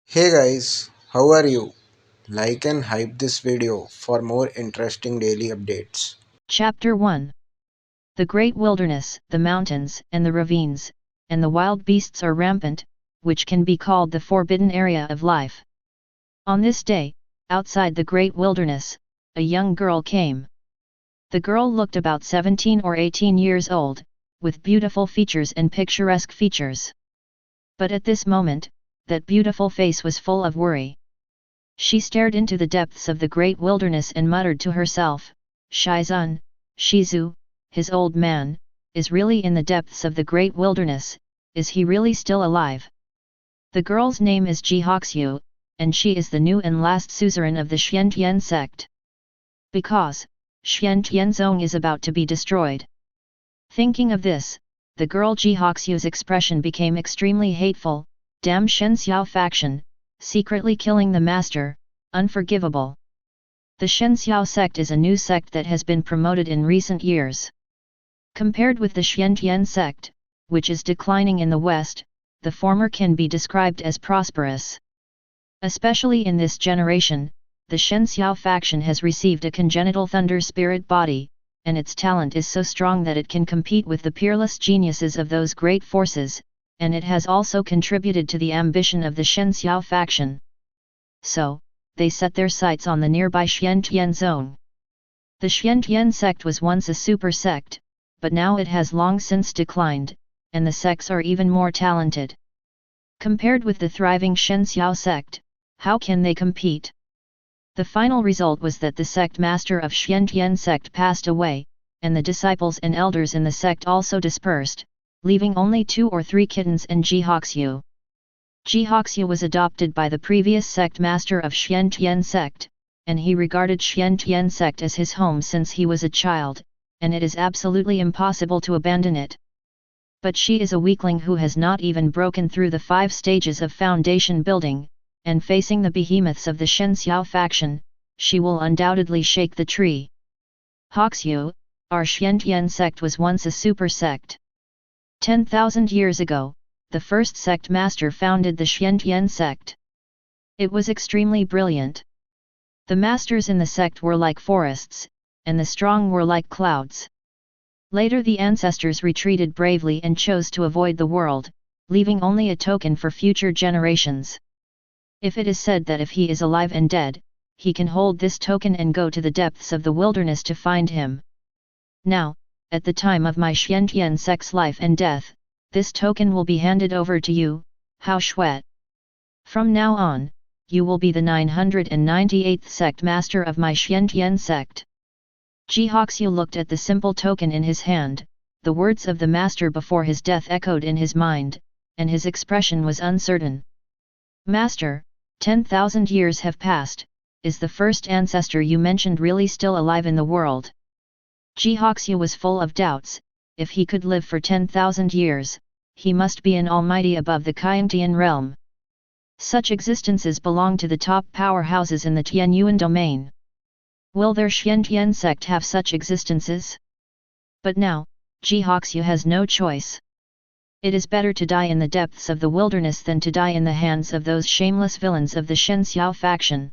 Hey guys, how are you? Like and hype this video for more interesting daily updates. Chapter 1. The great wilderness, the mountains, and the ravines, and the wild beasts are rampant, which can be called the forbidden area of life. On this day, outside the great wilderness, a young girl came. The girl looked about 17 or 18 years old, with beautiful features and picturesque features. But at this moment, that beautiful face was full of worry. She stared into the depths of the great wilderness and muttered to herself, Shizun, Shizu, his old man, is really in the depths of the great wilderness, is he really still alive? The girl's name is Jihoxu, and she is the new and last suzerain of the Xiantian sect. Because, Xiantianzong is about to be destroyed. Thinking of this, the girl Jihoxu's expression became extremely hateful, damn Shenxiao faction, secretly killing the master, unforgivable. The Shenxiao sect is a new sect that has been promoted in recent years. Compared with the Xiantian sect, which is declining in the West, the former can be described as prosperous. Especially in this generation, the Shenxiao faction has received a congenital thunder spirit body, and its talent is so strong that it can compete with the peerless geniuses of those great forces, and it has also contributed to the ambition of the Shenxiao faction. So, they set their sights on the nearby Xiantian zone. The Xiantian sect was once a super sect, but now it has long since declined, and the sects are even more talented. Compared with the thriving Shenxiao sect, how can they compete? The final result was that the sect master of Xiantian sect passed away, and the disciples and elders in the sect also dispersed, leaving only 2 or 3 kittens and Jihoxu. Jihoxu was adopted by the previous sect master of Xiantian sect, and he regarded Xiantian sect as his home since he was a child, and it is absolutely impossible to abandon it. But she is a weakling who has not even broken through the 5 stages of foundation building, and facing the behemoths of the Shenxiao faction, she will undoubtedly shake the tree. Hoxu, our Xiantian sect was once a super sect. 10,000 years ago, the first sect master founded the Xiantian sect. It was extremely brilliant. The masters in the sect were like forests, and the strong were like clouds. Later the ancestors retreated bravely and chose to avoid the world, leaving only a token for future generations. If it is said that if he is alive and dead, he can hold this token and go to the depths of the wilderness to find him. Now, at the time of my Xiantian sect's life and death, this token will be handed over to you, Hao Shuet. From now on, you will be the 998th sect master of my Xiantian sect. Jihoxu looked at the simple token in his hand, the words of the master before his death echoed in his mind, and his expression was uncertain. Master, 10,000 years have passed, is the first ancestor you mentioned really still alive in the world? Jihoxu was full of doubts. If he could live for 10,000 years, he must be an almighty above the Qiantian realm. Such existences belong to the top powerhouses in the Tianyuan domain. Will their Xiantian sect have such existences? But now, Jihoxu has no choice. It is better to die in the depths of the wilderness than to die in the hands of those shameless villains of the Shenxiao faction.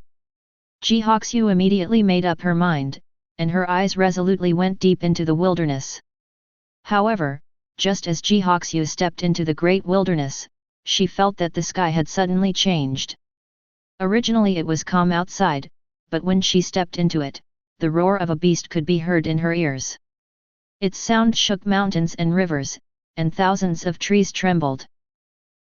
Jihoxu immediately made up her mind, and her eyes resolutely went deep into the wilderness. However, just as Jihoxu stepped into the great wilderness, she felt that the sky had suddenly changed. Originally it was calm outside, but when she stepped into it, the roar of a beast could be heard in her ears. Its sound shook mountains and rivers, and thousands of trees trembled.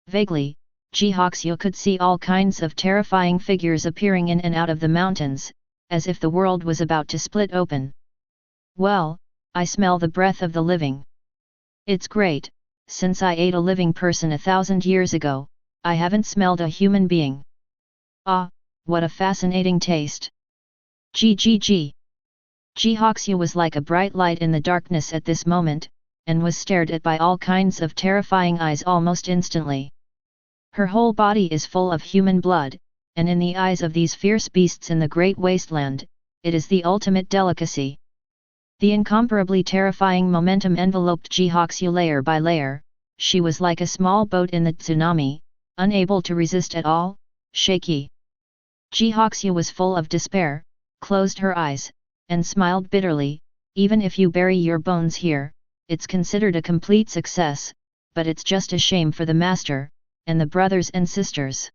Vaguely, Jihoxu could see all kinds of terrifying figures appearing in and out of the mountains, as if the world was about to split open. Well, I smell the breath of the living. It's great, since I ate a living person 1,000 years ago, I haven't smelled a human being. Ah, what a fascinating taste! Gg. Jihoxu was like a bright light in the darkness at this moment, and was stared at by all kinds of terrifying eyes almost instantly. Her whole body is full of human blood, and in the eyes of these fierce beasts in the great wasteland, it is the ultimate delicacy. The incomparably terrifying momentum enveloped Jihoxu layer by layer. She was like a small boat in the tsunami, unable to resist at all, shaky. Jihoxia was full of despair, closed her eyes, and smiled bitterly. Even if you bury your bones here, it's considered a complete success, but it's just a shame for the master, and the brothers and sisters.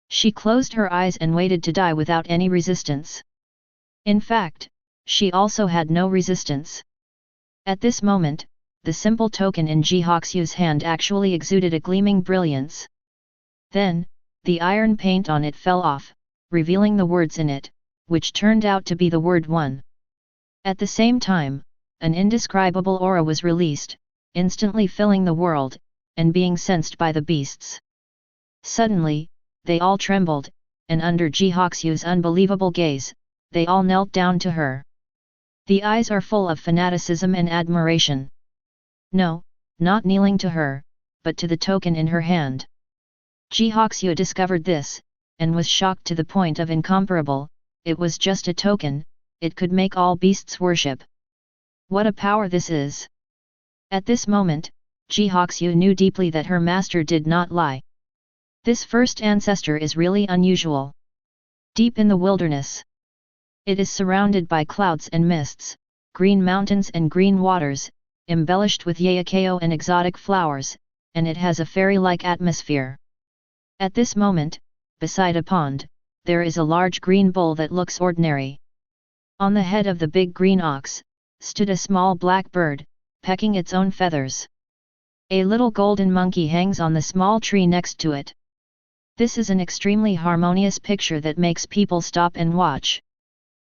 She closed her eyes and waited to die without any resistance. In fact, she also had no resistance. At this moment, the simple token in Jihoxiu's hand actually exuded a gleaming brilliance. Then, the iron paint on it fell off, revealing the words in it, which turned out to be the word one. At the same time, an indescribable aura was released, instantly filling the world, and being sensed by the beasts. Suddenly, they all trembled, and under Jihoxiu's unbelievable gaze, they all knelt down to her. The eyes are full of fanaticism and admiration. No, not kneeling to her, but to the token in her hand. Jihoxiu discovered this, and was shocked to the point of incomparable. It was just a token, it could make all beasts worship. What a power this is! At this moment, Jihoxiu knew deeply that her master did not lie. This first ancestor is really unusual. Deep in the wilderness. It is surrounded by clouds and mists, green mountains and green waters, embellished with yaakeo and exotic flowers, and it has a fairy-like atmosphere. At this moment, beside a pond, there is a large green bull that looks ordinary. On the head of the big green ox, stood a small black bird, pecking its own feathers. A little golden monkey hangs on the small tree next to it. This is an extremely harmonious picture that makes people stop and watch.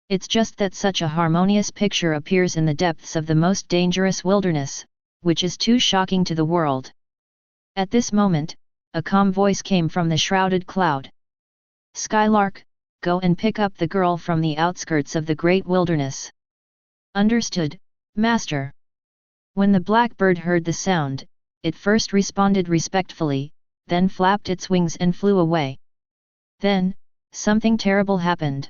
It's just that such a harmonious picture appears in the depths of the most dangerous wilderness, which is too shocking to the world. At this moment, a calm voice came from the shrouded cloud. Skylark, go and pick up the girl from the outskirts of the great wilderness. Understood, Master. When the blackbird heard the sound, it first responded respectfully, then flapped its wings and flew away. Then, something terrible happened.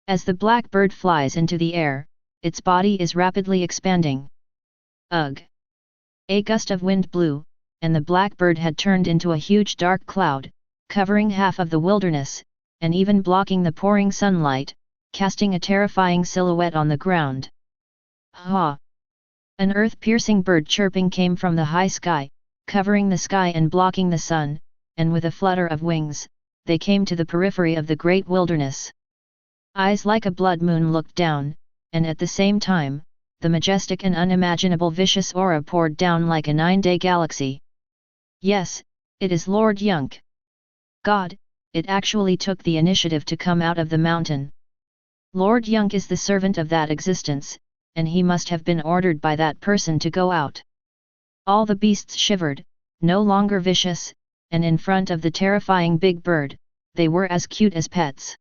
As the blackbird flies into the air, its body is rapidly expanding. Ugh! A gust of wind blew, and the blackbird had turned into a huge dark cloud, covering half of the wilderness, and even blocking the pouring sunlight, casting a terrifying silhouette on the ground. Ha! An earth-piercing bird chirping came from the high sky, covering the sky and blocking the sun, and with a flutter of wings, they came to the periphery of the great wilderness. Eyes like a blood moon looked down, and at the same time, the majestic and unimaginable vicious aura poured down like a 9-day galaxy. Yes, it is Lord Yunk. God, it actually took the initiative to come out of the mountain. Lord Yunk is the servant of that existence, and he must have been ordered by that person to go out. All the beasts shivered, no longer vicious, and in front of the terrifying big bird, they were as cute as pets.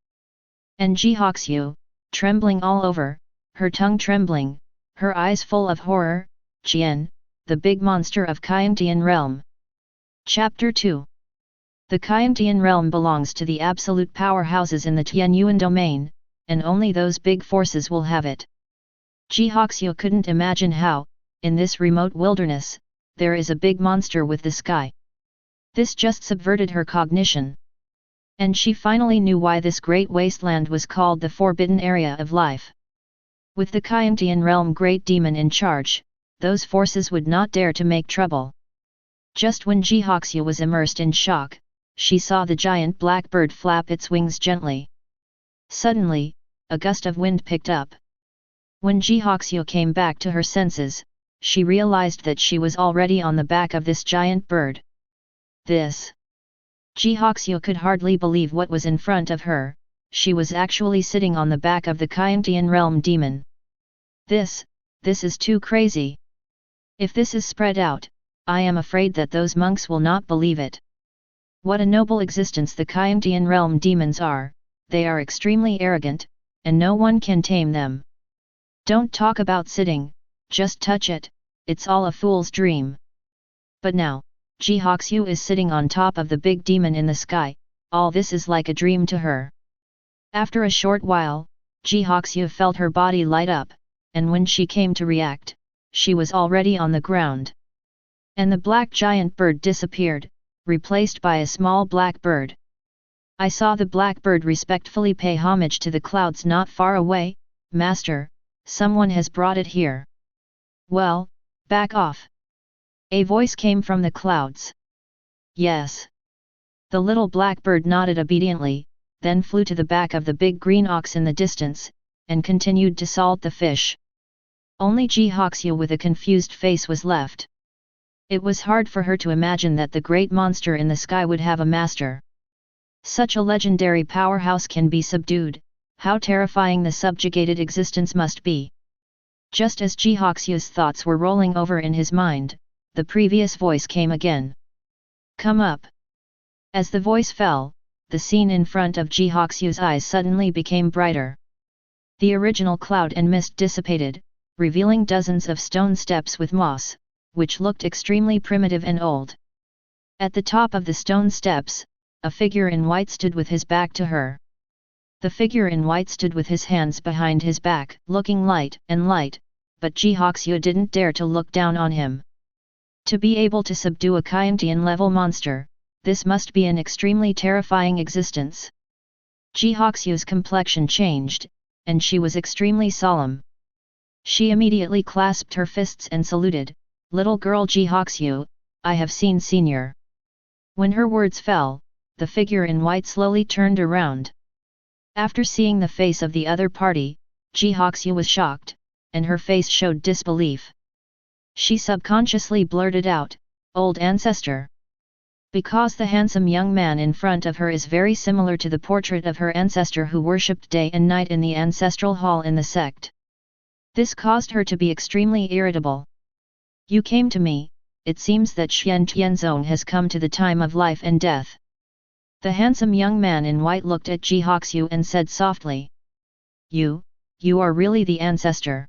And Jihoxiu, trembling all over, her tongue trembling, her eyes full of horror, Qian, the big monster of Kyantian realm. Chapter 2. The Kyantian realm belongs to the absolute powerhouses in the Tianyuan domain, and only those big forces will have it. Jihoxiu couldn't imagine how, in this remote wilderness, there is a big monster with the sky. This just subverted her cognition. And she finally knew why this great wasteland was called the Forbidden Area of Life. With the Kyantian realm great demon in charge, those forces would not dare to make trouble. Just when Jihoxiu was immersed in shock, she saw the giant blackbird flap its wings gently. Suddenly, a gust of wind picked up. When Jihoxiu came back to her senses, she realized that she was already on the back of this giant bird. This! Jihoxiu could hardly believe what was in front of her. She was actually sitting on the back of the Kyantian realm demon. This is too crazy. If this is spread out, I am afraid that those monks will not believe it. What a noble existence the Kyantian realm demons are, they are extremely arrogant, and no one can tame them. Don't talk about sitting, just touch it, it's all a fool's dream. But now, Jihoxiu is sitting on top of the big demon in the sky, all this is like a dream to her. After a short while, Jihoxiu felt her body light up, and when she came to react, she was already on the ground. And the black giant bird disappeared, replaced by a small black bird. I saw the blackbird respectfully pay homage to the clouds not far away. Master, someone has brought it here. Well, back off. A voice came from the clouds. Yes. The little blackbird nodded obediently, then flew to the back of the big green ox in the distance, and continued to salt the fish. Only Ji Hoxia with a confused face was left. It was hard for her to imagine that the great monster in the sky would have a master. Such a legendary powerhouse can be subdued, how terrifying the subjugated existence must be. Just as Ji Hoxia's thoughts were rolling over in his mind, the previous voice came again. Come up. As the voice fell, the scene in front of Ji Hoxia's eyes suddenly became brighter. The original cloud and mist dissipated, revealing dozens of stone steps with moss, which looked extremely primitive and old. At the top of the stone steps, a figure in white stood with his back to her. The figure in white stood with his hands behind his back, looking light, but Ji Hoxia didn't dare to look down on him. To be able to subdue a Qiantian-level monster, this must be an extremely terrifying existence. Ji Hoxia's complexion changed, and she was extremely solemn. She immediately clasped her fists and saluted, "Little girl Ji Hoxia, I have seen Senior." When her words fell, the figure in white slowly turned around. After seeing the face of the other party, Ji Hoxia was shocked, and her face showed disbelief. She subconsciously blurted out, "Old ancestor." Because the handsome young man in front of her is very similar to the portrait of her ancestor who worshipped day and night in the ancestral hall in the sect. This caused her to be extremely irritable. "You came to me, it seems that Xian Tianzong has come to the time of life and death." The handsome young man in white looked at Ji Hoxia and said softly, You are really the ancestor."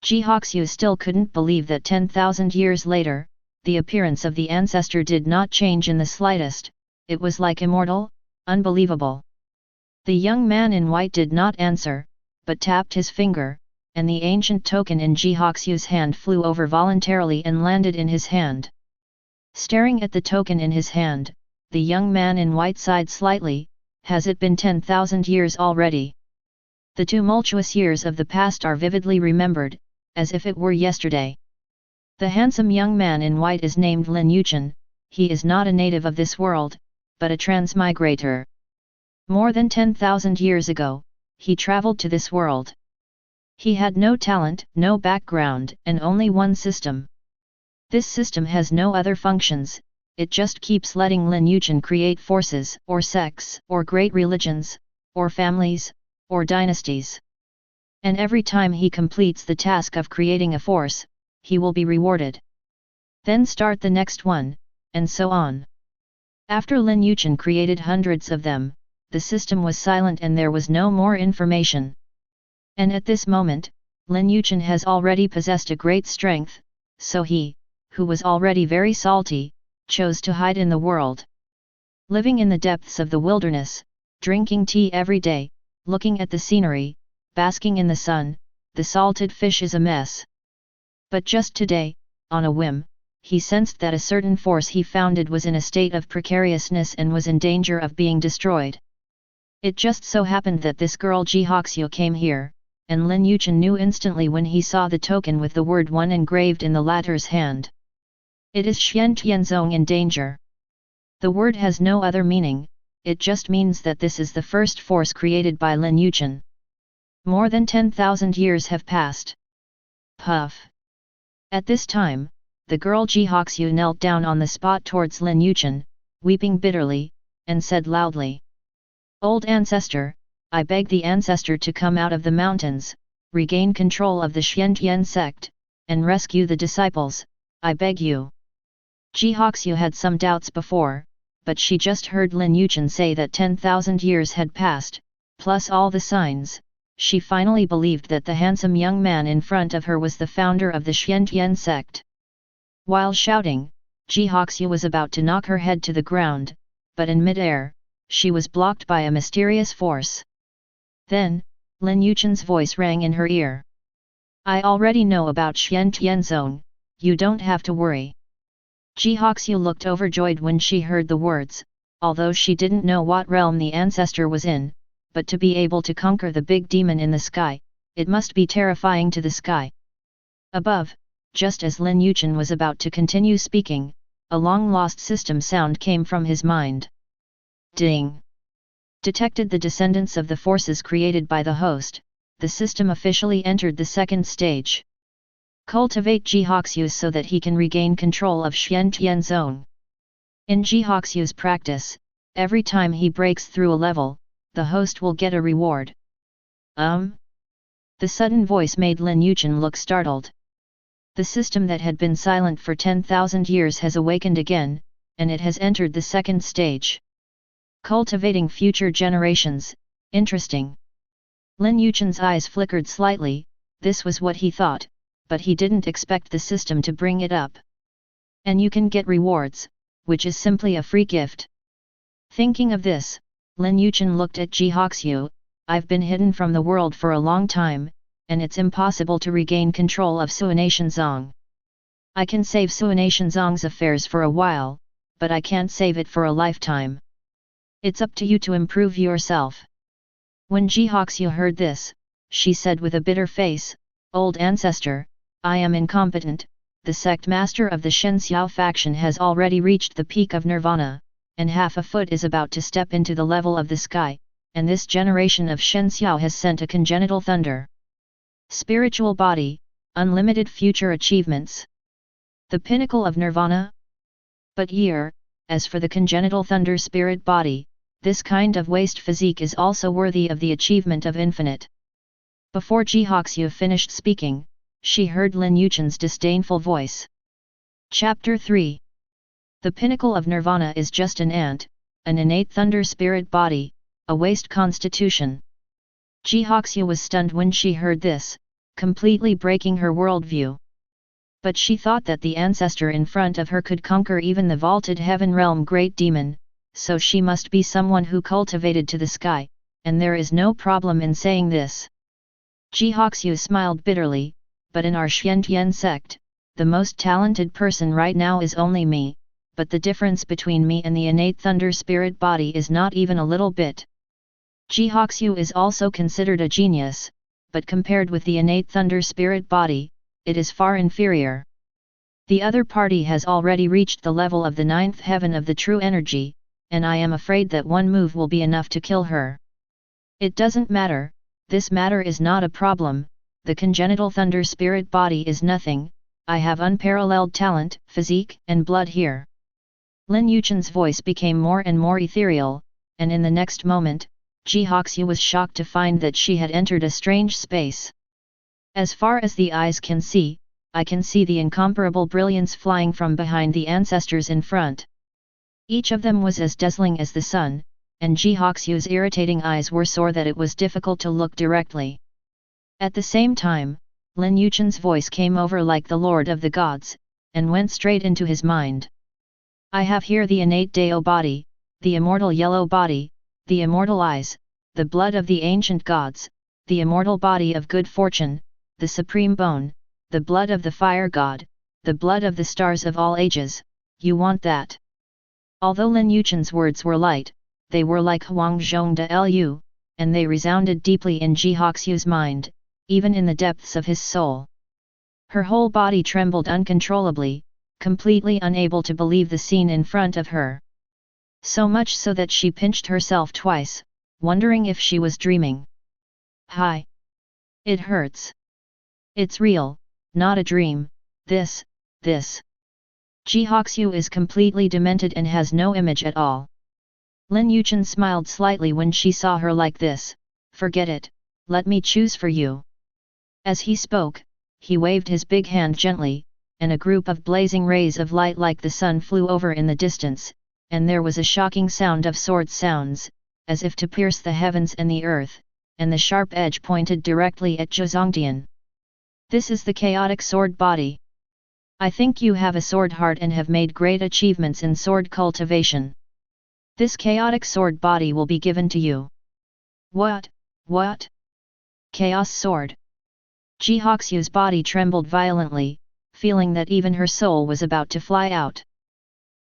Ji Hoxia still couldn't believe that 10,000 years later, the appearance of the ancestor did not change in the slightest, it was like immortal, unbelievable. The young man in white did not answer, but tapped his finger, and the ancient token in Ji Hoxia's hand flew over voluntarily and landed in his hand. Staring at the token in his hand, the young man in white sighed slightly. Has it been 10,000 years already? The tumultuous years of the past are vividly remembered, as if it were yesterday. The handsome young man in white is named Lin Yichen. He is not a native of this world, but a transmigrator. More than 10,000 years ago, he traveled to this world. He had no talent, no background, and only one system. This system has no other functions, it just keeps letting Lin Yichen create forces, or sects, or great religions, or families, or dynasties. And every time he completes the task of creating a force, he will be rewarded. Then start the next one, and so on. After Lin Yichen created hundreds of them, the system was silent and there was no more information. And at this moment, Lin Yichen has already possessed a great strength, so he, who was already very salty, chose to hide in the world. Living in the depths of the wilderness, drinking tea every day, looking at the scenery, basking in the sun, the salted fish is a mess. But just today, on a whim, he sensed that a certain force he founded was in a state of precariousness and was in danger of being destroyed. It just so happened that this girl Ji Hoxia came here, and Lin Yichen knew instantly when he saw the token with the word 1 engraved in the latter's hand. It is Xian Tianzong in danger. The word has no other meaning, it just means that this is the first force created by Lin Yichen. More than 10,000 years have passed. Puff. At this time, the girl Ji Hoxia knelt down on the spot towards Lin Yichen, weeping bitterly, and said loudly, "Old ancestor, I beg the ancestor to come out of the mountains, regain control of the Xiantian sect, and rescue the disciples, I beg you." Ji Hoxia had some doubts before, but she just heard Lin Yichen say that 10,000 years had passed, plus all the signs. She finally believed that the handsome young man in front of her was the founder of the Xiantian sect. While shouting, Ji Hoxia was about to knock her head to the ground, but in mid-air, she was blocked by a mysterious force. Then, Lin Yichen's voice rang in her ear. "I already know about Xian Tianzong, you don't have to worry." Ji Hoxia looked overjoyed when she heard the words, although she didn't know what realm the ancestor was in, but to be able to conquer the big demon in the sky, it must be terrifying to the sky. Above, just as Lin Yichen was about to continue speaking, a long-lost system sound came from his mind. Ding! Detected the descendants of the forces created by the host, the system officially entered the second stage. Cultivate Jihoxu so that he can regain control of Xiantian Zone. In Jihoxu's practice, every time he breaks through a level, the host will get a reward. The sudden voice made Lin Yichen look startled. The system that had been silent for 10,000 years has awakened again, and it has entered the second stage. Cultivating future generations, interesting. Lin Yichen's eyes flickered slightly, this was what he thought, but he didn't expect the system to bring it up. And you can get rewards, which is simply a free gift. Thinking of this, Lin Yichen looked at Jihoxu. I've been hidden from the world for a long time, and it's impossible to regain control of Suanation Zong. I can save Suanation Zong's affairs for a while, but I can't save it for a lifetime. It's up to you to improve yourself. When Jihoxu heard this, she said with a bitter face, Old ancestor, I am incompetent. The sect master of the Shenxiao faction has already reached the peak of nirvana, and half a foot is about to step into the level of the sky, and this generation of Shenxiao has sent a congenital thunder. Spiritual body, unlimited future achievements. The pinnacle of nirvana? But as for the congenital thunder spirit body, this kind of waste physique is also worthy of the achievement of infinite. Before Jihoxu finished speaking, she heard Lin Yichen's disdainful voice. Chapter 3. The pinnacle of nirvana is just an ant, an innate thunder spirit body, a waste constitution. Jihoxu was stunned when she heard this, completely breaking her worldview. But she thought that the ancestor in front of her could conquer even the vaulted heaven realm great demon, so she must be someone who cultivated to the sky, and there is no problem in saying this. Jihoxu smiled bitterly, but in our Xiantian sect, the most talented person right now is only me, but the difference between me and the innate thunder spirit body is not even a little bit. Jihoxu is also considered a genius, but compared with the innate thunder spirit body, it is far inferior. The other party has already reached the level of the ninth heaven of the true energy, and I am afraid that one move will be enough to kill her. It doesn't matter, this matter is not a problem, the congenital thunder spirit body is nothing, I have unparalleled talent, physique, and blood here. Lin Yichen's voice became more and more ethereal, and in the next moment, Jihoxu was shocked to find that she had entered a strange space. As far as the eyes can see, I can see the incomparable brilliance flying from behind the ancestors in front. Each of them was as dazzling as the sun, and Jihoxu's irritating eyes were sore that it was difficult to look directly. At the same time, Lin Yichen's voice came over like the Lord of the Gods, and went straight into his mind. I have here the innate Dao body, the immortal yellow body, the immortal eyes, the blood of the ancient gods, the immortal body of good fortune, the supreme bone, the blood of the fire god, the blood of the stars of all ages, you want that? Although Lin Yichen's words were light, they were like Huang Zhong de Lu, and they resounded deeply in Jihoxu's mind, even in the depths of his soul. Her whole body trembled uncontrollably, completely unable to believe the scene in front of her. So much so that she pinched herself twice, wondering if she was dreaming. Hi! It hurts. It's real, not a dream, this. Jihoxu is completely demented and has no image at all. Lin Yichen smiled slightly when she saw her like this, forget it, let me choose for you. As he spoke, he waved his big hand gently, and a group of blazing rays of light like the sun flew over in the distance, and there was a shocking sound of sword sounds, as if to pierce the heavens and the earth, and the sharp edge pointed directly at Zhongtian. This is the chaotic sword body. I think you have a sword heart and have made great achievements in sword cultivation. This chaotic sword body will be given to you. What? Chaos sword. Jihoxu's body trembled violently, feeling that even her soul was about to fly out.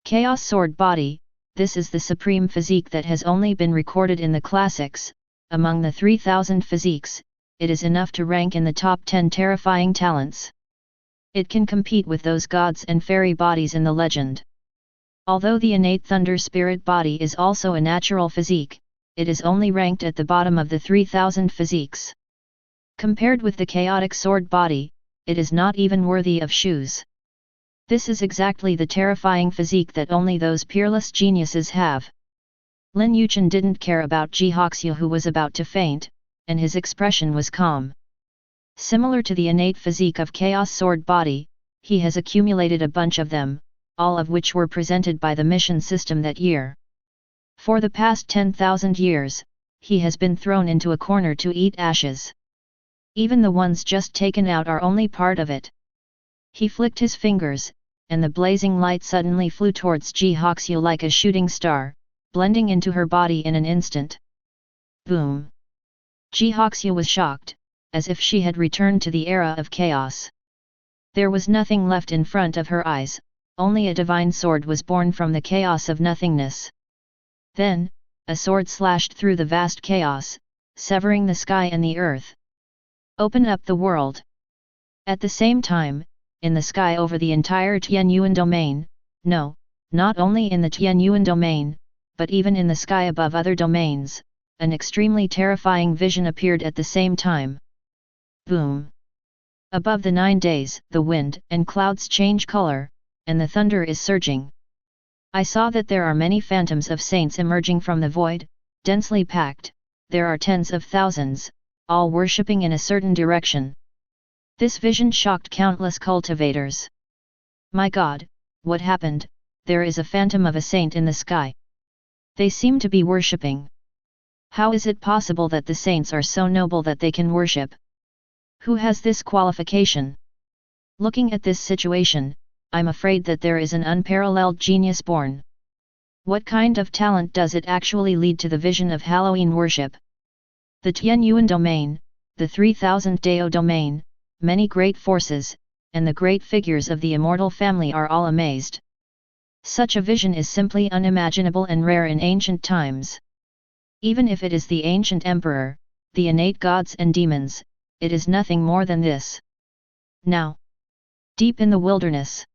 Chaos sword body, this is the supreme physique that has only been recorded in the classics. Among the 3,000 physiques, it is enough to rank in the top 10 terrifying talents. It can compete with those gods and fairy bodies in the legend. Although the innate thunder spirit body is also a natural physique, it is only ranked at the bottom of the 3,000 physiques. Compared with the chaotic sword body, it is not even worthy of shoes. This is exactly the terrifying physique that only those peerless geniuses have. Lin Yichen didn't care about Jihoxia, who was about to faint, and his expression was calm. Similar to the innate physique of Chaos Sword Body, he has accumulated a bunch of them, all of which were presented by the mission system that year. For the past 10,000 years, he has been thrown into a corner to eat ashes. Even the ones just taken out are only part of it. He flicked his fingers, and the blazing light suddenly flew towards Jihoxia like a shooting star, blending into her body in an instant. Boom! Jihoxia was shocked, as if she had returned to the era of chaos. There was nothing left in front of her eyes, only a divine sword was born from the chaos of nothingness. Then, a sword slashed through the vast chaos, severing the sky and the earth. Open up the world. At the same time, in the sky over the entire Tianyuan domain, no, not only in the Tianyuan domain, but even in the sky above other domains, an extremely terrifying vision appeared at the same time. Boom! Above the 9 days, the wind and clouds change color, and the thunder is surging. I saw that there are many phantoms of saints emerging from the void, densely packed. There are tens of thousands, all worshipping in a certain direction. This vision shocked countless cultivators. My God, what happened? There is a phantom of a saint in the sky. They seem to be worshipping. How is it possible that the saints are so noble that they can worship? Who has this qualification? Looking at this situation, I'm afraid that there is an unparalleled genius born. What kind of talent does it actually lead to the vision of Halloween worship? The Tianyuan domain, the 3000 Dao domain, many great forces, and the great figures of the immortal family are all amazed. Such a vision is simply unimaginable and rare in ancient times. Even if it is the ancient emperor, the innate gods and demons, it is nothing more than this. Now, deep in the wilderness,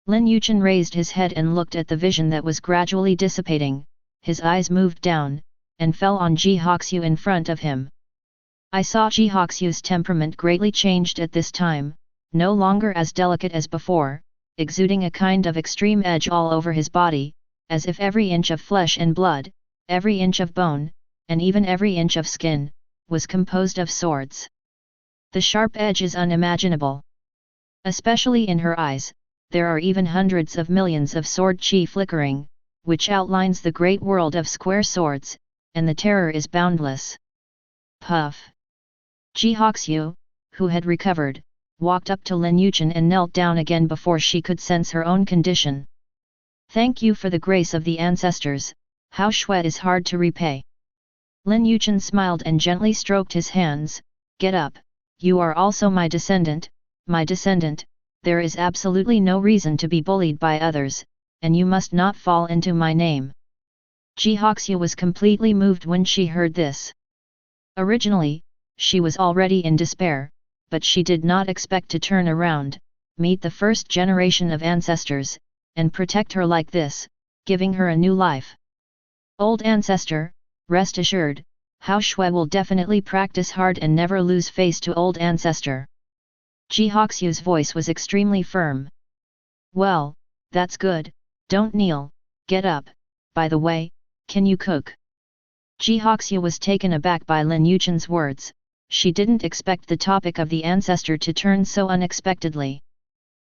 Lin Yichen raised his head and looked at the vision that was gradually dissipating. His eyes moved down, and fell on Jihoxia in front of him. I saw Jihoxia's temperament greatly changed at this time, no longer as delicate as before, exuding a kind of extreme edge all over his body, as if every inch of flesh and blood, every inch of bone, and even every inch of skin, was composed of swords. The sharp edge is unimaginable. Especially in her eyes, there are even hundreds of millions of sword chi flickering, which outlines the great world of square swords, and the terror is boundless. Puff! Jihoxia, who had recovered, walked up to Lin Yichen and knelt down again before she could sense her own condition. Thank you for the grace of the ancestors, how shui is hard to repay. Lin Yichen smiled and gently stroked his hands. Get up, you are also my descendant, there is absolutely no reason to be bullied by others, and you must not fall into my name. Jihoxia was completely moved when she heard this. Originally, she was already in despair, but she did not expect to turn around, meet the first generation of ancestors, and protect her like this, giving her a new life. Old ancestor, rest assured, Hao Shui will definitely practice hard and never lose face to old ancestor. Jihoxia's voice was extremely firm. Well, that's good, don't kneel, get up, by the way, can you cook? Jihoxia was taken aback by Lin Yichen's words. She didn't expect the topic of the ancestor to turn so unexpectedly.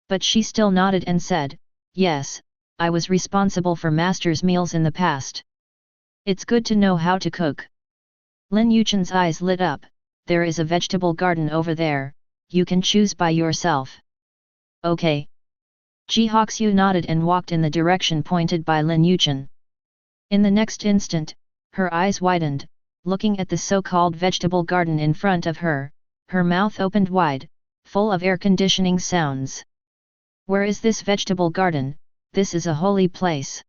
But she still nodded and said, yes, I was responsible for master's meals in the past. It's good to know how to cook. Lin Yichen's eyes lit up. There is a vegetable garden over there, you can choose by yourself. Okay. Jihoxia nodded and walked in the direction pointed by Lin Yichen. In the next instant, her eyes widened, looking at the so-called vegetable garden in front of her, her mouth opened wide, full of air conditioning sounds. Where is this vegetable garden? This is a holy place.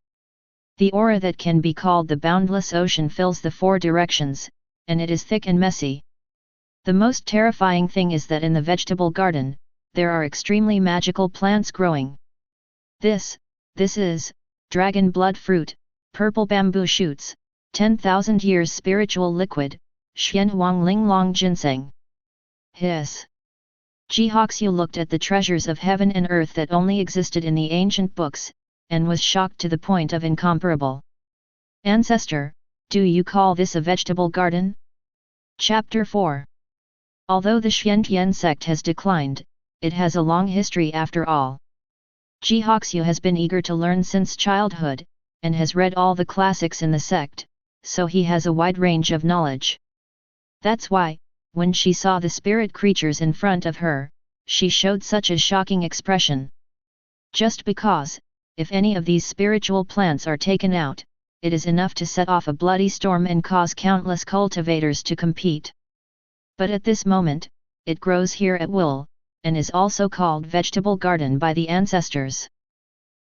The aura that can be called the boundless ocean fills the four directions, and it is thick and messy. The most terrifying thing is that in the vegetable garden, there are extremely magical plants growing. This is dragon blood fruit, purple bamboo shoots, 10,000 years spiritual liquid, Xian Huang Ling Long ginseng. Hiss! Ji Hoxiu looked at the treasures of heaven and earth that only existed in the ancient books, and was shocked to the point of incomparable. Ancestor, do you call this a vegetable garden? Chapter 4. Although the Xiantian sect has declined, it has a long history after all. Ji Hoxiu has been eager to learn since childhood, and has read all the classics in the sect, so he has a wide range of knowledge. That's why, when she saw the spirit creatures in front of her, she showed such a shocking expression. Just because, if any of these spiritual plants are taken out, it is enough to set off a bloody storm and cause countless cultivators to compete. But at this moment, it grows here at will, and is also called vegetable garden by the ancestors.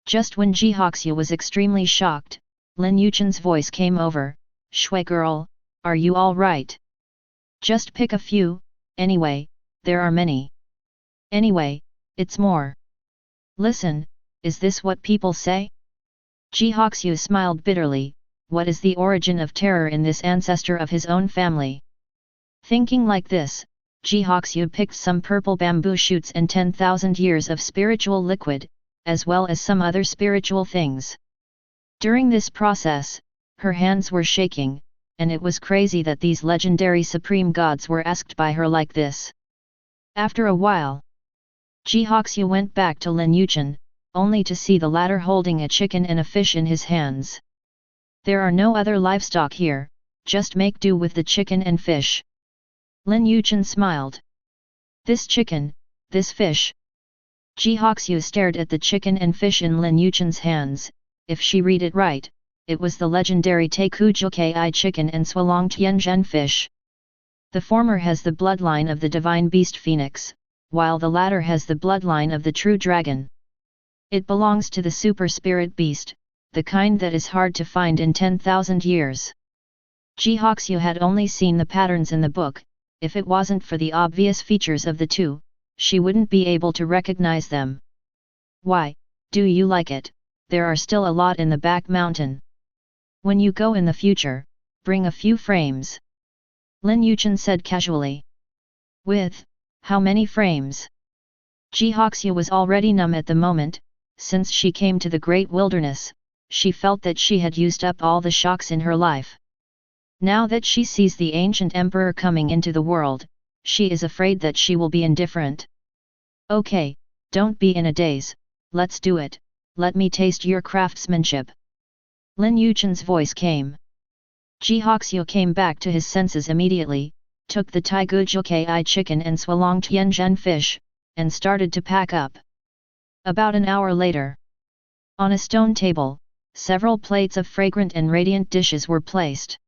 Just when Ji Hoxiu was extremely shocked, Lin Yichen's voice came over, "Shui girl, are you all right? Just pick a few, anyway, there are many. Anyway, it's more. Listen, is this what people say?" Ji Hoxiu smiled bitterly. What is the origin of terror in this ancestor of his own family? Thinking like this, Ji Hoxiu picked some purple bamboo shoots and 10,000 years of spiritual liquid, as well as some other spiritual things. During this process, her hands were shaking, and it was crazy that these legendary supreme gods were asked by her like this. After a while, Ji Hoxiu went back to Lin Yichen, only to see the latter holding a chicken and a fish in his hands. "There are no other livestock here, just make do with the chicken and fish." Lin Yichen smiled. "This chicken, this fish." Ji Hoxiu stared at the chicken and fish in Lin Yichen's hands. If she read it right, it was the legendary Teikujukai chicken and Swalong Tianzhen fish. The former has the bloodline of the divine beast phoenix, while the latter has the bloodline of the true dragon. It belongs to the super spirit beast, the kind that is hard to find in 10,000 years. Ji Hoxiu had only seen the patterns in the book. If it wasn't for the obvious features of the two, she wouldn't be able to recognize them. "Why, do you like it? There are still a lot in the back mountain. When you go in the future, bring a few frames." Lin Yichen said casually. "With how many frames?" Ji Hoxiu was already numb at the moment. Since she came to the great wilderness, she felt that she had used up all the shocks in her life. Now that she sees the ancient emperor coming into the world, she is afraid that she will be indifferent. "Okay, don't be in a daze, let's do it, let me taste your craftsmanship." Lin Yichen's voice came. Ji Hoxiu came back to his senses immediately, took the Taigujukai chicken and Swalong Tianzhen fish, and started to pack up. About an hour later, on a stone table, several plates of fragrant and radiant dishes were placed.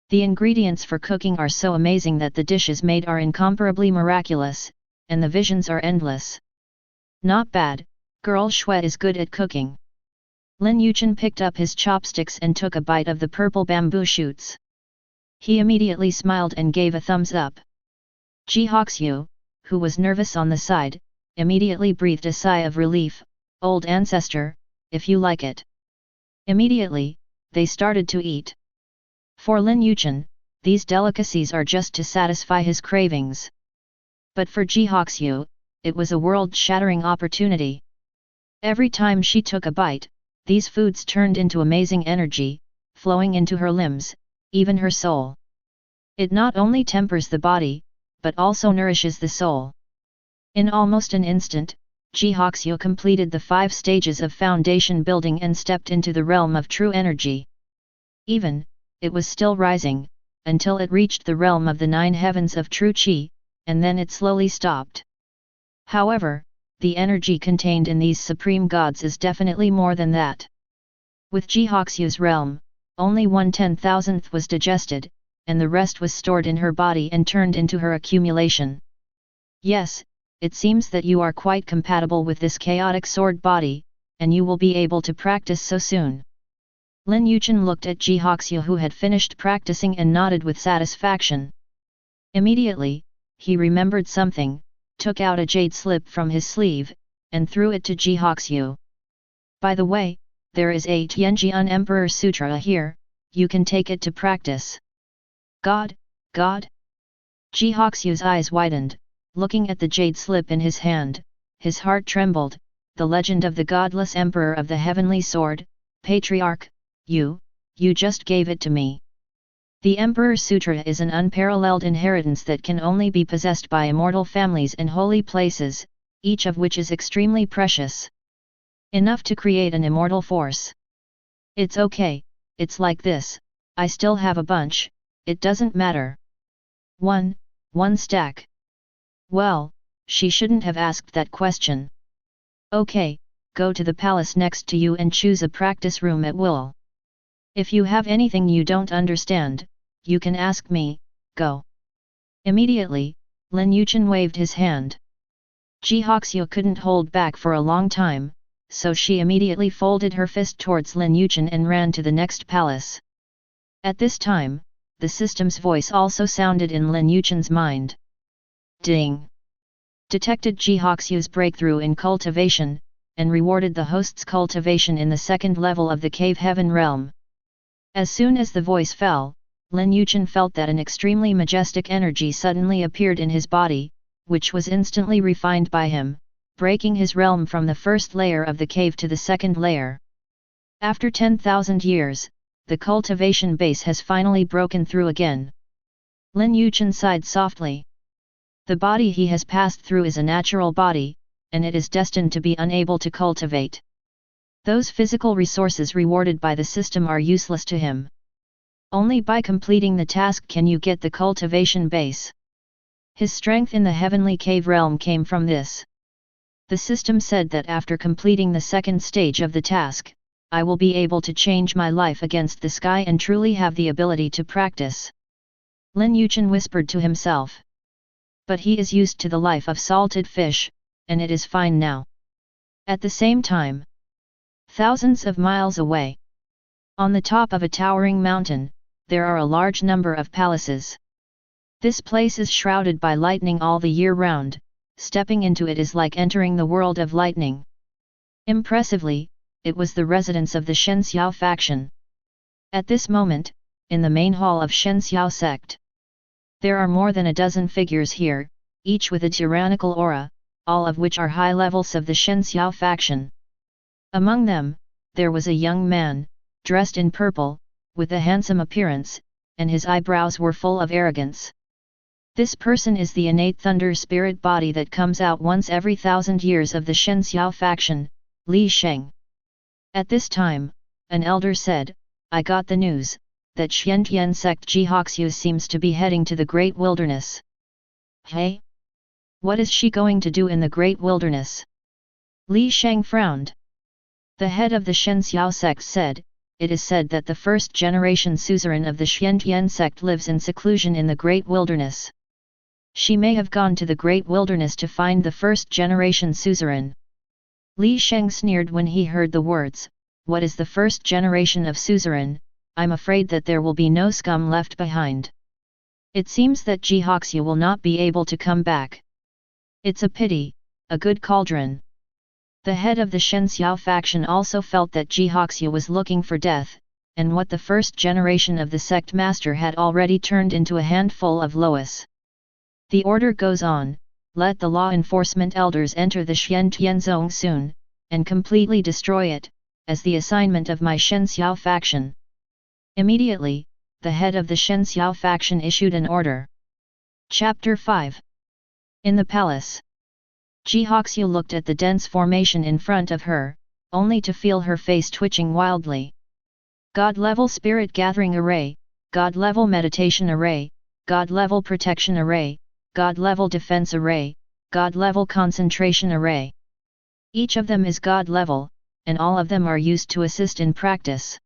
The ingredients for cooking are so amazing that the dishes made are incomparably miraculous, and the visions are endless. "Not bad, girl Shui is good at cooking." Lin Yichen picked up his chopsticks and took a bite of the purple bamboo shoots. He immediately smiled and gave a thumbs up. Ji Hoxiu, who was nervous on the side, immediately breathed a sigh of relief. "Old ancestor, if you like it." Immediately, they started to eat. For Lin Yichen, these delicacies are just to satisfy his cravings. But for Ji Hoxiu, it was a world-shattering opportunity. Every time she took a bite, these foods turned into amazing energy, flowing into her limbs, even her soul. It not only tempers the body, but also nourishes the soul. In almost an instant, Ji Hoxiu completed the 5 stages of foundation building and stepped into the realm of true energy. It was still rising, until it reached the realm of the 9 heavens of true qi, and then it slowly stopped. However, the energy contained in these supreme gods is definitely more than that. With Ji Hoxiu's realm, only 1/10,000th was digested, and the rest was stored in her body and turned into her accumulation. "Yes, it seems that you are quite compatible with this chaotic sword body, and you will be able to practice so soon." Lin Yichen looked at Ji Hoxia, who had finished practicing, and nodded with satisfaction. Immediately, he remembered something, took out a jade slip from his sleeve, and threw it to Ji Hoxia. By the way, there is a Tianjian Emperor Sutra here, you can take it to practice. God, God? Ji Hoxia's eyes widened, looking at the jade slip in his hand, his heart trembled. The legend of the godless emperor of the heavenly sword, patriarch, you just gave it to me. The Emperor's Sutra is an unparalleled inheritance that can only be possessed by immortal families in holy places, each of which is extremely precious. Enough to create an immortal force. It's okay, it's like this, I still have a bunch, it doesn't matter. One stack. Well, she shouldn't have asked that question. Okay, go to the palace next to you and choose a practice room at will. If you have anything you don't understand, you can ask me, go. Immediately, Lin Yichen waved his hand. Ji Hoxia couldn't hold back for a long time, so she immediately folded her fist towards Lin Yichen and ran to the next palace. At this time, the system's voice also sounded in Lin Yichen's mind. Ding! Detected Ji Hoxia's breakthrough in cultivation, and rewarded the host's cultivation in the second level of the cave heaven realm. As soon as the voice fell, Lin Yichen felt that an extremely majestic energy suddenly appeared in his body, which was instantly refined by him, breaking his realm from the first layer of the cave to the second layer. After 10,000 years, the cultivation base has finally broken through again. Lin Yichen sighed softly. The body he has passed through is a natural body, and it is destined to be unable to cultivate. Those physical resources rewarded by the system are useless to him. Only by completing the task can you get the cultivation base. His strength in the heavenly cave realm came from this. The system said that after completing the second stage of the task, I will be able to change my life against the sky and truly have the ability to practice. Lin Yichen whispered to himself. But he is used to the life of salted fish, and it is fine now. At the same time, thousands of miles away, on the top of a towering mountain, there are a large number of palaces. This place is shrouded by lightning all the year round, stepping into it is like entering the world of lightning. Impressively, it was the residence of the Shenxiao faction. At this moment, in the main hall of Shenxiao sect, there are more than a dozen figures here, each with a tyrannical aura, all of which are high levels of the Shenxiao faction. Among them, there was a young man, dressed in purple, with a handsome appearance, and his eyebrows were full of arrogance. This person is the innate thunder spirit body that comes out once every 1,000 years of the Shenxiao faction, Li Sheng. At this time, an elder said, I got the news, that Xiantian sect Ji Hoxia seems to be heading to the Great Wilderness. Hey? What is she going to do in the Great Wilderness? Li Sheng frowned. The head of the Shenxiao sect said, it is said that the first generation suzerain of the Xiantian sect lives in seclusion in the Great Wilderness. She may have gone to the Great Wilderness to find the first generation suzerain. Li Sheng sneered when he heard the words, what is the first generation of suzerain? I'm afraid that there will be no scum left behind. It seems that Ji Hoxia will not be able to come back. It's a pity, a good cauldron. The head of the Shenxiao faction also felt that Ji Hoxia was looking for death, and what the first generation of the sect master had already turned into a handful of Lois. The order goes on, let the law enforcement elders enter the Xiantian zone soon, and completely destroy it, as the assignment of my Shenxiao faction. Immediately, the head of the Shenxiao faction issued an order. Chapter 5. In the palace, Ji Hoxia looked at the dense formation in front of her, only to feel her face twitching wildly. God-level spirit gathering array, God-level meditation array, God-level protection array, God-level defense array, God-level concentration array. Each of them is God-level, and all of them are used to assist in practice.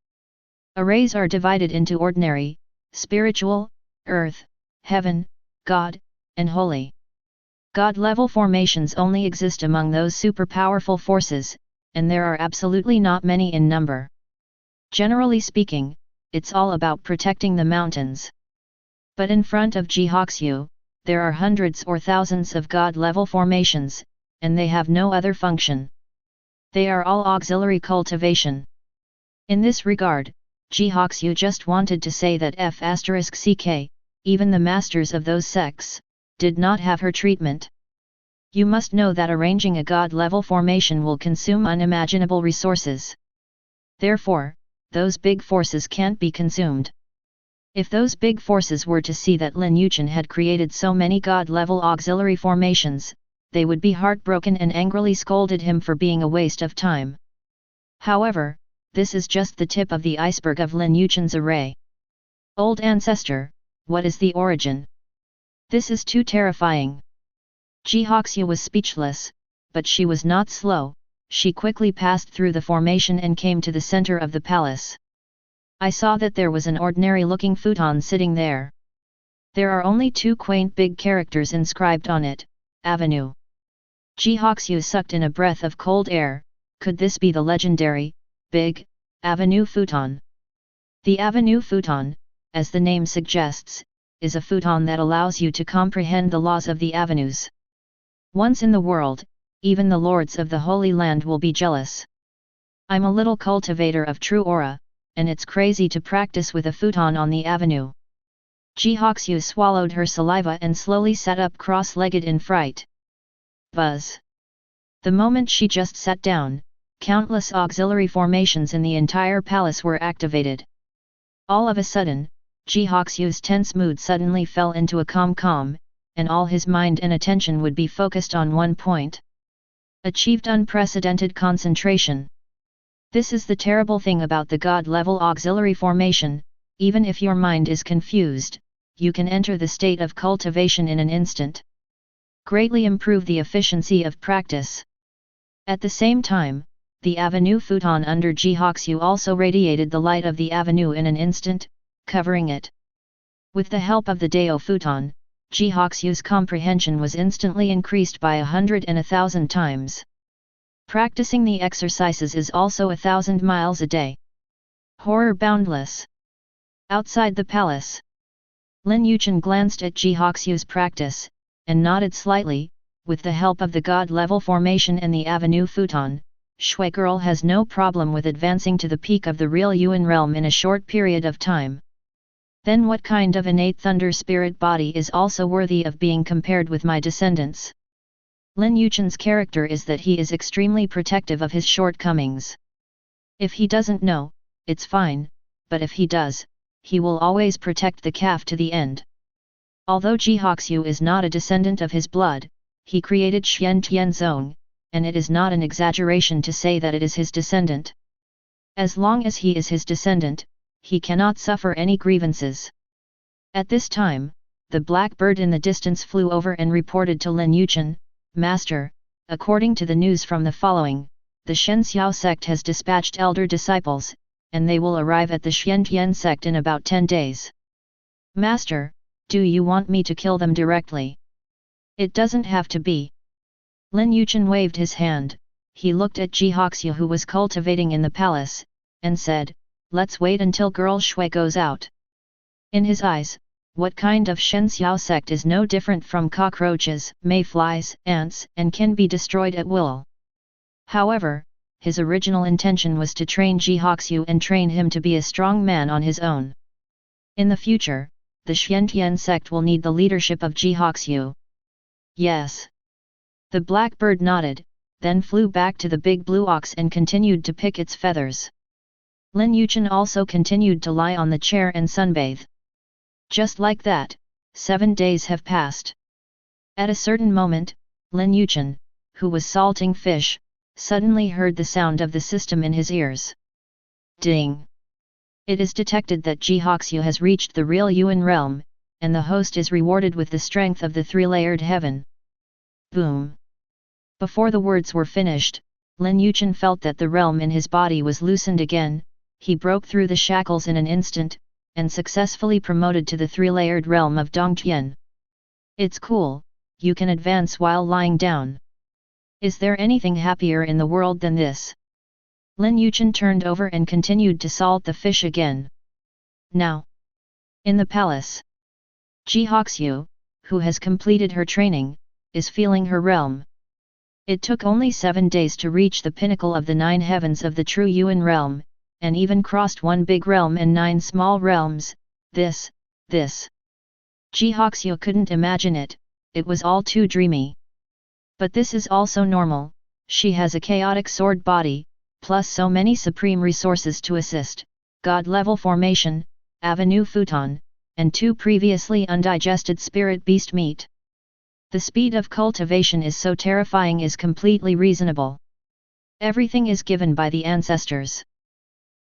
Arrays are divided into ordinary, spiritual, earth, heaven, God, and holy. God-level formations only exist among those super-powerful forces, and there are absolutely not many in number. Generally speaking, it's all about protecting the mountains. But in front of Jihoxu, there are hundreds or thousands of god-level formations, and they have no other function. They are all auxiliary cultivation. In this regard, Jihoxu just wanted to say that F*ck, even the masters of those sects, did not have her treatment. You must know that arranging a god-level formation will consume unimaginable resources. Therefore, those big forces can't be consumed. If those big forces were to see that Lin Yichen had created so many god-level auxiliary formations, they would be heartbroken and angrily scolded him for being a waste of time. However, this is just the tip of the iceberg of Lin Yichen's array. Old ancestor, what is the origin? This is too terrifying. Jihoxu was speechless, but she was not slow. She quickly passed through the formation and came to the center of the palace. I saw that there was an ordinary-looking futon sitting there. There are only two quaint big characters inscribed on it, Avenue. Jihoxu sucked in a breath of cold air. Could this be the legendary, big, Avenue futon? The Avenue futon, as the name suggests, is a futon that allows you to comprehend the laws of the avenues. Once in the world, even the lords of the Holy Land will be jealous. I'm a little cultivator of true aura, and it's crazy to practice with a futon on the avenue. Jihoxu swallowed her saliva and slowly sat up cross-legged in fright. Buzz! The moment she just sat down, countless auxiliary formations in the entire palace were activated. All of a sudden, Jihoxu's tense mood suddenly fell into a calm, and all his mind and attention would be focused on one point. Achieved unprecedented concentration. This is the terrible thing about the god-level auxiliary formation. Even if your mind is confused, you can enter the state of cultivation in an instant. Greatly improve the efficiency of practice. At the same time, the Avenue futon under Jihoxu also radiated the light of the avenue in an instant, covering it. With the help of the Dao futon, Jihoxu's comprehension was instantly increased by 100 and 1,000 times. Practicing the exercises is also 1,000 miles a day. Horror boundless. Outside the palace, Lin Yichen glanced at Jihoxu's practice, and nodded slightly. With the help of the god-level formation and the Avenue futon, Shui girl has no problem with advancing to the peak of the real Yuan realm in a short period of time. Then what kind of innate thunder spirit body is also worthy of being compared with my descendants? Lin Yichen's character is that he is extremely protective of his shortcomings. If he doesn't know, it's fine, but if he does, he will always protect the calf to the end. Although Jihoxu is not a descendant of his blood, he created Xian Tianzong, and it is not an exaggeration to say that it is his descendant. As long as he is his descendant, he cannot suffer any grievances. At this time, the black bird in the distance flew over and reported to Lin Yichen, Master, according to the news from the following, the Shenxiao sect has dispatched elder disciples, and they will arrive at the Xiantian sect in about 10 days. Master, do you want me to kill them directly? It doesn't have to be. Lin Yichen waved his hand. He looked at Jihoxu who was cultivating in the palace, and said, let's wait until girl Shui goes out. In his eyes, what kind of Shenxiao sect is no different from cockroaches, mayflies, ants, and can be destroyed at will. However, his original intention was to train Jihoxu and train him to be a strong man on his own. In the future, the Xiantian sect will need the leadership of Jihoxu. Yes. The black bird nodded, then flew back to the big blue ox and continued to pick its feathers. Lin Yichen also continued to lie on the chair and sunbathe. Just like that, 7 days have passed. At a certain moment, Lin Yichen, who was salting fish, suddenly heard the sound of the system in his ears. Ding! It is detected that Jihoxu has reached the real Yuan realm, and the host is rewarded with the strength of the three-layered heaven. Boom! Before the words were finished, Lin Yichen felt that the realm in his body was loosened again. He broke through the shackles in an instant, and successfully promoted to the three-layered realm of Dongtian. It's cool, you can advance while lying down. Is there anything happier in the world than this? Lin Yichen turned over and continued to salt the fish again. Now, in the palace, Ji Hoxiu, who has completed her training, is feeling her realm. It took only 7 days to reach the pinnacle of the 9 heavens of the true Yuan realm, and even crossed 1 big realm and 9 small realms. This. Ji Hoxiu couldn't imagine it, it was all too dreamy. But this is also normal, she has a chaotic sword body, plus so many supreme resources to assist, god-level formation, avenue futon, and 2 previously undigested spirit beast meat. The speed of cultivation is so terrifying is completely reasonable. Everything is given by the ancestors.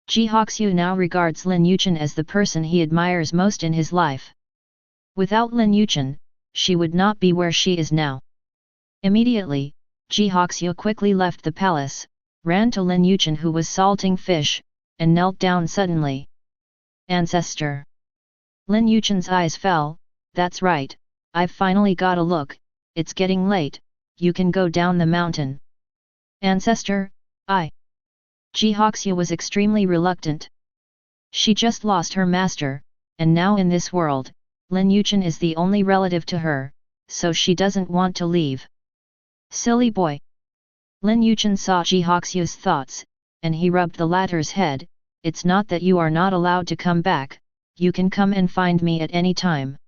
Ji Hoxiu now regards Lin Yichen as the person he admires most in his life. Without Lin Yichen, she would not be where she is now. Immediately, Ji Hoxiu quickly left the palace, ran to Lin Yichen who was salting fish, and knelt down suddenly. Ancestor. Lin Yichen's eyes fell. That's right, I've finally got a look, it's getting late, you can go down the mountain. Ancestor, Ji Hoxiu was extremely reluctant. She just lost her master, and now in this world, Lin Yichen is the only relative to her, so she doesn't want to leave. Silly boy! Lin Yichen saw Ji Hoxiu's thoughts, and he rubbed the latter's head. It's not that you are not allowed to come back, you can come and find me at any time.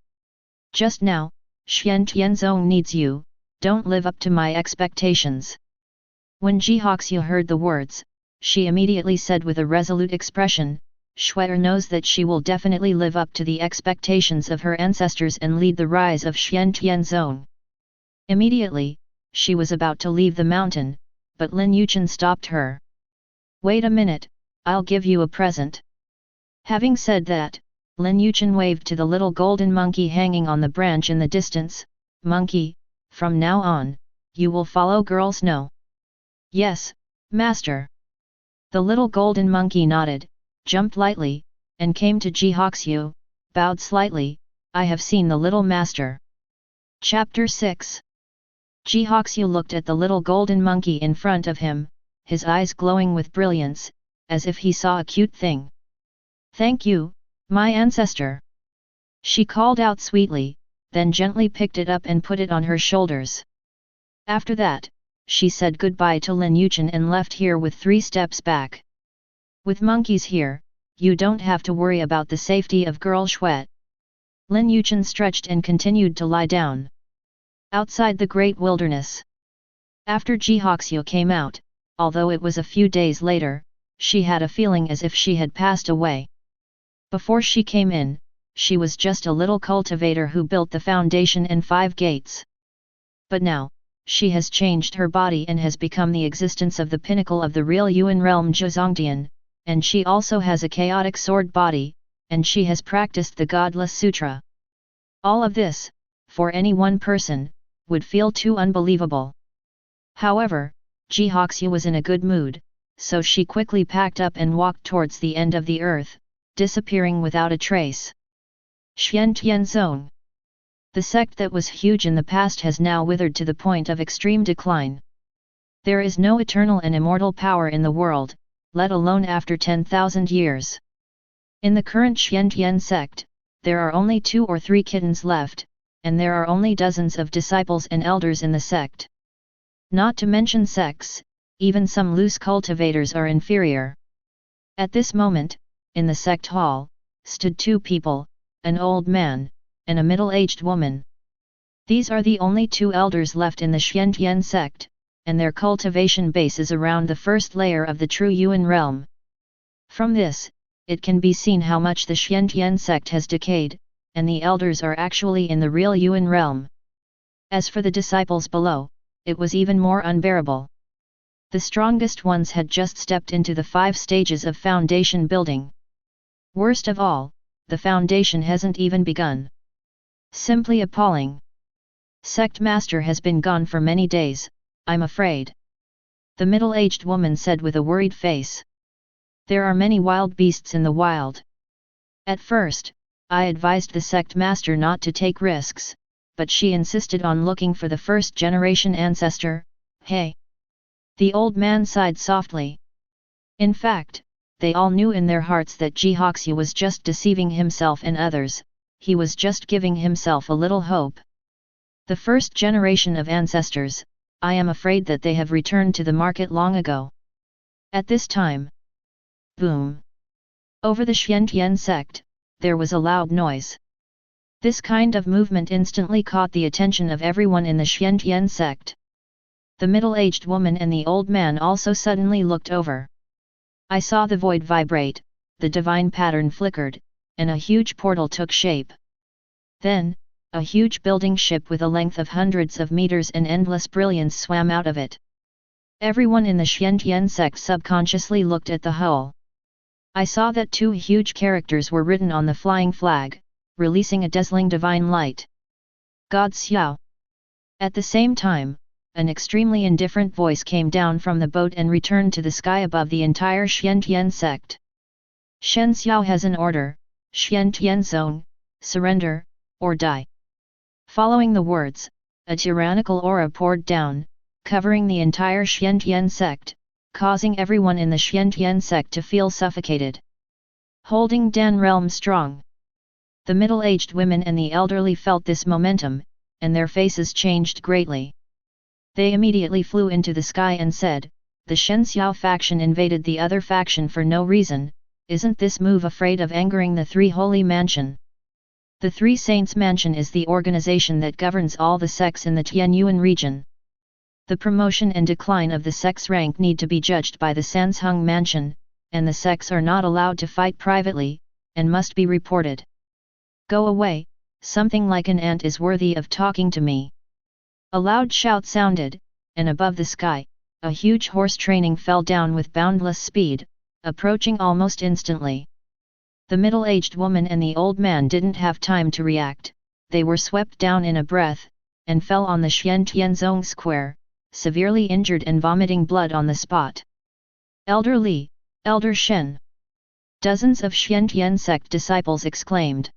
Just now, Xian Tianzong needs you, don't live up to my expectations. When Ji Hoxiu heard the words, she immediately said with a resolute expression, Shuer knows that she will definitely live up to the expectations of her ancestors and lead the rise of Xian Tianzong. Immediately, she was about to leave the mountain, but Lin Yichen stopped her. Wait a minute, I'll give you a present. Having said that, Lin Yichen waved to the little golden monkey hanging on the branch in the distance. Monkey, from now on, you will follow girls? No. Yes, master. The little golden monkey nodded, jumped lightly, and came to Ji Hoxiu, bowed slightly. I have seen the little master. Chapter 6. Ji Hoxiu looked at the little golden monkey in front of him, his eyes glowing with brilliance, as if he saw a cute thing. Thank you, my ancestor. She called out sweetly, then gently picked it up and put it on her shoulders. After that, she said goodbye to Lin Yichen and left here with 3 steps back. With monkeys here, you don't have to worry about the safety of girl Shuet. Lin Yichen stretched and continued to lie down. Outside the great wilderness. After Ji Hoxiu came out, although it was a few days later, she had a feeling as if she had passed away. Before she came in, she was just a little cultivator who built the foundation and 5 gates. But now, she has changed her body and has become the existence of the pinnacle of the real Yuan realm Zhuzongtian, and she also has a chaotic sword body, and she has practiced the Godless Sutra. All of this, for any one person, would feel too unbelievable. However, Ji Hoxiu was in a good mood, so she quickly packed up and walked towards the end of the earth, disappearing without a trace. Xian Tianzong. The sect that was huge in the past has now withered to the point of extreme decline. There is no eternal and immortal power in the world, let alone after 10,000 years. In the current Xiantian sect, there are only 2 or 3 kittens left, and there are only dozens of disciples and elders in the sect. Not to mention sects, even some loose cultivators are inferior. At this moment, in the sect hall, stood 2 people, an old man, and a middle-aged woman. These are the only 2 elders left in the Xiantian sect, and their cultivation base is around the first layer of the true Yuan realm. From this, it can be seen how much the Xiantian sect has decayed, and the elders are actually in the real Yuan realm. As for the disciples below, it was even more unbearable. The strongest ones had just stepped into the 5 stages of foundation building. Worst of all, the foundation hasn't even begun. Simply appalling. Sect master has been gone for many days, I'm afraid. The middle-aged woman said with a worried face. There are many wild beasts in the wild. At first, I advised the sect master not to take risks, but she insisted on looking for the first-generation ancestor. Hey! The old man sighed softly. In fact, they all knew in their hearts that Jihoxu was just deceiving himself and others, he was just giving himself a little hope. The first generation of ancestors, I am afraid that they have returned to the market long ago. At this time, boom! Over the Xiantian sect, there was a loud noise. This kind of movement instantly caught the attention of everyone in the Xiantian sect. The middle-aged woman and the old man also suddenly looked over. I saw the void vibrate, the divine pattern flickered, and a huge portal took shape. Then, a huge building ship with a length of hundreds of meters and endless brilliance swam out of it. Everyone in the Xiantian sect subconsciously looked at the hull. I saw that two huge characters were written on the flying flag, releasing a dazzling divine light. God Xiao. At the same time, an extremely indifferent voice came down from the boat and returned to the sky above the entire Xiantian sect. Shen Xiao has an order, Xiantian Zone, surrender, or die. Following the words, a tyrannical aura poured down, covering the entire Xiantian sect, causing everyone in the Xiantian sect to feel suffocated. Holding Dan realm strong. The middle-aged women and the elderly felt this momentum, and their faces changed greatly. They immediately flew into the sky and said, the Shen Xiao faction invaded the other faction for no reason, isn't this move afraid of angering the Three Holy Mansion? The Three Saints Mansion is the organization that governs all the sects in the Tianyuan region. The promotion and decline of the sect's rank need to be judged by the Sansheng Mansion, and the sects are not allowed to fight privately, and must be reported. Go away, something like an ant is worthy of talking to me. A loud shout sounded, and above the sky, a huge horse training fell down with boundless speed, approaching almost instantly. The middle-aged woman and the old man didn't have time to react, they were swept down in a breath, and fell on the Xiantianzong square, severely injured and vomiting blood on the spot. Elder Li, Elder Shen. Dozens of Xiantian sect disciples exclaimed.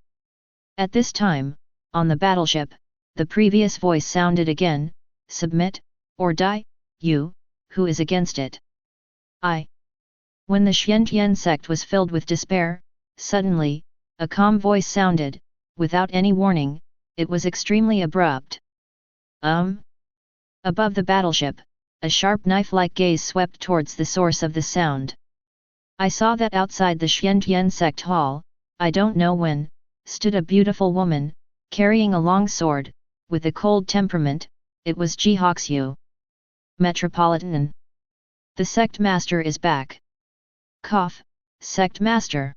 At this time, on the battleship, the previous voice sounded again, submit, or die, you, who is against it? I. When the Xiantian sect was filled with despair, suddenly, a calm voice sounded, without any warning, it was extremely abrupt. Above the battleship, a sharp knife-like gaze swept towards the source of the sound. I saw that outside the Xiantian sect hall, I don't know when, stood a beautiful woman, carrying a long sword, with a cold temperament, it was Jihoxu. Metropolitan. The sect master is back. Cough, sect master.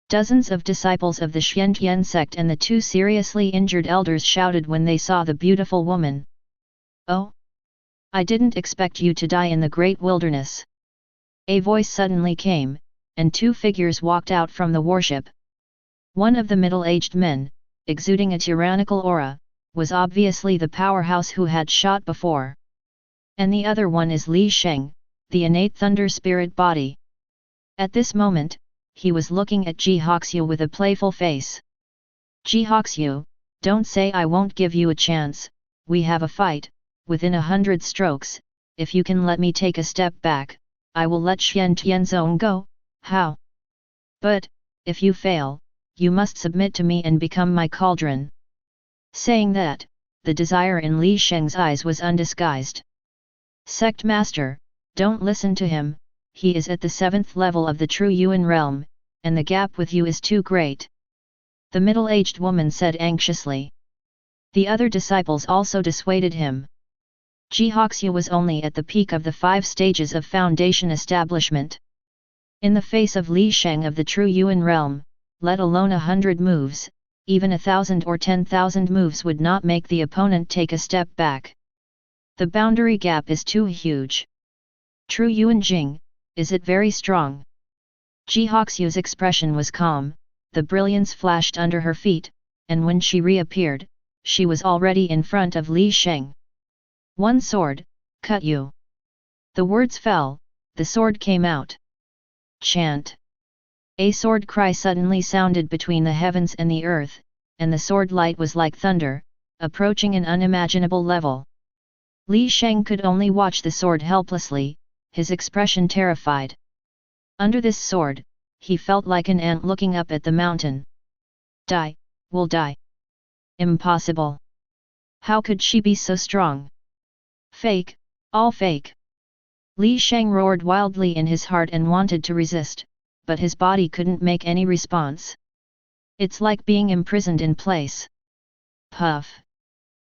Dozens of disciples of the Xiantian sect and the two seriously injured elders shouted when they saw the beautiful woman. Oh! I didn't expect you to die in the great wilderness. A voice suddenly came, and two figures walked out from the warship. One of the middle-aged men, exuding a tyrannical aura, was obviously the powerhouse who had shot before. And the other one is Li Sheng, the innate thunder spirit body. At this moment, he was looking at Jihoxu with a playful face. Jihoxu, don't say I won't give you a chance, we have a fight, within 100 strokes, if you can let me take a step back, I will let Xian Tianzong go, how? But, if you fail, you must submit to me and become my cauldron. Saying that, the desire in Li Sheng's eyes was undisguised. Sect Master, don't listen to him, he is at the 7th level of the true Yuan realm, and the gap with you is too great. The middle-aged woman said anxiously. The other disciples also dissuaded him. Jihoxu was only at the peak of the 5 stages of foundation establishment. In the face of Li Sheng of the true Yuan realm, let alone 100 moves, even 1,000 or 10,000 moves would not make the opponent take a step back. The boundary gap is too huge. True Yuan Jing, is it very strong? Jihoxu's expression was calm, the brilliance flashed under her feet, and when she reappeared, she was already in front of Li Sheng. One sword, cut you. The words fell, the sword came out. Chant. A sword cry suddenly sounded between the heavens and the earth, and the sword light was like thunder, approaching an unimaginable level. Li Sheng could only watch the sword helplessly, his expression terrified. Under this sword, he felt like an ant looking up at the mountain. Die, will die. Impossible. How could she be so strong? Fake, all fake. Li Sheng roared wildly in his heart and wanted to resist, but his body couldn't make any response. It's like being imprisoned in place. Puff.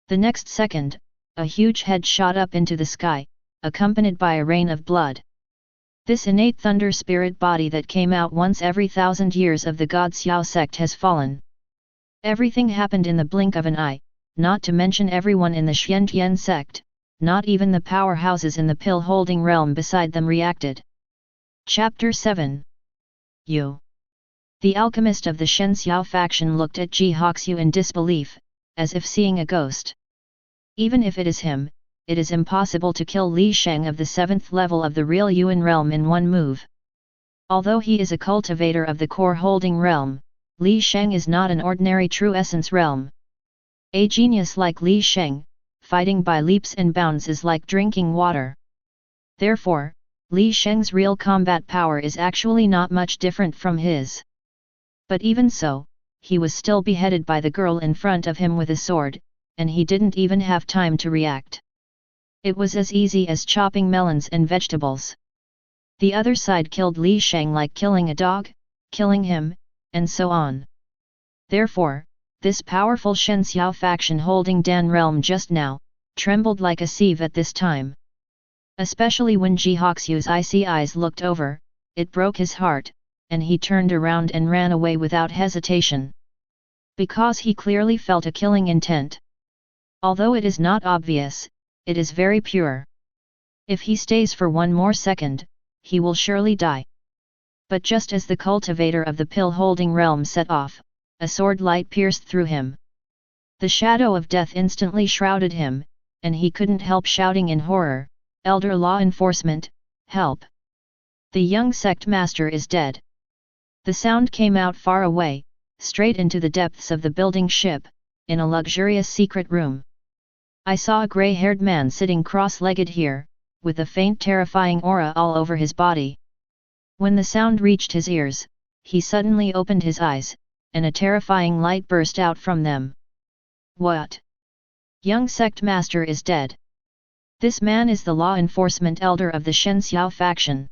The next second, a huge head shot up into the sky, accompanied by a rain of blood. This innate thunder spirit body that came out once every 1,000 years of the God Xiao sect has fallen. Everything happened in the blink of an eye, not to mention everyone in the Xiantian sect, not even the powerhouses in the pill-holding realm beside them reacted. Chapter 7. Yu. The alchemist of the Shenxiao faction looked at Ji Hoxiu in disbelief, as if seeing a ghost. Even if it is him, it is impossible to kill Li Sheng of the 7th level of the real Yuan realm in one move. Although he is a cultivator of the core holding realm, Li Sheng is not an ordinary true essence realm. A genius like Li Sheng, fighting by leaps and bounds is like drinking water. Therefore, Li Sheng's real combat power is actually not much different from his. But even so, he was still beheaded by the girl in front of him with a sword, and he didn't even have time to react. It was as easy as chopping melons and vegetables. The other side killed Li Sheng like killing a dog, killing him, and so on. Therefore, this powerful Shenxiao faction holding Dan realm just now, trembled like a sieve at this time. Especially when Ji Hoxiu's icy eyes looked over, it broke his heart, and he turned around and ran away without hesitation. Because he clearly felt a killing intent. Although it is not obvious, it is very pure. If he stays for one more second, he will surely die. But just as the cultivator of the pill-holding realm set off, a sword light pierced through him. The shadow of death instantly shrouded him, and he couldn't help shouting in horror, "Elder law enforcement, help! The young sect master is dead." The sound came out far away, straight into the depths of the building ship, in a luxurious secret room. I saw a grey-haired man sitting cross-legged here, with a faint terrifying aura all over his body. When the sound reached his ears, he suddenly opened his eyes, and a terrifying light burst out from them. What? Young sect master is dead. This man is the law enforcement elder of the Shenxiao faction.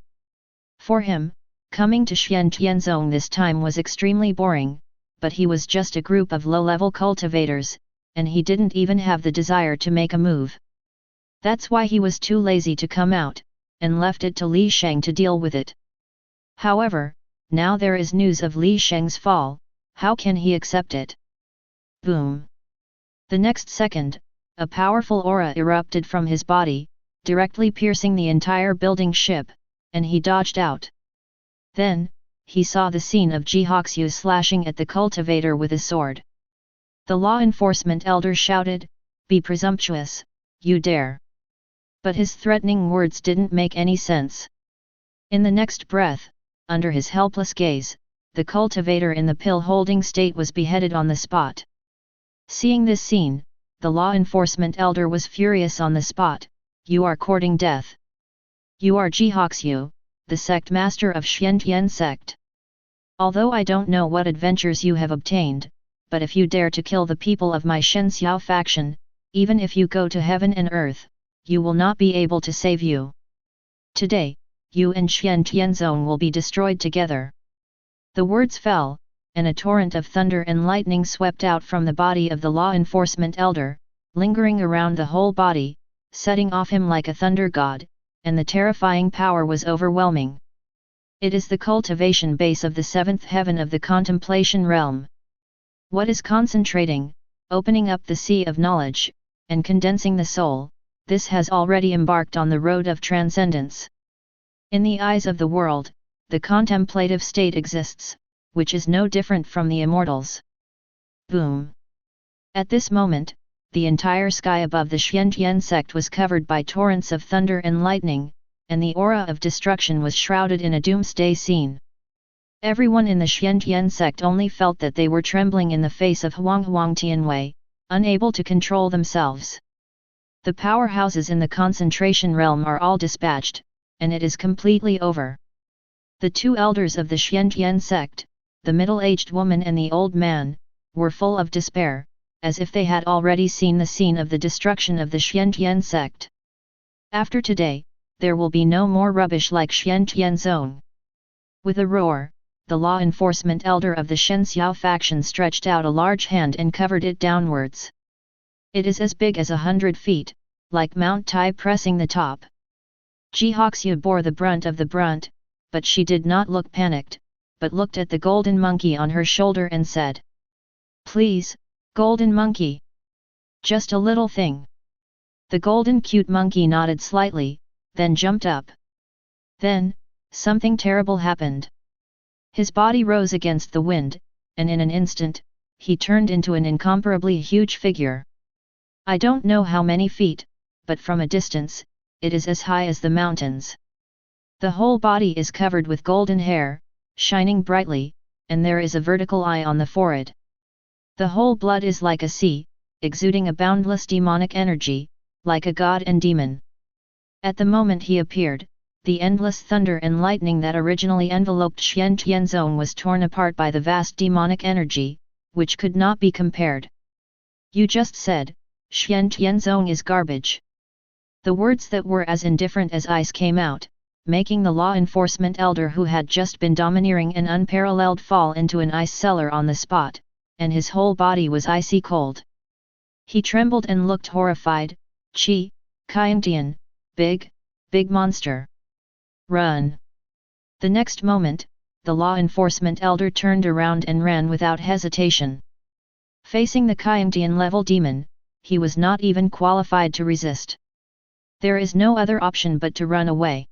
For him, coming to Xiantianzong this time was extremely boring, but he was just a group of low-level cultivators, and he didn't even have the desire to make a move. That's why he was too lazy to come out, and left it to Li Sheng to deal with it. However, now there is news of Li Sheng's fall, how can he accept it? Boom! The next second, a powerful aura erupted from his body, directly piercing the entire building ship, and he dodged out. Then, he saw the scene of Ji Hoxiu slashing at the cultivator with a sword. The law enforcement elder shouted, "Be presumptuous, you dare!" But his threatening words didn't make any sense. In the next breath, under his helpless gaze, the cultivator in the pill-holding state was beheaded on the spot. Seeing this scene, the law enforcement elder was furious on the spot. "You are courting death. You are Ji Hoxiu, the sect master of Xiantian sect. Although I don't know what adventures you have obtained, but if you dare to kill the people of my Shenxiao faction, even if you go to heaven and earth, you will not be able to save you. Today, you and Xiantianzong will be destroyed together." The words fell, and a torrent of thunder and lightning swept out from the body of the law enforcement elder, lingering around the whole body, setting off him like a thunder god, and the terrifying power was overwhelming. It is the cultivation base of the 7th heaven of the contemplation realm. What is concentrating, opening up the sea of knowledge, and condensing the soul, this has already embarked on the road of transcendence. In the eyes of the world, the contemplative state exists, which is no different from the immortals. Boom! At this moment, the entire sky above the Xiantian sect was covered by torrents of thunder and lightning, and the aura of destruction was shrouded in a doomsday scene. Everyone in the Xiantian sect only felt that they were trembling in the face of Huang Tianwei, unable to control themselves. The powerhouses in the concentration realm are all dispatched, and it is completely over. The two elders of the Xiantian sect, the middle-aged woman and the old man, were full of despair, as if they had already seen the scene of the destruction of the Xiantian sect. After today, there will be no more rubbish like Xiantian zone. With a roar, the law enforcement elder of the Shenxiao faction stretched out a large hand and covered it downwards. It is as big as 100 feet, like Mount Tai pressing the top. Ji Hoxiu bore the brunt of the brunt, but she did not look panicked, but looked at the golden monkey on her shoulder and said, "Please, golden monkey. Just a little thing." The golden cute monkey nodded slightly, then jumped up. Then, something terrible happened. His body rose against the wind, and in an instant, he turned into an incomparably huge figure. I don't know how many feet, but from a distance, it is as high as the mountains. The whole body is covered with golden hair, shining brightly, and there is a vertical eye on the forehead. The whole blood is like a sea, exuding a boundless demonic energy, like a god and demon. At the moment he appeared, the endless thunder and lightning that originally enveloped Xiantian zone was torn apart by the vast demonic energy, which could not be compared. "You just said, Xiantian zone is garbage." The words that were as indifferent as ice came out, making the law enforcement elder who had just been domineering and unparalleled fall into an ice cellar on the spot, and his whole body was icy cold. He trembled and looked horrified. "Chi, Qiangtian, big monster. Run!" The next moment, the law enforcement elder turned around and ran without hesitation. Facing the Qiangtian level demon, he was not even qualified to resist. There is no other option but to run away.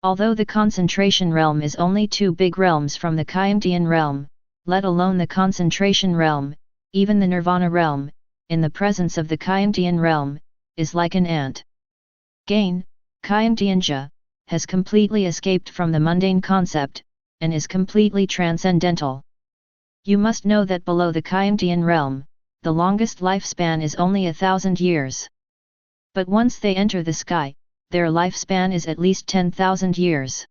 Although the concentration realm is only 2 big realms from the Qiangtian realm, let alone the concentration realm, even the nirvana realm, in the presence of the Qiangtian realm, is like an ant. Gain, Qiangtianja, has completely escaped from the mundane concept, and is completely transcendental. You must know that below the Qiangtian realm, the longest lifespan is only 1,000 years. But once they enter the sky, their lifespan is at least 10,000 years.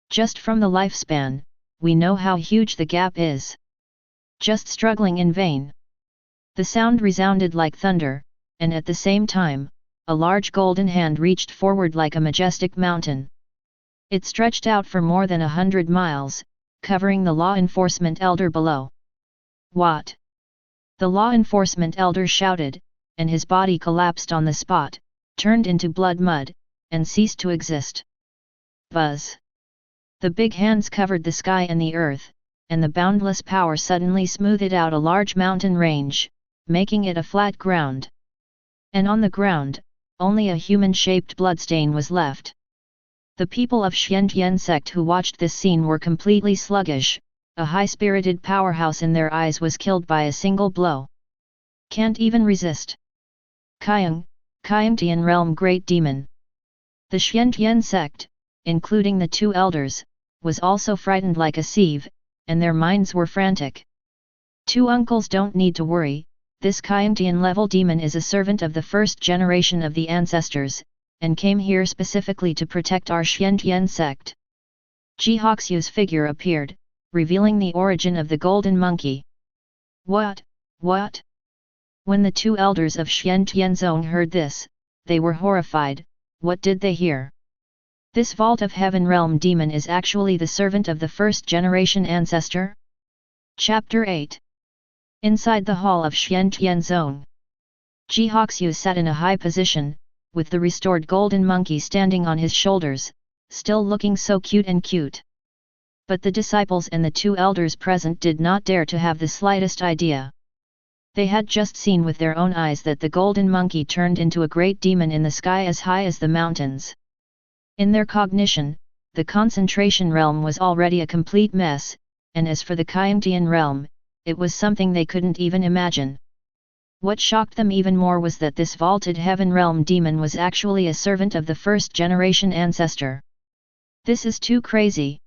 Just from the lifespan, we know how huge the gap is. Just struggling in vain. The sound resounded like thunder, and at the same time, a large golden hand reached forward like a majestic mountain. It stretched out for more than 100 miles, covering the law enforcement elder below. "What?" The law enforcement elder shouted, and his body collapsed on the spot, turned into blood mud, and ceased to exist. Buzz! The big hands covered the sky and the earth, and the boundless power suddenly smoothed out a large mountain range, making it a flat ground. And on the ground, only a human-shaped bloodstain was left. The people of Xiantian sect who watched this scene were completely sluggish. A high-spirited powerhouse in their eyes was killed by a single blow. Can't even resist. Qiangtian realm great demon. The Xiantian sect, including the 2 elders, was also frightened like a sieve, and their minds were frantic. 2 uncles don't need to worry. This Qiangtian level demon is a servant of the first generation of the ancestors, and came here specifically to protect our Xiantian sect. Ji Hoxiu's figure appeared, revealing the origin of the golden monkey. What? When the 2 elders of Xiantian zone heard this, they were horrified. What did they hear? This vault of heaven realm demon is actually the servant of the first generation ancestor? Chapter 8. Inside the hall of Xiantian zone, Ji Hoxiu sat in a high position, with the restored golden monkey standing on his shoulders, still looking so cute. But the disciples and the 2 elders present did not dare to have the slightest idea. They had just seen with their own eyes that the golden monkey turned into a great demon in the sky as high as the mountains. In their cognition, the concentration realm was already a complete mess, and as for the Qiangtian realm, it was something they couldn't even imagine. What shocked them even more was that this vaulted heaven realm demon was actually a servant of the first generation ancestor. This is too crazy.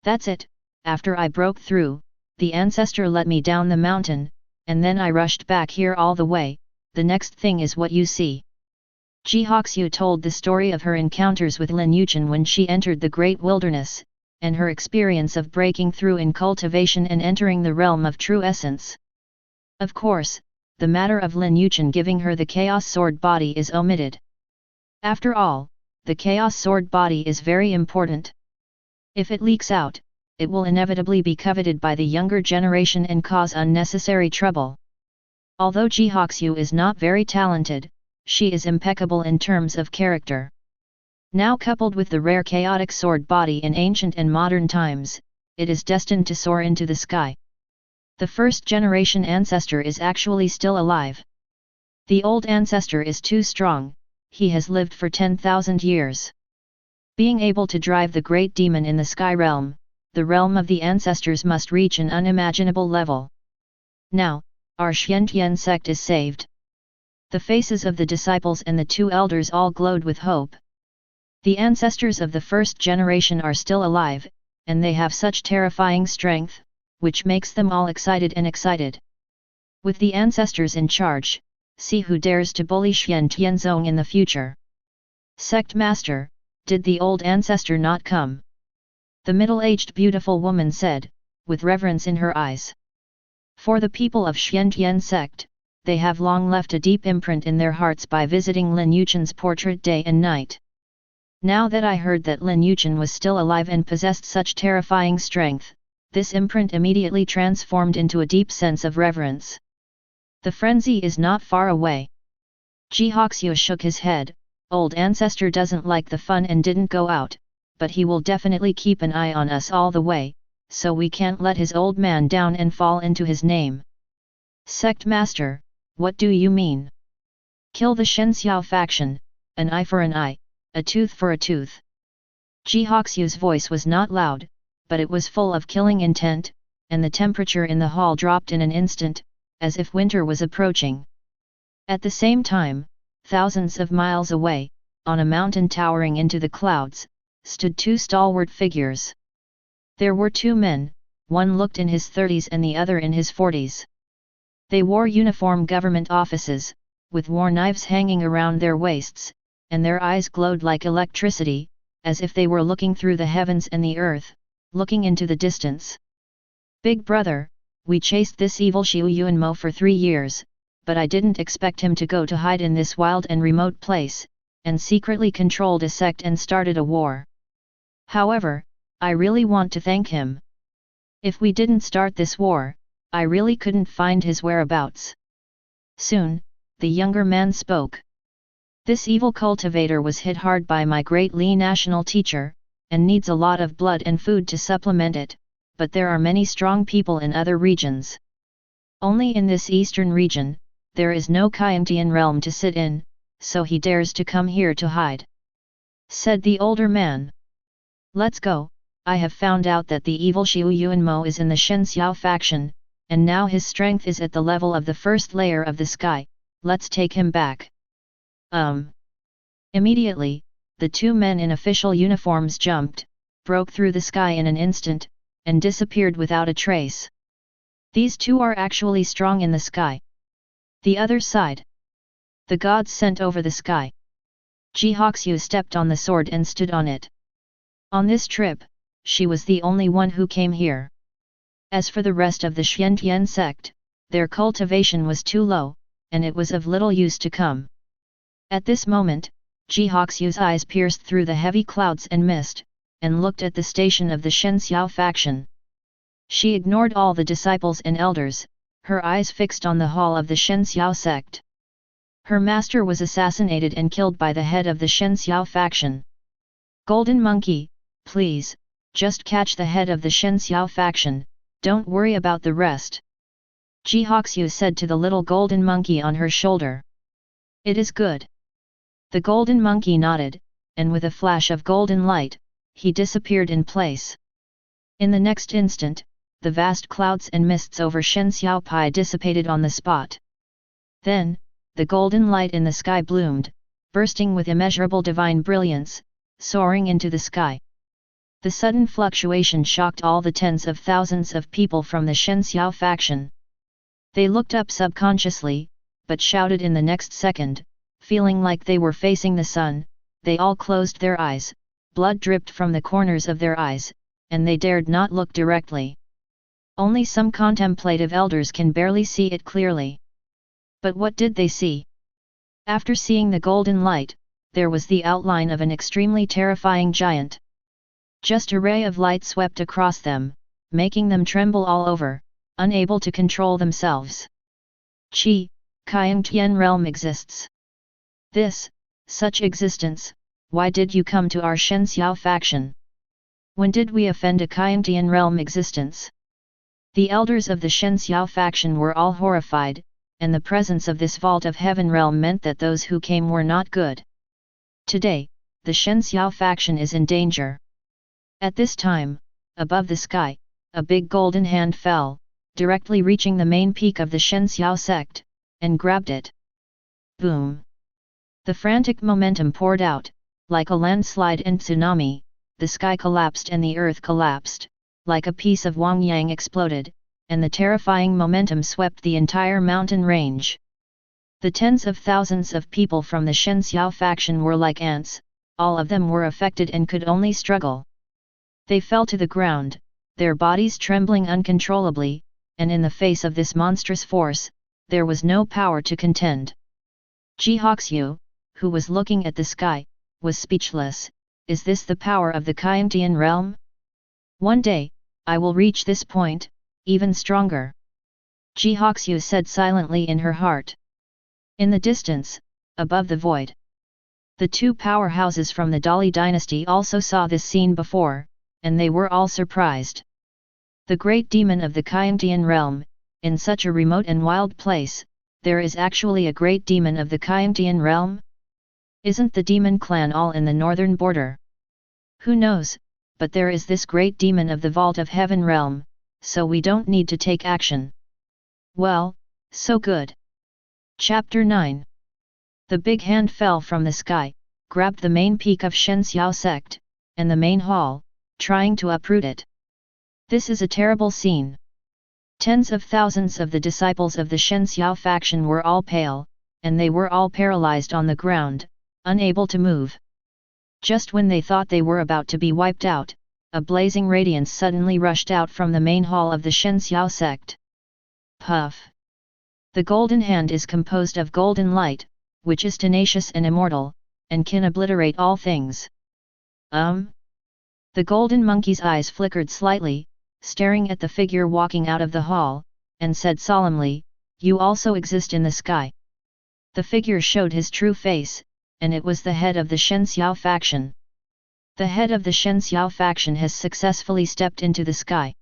That's it, after I broke through, the ancestor let me down the mountain, and then I rushed back here all the way. The next thing is what you see. Ji Hoxiu told the story of her encounters with Lin Yichen when she entered the great wilderness, and her experience of breaking through in cultivation and entering the realm of true essence. Of course, the matter of Lin Yichen giving her the Chaos Sword body is omitted. After all, the Chaos Sword body is very important. If it leaks out, it will inevitably be coveted by the younger generation and cause unnecessary trouble. Although Ji Hoxiu is not very talented, she is impeccable in terms of character. Now coupled with the rare chaotic sword body in ancient and modern times, it is destined to soar into the sky. The first generation ancestor is actually still alive. The old ancestor is too strong, he has lived for 10,000 years. Being able to drive the great demon in the sky realm, the realm of the ancestors must reach an unimaginable level. Now, our Xiantian sect is saved. The faces of the disciples and the two elders all glowed with hope. The ancestors of the first generation are still alive, and they have such terrifying strength, which makes them all excited and excited. With the ancestors in charge, see who dares to bully Xian Tianzong in the future. Sect Master, did the old ancestor not come? The middle-aged beautiful woman said, with reverence in her eyes. For the people of Xiantian sect, they have long left a deep imprint in their hearts by visiting Lin Yichen's portrait day and night. Now that I heard that Lin Yichen was still alive and possessed such terrifying strength, this imprint immediately transformed into a deep sense of reverence. The frenzy is not far away. Ji Hoxiu shook his head. Old ancestor doesn't like the fun and didn't go out, but he will definitely keep an eye on us all the way, so we can't let his old man down and fall into his name. Sect Master, what do you mean? Kill the Shenxiao faction, an eye for an eye, a tooth for a tooth. Ji Hoxiu's voice was not loud, but it was full of killing intent, and the temperature in the hall dropped in an instant, as if winter was approaching. At the same time, thousands of miles away, on a mountain towering into the clouds, stood two stalwart figures. There were two men, one looked in his 30s and the other in his 40s. They wore uniform government offices, with war knives hanging around their waists, and their eyes glowed like electricity, as if they were looking through the heavens and the earth, looking into the distance. Big brother, we chased this evil Xiu Yuanmo for 3 years, but I didn't expect him to go to hide in this wild and remote place, and secretly controlled a sect and started a war. However, I really want to thank him. If we didn't start this war, I really couldn't find his whereabouts. Soon, the younger man spoke. This evil cultivator was hit hard by my great Li national teacher, and needs a lot of blood and food to supplement it, but there are many strong people in other regions. Only in this eastern region, there is no Qiantian realm to sit in, so he dares to come here to hide. Said the older man. Let's go, I have found out that the evil Xiu Yuanmo is in the Shenxiao faction, and now his strength is at the level of the first layer of the sky, let's take him back. Immediately, the two men in official uniforms jumped, broke through the sky in an instant, and disappeared without a trace. These two are actually strong in the sky. The other side. The gods sent over the sky. Ji Hoxiu stepped on the sword and stood on it. On this trip, she was the only one who came here. As for the rest of the Xiantian sect, their cultivation was too low, and it was of little use to come. At this moment, Ji Hoxiu's eyes pierced through the heavy clouds and mist, and looked at the station of the Shenxiao faction. She ignored all the disciples and elders, her eyes fixed on the hall of the Shenxiao sect. Her master was assassinated and killed by the head of the Shenxiao faction. Golden Monkey, please, just catch the head of the Shenxiao faction, don't worry about the rest. Ji Hoxiu said to the little golden monkey on her shoulder. It is good. The golden monkey nodded, and with a flash of golden light, he disappeared in place. In the next instant, the vast clouds and mists over Shenxiao Pai dissipated on the spot. Then, the golden light in the sky bloomed, bursting with immeasurable divine brilliance, soaring into the sky. The sudden fluctuation shocked all the tens of thousands of people from the Shenxiao faction. They looked up subconsciously, but shouted in the next second, feeling like they were facing the sun. They all closed their eyes, blood dripped from the corners of their eyes, and they dared not look directly. Only some contemplative elders can barely see it clearly. But what did they see? After seeing the golden light, there was the outline of an extremely terrifying giant. Just a ray of light swept across them, making them tremble all over, unable to control themselves. Kaiang realm exists. Such existence, why did you come to our Shenxiao faction? When did we offend a Kaiang realm existence? The elders of the Shenxiao faction were all horrified, and the presence of this vault of heaven realm meant that those who came were not good. Today, the Shenxiao faction is in danger. At this time, above the sky, a big golden hand fell, directly reaching the main peak of the Shenxiao sect, and grabbed it. Boom! The frantic momentum poured out, like a landslide and tsunami, the sky collapsed and the earth collapsed, like a piece of Wangyang exploded, and the terrifying momentum swept the entire mountain range. The tens of thousands of people from the Shenxiao faction were like ants, all of them were affected and could only struggle. They fell to the ground, their bodies trembling uncontrollably, and in the face of this monstrous force, there was no power to contend. Jihoxiu, who was looking at the sky, was speechless. Is this the power of the Kaiang realm? One day, I will reach this point, even stronger. Jihoxiu said silently in her heart. In the distance, above the void, the two powerhouses from the Dali dynasty also saw this scene before, and they were all surprised. The great demon of the Kaiang realm, in such a remote and wild place, there is actually a great demon of the Kaiang realm? Isn't the demon clan all in the northern border? Who knows, but there is this great demon of the Vault of Heaven realm, so we don't need to take action. Well, so good. Chapter 9. The big hand fell from the sky, grabbed the main peak of Shenxiao sect, and the main hall, trying to uproot it. This is a terrible scene. Tens of thousands of the disciples of the Shenxiao faction were all pale, and they were all paralyzed on the ground, unable to move. Just when they thought they were about to be wiped out, a blazing radiance suddenly rushed out from the main hall of the Shenxiao sect. Puff! The golden hand is composed of golden light, which is tenacious and immortal, and can obliterate all things. The golden monkey's eyes flickered slightly, staring at the figure walking out of the hall, and said solemnly, "You also exist in the sky." The figure showed his true face, and it was the head of the Shenxiao faction. The head of the Shenxiao faction has successfully stepped into the sky.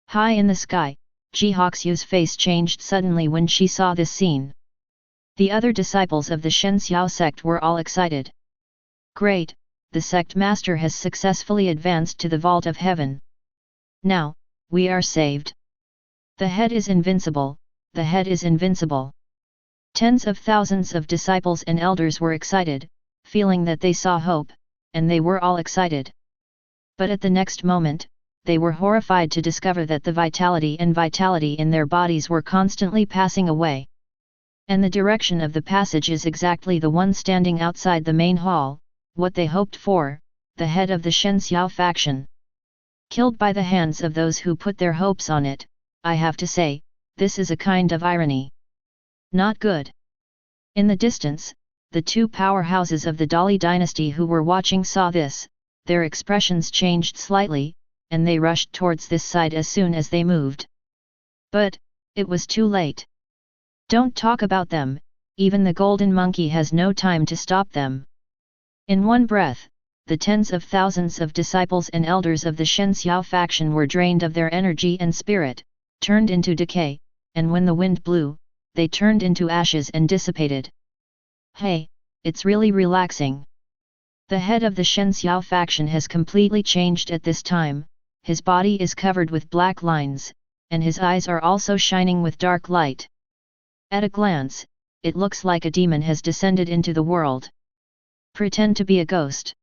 High in the sky, Jihoxiu's face changed suddenly when she saw this scene. The other disciples of the Shenxiao sect were all excited. Great, the sect master has successfully advanced to the Vault of Heaven. Now, we are saved. The head is invincible, the head is invincible. Tens of thousands of disciples and elders were excited, feeling that they saw hope, and they were all excited. But at the next moment, they were horrified to discover that the vitality in their bodies were constantly passing away. And the direction of the passage is exactly the one standing outside the main hall, what they hoped for, the head of the Shenxiao faction. Killed by the hands of those who put their hopes on it, I have to say, this is a kind of irony. Not good. In the distance, the two powerhouses of the Dali dynasty who were watching saw this, their expressions changed slightly, and they rushed towards this side as soon as they moved. But, it was too late. Don't talk about them, even the golden monkey has no time to stop them. In one breath, the tens of thousands of disciples and elders of the Shenxiao faction were drained of their energy and spirit, turned into decay, and when the wind blew, they turned into ashes and dissipated. Hey, it's really relaxing. The head of the Shenxiao faction has completely changed at this time, his body is covered with black lines, and his eyes are also shining with dark light. At a glance, it looks like a demon has descended into the world. Pretend to be a ghost.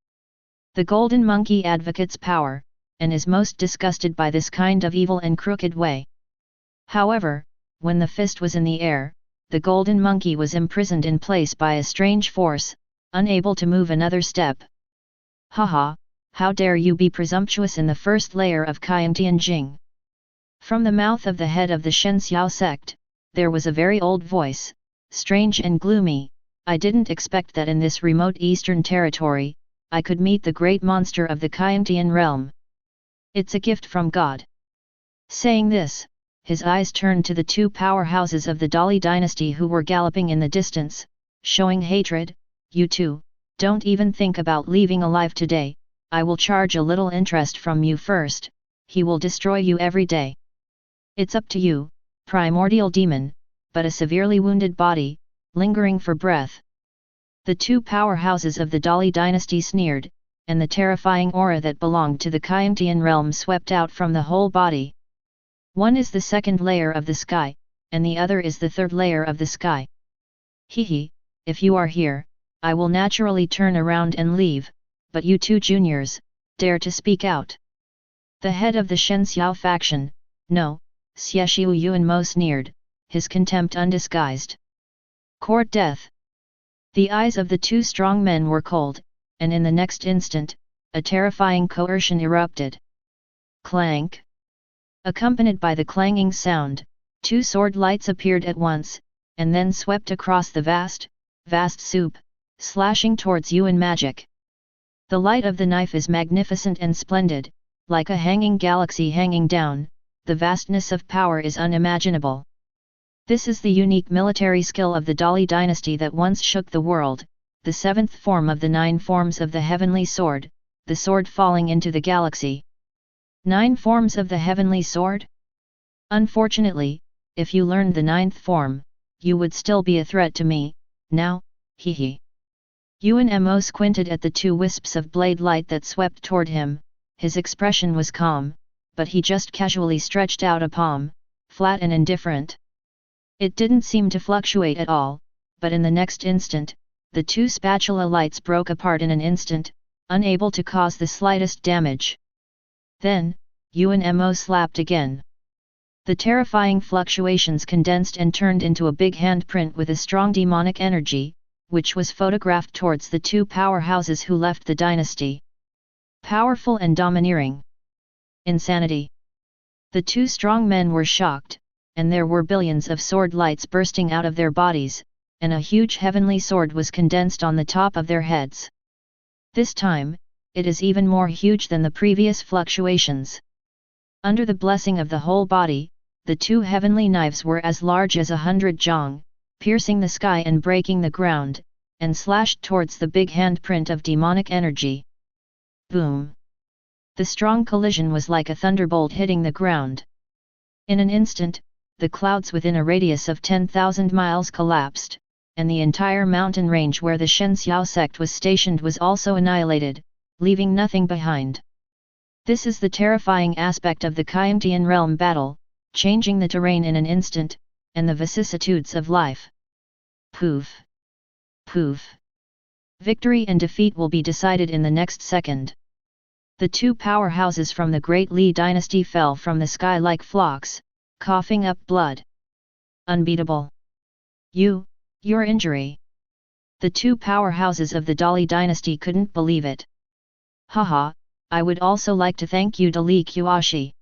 The golden monkey advocates power, and is most disgusted by this kind of evil and crooked way. However, when the fist was in the air, the golden monkey was imprisoned in place by a strange force, unable to move another step. Ha ha, how dare you be presumptuous in the first layer of infringing? From the mouth of the head of the Shenxiao sect, there was a very old voice, strange and gloomy. I didn't expect that in this remote eastern territory, I could meet the great monster of the Kayentian realm. It's a gift from God. Saying this, his eyes turned to the two powerhouses of the Dali dynasty who were galloping in the distance, showing hatred. You two, don't even think about leaving alive today, I will charge a little interest from you first, he will destroy you every day. It's up to you, primordial demon, but a severely wounded body, lingering for breath. The two powerhouses of the Dali dynasty sneered, and the terrifying aura that belonged to the Kayentian realm swept out from the whole body. One is the second layer of the sky, and the other is the third layer of the sky. Hehe, if you are here, I will naturally turn around and leave, but you two juniors, dare to speak out. The head of the Shenxiao faction, no, Xieshiu Yuan Mo sneered, his contempt undisguised. Court death. The eyes of the two strong men were cold, and in the next instant, a terrifying coercion erupted. Clank! Accompanied by the clanging sound, two sword lights appeared at once, and then swept across the vast soup, slashing towards Yuan magic. The light of the knife is magnificent and splendid, like a hanging galaxy hanging down, the vastness of power is unimaginable. This is the unique military skill of the Dali dynasty that once shook the world, the seventh form of the 9 forms of the heavenly sword, the sword falling into the galaxy. 9 forms of the heavenly sword? Unfortunately, if you learned the 9th form, you would still be a threat to me, now, hehe. Yuan Mo squinted at the 2 wisps of blade light that swept toward him, his expression was calm, but he just casually stretched out a palm, flat and indifferent. It didn't seem to fluctuate at all, but in the next instant, the 2 spatula lights broke apart in an instant, unable to cause the slightest damage. Then, Yuan Mo slapped again. The terrifying fluctuations condensed and turned into a big handprint with a strong demonic energy, which was photographed towards the 2 powerhouses who left the dynasty. Powerful and domineering. Insanity. The 2 strong men were shocked, and there were billions of sword lights bursting out of their bodies, and a huge heavenly sword was condensed on the top of their heads. This time, it is even more huge than the previous fluctuations. Under the blessing of the whole body, the 2 heavenly knives were as large as 100 zhang, piercing the sky and breaking the ground, and slashed towards the big handprint of demonic energy. Boom! The strong collision was like a thunderbolt hitting the ground. In an instant, the clouds within a radius of 10,000 miles collapsed, and the entire mountain range where the Shenxiao sect was stationed was also annihilated, leaving nothing behind. This is the terrifying aspect of the Kayentian realm battle, changing the terrain in an instant, and the vicissitudes of life. Poof! Poof! Victory and defeat will be decided in the next second. The 2 powerhouses from the great Li dynasty fell from the sky like flocks, coughing up blood. Unbeatable! Your injury! The 2 powerhouses of the Dali dynasty couldn't believe it. Haha, I would also like to thank you Dali Qiaoshi.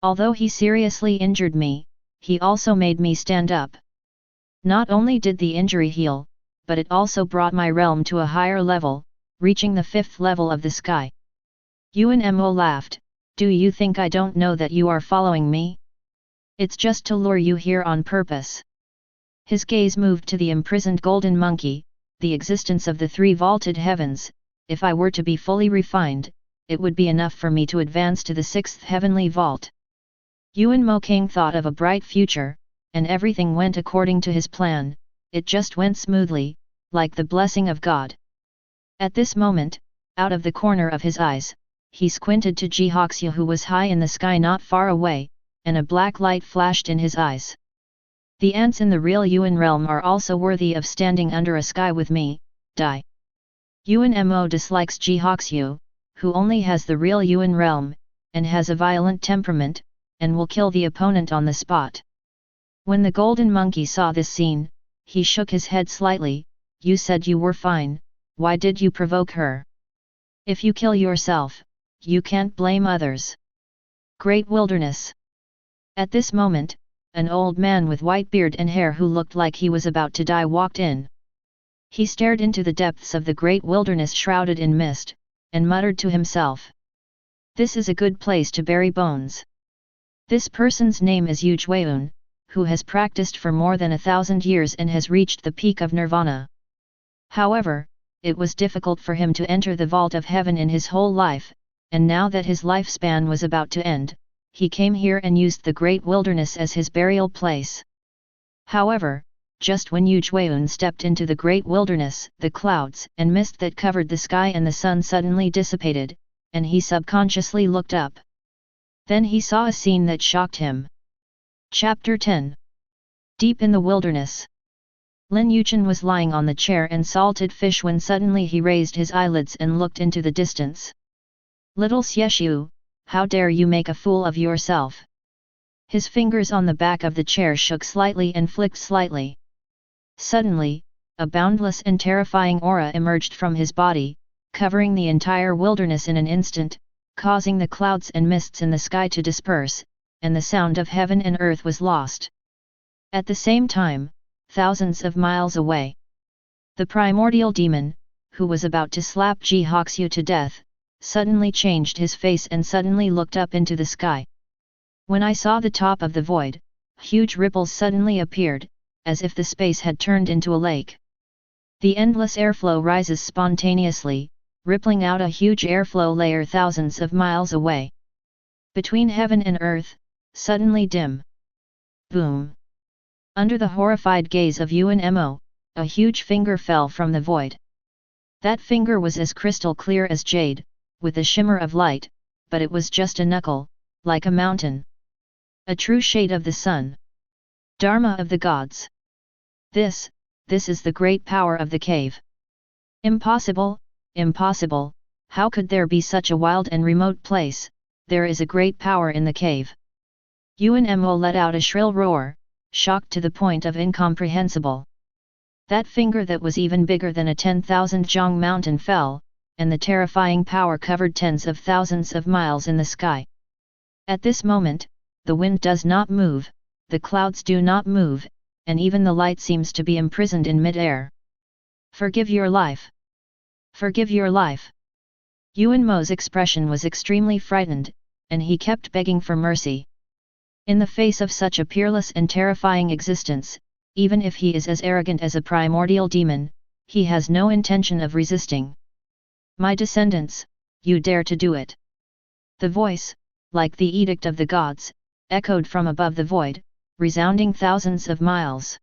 Although he seriously injured me, he also made me stand up. Not only did the injury heal, but it also brought my realm to a higher level, reaching the 5th level of the sky. Yuan Mo laughed, do you think I don't know that you are following me? It's just to lure you here on purpose. His gaze moved to the imprisoned golden monkey, the existence of the 3 vaulted heavens. If I were to be fully refined, it would be enough for me to advance to the 6th heavenly vault. Yuan Mo King thought of a bright future, and everything went according to his plan, it just went smoothly, like the blessing of God. At this moment, out of the corner of his eyes, he squinted to Jihoxia who was high in the sky not far away, and a black light flashed in his eyes. The ants in the real Yuan realm are also worthy of standing under a sky with me, die. Yuan Mo dislikes Jihoxia, who only has the real Yuan realm, and has a violent temperament, and will kill the opponent on the spot. When the golden monkey saw this scene, he shook his head slightly. You said you were fine, why did you provoke her? If you kill yourself, you can't blame others. Great wilderness. At this moment, an old man with white beard and hair who looked like he was about to die walked in. He stared into the depths of the great wilderness shrouded in mist, and muttered to himself. This is a good place to bury bones. This person's name is Yu, who has practiced for more than 1,000 years and has reached the peak of nirvana. However, it was difficult for him to enter the vault of heaven in his whole life, and now that his lifespan was about to end, he came here and used the great wilderness as his burial place. However, just when Yu stepped into the great wilderness, the clouds and mist that covered the sky and the sun suddenly dissipated, and he subconsciously looked up. Then he saw a scene that shocked him. Chapter 10. Deep in the wilderness. Lin Yichen was lying on the chair and salted fish when suddenly he raised his eyelids and looked into the distance. Little Xieshu, how dare you make a fool of yourself? His fingers on the back of the chair shook slightly and flicked slightly. Suddenly, a boundless and terrifying aura emerged from his body, covering the entire wilderness in an instant, causing the clouds and mists in the sky to disperse, and the sound of heaven and earth was lost. At the same time, thousands of miles away, the primordial demon, who was about to slap Ji Hoxu to death, suddenly changed his face and suddenly looked up into the sky. When I saw the top of the void, huge ripples suddenly appeared, as if the space had turned into a lake. The endless airflow rises spontaneously, rippling out a huge airflow layer thousands of miles away. Between heaven and earth, suddenly dim. Boom! Under the horrified gaze of Mo, a huge finger fell from the void. That finger was as crystal clear as jade, with a shimmer of light, but it was just a knuckle, like a mountain. A true shade of the sun. Dharma of the gods. This is the great power of the cave. Impossible, impossible, how could there be such a wild and remote place? There is a great power in the cave. Mo let out a shrill roar, shocked to the point of incomprehensible. That finger that was even bigger than a 10,000 zhang mountain fell, and the terrifying power covered tens of thousands of miles in the sky. At this moment, the wind does not move, the clouds do not move, and even the light seems to be imprisoned in mid-air. Forgive your life! Forgive your life! Mo's expression was extremely frightened, and he kept begging for mercy. In the face of such a peerless and terrifying existence, even if he is as arrogant as a primordial demon, he has no intention of resisting. My descendants, you dare to do it! The voice, like the edict of the gods, echoed from above the void, resounding thousands of miles.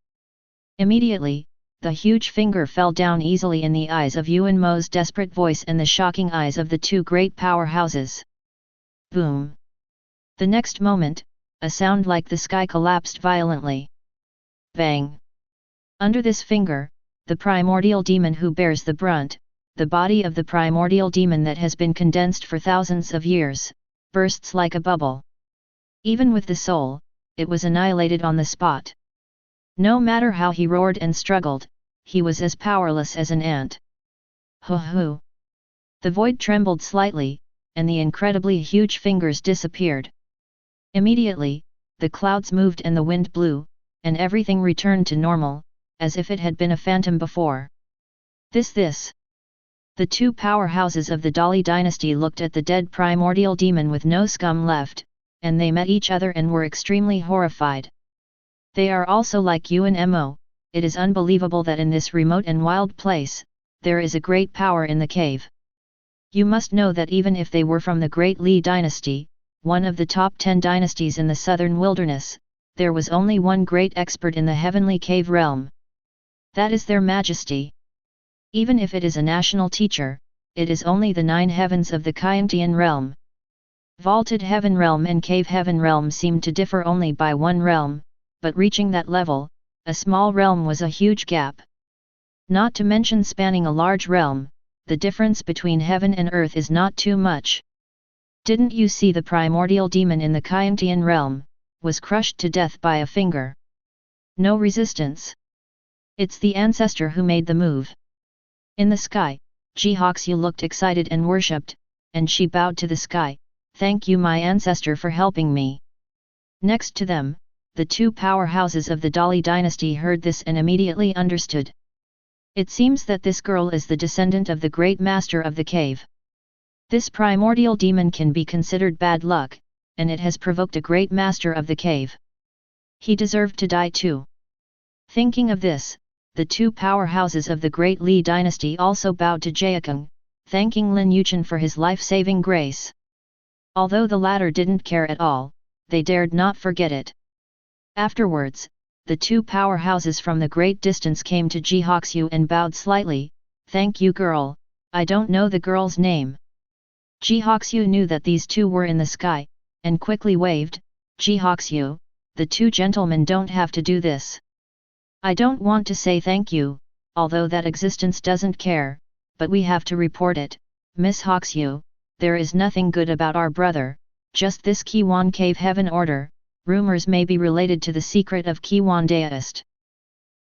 Immediately, the huge finger fell down easily in the eyes of Mo's desperate voice and the shocking eyes of the two great powerhouses. Boom! The next moment, a sound like the sky collapsed violently. Bang! Under this finger, the primordial demon who bears the brunt, the body of the primordial demon that has been condensed for thousands of years, bursts like a bubble. Even with the soul, it was annihilated on the spot. No matter how he roared and struggled, he was as powerless as an ant. Hoo-hoo! The void trembled slightly, and the incredibly huge fingers disappeared. Immediately, the clouds moved and the wind blew, and everything returned to normal, as if it had been a phantom before. This. The two powerhouses of the Dali dynasty looked at the dead primordial demon with no scum left, and they met each other and were extremely horrified. They are also like Mo, it is unbelievable that in this remote and wild place, there is a great power in the cave. You must know that even if they were from the great Li dynasty, one of the top 10 dynasties in the southern wilderness, there was only one great expert in the heavenly cave realm. That is their majesty. Even if it is a national teacher, it is only the 9 heavens of the Kyantian realm. Vaulted heaven realm and cave heaven realm seem to differ only by one realm, but reaching that level, a small realm was a huge gap. Not to mention spanning a large realm, the difference between heaven and earth is not too much. Didn't you see the primordial demon in the Kyantian realm, was crushed to death by a finger? No resistance. It's the ancestor who made the move. In the sky, Jihoxu looked excited and worshipped, and she bowed to the sky, "Thank you my ancestor for helping me." Next to them, the two powerhouses of the Dali dynasty heard this and immediately understood. It seems that this girl is the descendant of the great master of the cave. This primordial demon can be considered bad luck, and it has provoked a great master of the cave. He deserved to die too. Thinking of this, the two powerhouses of the great Li dynasty also bowed to Jiakeng, thanking Lin Yichen for his life-saving grace. Although the latter didn't care at all, they dared not forget it. Afterwards, the two powerhouses from the great distance came to Jihoxu and bowed slightly, "Thank you girl, I don't know the girl's name." Jihoxu knew that these two were in the sky, and quickly waved, "Jihoxu, the two gentlemen don't have to do this. I don't want to say thank you, although that existence doesn't care, but we have to report it, Miss Hoxu, there is nothing good about our brother, just this Kiwan cave heaven order. Rumors may be related to the secret of Kiwan Daoist.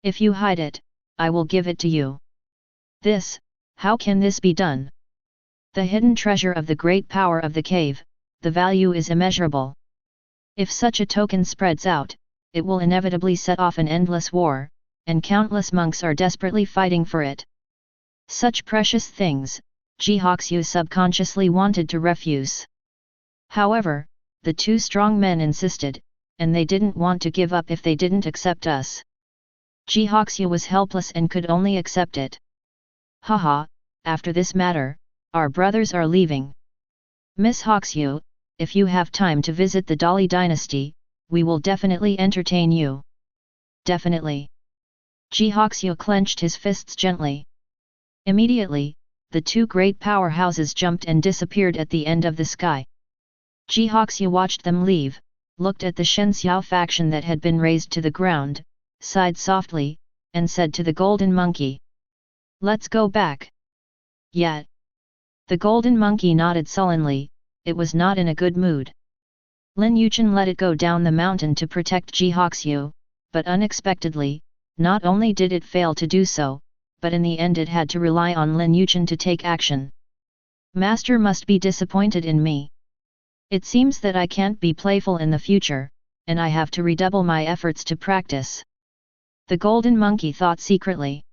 If you hide it, I will give it to you." This, how can this be done? The hidden treasure of the great power of the cave, the value is immeasurable. If such a token spreads out, it will inevitably set off an endless war, and countless monks are desperately fighting for it. Such precious things, Jihoxu subconsciously wanted to refuse. However, the two strong men insisted, and they didn't want to give up if they didn't accept us. Jihoxu was helpless and could only accept it. "Haha, after this matter, our brothers are leaving. Miss Hoxu, if you have time to visit the Dali dynasty, we will definitely entertain you." "Definitely." Jihoxu clenched his fists gently. Immediately, the two great powerhouses jumped and disappeared at the end of the sky. Jihoxu watched them leave, looked at the Shenxiao faction that had been razed to the ground, sighed softly, and said to the golden monkey, "Let's go back." "Yet." The golden monkey nodded sullenly, it was not in a good mood. Lin Yichen let it go down the mountain to protect Jihoxu, but unexpectedly, not only did it fail to do so, but in the end it had to rely on Lin Yichen to take action. "Master must be disappointed in me. It seems that I can't be playful in the future, and I have to redouble my efforts to practice." The golden monkey thought secretly.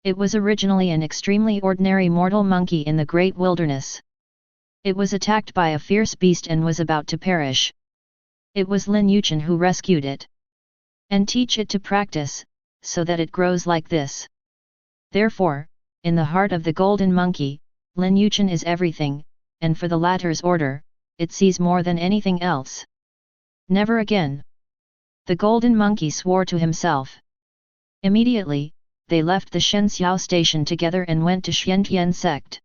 It was originally an extremely ordinary mortal monkey in the great wilderness. It was attacked by a fierce beast and was about to perish. It was Lin Yichen who rescued it. And teach it to practice, so that it grows like this. Therefore, in the heart of the golden monkey, Lin Yichen is everything, and for the latter's order, it sees more than anything else. Never again. The golden monkey swore to himself. Immediately, they left the Shenxiao station together and went to Xiantian sect.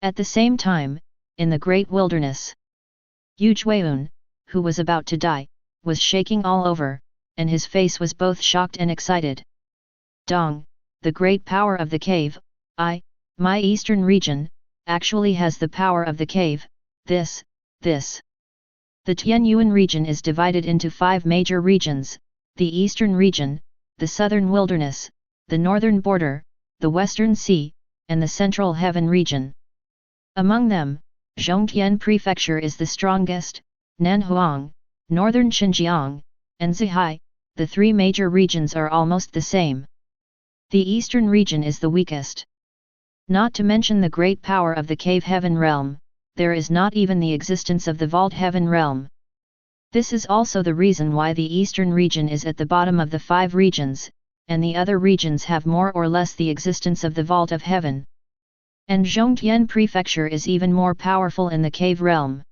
At the same time, in the great wilderness, Yu Jueyun, who was about to die, was shaking all over, and his face was both shocked and excited. "Dong, the great power of the cave, my eastern region, actually has the power of the cave, this. The Tianyuan region is divided into 5 major regions, the eastern region, the southern wilderness, the northern border, the western sea, and the central heaven region. Among them, Zhongtian Prefecture is the strongest, Nanhuang, northern Xinjiang, and Zihai, the 3 major regions are almost the same. The eastern region is the weakest. Not to mention the great power of the cave heaven realm, there is not even the existence of the vault heaven realm. This is also the reason why the eastern region is at the bottom of the 5 regions, and the other regions have more or less the existence of the vault of heaven. And Zhongtian Prefecture is even more powerful in the cave realm.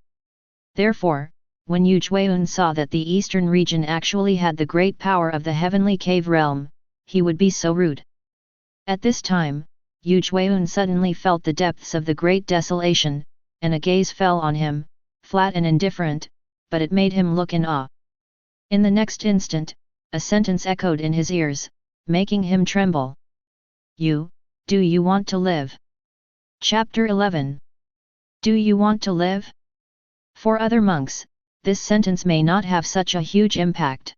Therefore, when Yu Jueyun saw that the eastern region actually had the great power of the heavenly cave realm, he would be so rude. At this time, Yu Jueyun suddenly felt the depths of the great desolation, and a gaze fell on him, flat and indifferent, but it made him look in awe. In the next instant, a sentence echoed in his ears, making him tremble. Do you want to live? Chapter 11. Do you want to live? For other monks, this sentence may not have such a huge impact.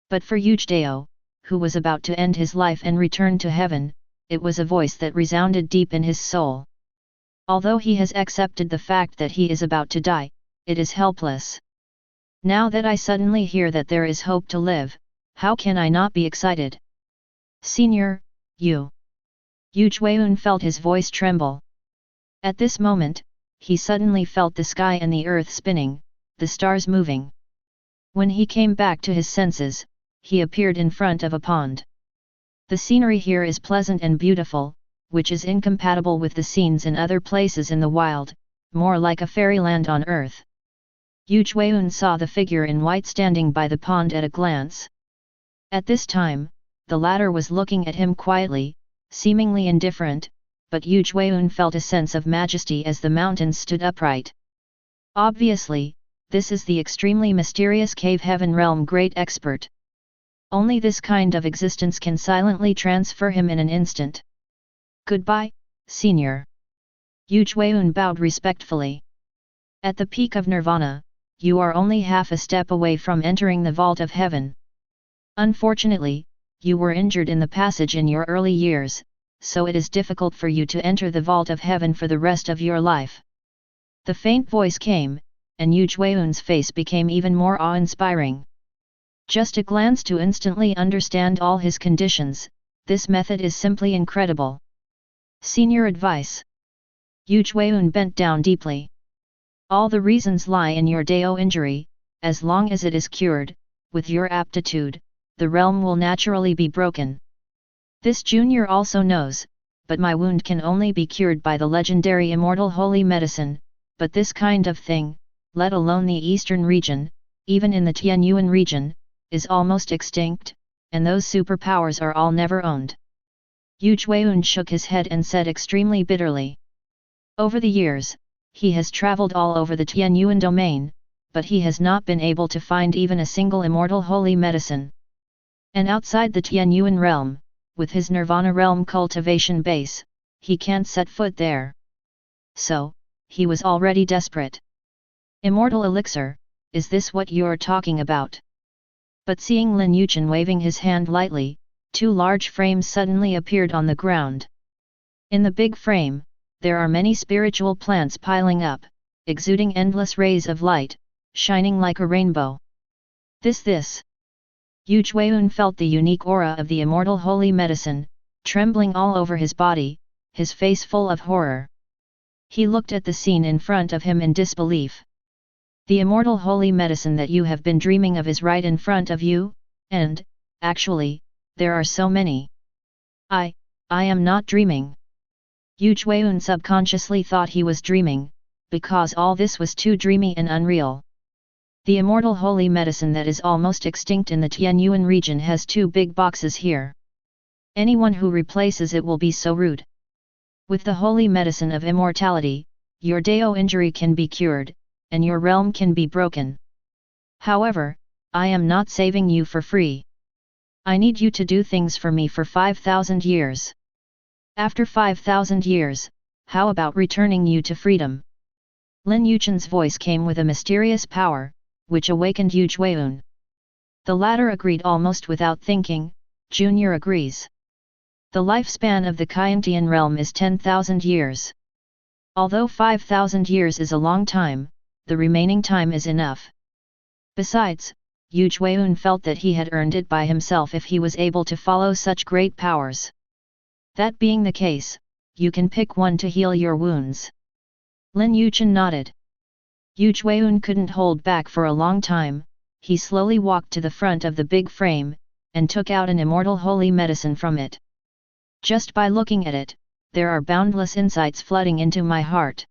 But for Yujidao, who was about to end his life and return to heaven, it was a voice that resounded deep in his soul. Although he has accepted the fact that he is about to die, it is helpless. Now that I suddenly hear that there is hope to live, how can I not be excited? Senior, you. Yu Jueyun felt his voice tremble. At this moment, he suddenly felt the sky and the earth spinning, the stars moving. When he came back to his senses, he appeared in front of a pond. The scenery here is pleasant and beautiful, which is incompatible with the scenes in other places in the wild, more like a fairyland on earth. Yu Jueyun saw the figure in white standing by the pond at a glance. At this time, the latter was looking at him quietly, seemingly indifferent, but Yu Jueyun felt a sense of majesty as the mountains stood upright. Obviously, this is the extremely mysterious cave heaven realm great expert. Only this kind of existence can silently transfer him in an instant. Goodbye, Senior. Yu Jueyun bowed respectfully. At the peak of nirvana, you are only half a step away from entering the vault of heaven. Unfortunately, you were injured in the passage in your early years, so it is difficult for you to enter the vault of heaven for the rest of your life. The faint voice came, and Yu Jueyun's face became even more awe-inspiring. Just a glance to instantly understand all his conditions, this method is simply incredible. Senior advice. Yu Jueyun bent down deeply. All the reasons lie in your Dao injury, as long as it is cured, with your aptitude, the realm will naturally be broken. This junior also knows, but my wound can only be cured by the legendary immortal holy medicine, but this kind of thing, let alone the eastern region, even in the Tianyuan region, is almost extinct, and those superpowers are all never owned. Yu Jueyun shook his head and said extremely bitterly. Over the years, he has traveled all over the Tianyuan domain, but he has not been able to find even a single immortal holy medicine. And outside the Tianyuan realm, with his Nirvana realm cultivation base, he can't set foot there. So, he was already desperate. Immortal elixir, is this what you're talking about? But seeing Lin Yichen waving his hand lightly, two large frames suddenly appeared on the ground. In the big frame, there are many spiritual plants piling up, exuding endless rays of light, shining like a rainbow. This. Yu Jueyun felt the unique aura of the immortal holy medicine, trembling all over his body, his face full of horror. He looked at the scene in front of him in disbelief. The immortal holy medicine that you have been dreaming of is right in front of you, and, actually, there are so many. I am not dreaming. Yu Jueyun subconsciously thought he was dreaming, because all this was too dreamy and unreal. The immortal holy medicine that is almost extinct in the Tianyuan region has two big boxes here. Anyone who replaces it will be so rude. With the holy medicine of immortality, your Dao injury can be cured, and your realm can be broken. However, I am not saving you for free. I need you to do things for me for 5,000 years. After 5,000 years, how about returning you to freedom? Lin Yichen's voice came with a mysterious power, which awakened Yu Jueyun. The latter agreed almost without thinking. Junior agrees. The lifespan of the Kyantian realm is 10,000 years. Although 5,000 years is a long time, the remaining time is enough. Besides, Yu Jueyun felt that he had earned it by himself if he was able to follow such great powers. That being the case, you can pick one to heal your wounds. Lin Yichen nodded. Yu Jueyun couldn't hold back for a long time. He slowly walked to the front of the big frame, and took out an immortal holy medicine from it. Just by looking at it, there are boundless insights flooding into my heart.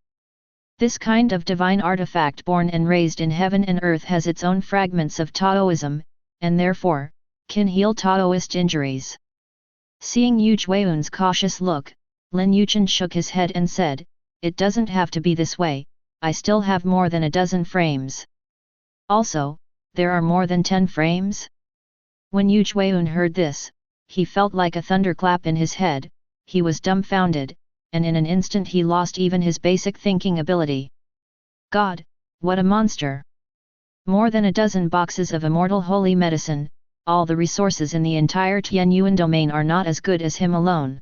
This kind of divine artifact born and raised in heaven and earth has its own fragments of Taoism, and therefore, can heal Taoist injuries. Seeing Yu Jueyun's cautious look, Lin Yichen shook his head and said, "It doesn't have to be this way, I still have more than a dozen frames." Also, there are more than 10 frames? When Yu Jueyun heard this, he felt like a thunderclap in his head, he was dumbfounded, and in an instant he lost even his basic thinking ability. God, what a monster! More than a dozen boxes of immortal holy medicine, all the resources in the entire Tianyuan domain are not as good as him alone.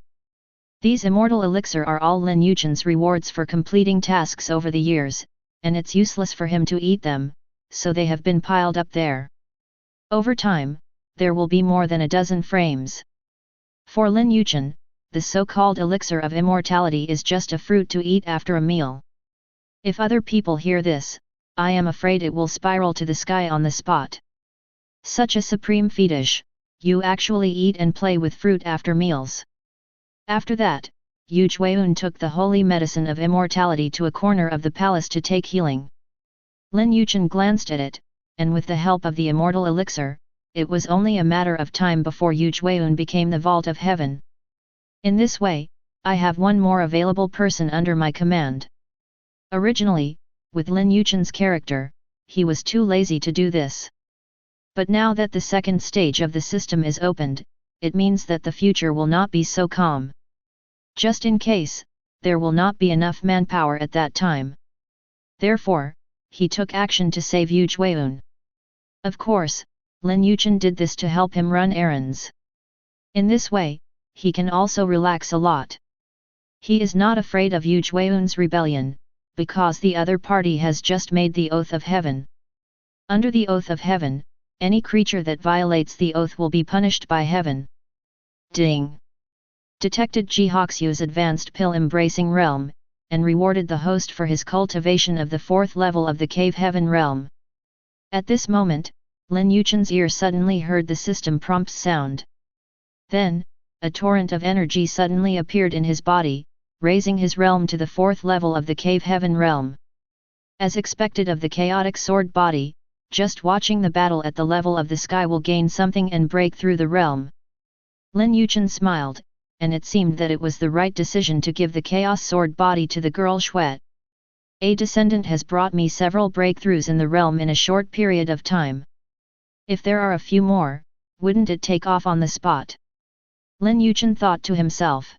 These immortal elixir are all Lin Yichen's rewards for completing tasks over the years, and it's useless for him to eat them, so they have been piled up there. Over time, there will be more than a dozen frames. For Lin Yichen, the so-called elixir of immortality is just a fruit to eat after a meal. If other people hear this, I am afraid it will spiral to the sky on the spot. Such a supreme fetish, you actually eat and play with fruit after meals. After that, Yu Jueyun took the holy medicine of immortality to a corner of the palace to take healing. Lin Yichen glanced at it, and with the help of the immortal elixir, it was only a matter of time before Yu Jueyun became the vault of heaven. In this way, I have one more available person under my command. Originally, with Lin Yichen's character, he was too lazy to do this. But now that the second stage of the system is opened, it means that the future will not be so calm. Just in case, there will not be enough manpower at that time. Therefore, he took action to save Yu Jueyun. Of course, Lin Yichen did this to help him run errands. In this way, he can also relax a lot. He is not afraid of Yu Jueyun's rebellion, because the other party has just made the oath of heaven. Under the oath of heaven, any creature that violates the oath will be punished by heaven. Ding! Detected Jihoxu's advanced pill-embracing realm, and rewarded the host for his cultivation of the fourth level of the cave heaven realm. At this moment, Lin Yichen's ear suddenly heard the system prompts sound. Then, a torrent of energy suddenly appeared in his body, raising his realm to the fourth level of the cave heaven realm. As expected of the chaotic sword body, just watching the battle at the level of the sky will gain something and break through the realm. Lin Yichen smiled, and it seemed that it was the right decision to give the chaos sword body to the girl Xuet. A descendant has brought me several breakthroughs in the realm in a short period of time. If there are a few more, wouldn't it take off on the spot? Lin Yichen thought to himself.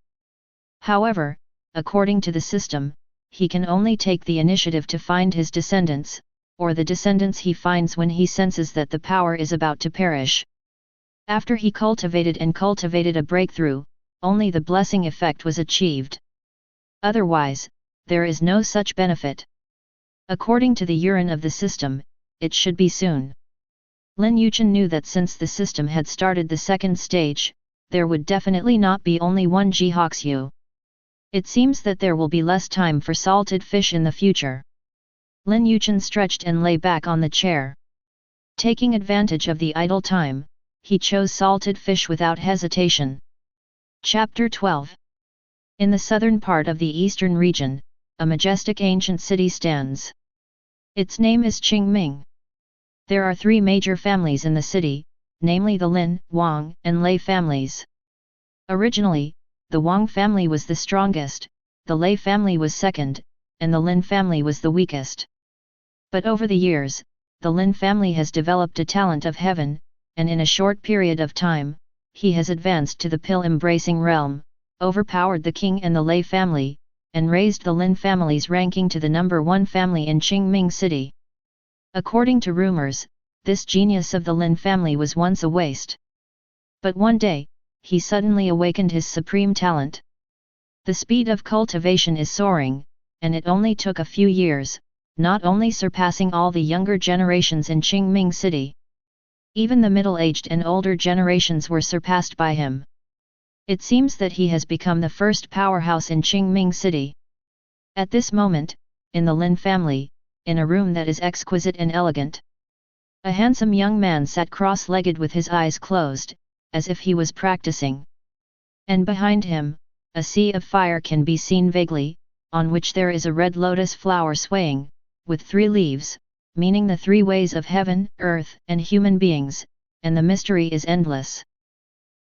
However, according to the system, he can only take the initiative to find his descendants, or the descendants he finds when he senses that the power is about to perish. After he cultivated a breakthrough, only the blessing effect was achieved. Otherwise, there is no such benefit. According to the urine of the system, it should be soon. Lin Yichen knew that since the system had started the second stage, there would definitely not be only one Jihoxu. It seems that there will be less time for salted fish in the future. Lin Yichen stretched and lay back on the chair. Taking advantage of the idle time, he chose salted fish without hesitation. Chapter 12. In the southern part of the eastern region, a majestic ancient city stands. Its name is Qingming. There are three major families in the city, namely the Lin, Wang, and Lei families. Originally, the Wang family was the strongest, the Lei family was second, and the Lin family was the weakest. But over the years, the Lin family has developed a talent of heaven, and in a short period of time, he has advanced to the pill-embracing realm, overpowered the king and the Lei family, and raised the Lin family's ranking to the number one family in Qingming City. According to rumors, this genius of the Lin family was once a waste. But one day, he suddenly awakened his supreme talent. The speed of cultivation is soaring, and it only took a few years, not only surpassing all the younger generations in Qingming City. Even the middle-aged and older generations were surpassed by him. It seems that he has become the first powerhouse in Qingming City. At this moment, in the Lin family, in a room that is exquisite and elegant, a handsome young man sat cross-legged with his eyes closed, as if he was practicing. And behind him, a sea of fire can be seen vaguely, on which there is a red lotus flower swaying, with 3 leaves, meaning the 3 ways of heaven, earth, and human beings, and the mystery is endless.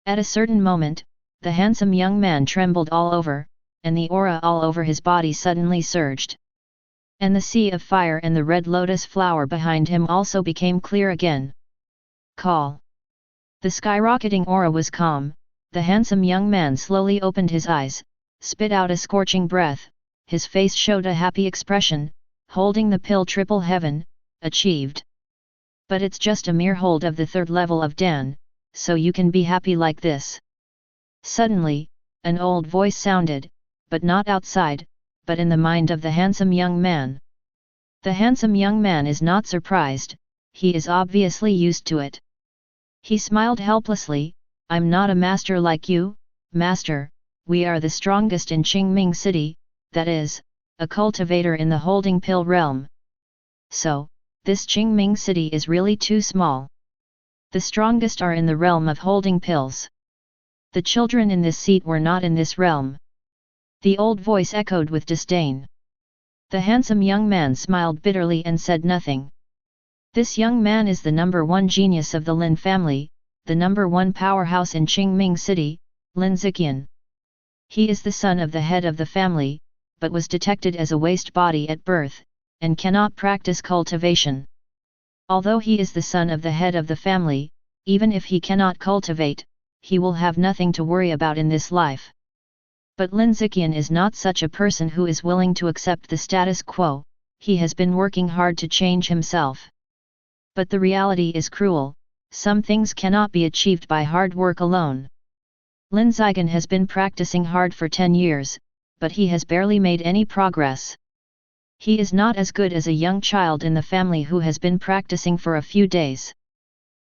At a certain moment, the handsome young man trembled all over, and the aura all over his body suddenly surged. And the sea of fire and the red lotus flower behind him also became clear again. Call. The skyrocketing aura was calm, the handsome young man slowly opened his eyes, spit out a scorching breath, his face showed a happy expression, holding the pill triple heaven, achieved. But it's just a mere hold of the 3rd level of Dan, so you can be happy like this. Suddenly, an old voice sounded, but not outside, but in the mind of the handsome young man. The handsome young man is not surprised, he is obviously used to it. He smiled helplessly, I'm not a master like you, master, we are the strongest in Qingming City, that is, a cultivator in the holding pill realm. So, this Qingming City is really too small. The strongest are in the realm of holding pills. The children in this seat were not in this realm. The old voice echoed with disdain. The handsome young man smiled bitterly and said nothing. This young man is the number one genius of the Lin family, the number one powerhouse in Qingming City, Lin Yichen. He is the son of the head of the family, but was detected as a waste body at birth, and cannot practice cultivation. Although he is the son of the head of the family, even if he cannot cultivate, he will have nothing to worry about in this life. But Lin Yichen is not such a person who is willing to accept the status quo, he has been working hard to change himself. But the reality is cruel, some things cannot be achieved by hard work alone. Lin Yichen has been practicing hard for 10 years, but he has barely made any progress. He is not as good as a young child in the family who has been practicing for a few days.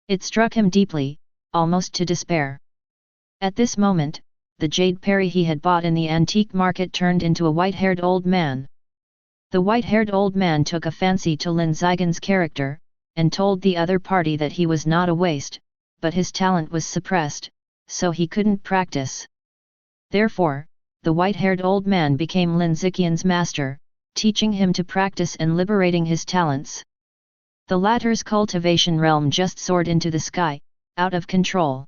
It struck him deeply, almost to despair. At this moment, the jade parry he had bought in the antique market turned into a white-haired old man. The white-haired old man took a fancy to Lin Yichen's character, and told the other party that he was not a waste, but his talent was suppressed, so he couldn't practice. Therefore, the white-haired old man became Lin Yichen's master, teaching him to practice and liberating his talents. The latter's cultivation realm just soared into the sky, out of control.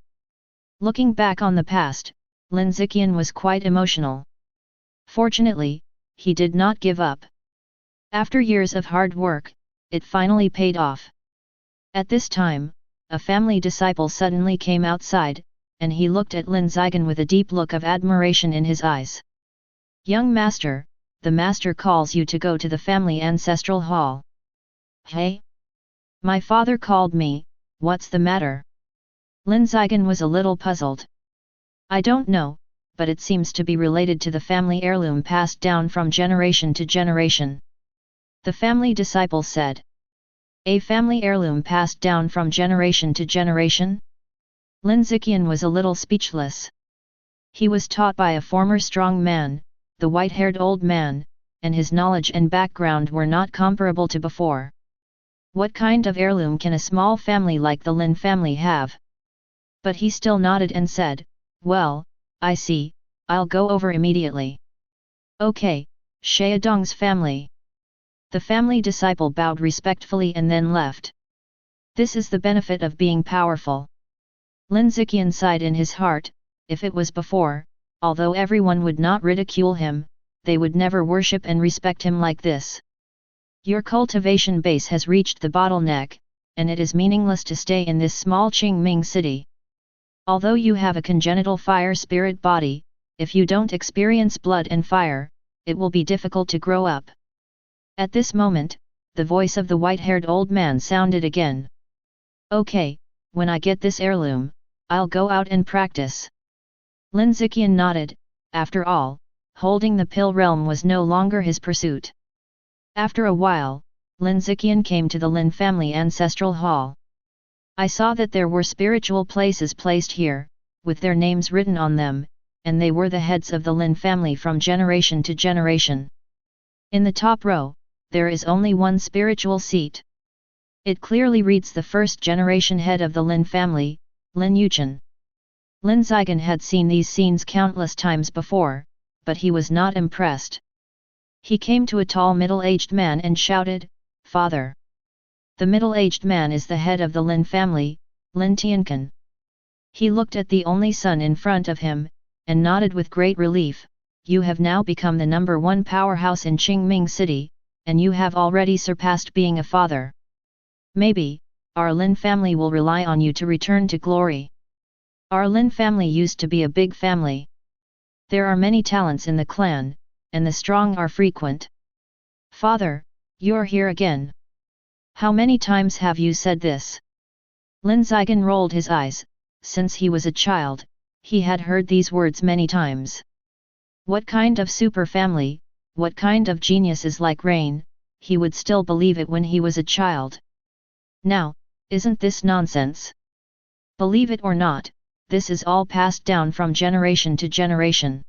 Looking back on the past, Lin Yichen was quite emotional. Fortunately, he did not give up. After years of hard work, it finally paid off. At this time, a family disciple suddenly came outside, and he looked at Lin Yichen with a deep look of admiration in his eyes. Young master, the master calls you to go to the family ancestral hall. Hey? My father called me, what's the matter? Lin Yichen was a little puzzled. I don't know, but it seems to be related to the family heirloom passed down from generation to generation. The family disciple said. A family heirloom passed down from generation to generation? Lin Yichen was a little speechless. He was taught by a former strong man, the white-haired old man, and his knowledge and background were not comparable to before. What kind of heirloom can a small family like the Lin family have? But he still nodded and said, well, I see, I'll go over immediately. Okay, Xiaodong's family. The family disciple bowed respectfully and then left. This is the benefit of being powerful. Lin Yichen sighed in his heart, if it was before, although everyone would not ridicule him, they would never worship and respect him like this. Your cultivation base has reached the bottleneck, and it is meaningless to stay in this small Qingming city. Although you have a congenital fire spirit body, if you don't experience blood and fire, it will be difficult to grow up. At this moment, the voice of the white-haired old man sounded again. Okay, when I get this heirloom, I'll go out and practice. Lin Yichen nodded, after all, holding the pill realm was no longer his pursuit. After a while, Lin Yichen came to the Lin family ancestral hall. I saw that there were spiritual places placed here, with their names written on them, and they were the heads of the Lin family from generation to generation. In the top row, there is only one spiritual seat. It clearly reads the first generation head of the Lin family, Lin Yichen. Lin Yichen had seen these scenes countless times before, but he was not impressed. He came to a tall middle-aged man and shouted, Father! The middle-aged man is the head of the Lin family, Lin Tianchen. He looked at the only son in front of him, and nodded with great relief, you have now become the number one powerhouse in Qingming City, and you have already surpassed being a father. Maybe, our Lin family will rely on you to return to glory. Our Lin family used to be a big family. There are many talents in the clan, and the strong are frequent. Father, you're here again. How many times have you said this? Lin Yichen rolled his eyes, since he was a child, He had heard these words many times. What kind of super family, what kind of genius is like rain, he would still believe it when he was a child. Now, isn't this nonsense? Believe it or not, this is all passed down from generation to generation.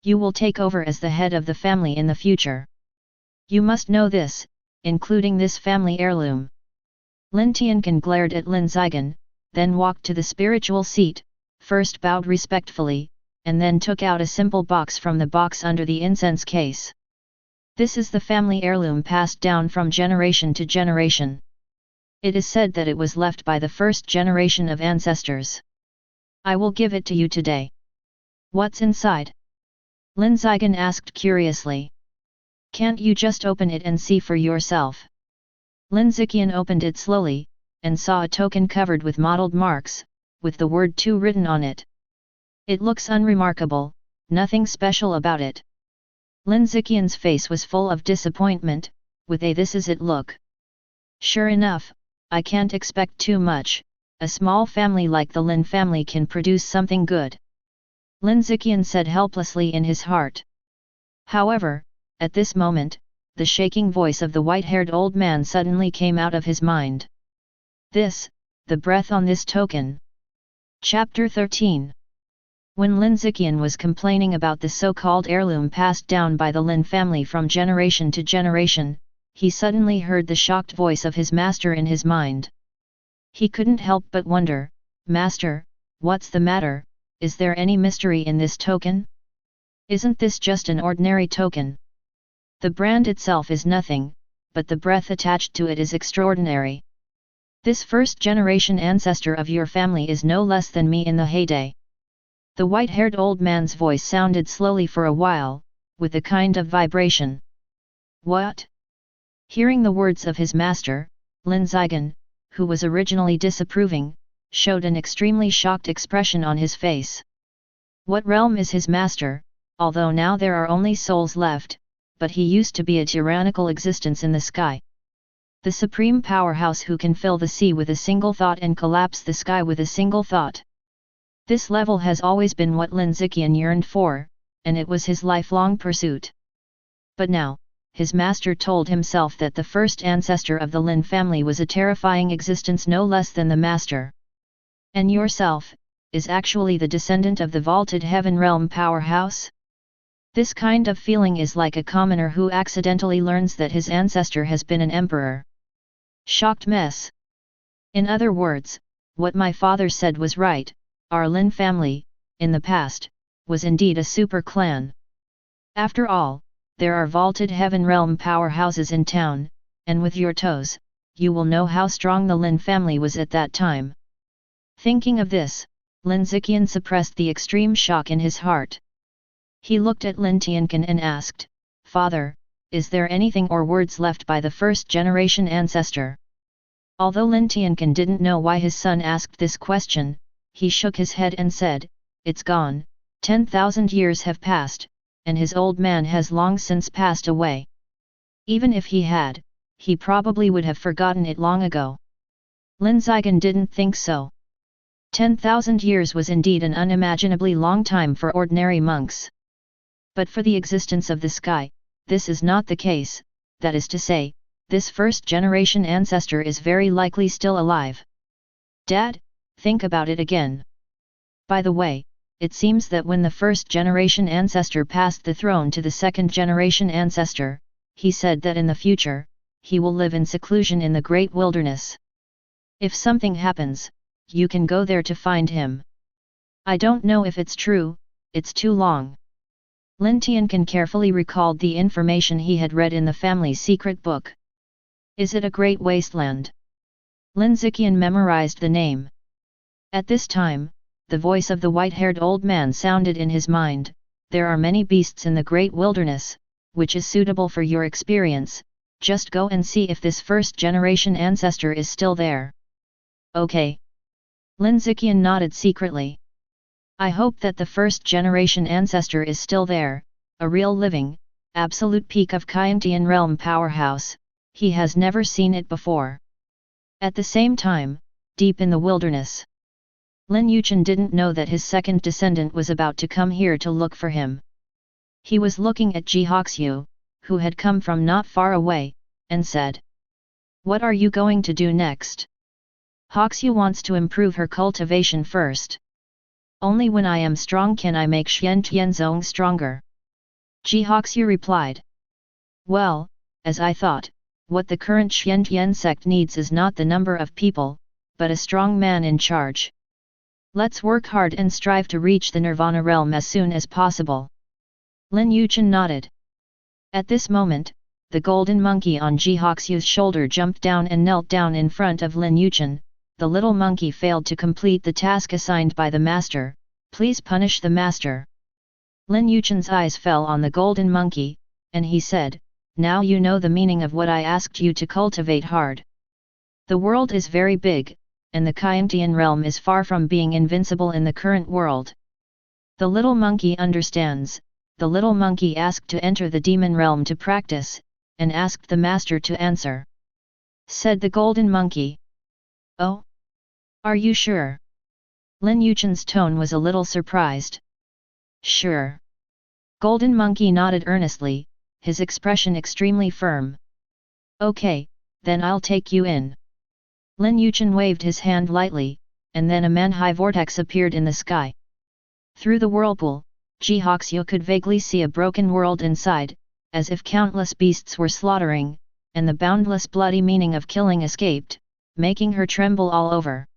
You will take over as the head of the family in the future. You must know this, including this family heirloom. Lin Tianchen glared at Lin Zigen, then walked to the spiritual seat, first bowed respectfully, and then took out a simple box from the box under the incense case. This is the family heirloom passed down from generation to generation. It is said that it was left by the first generation of ancestors. I will give it to you today. What's inside? Lin Zigen asked curiously. Can't you just open it and see for yourself? Lin Zichen opened it slowly, and saw a token covered with mottled marks, with the word 2 written on it. It looks unremarkable, nothing special about it. Lin Zichen's face was full of disappointment, with a "this is it" look. Sure enough, I can't expect too much, a small family like the Lin family can produce something good. Lin Zichen said helplessly in his heart. However, at this moment, the shaking voice of the white-haired old man suddenly came out of his mind. This, the breath on this token. Chapter 13. When Lin Zichen was complaining about the so-called heirloom passed down by the Lin family from generation to generation, he suddenly heard the shocked voice of his master in his mind. He couldn't help but wonder, "Master, what's the matter? Is there any mystery in this token? Isn't this just an ordinary token? The brand itself is nothing, but the breath attached to it is extraordinary. This first-generation ancestor of your family is no less than me in the heyday." The white-haired old man's voice sounded slowly for a while, with a kind of vibration. What? Hearing the words of his master, Lin Zigen, who was originally disapproving, showed an extremely shocked expression on his face. What realm is his master, although now there are only souls left, but he used to be a tyrannical existence in the sky. The supreme powerhouse who can fill the sea with a single thought and collapse the sky with a single thought. This level has always been what Lin Zichen yearned for, and it was his lifelong pursuit. But now, his master told himself that the first ancestor of the Lin family was a terrifying existence no less than the master. And yourself, is actually the descendant of the vaulted heaven realm powerhouse? This kind of feeling is like a commoner who accidentally learns that his ancestor has been an emperor. Shocked mess. In other words, what my father said was right. Our Lin family, in the past, was indeed a super clan. After all, there are vaulted heaven realm powerhouses in town, and with your toes, you will know how strong the Lin family was at that time. Thinking of this, Lin Zichen suppressed the extreme shock in his heart. He looked at Lin Tianchen and asked, "Father, is there anything or words left by the first-generation ancestor?" Although Lin Tianchen didn't know why his son asked this question, he shook his head and said, "It's gone, 10,000 years have passed, and his old man has long since passed away. Even if he had, he probably would have forgotten it long ago." Lin Zigen didn't think so. 10,000 years was indeed an unimaginably long time for ordinary monks. But for the existence of the sky, this is not the case, that is to say, this first-generation ancestor is very likely still alive. Dad, think about it again. By the way, it seems that when the first-generation ancestor passed the throne to the second-generation ancestor, he said that in the future, he will live in seclusion in the great wilderness. If something happens, you can go there to find him. I don't know if it's true, it's too long. Lin Tianchen carefully recalled the information he had read in the family's secret book. Is it a great wasteland? Lin Zichen memorized the name. At this time, the voice of the white-haired old man sounded in his mind, "There are many beasts in the great wilderness, which is suitable for your experience, just go and see if this first-generation ancestor is still there." Okay. Lin Zichen nodded secretly. I hope that the first-generation ancestor is still there, a real living, absolute peak of Kyantian realm powerhouse, he has never seen it before. At the same time, deep in the wilderness. Lin Yichen didn't know that his second descendant was about to come here to look for him. He was looking at Ji Hoxiu, who had come from not far away, and said, "What are you going to do next?" "Hoxiu wants to improve her cultivation first. Only when I am strong can I make Xian Tianzong stronger." Ji Hoxiu replied. "Well, as I thought, what the current Xian Tian sect needs is not the number of people, but a strong man in charge. Let's work hard and strive to reach the Nirvana realm as soon as possible." Lin Yichen nodded. At this moment, the golden monkey on Ji Hoxiu's shoulder jumped down and knelt down in front of Lin Yichen. The little monkey failed to complete the task assigned by the master. "Please punish the master." Lin Yichen's eyes fell on the golden monkey, and he said, "Now you know the meaning of what I asked you to cultivate hard. The world is very big, and the Kyantian realm is far from being invincible in the current world." The little monkey understands. The little monkey asked to enter the demon realm to practice, and asked the master to answer. Said the golden monkey. "Oh? Are you sure?" Lin Yichen's tone was a little surprised. "Sure." Golden monkey nodded earnestly, his expression extremely firm. "Okay, then I'll take you in." Lin Yichen waved his hand lightly, and then a man-high vortex appeared in the sky. Through the whirlpool, Ji Hoxiu could vaguely see a broken world inside, as if countless beasts were slaughtering, and the boundless bloody meaning of killing escaped, making her tremble all over.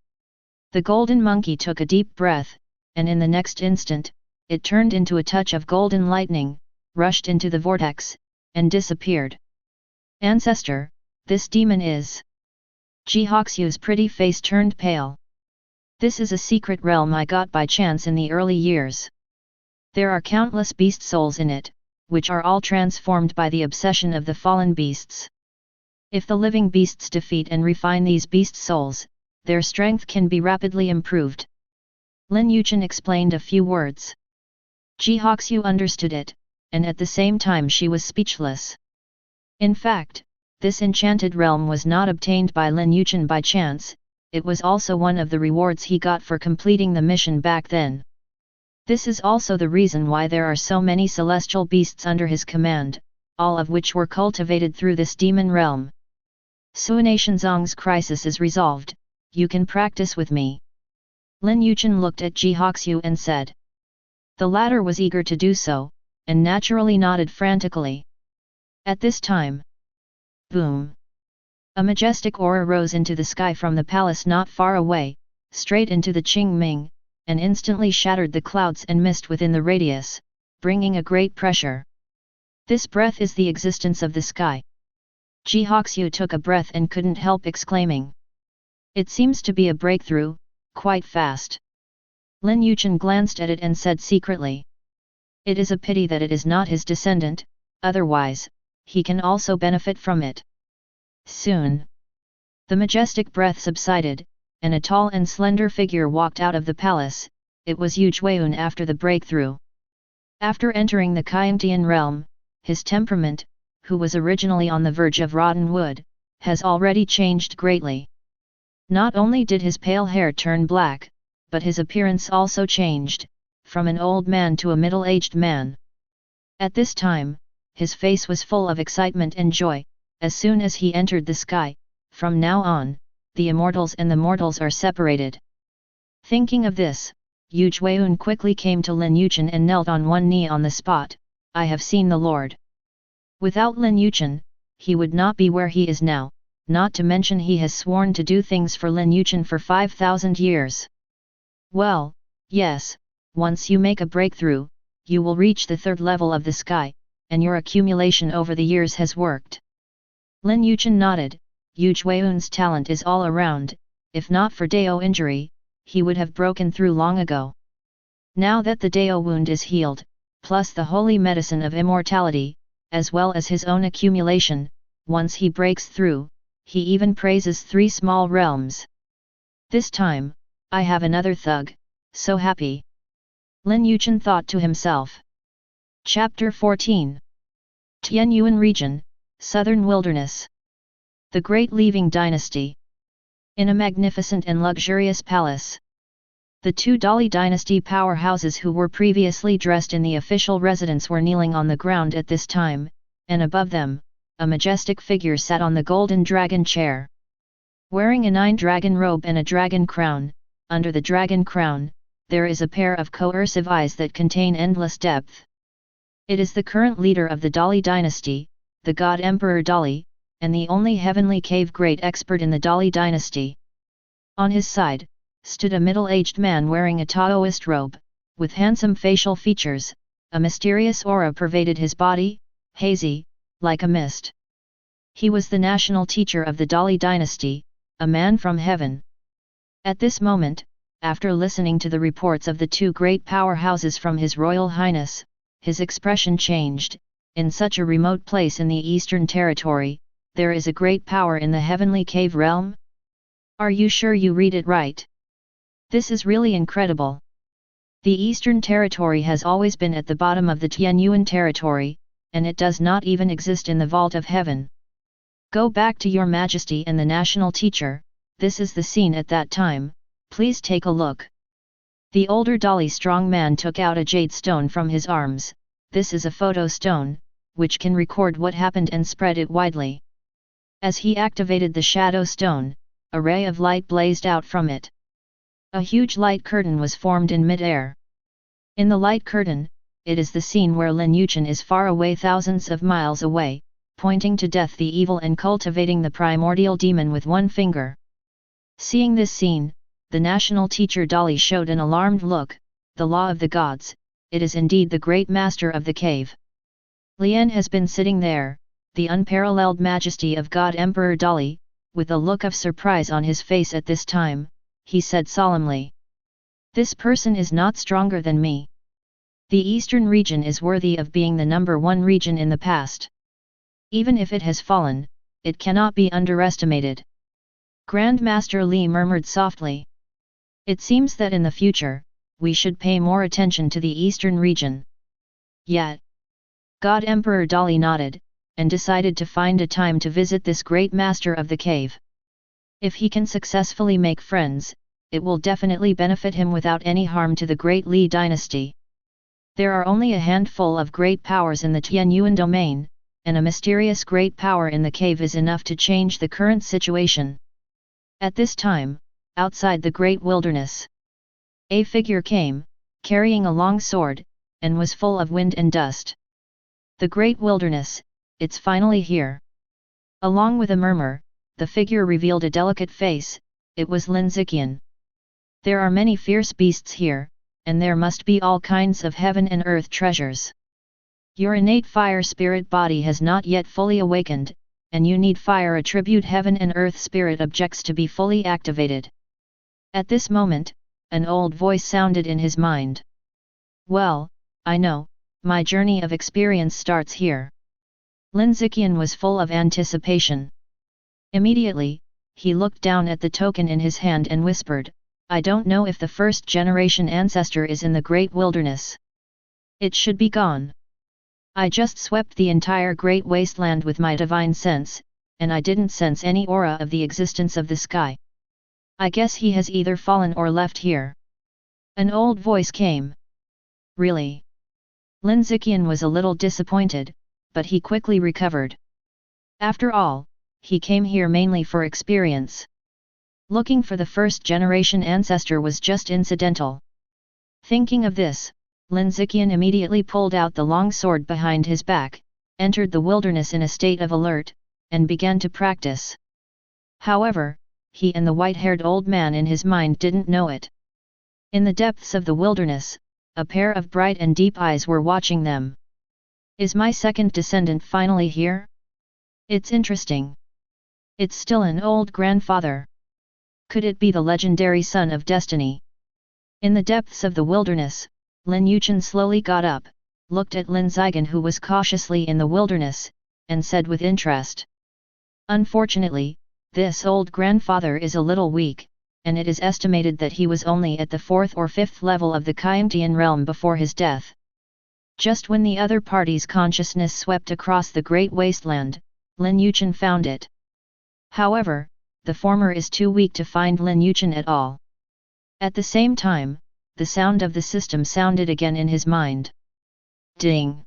The golden monkey took a deep breath, and in the next instant, it turned into a touch of golden lightning, rushed into the vortex, and disappeared. "Ancestor, this demon is..." Ji Hoxiu's pretty face turned pale. "This is a secret realm I got by chance in the early years. There are countless beast souls in it, which are all transformed by the obsession of the fallen beasts. If the living beasts defeat and refine these beast souls, their strength can be rapidly improved." Lin Yichen explained a few words. Ji Hoxiu understood it, and at the same time she was speechless. In fact, this enchanted realm was not obtained by Lin Yichen by chance, it was also one of the rewards he got for completing the mission back then. This is also the reason why there are so many celestial beasts under his command, all of which were cultivated through this demon realm. Suanatianzong's crisis is resolved, you can practice with me. Lin Yichen looked at Ji Hoxiu and said. The latter was eager to do so, and naturally nodded frantically. At this time, boom! A majestic aura rose into the sky from the palace not far away, straight into the Qingming, and instantly shattered the clouds and mist within the radius, bringing a great pressure. This breath is the existence of the sky. Ji Hoxiu took a breath and couldn't help exclaiming. It seems to be a breakthrough, quite fast. Lin Yichen glanced at it and said secretly. It is a pity that it is not his descendant, otherwise, he can also benefit from it. Soon, the majestic breath subsided, and a tall and slender figure walked out of the palace. It was Yu Jueyun after the breakthrough. After entering the Kyantian realm, his temperament, who was originally on the verge of rotten wood, has already changed greatly. Not only did his pale hair turn black, but his appearance also changed, from an old man to a middle-aged man. At this time, his face was full of excitement and joy. As soon as he entered the sky, from now on, the immortals and the mortals are separated. Thinking of this, Yu Jueyun quickly came to Lin Yichen and knelt on one knee on the spot. I have seen the Lord. Without Lin Yichen, he would not be where he is now, not to mention he has sworn to do things for Lin Yichen for 5,000 years. Well, yes, once you make a breakthrough, you will reach the third level of the sky, and your accumulation over the years has worked. Lin Yichen nodded. Yu Jueyun's talent is all around, if not for Dao injury, he would have broken through long ago. Now that the Dao wound is healed, plus the holy medicine of immortality, as well as his own accumulation, once he breaks through, he even praises 3 small realms. This time, I have another thug, so happy. Lin Yichen thought to himself. Chapter 14. Tianyuan Region, Southern Wilderness. The Great Leaving Dynasty. In a magnificent and luxurious palace. The two Dali dynasty powerhouses who were previously dressed in the official residence were kneeling on the ground at this time, and above them, a majestic figure sat on the golden dragon chair. Wearing a 9-dragon robe and a dragon crown, under the dragon crown, there is a pair of coercive eyes that contain endless depth. It is the current leader of the Dali dynasty, the god Emperor Dali, and the only heavenly cave great expert in the Dali dynasty. On his side, stood a middle-aged man wearing a Taoist robe, with handsome facial features. A mysterious aura pervaded his body, hazy, like a mist. He was the national teacher of the Dali dynasty, a man from heaven. At this moment, after listening to the reports of the two great powerhouses from His Royal Highness, his expression changed. In such a remote place in the Eastern Territory, there is a great power in the heavenly cave realm? Are you sure you read it right? This is really incredible. The Eastern Territory has always been at the bottom of the Tianyuan territory, and it does not even exist in the vault of heaven. Go back to your majesty and the national teacher. This is the scene at that time, please take a look. The older Dali strong man took out a jade stone from his arms. This is a photo stone, which can record what happened and spread it widely. As he activated the shadow stone, a ray of light blazed out from it. A huge light curtain was formed in mid-air. In the light curtain, it is the scene where Lin Yichen is far away, thousands of miles away, pointing to death the evil and cultivating the primordial demon with one finger. Seeing this scene, the national teacher Dali showed an alarmed look. The law of the gods, it is indeed the great master of the cave. Lien has been sitting there, the unparalleled majesty of God Emperor Dali, with a look of surprise on his face at this time. He said solemnly, "This person is not stronger than me. The eastern region is worthy of being the #1 region in the past. Even if it has fallen, it cannot be underestimated." Grand Master Li murmured softly. "It seems that in the future, we should pay more attention to the eastern region." Yet, God Emperor Dali nodded, and decided to find a time to visit this great master of the cave. If he can successfully make friends, it will definitely benefit him without any harm to the great Li dynasty. There are only a handful of great powers in the Tianyuan domain, and a mysterious great power in the cave is enough to change the current situation. At this time, outside the great wilderness, a figure came, carrying a long sword, and was full of wind and dust. The great wilderness, it's finally here. Along with a murmur, the figure revealed a delicate face. It was Lin Yichen. There are many fierce beasts here, and there must be all kinds of heaven and earth treasures. Your innate fire spirit body has not yet fully awakened, and you need fire attribute heaven and earth spirit objects to be fully activated. At this moment, an old voice sounded in his mind. "Well, I know, my journey of experience starts here." Lin Yichen was full of anticipation. Immediately, he looked down at the token in his hand and whispered, "I don't know if the first-generation ancestor is in the great wilderness. It should be gone. I just swept the entire great wasteland with my divine sense, and I didn't sense any aura of the existence of the sky. I guess he has either fallen or left here." An old voice came. "Really?" Lin Yichen was a little disappointed, but he quickly recovered. After all, he came here mainly for experience. Looking for the first-generation ancestor was just incidental. Thinking of this, Lin Yichen immediately pulled out the long sword behind his back, entered the wilderness in a state of alert, and began to practice. However, he and the white-haired old man in his mind didn't know it. In the depths of the wilderness, a pair of bright and deep eyes were watching them. "Is my second descendant finally here? It's interesting. It's still an old grandfather. Could it be the legendary son of destiny?" In the depths of the wilderness, Lin Yichen slowly got up, looked at Lin Yichen who was cautiously in the wilderness, and said with interest, "Unfortunately, this old grandfather is a little weak, and it is estimated that he was only at the 4th or 5th level of the Kayamtian realm before his death." Just when the other party's consciousness swept across the great wasteland, Lin Yichen found it. However, the former is too weak to find Lin Yichen at all. At the same time, the sound of the system sounded again in his mind. Ding!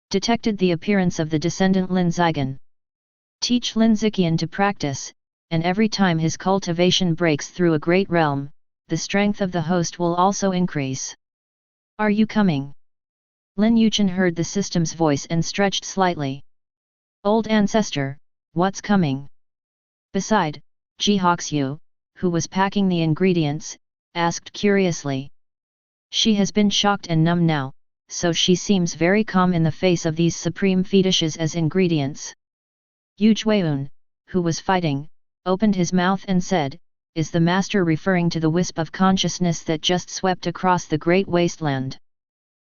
Detected the appearance of the descendant Lin Yichen. Teach Lin Yichen to practice, and every time his cultivation breaks through a great realm, the strength of the host will also increase. Are you coming? Lin Yichen heard the system's voice and stretched slightly. Old ancestor, what's coming? Beside, Jihoxu, who was packing the ingredients, asked curiously. She has been shocked and numb now, so she seems very calm in the face of these supreme fetishes as ingredients. Yu Jueun, who was fighting, opened his mouth and said, "Is the master referring to the wisp of consciousness that just swept across the great wasteland?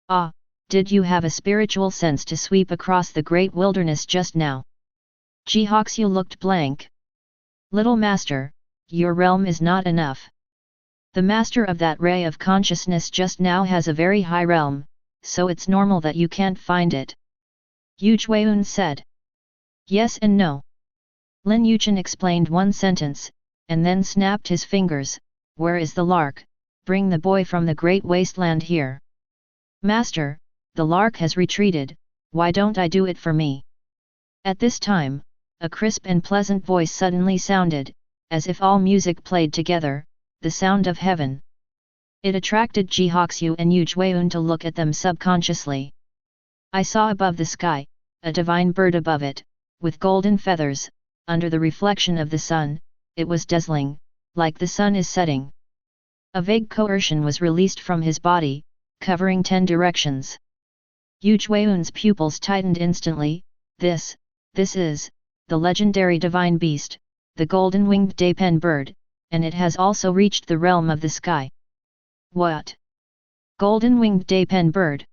Ah, did you have a spiritual sense to sweep across the great wilderness just now?" Jihoxu looked blank. "Little master, your realm is not enough. The master of that ray of consciousness just now has a very high realm, so it's normal that you can't find it," Yu Jueun said. "Yes and no." Lin Yichen explained one sentence, and then snapped his fingers. "Where is the lark? Bring the boy from the great wasteland here." "Master, the lark has retreated, why don't I do it for me?" At this time, a crisp and pleasant voice suddenly sounded, as if all music played together, the sound of heaven. It attracted Jihoxu and Yu Jueun to look at them subconsciously. "I saw above the sky, a divine bird above it, with golden feathers, under the reflection of the sun, it was dazzling, like the sun is setting." A vague coercion was released from his body, covering 10 directions. Yu Jueun's pupils tightened instantly. This is, the legendary divine beast, the golden-winged Dapen bird, and it has also reached the realm of the sky. What? Golden-winged Dapen bird?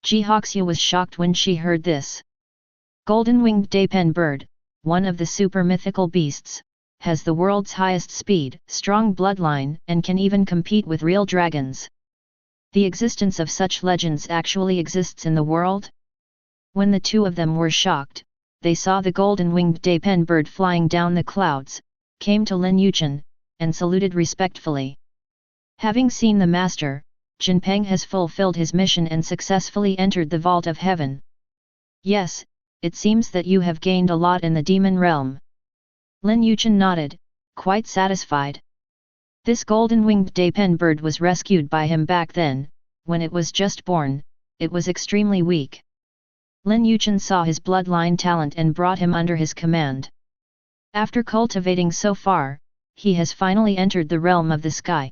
Jihoxu was shocked when she heard this. Golden-winged Dapen bird, one of the super mythical beasts, has the world's highest speed, strong bloodline, and can even compete with real dragons. The existence of such legends actually exists in the world? When the two of them were shocked, they saw the golden-winged Dapen bird flying down the clouds, came to Lin Yichen, and saluted respectfully. "Having seen the master, Jinpeng has fulfilled his mission and successfully entered the vault of heaven." "Yes, it seems that you have gained a lot in the demon realm." Lin Yichen nodded, quite satisfied. This golden-winged Dapen bird was rescued by him back then. When it was just born, it was extremely weak. Lin Yichen saw his bloodline talent and brought him under his command. After cultivating so far, he has finally entered the realm of the sky.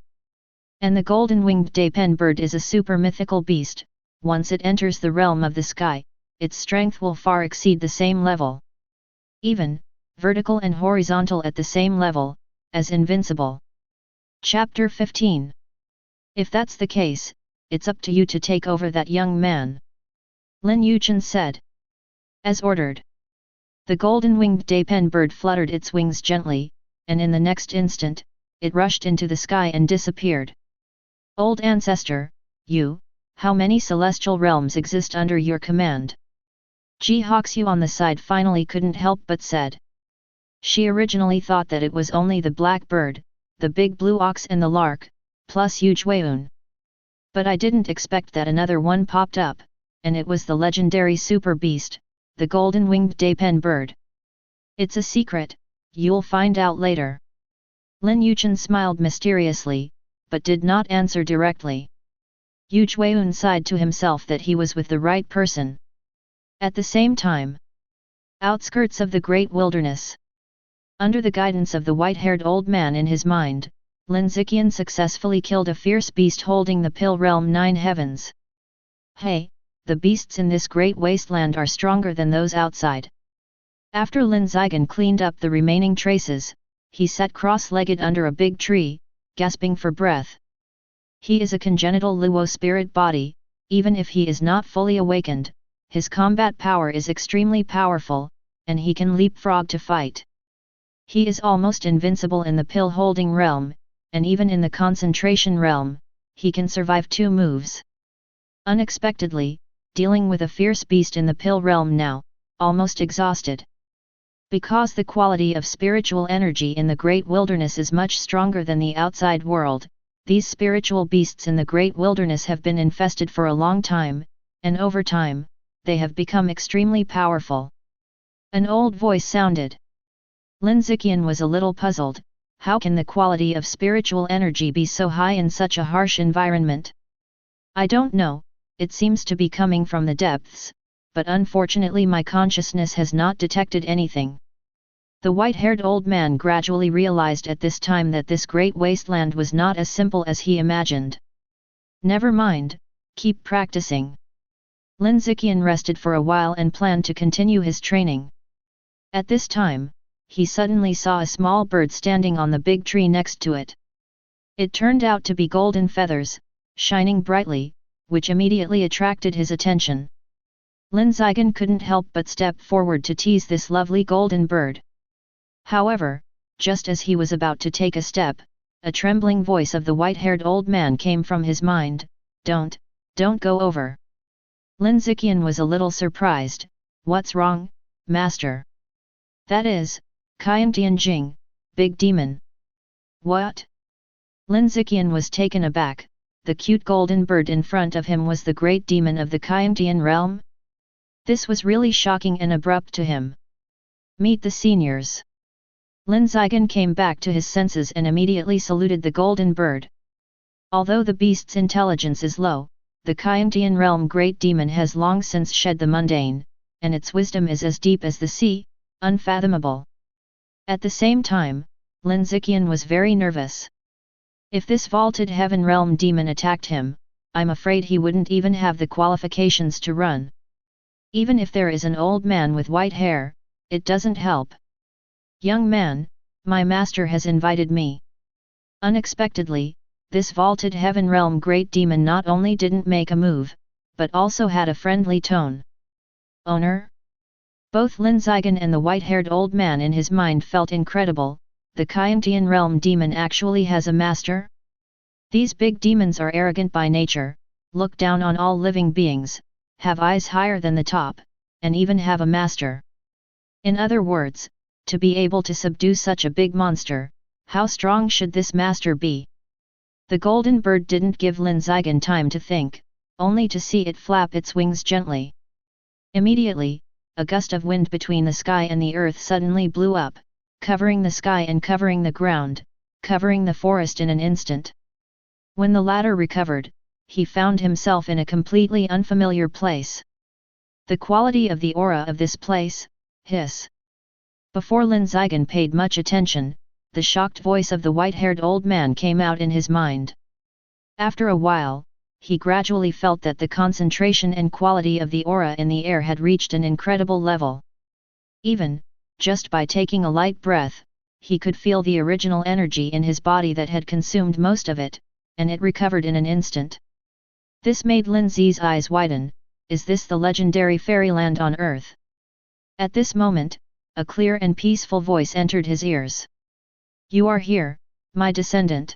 And the golden-winged Dapen bird is a super mythical beast. Once it enters the realm of the sky, its strength will far exceed the same level. Even, vertical and horizontal at the same level, as invincible. Chapter 15. If that's the case, it's up to you to take over that young man, Lin Yichen said. As ordered. The golden-winged Dapen bird fluttered its wings gently, and in the next instant, it rushed into the sky and disappeared. "Old ancestor, how many celestial realms exist under your command?" Jihoxu on the side finally couldn't help but said. She originally thought that it was only the black bird, the big blue ox and the lark, plus Yu Jueun. But I didn't expect that another one popped up, and it was the legendary super beast, the golden-winged Dapen bird. "It's a secret, you'll find out later." Lin Yichen smiled mysteriously, but did not answer directly. Yu Jueun sighed to himself that he was with the right person. At the same time, outskirts of the great wilderness. Under the guidance of the white-haired old man in his mind, Lin Yichen successfully killed a fierce beast holding the pill realm 9 heavens. Hey, the beasts in this great wasteland are stronger than those outside. After Lin Yichen cleaned up the remaining traces, he sat cross-legged under a big tree, gasping for breath. He is a congenital Luo spirit body. Even if he is not fully awakened, his combat power is extremely powerful, and he can leapfrog to fight. He is almost invincible in the pill-holding realm, and even in the concentration realm, he can survive 2 moves. Unexpectedly, dealing with a fierce beast in the pill realm now, almost exhausted. Because the quality of spiritual energy in the great wilderness is much stronger than the outside world, these spiritual beasts in the great wilderness have been infested for a long time, and over time, they have become extremely powerful. An old voice sounded. Lin Yichen was a little puzzled. How can the quality of spiritual energy be so high in such a harsh environment? I don't know, it seems to be coming from the depths, but unfortunately my consciousness has not detected anything. The white-haired old man gradually realized at this time that this great wasteland was not as simple as he imagined. Never mind, keep practicing. Lin Yichen rested for a while and planned to continue his training. At this time, he suddenly saw a small bird standing on the big tree next to it. It turned out to be golden feathers, shining brightly, which immediately attracted his attention. Lin Yichen couldn't help but step forward to tease this lovely golden bird. However, just as he was about to take a step, a trembling voice of the white-haired old man came from his mind, don't go over. Lin Yichen was a little surprised. What's wrong, master? That is, infringing, big demon. What? Lin Yichen was taken aback. The cute golden bird in front of him was the great demon of the infringing realm? This was really shocking and abrupt to him. Meet the seniors. Lin Yichen came back to his senses and immediately saluted the golden bird. Although the beast's intelligence is low, the infringing realm great demon has long since shed the mundane, and its wisdom is as deep as the sea, unfathomable. At the same time, Lin Yichen was very nervous. If this vaulted heaven realm demon attacked him, I'm afraid he wouldn't even have the qualifications to run. Even if there is an old man with white hair, it doesn't help. Young man, my master has invited me. Unexpectedly, this vaulted heaven realm great demon not only didn't make a move, but also had a friendly tone. Owner? Both Lin Yichen and the white-haired old man in his mind felt incredible. The infringing realm demon actually has a master? These big demons are arrogant by nature, look down on all living beings, have eyes higher than the top, and even have a master. In other words, to be able to subdue such a big monster, how strong should this master be? The golden bird didn't give Lin Yichen time to think, only to see it flap its wings gently. Immediately, a gust of wind between the sky and the earth suddenly blew up, covering the sky and covering the ground, covering the forest in an instant. When the latter recovered, he found himself in a completely unfamiliar place. The quality of the aura of this place, hiss. Before Lin Yichen paid much attention, the shocked voice of the white-haired old man came out in his mind. After a while, he gradually felt that the concentration and quality of the aura in the air had reached an incredible level. Even, just by taking a light breath, he could feel the original energy in his body that had consumed most of it, and it recovered in an instant. This made Lin Zi's eyes widen. Is this the legendary fairyland on earth? At this moment, a clear and peaceful voice entered his ears. You are here, my descendant.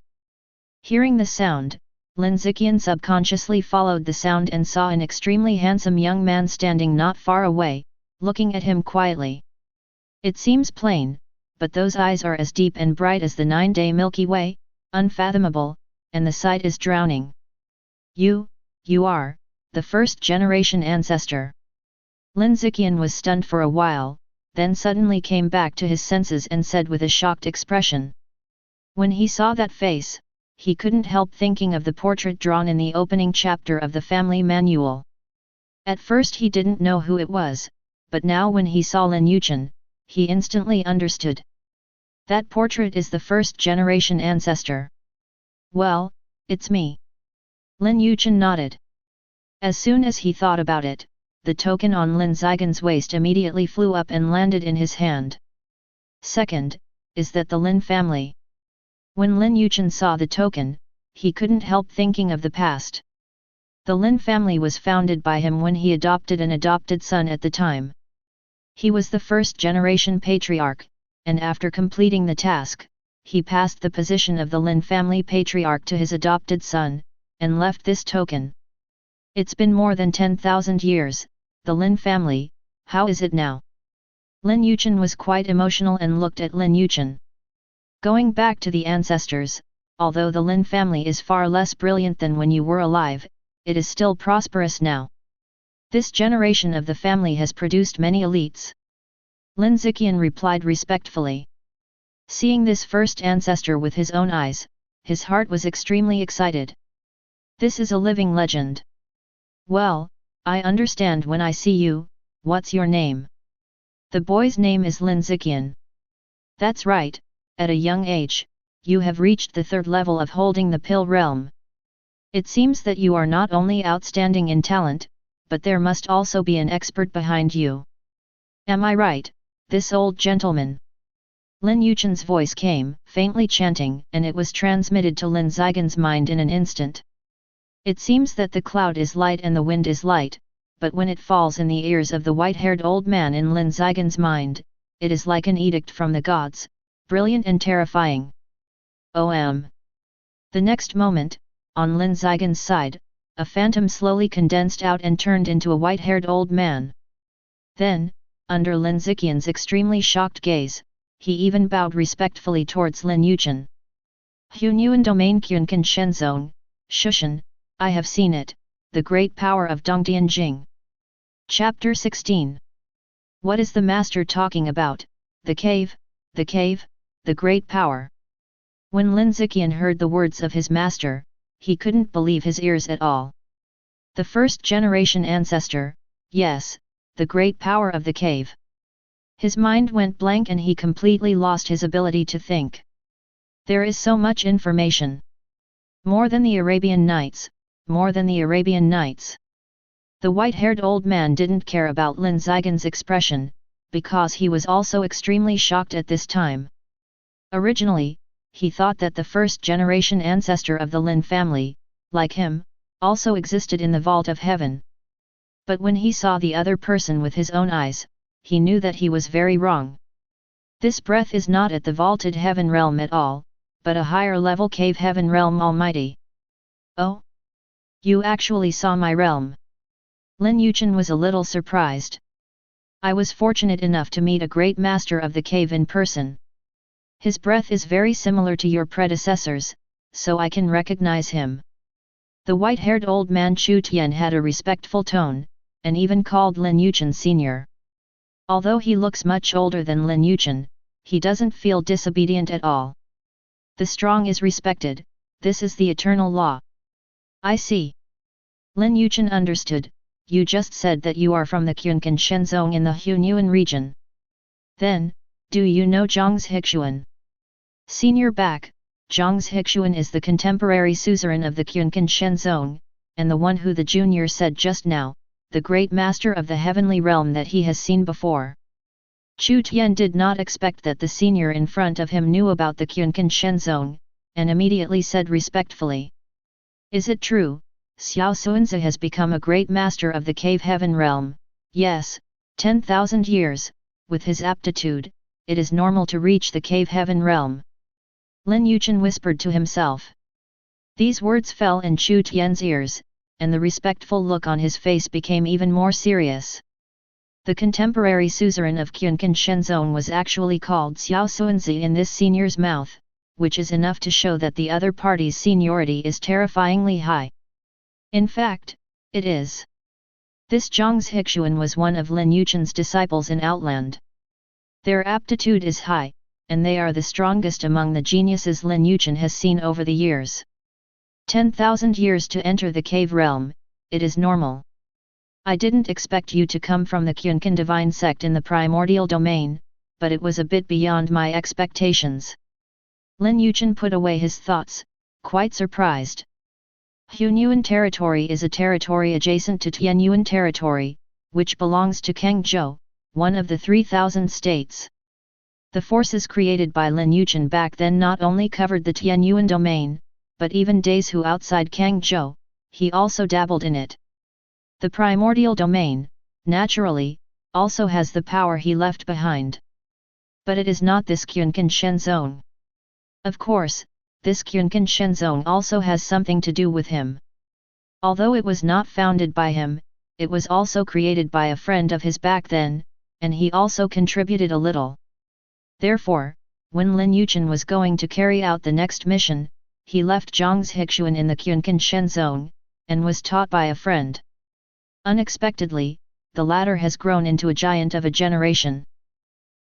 Hearing the sound, Lin Yichen subconsciously followed the sound and saw an extremely handsome young man standing not far away, looking at him quietly. It seems plain, but those eyes are as deep and bright as the 9-day Milky Way, unfathomable, and the sight is drowning. You are, the first-generation ancestor. Lin Yichen was stunned for a while, then suddenly came back to his senses and said with a shocked expression. When he saw that face, he couldn't help thinking of the portrait drawn in the opening chapter of the family manual. At first he didn't know who it was, but now when he saw Lin Yichen, he instantly understood. That portrait is the first-generation ancestor. Well, it's me. Lin Yichen nodded. As soon as he thought about it, the token on Lin Yichen's waist immediately flew up and landed in his hand. Second, is that the Lin family? When Lin Yichen saw the token, he couldn't help thinking of the past. The Lin family was founded by him when he adopted an adopted son at the time. He was the first-generation patriarch, and after completing the task, he passed the position of the Lin family patriarch to his adopted son, and left this token. It's been more than 10,000 years, the Lin family, how is it now? Lin Yichen was quite emotional and looked at Lin Yichen. Going back to the ancestors, although the Lin family is far less brilliant than when you were alive, it is still prosperous now. This generation of the family has produced many elites. Lin Yichen replied respectfully. Seeing this first ancestor with his own eyes, his heart was extremely excited. This is a living legend. Well, I understand when I see you. What's your name? The boy's name is Lin Yichen. That's right, at a young age, you have reached the third level of holding the pill realm. It seems that you are not only outstanding in talent, but there must also be an expert behind you. Am I right, this old gentleman? Lin Yichen's voice came, faintly chanting, and it was transmitted to Lin Yichen's mind in an instant. It seems that the cloud is light and the wind is light, but when it falls in the ears of the white-haired old man in Lin Yichen's mind, it is like an edict from the gods, brilliant and terrifying. The next moment, on Lin Yichen's side, a phantom slowly condensed out and turned into a white-haired old man. Then, under Lin Yichen's extremely shocked gaze, he even bowed respectfully towards Lin Yichen. Hunyuan domain Qunkan Shenzong, Shushan, I have seen it, the great power of Dongtian Jing. Chapter 16. What is the master talking about? The cave, the great power. When Lin Yichen heard the words of his master, he couldn't believe his ears at all. The first generation ancestor, yes, the great power of the cave. His mind went blank and he completely lost his ability to think. There is so much information. More than the Arabian Nights, more than the Arabian Nights. The white-haired old man didn't care about Lin Yichen's expression, because he was also extremely shocked at this time. Originally, he thought that the first-generation ancestor of the Lin family, like him, also existed in the vault of heaven. But when he saw the other person with his own eyes, he knew that he was very wrong. This breath is not at the vaulted heaven realm at all, but a higher-level cave heaven realm almighty. Oh? You actually saw my realm? Lin Yichen was a little surprised. I was fortunate enough to meet a great master of the cave in person. His breath is very similar to your predecessors, so I can recognize him. The white-haired old man Chu Tian had a respectful tone, and even called Lin Yichen senior. Although he looks much older than Lin Yichen, he doesn't feel disobedient at all. The strong is respected, this is the eternal law. I see. Lin Yichen understood, you just said that you are from the Qunkan Shenzong in the Hunyuan region. Then, do you know Zhang's Hixuan? Senior back, Zhang's Hixuan is the contemporary suzerain of the Qunkan Shenzong, and the one who the junior said just now, the great master of the heavenly realm that he has seen before. Chu Tian did not expect that the senior in front of him knew about the Qunkan Shenzong, and immediately said respectfully. Is it true, Xiao Suanzi has become a great master of the cave heaven realm? Yes, 10,000 years, with his aptitude, it is normal to reach the cave heaven realm. Lin Yichen whispered to himself. These words fell in Chu Tian's ears, and the respectful look on his face became even more serious. The contemporary suzerain of Qunkan Shenzong was actually called Xiao Suanzi in this senior's mouth, which is enough to show that the other party's seniority is terrifyingly high. In fact, it is. This Zhang's Hixuan was one of Lin Yichen's disciples in Outland. Their aptitude is high, and they are the strongest among the geniuses Lin Yichen has seen over the years. 10,000 years to enter the cave realm, it is normal. I didn't expect you to come from the Qunkan divine sect in the primordial domain, but it was a bit beyond my expectations. Lin Yichen put away his thoughts, quite surprised. Hunyuan territory is a territory adjacent to Tianyuan territory, which belongs to Kangzhou, one of the 3,000 states. The forces created by Lin Yichen back then not only covered the Tianyuan domain, but even Dezhu outside Kangzhou, he also dabbled in it. The primordial domain, naturally, also has the power he left behind. But it is not this Qunkan Shenzong. Of course, this Qunkan Shenzong also has something to do with him. Although it was not founded by him, it was also created by a friend of his back then, and he also contributed a little. Therefore, when Lin Yichen was going to carry out the next mission, he left Zhang's Hixuan in the Qunqinshen zone, and was taught by a friend. Unexpectedly, the latter has grown into a giant of a generation.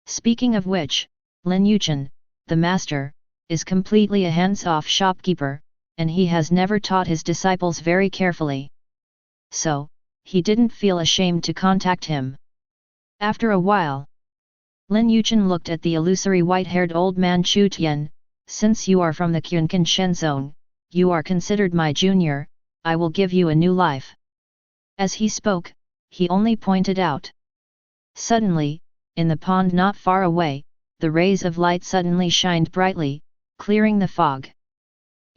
Speaking of which, Lin Yichen, the master, is completely a hands-off shopkeeper, and he has never taught his disciples very carefully. So, he didn't feel ashamed to contact him. After a while, Lin Yichen looked at the illusory white-haired old man Chu Tian. Since you are from the Qunqinshen zone, you are considered my junior, I will give you a new life. As he spoke, he only pointed out. Suddenly, in the pond not far away, the rays of light suddenly shined brightly, clearing the fog.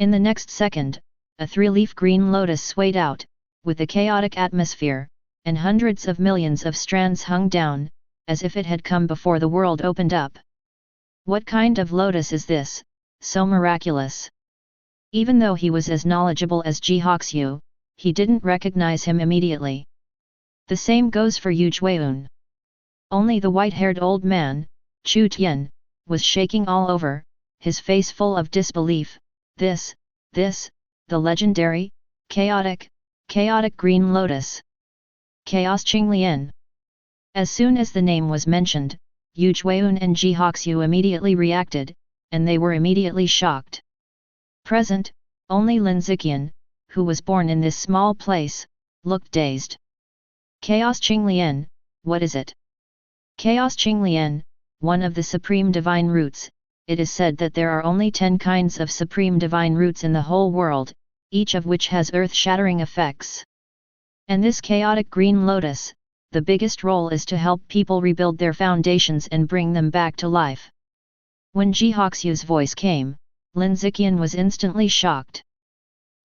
In the next second, a three-leaf green lotus swayed out, with a chaotic atmosphere, and hundreds of millions of strands hung down, as if it had come before the world opened up. What kind of lotus is this, so miraculous? Even though he was as knowledgeable as Ji Hoxiu, he didn't recognize him immediately. The same goes for Yu Jueyun. Only the white-haired old man, Chu Tian, was shaking all over, his face full of disbelief. This, the legendary, chaotic green lotus. Chaos Qinglian. As soon as the name was mentioned, Yu Jueyun and Ji Hoxiu immediately reacted, and they were immediately shocked. Present, only Lin Yichen, who was born in this small place, looked dazed. Chaos Qinglian, what is it? Chaos Qinglian, one of the supreme divine roots. It is said that there are only 10 kinds of supreme divine roots in the whole world, each of which has earth-shattering effects. And this chaotic green lotus, the biggest role is to help people rebuild their foundations and bring them back to life. When Ji Hoxiu's voice came, Lin Yichen was instantly shocked.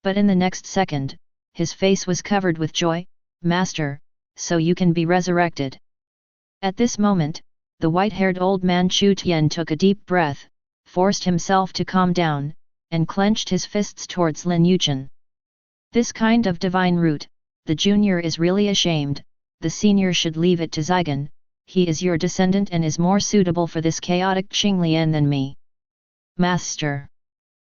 But in the next second, his face was covered with joy. Master, so you can be resurrected. At this moment, the white-haired old man Chu Tian took a deep breath, forced himself to calm down, and clenched his fists towards Lin Yichen. This kind of divine root, the junior is really ashamed, the senior should leave it to Zygon, he is your descendant and is more suitable for this chaotic Qinglian than me. Master.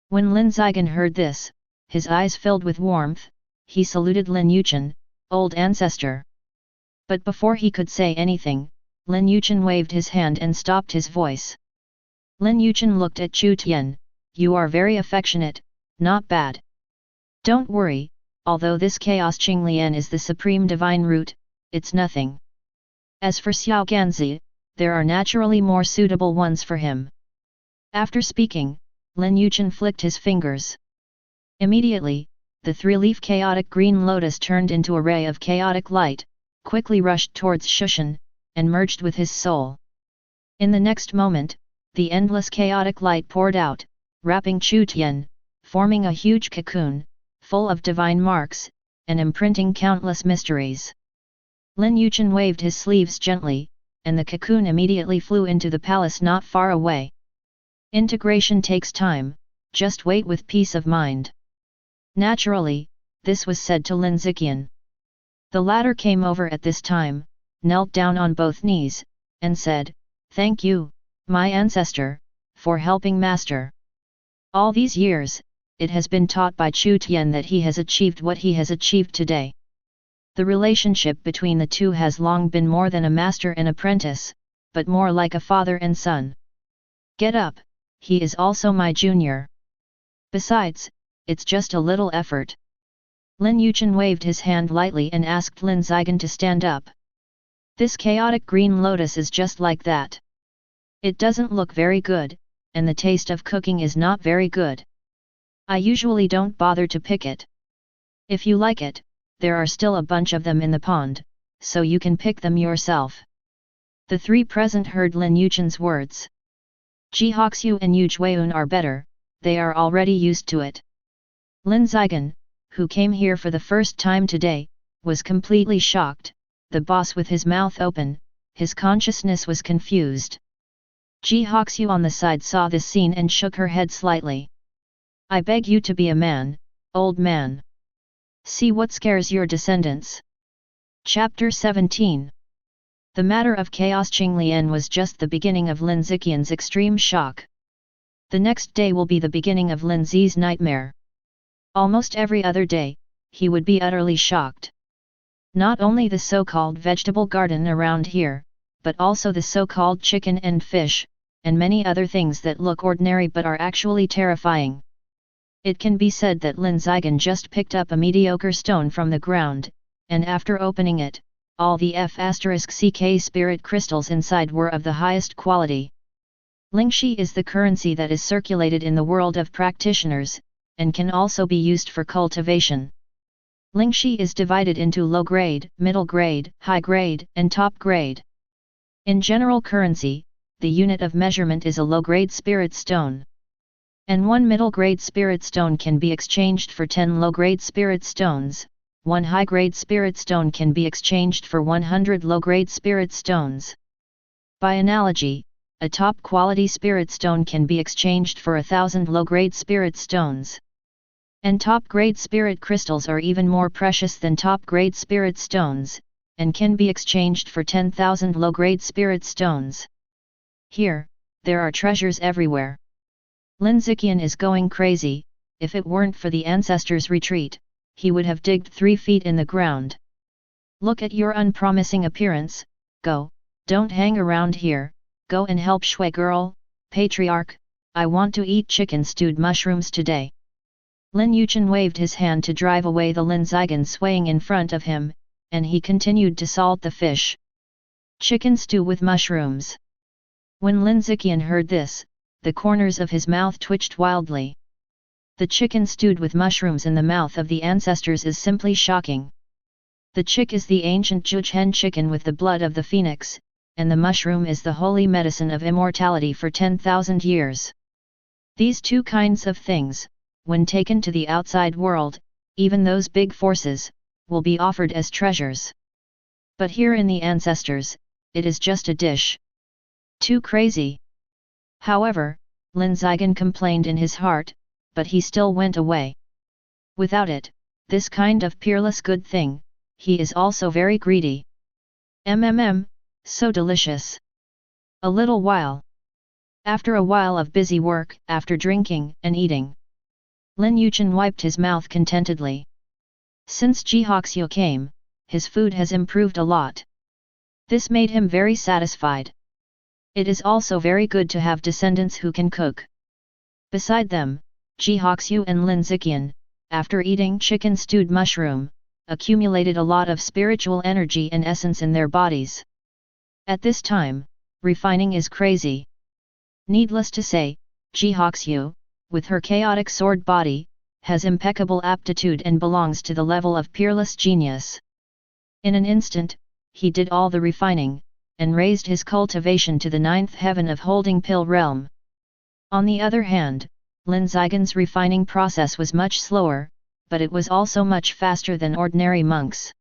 When Lin Zygon heard this, his eyes filled with warmth, he saluted Lin Yichen, old ancestor. But before he could say anything, Lin Yichen waved his hand and stopped his voice. Lin Yichen looked at Chu Tian. You are very affectionate, not bad. Don't worry, although this Chaos Qinglian is the supreme divine root, it's nothing. As for Xiao Ganzi, there are naturally more suitable ones for him. After speaking, Lin Yichen flicked his fingers. Immediately, the three-leaf chaotic green lotus turned into a ray of chaotic light, quickly rushed towards Shushan, and merged with his soul. In the next moment, the endless chaotic light poured out, wrapping Chu Tian, forming a huge cocoon, full of divine marks, and imprinting countless mysteries. Lin Yichen waved his sleeves gently, and the cocoon immediately flew into the palace not far away. Integration takes time, just wait with peace of mind. Naturally, this was said to Lin Yichen. The latter came over at this time, knelt down on both knees, and said, "Thank you, my ancestor, for helping master. All these years, it has been taught by Chu Tian that he has achieved what he has achieved today. The relationship between the two has long been more than a master and apprentice, but more like a father and son. Get up, he is also my junior. Besides, it's just a little effort." Lin Yichen waved his hand lightly and asked Lin Zygon to stand up. This chaotic green lotus is just like that. It doesn't look very good, and the taste of cooking is not very good. I usually don't bother to pick it. If you like it, there are still a bunch of them in the pond, so you can pick them yourself. The three present heard Lin Yichen's words. Ji Hoxiu and Yu Jueyun are better, they are already used to it. Lin Zygon, who came here for the first time today, was completely shocked, the boss with his mouth open, his consciousness was confused. Ji Hoxiu on the side saw this scene and shook her head slightly. I beg you to be a man, old man. See what scares your descendants. Chapter 17. The matter of Chaos Qinglian was just the beginning of Lin Zichen's extreme shock. The next day will be the beginning of Lin Zi's nightmare. Almost every other day, he would be utterly shocked. Not only the so-called vegetable garden around here, but also the so-called chicken and fish, and many other things that look ordinary but are actually terrifying. It can be said that Lin Zigen just picked up a mediocre stone from the ground, and after opening it, all the F***ck spirit crystals inside were of the highest quality. Lingxi is the currency that is circulated in the world of practitioners, and can also be used for cultivation. Lingxi is divided into low grade, middle grade, high grade, and top grade. In general currency, the unit of measurement is a low-grade spirit stone. And 1 middle-grade spirit stone can be exchanged for 10 low-grade spirit stones, 1 high-grade spirit stone can be exchanged for 100 low-grade spirit stones. By analogy, a top-quality spirit stone can be exchanged for 1,000 low-grade spirit stones. And top-grade spirit crystals are even more precious than top-grade spirit stones, and can be exchanged for 10,000 low-grade spirit stones. Here, there are treasures everywhere. Lin Ziqian is going crazy. If it weren't for the ancestor's retreat, he would have digged 3 feet in the ground. Look at your unpromising appearance, go, don't hang around here, go and help Shui girl, patriarch, I want to eat chicken stewed mushrooms today. Lin Yichen waved his hand to drive away the Lin Zigen swaying in front of him, and he continued to salt the fish. Chicken stew with mushrooms. When Lin Ziqian heard this, the corners of his mouth twitched wildly. The chicken stewed with mushrooms in the mouth of the ancestors is simply shocking. The chick is the ancient Juchen chicken with the blood of the phoenix, and the mushroom is the holy medicine of immortality for 10,000 years. These two kinds of things, when taken to the outside world, even those big forces, will be offered as treasures. But here in the ancestors, it is just a dish. Too crazy. However, Lin Zigen complained in his heart, but he still went away. Without it, this kind of peerless good thing, he is also very greedy. So delicious. A little while. After a while of busy work, after drinking and eating, Lin Yichen wiped his mouth contentedly. Since Jihoxue came, his food has improved a lot. This made him very satisfied. It is also very good to have descendants who can cook. Beside them, Jihoxue and Lin Ziqian, after eating chicken stewed mushroom, accumulated a lot of spiritual energy and essence in their bodies. At this time, refining is crazy. Needless to say, Jihoxue, with her chaotic sword body, has impeccable aptitude and belongs to the level of peerless genius. In an instant, he did all the refining, and raised his cultivation to the 9th heaven of holding pill realm. On the other hand, Lin Zigen's refining process was much slower, but it was also much faster than ordinary monks.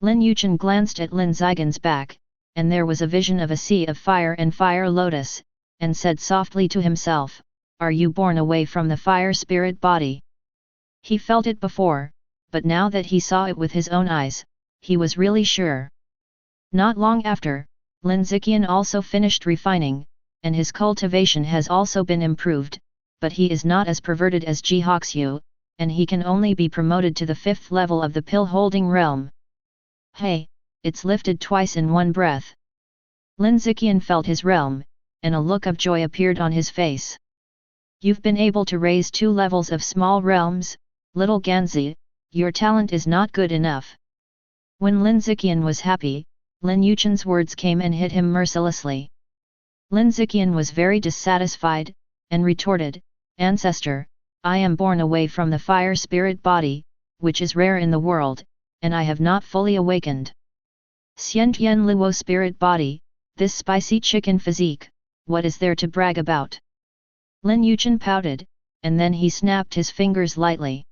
Lin Yichen glanced at Lin Zigen's back, and there was a vision of a sea of fire and fire lotus, and said softly to himself, "Are you born away from the fire spirit body?" He felt it before, but now that he saw it with his own eyes, he was really sure. Not long after, Lin Ziqian also finished refining, and his cultivation has also been improved, but he is not as perverted as Jihoxue, and he can only be promoted to the 5th level of the pill-holding realm. Hey, it's lifted twice in one breath. Lin Ziqian felt his realm, and a look of joy appeared on his face. You've been able to raise 2 levels of small realms, little Ganzi, your talent is not good enough. When Lin Ziqian was happy, Lin Yichen's words came and hit him mercilessly. Lin Ziqian was very dissatisfied, and retorted, "Ancestor, I am born away from the fire spirit body, which is rare in the world, and I have not fully awakened. Xiantian Luo spirit body, this spicy chicken physique, what is there to brag about?" Lin Yichen pouted, and then he snapped his fingers lightly.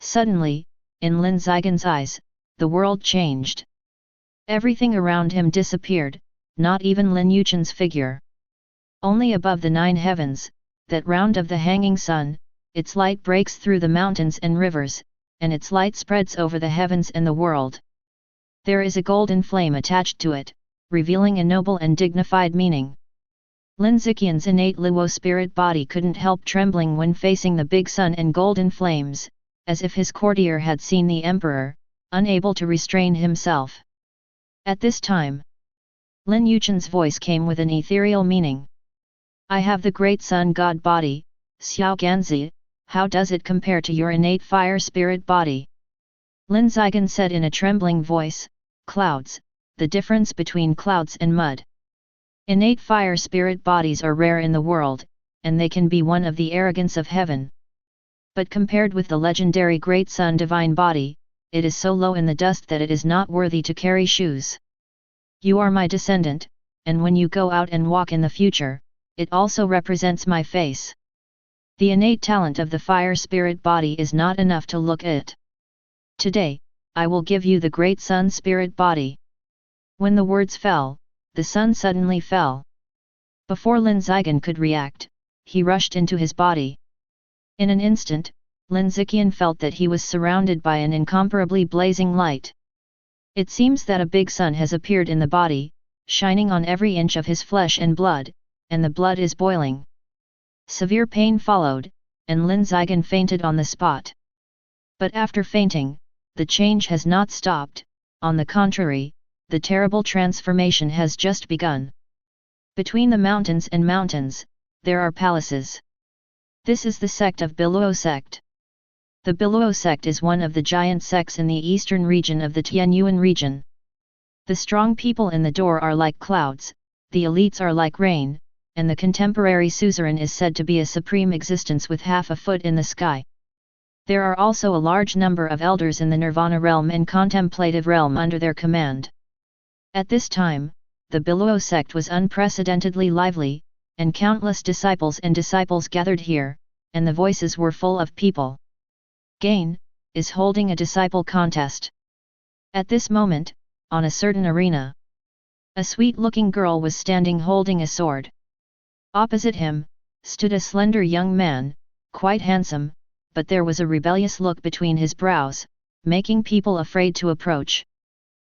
Suddenly, in Lin Zigen's eyes, the world changed. Everything around him disappeared, not even Lin Yichen's figure. Only above the 9 heavens, that round of the hanging sun, its light breaks through the mountains and rivers, and its light spreads over the heavens and the world. There is a golden flame attached to it, revealing a noble and dignified meaning. Lin Yichen innate Luo spirit body couldn't help trembling when facing the big sun and golden flames, as if his courtier had seen the emperor, unable to restrain himself. At this time, Lin Yichen's voice came with an ethereal meaning. I have the great sun god body, Xiao Ganzi, how does it compare to your innate fire spirit body? Lin Yichen said in a trembling voice, clouds, the difference between clouds and mud. Innate fire spirit bodies are rare in the world, and they can be one of the arrogance of heaven. But compared with the legendary great sun divine body, it is so low in the dust that it is not worthy to carry shoes. You are my descendant, and when you go out and walk in the future, it also represents my face. The innate talent of the fire spirit body is not enough to look at. Today, I will give you the great sun spirit body. When the words fell, the sun suddenly fell. Before Lin Yichen could react, he rushed into his body. In an instant, Lin Yichen felt that he was surrounded by an incomparably blazing light. It seems that a big sun has appeared in the body, shining on every inch of his flesh and blood, and the blood is boiling. Severe pain followed, and Lin Yichen fainted on the spot. But after fainting, the change has not stopped, on the contrary, the terrible transformation has just begun. Between the mountains and mountains, there are palaces. This is the sect of Biluo sect. The Biluo sect is one of the giant sects in the eastern region of the Tianyuan region. The strong people in the door are like clouds, the elites are like rain, and the contemporary suzerain is said to be a supreme existence with half a foot in the sky. There are also a large number of elders in the nirvana realm and contemplative realm under their command. At this time, the Biluo sect was unprecedentedly lively, and countless disciples gathered here, and the voices were full of people. Gain is holding a disciple contest. At this moment, on a certain arena, a sweet-looking girl was standing holding a sword. Opposite him, stood a slender young man, quite handsome, but there was a rebellious look between his brows, making people afraid to approach.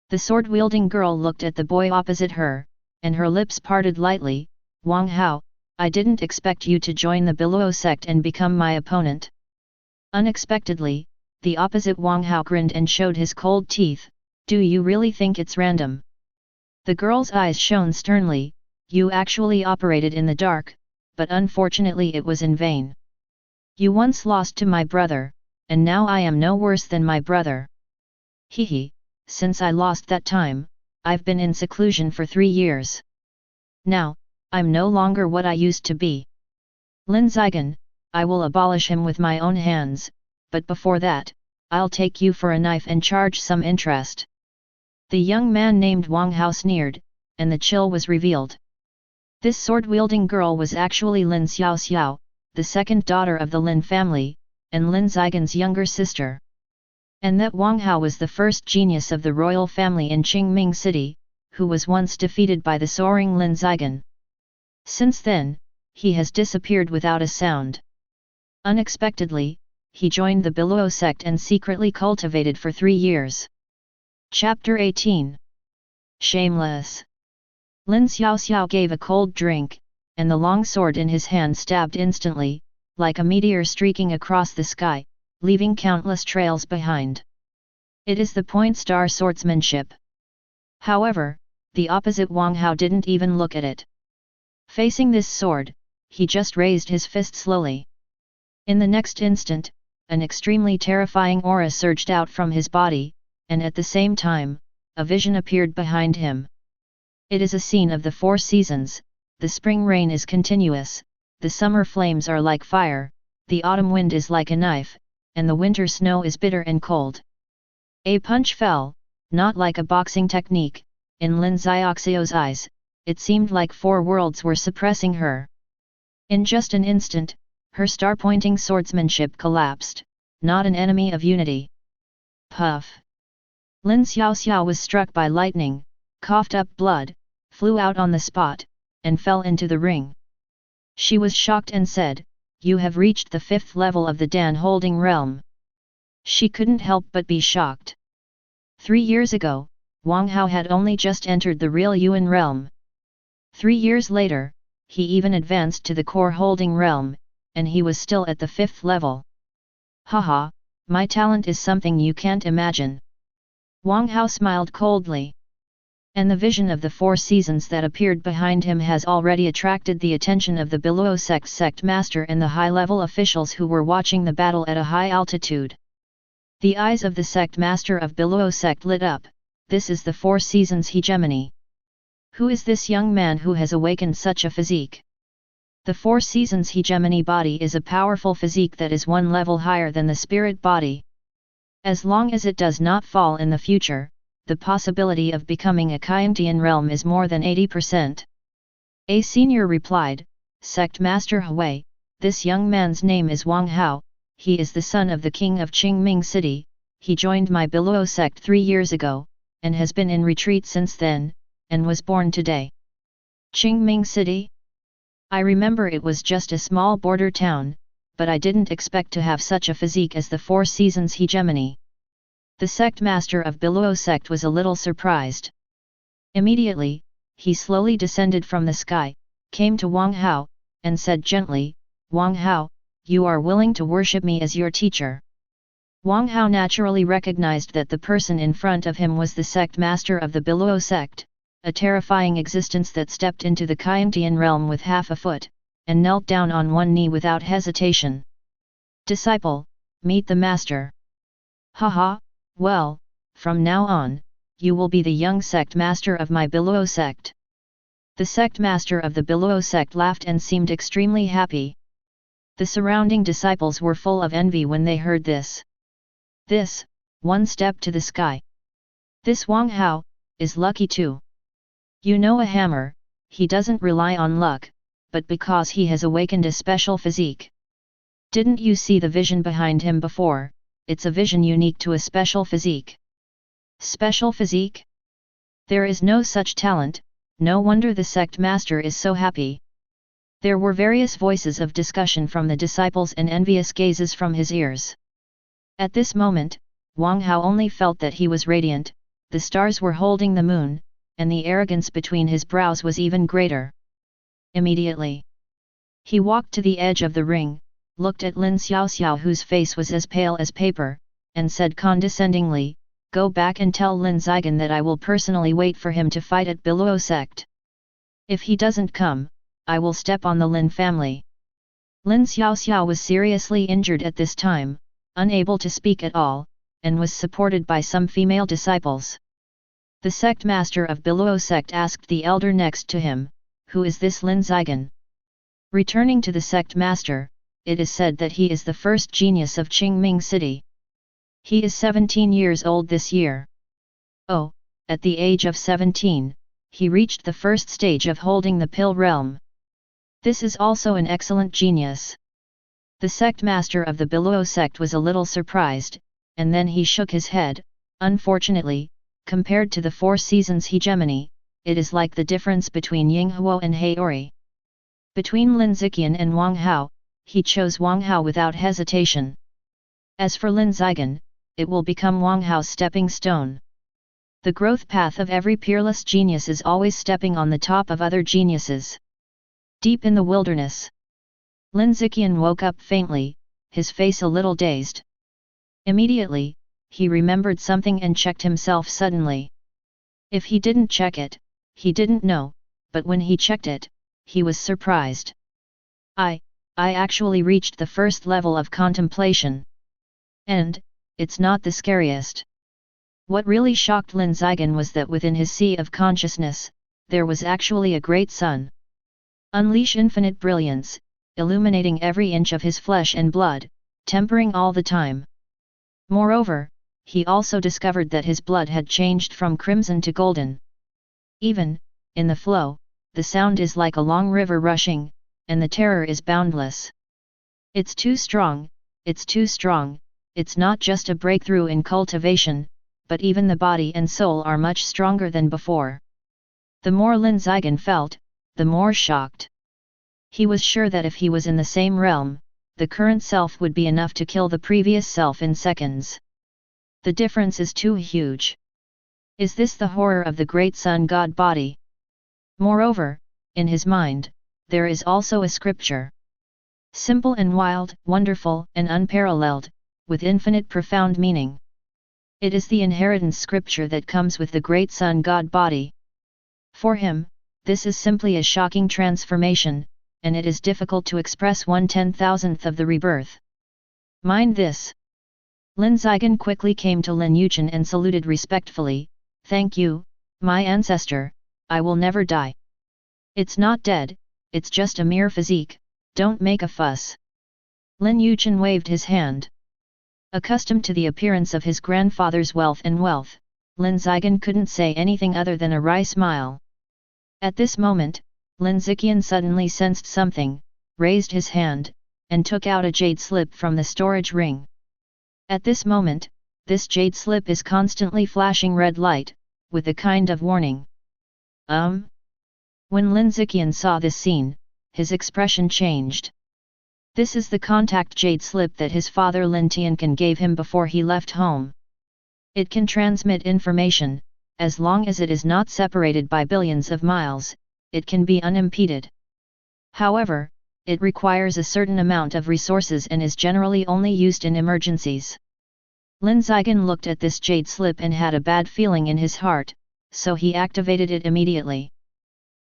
The sword-wielding girl looked at the boy opposite her, and her lips parted lightly. Wang Hao, I didn't expect you to join the Biluo sect and become my opponent. Unexpectedly, the opposite Wang Hao grinned and showed his cold teeth. Do you really think it's random? The girl's eyes shone sternly. You actually operated in the dark, but unfortunately it was in vain. You once lost to my brother, and now I am no worse than my brother. Hehe. Since I lost that time, I've been in seclusion for 3 years. Now, I'm no longer what I used to be. Lin Yichen, I will abolish him with my own hands, but before that, I'll take you for a knife and charge some interest. The young man named Wang Hao sneered, and the chill was revealed. This sword-wielding girl was actually Lin Xiao, the second daughter of the Lin family, and Lin Yichen's younger sister. And that Wang Hao was the first genius of the royal family in Qingming City, who was once defeated by the soaring Lin Yichen. Since then, he has disappeared without a sound. Unexpectedly, he joined the Biluo sect and secretly cultivated for 3 years. Chapter 18. Shameless. Lin Xiao gave a cold drink, and the long sword in his hand stabbed instantly, like a meteor streaking across the sky, leaving countless trails behind. It is the point star swordsmanship. However, the opposite Wang Hao didn't even look at it. Facing this sword, he just raised his fist slowly. In the next instant, an extremely terrifying aura surged out from his body, and at the same time, a vision appeared behind him. It is a scene of the 4 seasons. The spring rain is continuous, the summer flames are like fire, the autumn wind is like a knife, and the winter snow is bitter and cold. A punch fell, not like a boxing technique. In Lin Xiao's eyes, it seemed like 4 worlds were suppressing her. In just an instant, her star-pointing swordsmanship collapsed, not an enemy of unity. Puff! Lin Xiao was struck by lightning, coughed up blood, flew out on the spot, and fell into the ring. She was shocked and said, "You have reached the 5th level of the Dan holding realm." She couldn't help but be shocked. 3 years ago, Wang Hao had only just entered the real Yuan realm. 3 years later, he even advanced to the core holding realm, and he was still at the 5th level. Haha, my talent is something you can't imagine. Wang Hao smiled coldly. And the vision of the 4 seasons that appeared behind him has already attracted the attention of the Beluo sect master and the high-level officials who were watching the battle at a high altitude. The eyes of the sect master of Beluo sect lit up. This is the 4 seasons hegemony. Who is this young man who has awakened such a physique? The 4 seasons hegemony body is a powerful physique that is 1 level higher than the spirit body. As long as it does not fall in the future, the possibility of becoming a Kyantian realm is more than 80%. A senior replied, Sect Master Hui, this young man's name is Wang Hao, he is the son of the king of Qingming City, he joined my Beluo sect 3 years ago, and has been in retreat since then, and was born today. Qingming City? I remember it was just a small border town, but I didn't expect to have such a physique as the 4 seasons hegemony. The sect master of Beluo sect was a little surprised. Immediately, he slowly descended from the sky, came to Wang Hao, and said gently, Wang Hao, you are willing to worship me as your teacher. Wang Hao naturally recognized that the person in front of him was the sect master of the Beluo sect, a terrifying existence that stepped into the Kyantian realm with half a foot, and knelt down on one knee without hesitation. Disciple, meet the master. Haha, well, from now on, you will be the young sect master of my Beluo sect. The sect master of the Beluo sect laughed and seemed extremely happy. The surrounding disciples were full of envy when they heard this. This, 1 step to the sky. This Wang Hao, is lucky too. You know a hammer, he doesn't rely on luck, but because he has awakened a special physique. Didn't you see the vision behind him before? It's a vision unique to a special physique. Special physique? There is no such talent, no wonder the sect master is so happy. There were various voices of discussion from the disciples and envious gazes from his ears. At this moment, Wang Hao only felt that he was radiant, the stars were holding the moon, and the arrogance between his brows was even greater. Immediately, he walked to the edge of the ring, looked at Lin Xiaoxiao whose face was as pale as paper, and said condescendingly, go back and tell Lin Zigen that I will personally wait for him to fight at Beluo sect. If he doesn't come, I will step on the Lin family. Lin Xiaoxiao was seriously injured at this time, unable to speak at all, and was supported by some female disciples. The sect master of Beluo sect asked the elder next to him, who is this Lin Zigen? Returning to the sect master, it is said that he is the first genius of Qingming City. He is 17 years old this year. Oh, at the age of 17, he reached the first stage of holding the pill realm. This is also an excellent genius. The sect master of the Beluo sect was a little surprised, and then he shook his head. Unfortunately, compared to the 4 seasons hegemony, it is like the difference between Yinghuo and Heiori. Between Lin Ziqian and Wang Hao, he chose Wang Hao without hesitation. As for Lin Zigen, it will become Wang Hao's stepping stone. The growth path of every peerless genius is always stepping on the top of other geniuses. Deep in the wilderness, Lin Ziqian woke up faintly, his face a little dazed. Immediately, he remembered something and checked himself suddenly. If he didn't check it, he didn't know, but when he checked it, he was surprised. I actually reached the first level of contemplation. And, it's not the scariest. What really shocked Lin Zigen was that within his sea of consciousness, there was actually a great sun. Unleash infinite brilliance, illuminating every inch of his flesh and blood, tempering all the time. Moreover, he also discovered that his blood had changed from crimson to golden. Even, in the flow, the sound is like a long river rushing, and the terror is boundless. It's too strong, it's too strong, it's not just a breakthrough in cultivation, but even the body and soul are much stronger than before. The more Lin Zigen felt, the more shocked. He was sure that if he was in the same realm, the current self would be enough to kill the previous self in seconds. The difference is too huge. Is this the horror of the great sun god body? Moreover, in his mind, there is also a scripture. Simple and wild, wonderful and unparalleled, with infinite profound meaning. It is the inheritance scripture that comes with the great sun god body. For him, this is simply a shocking transformation, and it is difficult to express 1/10,000th of the rebirth. Mind this. Lin Yichen quickly came to Lin Yichen and saluted respectfully, "Thank you, my ancestor, I will never die. It's not dead, it's just a mere physique, don't make a fuss." Lin Yichen waved his hand. Accustomed to the appearance of his grandfather's wealth, Lin Yichen couldn't say anything other than a wry smile. At this moment, Lin Yichen suddenly sensed something, raised his hand, and took out a jade slip from the storage ring. At this moment, this jade slip is constantly flashing red light, with a kind of warning. When Lin Yichen saw this scene, his expression changed. This is the contact jade slip that his father Lin Tianquan gave him before he left home. It can transmit information, as long as it is not separated by billions of miles, it can be unimpeded. However, it requires a certain amount of resources and is generally only used in emergencies. Lin Yichen looked at this jade slip and had a bad feeling in his heart, so he activated it immediately.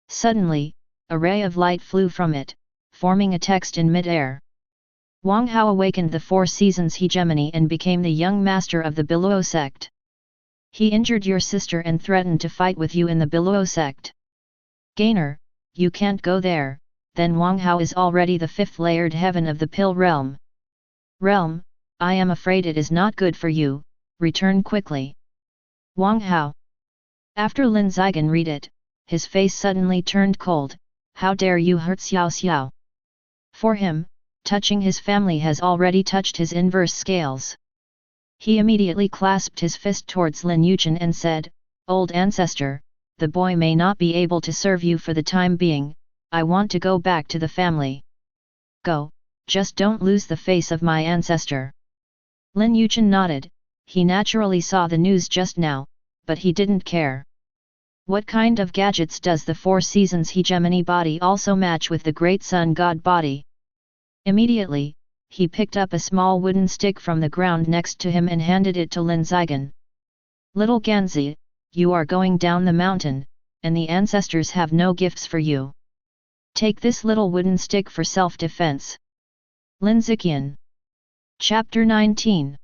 Suddenly, a ray of light flew from it, forming a text in mid-air. Wang Hao awakened the 4 seasons hegemony and became the young master of the Biluo sect. He injured your sister and threatened to fight with you in the Biluo sect. Gainer, you can't go there, then Wang Hao is already the 5th layered heaven of the pill realm. I am afraid it is not good for you, return quickly. Wang Hao. After Lin Yichen read it, his face suddenly turned cold, how dare you hurt Xiao Xiao? For him, touching his family has already touched his inverse scales. He immediately clasped his fist towards Lin Yichen and said, "Old ancestor, the boy may not be able to serve you for the time being, I want to go back to the family. Go, just don't lose the face of my ancestor." Lin Yichen nodded, he naturally saw the news just now, but he didn't care. What kind of gadgets does the 4 seasons hegemony body also match with the great sun god body? Immediately, he picked up a small wooden stick from the ground next to him and handed it to Lin Yichen. "Little Ganzi, you are going down the mountain, and the ancestors have no gifts for you. Take this little wooden stick for self-defense." Lin Yichen. Chapter 19.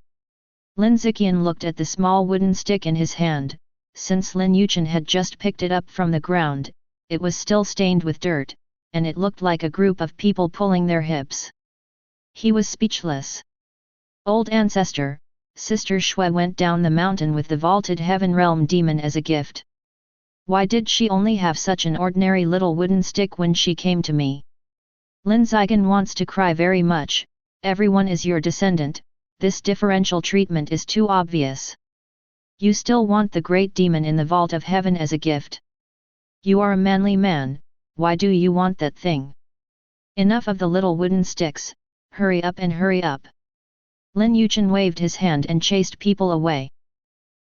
Lin Yichen looked at the small wooden stick in his hand. Since Lin Yichen had just picked it up from the ground, it was still stained with dirt, and it looked like a group of people pulling their hips. He was speechless. Old ancestor, Sister Shui went down the mountain with the vaulted heaven realm demon as a gift. Why did she only have such an ordinary little wooden stick when she came to me? Lin Yichen wants to cry very much, everyone is your descendant, this differential treatment is too obvious. You still want the great demon in the vault of heaven as a gift? You are a manly man, why do you want that thing? Enough of the little wooden sticks, hurry up and hurry up. Lin Yichen waved his hand and chased people away.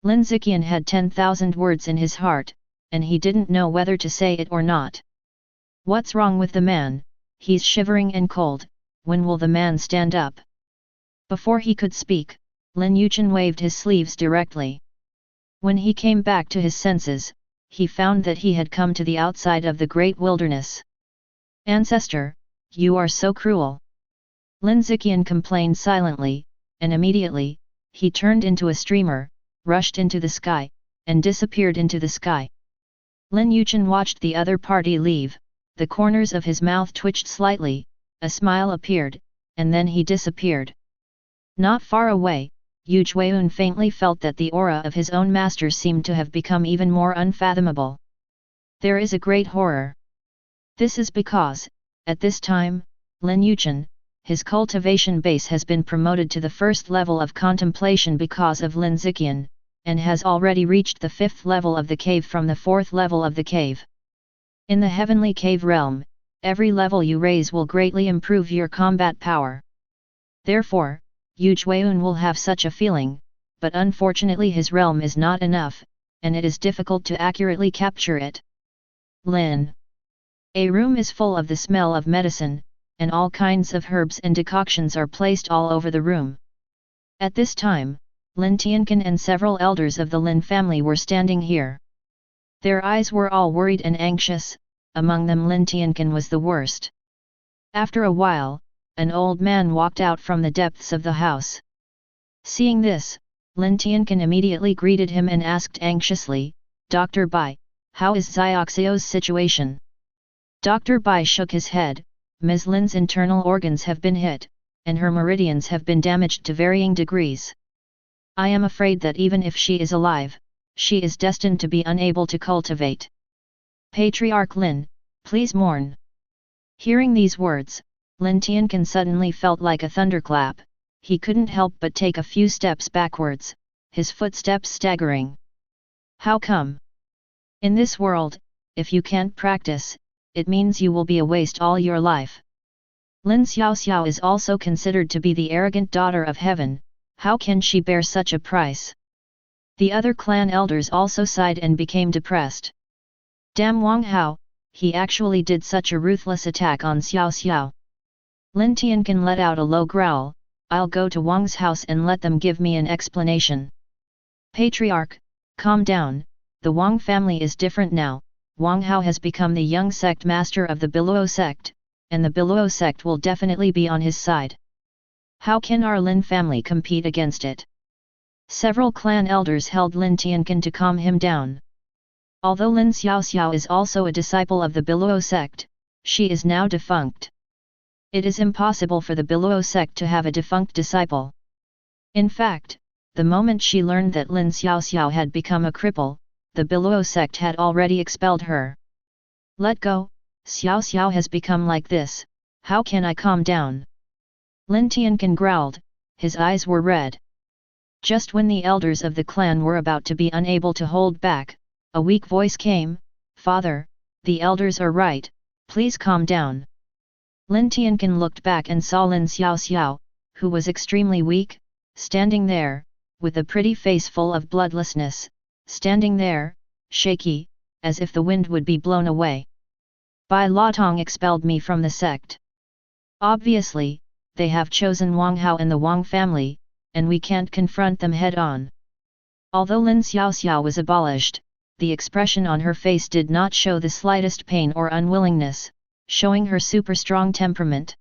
Lin Yichen had 10,000 words in his heart, and he didn't know whether to say it or not. What's wrong with the man? He's shivering and cold, when will the man stand up? Before he could speak, Lin Yichen waved his sleeves directly. When he came back to his senses, he found that he had come to the outside of the great wilderness. "Ancestor, you are so cruel." Lin Yichen complained silently, and immediately, he turned into a streamer, rushed into the sky, and disappeared into the sky. Lin Yichen watched the other party leave, the corners of his mouth twitched slightly, a smile appeared, and then he disappeared. Not far away, Yu Jueyun faintly felt that the aura of his own master seemed to have become even more unfathomable. There is a great horror. This is because, at this time, Lin Yichen, his cultivation base has been promoted to the 1st level of contemplation because of Lin Yichen, and has already reached the 5th level of the cave from the 4th level of the cave. In the heavenly cave realm, every level you raise will greatly improve your combat power. Therefore, Yu Jueyun will have such a feeling, but unfortunately his realm is not enough, and it is difficult to accurately capture it. Lin A room is full of the smell of medicine, and all kinds of herbs and decoctions are placed all over the room. At this time, Lin Tianqian and several elders of the Lin family were standing here. Their eyes were all worried and anxious, among them Lin Tianqian was the worst. After a while, an old man walked out from the depths of the house. Seeing this, Lin Tianqian immediately greeted him and asked anxiously, "Dr. Bai, how is Xiaoxiao's situation?" Dr. Bai shook his head. Ms. Lin's internal organs have been hit, and her meridians have been damaged to varying degrees. I am afraid that even if she is alive, she is destined to be unable to cultivate. Patriarch Lin, please mourn. Hearing these words, Lin Tianqian suddenly felt like a thunderclap. He couldn't help but take a few steps backwards, his footsteps staggering. How come? In this world, if you can't practice, it means you will be a waste all your life. Lin Xiaoxiao is also considered to be the arrogant daughter of heaven. How can she bear such a price? The other clan elders also sighed and became depressed. Damn Wang Hao, he actually did such a ruthless attack on Xiao Xiao. Lin Tianqian let out a low growl. I'll go to Wang's house and let them give me an explanation. Patriarch, calm down, the Wang family is different now. Wang Hao has become the young sect master of the Biluo sect, and the Biluo sect will definitely be on his side. How can our Lin family compete against it? Several clan elders held Lin Tianqian to calm him down. Although Lin Xiaoxiao is also a disciple of the Biluo sect, she is now defunct. It is impossible for the Biluo sect to have a defunct disciple. In fact, the moment she learned that Lin Xiaoxiao had become a cripple, the Biluo sect had already expelled her. Let go, Xiao Xiao has become like this, how can I calm down? Lin Tianqian growled, his eyes were red. Just when the elders of the clan were about to be unable to hold back, a weak voice came, "Father, the elders are right, please calm down." Lin Tianqian looked back and saw Lin Xiaoxiao, who was extremely weak, standing there, with a pretty face full of bloodlessness, standing there, shaky, as if the wind would be blown away. Bai Latong expelled me from the sect. Obviously, they have chosen Wang Hao and the Wang family, and we can't confront them head-on. Although Lin Xiaoxiao was abolished, the expression on her face did not show the slightest pain or unwillingness, showing her super strong temperament.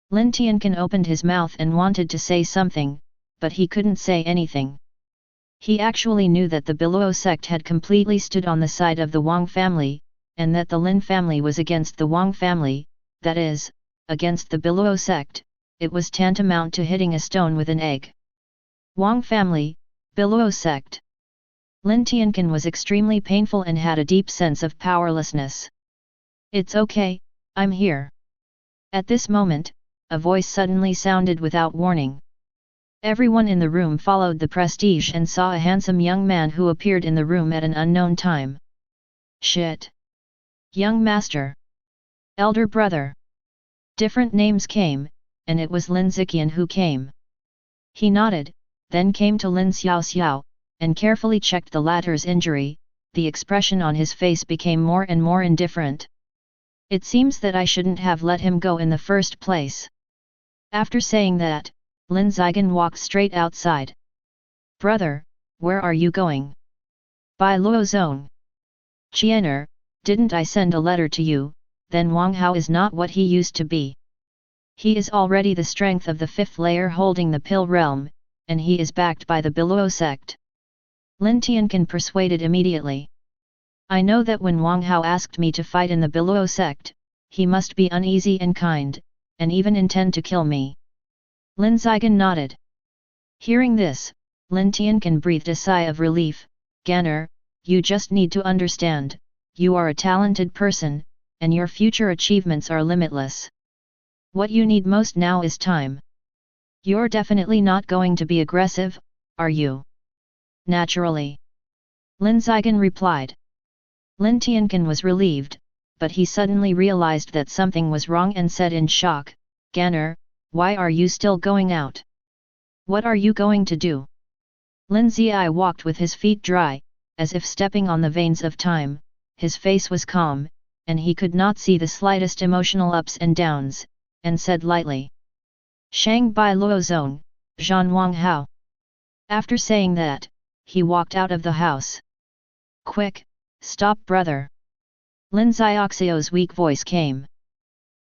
Lin Tianqian opened his mouth and wanted to say something, but he couldn't say anything. He actually knew that the Biluo sect had completely stood on the side of the Wang family, and that the Lin family was against the Wang family, that is, against the Biluo sect. It was tantamount to hitting a stone with an egg. Wang family, Biluo sect. Lin Tianqian was extremely painful and had a deep sense of powerlessness. It's okay, I'm here. At this moment, a voice suddenly sounded without warning. Everyone in the room followed the prestige and saw a handsome young man who appeared in the room at an unknown time. Shit! Young master! Elder brother! Different names came, and it was Lin Ziqian who came. He nodded, then came to Lin Xiaoxiao, and carefully checked the latter's injury. The expression on his face became more and more indifferent. It seems that I shouldn't have let him go in the first place. After saying that, Lin Ziqian walked straight outside. Brother, where are you going? By Luo Zong. Qianer, didn't I send a letter to you? Then Wang Hao is not what he used to be. He is already the strength of the fifth layer holding the pill realm, and he is backed by the Biluo sect. Lin Tianqian persuaded immediately. I know that when Wang Hao asked me to fight in the Biluo sect, he must be uneasy and kind, and even intend to kill me. Lin Ziqian nodded. Hearing this, Lin Tianqian breathed a sigh of relief. Ganner, you just need to understand, you are a talented person, and your future achievements are limitless. What you need most now is time. You're definitely not going to be aggressive, are you? Naturally. Lin Ziqian replied. Lin Tianqian was relieved, but he suddenly realized that something was wrong and said in shock, Ganner, why are you still going out? What are you going to do? Lin Zi walked with his feet dry, as if stepping on the veins of time. His face was calm, and he could not see the slightest emotional ups and downs, and said lightly, "Shang Bai Luo Zong, Zhan Wang Hao." After saying that, he walked out of the house. "Quick, stop brother!" Lin Xiaoxiu's weak voice came.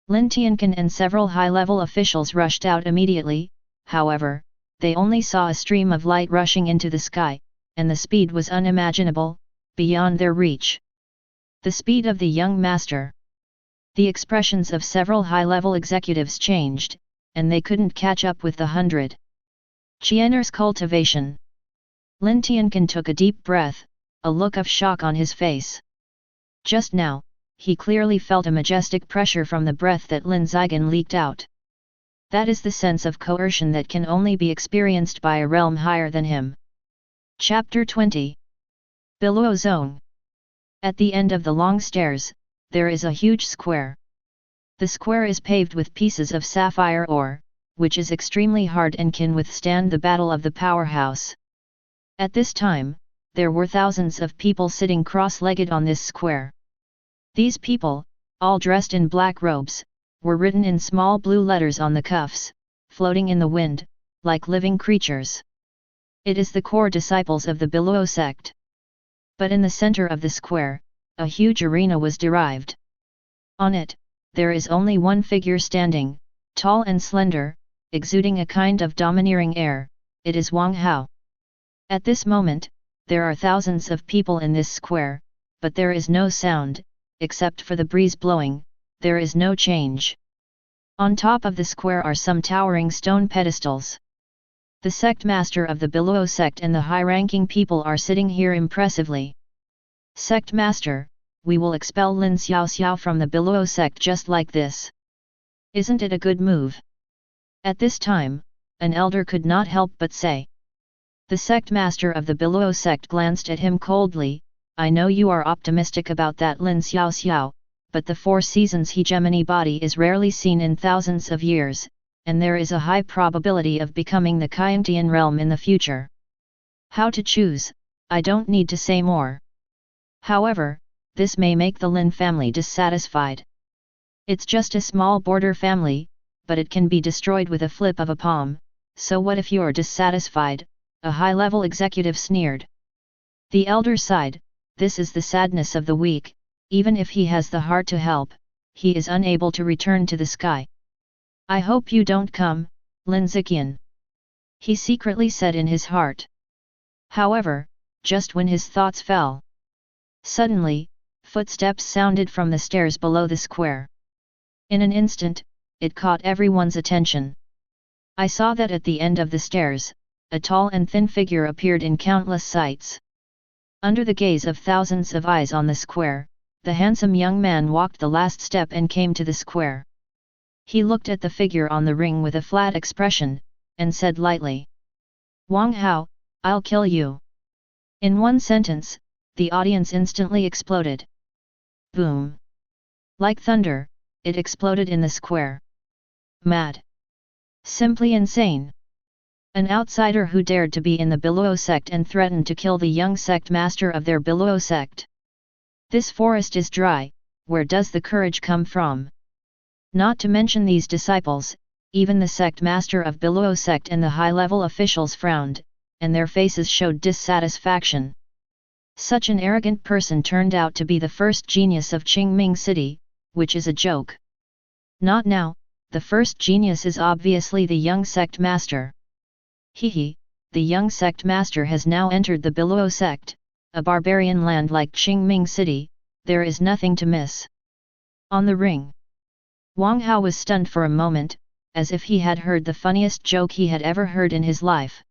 Lin Tianchen and several high-level officials rushed out immediately. However, they only saw a stream of light rushing into the sky, and the speed was unimaginable, beyond their reach. The speed of the young master. The expressions of several high-level executives changed, and they couldn't catch up with the 100. Qian'er's cultivation. Lin Tianchen took a deep breath, a look of shock on his face. Just now, he clearly felt a majestic pressure from the breath that Lin Zigen leaked out. That is the sense of coercion that can only be experienced by a realm higher than him. Chapter 20. Below Zone. At the end of the long stairs, there is a huge square. The square is paved with pieces of sapphire ore, which is extremely hard and can withstand the battle of the powerhouse. At this time, there were thousands of people sitting cross-legged on this square. These people, all dressed in black robes, were written in small blue letters on the cuffs, floating in the wind, like living creatures. It is the core disciples of the Beluo sect. But in the center of the square, a huge arena was derived. On it, there is only one figure standing, tall and slender, exuding a kind of domineering air. It is Wang Hao. At this moment, there are thousands of people in this square, but there is no sound, except for the breeze blowing. There is no change. On top of the square are some towering stone pedestals. The sect master of the Beluo sect and the high-ranking people are sitting here impressively. "Sect master, we will expel Lin Xiaoxiao from the Beluo sect just like this. Isn't it a good move?" At this time, an elder could not help but say. The sect master of the Beluo sect glanced at him coldly. "I know you are optimistic about that Lin Xiaoxiao, but the 4 seasons hegemony body is rarely seen in thousands of years, and there is a high probability of becoming the Qiantian realm in the future. How to choose, I don't need to say more. However, this may make the Lin family dissatisfied. It's just a small border family, but it can be destroyed with a flip of a palm, so what if you're dissatisfied?" a high-level executive sneered. The elder sighed. This is the sadness of the weak. Even if he has the heart to help, he is unable to return to the sky. "I hope you don't come, Lin Ziqian," he secretly said in his heart. However, just when his thoughts fell, suddenly, footsteps sounded from the stairs below the square. In an instant, it caught everyone's attention. I saw that at the end of the stairs, a tall and thin figure appeared in countless sights. Under the gaze of thousands of eyes on the square, the handsome young man walked the last step and came to the square. He looked at the figure on the ring with a flat expression, and said lightly, "Wang Hao, I'll kill you." In one sentence, the audience instantly exploded. Boom! Like thunder, it exploded in the square. Mad! Simply insane! An outsider who dared to be in the Beluo sect and threatened to kill the young sect master of their Beluo sect. This forest is dry, where does the courage come from? Not to mention these disciples, even the sect master of Beluo sect and the high-level officials frowned, and their faces showed dissatisfaction. Such an arrogant person turned out to be the first genius of Qingming City, which is a joke. Not now, the first genius is obviously the young sect master. Hehe, the young sect master has now entered the Beluo sect, a barbarian land like Qingming City. There is nothing to miss. On the ring, Wang Hao was stunned for a moment, as if he had heard the funniest joke he had ever heard in his life.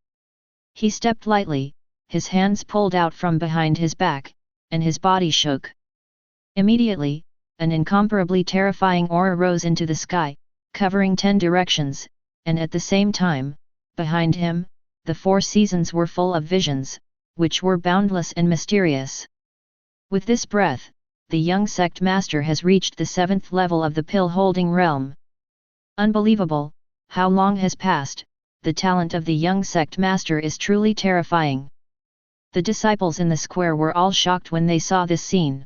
He stepped lightly, his hands pulled out from behind his back, and his body shook. Immediately, an incomparably terrifying aura rose into the sky, covering 10 directions, and at the same time, behind him, the 4 seasons were full of visions, which were boundless and mysterious. With this breath, the young sect master has reached the 7th level of the pill-holding realm. Unbelievable, how long has passed, the talent of the young sect master is truly terrifying. The disciples in the square were all shocked when they saw this scene.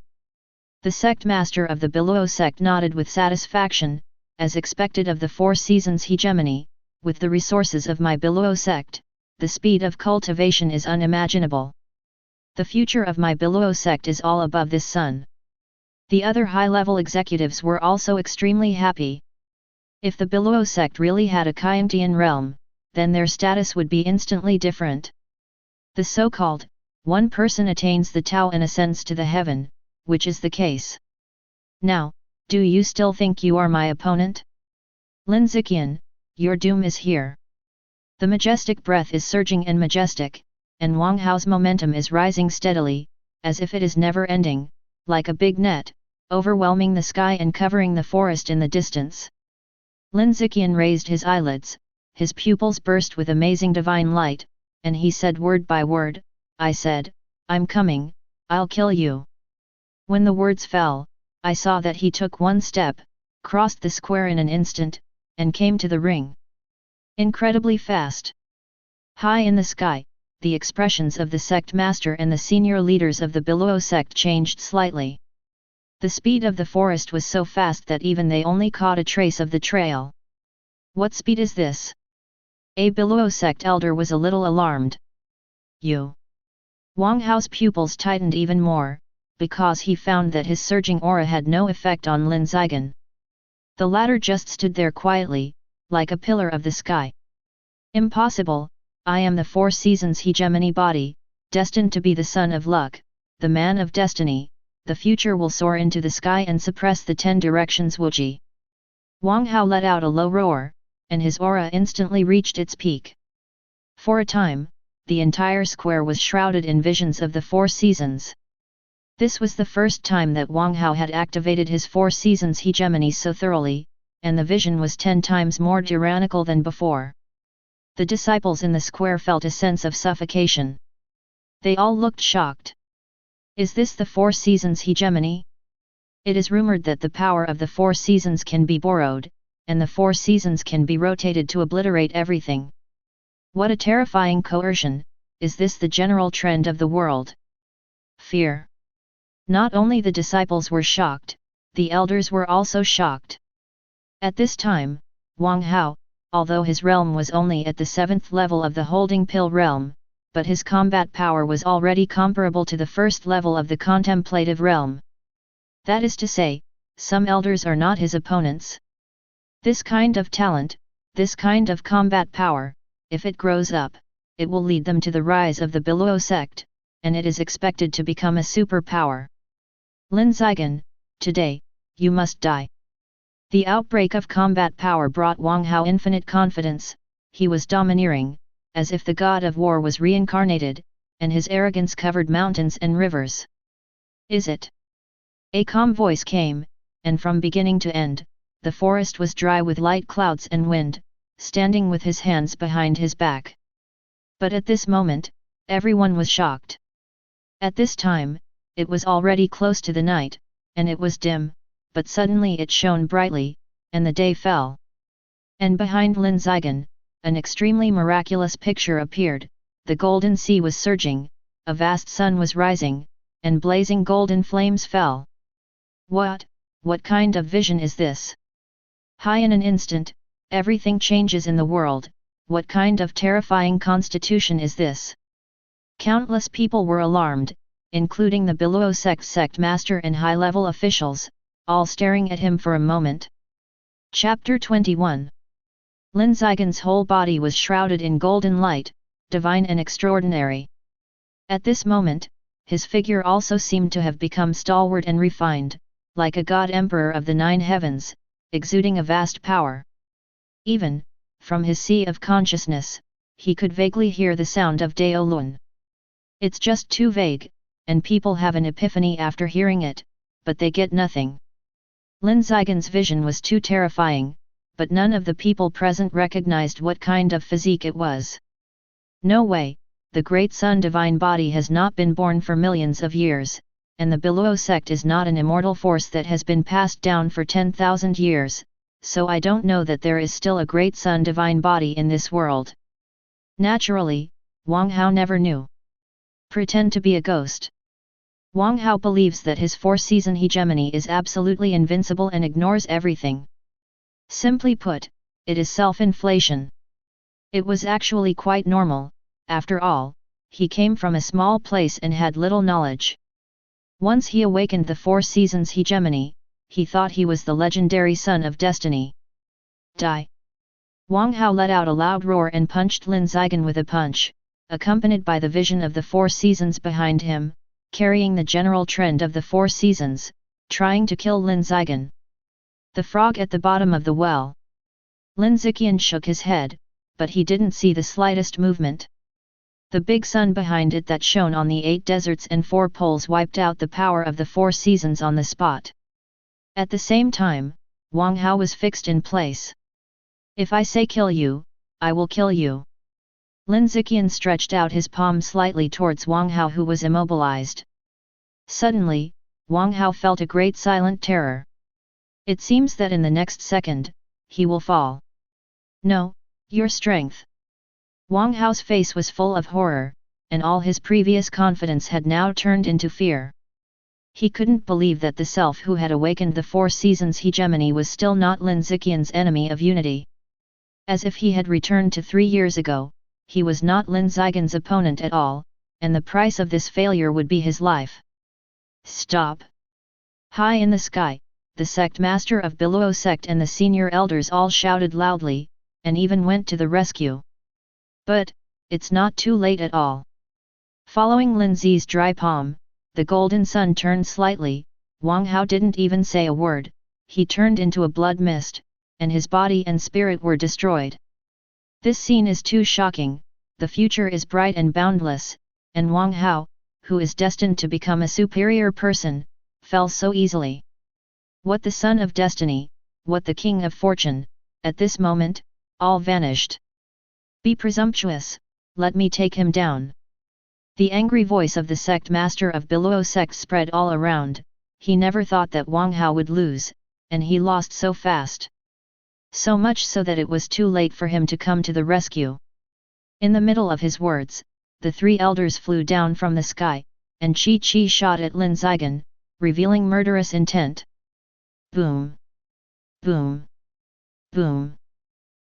The sect master of the Beluo sect nodded with satisfaction, as expected of the 4 seasons hegemony. With the resources of my Beluo sect, the speed of cultivation is unimaginable. The future of my Beluo sect is all above this sun. The other high-level executives were also extremely happy. If the Beluo sect really had a Kyantian realm, then their status would be instantly different. The so-called, one person attains the Tao and ascends to the heaven, which is the case. Now, do you still think you are my opponent? Lin Yichen, your doom is here. The majestic breath is surging and majestic, and Wang Hao's momentum is rising steadily, as if it is never ending, like a big net, overwhelming the sky and covering the forest in the distance. Lin Yichen raised his eyelids, his pupils burst with amazing divine light, and he said word by word, I said, I'm coming, I'll kill you. When the words fell, I saw that he took one step, crossed the square in an instant, and came to the ring. Incredibly fast. High in the sky, the expressions of the sect master and the senior leaders of the Beluo sect changed slightly. The speed of the forest was so fast that even they only caught a trace of the trail. What speed is this? A Beluo sect elder was a little alarmed. You. Wang Hao's pupils tightened even more, because he found that his surging aura had no effect on Lin Yichen. The latter just stood there quietly, like a pillar of the sky. Impossible, I am the 4 seasons hegemony body, destined to be the son of luck, the man of destiny, the future will soar into the sky and suppress the 10 directions Wuji. Wang Hao let out a low roar, and his aura instantly reached its peak. For a time, the entire square was shrouded in visions of the 4 seasons. This was the first time that Wang Hao had activated his 4 seasons hegemony so thoroughly, and the vision was 10 times more tyrannical than before. The disciples in the square felt a sense of suffocation. They all looked shocked. Is this the 4 seasons hegemony? It is rumored that the power of the 4 seasons can be borrowed, and the 4 seasons can be rotated to obliterate everything. What a terrifying coercion! Is this the general trend of the world? Fear. Not only the disciples were shocked, the elders were also shocked. At this time, Wang Hao, although his realm was only at the 7th level of the holding pill realm, but his combat power was already comparable to the 1st level of the contemplative realm. That is to say, some elders are not his opponents. This kind of talent, this kind of combat power, if it grows up, it will lead them to the rise of the Beluo sect, and it is expected to become a superpower. Lin Yichen, today, you must die. The outbreak of combat power brought Wang Hao infinite confidence. He was domineering, as if the god of war was reincarnated, and his arrogance covered mountains and rivers. Is it? A calm voice came, and from beginning to end, the forest was dry with light clouds and wind, standing with his hands behind his back. But at this moment, everyone was shocked. At this time, it was already close to the night, and it was dim, but suddenly it shone brightly, and the day fell. And behind Lin Yichen, an extremely miraculous picture appeared. The golden sea was surging, a vast sun was rising, and blazing golden flames fell. What kind of vision is this? High in an instant, everything changes in the world. What kind of terrifying constitution is this? Countless people were alarmed, including the Beluo sect master and high-level officials, all staring at him for a moment. Chapter 21. Lin Yichen's whole body was shrouded in golden light, divine and extraordinary. At this moment, his figure also seemed to have become stalwart and refined, like a god-emperor of the 9 heavens, exuding a vast power. Even, from his sea of consciousness, he could vaguely hear the sound of Dao Lun. It's just too vague, and people have an epiphany after hearing it, but they get nothing. Lin Yichen's vision was too terrifying, but none of the people present recognized what kind of physique it was. No way, the great sun divine body has not been born for millions of years, and the Beluo sect is not an immortal force that has been passed down for 10,000 years, so I don't know that there is still a great sun divine body in this world. Naturally, Wang Hao never knew. Pretend to be a ghost. Wang Hao believes that his four-season hegemony is absolutely invincible and ignores everything. Simply put, it is self-inflation. It was actually quite normal, after all, he came from a small place and had little knowledge. Once he awakened the four seasons hegemony, he thought he was the legendary son of destiny. Die! Wang Hao let out a loud roar and punched Lin Yichen with a punch, accompanied by the vision of the four seasons behind him, carrying the general trend of the four seasons, trying to kill Lin Yichen. The frog at the bottom of the well. Lin Yichen shook his head, but he didn't see the slightest movement. The big sun behind it that shone on the 8 deserts and 4 poles wiped out the power of the 4 seasons on the spot. At the same time, Wang Hao was fixed in place. If I say kill you, I will kill you. Lin Yichen stretched out his palm slightly towards Wang Hao, who was immobilized. Suddenly, Wang Hao felt a great silent terror. It seems that in the next second, he will fall. No, your strength. Wang Hao's face was full of horror, and all his previous confidence had now turned into fear. He couldn't believe that the self who had awakened the 4 seasons hegemony was still not Lin Yichen's enemy of unity. As if he had returned to 3 years ago, he was not Lin Yichen's opponent at all, and the price of this failure would be his life. Stop! High in the sky, the sect master of Biluo sect and the senior elders all shouted loudly, and even went to the rescue. But, it's not too late at all. Following Lin Zi's dry palm, the golden sun turned slightly. Wang Hao didn't even say a word, he turned into a blood mist, and his body and spirit were destroyed. This scene is too shocking, the future is bright and boundless, and Wang Hao, who is destined to become a superior person, fell so easily. What the son of destiny, what the king of fortune, at this moment, all vanished. Be presumptuous, let me take him down. The angry voice of the sect master of Biluo sect spread all around. He never thought that Wang Hao would lose, and he lost so fast. So much so that it was too late for him to come to the rescue. In the middle of his words, the 3 elders flew down from the sky, and Chi shot at Lin Yichen, revealing murderous intent. Boom! Boom! Boom!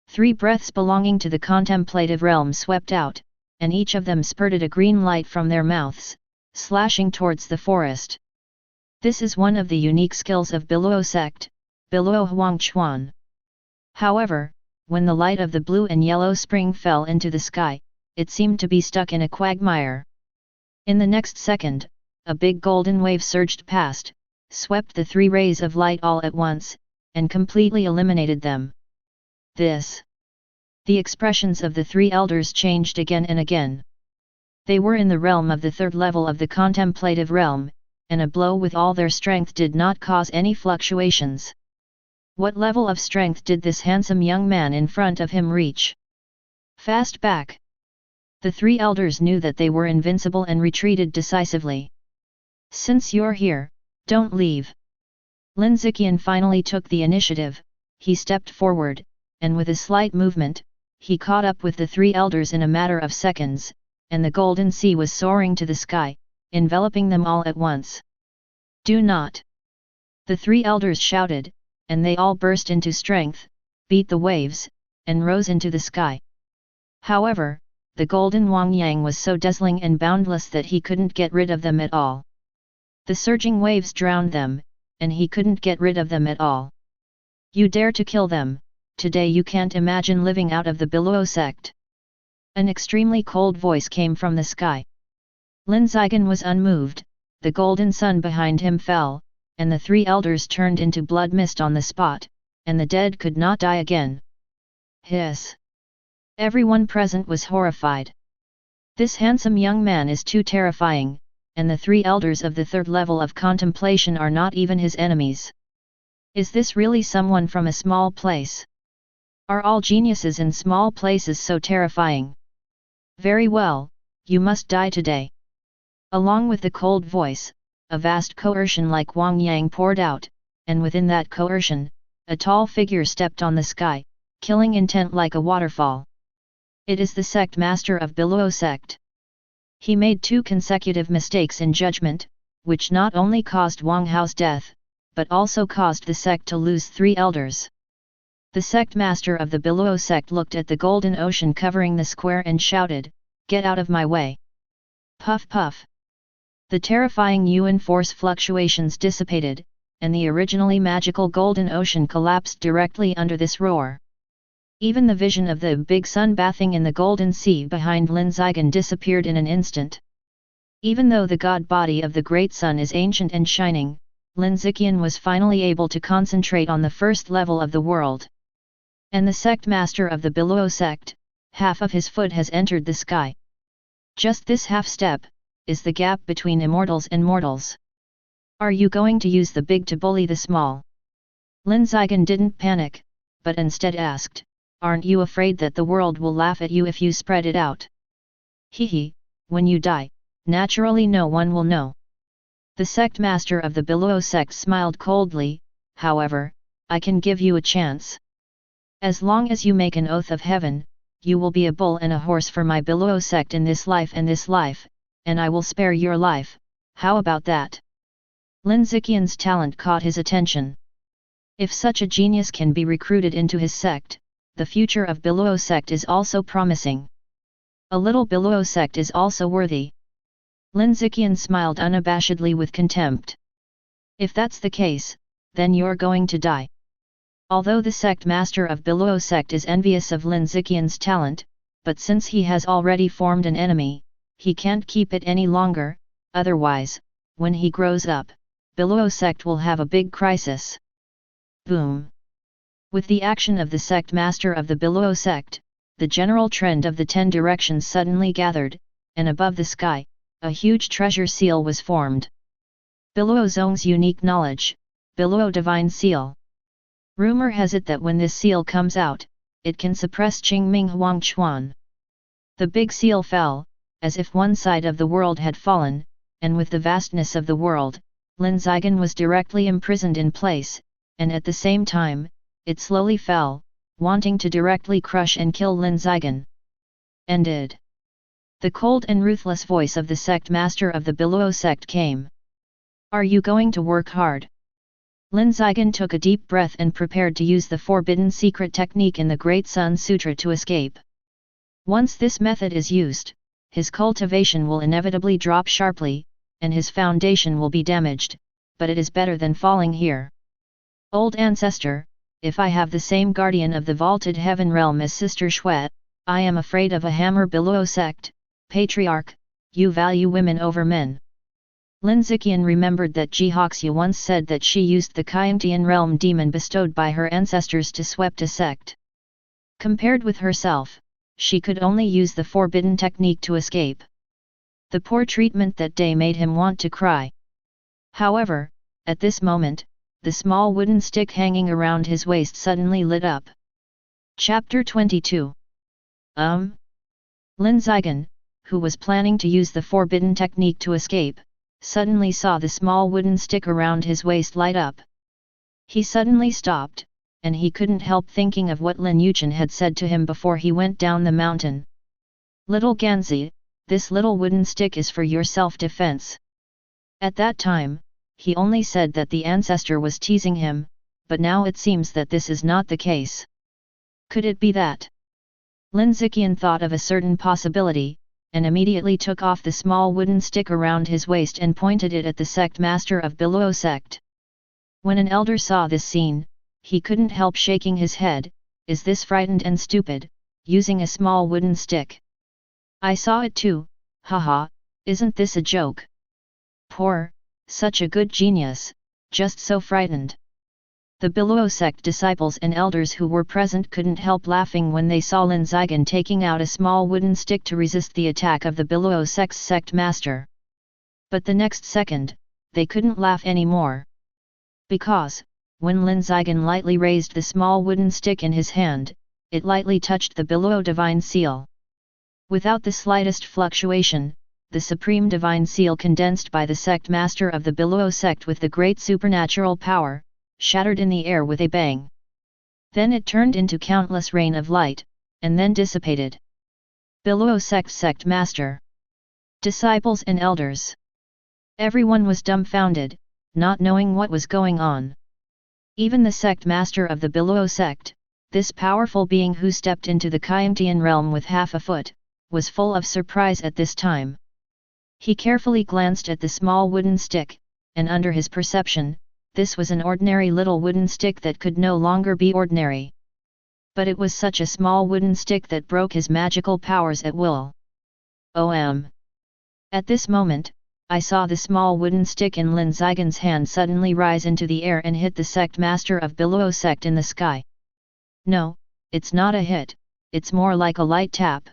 3 breaths belonging to the contemplative realm swept out, and each of them spurted a green light from their mouths, slashing towards the forest. This is one of the unique skills of Biluo sect, Biluo Huang Chuan. However, when the light of the blue and yellow spring fell into the sky, it seemed to be stuck in a quagmire. In the next second, a big golden wave surged past, swept the 3 rays of light all at once, and completely eliminated them. The expressions of the 3 elders changed again and again. They were in the realm of the 3rd level of the contemplative realm, and a blow with all their strength did not cause any fluctuations. What level of strength did this handsome young man in front of him reach? Fast back! The 3 elders knew that they were invincible and retreated decisively. Since you're here, don't leave. Lin Yichen finally took the initiative. He stepped forward, and with a slight movement, he caught up with the 3 elders in a matter of seconds, and the golden sea was soaring to the sky, enveloping them all at once. Do not! The 3 elders shouted, and they all burst into strength, beat the waves, and rose into the sky. However, the golden Wang Yang was so dazzling and boundless that he couldn't get rid of them at all. The surging waves drowned them, and he couldn't get rid of them at all. You dare to kill them, today you can't imagine living out of the Biluo sect. An extremely cold voice came from the sky. Lin Yichen was unmoved, the golden sun behind him fell, and the 3 elders turned into blood mist on the spot, and the dead could not die again. Hiss! Everyone present was horrified. This handsome young man is too terrifying, and the 3 elders of the 3rd level of contemplation are not even his enemies. Is this really someone from a small place? Are all geniuses in small places so terrifying? Very well, you must die today. Along with the cold voice, a vast coercion like Wang Yang poured out, and within that coercion, a tall figure stepped on the sky, killing intent like a waterfall. It is the sect master of Biluo sect. He made 2 consecutive mistakes in judgment, which not only caused Wang Hao's death, but also caused the sect to lose 3 elders. The sect master of the Biluo sect looked at the golden ocean covering the square and shouted, "Get out of my way!" Puff puff. The terrifying yuan force fluctuations dissipated, and the originally magical golden ocean collapsed directly under this roar. Even the vision of the big sun bathing in the golden sea behind Lin Yichen disappeared in an instant. Even though the god body of the great sun is ancient and shining, Lin Yichen was finally able to concentrate on the first level of the world. And the sect master of the Biluo sect, half of his foot has entered the sky. Just this half step is the gap between immortals and mortals. Are you going to use the big to bully the small? Lin Yichen didn't panic, but instead asked, "Aren't you afraid that the world will laugh at you if you spread it out?" Hehe, when you die, naturally no one will know. The sect master of the Biluo sect smiled coldly, "However, I can give you a chance. As long as you make an oath of heaven, you will be a bull and a horse for my Biluo sect in this life, and I will spare your life. How about that?" Lin Yichen's talent caught his attention. If such a genius can be recruited into his sect, the future of Biluo sect is also promising. A little Biluo sect is also worthy. Lin Yichen smiled unabashedly with contempt. "If that's the case, then you're going to die." Although the sect master of Biluo sect is envious of Lin Yichen's talent, but since he has already formed an enemy, he can't keep it any longer, otherwise, when he grows up, Biluo sect will have a big crisis. Boom! With the action of the sect master of the Biluo sect, the general trend of the 10 directions suddenly gathered, and above the sky, a huge treasure seal was formed. Biluo Zong's unique knowledge, Biluo Divine Seal. Rumor has it that when this seal comes out, it can suppress Qingming Huang Chuan. The big seal fell, as if one side of the world had fallen, and with the vastness of the world, Lin Yichen was directly imprisoned in place, and at the same time, it slowly fell, wanting to directly crush and kill Lin Yichen. Ended. The cold and ruthless voice of the sect master of the Biluo sect came. "Are you going to work hard?" Lin Yichen took a deep breath and prepared to use the forbidden secret technique in the Great Sun Sutra to escape. Once this method is used, his cultivation will inevitably drop sharply, and his foundation will be damaged, but it is better than falling here. Old ancestor, if I have the same guardian of the vaulted heaven realm as Sister Shui, I am afraid of a hammer Biluo sect. Patriarch, you value women over men. Lin Yichen remembered that Ji Hoxia once said that she used the Kyangtian realm demon bestowed by her ancestors to swept a sect. Compared with herself, she could only use the forbidden technique to escape. The poor treatment that day made him want to cry. However, at this moment, the small wooden stick hanging around his waist suddenly lit up. Chapter 22. Lin Yichen, who was planning to use the forbidden technique to escape, suddenly saw the small wooden stick around his waist light up. He suddenly stopped, and he couldn't help thinking of what Lin Yichen had said to him before he went down the mountain. "Little Ganzi, this little wooden stick is for your self-defense." At that time, he only said that the ancestor was teasing him, but now it seems that this is not the case. Could it be that? Lin Yichen thought of a certain possibility, and immediately took off the small wooden stick around his waist and pointed it at the sect master of Biluo sect. When an elder saw this scene, he couldn't help shaking his head. "Is this frightened and stupid, using a small wooden stick? I saw it too, haha, isn't this a joke? Poor, such a good genius, just so frightened." The Biluo sect disciples and elders who were present couldn't help laughing when they saw Lin Yichen taking out a small wooden stick to resist the attack of the Biluo sect's sect master. But the next second, they couldn't laugh anymore. Because, when Lin Yichen lightly raised the small wooden stick in his hand, it lightly touched the Biluo divine seal. Without the slightest fluctuation, the supreme divine seal condensed by the sect master of the Biluo sect with the great supernatural power, shattered in the air with a bang. Then it turned into countless rain of light, and then dissipated. Biluo sect master. Disciples and elders. Everyone was dumbfounded, not knowing what was going on. Even the sect master of the Below sect, this powerful being who stepped into the Kyamtian realm with half a foot, was full of surprise at this time. He carefully glanced at the small wooden stick, and under his perception, this was an ordinary little wooden stick that could no longer be ordinary. But it was such a small wooden stick that broke his magical powers at will. At this moment, I saw the small wooden stick in Lin Yichen's hand suddenly rise into the air and hit the sect master of Below sect in the sky. No, it's not a hit, it's more like a light tap.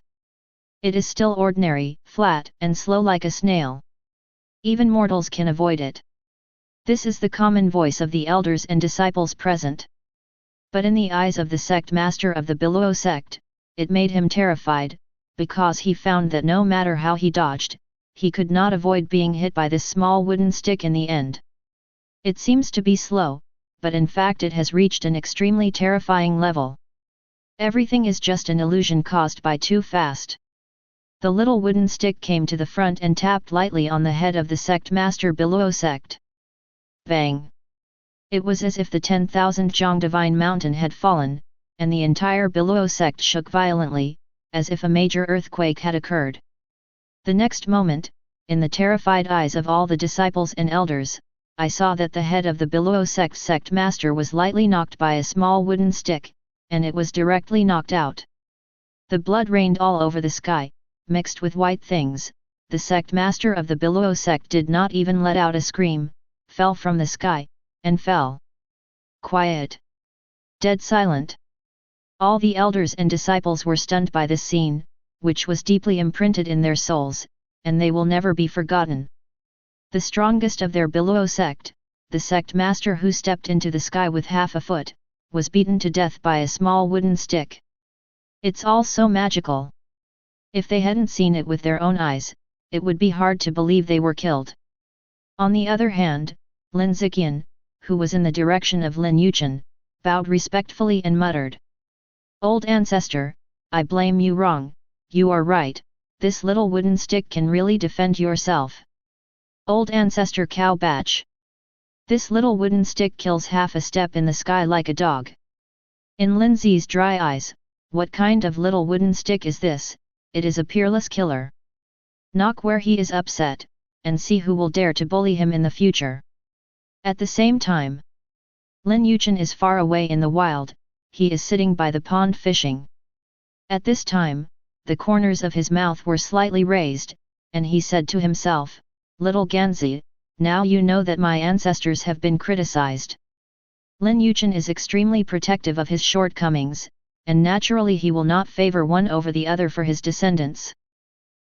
It is still ordinary, flat, and slow like a snail. Even mortals can avoid it. This is the common voice of the elders and disciples present. But in the eyes of the sect master of the Below sect, it made him terrified, because he found that no matter how he dodged, he could not avoid being hit by this small wooden stick in the end. It seems to be slow, but in fact it has reached an extremely terrifying level. Everything is just an illusion caused by too fast. The little wooden stick came to the front and tapped lightly on the head of the sect master Below sect. Bang! It was as if the 10,000 Zhang divine mountain had fallen, and the entire Below sect shook violently, as if a major earthquake had occurred. The next moment, in the terrified eyes of all the disciples and elders, I saw that the head of the Below sect master was lightly knocked by a small wooden stick, and it was directly knocked out. The blood rained all over the sky, mixed with white things. The sect master of the Below sect did not even let out a scream, fell from the sky, and fell. Quiet. Dead silent. All the elders and disciples were stunned by this scene, which was deeply imprinted in their souls, and they will never be forgotten. The strongest of their Below sect, the sect master who stepped into the sky with half a foot, was beaten to death by a small wooden stick. It's all so magical. If they hadn't seen it with their own eyes, it would be hard to believe they were killed. On the other hand, Lin Yichen, who was in the direction of Lin Yichen, bowed respectfully and muttered. Old ancestor, I blame you wrong, you are right, this little wooden stick can really defend yourself. Old ancestor cow batch. This little wooden stick kills half a step in the sky like a dog. In Lin Zi's dry eyes, what kind of little wooden stick is this? It is a peerless killer. Knock where he is upset, and see who will dare to bully him in the future. At the same time, Lin Yichen is far away in the wild, he is sitting by the pond fishing. At this time, the corners of his mouth were slightly raised, and he said to himself, Little Ganzi, now you know that my ancestors have been criticized. Lin Yichen is extremely protective of his shortcomings, and naturally he will not favor one over the other for his descendants.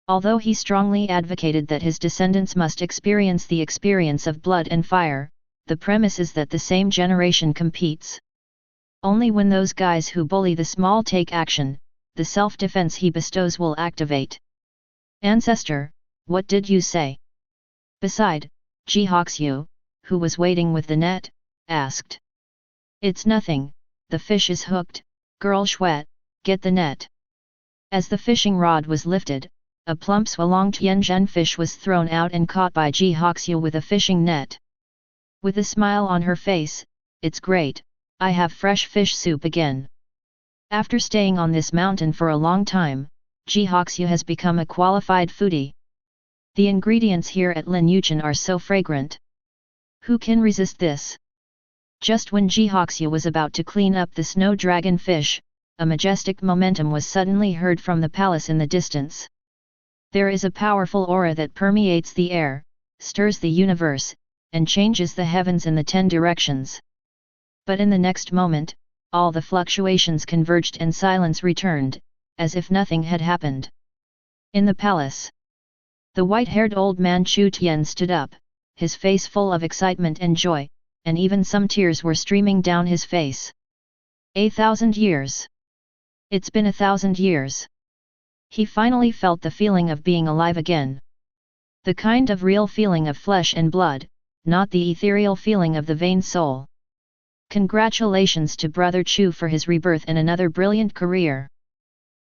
Although he strongly advocated that his descendants must experience the experience of blood and fire, the premise is that the same generation competes. Only when those guys who bully the small take action, the self-defense he bestows will activate. Ancestor, what did you say? Beside, Ji Hoxiu, who was waiting with the net, asked. It's nothing, the fish is hooked, girl Shuet, get the net. As the fishing rod was lifted, a plump Swalong Tianzhen fish was thrown out and caught by Ji Hoxiu with a fishing net. With a smile on her face, it's great, I have fresh fish soup again. After staying on this mountain for a long time, Ji Hoxiu has become a qualified foodie. The ingredients here at Lin Yichen are so fragrant. Who can resist this? Just when Ji Hoxiu was about to clean up the snow dragon fish, a majestic momentum was suddenly heard from the palace in the distance. There is a powerful aura that permeates the air, stirs the universe, and changes the heavens in the 10 directions. But in the next moment, all the fluctuations converged and silence returned, as if nothing had happened. In the palace, the white-haired old man Chu Tian stood up, his face full of excitement and joy, and even some tears were streaming down his face. 1,000 years. It's been 1,000 years. He finally felt the feeling of being alive again. The kind of real feeling of flesh and blood, not the ethereal feeling of the vain soul. Congratulations to Brother Chu for his rebirth and another brilliant career.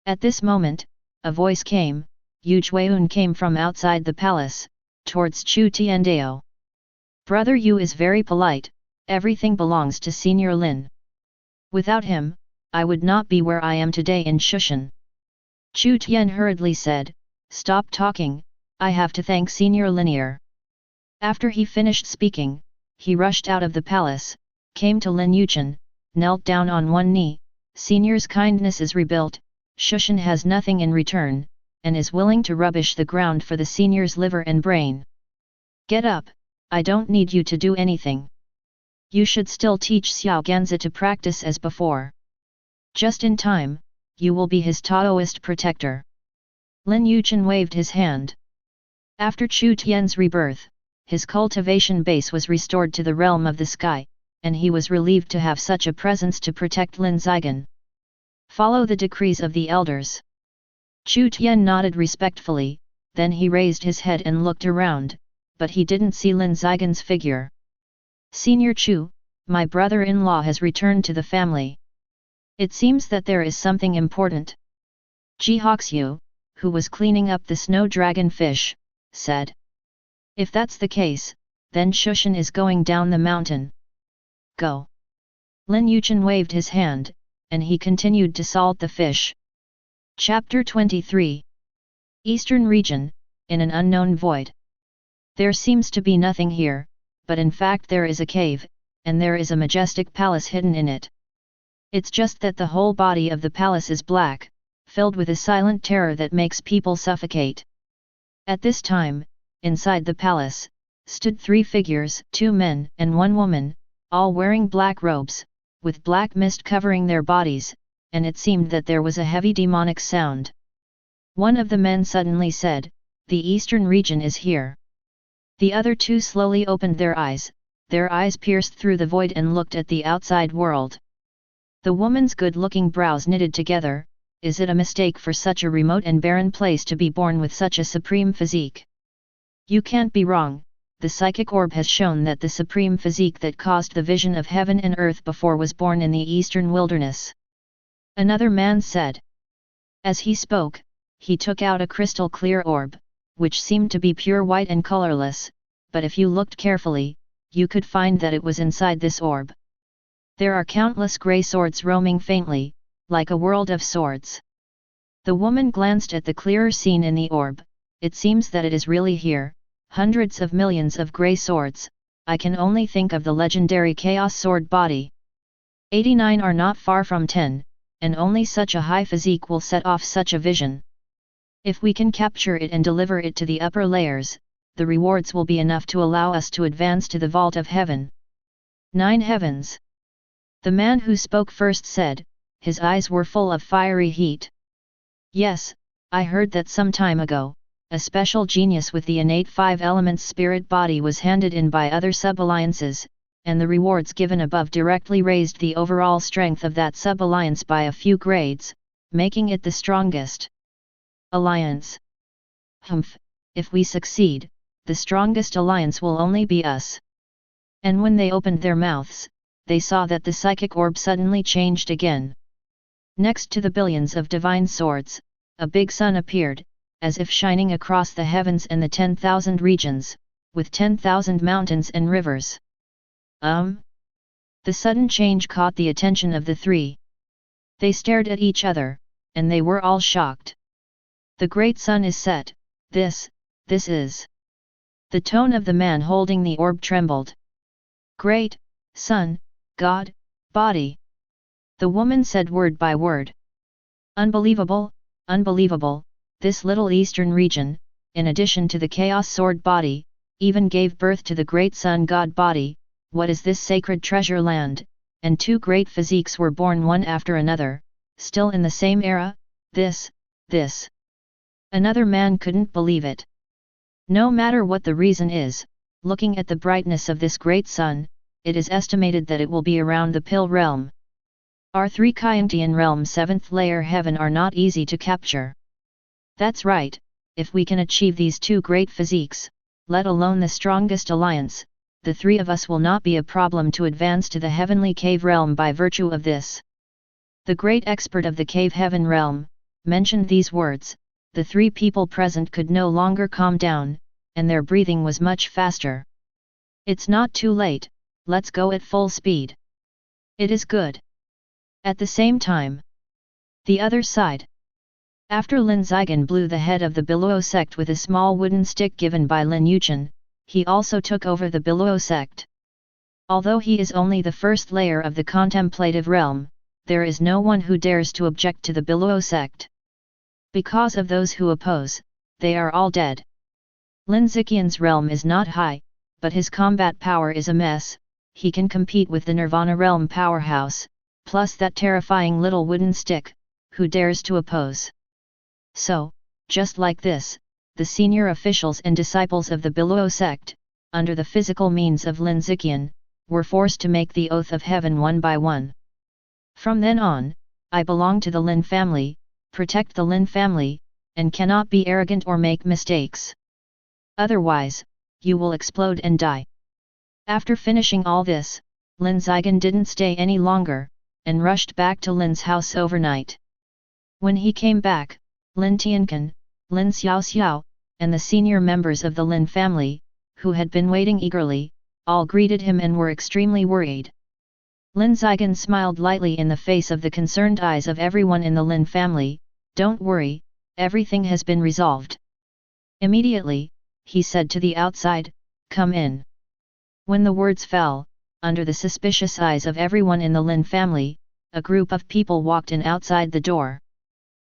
At this moment, a voice came, Yu Jueun came from outside the palace, towards Chu Tiandao. Brother Yu is very polite, everything belongs to Senior Lin. Without him, I would not be where I am today in Shushan. Chu Tian hurriedly said, stop talking, I have to thank Senior Linear. After he finished speaking, he rushed out of the palace, came to Lin Yichen, knelt down on one knee. Senior's kindness is rebuilt, Shushan has nothing in return, and is willing to rubbish the ground for the senior's liver and brain. Get up, I don't need you to do anything. You should still teach Xiao Ganzi to practice as before. Just in time, you will be his Taoist protector. Lin Yichen waved his hand. After Chu Tian's rebirth, his cultivation base was restored to the realm of the sky, and he was relieved to have such a presence to protect Lin Zigen. Follow the decrees of the elders. Chu Tian nodded respectfully, then he raised his head and looked around, but he didn't see Lin Zigen's figure. Senior Chu, my brother-in-law has returned to the family. It seems that there is something important. Ji Hoxiu, who was cleaning up the snow dragon fish, said. If that's the case, then Shushan is going down the mountain. Go. Lin Yichen waved his hand, and he continued to salt the fish. Chapter 23. Eastern Region, in an unknown void. There seems to be nothing here, but in fact there is a cave, and there is a majestic palace hidden in it. It's just that the whole body of the palace is black, filled with a silent terror that makes people suffocate. At this time, inside the palace, stood 3 figures, 2 men and 1 woman, all wearing black robes, with black mist covering their bodies, and it seemed that there was a heavy demonic sound. One of the men suddenly said, the eastern region is here. The other 2 slowly opened their eyes pierced through the void and looked at the outside world. The woman's good-looking brows knitted together. Is it a mistake for such a remote and barren place to be born with such a supreme physique? You can't be wrong, the psychic orb has shown that the supreme physique that caused the vision of heaven and earth before was born in the eastern wilderness. Another man said. As he spoke, he took out a crystal-clear orb, which seemed to be pure white and colorless, but if you looked carefully, you could find that it was inside this orb. There are countless grey swords roaming faintly, like a world of swords. The woman glanced at the clearer scene in the orb. It seems that it is really here, hundreds of millions of grey swords. I can only think of the legendary Chaos Sword body. 89 are not far from 10, and only such a high physique will set off such a vision. If we can capture it and deliver it to the upper layers, the rewards will be enough to allow us to advance to the vault of heaven. 9 heavens. The man who spoke first said, his eyes were full of fiery heat. Yes, I heard that some time ago, a special genius with the innate 5 elements spirit body was handed in by other sub-alliances, and the rewards given above directly raised the overall strength of that sub-alliance by a few grades, making it the strongest alliance. Humph, if we succeed, the strongest alliance will only be us. And when they opened their mouths, they saw that the psychic orb suddenly changed again. Next to the billions of divine swords, a big sun appeared, as if shining across the heavens and the 10,000 regions, with 10,000 mountains and rivers. The sudden change caught the attention of the 3. They stared at each other, and they were all shocked. The great sun is set, this is. The tone of the man holding the orb trembled. Great, sun, God, body. The woman said word by word. Unbelievable, unbelievable, this little eastern region, in addition to the Chaos Sword body, even gave birth to the great sun god body. What is this sacred treasure land? And 2 great physiques were born one after another, still in the same era, this. Another man couldn't believe it. No matter what the reason is, looking at the brightness of this great sun, it is estimated that it will be around the Pill realm. Our 3 Kyantian realm 7th layer heaven are not easy to capture. That's right, if we can achieve these 2 great physiques, let alone the strongest alliance, the 3 of us will not be a problem to advance to the heavenly cave realm by virtue of this. The great expert of the cave heaven realm mentioned these words. The 3 people present could no longer calm down, and their breathing was much faster. It's not too late, let's go at full speed. It is good. At the same time, the other side. After Lin Yichen blew the head of the Biluo sect with a small wooden stick given by Lin Yichen, he also took over the Biluo sect. Although he is only the first layer of the contemplative realm, there is no one who dares to object to the Biluo sect. Because of those who oppose, they are all dead. Lin Yiqian's realm is not high, but his combat power is a mess. He can compete with the Nirvana realm powerhouse, plus that terrifying little wooden stick, who dares to oppose. So, just like this, the senior officials and disciples of the Biluo sect, under the physical means of Lin Yiqian, were forced to make the oath of heaven one by one. From then on, I belong to the Lin family, protect the Lin family, and cannot be arrogant or make mistakes. Otherwise, you will explode and die. After finishing all this, Lin Yichen didn't stay any longer, and rushed back to Lin's house overnight. When he came back, Lin Tianquan, Lin Xiaoxiao, and the senior members of the Lin family, who had been waiting eagerly, all greeted him and were extremely worried. Lin Yichen smiled lightly in the face of the concerned eyes of everyone in the Lin family. Don't worry, everything has been resolved. Immediately, he said to the outside, come in. When the words fell, under the suspicious eyes of everyone in the Lin family, a group of people walked in outside the door.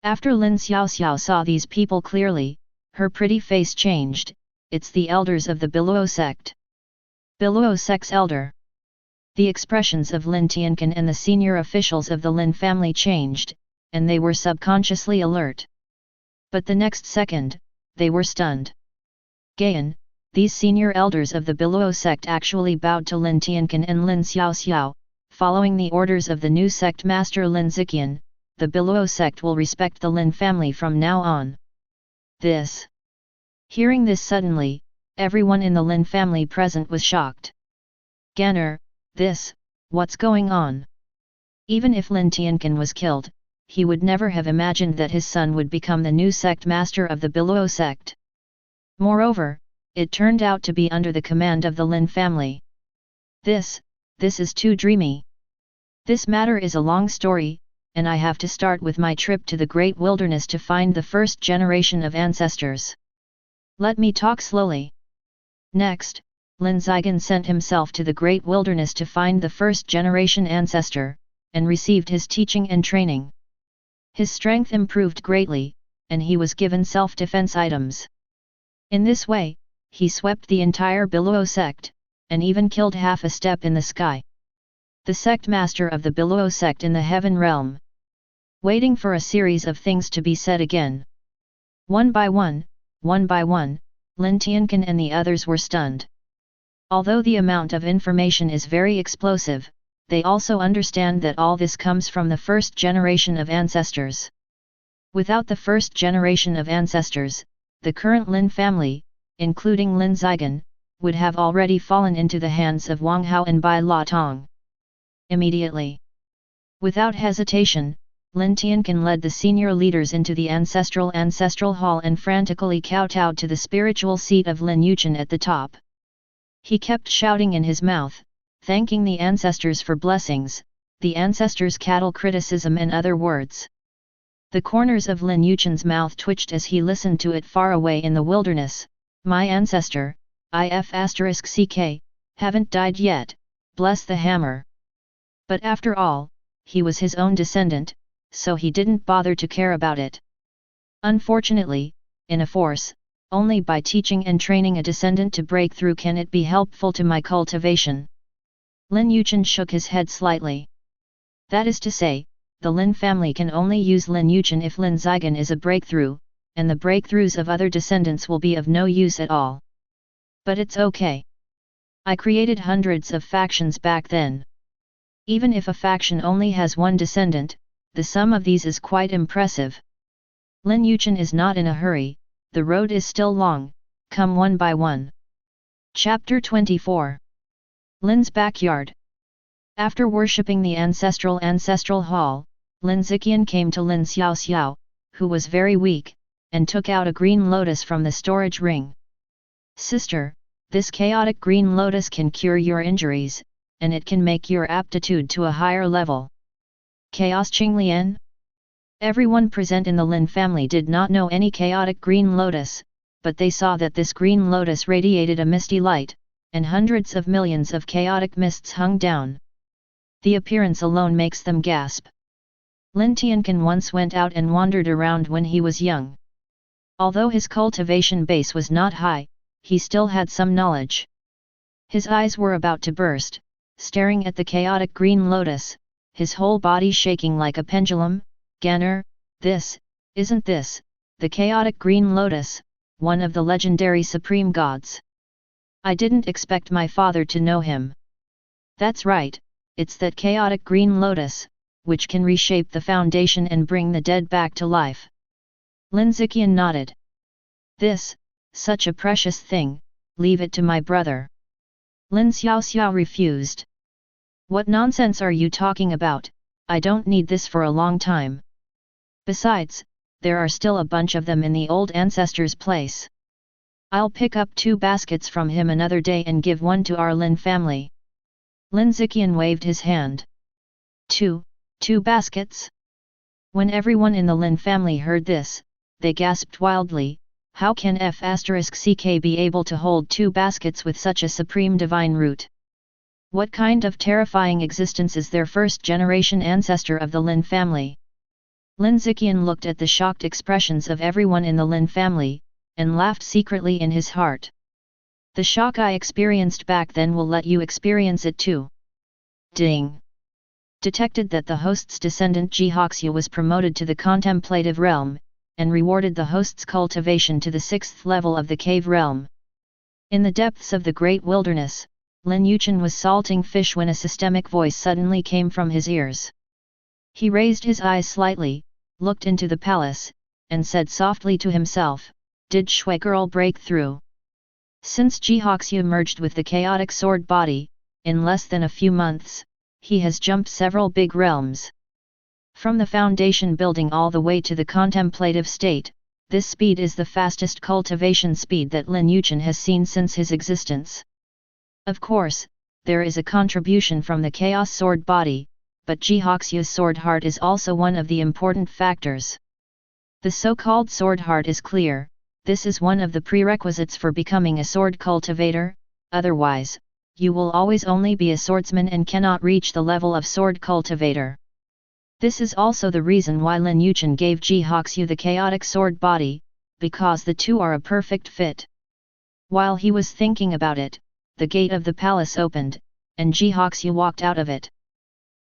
After Lin Xiaoxiao saw these people clearly, her pretty face changed. It's the elders of the Biluo sect. Biluo sect's elder. The expressions of Lin Tianquan and the senior officials of the Lin family changed, and they were subconsciously alert. But the next second, they were stunned. Gayan, these senior elders of the Biluo sect actually bowed to Lin Tianquan and Lin Xiaoxiao, following the orders of the new sect master Lin Yiqian. The Biluo sect will respect the Lin family from now on. Hearing this suddenly, everyone in the Lin family present was shocked. Ganner, what's going on? Even if Lin Tianquan was killed, he would never have imagined that his son would become the new sect master of the Biluo sect. Moreover, it turned out to be under the command of the Lin family. This is too dreamy. This matter is a long story, and I have to start with my trip to the Great Wilderness to find the first generation of ancestors. Let me talk slowly. Next, Lin Yichen sent himself to the Great Wilderness to find the first generation ancestor, and received his teaching and training. His strength improved greatly, and he was given self-defense items. In this way, he swept the entire Biluo sect, and even killed half a step in the sky. The sect master of the Biluo sect in the heaven realm. Waiting for a series of things to be said again. One by one, Lin Tianquan and the others were stunned. Although the amount of information is very explosive, they also understand that all this comes from the first generation of ancestors. Without the first generation of ancestors, the current Lin family, including Lin Yichen, would have already fallen into the hands of Wang Hao and Bai La Tong. Immediately. Without hesitation, Lin Tianquan led the senior leaders into the ancestral hall and frantically kowtowed to the spiritual seat of Lin Yichen at the top. He kept shouting in his mouth, thanking the ancestors for blessings, the ancestors' cattle criticism and other words. The corners of Lin Yichen's mouth twitched as he listened to it far away in the wilderness. My ancestor, if*ck, haven't died yet, bless the hammer. But after all, he was his own descendant, so he didn't bother to care about it. Unfortunately, in a force, only by teaching and training a descendant to break through can it be helpful to my cultivation. Lin Yichen shook his head slightly. That is to say, the Lin family can only use Lin Yichen if Lin Yichen is a breakthrough, and the breakthroughs of other descendants will be of no use at all. But it's okay. I created hundreds of factions back then. Even if a faction only has one descendant, the sum of these is quite impressive. Lin Yichen is not in a hurry, the road is still long, come one by one. Chapter 24. Lin's Backyard. After worshipping the ancestral hall, Lin Yiqian came to Lin Xiaoxiao, who was very weak, and took out a green lotus from the storage ring. Sister, this chaotic green lotus can cure your injuries, and it can make your aptitude to a higher level. Chaos Qinglian? Everyone present in the Lin family did not know any chaotic green lotus, but they saw that this green lotus radiated a misty light, and hundreds of millions of chaotic mists hung down. The appearance alone makes them gasp. Lin Yichen once went out and wandered around when he was young. Although his cultivation base was not high, he still had some knowledge. His eyes were about to burst, staring at the chaotic green lotus, his whole body shaking like a pendulum. Ganner, isn't this, the chaotic green lotus, one of the legendary supreme gods? I didn't expect my father to know him. That's right, it's that chaotic green lotus, which can reshape the foundation and bring the dead back to life. Lin Yichen nodded. Such a precious thing, leave it to my brother. Lin Xiaoxiao refused. What nonsense are you talking about? I don't need this for a long time. Besides, there are still a bunch of them in the old ancestor's place. I'll pick up 2 baskets from him another day and give one to our Lin family. Lin Yichen waved his hand. Two baskets? When everyone in the Lin family heard this, they gasped wildly. How can F***ck be able to hold 2 baskets with such a supreme divine root? What kind of terrifying existence is their first-generation ancestor of the Lin family? Lin Yichen looked at the shocked expressions of everyone in the Lin family, and laughed secretly in his heart. The shock I experienced back then will let you experience it too. Ding! Detected that the host's descendant Jihoxia was promoted to the contemplative realm, and rewarded the host's cultivation to the 6th level of the cave realm. In the depths of the great wilderness, Lin Yichen was salting fish when a systemic voice suddenly came from his ears. He raised his eyes slightly, looked into the palace, and said softly to himself, "Did Shui girl break through?" Since Jihoxia merged with the chaotic sword body, in less than a few months, he has jumped several big realms. From the foundation building all the way to the contemplative state, this speed is the fastest cultivation speed that Lin Yichen has seen since his existence. Of course, there is a contribution from the chaos sword body, but Jihoxia's sword heart is also one of the important factors. The so-called sword heart is clear. This is one of the prerequisites for becoming a sword cultivator, otherwise, you will always only be a swordsman and cannot reach the level of sword cultivator. This is also the reason why Lin Yichen gave Jihoxia the chaotic sword body, because the two are a perfect fit. While he was thinking about it, the gate of the palace opened, and Jihoxia walked out of it.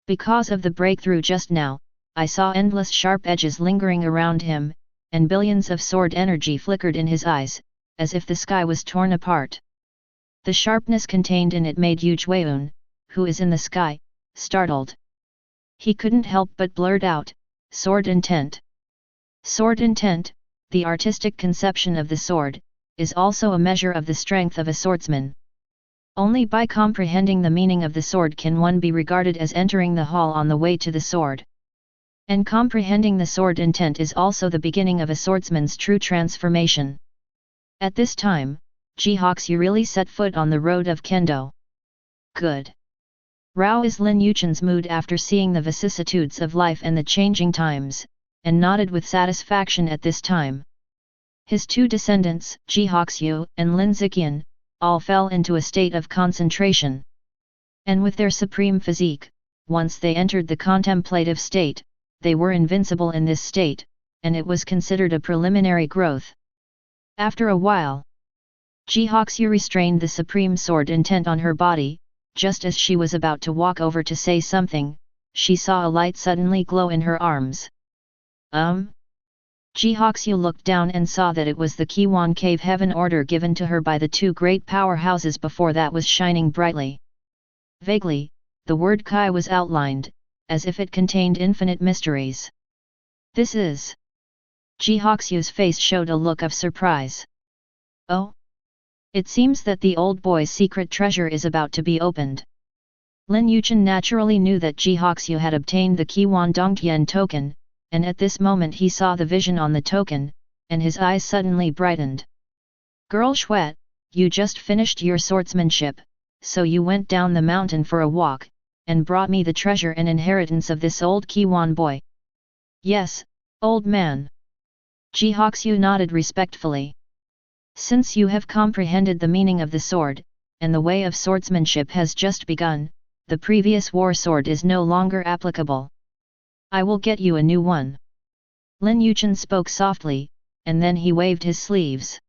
Because of the breakthrough just now, I saw endless sharp edges lingering around him, and billions of sword energy flickered in his eyes, as if the sky was torn apart. The sharpness contained in it made Yu Jueyun, who is in the sky, startled. He couldn't help but blurt out, "Sword intent." Sword intent, the artistic conception of the sword, is also a measure of the strength of a swordsman. Only by comprehending the meaning of the sword can one be regarded as entering the hall on the way to the sword. And comprehending the sword intent is also the beginning of a swordsman's true transformation. At this time, Jihoxia really set foot on the road of Kendo. Good. Rao is Lin Yichen's mood after seeing the vicissitudes of life and the changing times, and nodded with satisfaction at this time. His 2 descendants, Jihoxia and Lin Yichen, all fell into a state of concentration. And with their supreme physique, once they entered the contemplative state, they were invincible in this state, and it was considered a preliminary growth. After a while, Jihoxia restrained the supreme sword intent on her body. Just as she was about to walk over to say something, she saw a light suddenly glow in her arms. Jihoxia looked down and saw that it was the Qiwan cave heaven order given to her by the 2 great powerhouses before that was shining brightly. Vaguely, the word Kai was outlined, as if it contained infinite mysteries. This is... Jihoxia's face showed a look of surprise. Oh? It seems that the old boy's secret treasure is about to be opened. Lin Yichen naturally knew that Jihoxia had obtained the Qiwan Dongtian token, and at this moment he saw the vision on the token, and his eyes suddenly brightened. Girl Shuet, you just finished your swordsmanship, so you went down the mountain for a walk, and brought me the treasure and inheritance of this old Kiwan boy. Yes, old man. Jihoxu nodded respectfully. Since you have comprehended the meaning of the sword, and the way of swordsmanship has just begun, the previous war sword is no longer applicable. I will get you a new one. Lin Yichen spoke softly, and then he waved his sleeves.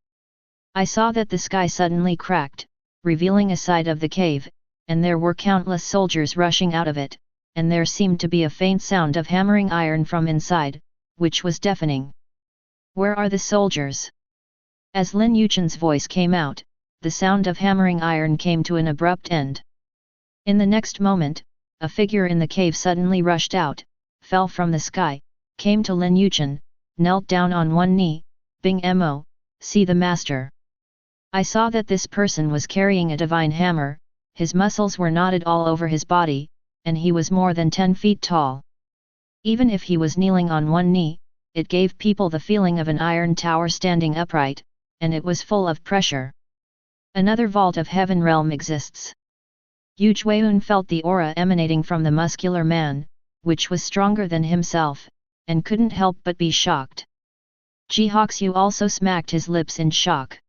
I saw that the sky suddenly cracked, revealing a side of the cave, and there were countless soldiers rushing out of it, and there seemed to be a faint sound of hammering iron from inside, which was deafening. Where are the soldiers? As Lin Yichen's voice came out, the sound of hammering iron came to an abrupt end. In the next moment, a figure in the cave suddenly rushed out, fell from the sky, came to Lin Yichen, knelt down on one knee. Bing Mo, see the master. I saw that this person was carrying a divine hammer, his muscles were knotted all over his body, and he was more than 10 feet tall. Even if he was kneeling on one knee, it gave people the feeling of an iron tower standing upright, and it was full of pressure. Another vault of heaven realm exists. Yu Jueyun felt the aura emanating from the muscular man, which was stronger than himself, and couldn't help but be shocked. Jihoxu also smacked his lips in shock.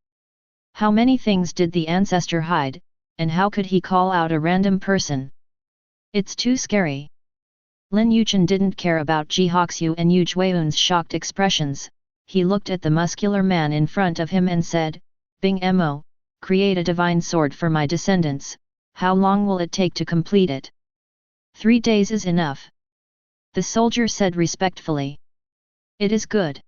How many things did the ancestor hide, and how could he call out a random person? It's too scary. Lin Yichen didn't care about Jihoxu and Yu Jueyun's shocked expressions. He looked at the muscular man in front of him and said, Bing Mo, create a divine sword for my descendants. How long will it take to complete it? 3 days is enough. The soldier said respectfully. It is good.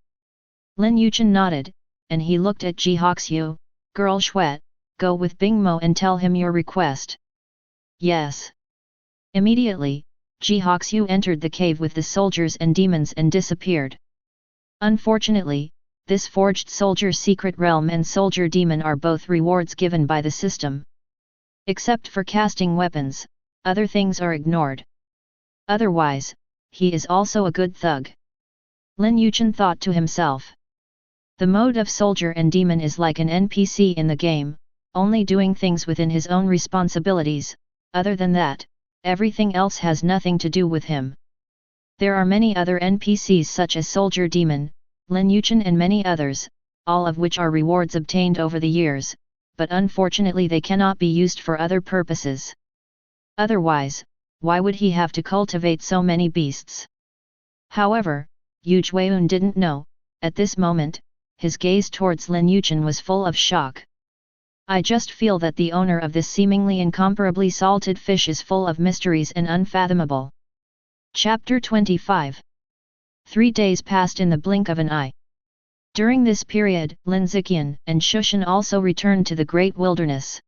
Lin Yichen nodded, and he looked at Jihoxu. Girl Shuet, go with Bing Mo and tell him your request. Yes. Immediately, Jihoxu entered the cave with the soldiers and demons and disappeared. Unfortunately, this forged soldier secret realm and soldier demon are both rewards given by the system. Except for casting weapons, other things are ignored. Otherwise, he is also a good thug. Lin Yichen thought to himself. The mode of soldier and demon is like an NPC in the game, only doing things within his own responsibilities. Other than that, everything else has nothing to do with him. There are many other NPCs such as Soldier Demon, Lin Yichen and many others, all of which are rewards obtained over the years, but unfortunately they cannot be used for other purposes. Otherwise, why would he have to cultivate so many beasts? However, Yu Jueyun didn't know. At this moment, his gaze towards Lin Yichen was full of shock. I just feel that the owner of this seemingly incomparably salted fish is full of mysteries and unfathomable. Chapter 25. 3 days passed in the blink of an eye. During this period, Lin Ziqian and Shushan also returned to the Great Wilderness.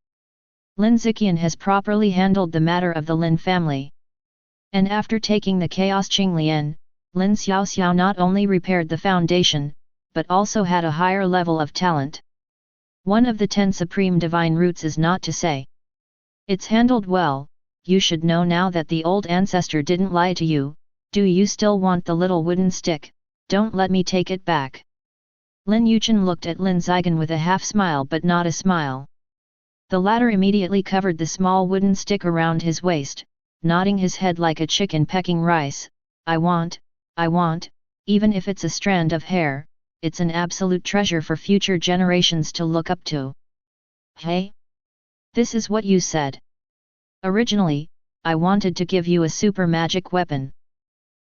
Lin Ziqian has properly handled the matter of the Lin family. And after taking the Chaos Qinglian, Lin Xiaoxiao not only repaired the foundation, but also had a higher level of talent. One of the 10 supreme divine roots is not to say. It's handled well. You should know now that the old ancestor didn't lie to you. Do you still want the little wooden stick? Don't let me take it back. Lin Yichen looked at Lin Ziqian with a half smile but not a smile. The latter immediately covered the small wooden stick around his waist, nodding his head like a chicken pecking rice. I want, even if it's a strand of hair, it's an absolute treasure for future generations to look up to. Hey? This is what you said. Originally, I wanted to give you a super magic weapon.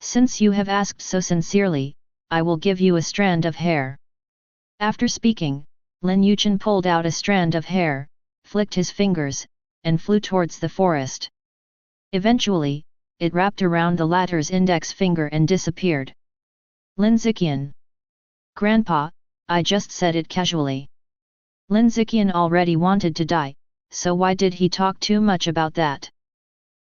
Since you have asked so sincerely, I will give you a strand of hair. After speaking, Lin Yichen pulled out a strand of hair, flicked his fingers, and flew towards the forest. Eventually, it wrapped around the latter's index finger and disappeared. Lin Ziqian. Grandpa, I just said it casually. Lin Ziqian already wanted to die, so why did he talk too much about that?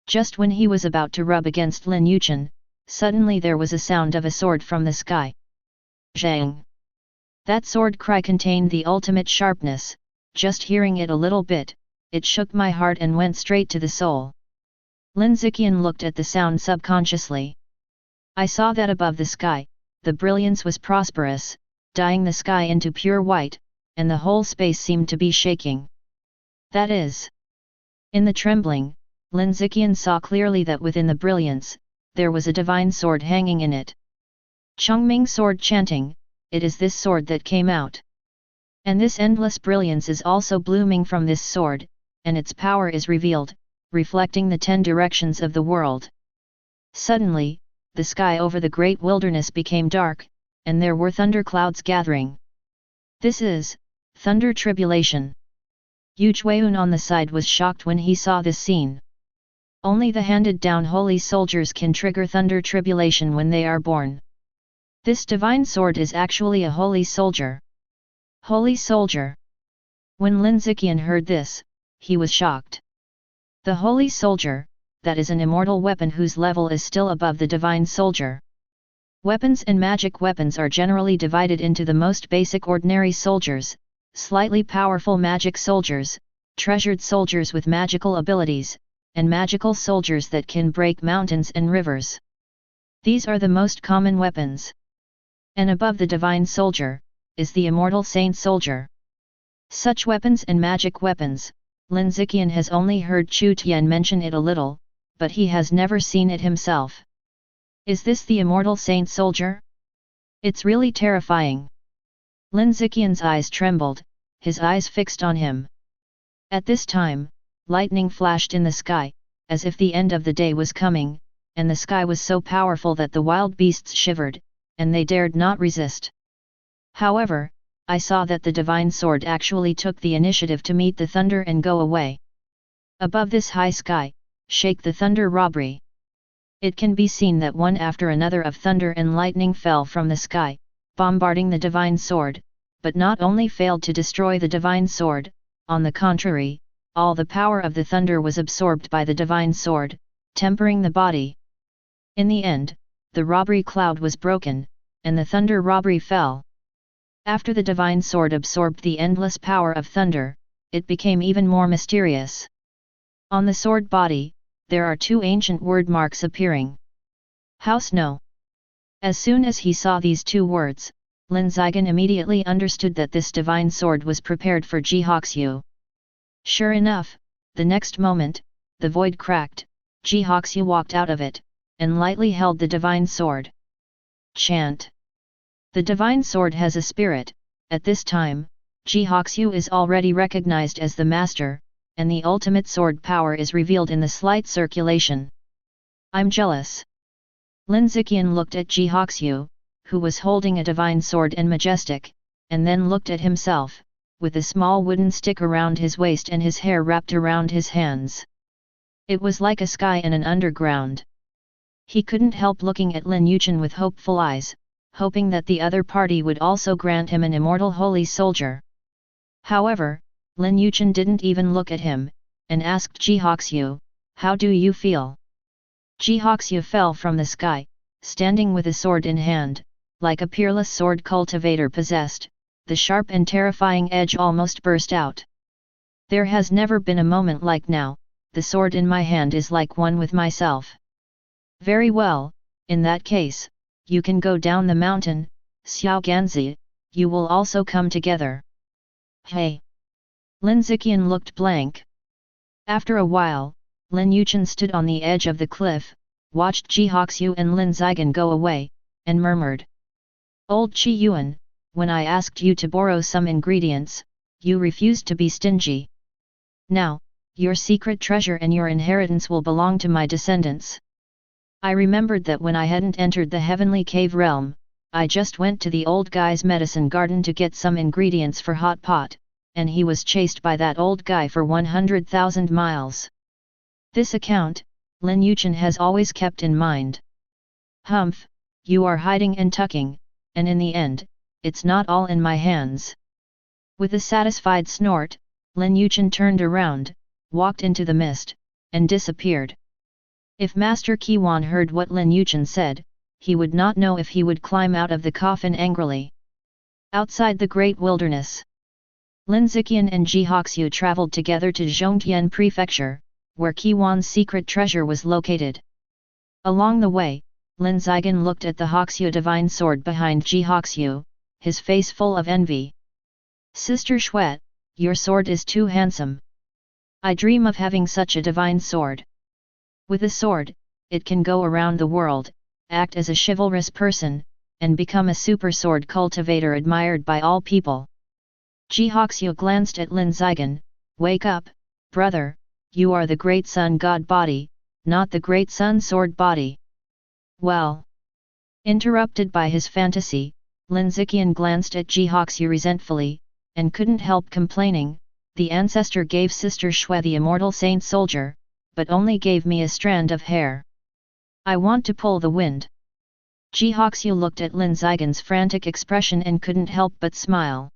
Just when he was about to rub against Lin Yichen, suddenly there was a sound of a sword from the sky. Zhang! That sword cry contained the ultimate sharpness. Just hearing it a little bit, it shook my heart and went straight to the soul. Lin Ziqian looked at the sound subconsciously. I saw that above the sky, the brilliance was prosperous, dyeing the sky into pure white, and the whole space seemed to be shaking. That is. In the trembling, Lin Yichen saw clearly that within the brilliance, there was a divine sword hanging in it. Chongming sword chanting, it is this sword that came out. And this endless brilliance is also blooming from this sword, and its power is revealed, reflecting the 10 directions of the world. Suddenly, the sky over the great wilderness became dark, and there were thunderclouds gathering. This is thunder tribulation. Yu Chuan on the side was shocked when he saw this scene. Only the handed-down holy soldiers can trigger thunder tribulation when they are born. This divine sword is actually a holy soldier. Holy soldier. When Lin Yichen heard this, he was shocked. The holy soldier, that is an immortal weapon whose level is still above the divine soldier. Weapons and magic weapons are generally divided into the most basic ordinary soldiers, slightly powerful magic soldiers, treasured soldiers with magical abilities, and magical soldiers that can break mountains and rivers. These are the most common weapons. And above the divine soldier, is the immortal saint soldier. Such weapons and magic weapons, Lin Yichen has only heard Chu Tian mention it a little, but he has never seen it himself. Is this the immortal saint soldier? It's really terrifying. Lin Yichen's eyes trembled, his eyes fixed on him. At this time, lightning flashed in the sky, as if the end of the day was coming, and the sky was so powerful that the wild beasts shivered, and they dared not resist. However, I saw that the divine sword actually took the initiative to meet the thunder and go away. Above this high sky, shake the thunder robbery. It can be seen that one after another of thunder and lightning fell from the sky, bombarding the divine sword, but not only failed to destroy the divine sword, on the contrary, all the power of the thunder was absorbed by the divine sword, tempering the body. In the end, the robbery cloud was broken, and the thunder robbery fell. After the divine sword absorbed the endless power of thunder, it became even more mysterious. On the sword body, there are 2 ancient word marks appearing. House No. As soon as he saw these 2 words, Lin Yichen immediately understood that this divine sword was prepared for Jihoxu. Sure enough, the next moment, the void cracked, Jihoxu walked out of it, and lightly held the divine sword. Chant. The divine sword has a spirit. At this time, Jihoxu is already recognized as the master, and the ultimate sword power is revealed in the slight circulation. I'm jealous. Lin Yichen looked at Jihoxu, who was holding a divine sword and majestic, and then looked at himself, with a small wooden stick around his waist and his hair wrapped around his hands. It was like a sky and an underground. He couldn't help looking at Lin Yichen with hopeful eyes, hoping that the other party would also grant him an immortal holy soldier. However, Lin Yichen didn't even look at him, and asked Jihoxu, "How do you feel?" Jihoxu fell from the sky, standing with a sword in hand, like a peerless sword cultivator possessed, the sharp and terrifying edge almost burst out. There has never been a moment like now, the sword in my hand is like one with myself. Very well, in that case, you can go down the mountain, Xiao Ganzi, you will also come together. Hey! Lin Yichen looked blank. After a while, Lin Yichen stood on the edge of the cliff, watched Jihoxu and Lin Yichen go away, and murmured. Old Qi Yuan, when I asked you to borrow some ingredients, you refused to be stingy. Now, your secret treasure and your inheritance will belong to my descendants. I remembered that when I hadn't entered the heavenly cave realm, I just went to the old guy's medicine garden to get some ingredients for hot pot, and he was chased by that old guy for 100,000 miles. This account, Lin Yichen has always kept in mind. Humph, you are hiding and tucking, and in the end, it's not all in my hands. With a satisfied snort, Lin Yichen turned around, walked into the mist, and disappeared. If Master Qiwan heard what Lin Yichen said, he would not know if he would climb out of the coffin angrily. Outside the great wilderness, Lin Yichen and Jihoxu traveled together to Zhongtian Prefecture, where Qiwan's secret treasure was located. Along the way, Lin Yichen looked at the Hoxu divine sword behind Jihoxu, his face full of envy. Sister Xuet, your sword is too handsome. I dream of having such a divine sword. With a sword, it can go around the world, act as a chivalrous person, and become a super sword cultivator admired by all people. Jihoxu glanced at Lin Zigen. Wake up, brother, you are the great sun god body, not the great sun sword body. Well. Interrupted by his fantasy, Lin Zixian glanced at Jihoxu resentfully, and couldn't help complaining, the ancestor gave Sister Shui the immortal saint soldier, but only gave me a strand of hair. I want to pull the wind. Jihoxu looked at Lin Zigen's frantic expression and couldn't help but smile.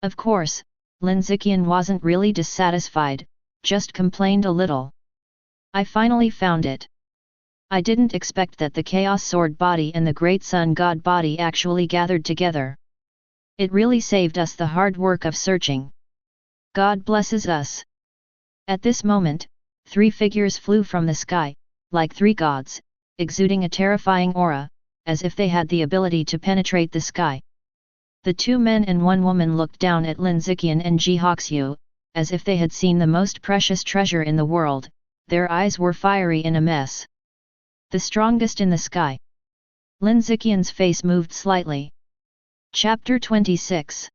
Of course, Lin Zixian wasn't really dissatisfied, just complained a little. I finally found it. I didn't expect that the Chaos Sword body and the Great Sun God body actually gathered together. It really saved us the hard work of searching. God blesses us. At this moment, 3 figures flew from the sky, like 3 gods, exuding a terrifying aura, as if they had the ability to penetrate the sky. The 2 men and 1 woman looked down at Lin Zixian and Jihoxu, as if they had seen the most precious treasure in the world. Their eyes were fiery in a mess. The strongest in the sky. Lin Zixian's face moved slightly. Chapter 26.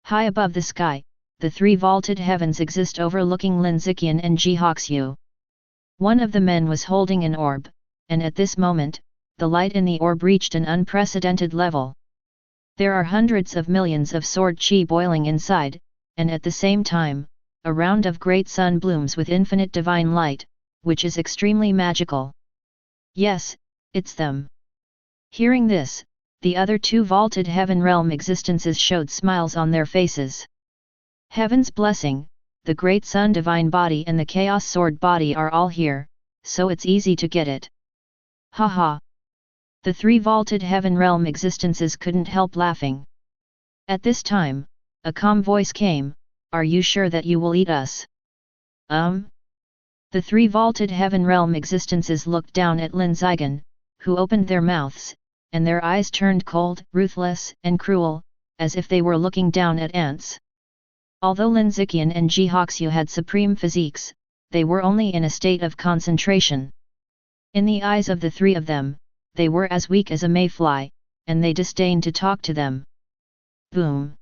High above the sky, the 3 vaulted heavens exist overlooking Lin Zixian and Jihoxu. One of the men was holding an orb, and at this moment, the light in the orb reached an unprecedented level. There are hundreds of millions of sword chi boiling inside, and at the same time, a round of great sun blooms with infinite divine light, which is extremely magical. Yes, it's them. Hearing this, the other 2 vaulted heaven realm existences showed smiles on their faces. Heaven's blessing, the great sun divine body and the chaos sword body are all here, so it's easy to get it. Haha. The 3 vaulted heaven realm existences couldn't help laughing. At this time, a calm voice came, "Are you sure that you will eat us?" The 3 vaulted heaven realm existences looked down at Lin Zigen, who opened their mouths, and their eyes turned cold, ruthless, and cruel, as if they were looking down at ants. Although Lin Zixian and Jihoxu had supreme physiques, they were only in a state of concentration. In the eyes of the 3 of them, they were as weak as a mayfly, and they disdained to talk to them. Boom!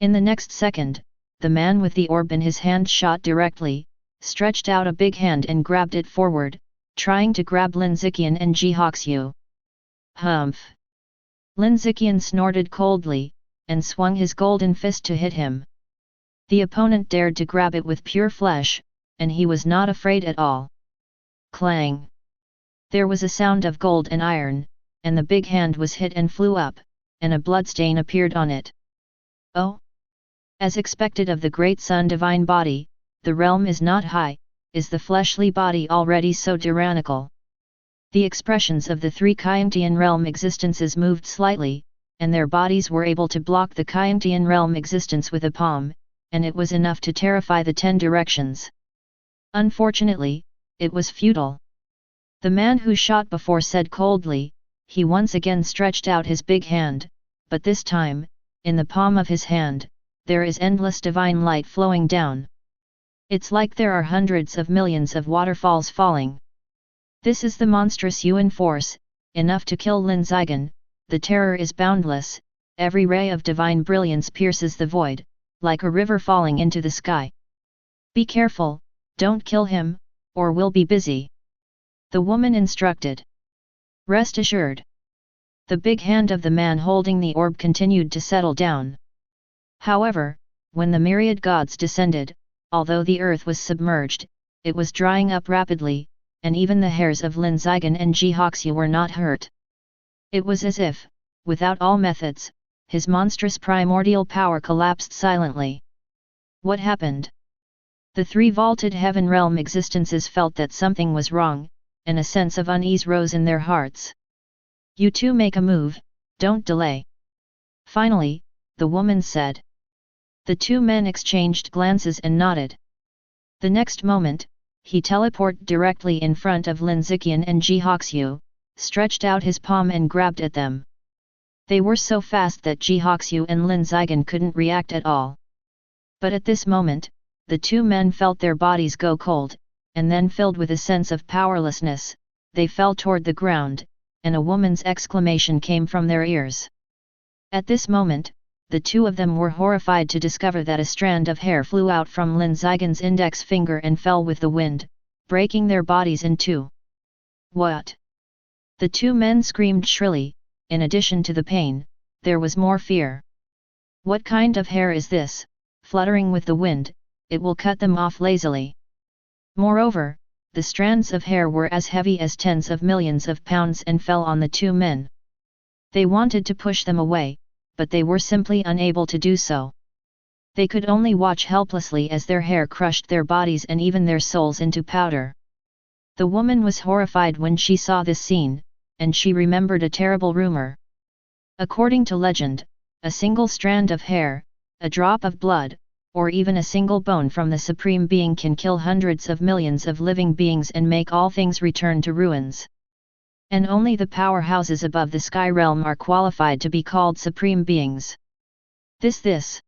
In the next second, the man with the orb in his hand shot directly, stretched out a big hand and grabbed it forward, trying to grab Lin Zixian and Jihoxu. Humph! Lin Zixian snorted coldly, and swung his golden fist to hit him. The opponent dared to grab it with pure flesh, and he was not afraid at all. Clang! There was a sound of gold and iron, and the big hand was hit and flew up, and a bloodstain appeared on it. Oh! As expected of the great sun divine body, the realm is not high, is the fleshly body already so tyrannical? The expressions of the 3 Kyantian realm existences moved slightly, and their bodies were able to block the Kyantian realm existence with a palm, and it was enough to terrify the 10 directions. Unfortunately, it was futile. The man who shot before said coldly, he once again stretched out his big hand, but this time, in the palm of his hand, there is endless divine light flowing down. It's like there are hundreds of millions of waterfalls falling. This is the monstrous Yuan force, enough to kill Lin Zigen. The terror is boundless, every ray of divine brilliance pierces the void, like a river falling into the sky. Be careful, don't kill him, or we'll be busy. The woman instructed. Rest assured. The big hand of the man holding the orb continued to settle down. However, when the myriad gods descended, although the earth was submerged, it was drying up rapidly, and even the hairs of Lin Zigen and Jihoxu were not hurt. It was as if, without all methods, his monstrous primordial power collapsed silently. What happened? The 3 vaulted heaven realm existences felt that something was wrong, and a sense of unease rose in their hearts. You 2 make a move, don't delay. Finally, the woman said. The 2 men exchanged glances and nodded. The next moment, he teleported directly in front of Lin Zixian and Jihoxu, stretched out his palm and grabbed at them. They were so fast that Jihoxu and Lin Zigen couldn't react at all. But at this moment, the two men felt their bodies go cold, and then filled with a sense of powerlessness, they fell toward the ground, and a woman's exclamation came from their ears. At this moment, the two of them were horrified to discover that a strand of hair flew out from Lin Yichen's index finger and fell with the wind, breaking their bodies in two. What? The two men screamed shrilly. In addition to the pain, there was more fear. What kind of hair is this, fluttering with the wind? It will cut them off lazily. Moreover, the strands of hair were as heavy as tens of millions of pounds and fell on the two men. They wanted to push them away, but they were simply unable to do so. They could only watch helplessly as their hair crushed their bodies and even their souls into powder. The woman was horrified when she saw this scene, and she remembered a terrible rumor. According to legend, a single strand of hair, a drop of blood, or even a single bone from the Supreme Being can kill hundreds of millions of living beings and make all things return to ruins. And only the powerhouses above the sky realm are qualified to be called Supreme Beings. This.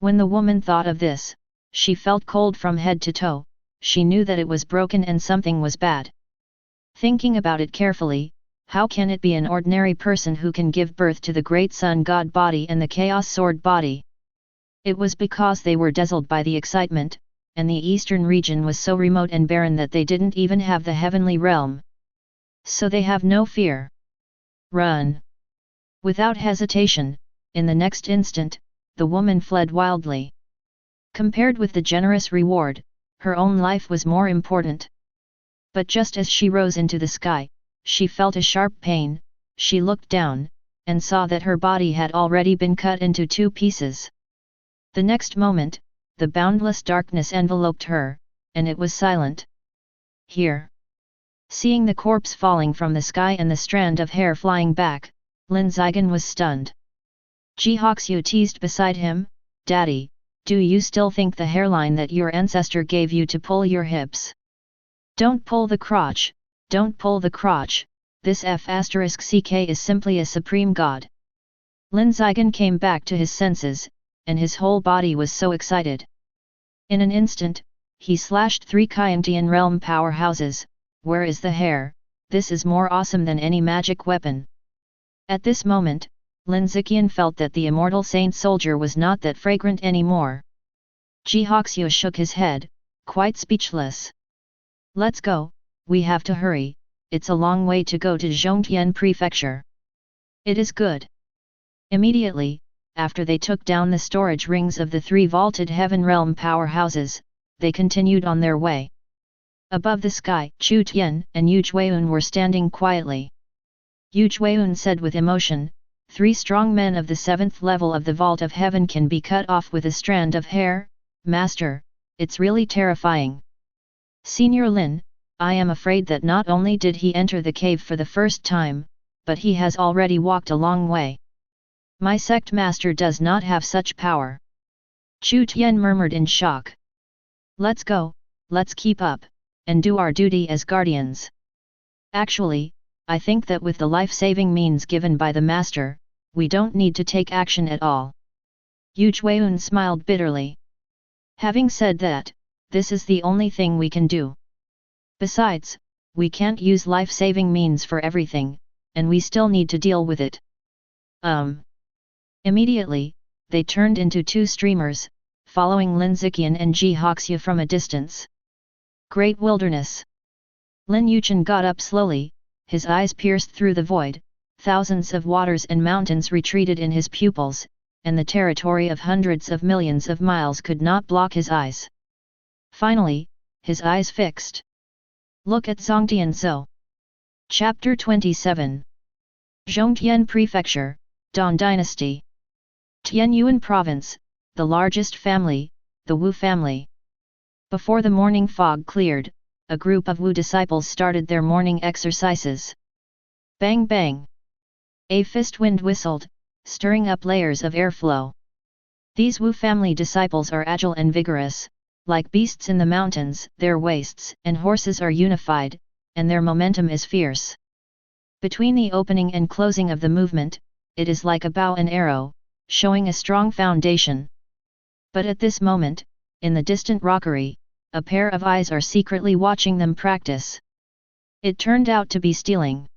When the woman thought of this, she felt cold from head to toe. She knew that it was broken and something was bad. Thinking about it carefully, how can it be an ordinary person who can give birth to the great sun god body and the chaos sword body? It was because they were dazzled by the excitement, and the eastern region was so remote and barren that they didn't even have the heavenly realm. So they have no fear. Run! Without hesitation, in the next instant, the woman fled wildly. Compared with the generous reward, her own life was more important. But just as she rose into the sky, she felt a sharp pain. She looked down, and saw that her body had already been cut into two pieces. The next moment, the boundless darkness enveloped her, and it was silent. Here. Seeing the corpse falling from the sky and the strand of hair flying back, Lin Yichen was stunned. Ji Hoxue teased beside him, "Daddy, do you still think the hairline that your ancestor gave you to pull your hips? Don't pull the crotch, don't pull the crotch, this F***ck is simply a supreme god." Lin Yichen came back to his senses, and his whole body was so excited. In an instant, he slashed 3 Kyantian realm powerhouses. Where is the hair? This is more awesome than any magic weapon. At this moment, Lin Yichen felt that the immortal saint soldier was not that fragrant anymore. Ji Hoxue shook his head, quite speechless. "Let's go, we have to hurry, it's a long way to go to Zhongtian Prefecture." "It is good." Immediately, after they took down the storage rings of the 3 vaulted heaven realm powerhouses, they continued on their way. Above the sky, Chu Tian and Yu Jueyun were standing quietly. Yu Jueyun said with emotion, 3 strong men of the 7th level of the vault of heaven can be cut off with a strand of hair? Master, it's really terrifying. Senior Lin, I am afraid that not only did he enter the cave for the first time, but he has already walked a long way. My sect master does not have such power. Chu Tian murmured in shock. Let's go, let's keep up, and do our duty as guardians. Actually, I think that with the life-saving means given by the master, we don't need to take action at all. Yu Jueyun smiled bitterly. Having said that, this is the only thing we can do. Besides, we can't use life-saving means for everything, and we still need to deal with it. Immediately, they turned into 2 streamers, following Lin Yichen and Ji Hoxue from a distance. Great wilderness. Lin Yichen got up slowly, his eyes pierced through the void, thousands of waters and mountains retreated in his pupils, and the territory of hundreds of millions of miles could not block his eyes. Finally, his eyes fixed. Look at Zhongtian Zhou. Chapter 27. Zhongtian Prefecture, Dan Dynasty. Tianyuan Province, the largest family, the Wu family. Before the morning fog cleared, a group of Wu disciples started their morning exercises. Bang bang! A fist wind whistled, stirring up layers of airflow. These Wu family disciples are agile and vigorous, like beasts in the mountains. Their waists and horses are unified, and their momentum is fierce. Between the opening and closing of the movement, it is like a bow and arrow, showing a strong foundation. But at this moment, in the distant rockery, a pair of eyes are secretly watching them practice. It turned out to be stealing.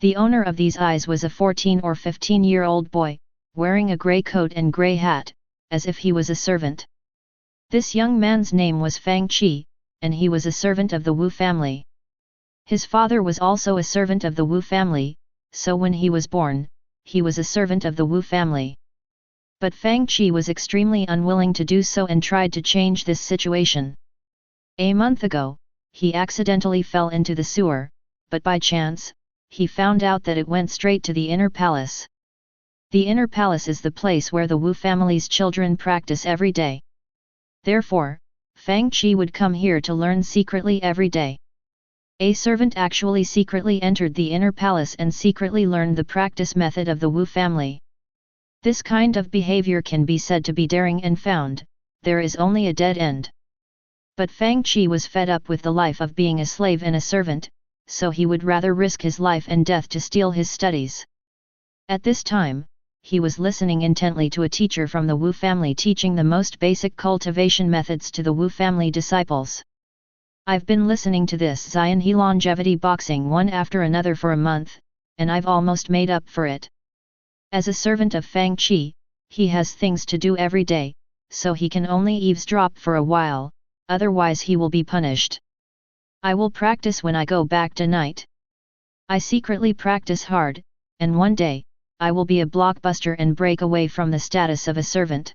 The owner of these eyes was a 14 or 15-year-old boy, wearing a grey coat and grey hat, as if he was a servant. This young man's name was Fang Qi, and he was a servant of the Wu family. His father was also a servant of the Wu family, so when he was born, he was a servant of the Wu family. But Fang Qi was extremely unwilling to do so and tried to change this situation. A month ago, he accidentally fell into the sewer, but by chance, he found out that it went straight to the inner palace. The inner palace is the place where the Wu family's children practice every day. Therefore, Fang Qi would come here to learn secretly every day. A servant actually secretly entered the inner palace and secretly learned the practice method of the Wu family. This kind of behavior can be said to be daring and found, there is only a dead end. But Fang Qi was fed up with the life of being a slave and a servant, so he would rather risk his life and death to steal his studies. At this time, he was listening intently to a teacher from the Wu family teaching the most basic cultivation methods to the Wu family disciples. I've been listening to this Zion He longevity boxing one after another for a month, and I've almost made up for it. As a servant of Fang Qi, he has things to do every day, so he can only eavesdrop for a while, otherwise he will be punished. I will practice when I go back tonight. I secretly practice hard, and one day, I will be a blockbuster and break away from the status of a servant.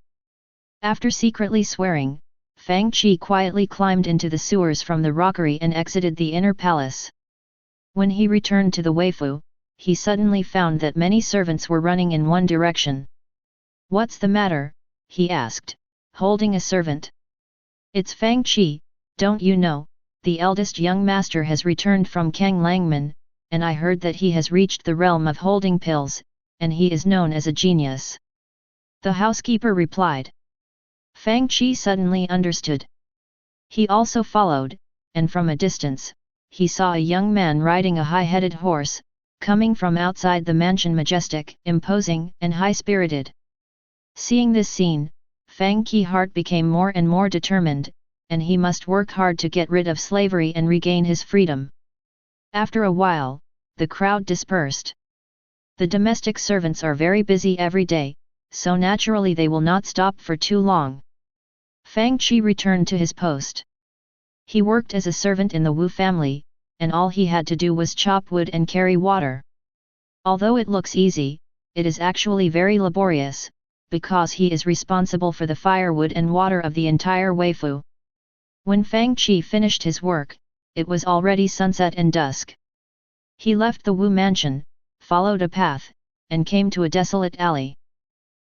After secretly swearing, Fang Qi quietly climbed into the sewers from the rockery and exited the inner palace. When he returned to the Weifu, he suddenly found that many servants were running in one direction. "What's the matter?" he asked, holding a servant. "It's Fang Qi, don't you know, the eldest young master has returned from Kang Langman, and I heard that he has reached the realm of holding pills, and he is known as a genius." The housekeeper replied. Fang Qi suddenly understood. He also followed, and from a distance, he saw a young man riding a high-headed horse, coming from outside the mansion, majestic, imposing, and high-spirited. Seeing this scene, Fang Qi's heart became more and more determined, and he must work hard to get rid of slavery and regain his freedom. After a while, the crowd dispersed. The domestic servants are very busy every day, so naturally they will not stop for too long. Fang Qi returned to his post. He worked as a servant in the Wu family, and all he had to do was chop wood and carry water. Although it looks easy, it is actually very laborious, because he is responsible for the firewood and water of the entire Weifu. When Fang Qi finished his work, it was already sunset and dusk. He left the Wu mansion, followed a path, and came to a desolate alley.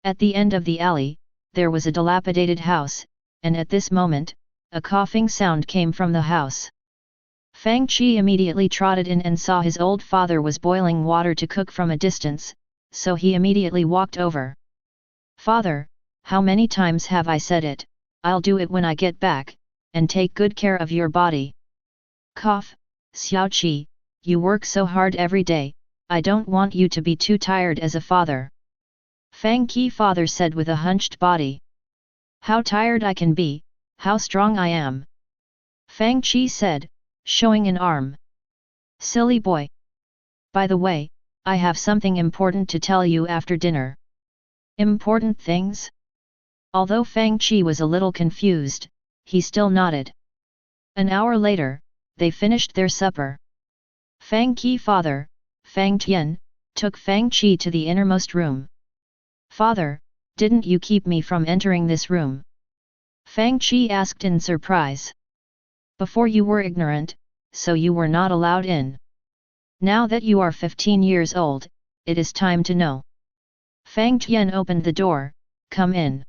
At the end of the alley, there was a dilapidated house, and at this moment, a coughing sound came from the house. Fang Qi immediately trotted in and saw his old father was boiling water to cook from a distance, so he immediately walked over. "Father, how many times have I said it, I'll do it when I get back, and take good care of your body." "Cough, Xiao Qi, you work so hard every day, I don't want you to be too tired as a father." Fang Qi father said with a hunched body. "How tired I can be, how strong I am." Fang Qi said, showing an arm. "Silly boy. By the way, I have something important to tell you after dinner." "Important things?" Although Fang Qi was a little confused, he still nodded. An hour later, they finished their supper. Fang Qi father, Fang Tian, took Fang Qi to the innermost room. "Father, didn't you keep me from entering this room?" Fang Qi asked in surprise. "Before you were ignorant, so you were not allowed in. Now that you are 15 years old, it is time to know." Fang Tian opened the door, "Come in."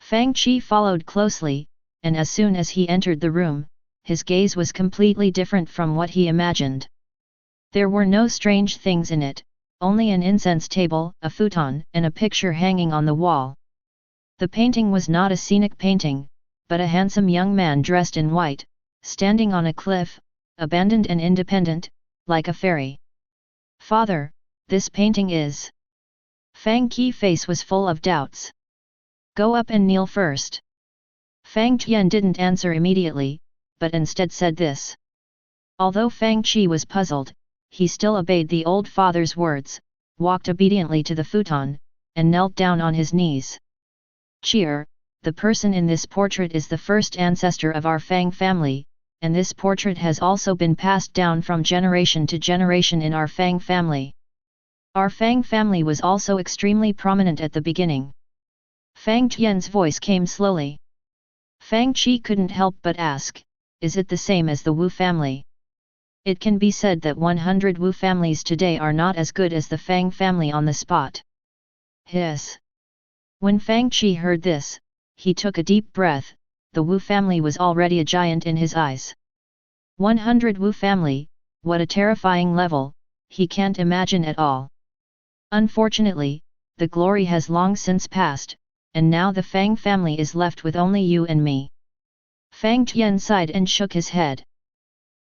Fang Qi followed closely, and as soon as he entered the room, his gaze was completely different from what he imagined. There were no strange things in it, only an incense table, a futon, and a picture hanging on the wall. The painting was not a scenic painting, but a handsome young man dressed in white, standing on a cliff, abandoned and independent, like a fairy. "Father, this painting is..." Fang Qi's face was full of doubts. "Go up and kneel first." Fang Tian didn't answer immediately, but instead said this. Although Fang Qi was puzzled, he still obeyed the old father's words, walked obediently to the futon, and knelt down on his knees. Cheer, the person in this portrait is the first ancestor of our Fang family, and this portrait has also been passed down from generation to generation in our Fang family. Our Fang family was also extremely prominent at the beginning. Fang Tian's voice came slowly. Fang Qi couldn't help but ask, is it the same as the Wu family? It can be said that 100 Wu families today are not as good as the Fang family on the spot. Hiss. When Fang Qi heard this, he took a deep breath. The Wu family was already a giant in his eyes. 100 Wu family, what a terrifying level, he can't imagine at all. Unfortunately, the glory has long since passed, and now the Fang family is left with only you and me. Fang Tian sighed and shook his head.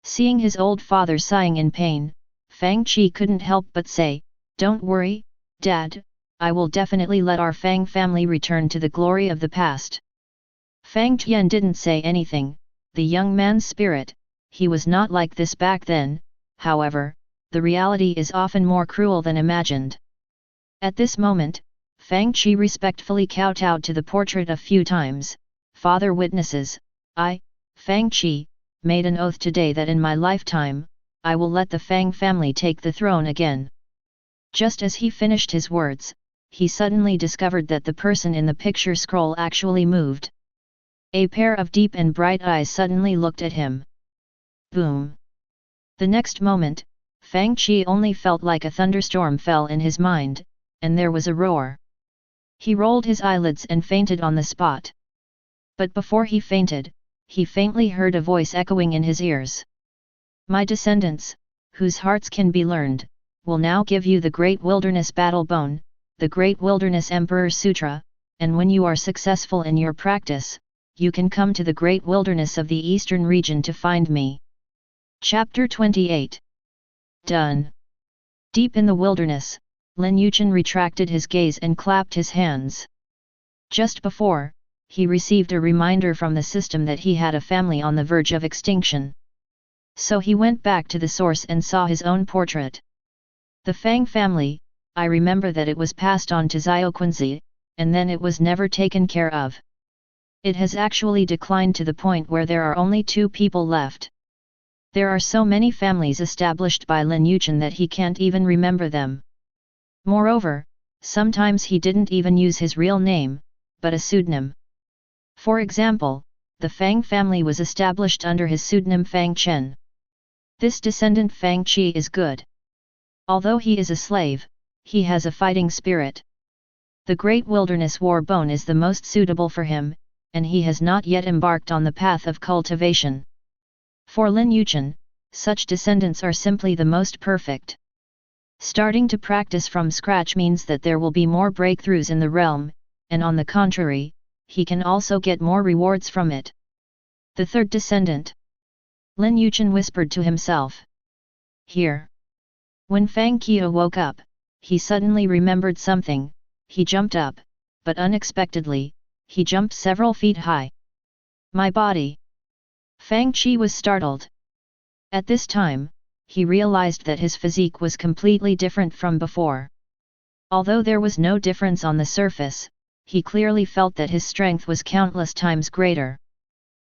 Seeing his old father sighing in pain, Fang Qi couldn't help but say, "Don't worry, Dad, I will definitely let our Fang family return to the glory of the past." Fang Tian didn't say anything, the young man's spirit, he was not like this back then, however, the reality is often more cruel than imagined. At this moment, Fang Qi respectfully kowtowed to the portrait a few times. Father witnesses, I, Fang Qi, made an oath today that in my lifetime, I will let the Fang family take the throne again. Just as he finished his words, he suddenly discovered that the person in the picture scroll actually moved. A pair of deep and bright eyes suddenly looked at him. Boom! The next moment, Fang Qi only felt like a thunderstorm fell in his mind, and there was a roar. He rolled his eyelids and fainted on the spot. But before he fainted, he faintly heard a voice echoing in his ears. My descendants, whose hearts can be learned, will now give you the Great Wilderness Battle Bone, the Great Wilderness Emperor Sutra, and when you are successful in your practice, you can come to the Great Wilderness of the Eastern region to find me. Chapter 28. Done. Deep in the wilderness, Lin Yichen retracted his gaze and clapped his hands. Just before, he received a reminder from the system that he had a family on the verge of extinction. So he went back to the source and saw his own portrait. The Fang family, I remember that it was passed on to Zioquanzi, and then it was never taken care of. It has actually declined to the point where there are only 2 people left. There are so many families established by Lin Yichen that he can't even remember them. Moreover, sometimes he didn't even use his real name, but a pseudonym. For example, the Fang family was established under his pseudonym Fang Chen. This descendant Fang Qi is good. Although he is a slave, he has a fighting spirit. The Great Wilderness War Bone is the most suitable for him, and he has not yet embarked on the path of cultivation. For Lin Yichen, such descendants are simply the most perfect. Starting to practice from scratch means that there will be more breakthroughs in the realm, and on the contrary, he can also get more rewards from it. The third descendant. Lin Yichen whispered to himself. Here. When Fang Qi woke up, he suddenly remembered something. He jumped up, but unexpectedly, he jumped several feet high. My body! Fang Qi was startled. At this time, he realized that his physique was completely different from before. Although there was no difference on the surface, he clearly felt that his strength was countless times greater.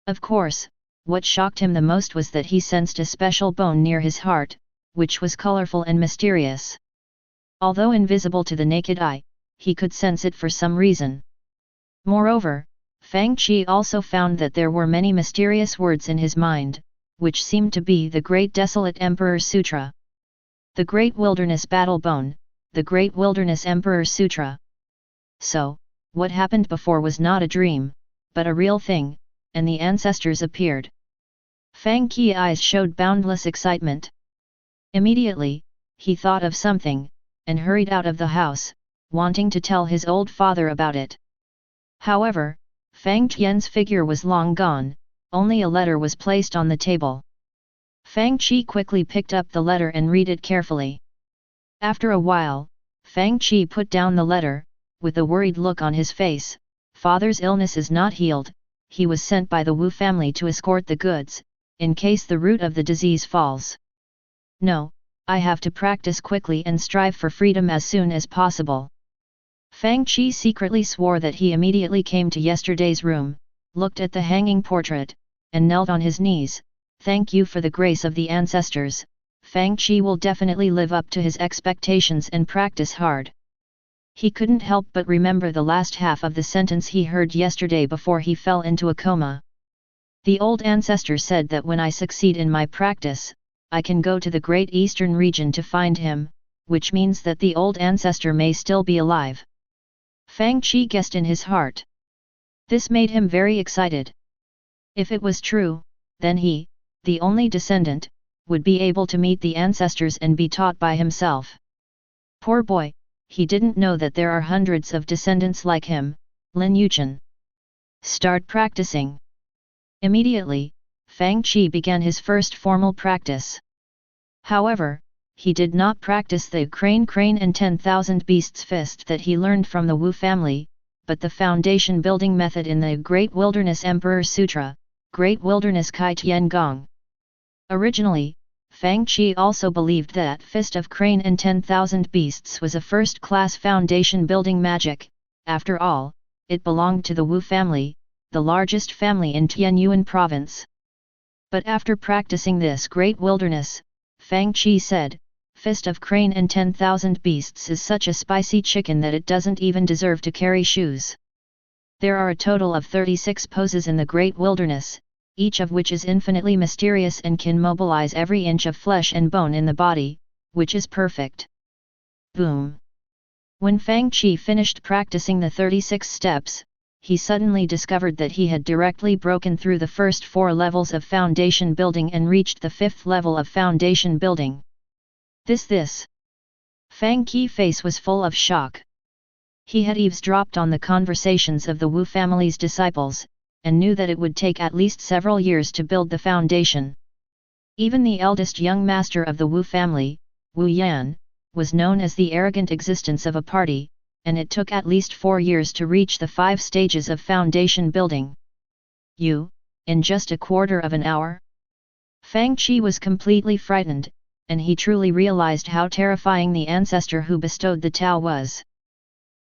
Of course, what shocked him the most was that he sensed a special bone near his heart, which was colorful and mysterious. Although invisible to the naked eye, he could sense it for some reason. Moreover, Fang Qi also found that there were many mysterious words in his mind, which seemed to be the Great Desolate Emperor Sutra. The Great Wilderness Battle Bone, the Great Wilderness Emperor Sutra. So, what happened before was not a dream, but a real thing, and the ancestors appeared. Fang Qi's eyes showed boundless excitement. Immediately, he thought of something, and hurried out of the house, wanting to tell his old father about it. However, Fang Tian's figure was long gone, only a letter was placed on the table. Fang Qi quickly picked up the letter and read it carefully. After a while, Fang Qi put down the letter, with a worried look on his face. Father's illness is not healed, he was sent by the Wu family to escort the goods, in case the root of the disease falls. No, I have to practice quickly and strive for freedom as soon as possible. Fang Qi secretly swore that he immediately came to yesterday's room, looked at the hanging portrait, and knelt on his knees. Thank you for the grace of the ancestors. Fang Qi will definitely live up to his expectations and practice hard. He couldn't help but remember the last half of the sentence he heard yesterday before he fell into a coma. The old ancestor said that when I succeed in my practice, I can go to the Great Eastern region to find him, which means that the old ancestor may still be alive. Fang Qi guessed in his heart. This made him very excited. If it was true, then he, the only descendant, would be able to meet the ancestors and be taught by himself. Poor boy, he didn't know that there are hundreds of descendants like him. Lin Yichen. Start practicing. Immediately, Fang Qi began his first formal practice. However, he did not practice the crane and 10,000 beasts fist that he learned from the Wu family, but the foundation building method in the Great Wilderness Emperor Sutra, Great Wilderness Kai Tian Gong. Originally, Fang Qi also believed that Fist of Crane and 10,000 Beasts was a first-class foundation building magic. After all, it belonged to the Wu family, the largest family in Tianyuan province. But after practicing this great wilderness, Fang Qi said, Fist of Crane and 10,000 Beasts is such a spicy chicken that it doesn't even deserve to carry shoes. There are a total of 36 poses in the Great Wilderness, each of which is infinitely mysterious and can mobilize every inch of flesh and bone in the body, which is perfect. Boom! When Fang Qi finished practicing the 36 steps, he suddenly discovered that he had directly broken through the first 4 levels of foundation building and reached the 5th level of foundation building. This. Fang Qi's face was full of shock. He had eavesdropped on the conversations of the Wu family's disciples, and knew that it would take at least several years to build the foundation. Even the eldest young master of the Wu family, Wu Yan, was known as the arrogant existence of a party, and it took at least 4 years to reach the 5 stages of foundation building. In just a quarter of an hour? Fang Qi was completely frightened, and he truly realized how terrifying the ancestor who bestowed the Tao was.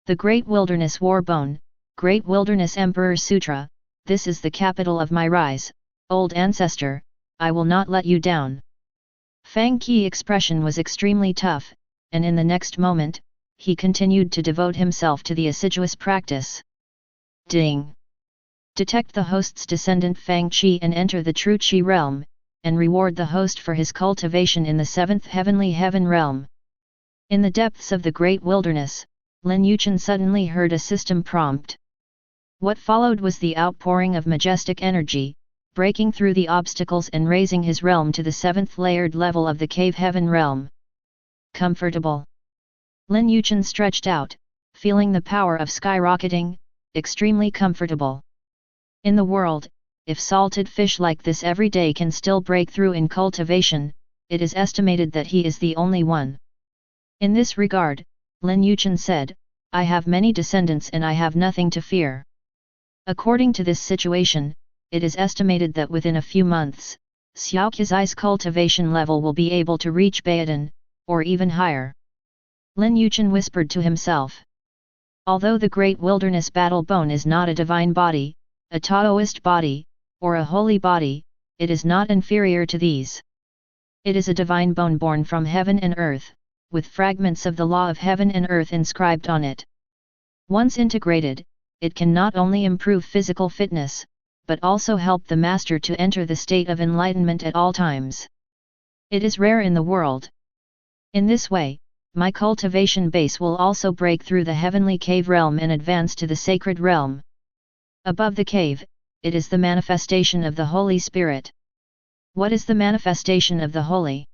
The Great Wilderness War Bone, Great Wilderness Emperor Sutra, this is the capital of my rise, old ancestor, I will not let you down. Fang Qi's expression was extremely tough, and in the next moment, he continued to devote himself to the assiduous practice. Ding! Detect the host's descendant Fang Qi and enter the true Qi realm, and reward the host for his cultivation in the 7th heavenly heaven realm. In the depths of the great wilderness, Lin Yichen suddenly heard a system prompt. What followed was the outpouring of majestic energy, breaking through the obstacles and raising his realm to the 7th layered level of the cave heaven realm. Comfortable. Lin Yichen stretched out, feeling the power of skyrocketing, extremely comfortable. In the world, if salted fish like this every day can still break through in cultivation, it is estimated that he is the only one. In this regard, Lin Yichen said, I have many descendants and I have nothing to fear. According to this situation, it is estimated that within a few months, Xiao Kezai's cultivation level will be able to reach Baodin, or even higher. Lin Yichen whispered to himself. Although the Great Wilderness Battle Bone is not a divine body, a Taoist body, or a holy body, it is not inferior to these. It is a divine bone born from heaven and earth, with fragments of the law of heaven and earth inscribed on it. Once integrated, it can not only improve physical fitness, but also help the master to enter the state of enlightenment at all times. It is rare in the world. In this way, my cultivation base will also break through the heavenly cave realm and advance to the sacred realm. Above the cave, it is the manifestation of the Holy Spirit. What is the manifestation of the Holy?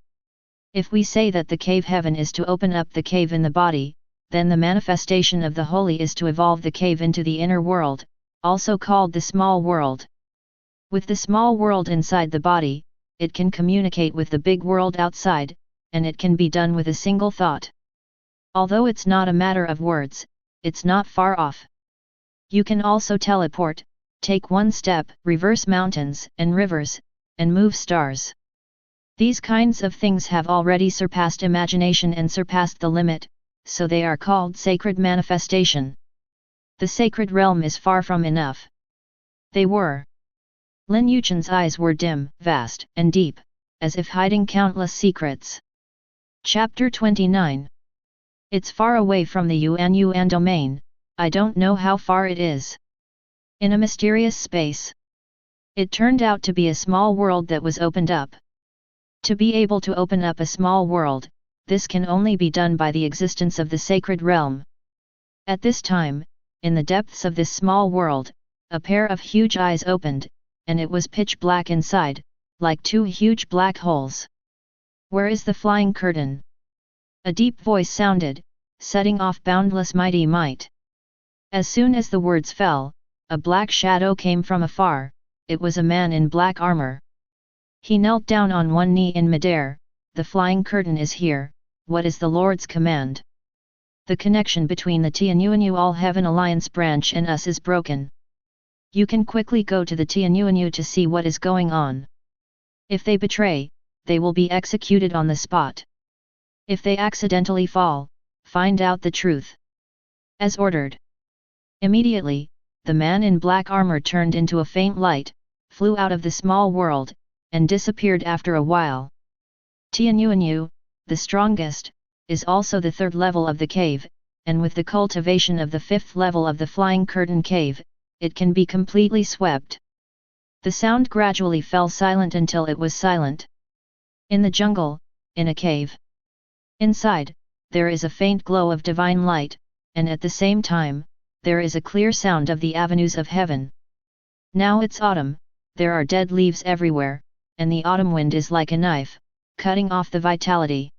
If we say that the cave heaven is to open up the cave in the body, then the manifestation of the Holy is to evolve the cave into the inner world, also called the small world. With the small world inside the body, it can communicate with the big world outside, and it can be done with a single thought. Although it's not a matter of words, it's not far off. You can also teleport, Take one step, reverse mountains and rivers, and move stars. These kinds of things have already surpassed imagination and surpassed the limit, so they are called sacred manifestation. The sacred realm is far from enough. They were. Lin Yichen's eyes were dim, vast, and deep, as if hiding countless secrets. Chapter 29. It's far away from the Yuan domain, I don't know how far it is. In a mysterious space. It turned out to be a small world that was opened up. To be able to open up a small world, this can only be done by the existence of the sacred realm. At this time, in the depths of this small world, a pair of huge eyes opened, and it was pitch black inside, like two huge black holes. Where is the flying curtain? A deep voice sounded, setting off boundless mighty might. As soon as the words fell, a black shadow came from afar. It was a man in black armor. He knelt down on one knee in midair. The flying curtain is here, what is the Lord's command? The connection between the Tianyuanyu All Heaven Alliance branch and us is broken. You can quickly go to the Tianyuanyu to see what is going on. If they betray, they will be executed on the spot. If they accidentally fall, find out the truth. As ordered. Immediately, the man in black armor turned into a faint light, flew out of the small world, and disappeared after a while. Tianyuanyu, the strongest, is also the third level of the cave, and with the cultivation of the fifth level of the flying curtain cave, it can be completely swept. The sound gradually fell silent until it was silent. In the jungle, in a cave. Inside, there is a faint glow of divine light, and at the same time, there is a clear sound of the avenues of heaven. Now it's autumn, there are dead leaves everywhere, and the autumn wind is like a knife, cutting off the vitality.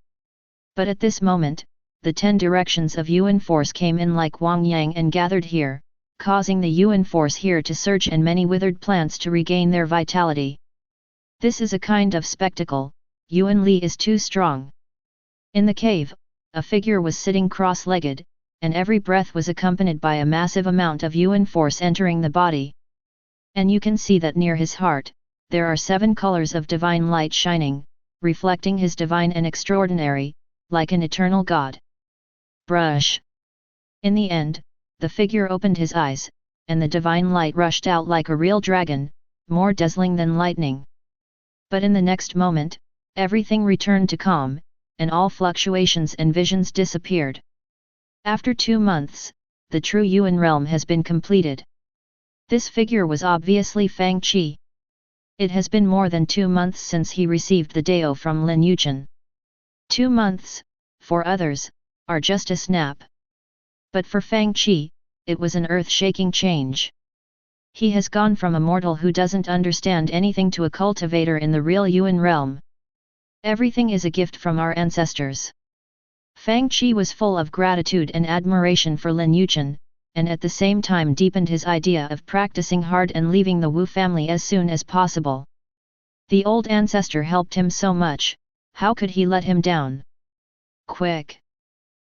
But at this moment, the 10 directions of Yuan force came in like Wang Yang and gathered here, causing the Yuan force here to surge and many withered plants to regain their vitality. This is a kind of spectacle, Yuan Li is too strong. In the cave, a figure was sitting cross-legged, and every breath was accompanied by a massive amount of Yuan force entering the body. And you can see that near his heart, there are 7 colors of divine light shining, reflecting his divine and extraordinary, like an eternal God. Brush. In the end, the figure opened his eyes, and the divine light rushed out like a real dragon, more dazzling than lightning. But in the next moment, everything returned to calm, and all fluctuations and visions disappeared. After 2 months, the true Yuan realm has been completed. This figure was obviously Fang Qi. It has been more than 2 months since he received the Dao from Lin Yichen. 2 months, for others, are just a snap. But for Fang Qi, it was an earth-shaking change. He has gone from a mortal who doesn't understand anything to a cultivator in the real Yuan realm. Everything is a gift from our ancestors. Fang Qi was full of gratitude and admiration for Lin Yichen, and at the same time deepened his idea of practicing hard and leaving the Wu family as soon as possible. The old ancestor helped him so much, how could he let him down? Quick!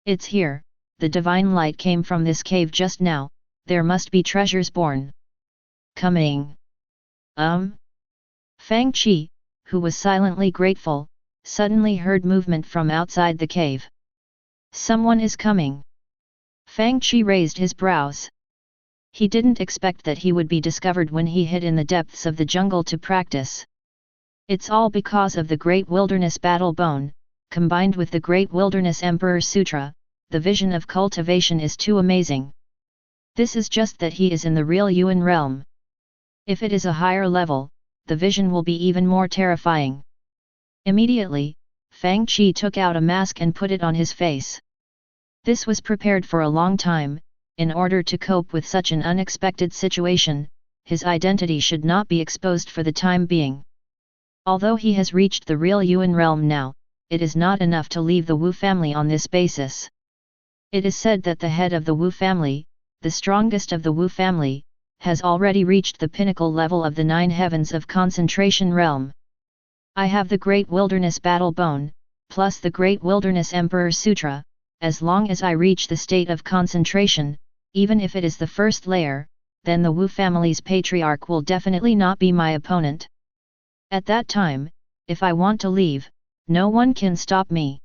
It's here, the divine light came from this cave just now, there must be treasures born. Coming. Fang Qi, who was silently grateful, suddenly heard movement from outside the cave. Someone is coming. Fang Qi raised his brows. He didn't expect that he would be discovered when he hid in the depths of the jungle to practice. It's all because of the Great Wilderness Battle Bone, combined with the Great Wilderness Emperor Sutra, the vision of cultivation is too amazing. This is just that he is in the real Yuan realm. If it is a higher level, the vision will be even more terrifying. Immediately, Fang Qi took out a mask and put it on his face. This was prepared for a long time, in order to cope with such an unexpected situation, his identity should not be exposed for the time being. Although he has reached the real Yuan realm now, it is not enough to leave the Wu family on this basis. It is said that the head of the Wu family, the strongest of the Wu family, has already reached the pinnacle level of the 9 heavens of concentration realm. I have the Great Wilderness Battle Bone, plus the Great Wilderness Emperor Sutra. As long as I reach the state of concentration, even if it is the first layer, then the Wu family's patriarch will definitely not be my opponent. At that time, if I want to leave, no one can stop me.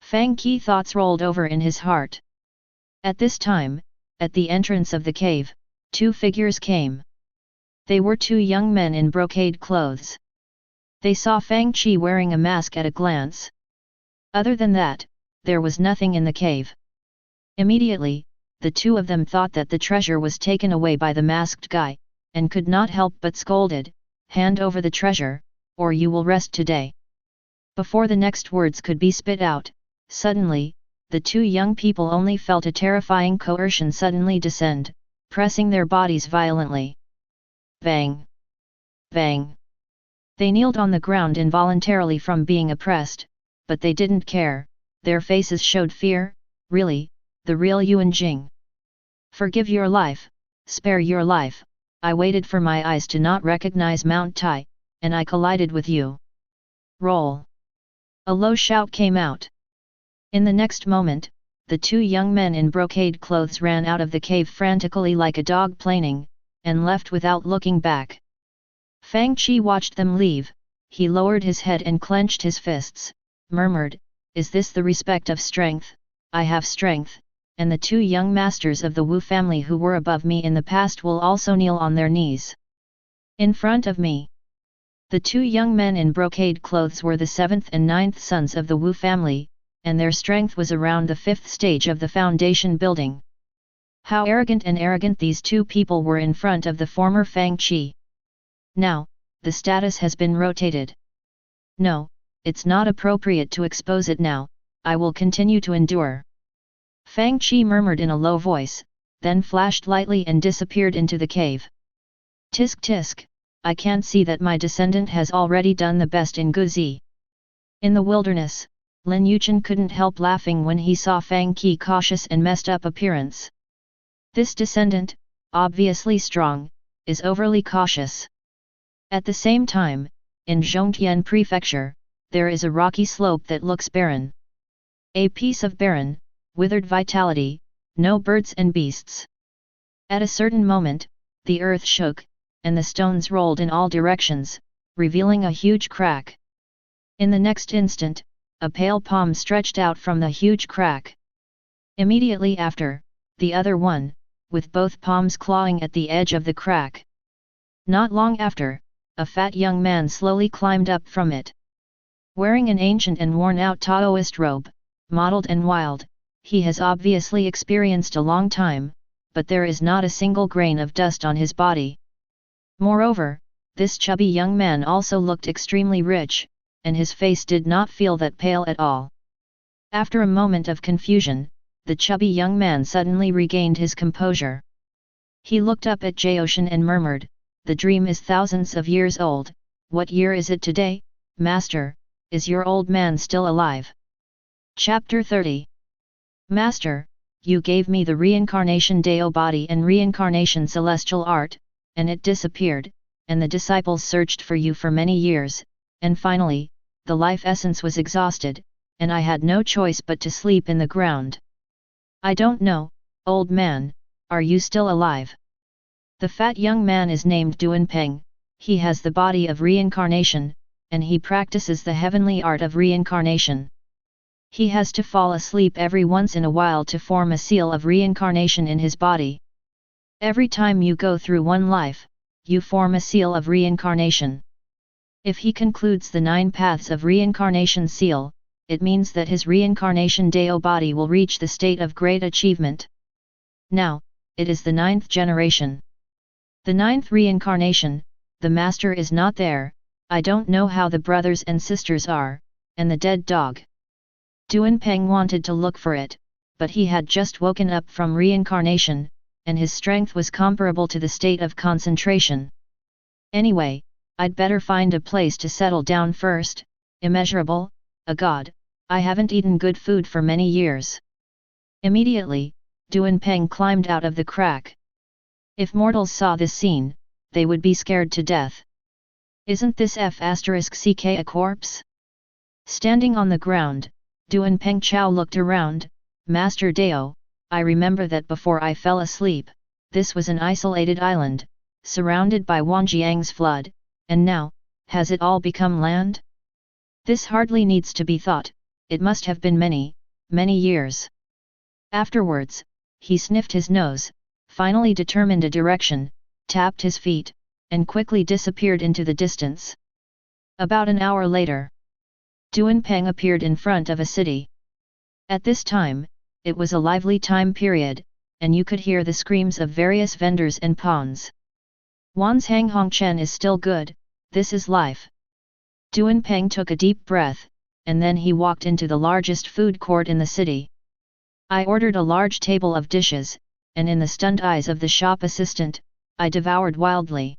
Fang Qi thoughts rolled over in his heart. At this time, at the entrance of the cave, two figures came. They were two young men in brocade clothes. They saw Fang Qi wearing a mask at a glance. Other than that, there was nothing in the cave. Immediately, the two of them thought that the treasure was taken away by the masked guy, and could not help but scolded, "Hand over the treasure, or you will rest today." Before the next words could be spit out, suddenly, the two young people only felt a terrifying coercion suddenly descend, pressing their bodies violently. Bang! Bang! They kneeled on the ground involuntarily from being oppressed, but they didn't care, their faces showed fear. "Really, the real Yuan Jing. Forgive your life, spare your life, I waited for my eyes to not recognize Mount Tai, and I collided with you." Roll! A low shout came out. In the next moment, the two young men in brocade clothes ran out of the cave frantically like a dog planing, and left without looking back. Fang Qi watched them leave, he lowered his head and clenched his fists, murmured, "Is this the respect of strength? I have strength, and the two young masters of the Wu family who were above me in the past will also kneel on their knees in front of me." The two young men in brocade clothes were the seventh and ninth sons of the Wu family, and their strength was around the fifth stage of the foundation building. How arrogant these two people were in front of the former Fang Qi. Now, the status has been rotated. No, it's not appropriate to expose it now, I will continue to endure. Fang Qi murmured in a low voice, then flashed lightly and disappeared into the cave. Tisk tisk, I can't see that my descendant has already done the best in Guzi. In the wilderness, Lin Yichen couldn't help laughing when he saw Fang Qi cautious and messed up appearance. This descendant, obviously strong, is overly cautious. At the same time, in Zhongtian Prefecture, there is a rocky slope that looks barren. A piece of barren, withered vitality, no birds and beasts. At a certain moment, the earth shook, and the stones rolled in all directions, revealing a huge crack. In the next instant, a pale palm stretched out from the huge crack. Immediately after, the other one, with both palms clawing at the edge of the crack. Not long after, a fat young man slowly climbed up from it. Wearing an ancient and worn-out Taoist robe, mottled and wild, he has obviously experienced a long time, but there is not a single grain of dust on his body. Moreover, this chubby young man also looked extremely rich, and his face did not feel that pale at all. After a moment of confusion, the chubby young man suddenly regained his composure. He looked up at Jiaoshan and murmured, "The dream is thousands of years old, what year is it today, Master? Is your old man still alive?" Chapter 30. Master, you gave me the reincarnation Dao body and reincarnation celestial art, and it disappeared, and the disciples searched for you for many years, and finally, the life essence was exhausted, and I had no choice but to sleep in the ground. I don't know, old man, are you still alive? The fat young man is named Duan Peng, he has the body of reincarnation, and he practices the heavenly art of reincarnation. He has to fall asleep every once in a while to form a seal of reincarnation in his body. Every time you go through one life, you form a seal of reincarnation. If he concludes the 9 paths of reincarnation seal, it means that his reincarnation Dao body will reach the state of great achievement. Now, it is the 9th generation. The 9th reincarnation, the master is not there, I don't know how the brothers and sisters are, and the dead dog. Duan Peng wanted to look for it, but he had just woken up from reincarnation, and his strength was comparable to the state of concentration. Anyway, I'd better find a place to settle down first. Immeasurable, a god, I haven't eaten good food for many years. Immediately, Duan Peng climbed out of the crack. If mortals saw this scene, they would be scared to death. Isn't this F***ck a corpse? Standing on the ground, Duan Peng Chao looked around, Master Dao, I remember that before I fell asleep, this was an isolated island, surrounded by Wanjiang's flood, and now, has it all become land? This hardly needs to be thought, it must have been many, many years. Afterwards, he sniffed his nose, finally determined a direction, tapped his feet, and quickly disappeared into the distance. About an hour later, Duanpeng appeared in front of a city. At this time, it was a lively time period, and you could hear the screams of various vendors and pawns. Wan's Hang Hong Chen is still good, this is life. Duanpeng took a deep breath, and then he walked into the largest food court in the city. I ordered a large table of dishes, and in the stunned eyes of the shop assistant, I devoured wildly.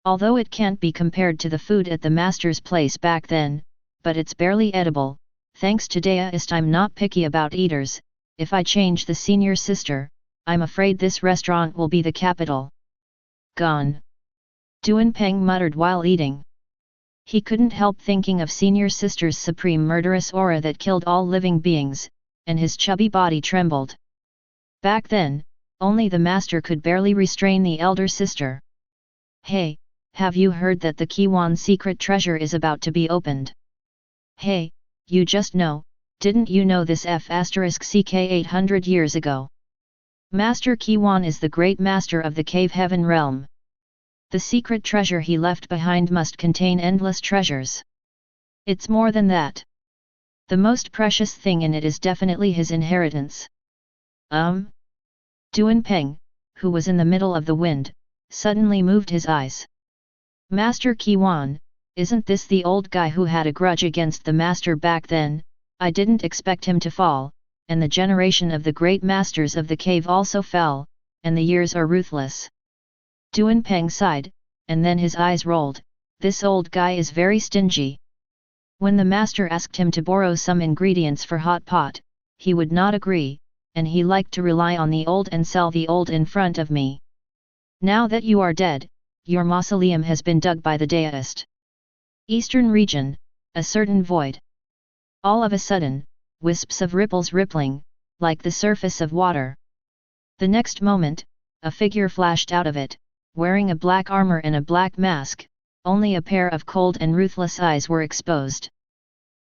Although it can't be compared to the food at the master's place back then, but it's barely edible, thanks to Daoist. I'm not picky about eaters, if I change the senior sister, I'm afraid this restaurant will be the capital. Gone. Duanpeng muttered while eating. He couldn't help thinking of senior sister's supreme murderous aura that killed all living beings, and his chubby body trembled. Back then, only the master could barely restrain the elder sister. Hey, have you heard that the Kiwan secret treasure is about to be opened? Hey, you just know, didn't you know this *CK 800 years ago? Master Kiwan is the great master of the cave heaven realm. The secret treasure he left behind must contain endless treasures. It's more than that. The most precious thing in it is definitely his inheritance. Duanpeng, who was in the middle of the wind, suddenly moved his eyes. Master Kiwan, isn't this the old guy who had a grudge against the master back then? I didn't expect him to fall, and the generation of the great masters of the cave also fell, and the years are ruthless. Duanpeng sighed, and then his eyes rolled. This old guy is very stingy. When the master asked him to borrow some ingredients for hot pot, he would not agree, and he liked to rely on the old and sell the old in front of me. Now that you are dead, your mausoleum has been dug by the Daoist. Eastern region, a certain void. All of a sudden, wisps of ripples rippling, like the surface of water. The next moment, a figure flashed out of it, wearing a black armor and a black mask, only a pair of cold and ruthless eyes were exposed.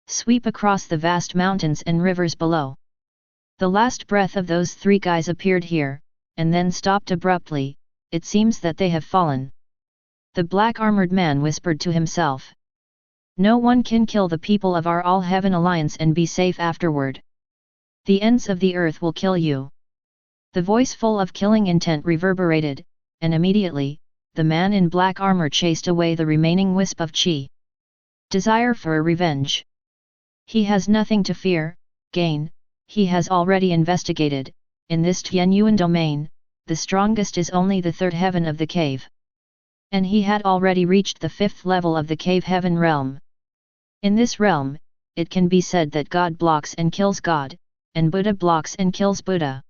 Sweep across the vast mountains and rivers below. The last breath of those three guys appeared here, and then stopped abruptly. It seems that they have fallen. The black-armored man whispered to himself. No one can kill the people of our All-Heaven Alliance and be safe afterward. The ends of the earth will kill you. The voice full of killing intent reverberated, and immediately, the man in black armor chased away the remaining wisp of chi. Desire for revenge. He has nothing to fear, gain, he has already investigated, in this Tianyuan domain, the strongest is only the third heaven of the cave. And he had already reached the fifth level of the cave heaven realm. In this realm, it can be said that God blocks and kills God, and Buddha blocks and kills Buddha.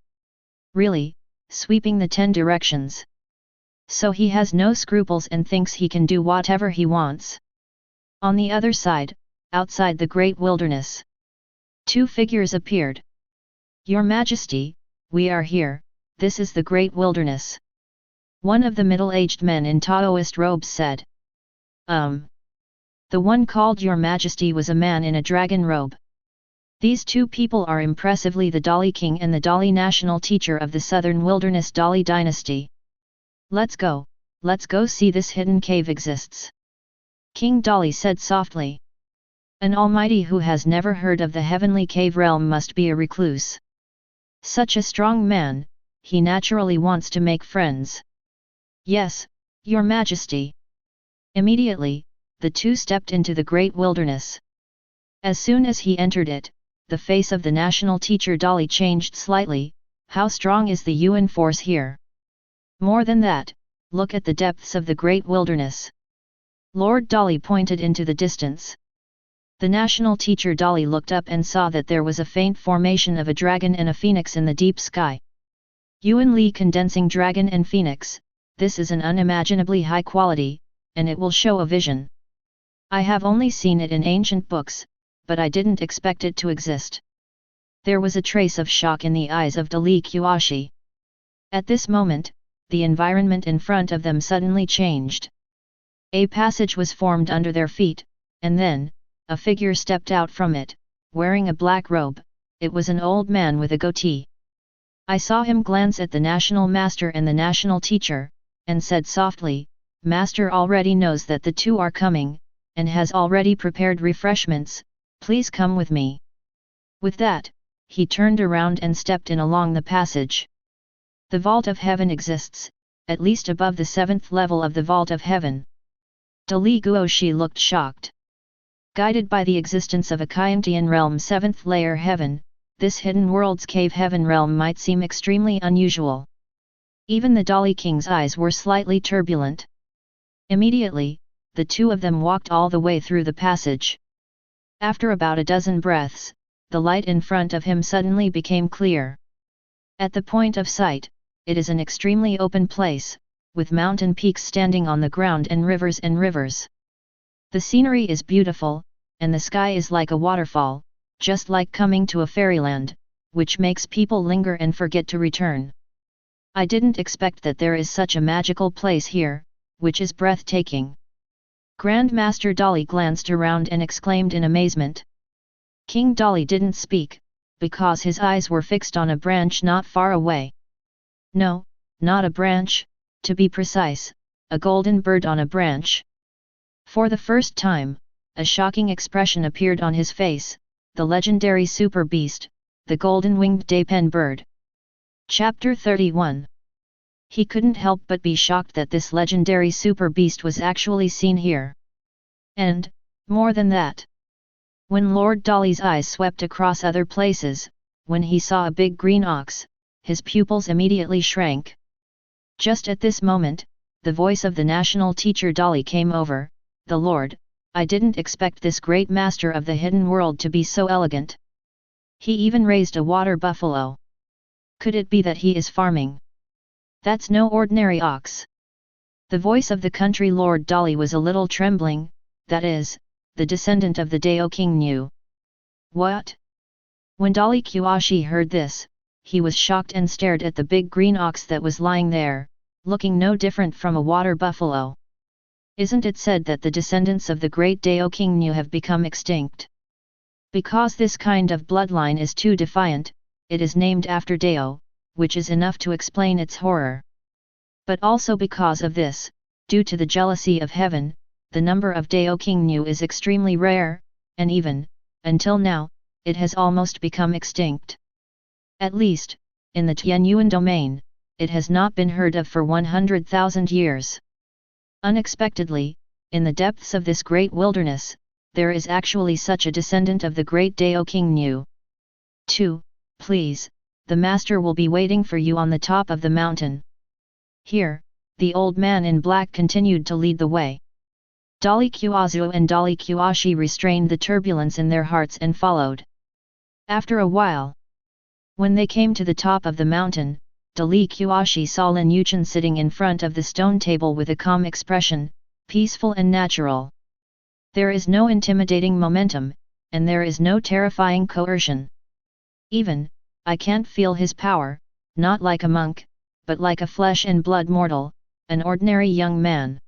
Really, sweeping the 10 directions. So he has no scruples and thinks he can do whatever he wants. On the other side, outside the great wilderness, 2 figures appeared. Your Majesty, we are here, this is the great wilderness. One of the middle-aged men in Taoist robes said. The one called Your Majesty was a man in a dragon robe. These 2 people are impressively the Dali King and the Dali national teacher of the southern wilderness Dali dynasty. Let's go see this hidden cave exists. King Dali said softly. An almighty who has never heard of the heavenly cave realm must be a recluse. Such a strong man, he naturally wants to make friends. Yes, Your Majesty. Immediately, the 2 stepped into the great wilderness. As soon as he entered it, the face of the national teacher Dali changed slightly. How strong is the Yuan force here? More than that, look at the depths of the great wilderness. Lord Dali pointed into the distance. The national teacher Dali looked up and saw that there was a faint formation of a dragon and a phoenix in the deep sky. Yuan Li condensing dragon and phoenix, this is an unimaginably high quality, and it will show a vision. I have only seen it in ancient books, but I didn't expect it to exist. There was a trace of shock in the eyes of Dali Qiaoshi. At this moment, the environment in front of them suddenly changed. A passage was formed under their feet, and then, a figure stepped out from it, wearing a black robe. It was an old man with a goatee. I saw him glance at the national master and the national teacher, and said softly, "Master already knows that the two are coming, and has already prepared refreshments, please come with me." With that, he turned around and stepped in along the passage. The vault of heaven exists, at least above the 7th level of the vault of heaven. Dali Guoshi looked shocked. Guided by the existence of a Kyantian realm 7th layer heaven, this hidden world's cave heaven realm might seem extremely unusual. Even the Dali King's eyes were slightly turbulent. Immediately, the two of them walked all the way through the passage. After about a dozen breaths, the light in front of him suddenly became clear. At the point of sight, it is an extremely open place, with mountain peaks standing on the ground and rivers and rivers. The scenery is beautiful, and the sky is like a waterfall, just like coming to a fairyland, which makes people linger and forget to return. I didn't expect that there is such a magical place here, which is breathtaking. Grandmaster Dali glanced around and exclaimed in amazement. King Dali didn't speak, because his eyes were fixed on a branch not far away. No, not a branch, to be precise, a golden bird on a branch. For the first time, a shocking expression appeared on his face, the legendary super beast, the golden-winged Dapen bird. Chapter 31. He couldn't help but be shocked that this legendary super beast was actually seen here. And, more than that, when Lord Dali's eyes swept across other places, when he saw a big green ox, his pupils immediately shrank. Just at this moment, the voice of the national teacher Dali came over. "The Lord, I didn't expect this great master of the hidden world to be so elegant. He even raised a water buffalo. Could it be that he is farming? That's no ordinary ox." The voice of the country Lord Dali was a little trembling, that is, the descendant of the Dao king knew. What? When Dali Qiashi heard this, he was shocked and stared at the big green ox that was lying there, looking no different from a water buffalo. Isn't it said that the descendants of the great Dao king Niu have become extinct? Because this kind of bloodline is too defiant, it is named after Dao, which is enough to explain its horror. But also because of this, due to the jealousy of heaven, the number of Dao king Niu is extremely rare, and even, until now, it has almost become extinct. At least, in the Tianyuan domain, it has not been heard of for 100,000 years. Unexpectedly, in the depths of this great wilderness, there is actually such a descendant of the great Dao king Niu. 2. Please, the master will be waiting for you on the top of the mountain. Here, the old man in black continued to lead the way. Dali Qiazu and Dali Qiashi restrained the turbulence in their hearts and followed. After a while, when they came to the top of the mountain, Dali Qiashi saw Lin Yichen sitting in front of the stone table with a calm expression, peaceful and natural. There is no intimidating momentum, and there is no terrifying coercion. Even, I can't feel his power, not like a monk, but like a flesh and blood mortal, an ordinary young man.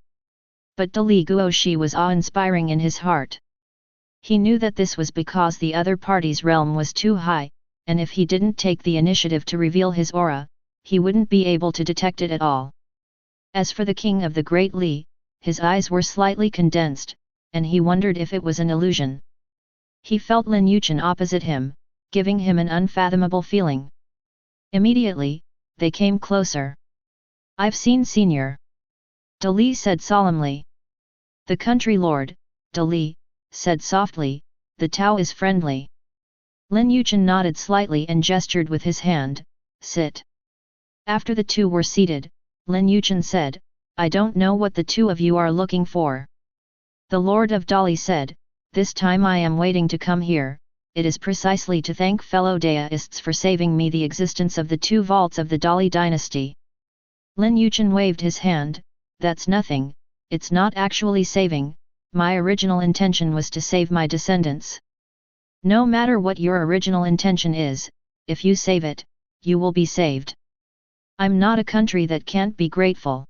But Dali Guoshi was awe-inspiring in his heart. He knew that this was because the other party's realm was too high, and if he didn't take the initiative to reveal his aura, he wouldn't be able to detect it at all. As for the king of the Great Li, his eyes were slightly condensed, and he wondered if it was an illusion. He felt Lin Yichen opposite him, giving him an unfathomable feeling. Immediately, they came closer. "I've seen Senior," Dali said solemnly. The country lord, Dali, said softly, "The Tao is friendly." Lin Yichen nodded slightly and gestured with his hand, "Sit." After the two were seated, Lin Yichen said, "I don't know what the two of you are looking for." The Lord of Dali said, "This time I am waiting to come here, it is precisely to thank fellow Daoists for saving me the existence of the two vaults of the Dali dynasty." Lin Yichen waved his hand, "That's nothing, it's not actually saving, my original intention was to save my descendants. No matter what your original intention is, if you save it, you will be saved. I'm not a country that can't be grateful.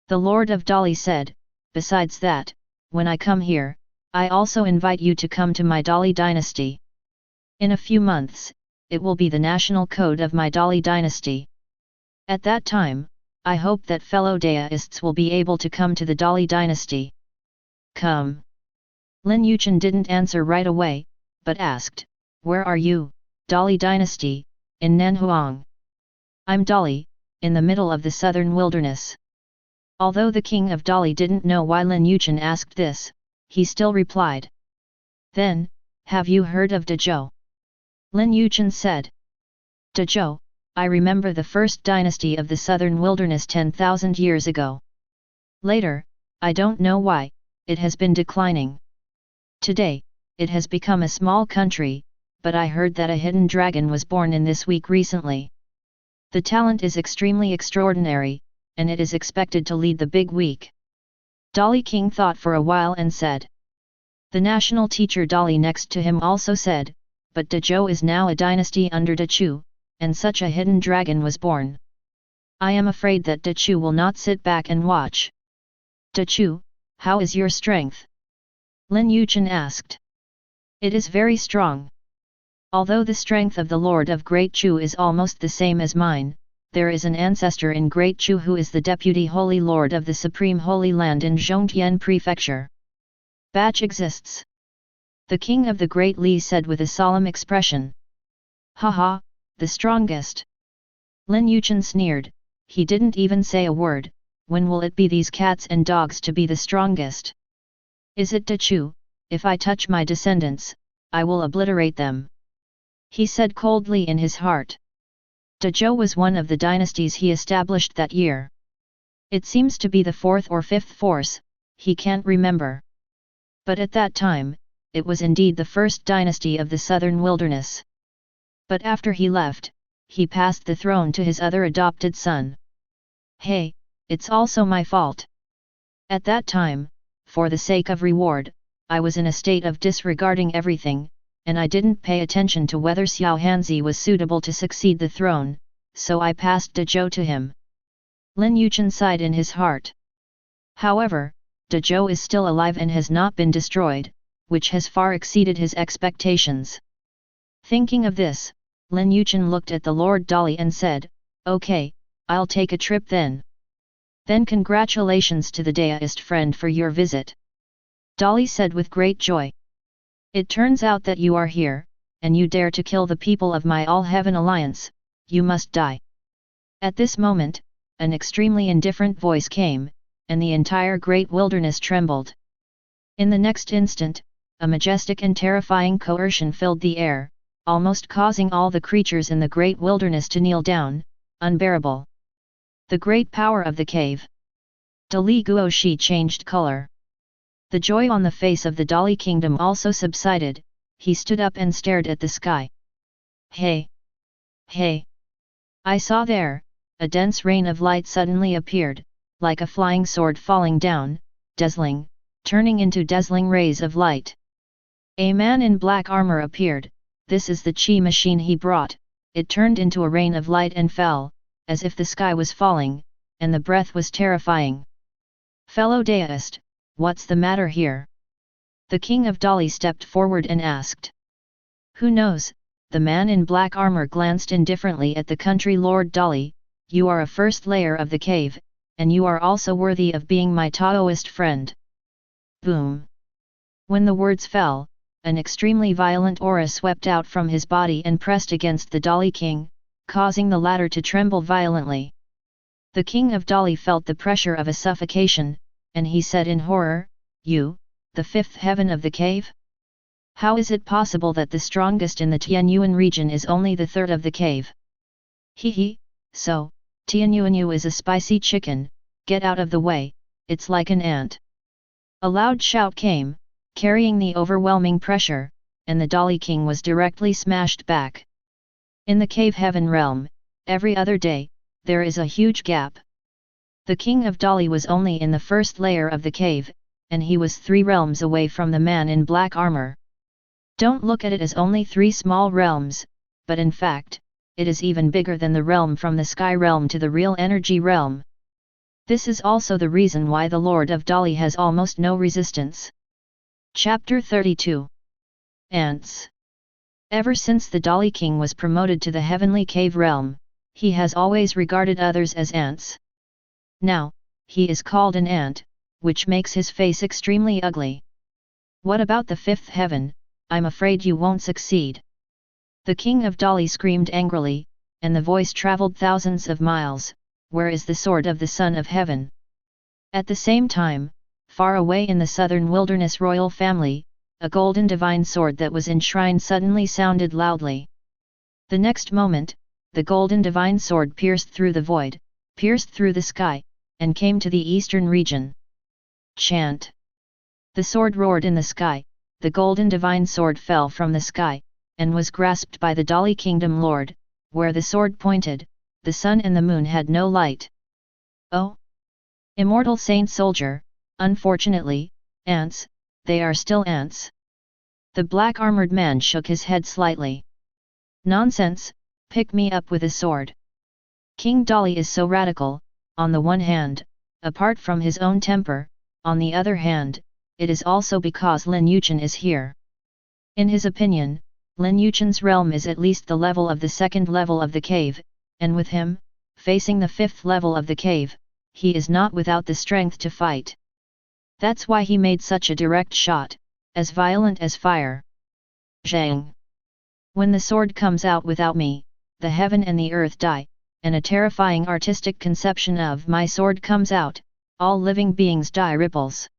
The Lord of Dali said, besides that, when I come here, I also invite you to come to my Dali dynasty. In a few months, it will be the national code of my Dali dynasty. At that time, I hope that fellow deists will be able to come to the Dali dynasty. Come. Lin Yichen didn't answer right away, but asked, where are you, Dali dynasty, in Nanhuang? I'm Dali, in the middle of the southern wilderness. Although the king of Dali didn't know why Lin Yichen asked this, he still replied. Then, have you heard of Dezhou? Lin Yichen said. Dezhou, I remember the first dynasty of the southern wilderness 10,000 years ago. Later, I don't know why, it has been declining. Today, it has become a small country, but I heard that a hidden dragon was born in this week recently. The talent is extremely extraordinary, and it is expected to lead the big week. Dali King thought for a while and said. The national teacher Dali next to him also said, but Dezhou is now a dynasty under Dechu, and such a hidden dragon was born. I am afraid that Dechu will not sit back and watch. Dechu, how is your strength? Lin Yichen asked. It is very strong. Although the strength of the Lord of Great Chu is almost the same as mine, there is an ancestor in Great Chu who is the Deputy Holy Lord of the Supreme Holy Land in Zhongtian Prefecture. Batch exists. The king of the Great Li said with a solemn expression. Haha, the strongest. Lin Yichen sneered, he didn't even say a word, when will it be these cats and dogs to be the strongest? Is it Dechu? If I touch my descendants, I will obliterate them. He said coldly in his heart. Dezhou was one of the dynasties he established that year. It seems to be the fourth or fifth force, he can't remember. But at that time, it was indeed the first dynasty of the southern wilderness. But after he left, he passed the throne to his other adopted son. Hey, it's also my fault. At that time, for the sake of reward, I was in a state of disregarding everything, and I didn't pay attention to whether Xiao Hanzi was suitable to succeed the throne, so I passed Dezhou to him. Lin Yichen sighed in his heart. However, Dezhou is still alive and has not been destroyed, which has far exceeded his expectations. Thinking of this, Lin Yichen looked at the Lord Dali and said, okay, I'll take a trip then. Then congratulations to the deist friend for your visit. Dali said with great joy. It turns out that you are here, and you dare to kill the people of my All-Heaven Alliance, you must die. At this moment, an extremely indifferent voice came, and the entire great wilderness trembled. In the next instant, a majestic and terrifying coercion filled the air, almost causing all the creatures in the great wilderness to kneel down, unbearable. The great power of the cave. Dali Guoshi changed color. The joy on the face of the Dali kingdom also subsided, he stood up and stared at the sky. Hey! Hey! I saw there, a dense rain of light suddenly appeared, like a flying sword falling down, dazzling, turning into dazzling rays of light. A man in black armor appeared, this is the chi machine he brought, it turned into a rain of light and fell, as if the sky was falling, and the breath was terrifying. Fellow deist, what's the matter here? The king of Dali stepped forward and asked. Who knows, the man in black armor glanced indifferently at the country lord Dali, you are a first layer of the cave, and you are also worthy of being my Taoist friend. Boom! When the words fell, an extremely violent aura swept out from his body and pressed against the Dali king, causing the latter to tremble violently. The king of Dali felt the pressure of a suffocation, and he said in horror, you, the fifth heaven of the cave? How is it possible that the strongest in the Tianyuan region is only the third of the cave? Hee, so, Tianyuanyu is a spicy chicken, get out of the way, it's like an ant. A loud shout came, carrying the overwhelming pressure, and the Dali king was directly smashed back. In the cave heaven realm, every other day, there is a huge gap. The king of Dali was only in the first layer of the cave, and he was 3 realms away from the man in black armor. Don't look at it as only 3 small realms, but in fact, it is even bigger than the realm from the sky realm to the real energy realm. This is also the reason why the Lord of Dali has almost no resistance. Chapter 32. Ants. Ever since the Dali king was promoted to the heavenly cave realm, he has always regarded others as ants. Now, he is called an ant, which makes his face extremely ugly. What about the fifth heaven? I'm afraid you won't succeed. The king of Dali screamed angrily, and the voice traveled thousands of miles. Where is the sword of the son of heaven? At the same time, far away in the southern wilderness royal family, a golden divine sword that was enshrined suddenly sounded loudly. The next moment, the golden divine sword pierced through the void, pierced through the sky, and came to the eastern region. Chant. The sword roared in the sky, the golden divine sword fell from the sky, and was grasped by the Dali kingdom lord. Where the sword pointed, the sun and the moon had no light. Oh! Immortal saint soldier, unfortunately, ants, they are still ants. The black-armored man shook his head slightly. Nonsense, pick me up with a sword. King Dali is so radical, on the one hand, apart from his own temper, on the other hand, it is also because Lin Yichen is here. In his opinion, Lin Yichen's realm is at least the level of the second level of the cave, and with him, facing the fifth level of the cave, he is not without the strength to fight. That's why he made such a direct shot, as violent as fire. Zhang! When the sword comes out without me, the heaven and the earth die, and a terrifying artistic conception of my sword comes out, all living beings die ripples.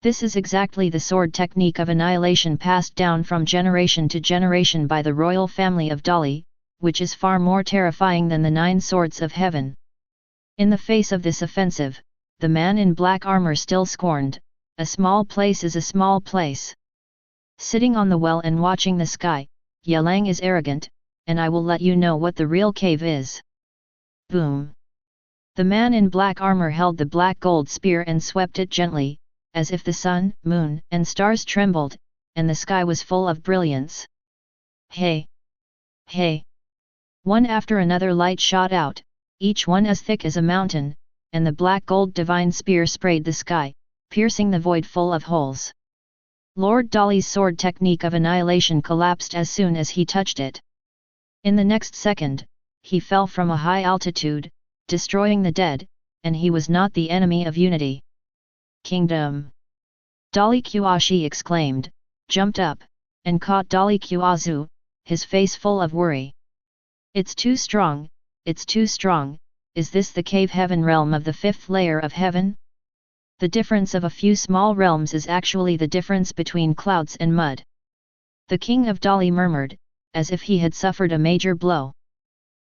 This is exactly the sword technique of annihilation passed down from generation to generation by the royal family of Dali, which is far more terrifying than the 9 swords of heaven. In the face of this offensive, the man in black armor still scorned, a small place is a small place. Sitting on the well and watching the sky, Yelang is arrogant, and I will let you know what the real cave is. Boom! The man in black armor held the black gold spear and swept it gently, as if the sun, moon, and stars trembled, and the sky was full of brilliance. Hey! Hey! One after another light shot out, each one as thick as a mountain, and the black gold divine spear sprayed the sky, piercing the void full of holes. Lord Dali's sword technique of annihilation collapsed as soon as he touched it. In the next second, he fell from a high altitude, destroying the dead, and he was not the enemy of unity. Kingdom! Dali Qiashi exclaimed, jumped up, and caught Dali Qiazu, his face full of worry. It's too strong, it's too strong, is this the cave heaven realm of the 5th layer of heaven? The difference of a few small realms is actually the difference between clouds and mud. The king of Dali murmured, as if he had suffered a major blow.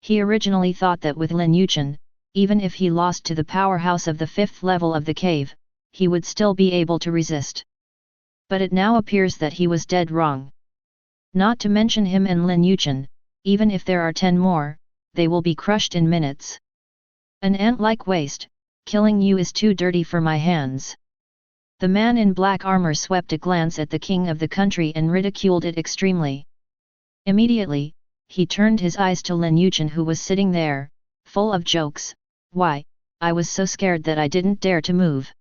He originally thought that with Lin Yichen, even if he lost to the powerhouse of the 5th level of the cave, he would still be able to resist. But it now appears that he was dead wrong. Not to mention him and Lin Yichen, even if there are 10 more, they will be crushed in minutes. An ant-like waste, killing you is too dirty for my hands. The man in black armor swept a glance at the king of the country and ridiculed it extremely. Immediately, he turned his eyes to Lin Yichen, who was sitting there, full of jokes. Why, I was so scared that I didn't dare to move.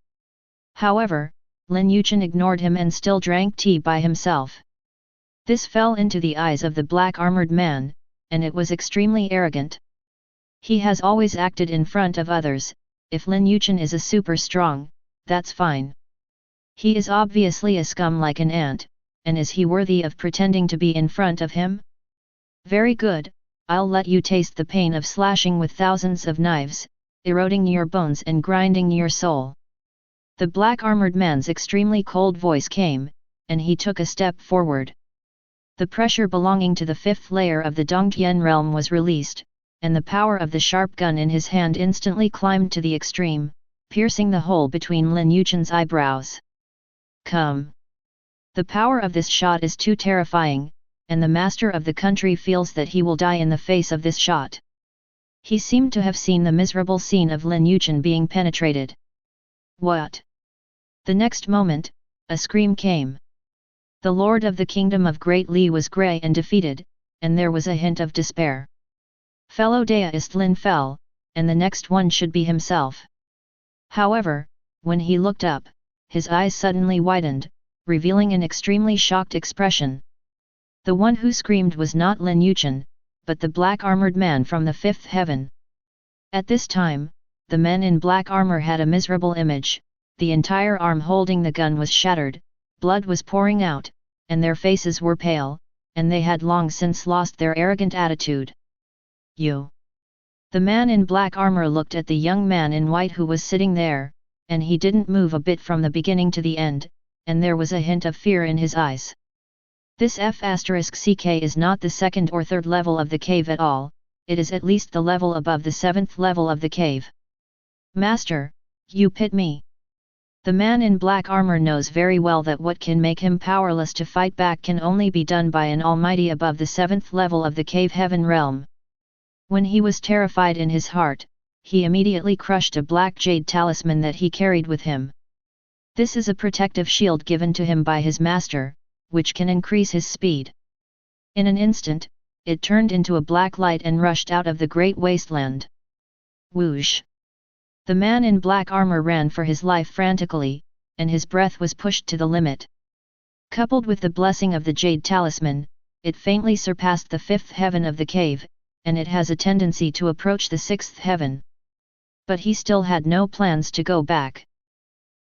However, Lin Yichen ignored him and still drank tea by himself. This fell into the eyes of the black-armored man, and it was extremely arrogant. He has always acted in front of others. If Lin Yichen is a super strong, that's fine. He is obviously a scum like an ant, and is he worthy of pretending to be in front of him? Very good, I'll let you taste the pain of slashing with thousands of knives, eroding your bones and grinding your soul. The black-armored man's extremely cold voice came, and he took a step forward. The pressure belonging to the 5th layer of the Dongtian realm was released, and the power of the sharp gun in his hand instantly climbed to the extreme, piercing the hole between Lin Yichen's eyebrows. Come! The power of this shot is too terrifying, and the master of the country feels that he will die in the face of this shot. He seemed to have seen the miserable scene of Lin Yichen being penetrated. What? The next moment, a scream came. The lord of the kingdom of Great Li was grey and defeated, and there was a hint of despair. Fellow deist Lin fell, and the next one should be himself. However, when he looked up, his eyes suddenly widened, revealing an extremely shocked expression. The one who screamed was not Lin Yichen, but the black-armored man from the fifth heaven. At this time, the men in black armor had a miserable image. The entire arm holding the gun was shattered, blood was pouring out, and their faces were pale, and they had long since lost their arrogant attitude. You! The man in black armor looked at the young man in white who was sitting there, and he didn't move a bit from the beginning to the end, and there was a hint of fear in his eyes. This F***ck is not the second or third level of the cave at all, it is at least the level above the seventh level of the cave. Master, you pit me. The man in black armor knows very well that what can make him powerless to fight back can only be done by an almighty above the seventh level of the cave heaven realm. When he was terrified in his heart, he immediately crushed a black jade talisman that he carried with him. This is a protective shield given to him by his master, which can increase his speed. In an instant, it turned into a black light and rushed out of the great wasteland. Whoosh! The man in black armor ran for his life frantically, and his breath was pushed to the limit. Coupled with the blessing of the jade talisman, it faintly surpassed the fifth heaven of the cave, and it has a tendency to approach the sixth heaven. But he still had no plans to go back.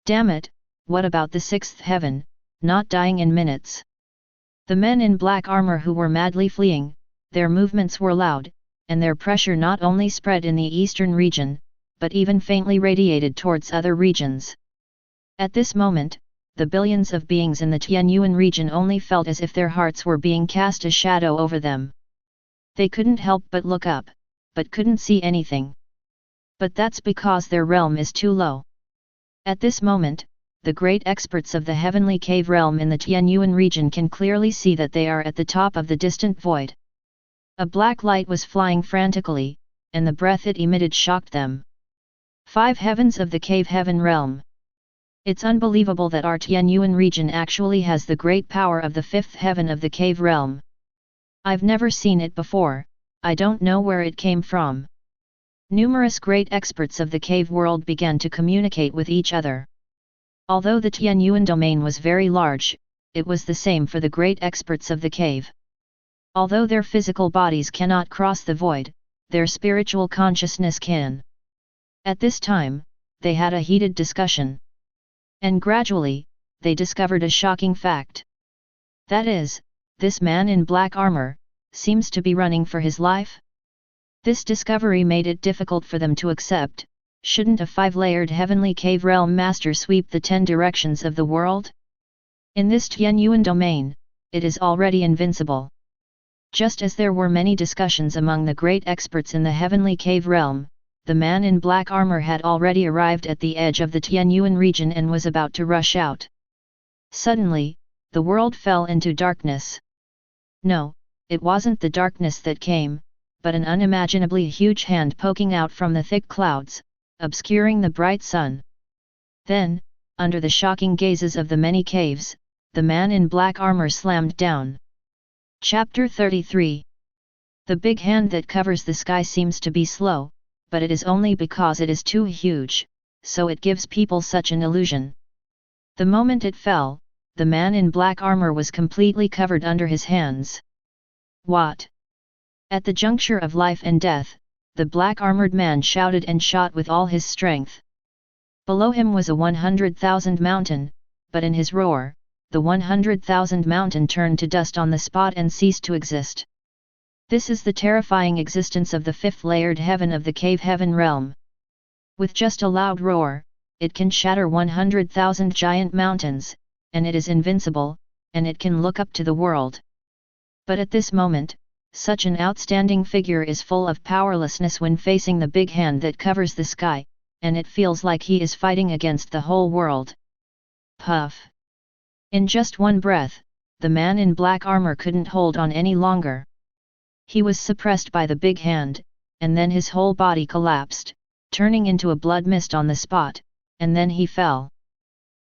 Damn it, what about the sixth heaven, not dying in minutes? The men in black armor who were madly fleeing, their movements were loud, and their pressure not only spread in the eastern region, but even faintly radiated towards other regions. At this moment, the billions of beings in the Tianyuan region only felt as if their hearts were being cast a shadow over them. They couldn't help but look up, but couldn't see anything. But that's because their realm is too low. At this moment, the great experts of the heavenly cave realm in the Tianyuan region can clearly see that they are at the top of the distant void. A black light was flying frantically, and the breath it emitted shocked them. 5 heavens of the cave heaven realm. It's unbelievable that our Tianyuan region actually has the great power of the 5th heaven of the cave realm. I've never seen it before, I don't know where it came from. Numerous great experts of the cave world began to communicate with each other. Although the Tianyuan domain was very large, it was the same for the great experts of the cave. Although their physical bodies cannot cross the void, their spiritual consciousness can. At this time, they had a heated discussion. And gradually, they discovered a shocking fact. That is, this man in black armor seems to be running for his life. This discovery made it difficult for them to accept. Shouldn't a 5-layered heavenly cave realm master sweep the 10 directions of the world? In this Tianyuan domain, it is already invincible. Just as there were many discussions among the great experts in the heavenly cave realm, the man in black armor had already arrived at the edge of the Tianyuan region and was about to rush out. Suddenly, the world fell into darkness. No, it wasn't the darkness that came, but an unimaginably huge hand poking out from the thick clouds, obscuring the bright sun. Then, under the shocking gazes of the many caves, the man in black armor slammed down. Chapter 33. The big hand that covers the sky seems to be slow, but it is only because it is too huge, so it gives people such an illusion. The moment it fell, the man in black armor was completely covered under his hands. What? At the juncture of life and death, the black-armored man shouted and shot with all his strength. Below him was a 100,000 mountain, but in his roar, the 100,000 mountain turned to dust on the spot and ceased to exist. This is the terrifying existence of the 5th-layered heaven of the cave heaven realm. With just a loud roar, it can shatter 100,000 giant mountains, and it is invincible, and it can look up to the world. But at this moment, such an outstanding figure is full of powerlessness when facing the big hand that covers the sky, and it feels like he is fighting against the whole world. Puff! In just one breath, the man in black armor couldn't hold on any longer. He was suppressed by the big hand, and then his whole body collapsed, turning into a blood mist on the spot, and then he fell.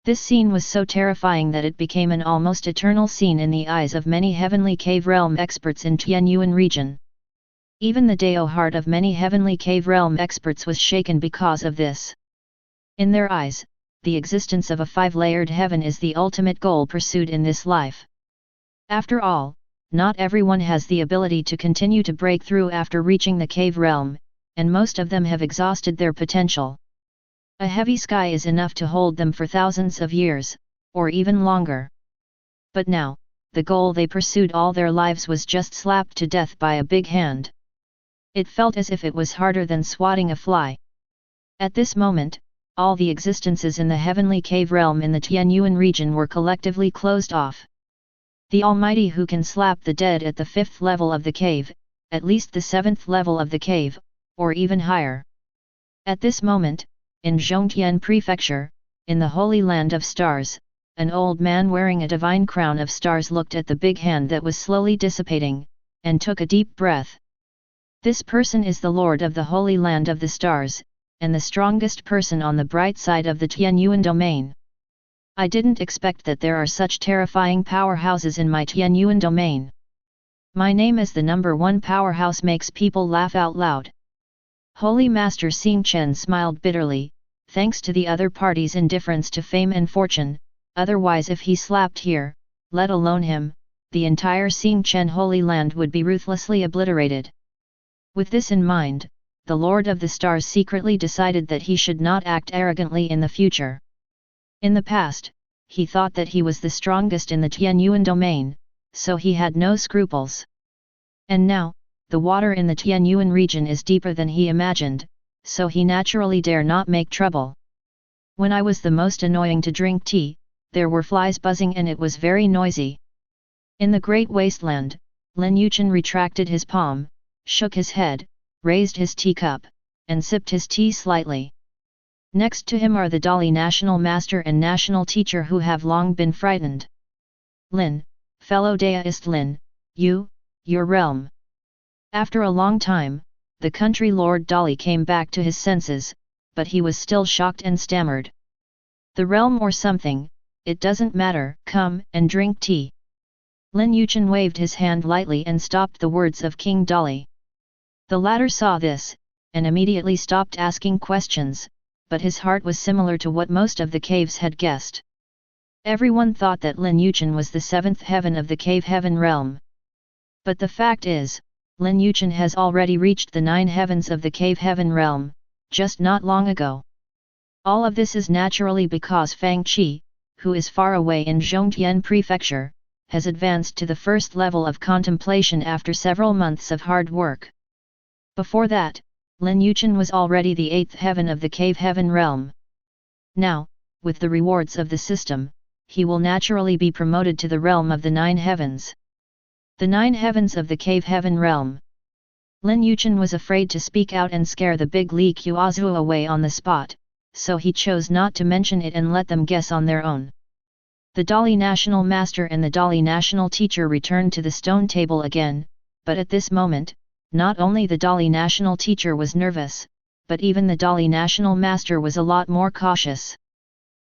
This scene was so terrifying that it became an almost eternal scene in the eyes of many heavenly cave realm experts in Tianyuan region. Even the Dao heart of many heavenly cave realm experts was shaken because of this. In their eyes, the existence of a five-layered heaven is the ultimate goal pursued in this life. After all, not everyone has the ability to continue to break through after reaching the cave realm, and most of them have exhausted their potential. A heavy sky is enough to hold them for thousands of years, or even longer. But now, the goal they pursued all their lives was just slapped to death by a big hand. It felt as if it was harder than swatting a fly. At this moment, all the existences in the heavenly cave realm in the Tianyuan region were collectively closed off. The Almighty who can slap the dead at the 5th level of the cave, at least the 7th level of the cave, or even higher. At this moment, in Zhongtian Prefecture, in the Holy Land of Stars, an old man wearing a divine crown of stars looked at the big hand that was slowly dissipating, and took a deep breath. This person is the Lord of the Holy Land of the Stars, and the strongest person on the bright side of the Tianyuan domain. I didn't expect that there are such terrifying powerhouses in my Tianyuan domain. My name as the number one powerhouse makes people laugh out loud. Holy Master Xing Chen smiled bitterly, thanks to the other party's indifference to fame and fortune, otherwise if he slapped here, let alone him, the entire Xing Chen Holy Land would be ruthlessly obliterated. With this in mind, the Lord of the Stars secretly decided that he should not act arrogantly in the future. In the past, he thought that he was the strongest in the Tianyuan domain, so he had no scruples. And now, the water in the Tianyuan region is deeper than he imagined, so he naturally dare not make trouble. When I was the most annoying to drink tea, there were flies buzzing and it was very noisy. In the great wasteland, Lin Yichen retracted his palm, shook his head, raised his teacup, and sipped his tea slightly. Next to him are the Dali national master and national teacher who have long been frightened. Lin, fellow Daoist Lin, your realm. After a long time, the country lord Dali came back to his senses, but he was still shocked and stammered. The realm or something, it doesn't matter, come and drink tea. Lin Yichen waved his hand lightly and stopped the words of King Dali. The latter saw this, and immediately stopped asking questions, but his heart was similar to what most of the caves had guessed. Everyone thought that Lin Yichen was the 7th heaven of the cave heaven realm. But the fact is, Lin Yichen has already reached the 9 heavens of the cave heaven realm, just not long ago. All of this is naturally because Fang Qi, who is far away in Zhongtian Prefecture, has advanced to the 1st level of contemplation after several months of hard work. Before that, Lin Yichen was already the 8th heaven of the cave heaven realm. Now, with the rewards of the system, he will naturally be promoted to the realm of the 9 heavens. The 9 heavens of the cave heaven realm. Lin Yichen was afraid to speak out and scare the big Li Qiaozu away on the spot, so he chose not to mention it and let them guess on their own. The Dali national master and the Dali national teacher returned to the stone table again, but at this moment, not only the Dali national teacher was nervous, but even the Dali national master was a lot more cautious.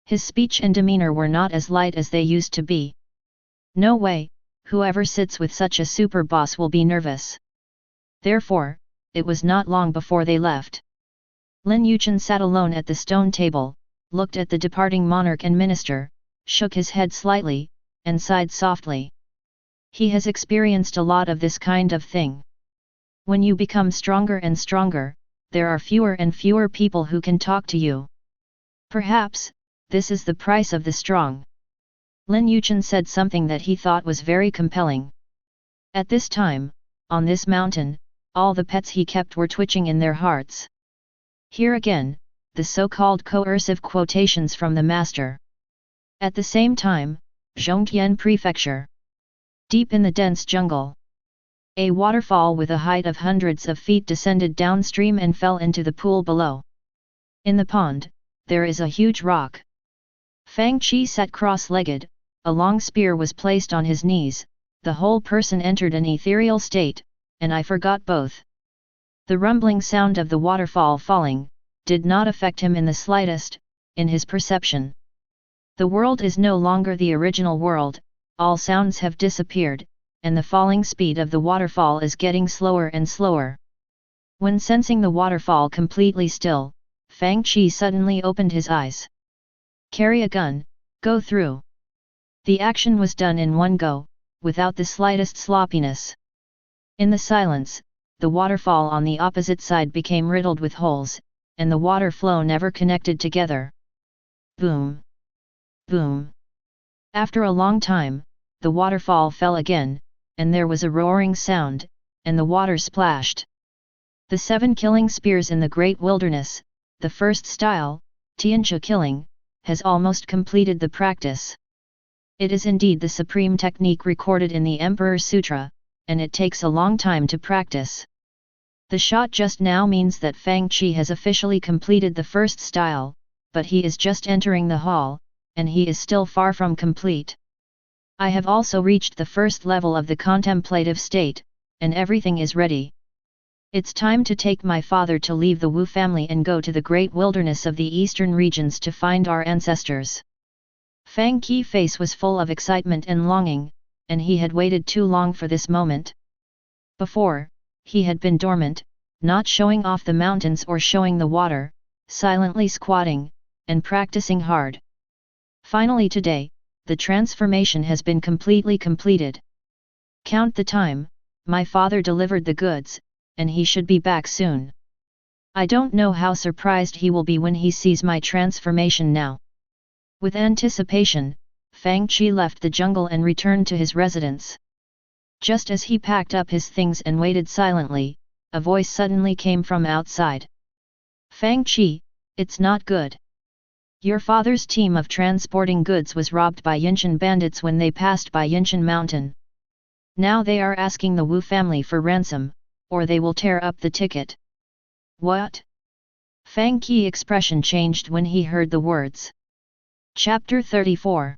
His speech and demeanor were not as light as they used to be. No way, whoever sits with such a super boss will be nervous. Therefore, it was not long before they left. Lin Yichen sat alone at the stone table, looked at the departing monarch and minister, shook his head slightly, and sighed softly. He has experienced a lot of this kind of thing. When you become stronger and stronger, there are fewer and fewer people who can talk to you. Perhaps, this is the price of the strong. Lin Yichen said something that he thought was very compelling. At this time, on this mountain, all the pets he kept were twitching in their hearts. Here again, the so-called coercive quotations from the master. At the same time, Zhongtian Prefecture. Deep in the dense jungle, a waterfall with a height of hundreds of feet descended downstream and fell into the pool below. In the pond, there is a huge rock. Fang Qi sat cross-legged, a long spear was placed on his knees, the whole person entered an ethereal state, and I forgot both. The rumbling sound of the waterfall falling did not affect him in the slightest, in his perception. The world is no longer the original world, all sounds have disappeared, and the falling speed of the waterfall is getting slower and slower. When sensing the waterfall completely still, Fang Qi suddenly opened his eyes. Carry a gun, go through. The action was done in one go, without the slightest sloppiness. In the silence, the waterfall on the opposite side became riddled with holes, and the water flow never connected together. Boom! Boom! After a long time, the waterfall fell again, and there was a roaring sound, and the water splashed. The 7 killing spears in the Great Wilderness, the first style, Tianxia killing, has almost completed the practice. It is indeed the supreme technique recorded in the Emperor's Sutra, and it takes a long time to practice. The shot just now means that Fang Qi has officially completed the first style, but he is just entering the hall, and he is still far from complete. I have also reached the first level of the contemplative state, and everything is ready. It's time to take my father to leave the Wu family and go to the great wilderness of the eastern regions to find our ancestors. Fang Qi's face was full of excitement and longing, and he had waited too long for this moment. Before, he had been dormant, not showing off the mountains or showing the water, silently squatting, and practicing hard. Finally today, the transformation has been completely completed. Count the time, my father delivered the goods, and he should be back soon. I don't know how surprised he will be when he sees my transformation now. With anticipation, Fang Qi left the jungle and returned to his residence. Just as he packed up his things and waited silently, a voice suddenly came from outside. Fang Qi, it's not good. Your father's team of transporting goods was robbed by Yichen bandits when they passed by Yichen Mountain. Now they are asking the Wu family for ransom, or they will tear up the ticket. What? Fang Qi's expression changed when he heard the words. Chapter 34.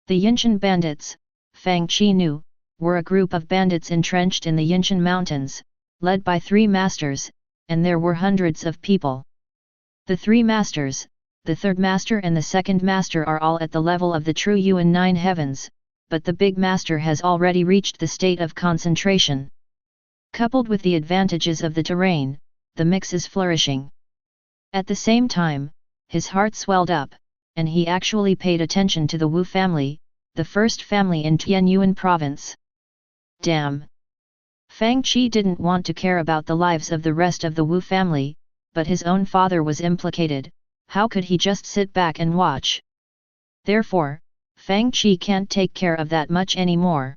The Yichen bandits, Fang Qi knew, were a group of bandits entrenched in the Yichen Mountains, led by 3 masters, and there were hundreds of people. The 3 masters, the 3rd master and the 2nd master are all at the level of the true Yuan 9 heavens, but the big master has already reached the state of concentration. Coupled with the advantages of the terrain, the mix is flourishing. At the same time, his heart swelled up, and he actually paid attention to the Wu family, the first family in Tianyuan province. Damn! Fang Qi didn't want to care about the lives of the rest of the Wu family, but his own father was implicated. How could he just sit back and watch? Therefore, Fang Qi can't take care of that much anymore.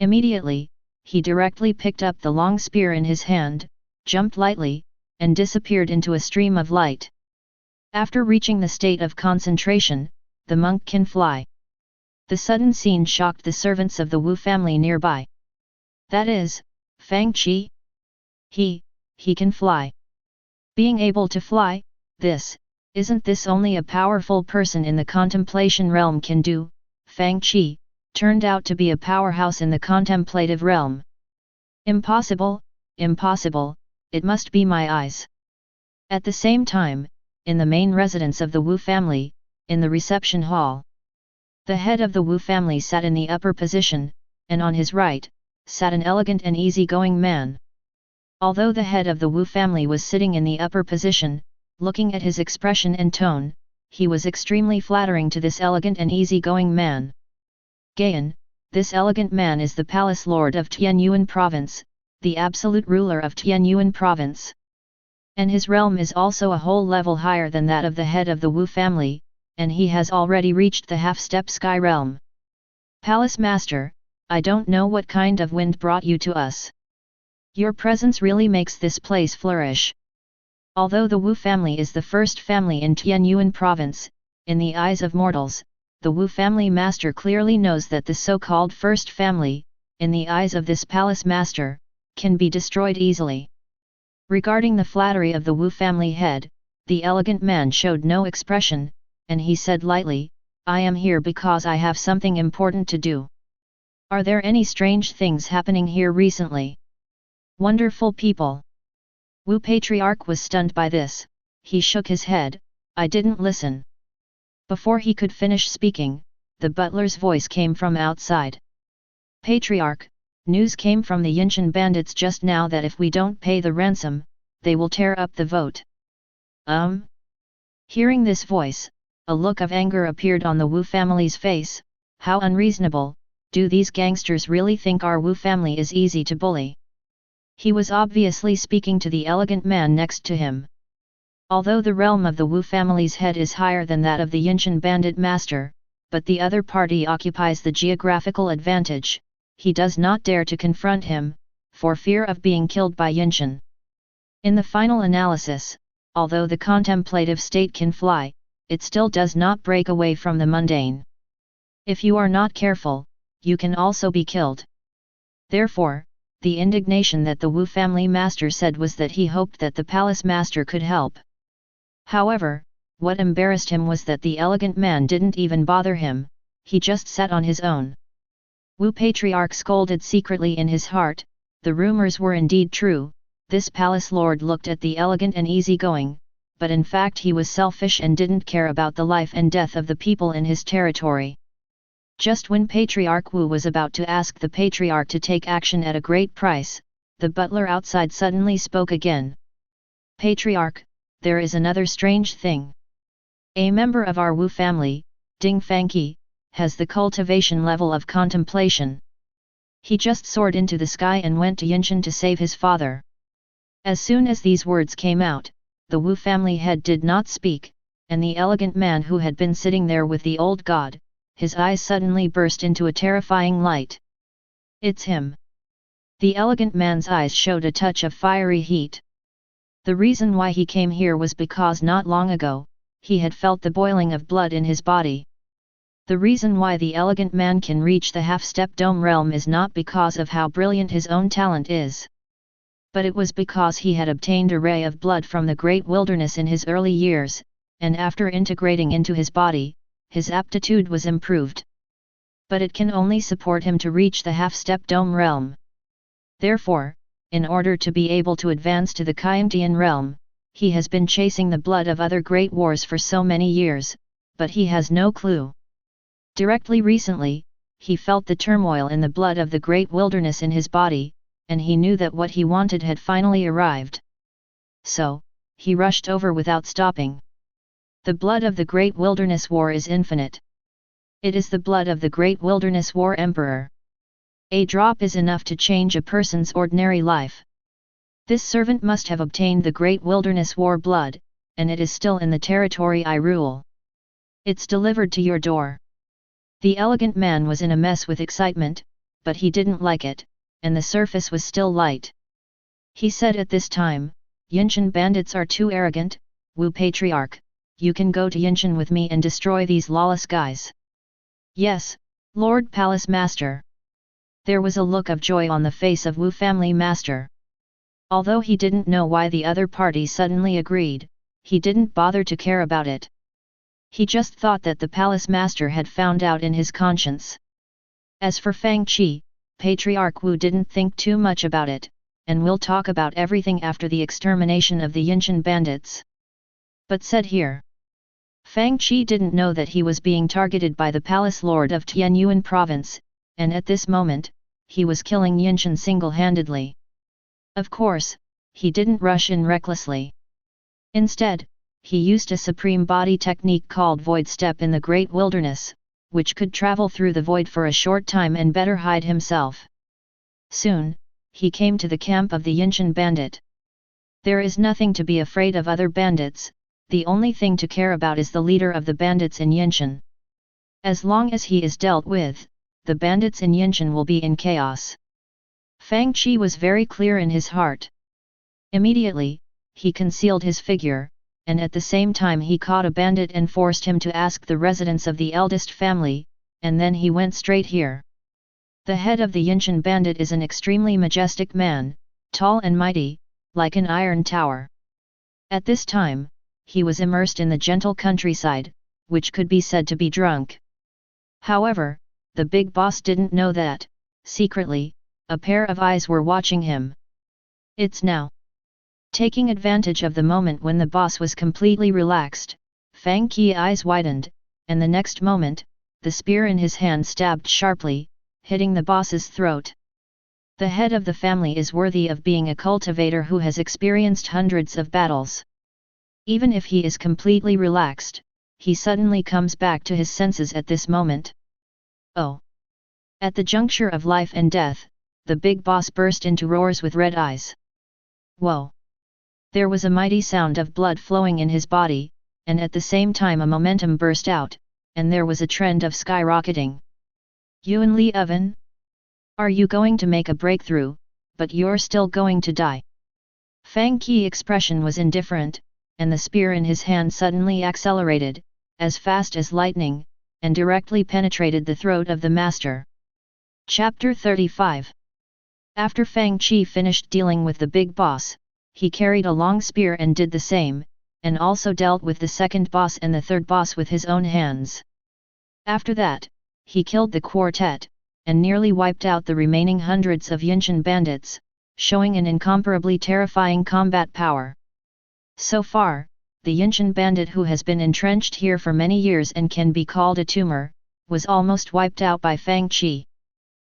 Immediately, he directly picked up the long spear in his hand, jumped lightly, and disappeared into a stream of light. After reaching the state of concentration, the monk can fly. The sudden scene shocked the servants of the Wu family nearby. That is, Fang Qi? He can fly. Being able to fly, isn't this only a powerful person in the contemplation realm can do? Fang Qi turned out to be a powerhouse in the contemplative realm. Impossible, impossible, it must be my eyes. At the same time, in the main residence of the Wu family, in the reception hall, the head of the Wu family sat in the upper position, and on his right, sat an elegant and easygoing man. Although the head of the Wu family was sitting in the upper position, looking at his expression and tone, he was extremely flattering to this elegant and easygoing man. Gayan, this elegant man is the palace lord of Tianyuan province, the absolute ruler of Tianyuan province. And his realm is also a whole level higher than that of the head of the Wu family, and he has already reached the half-step sky realm. Palace master, I don't know what kind of wind brought you to us. Your presence really makes this place flourish. Although the Wu family is the first family in Tianyuan province, in the eyes of mortals, the Wu family master clearly knows that the so-called first family, in the eyes of this palace master, can be destroyed easily. Regarding the flattery of the Wu family head, the elegant man showed no expression, and he said lightly, I am here because I have something important to do. Are there any strange things happening here recently? Wonderful people. Wu Patriarch was stunned by this, he shook his head, I didn't listen. Before he could finish speaking, the butler's voice came from outside. Patriarch, news came from the Yichen bandits just now that if we don't pay the ransom, they will tear up the vote. Hearing this voice, a look of anger appeared on the Wu family's face. How unreasonable, do these gangsters really think our Wu family is easy to bully? He was obviously speaking to the elegant man next to him. Although the realm of the Wu family's head is higher than that of the Yichen bandit master, but the other party occupies the geographical advantage, he does not dare to confront him, for fear of being killed by Yichen. In the final analysis, although the contemplative state can fly, it still does not break away from the mundane. If you are not careful, you can also be killed. Therefore, the indignation that the Wu family master said was that he hoped that the palace master could help. However, what embarrassed him was that the elegant man didn't even bother him, he just sat on his own. Wu Patriarch scolded secretly in his heart. The rumors were indeed true. This palace lord looked at the elegant and easygoing, but in fact he was selfish and didn't care about the life and death of the people in his territory. Just when Patriarch Wu was about to ask the Patriarch to take action at a great price, the butler outside suddenly spoke again. Patriarch, there is another strange thing. A member of our Wu family, Ding Fangqi, has the cultivation level of contemplation. He just soared into the sky and went to Yichen to save his father. As soon as these words came out, the Wu family head did not speak, and the elegant man who had been sitting there with the old god, his eyes suddenly burst into a terrifying light. It's him. The elegant man's eyes showed a touch of fiery heat. The reason why he came here was because not long ago, he had felt the boiling of blood in his body. The reason why the elegant man can reach the half-step dome realm is not because of how brilliant his own talent is. But it was because he had obtained a ray of blood from the great wilderness in his early years, and after integrating into his body, his aptitude was improved. But it can only support him to reach the half-step dome realm. Therefore, in order to be able to advance to the Kayamtian realm, he has been chasing the blood of other great wars for so many years, but he has no clue. Directly recently, he felt the turmoil in the blood of the great wilderness in his body, and he knew that what he wanted had finally arrived. So, he rushed over without stopping. The blood of the Great Wilderness War is infinite. It is the blood of the Great Wilderness War Emperor. A drop is enough to change a person's ordinary life. This servant must have obtained the Great Wilderness War blood, and it is still in the territory I rule. It's delivered to your door. The elegant man was in a mess with excitement, but he didn't like it, and the surface was still light. He said at this time, Yichen bandits are too arrogant. Wu Patriarch, you can go to Yichen with me and destroy these lawless guys. Yes, Lord Palace Master. There was a look of joy on the face of Wu family master. Although he didn't know why the other party suddenly agreed, he didn't bother to care about it. He just thought that the palace master had found out in his conscience. As for Fang Qi, Patriarch Wu didn't think too much about it, and we'll talk about everything after the extermination of the Yichen bandits. But said here. Fang Qi didn't know that he was being targeted by the palace lord of Tianyuan province, and at this moment, he was killing Yichen single-handedly. Of course, he didn't rush in recklessly. Instead, he used a supreme body technique called Void Step in the Great Wilderness, which could travel through the void for a short time and better hide himself. Soon, he came to the camp of the Yichen bandit. There is nothing to be afraid of other bandits, the only thing to care about is the leader of the bandits in Yichen. As long as he is dealt with, the bandits in Yichen will be in chaos. Fang Qi was very clear in his heart. Immediately, he concealed his figure, and at the same time he caught a bandit and forced him to ask the residence of the eldest family, and then he went straight here. The head of the Yichen bandit is an extremely majestic man, tall and mighty, like an iron tower. At this time, he was immersed in the gentle countryside, which could be said to be drunk. However, the big boss didn't know that, secretly, a pair of eyes were watching him. It's now. Taking advantage of the moment when the boss was completely relaxed, Fang Qi's eyes widened, and the next moment, the spear in his hand stabbed sharply, hitting the boss's throat. The head of the family is worthy of being a cultivator who has experienced hundreds of battles. Even if he is completely relaxed, he suddenly comes back to his senses at this moment. Oh! At the juncture of life and death, the big boss burst into roars with red eyes. Whoa! There was a mighty sound of blood flowing in his body, and at the same time a momentum burst out, and there was a trend of skyrocketing. Yuan Li Oven? Are you going to make a breakthrough, but you're still going to die? Fang Qi's expression was indifferent, and the spear in his hand suddenly accelerated, as fast as lightning, and directly penetrated the throat of the master. Chapter 35. After Fang Qi finished dealing with the big boss, he carried a long spear and did the same, and also dealt with the second boss and the third boss with his own hands. After that, he killed the quartet, and nearly wiped out the remaining hundreds of Yichen bandits, showing an incomparably terrifying combat power. So far, the Yichen bandit who has been entrenched here for many years and can be called a tumor, was almost wiped out by Fang Qi.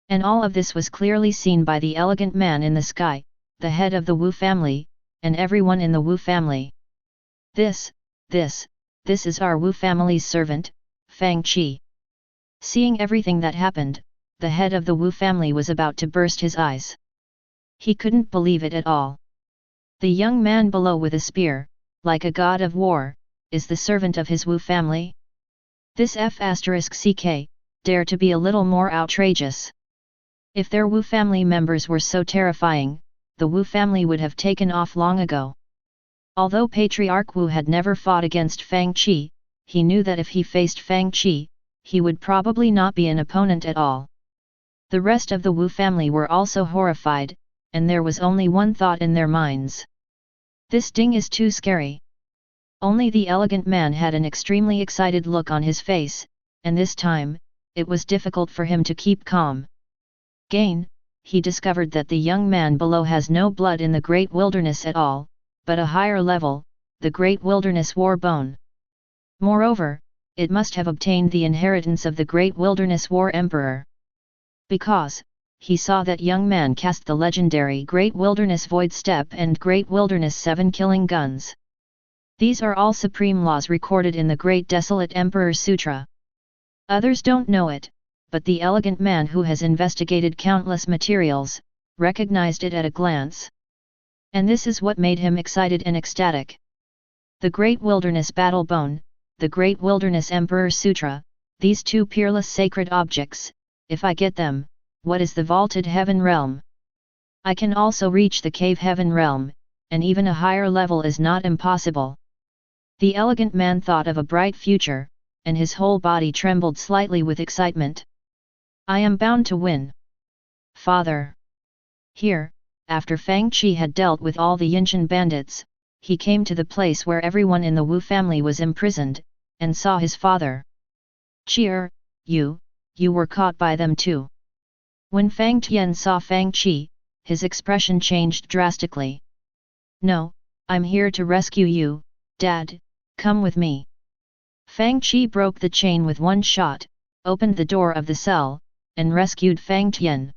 And all of this was clearly seen by the elegant man in the sky, the head of the Wu family, and everyone in the Wu family. This is our Wu family's servant, Fang Qi. Seeing everything that happened, the head of the Wu family was about to burst his eyes. He couldn't believe it at all. The young man below with a spear, like a god of war, is the servant of his Wu family? This F***ck, dare to be a little more outrageous. If their Wu family members were so terrifying, the Wu family would have taken off long ago. Although Patriarch Wu had never fought against Fang Qi, he knew that if he faced Fang Qi, he would probably not be an opponent at all. The rest of the Wu family were also horrified, and there was only one thought in their minds. This Ding is too scary. Only the elegant man had an extremely excited look on his face, and this time, it was difficult for him to keep calm. Again, he discovered that the young man below has no blood in the Great Wilderness at all, but a higher level, the Great Wilderness War Bone. Moreover, it must have obtained the inheritance of the Great Wilderness War Emperor. Because, he saw that young man cast the legendary Great Wilderness Void Step and Great Wilderness 7 killing guns. These are all supreme laws recorded in the Great Desolate Emperor Sutra. Others don't know it, but the elegant man who has investigated countless materials, recognized it at a glance. And this is what made him excited and ecstatic. The Great Wilderness Battle Bone, the Great Wilderness Emperor Sutra, these two peerless sacred objects, if I get them, what is the vaulted heaven realm? I can also reach the cave heaven realm, and even a higher level is not impossible. The elegant man thought of a bright future, and his whole body trembled slightly with excitement. I am bound to win. Father. Here, after Fang Qi had dealt with all the Yichen bandits, he came to the place where everyone in the Wu family was imprisoned, and saw his father. Qi, you were caught by them too. When Fang Tian saw Fang Qi, his expression changed drastically. No, I'm here to rescue you, Dad, come with me. Fang Qi broke the chain with one shot, opened the door of the cell, and rescued Fang Tian.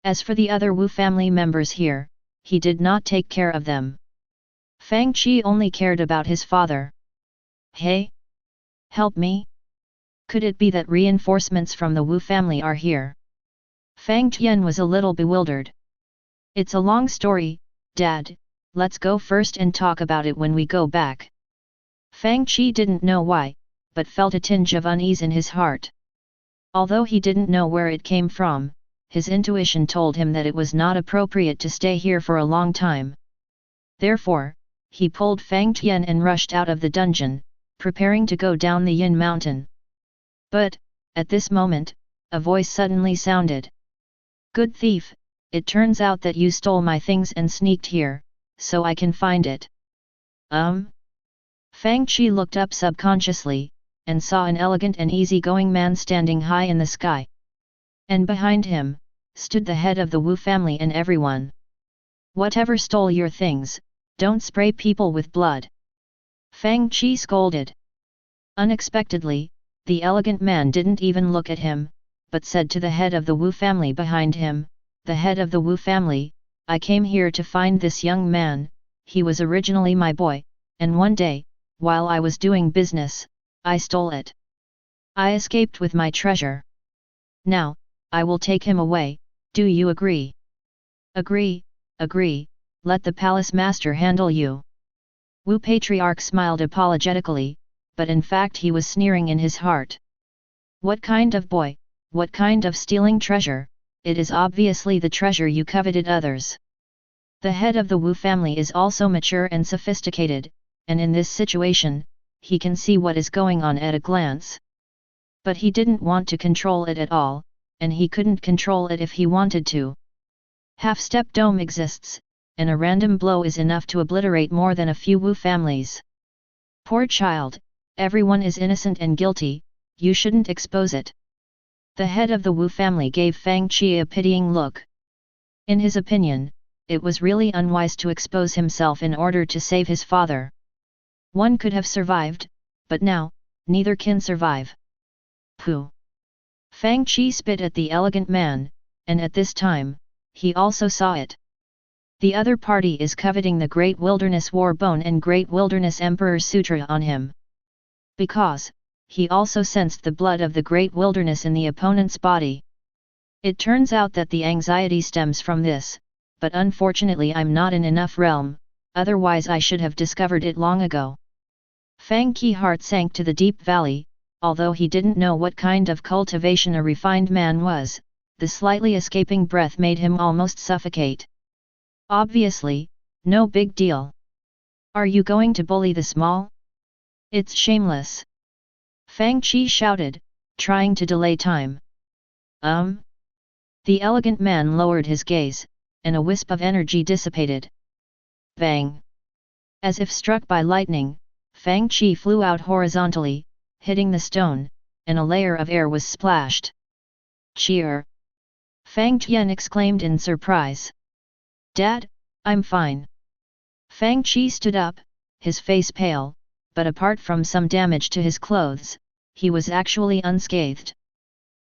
As for the other Wu family members here, he did not take care of them. Fang Qi only cared about his father. Hey? Help me? Could it be that reinforcements from the Wu family are here? Fang Tian was a little bewildered. It's a long story, Dad, let's go first and talk about it when we go back. Fang Qi didn't know why, but felt a tinge of unease in his heart. Although he didn't know where it came from, his intuition told him that it was not appropriate to stay here for a long time. Therefore, he pulled Fang Tian and rushed out of the dungeon, preparing to go down the Yin mountain. But, at this moment, a voice suddenly sounded. Good thief, it turns out that you stole my things and sneaked here, so I can find it. Fang Qi looked up subconsciously, and saw an elegant and easy-going man standing high in the sky. And behind him, stood the head of the Wu family and everyone. Whatever stole your things, don't spray people with blood. Fang Qi scolded. Unexpectedly, the elegant man didn't even look at him, but said to the head of the Wu family behind him, "The head of the Wu family, I came here to find this young man, he was originally my boy, and one day, while I was doing business, I stole it. I escaped with my treasure. Now, I will take him away, do you agree?" "Agree, agree, let the palace master handle you." Wu Patriarch smiled apologetically, but in fact he was sneering in his heart. "What kind of boy, what kind of stealing treasure? It is obviously the treasure you coveted others. The head of the Wu family is also mature and sophisticated, and in this situation, he can see what is going on at a glance. But he didn't want to control it at all, and he couldn't control it if he wanted to. Half-step dome exists, and a random blow is enough to obliterate more than a few Wu families. Poor child, everyone is innocent and guilty, you shouldn't expose it." The head of the Wu family gave Fang Qi a pitying look. In his opinion, it was really unwise to expose himself in order to save his father. One could have survived, but now, neither can survive. Pooh! Fang Qi spit at the elegant man, and at this time, he also saw it. The other party is coveting the Great Wilderness War Bone and Great Wilderness Emperor Sutra on him. Because, he also sensed the blood of the Great Wilderness in the opponent's body. It turns out that the anxiety stems from this, but unfortunately I'm not in enough realm, otherwise I should have discovered it long ago. Fang Qi's heart sank to the deep valley, although he didn't know what kind of cultivation a refined man was, the slightly escaping breath made him almost suffocate. Obviously, no big deal. Are you going to bully the small? It's shameless. Fang Qi shouted, trying to delay time. The elegant man lowered his gaze, and a wisp of energy dissipated. Bang! As if struck by lightning, Fang Qi flew out horizontally, hitting the stone, and a layer of air was splashed. Cheer! Fang Tian exclaimed in surprise. "Dad, I'm fine." Fang Qi stood up, his face pale, but apart from some damage to his clothes, he was actually unscathed.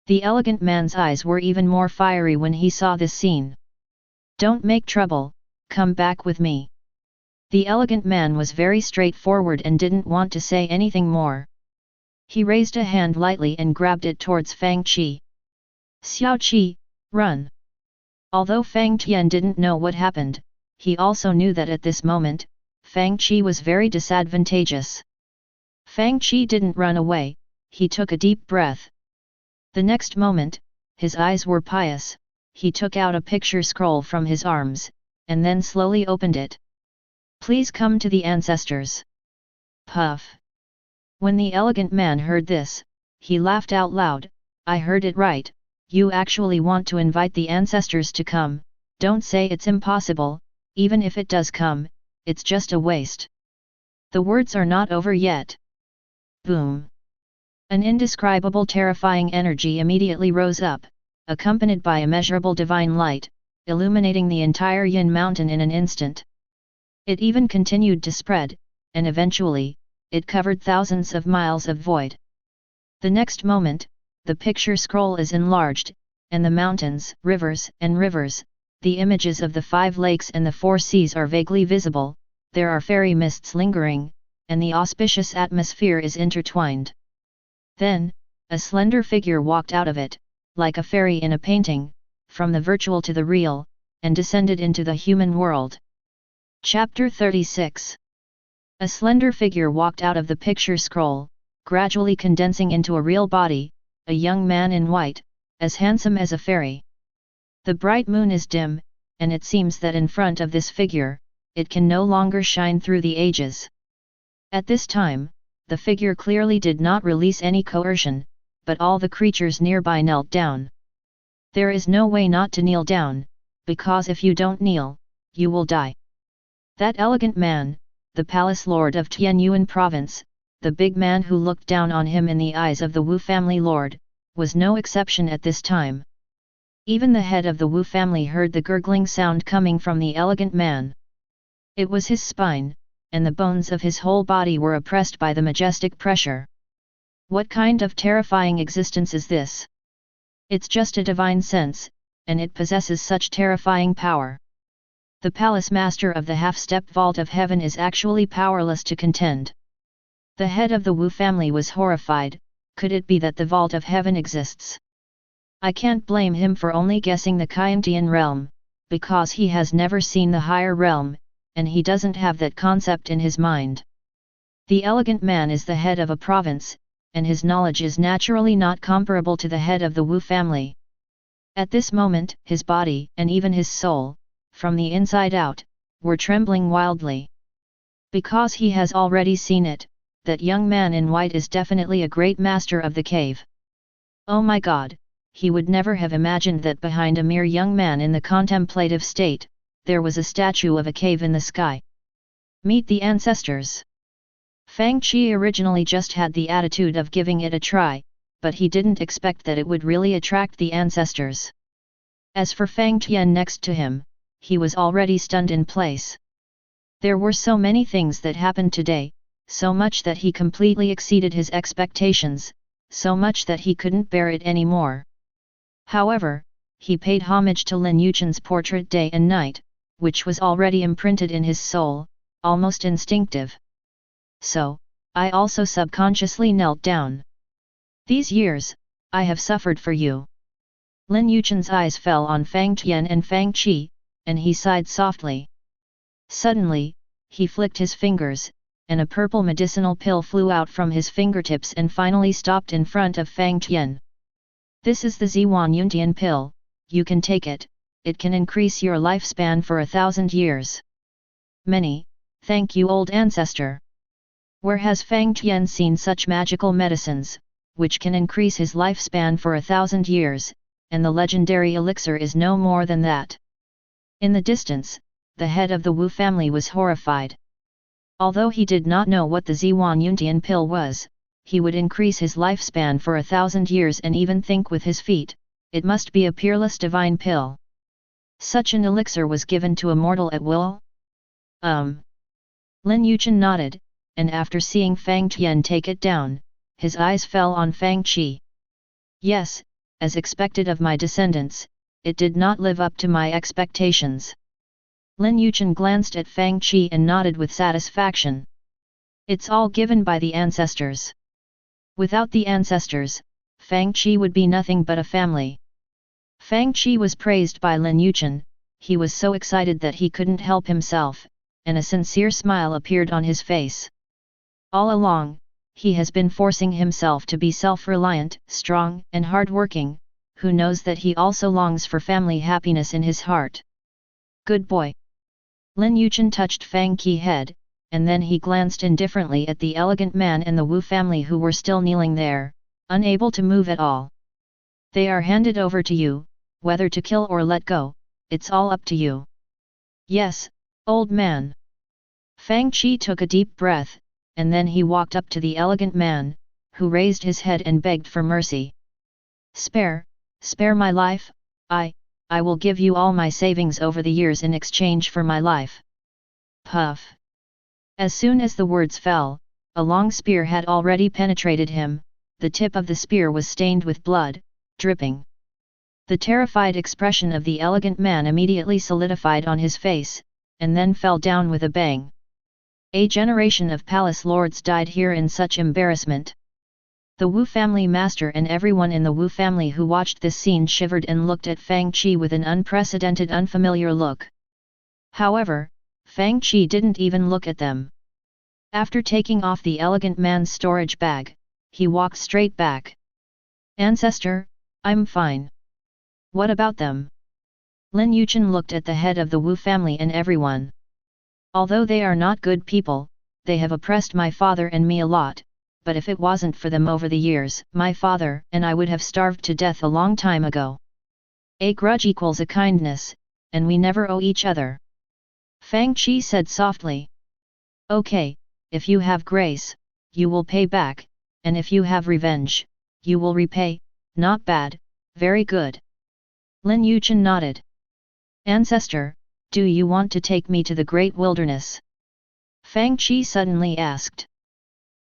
The elegant man's eyes were even more fiery when he saw this scene. "Don't make trouble, come back with me." The elegant man was very straightforward and didn't want to say anything more. He raised a hand lightly and grabbed it towards Fang Qi. "Xiao Qi, run!" Although Fang Tian didn't know what happened, he also knew that at this moment, Fang Qi was very disadvantageous. Fang Qi didn't run away, he took a deep breath. The next moment, his eyes were pious, he took out a picture scroll from his arms, and then slowly opened it. "Please come to the ancestors." Puff! When the elegant man heard this, he laughed out loud. "I heard it right, you actually want to invite the ancestors to come, don't say it's impossible, even if it does come, it's just a waste." The words are not over yet. Boom! An indescribable terrifying energy immediately rose up, accompanied by immeasurable divine light, illuminating the entire Yin mountain in an instant. It even continued to spread, and eventually, it covered thousands of miles of void. The next moment, the picture scroll is enlarged, and the mountains, rivers, the images of the 5 lakes and the 4 seas are vaguely visible, there are fairy mists lingering, and the auspicious atmosphere is intertwined. Then, a slender figure walked out of it, like a fairy in a painting, from the virtual to the real, and descended into the human world. Chapter 36. A slender figure walked out of the picture scroll, gradually condensing into a real body, a young man in white, as handsome as a fairy. The bright moon is dim, and it seems that in front of this figure, it can no longer shine through the ages. At this time, the figure clearly did not release any coercion, but all the creatures nearby knelt down. There is no way not to kneel down, because if you don't kneel, you will die. That elegant man, the palace lord of Tianyuan province, the big man who looked down on him in the eyes of the Wu family lord, was no exception at this time. Even the head of the Wu family heard the gurgling sound coming from the elegant man. It was his spine, and the bones of his whole body were oppressed by the majestic pressure. What kind of terrifying existence is this? It's just a divine sense, and it possesses such terrifying power. The palace master of the half-step vault of heaven is actually powerless to contend. The head of the Wu family was horrified. Could it be that the vault of heaven exists? I can't blame him for only guessing the Kyantian realm, because he has never seen the higher realm, and he doesn't have that concept in his mind. The elegant man is the head of a province, and his knowledge is naturally not comparable to the head of the Wu family. At this moment, his body, and even his soul, from the inside out, were trembling wildly. Because he has already seen it, that young man in white is definitely a great master of the cave. Oh my God, he would never have imagined that behind a mere young man in the contemplative state, there was a statue of a cave in the sky. Meet the ancestors. Fang Qi originally just had the attitude of giving it a try, but he didn't expect that it would really attract the ancestors. As for Fang Tian next to him, he was already stunned in place. There were so many things that happened today, so much that he completely exceeded his expectations, so much that he couldn't bear it anymore. However, he paid homage to Lin Yichen's portrait day and night, which was already imprinted in his soul, almost instinctive. So, I also subconsciously knelt down. These years, I have suffered for you. Lin Yichen's eyes fell on Fang Tian and Fang Qi, and he sighed softly. Suddenly, he flicked his fingers, and a purple medicinal pill flew out from his fingertips and finally stopped in front of Fang Tian. This is the Ziwan Yuntian pill, you can take it, it can increase your lifespan for 1,000 years. Many, thank you old ancestor. Where has Fang Tian seen such magical medicines, which can increase his lifespan for 1,000 years, and the legendary elixir is no more than that. In the distance, the head of the Wu family was horrified. Although he did not know what the Ziwan Yuntian pill was, he would increase his lifespan for 1,000 years and even think with his feet, it must be a peerless divine pill. Such an elixir was given to a mortal at will? Lin Yichen nodded, and after seeing Fang Tian take it down, his eyes fell on Fang Qi. Yes, as expected of my descendants, it did not live up to my expectations. Lin Yichen glanced at Fang Qi and nodded with satisfaction. It's all given by the ancestors. Without the ancestors, Fang Qi would be nothing but a family. Fang Qi was praised by Lin Yichen, he was so excited that he couldn't help himself, and a sincere smile appeared on his face. All along, he has been forcing himself to be self-reliant, strong and hard-working, who knows that he also longs for family happiness in his heart. Good boy. Lin Yichen touched Fang Qi's head, and then he glanced indifferently at the elegant man and the Wu family who were still kneeling there, unable to move at all. They are handed over to you, whether to kill or let go, it's all up to you. Yes, old man. Fang Qi took a deep breath, and then he walked up to the elegant man, who raised his head and begged for mercy. Spare my life, I will give you all my savings over the years in exchange for my life. Puff. As soon as the words fell, a long spear had already penetrated him, the tip of the spear was stained with blood, dripping. The terrified expression of the elegant man immediately solidified on his face, and then fell down with a bang. A generation of palace lords died here in such embarrassment. The Wu family master and everyone in the Wu family who watched this scene shivered and looked at Fang Qi with an unprecedented unfamiliar look. However, Fang Qi didn't even look at them. After taking off the elegant man's storage bag, he walked straight back. Ancestor, I'm fine. What about them? Lin Yichen looked at the head of the Wu family and everyone. Although they are not good people, they have oppressed my father and me a lot, but if it wasn't for them over the years, my father and I would have starved to death a long time ago. A grudge equals a kindness, and we never owe each other. Fang Qi said softly. Okay, if you have grace, you will pay back, and if you have revenge, you will repay, not bad, very good. Lin Yichen nodded. Ancestor, do you want to take me to the great wilderness? Fang Qi suddenly asked.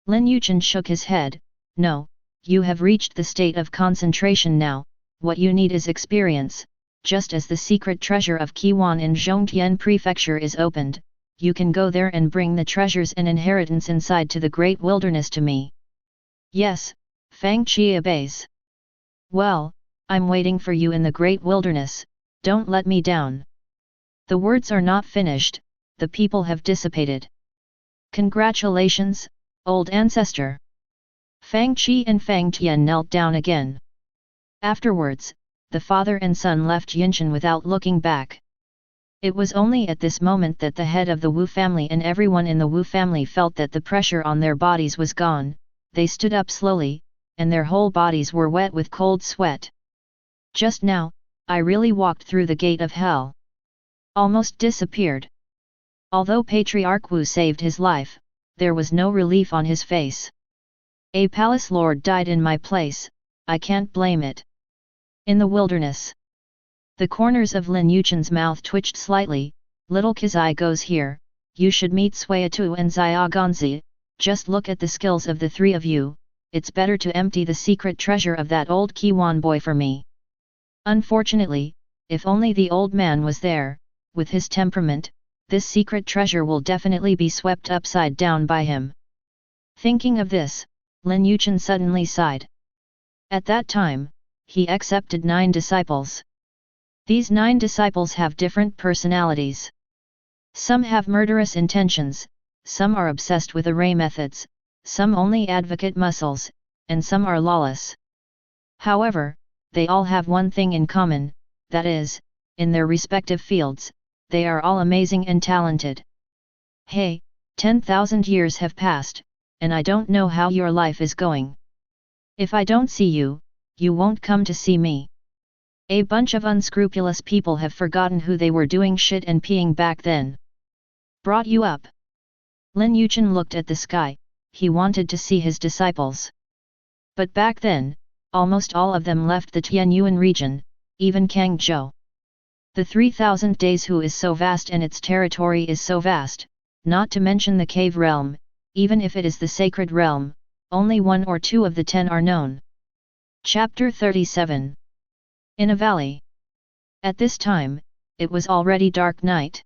Lin Yichen shook his head, no, you have reached the state of concentration now, what you need is experience. Just as the secret treasure of Qiwan in Zhongtian Prefecture is opened, you can go there and bring the treasures and inheritance inside to the great wilderness to me. Yes, Fang Qi obeys. Well, I'm waiting for you in the great wilderness, don't let me down. The words are not finished, the people have dissipated. Congratulations, old ancestor. Fang Qi and Fang Tian knelt down again. Afterwards, the father and son left Yichen without looking back. It was only at this moment that the head of the Wu family and everyone in the Wu family felt that the pressure on their bodies was gone. They stood up slowly, and their whole bodies were wet with cold sweat. Just now, I really walked through the gate of hell. Almost disappeared. Although Patriarch Wu saved his life, there was no relief on his face. A palace lord died in my place, I can't blame it. In the wilderness. The corners of Lin Yichen's mouth twitched slightly. Little Kizai goes here, you should meet Suiatu and Xiaoganzi. Just look at the skills of the three of you, it's better to empty the secret treasure of that old Qiwan boy for me. Unfortunately, if only the old man was there, with his temperament, this secret treasure will definitely be swept upside down by him. Thinking of this, Lin Yichen suddenly sighed. At that time, he accepted 9 disciples. These 9 disciples have different personalities. Some have murderous intentions, some are obsessed with array methods, some only advocate muscles, and some are lawless. However, they all have one thing in common, that is, in their respective fields, they are all amazing and talented. Hey, 10,000 years have passed, and I don't know how your life is going. If I don't see you, you won't come to see me. A bunch of unscrupulous people have forgotten who they were doing shit and peeing back then. Brought you up. Lin Yichen looked at the sky, he wanted to see his disciples. But back then, almost all of them left the Tianyuan region, even Kang Zhou. The 3,000 days Hu is so vast and its territory is so vast, not to mention the cave realm, even if it is the sacred realm, only 1 or 2 of the 10 are known. Chapter 37. In a valley. At this time, it was already dark night.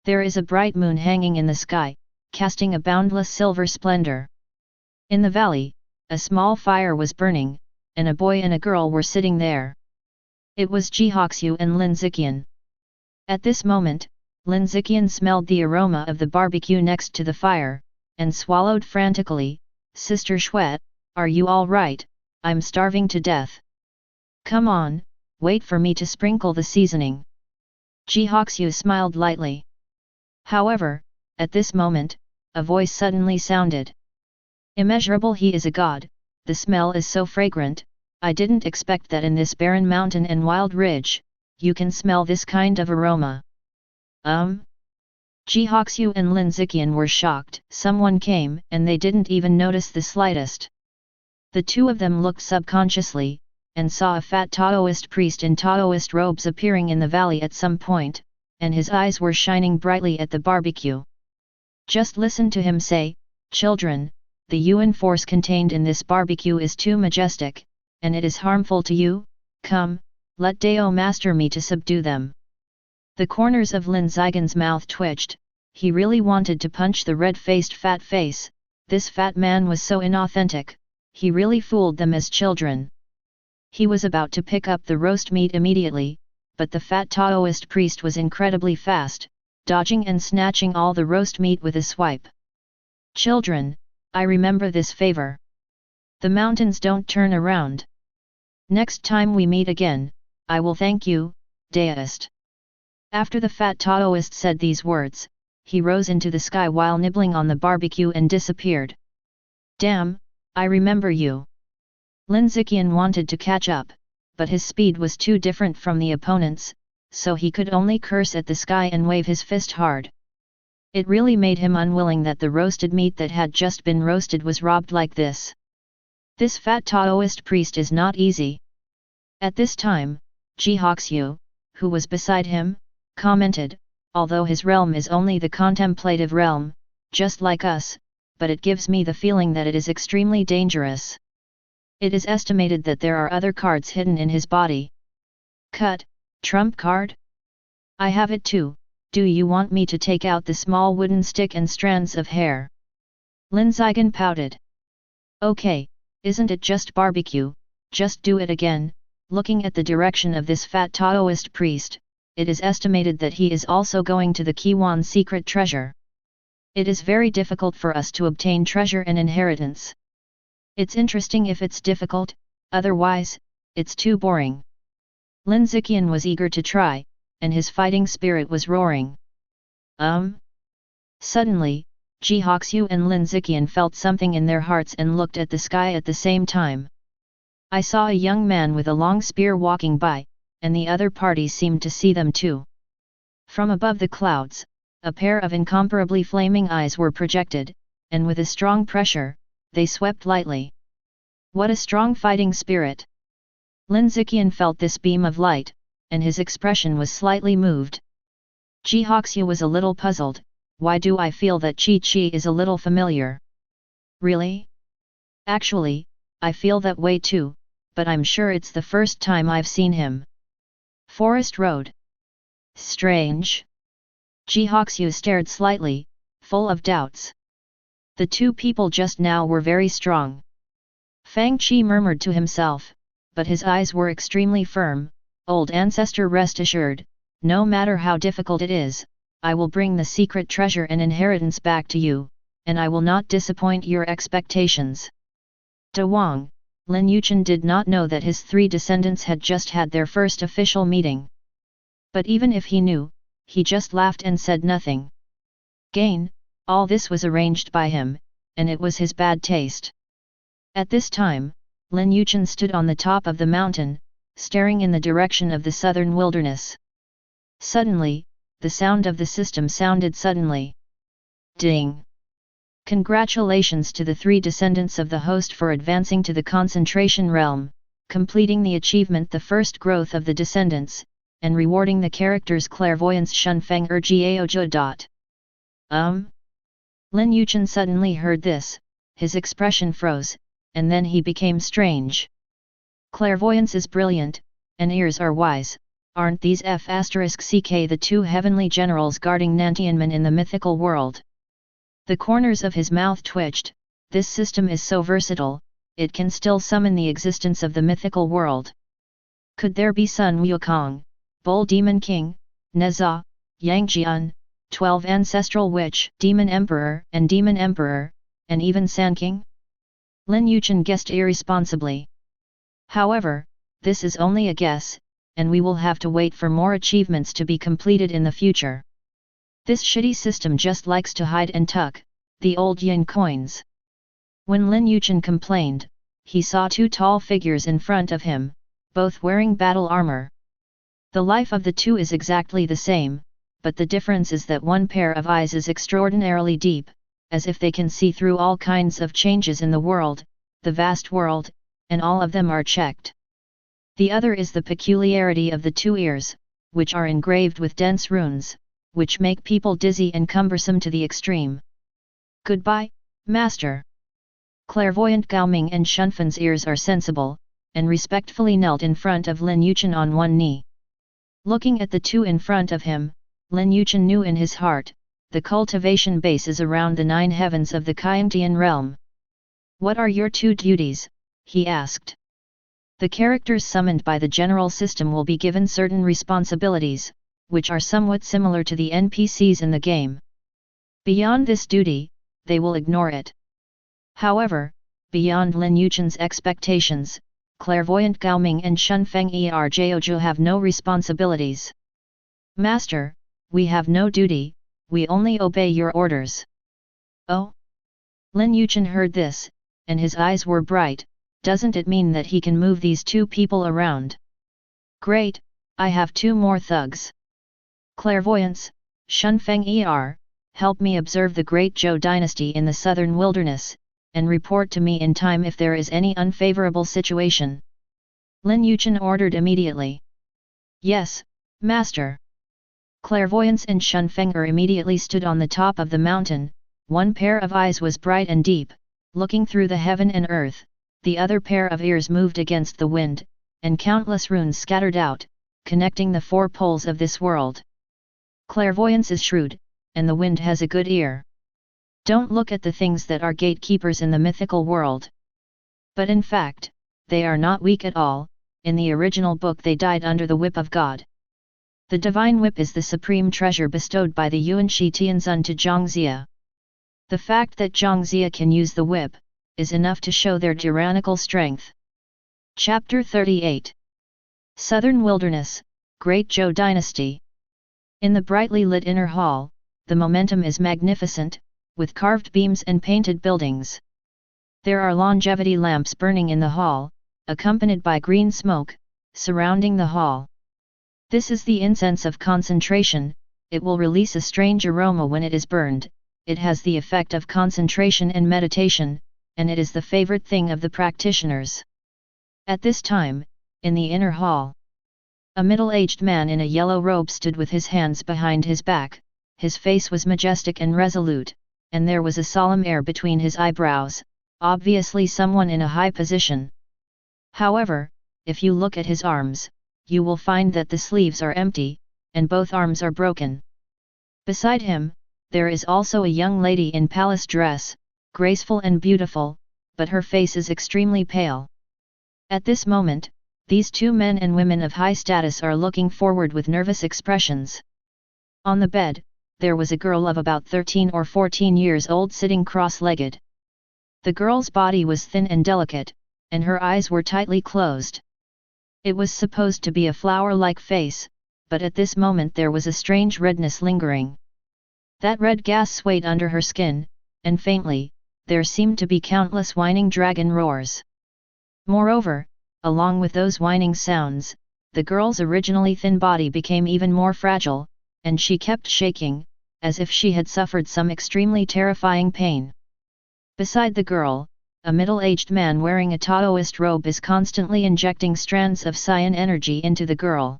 There is a bright moon hanging in the sky, casting a boundless silver splendor. In the valley, a small fire was burning, and a boy and a girl were sitting there. It was Jihoxu and Lin Ziqian. At this moment, Lin Ziqian smelled the aroma of the barbecue next to the fire, and swallowed frantically. Sister Shuet, are you all right? I'm starving to death. Come on, wait for me to sprinkle the seasoning. Jihoxu smiled lightly. However, at this moment, a voice suddenly sounded. Immeasurable, he is a god, the smell is so fragrant, I didn't expect that in this barren mountain and wild ridge, you can smell this kind of aroma. Jihoxu and Lin Ziqian were shocked. Someone came and they didn't even notice the slightest. The two of them looked subconsciously, and saw a fat Taoist priest in Taoist robes appearing in the valley at some point, and his eyes were shining brightly at the barbecue. Just listen to him say, "Children, the Yuan force contained in this barbecue is too majestic, and it is harmful to you. Come, let Dao master me to subdue them." The corners of Lin Zigan's mouth twitched. He really wanted to punch the red-faced fat face. This fat man was so inauthentic, he really fooled them as children. He was about to pick up the roast meat immediately, but the fat Taoist priest was incredibly fast, dodging and snatching all the roast meat with a swipe. "Children, I remember this favor. The mountains don't turn around. Next time we meet again, I will thank you, Daoist." After the fat Taoist said these words, he rose into the sky while nibbling on the barbecue and disappeared. "Damn, I remember you." Lin Ziqian wanted to catch up, but his speed was too different from the opponent's, so he could only curse at the sky and wave his fist hard. It really made him unwilling that the roasted meat that had just been roasted was robbed like this. This fat Taoist priest is not easy. At this time, Jihoxu, who was beside him, commented, "Although his realm is only the contemplative realm, just like us, but it gives me the feeling that it is extremely dangerous." It is estimated that there are other cards hidden in his body. Cut, trump card? I have it too, do you want me to take out the small wooden stick and strands of hair? Lin Yichen pouted. Okay, isn't it just barbecue, just do it again. Looking at the direction of this fat Taoist priest, it is estimated that he is also going to the Qiwan secret treasure. It is very difficult for us to obtain treasure and inheritance. It's interesting if it's difficult, otherwise, it's too boring. Lin Yichen was eager to try, and his fighting spirit was roaring. Suddenly, Ji Hoxiu and Lin Yichen felt something in their hearts and looked at the sky at the same time. I saw a young man with a long spear walking by, and the other party seemed to see them too. From above the clouds, a pair of incomparably flaming eyes were projected, and with a strong pressure, they swept lightly. What a strong fighting spirit! Lin Yichen felt this beam of light, and his expression was slightly moved. Ji Hoxiu was a little puzzled. Why do I feel that Chi is a little familiar? Really? Actually, I feel that way too, but I'm sure it's the first time I've seen him. Forest Road. Strange. Ji Hoxiu stared slightly, full of doubts. The two people just now were very strong. Fang Qi murmured to himself, but his eyes were extremely firm. Old ancestor, rest assured, no matter how difficult it is, I will bring the secret treasure and inheritance back to you, and I will not disappoint your expectations. De Wang, Lin Yichen did not know that his three descendants had just had their first official meeting. But even if he knew, he just laughed and said nothing. Gain, all this was arranged by him, and it was his bad taste. At this time, Lin Yichen stood on the top of the mountain, staring in the direction of the southern wilderness. Suddenly, the sound of the system sounded suddenly. Ding! Congratulations to the three descendants of the host for advancing to the concentration realm, completing the achievement the first growth of the descendants, and rewarding the characters clairvoyance Shunfeng Jiao. Lin Yichen suddenly heard this, his expression froze, and then he became strange. Clairvoyance is brilliant, and ears are wise. Aren't these F***ck the two heavenly generals guarding Nantianmen in the mythical world? The corners of his mouth twitched. This system is so versatile, it can still summon the existence of the mythical world. Could there be Sun Wukong, Bull Demon King, Neza, Yangjian, 12 Ancestral Witch, Demon Emperor, and even San King? Lin Yichen guessed irresponsibly. However, this is only a guess, and we will have to wait for more achievements to be completed in the future. This shitty system just likes to hide and tuck, the old yin coins. When Lin Yichen complained, he saw two tall figures in front of him, both wearing battle armor. The life of the two is exactly the same, but the difference is that one pair of eyes is extraordinarily deep, as if they can see through all kinds of changes in the world, the vast world, and all of them are checked. The other is the peculiarity of the two ears, which are engraved with dense runes, which make people dizzy and cumbersome to the extreme. Goodbye, Master. Clairvoyant Gaoming and Shunfan's ears are sensible, and respectfully knelt in front of Lin Yichen on one knee. Looking at the two in front of him, Lin Yichen knew in his heart, the cultivation base is around the 9 heavens of the Qiangtian realm. What are your two duties? He asked. The characters summoned by the general system will be given certain responsibilities, which are somewhat similar to the NPCs in the game. Beyond this duty, they will ignore it. However, beyond Lin Yichen's expectations, Clairvoyant Gaoming and Shunfeng Erjoju have no responsibilities. Master, we have no duty, we only obey your orders. Oh? Lin Yichen heard this, and his eyes were bright. Doesn't it mean that he can move these two people around? Great, I have two more thugs. Clairvoyance, Shunfeng help me observe the Great Zhou dynasty in the southern wilderness, and report to me in time if there is any unfavorable situation. Lin Yichen ordered immediately. Yes, Master. Clairvoyance and Shunfeng immediately stood on the top of the mountain. One pair of eyes was bright and deep, looking through the heaven and earth. the other pair of ears moved against the wind, and countless runes scattered out, connecting the four poles of this world. Clairvoyance is shrewd, and the wind has a good ear. Don't look at the things that are gatekeepers in the mythical world. But in fact, they are not weak at all. In the original book they died under the whip of God. The divine whip is the supreme treasure bestowed by the Yuanshi Tianzun to Zhangxia. The fact that Zhangxia can use the whip is enough to show their tyrannical strength. Chapter 38. Southern Wilderness, Great Zhou Dynasty. In the brightly lit inner hall, the momentum is magnificent, with carved beams and painted buildings. There are longevity lamps burning in the hall, accompanied by green smoke, surrounding the hall. This is the incense of concentration. It will release a strange aroma when it is burned. It has the effect of concentration and meditation, and it is the favorite thing of the practitioners. At this time, in the inner hall, a middle-aged man in a yellow robe stood with his hands behind his back. His face was majestic and resolute, and there was a solemn air between his eyebrows, obviously someone in a high position. However, if you look at his arms, you will find that the sleeves are empty, and both arms are broken. Beside him, there is also a young lady in palace dress, graceful and beautiful, but her face is extremely pale. At this moment, these two men and women of high status are looking forward with nervous expressions. On the bed, there was a girl of about 13 or 14 years old sitting cross-legged. The girl's body was thin and delicate, and her eyes were tightly closed. It was supposed to be a flower-like face, but at this moment there was a strange redness lingering. That red gas swayed under her skin, and faintly, there seemed to be countless whining dragon roars. Moreover, along with those whining sounds, the girl's originally thin body became even more fragile, and she kept shaking, as if she had suffered some extremely terrifying pain. Beside the girl, a middle-aged man wearing a Taoist robe is constantly injecting strands of cyan energy into the girl.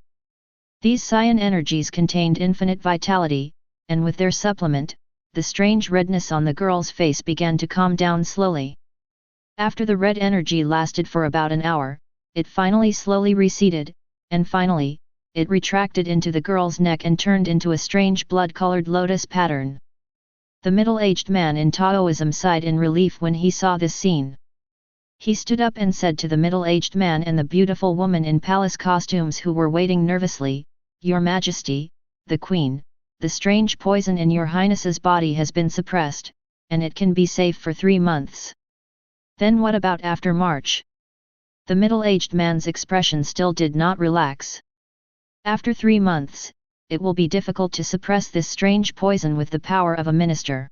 These cyan energies contained infinite vitality, and with their supplement, the strange redness on the girl's face began to calm down slowly. After the red energy lasted for about an hour, it finally slowly receded, and finally, it retracted into the girl's neck and turned into a strange blood-colored lotus pattern. The middle-aged man in Taoism sighed in relief when he saw this scene. He stood up and said to the middle-aged man and the beautiful woman in palace costumes who were waiting nervously, "Your Majesty, the Queen, the strange poison in your Highness's body has been suppressed, and it can be safe for 3 months. Then what about after March?" The middle-aged man's expression still did not relax. "After 3 months, it will be difficult to suppress this strange poison with the power of a minister."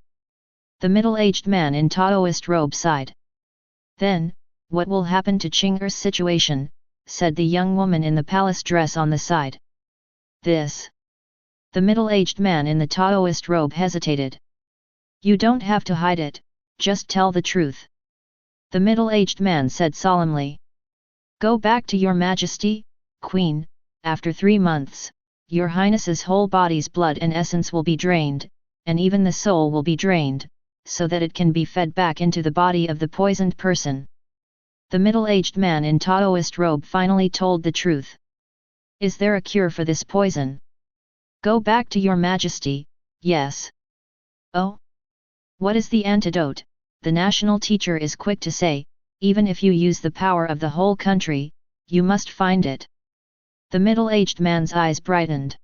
The middle-aged man in Taoist robe sighed. "Then, what will happen to Qing'er's situation?" said the young woman in the palace dress on the side. "This." The middle-aged man in the Taoist robe hesitated. "You don't have to hide it, just tell the truth." The middle-aged man said solemnly. "Go back to your Majesty, Queen, after 3 months, your Highness's whole body's blood and essence will be drained, and even the soul will be drained, so that it can be fed back into the body of the poisoned person." The middle-aged man in Taoist robe finally told the truth. "Is there a cure for this poison?" "Go back to your Majesty, yes." "Oh? What is the antidote?" the national teacher is quick to say. "Even if you use the power of the whole country, you must find it." The middle-aged man's eyes brightened.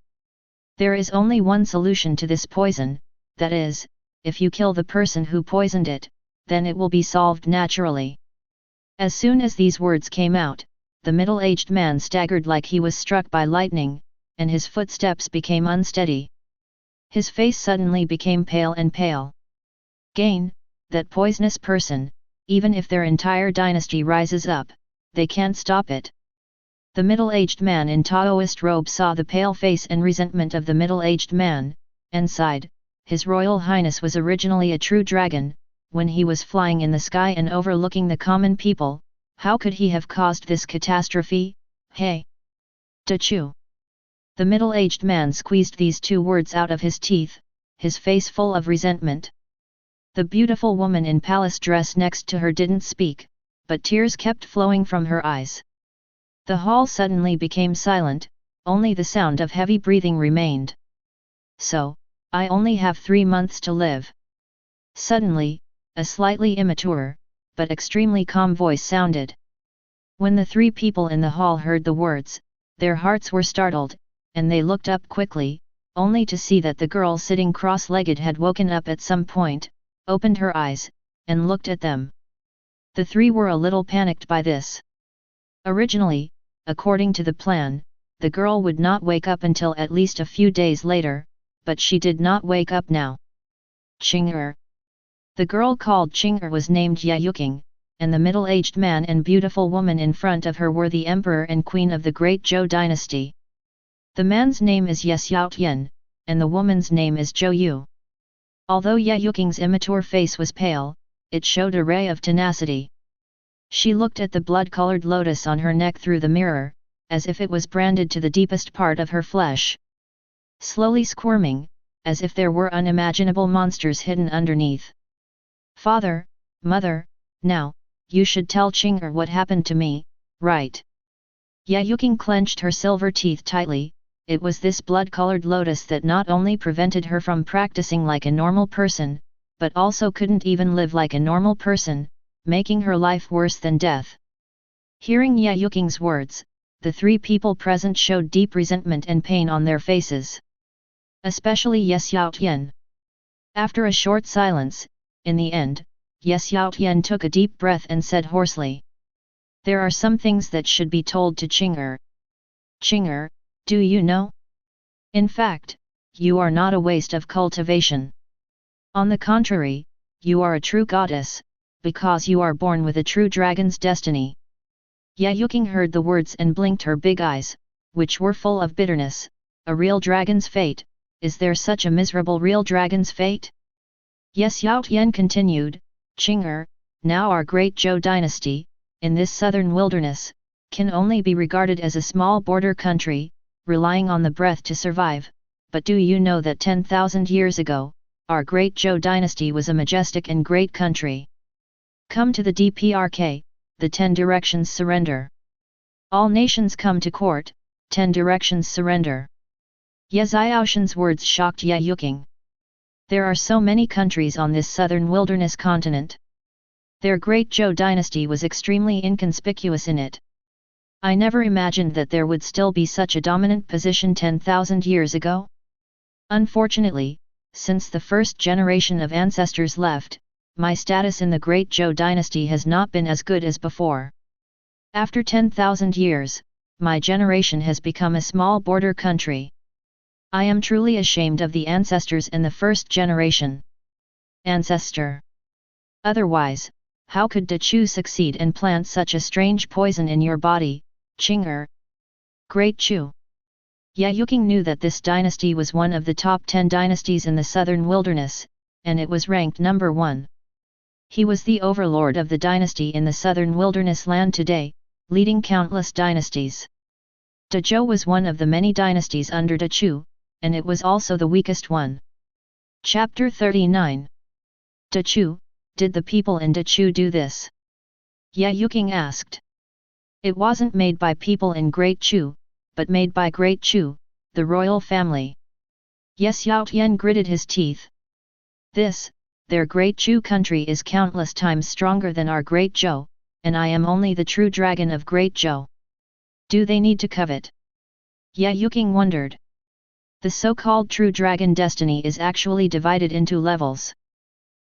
"There is only one solution to this poison, that is, if you kill the person who poisoned it, then it will be solved naturally." As soon as these words came out, the middle-aged man staggered like he was struck by lightning, and his footsteps became unsteady. His face suddenly became pale and pale. "Gain, that poisonous person, even if their entire dynasty rises up, they can't stop it." The middle-aged man in Taoist robe saw the pale face and resentment of the middle-aged man, and sighed. His Royal Highness was originally a true dragon. When he was flying in the sky and overlooking the common people, how could he have caused this catastrophe? Hey! Dachu! The middle-aged man squeezed these 2 words out of his teeth, his face full of resentment. The beautiful woman in palace dress next to her didn't speak, but tears kept flowing from her eyes. The hall suddenly became silent, only the sound of heavy breathing remained. So, I only have 3 months to live. Suddenly, a slightly immature, but extremely calm voice sounded. When the 3 people in the hall heard the words, their hearts were startled, and they looked up quickly, only to see that the girl sitting cross-legged had woken up at some point, opened her eyes, and looked at them. The 3 were a little panicked by this. Originally, according to the plan, the girl would not wake up until at least a few days later, but she did not wake up now. Qing'er. The girl called Qing'er was named Ye Yuking, and the middle-aged man and beautiful woman in front of her were the emperor and queen of the great Zhou dynasty. The man's name is Ye Xiaotian, and the woman's name is Zhou Yu. Although Ye Yuking's immature face was pale, it showed a ray of tenacity. She looked at the blood-colored lotus on her neck through the mirror, as if it was branded to the deepest part of her flesh. Slowly squirming, as if there were unimaginable monsters hidden underneath. Father, Mother, now, you should tell Qing'er what happened to me, right? Ye Yuking clenched her silver teeth tightly. It was this blood-colored lotus that not only prevented her from practicing like a normal person, but also couldn't even live like a normal person, making her life worse than death. Hearing Ye Yuking's words, the 3 people present showed deep resentment and pain on their faces. Especially Ye Xiaotian. After a short silence, in the end, Ye Xiaotian took a deep breath and said hoarsely, "There are some things that should be told to Qing'er. Qing'er, do you know? In fact, you are not a waste of cultivation. On the contrary, you are a true goddess, because you are born with a true dragon's destiny." Ye Yuking heard the words and blinked her big eyes, which were full of bitterness. A real dragon's fate, is there such a miserable real dragon's fate? Ye Xiaotian continued, Qing'er, now our great Zhou dynasty, in this southern wilderness, can only be regarded as a small border country, relying on the breath to survive, but do you know that 10,000 years ago, our great Zhou dynasty was a majestic and great country? Come to the DPRK, the 10 directions surrender. All nations come to court, 10 directions surrender. Ye Xiaotian's words shocked Ye Yuking. There are so many countries on this southern wilderness continent. Their great Zhou dynasty was extremely inconspicuous in it. I never imagined that there would still be such a dominant position 10,000 years ago. Unfortunately, since the first generation of ancestors left, my status in the great Zhou dynasty has not been as good as before. After 10,000 years, my generation has become a small border country. I am truly ashamed of the ancestors in the first generation. Ancestor. Otherwise, how could De Chu succeed and plant such a strange poison in your body, Qing'er? Great Chu. Ye Yuking knew that this dynasty was one of the top 10 dynasties in the southern wilderness, and it was ranked number 1. He was the overlord of the dynasty in the southern wilderness land today, leading countless dynasties. De Zhou was one of the many dynasties under De Chu, and it was also the weakest one. Chapter 39. De Chu, did the people in De Chu do this? Ye Yuking asked. It wasn't made by people in Great Chu, but made by Great Chu, the royal family. Ye Xiaotian gritted his teeth. This, their Great Chu country is countless times stronger than our Great Zhou, and I am only the true dragon of Great Zhou. Do they need to covet? Ye Yuking wondered. The so-called true dragon destiny is actually divided into levels.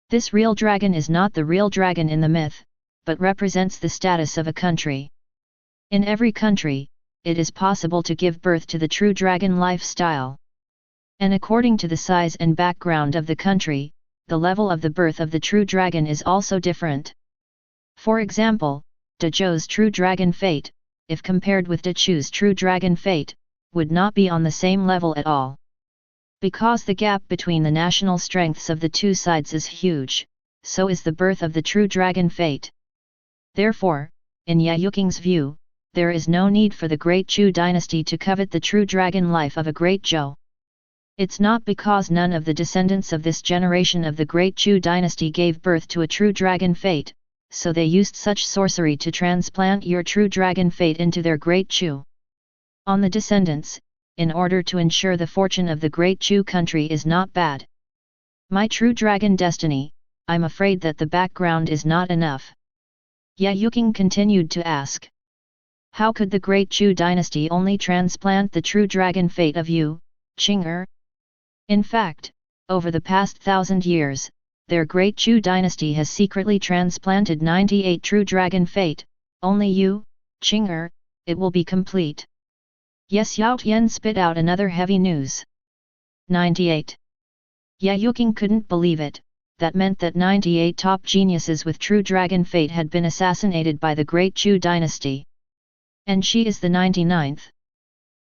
This real dragon is not the real dragon in the myth, but represents the status of a country. In every country, it is possible to give birth to the true dragon lifestyle. And according to the size and background of the country, the level of the birth of the true dragon is also different. For example, De Zhou's true dragon fate, if compared with De Chu's true dragon fate, would not be on the same level at all. Because the gap between the national strengths of the two sides is huge, so is the birth of the true dragon fate. Therefore, in Ye Yuking's view, there is no need for the Great Zhou dynasty to covet the true dragon life of a Great Zhou. It's not because none of the descendants of this generation of the Great Zhou dynasty gave birth to a true dragon fate, so they used such sorcery to transplant your true dragon fate into their great Chu. On the Descendants, in order to ensure the fortune of the great Chu country is not bad. My true dragon destiny, I'm afraid that the background is not enough. Yuking continued to ask. How could the great Chu dynasty only transplant the true dragon fate of you, Qing'er? In fact, over the past 1,000 years, their great Chu dynasty has secretly transplanted 98 true dragon fate, only you, Qing'er, it will be complete. Yes, Yao Tian spit out another heavy news. 98. Yuking couldn't believe it, that meant that 98 top geniuses with true dragon fate had been assassinated by the great Chu dynasty. And she is the 99th.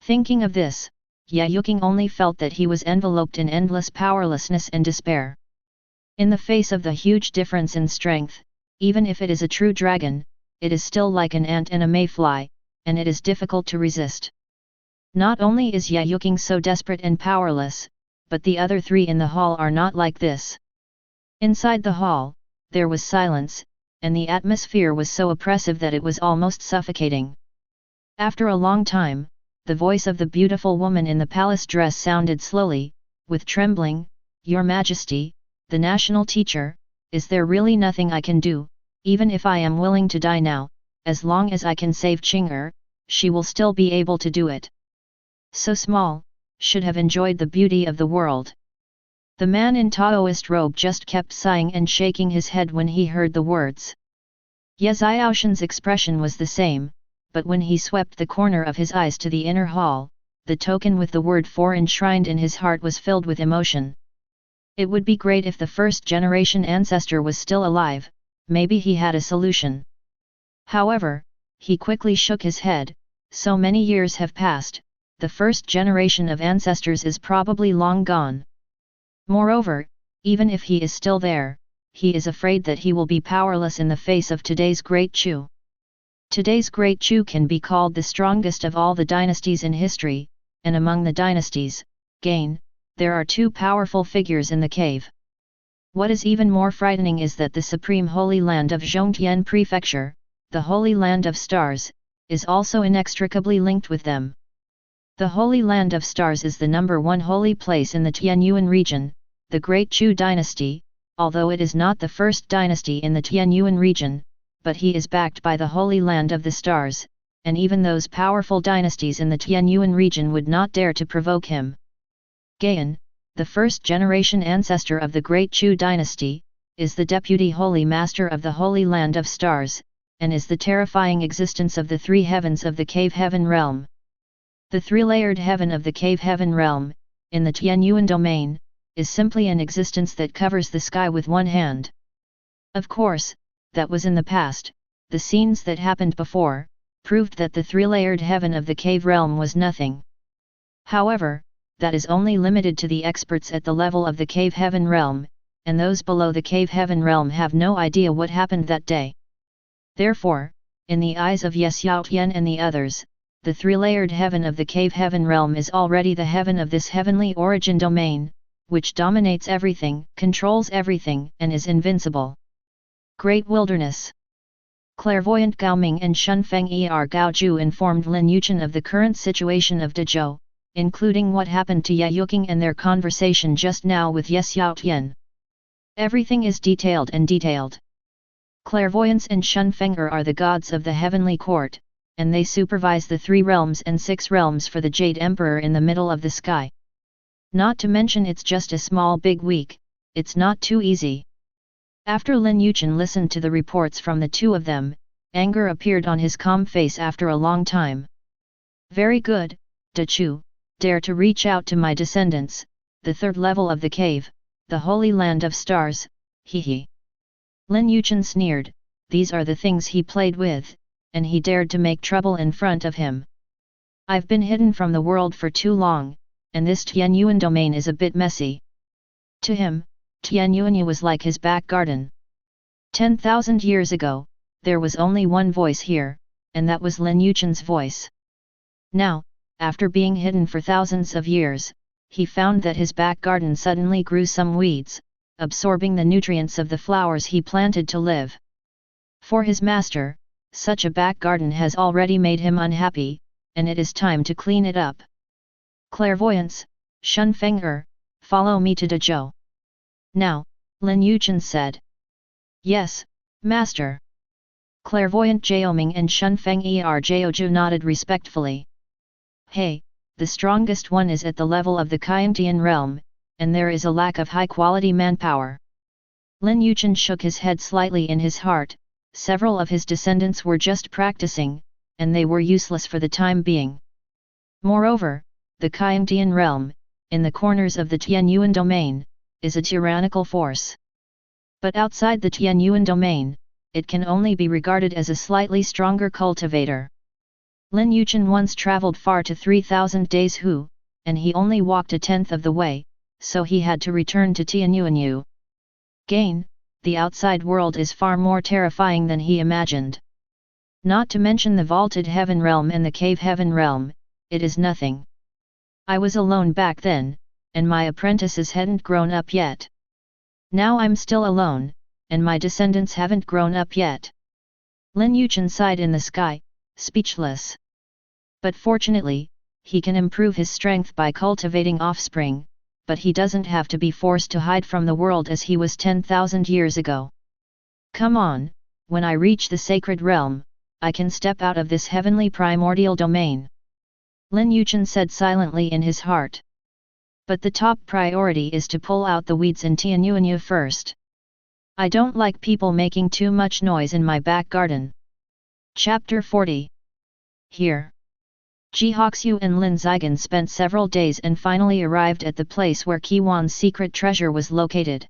Thinking of this, Yuking only felt that he was enveloped in endless powerlessness and despair. In the face of the huge difference in strength, even if it is a true dragon, it is still like an ant and a mayfly, and it is difficult to resist. Not only is Yuking so desperate and powerless, but the other three in the hall are not like this. Inside the hall, there was silence, and the atmosphere was so oppressive that it was almost suffocating. After a long time, the voice of the beautiful woman in the palace dress sounded slowly, with trembling, "Your Majesty, the national teacher, is there really nothing I can do, even if I am willing to die now, as long as I can save Qing'er, she will still be able to do it. So small, should have enjoyed the beauty of the world." The man in Taoist robe just kept sighing and shaking his head when he heard the words. Ye Xiaoshan's expression was the same, but when he swept the corner of his eyes to the inner hall, the token with the word "for" enshrined in his heart was filled with emotion. It would be great if the first-generation ancestor was still alive, maybe he had a solution. However, he quickly shook his head, so many years have passed, the first generation of ancestors is probably long gone. Moreover, even if he is still there, he is afraid that he will be powerless in the face of today's great Chu. Today's great Chu can be called the strongest of all the dynasties in history, and among the dynasties, there are two powerful figures in the cave. What is even more frightening is that the supreme holy land of Zhongtian Prefecture, the Holy Land of Stars, is also inextricably linked with them. The Holy Land of Stars is the #1 holy place in the Tianyuan region, the Great Chu dynasty, although it is not the first dynasty in the Tianyuan region, but he is backed by the Holy Land of the Stars, and even those powerful dynasties in the Tianyuan region would not dare to provoke him. Gaian, the first-generation ancestor of the Great Chu dynasty, is the deputy holy master of the Holy Land of Stars, and is the terrifying existence of the three heavens of the cave heaven realm. The three-layered heaven of the cave heaven realm, in the Tianyuan domain, is simply an existence that covers the sky with one hand. Of course, that was in the past. The scenes that happened before proved that the three-layered heaven of the cave realm was nothing. However, that is only limited to the experts at the level of the cave heaven realm, and those below the cave heaven realm have no idea what happened that day. Therefore, in the eyes of Ye Xiaotian and the others, the three-layered heaven of the cave heaven realm is already the heaven of this heavenly origin domain, which dominates everything, controls everything, and is invincible. Great Wilderness. Clairvoyant Gao Ming and Shunfeng Er Gaoju informed Lin Yichen of the current situation of Dezhou, including what happened to Yuking and their conversation just now with Ye Xiaotian. Everything is detailed and detailed. Clairvoyance and Shunfeng are the gods of the heavenly court, and they supervise the 3 realms and 6 realms for the Jade Emperor in the middle of the sky. Not to mention it's just a small big week, it's not too easy. After Lin Yichen listened to the reports from the two of them, anger appeared on his calm face after a long time. Very good, De Chu, dare to reach out to my descendants, the 3rd level of the cave, the Holy Land of Stars, he. Lin Yichen sneered, these are the things he played with, and he dared to make trouble in front of him. I've been hidden from the world for too long, and this Tianyuan domain is a bit messy. To him, Tianyuan was like his back garden. 10,000 years ago, there was only one voice here, and that was Lin Yichen's voice. Now, after being hidden for thousands of years, he found that his back garden suddenly grew some weeds, absorbing the nutrients of the flowers he planted to live. For his master, such a back garden has already made him unhappy, and it is time to clean it up. Clairvoyance, Shun Feng follow me to Dezhou. Now, Lin Yichen said. Yes, master. Clairvoyant Jiaoming and Shun Feng Jiaoju nodded respectfully. Hey, the strongest one is at the level of the Qiantian realm, and there is a lack of high-quality manpower. Lin Yichen shook his head slightly in his heart. Several of his descendants were just practicing, and they were useless for the time being. Moreover, the Qiantian realm, in the corners of the Tianyuan domain, is a tyrannical force. But outside the Tianyuan domain, it can only be regarded as a slightly stronger cultivator. Lin Yichen once traveled far to 3,000 days Hu, and he only walked a tenth of the way, so he had to return to Tianyuan. Gain, the outside world is far more terrifying than he imagined. Not to mention the vaulted heaven realm and the cave heaven realm, it is nothing. I was alone back then, and my apprentices hadn't grown up yet. Now I'm still alone, and my descendants haven't grown up yet. Lin Yichen sighed in the sky, speechless. But fortunately, he can improve his strength by cultivating offspring, but he doesn't have to be forced to hide from the world as he was 10,000 years ago. Come on, when I reach the sacred realm, I can step out of this heavenly primordial domain. Lin Yichen said silently in his heart. But the top priority is to pull out the weeds in Tianyuan first. I don't like people making too much noise in my back garden. Chapter 40. Here. Ji Hoxiu and Lin Yichen spent several days and finally arrived at the place where Qiwan's secret treasure was located.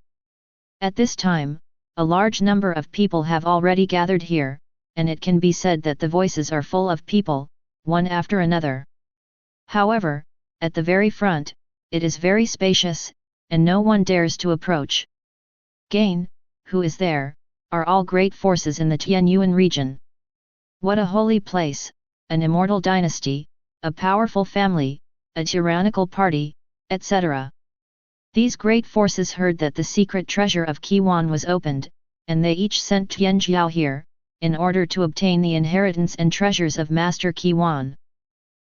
At this time, a large number of people have already gathered here, and it can be said that the voices are full of people, one after another. However, at the very front, it is very spacious, and no one dares to approach. Gain, who is there, are all great forces in the Tianyuan region. What a holy place, an immortal dynasty, a powerful family, a tyrannical party, etc. These great forces heard that the secret treasure of Qiwan was opened, and they each sent Tianjiao here, in order to obtain the inheritance and treasures of Master Qiwan.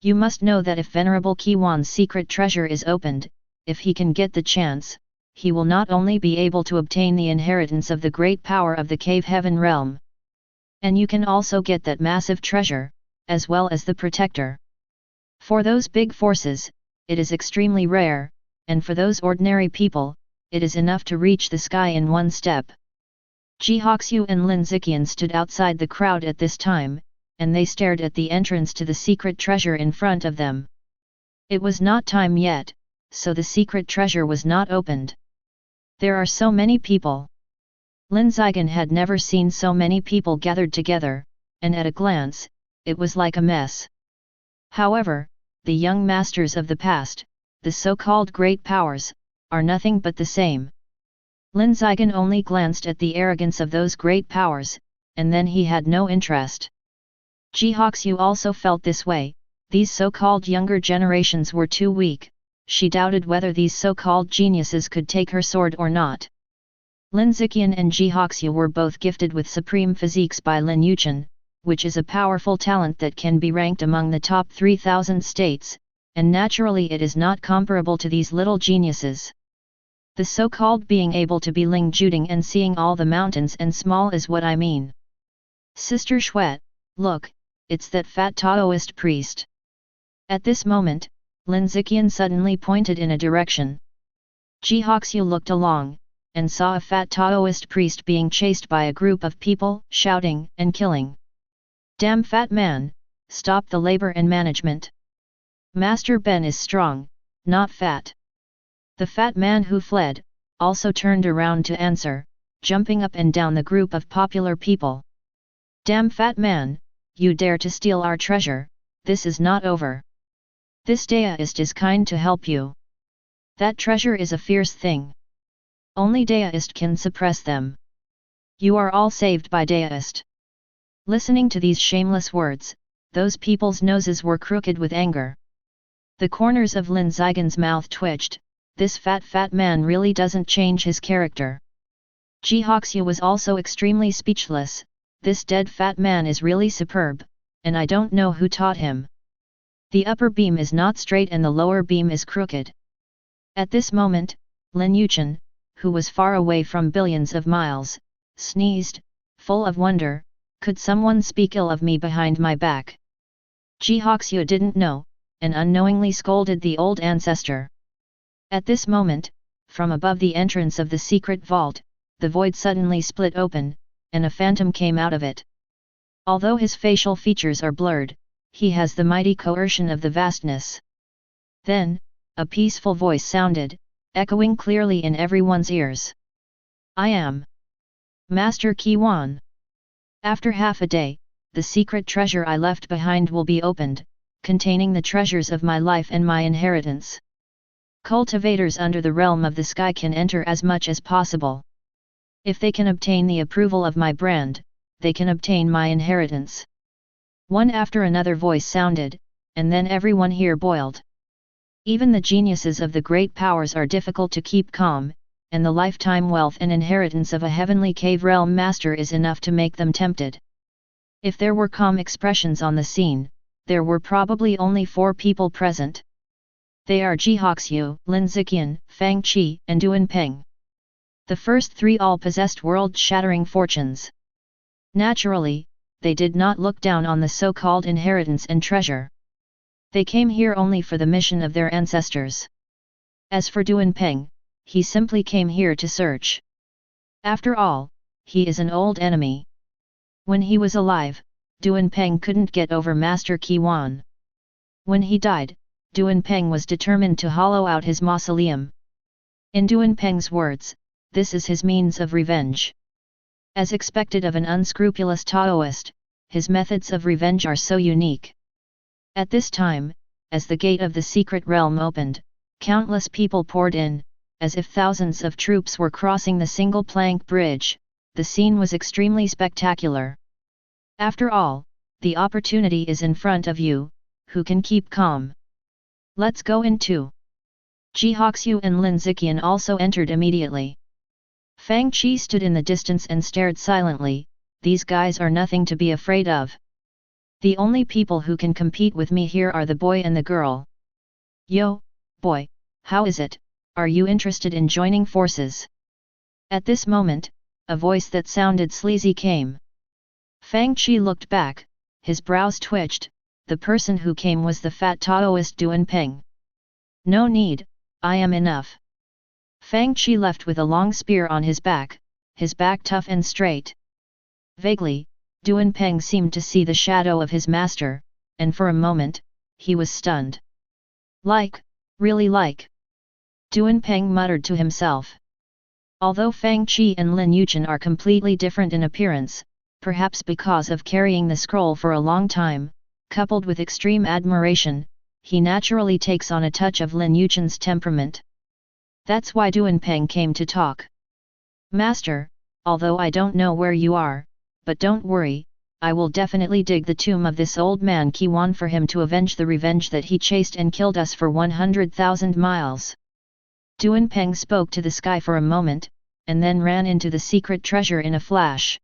You must know that if Venerable Qiwan's secret treasure is opened, if he can get the chance, he will not only be able to obtain the inheritance of the great power of the cave heaven realm, and you can also get that massive treasure, as well as the protector. For those big forces, it is extremely rare, and for those ordinary people, it is enough to reach the sky in one step. Ji Hoxiu and Lin Yichen stood outside the crowd at this time, and they stared at the entrance to the secret treasure in front of them. It was not time yet, so the secret treasure was not opened. There are so many people. Lin Yichen had never seen so many people gathered together, and at a glance, it was like a mess. However, the young masters of the past, the so-called great powers, are nothing but the same. Lin Yichen only glanced at the arrogance of those great powers, and then he had no interest. Ji Hoxiu also felt this way. These so-called younger generations were too weak. She doubted whether these so-called geniuses could take her sword or not. Lin Yichen and Ji Hoxiu were both gifted with supreme physiques by Lin Yichen, which is a powerful talent that can be ranked among the top 3,000 states, and naturally it is not comparable to these little geniuses. The so-called being able to be Ling Juding and seeing all the mountains and small is what I mean. Sister Xuet, look, it's that fat Taoist priest. At this moment, Lin Yichen suddenly pointed in a direction. Ji Hoxiu looked along, and saw a fat Taoist priest being chased by a group of people, shouting and killing. Damn fat man, stop the labor and management. Master Ben is strong, not fat. The fat man who fled, also turned around to answer, jumping up and down the group of popular people. Damn fat man, you dare to steal our treasure, this is not over. This Daoist is kind to help you. That treasure is a fierce thing. Only Daoist can suppress them. You are all saved by Daoist. Listening to these shameless words, those people's noses were crooked with anger. The corners of Lin Yichen's mouth twitched. This fat man really doesn't change his character. Ji Hoxiu was also extremely speechless. this dead fat man is really superb, and I don't know who taught him. The upper beam is not straight and the lower beam is crooked. At this moment, Lin Yichen, who was far away from billions of miles, sneezed, full of wonder, could someone speak ill of me behind my back? Jihoxue didn't know, and unknowingly scolded the old ancestor. At this moment, from above the entrance of the secret vault, the void suddenly split open, and a phantom came out of it. Although his facial features are blurred, he has the mighty coercion of the vastness. Then, a peaceful voice sounded, echoing clearly in everyone's ears. I am Master Qiwan. After half a day, the secret treasure I left behind will be opened, containing the treasures of my life and my inheritance. Cultivators under the realm of the sky can enter as much as possible. If they can obtain the approval of my brand, they can obtain my inheritance. One after another voice sounded, and then everyone here boiled. Even the geniuses of the great powers are difficult to keep calm, and the lifetime wealth and inheritance of a heavenly cave realm master is enough to make them tempted. If there were calm expressions on the scene, there were probably only 4 people present. They are Jihoxue, Lin Yichen, Fang Qi, and Duan Peng. The first 3 all possessed world-shattering fortunes. Naturally, they did not look down on the so-called inheritance and treasure. They came here only for the mission of their ancestors. As for Duan Peng, he simply came here to search. After all, he is an old enemy. When he was alive, Duan Peng couldn't get over Master Qiwan. When he died, Duan Peng was determined to hollow out his mausoleum. In Duan Peng's words, this is his means of revenge. As expected of an unscrupulous Taoist, his methods of revenge are so unique. At this time, as the gate of the secret realm opened, countless people poured in, as if thousands of troops were crossing the single plank bridge. The scene was extremely spectacular. After all, the opportunity is in front of you, who can keep calm? Let's go in too. Jihoxue and Lin Yichen also entered immediately. Fang Qi stood in the distance and stared silently. These guys are nothing to be afraid of. The only people who can compete with me here are the boy and the girl. Yo, boy, how is it, are you interested in joining forces? At this moment, a voice that sounded sleazy came. Fang Qi looked back, his brows twitched. The person who came was the fat Taoist Duan Peng. No need, I am enough. Fang Qi left with a long spear on his back tough and straight. Vaguely, Duan Peng seemed to see the shadow of his master, and for a moment, he was stunned. Really like. Duan Peng muttered to himself. Although Fang Qi and Lin Yichen are completely different in appearance, perhaps because of carrying the scroll for a long time, coupled with extreme admiration, he naturally takes on a touch of Lin Yichen's temperament. That's why Duan Peng came to talk. Master, although I don't know where you are, but don't worry, I will definitely dig the tomb of this old man Qiwan for him to avenge the revenge that he chased and killed us for 100,000 miles. Duan Peng spoke to the sky for a moment, and then ran into the secret treasure in a flash.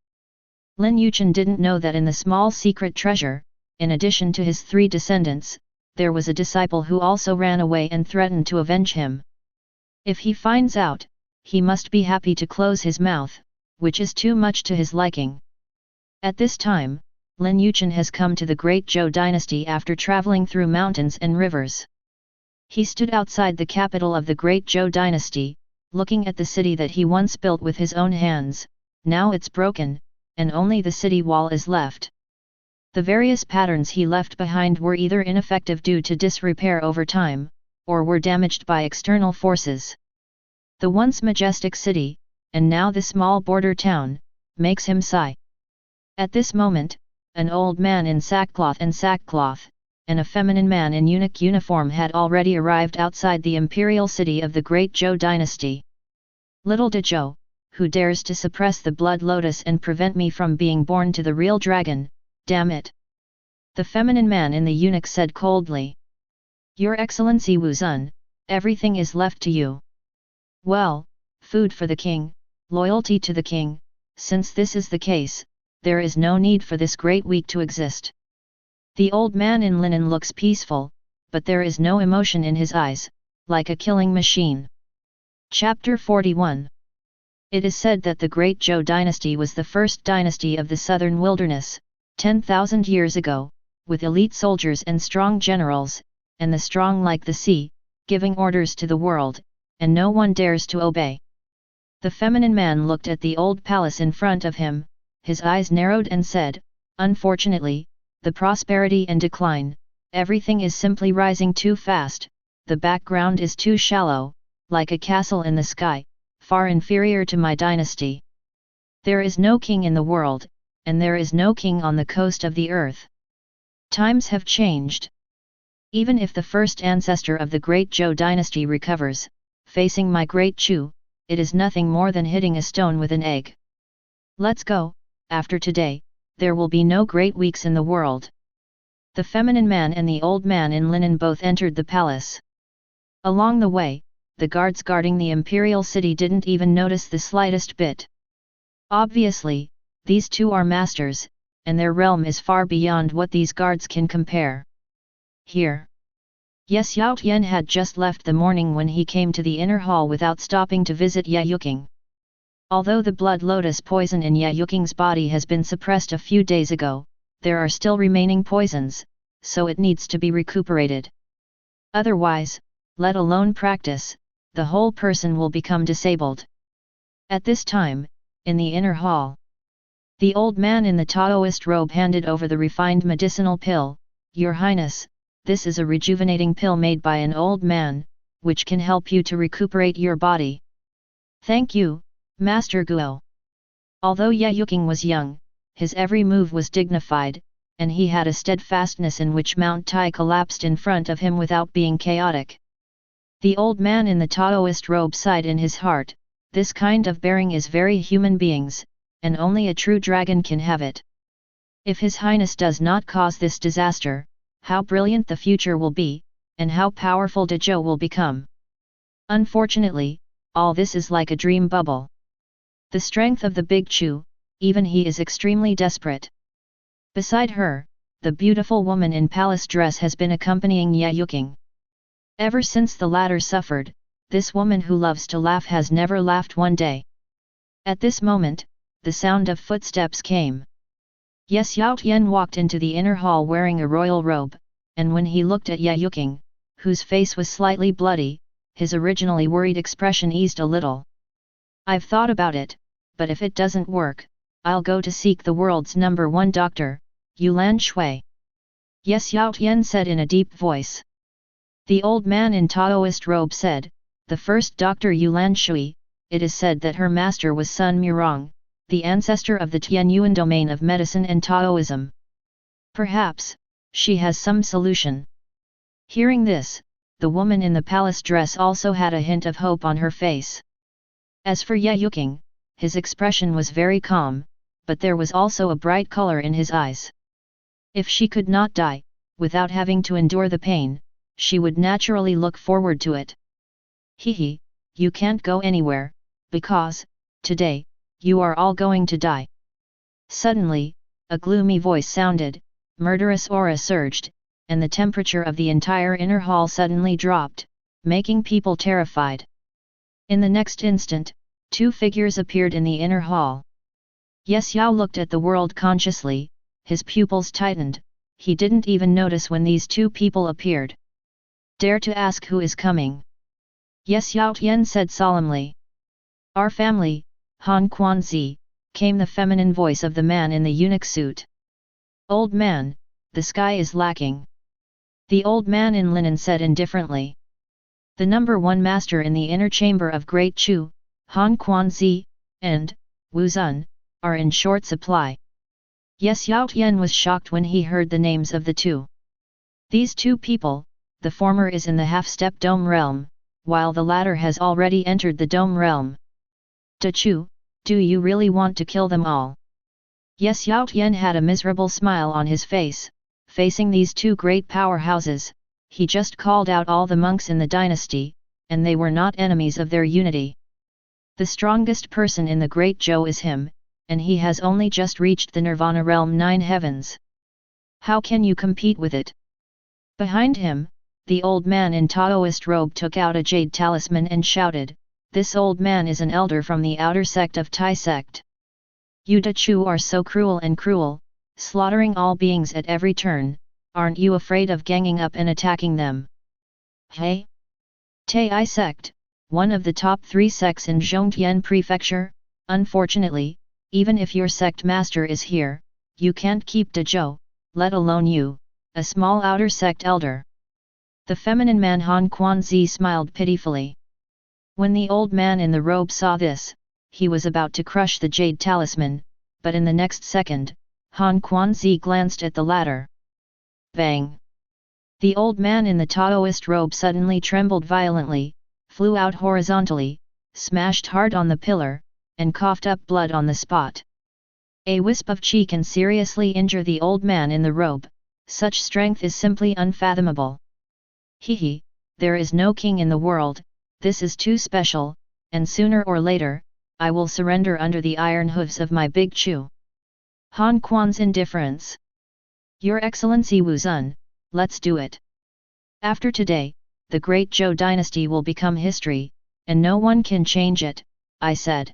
Lin Yichen didn't know that in the small secret treasure, in addition to his 3 descendants, there was a disciple who also ran away and threatened to avenge him. If he finds out, he must be happy to close his mouth, which is too much to his liking. At this time, Lin Yichen has come to the Great Zhou dynasty after traveling through mountains and rivers. He stood outside the capital of the Great Zhou dynasty, looking at the city that he once built with his own hands. Now it's broken, and only the city wall is left. The various patterns he left behind were either ineffective due to disrepair over time, or were damaged by external forces. The once majestic city, and now the small border town, makes him sigh. At this moment, an old man in sackcloth, and a feminine man in eunuch uniform had already arrived outside the imperial city of the Great Zhou dynasty. Little Dezhou, who dares to suppress the blood lotus and prevent me from being born to the real dragon, damn it! The feminine man in the eunuch said coldly. Your Excellency Wu Zun, everything is left to you. Well, food for the king, loyalty to the king, since this is the case, there is no need for this great week to exist. The old man in linen looks peaceful, but there is no emotion in his eyes, like a killing machine. Chapter 41. It is said that the Great Zhou dynasty was the first dynasty of the southern wilderness, 10,000 years ago, with elite soldiers and strong generals, and the strong like the sea, giving orders to the world, and no one dares to obey. The feminine man looked at the old palace in front of him, his eyes narrowed and said, "Unfortunately, the prosperity and decline, everything is simply rising too fast, the background is too shallow, like a castle in the sky, far inferior to my dynasty. There is no king in the world, and there is no king on the coast of the earth. Times have changed. Even if the first ancestor of the Great Zhou dynasty recovers, facing my Great Chu, it is nothing more than hitting a stone with an egg. Let's go, after today, there will be no great weeks in the world." The feminine man and the old man in linen both entered the palace. Along the way, the guards guarding the imperial city didn't even notice the slightest bit. Obviously, these two are masters, and their realm is far beyond what these guards can compare. Here. Yes, Yao Tian had just left the morning when he came to the inner hall without stopping to visit Ye Yuking. Although the blood lotus poison in Ye Yuking's body has been suppressed a few days ago, there are still remaining poisons, so it needs to be recuperated. Otherwise, let alone practice, the whole person will become disabled. At this time, in the inner hall, the old man in the Taoist robe handed over the refined medicinal pill. "Your Highness, this is a rejuvenating pill made by an old man, which can help you to recuperate your body." "Thank you, Master Guo." Although Ye Yuking was young, his every move was dignified, and he had a steadfastness in which Mount Tai collapsed in front of him without being chaotic. The old man in the Taoist robe sighed in his heart, this kind of bearing is very human beings, and only a true dragon can have it. If His Highness does not cause this disaster, how brilliant the future will be, and how powerful Dezhou will become. Unfortunately, all this is like a dream bubble. The strength of the Big Chu, even he is extremely desperate. Beside her, the beautiful woman in palace dress has been accompanying Ye Yuking. Ever since the latter suffered, this woman who loves to laugh has never laughed one day. At this moment, the sound of footsteps came. Yes, Yao Tian walked into the inner hall wearing a royal robe, and when he looked at Ye Yuking, whose face was slightly bloody, his originally worried expression eased a little. "I've thought about it, but if it doesn't work, I'll go to seek the world's #1 doctor, Yulan Shui." Yes, Yao Tian said in a deep voice. The old man in Taoist robe said, "The first doctor Yulan Shui, it is said that her master was Sun Murong, the ancestor of the Tianyuan domain of medicine and Taoism. Perhaps, she has some solution." Hearing this, the woman in the palace dress also had a hint of hope on her face. As for Ye Yuking, his expression was very calm, but there was also a bright color in his eyes. If she could not die, without having to endure the pain, she would naturally look forward to it. "Hehe, you can't go anywhere, because, today, you are all going to die." Suddenly, a gloomy voice sounded, murderous aura surged, and the temperature of the entire inner hall suddenly dropped, making people terrified. In the next instant, two figures appeared in the inner hall. Yes Yao looked at the world consciously, his pupils tightened, he didn't even notice when these two people appeared. "Dare to ask who is coming?" Yes Yao Tian said solemnly. "Our family, Han Quanzi," came the feminine voice of the man in the eunuch suit. "Old man, the sky is lacking," the old man in linen said indifferently. "The #1 master in the inner chamber of Great Chu, Han Quanzi, and Wu Zun, are in short supply." Yes, Yao Tian was shocked when he heard the names of the two. These two people, the former is in the half-step dome realm, while the latter has already entered the dome realm. "De Chu, do you really want to kill them all?" Yes, Yao Tian had a miserable smile on his face. Facing these two great powerhouses, he just called out all the monks in the dynasty, and they were not enemies of their unity. The strongest person in the Great Zhou is him, and he has only just reached the Nirvana realm 9 heavens. How can you compete with it? Behind him, the old man in Taoist robe took out a jade talisman and shouted, "This old man is an elder from the outer sect of Tai sect. You Chu are so cruel and cruel, slaughtering all beings at every turn, aren't you afraid of ganging up and attacking them?" Hey? Tai sect, one of the top 3 sects in Zhongtian Prefecture, unfortunately, even if your sect master is here, you can't keep Dezhou, let alone you, a small outer sect elder. The feminine man Han Quanzi smiled pitifully. When the old man in the robe saw this, he was about to crush the jade talisman, but in the next second, Han Quanzi glanced at the ladder. Bang! The old man in the Taoist robe suddenly trembled violently, flew out horizontally, smashed hard on the pillar, and coughed up blood on the spot. A wisp of chi can seriously injure the old man in the robe, such strength is simply unfathomable. Hee, there is no king in the world, this is too special, and sooner or later, I will surrender under the iron hooves of my big Chu. Han Quan's indifference. Your Excellency Wu Zun, let's do it. After today, the great Zhou dynasty will become history, and no one can change it, I said.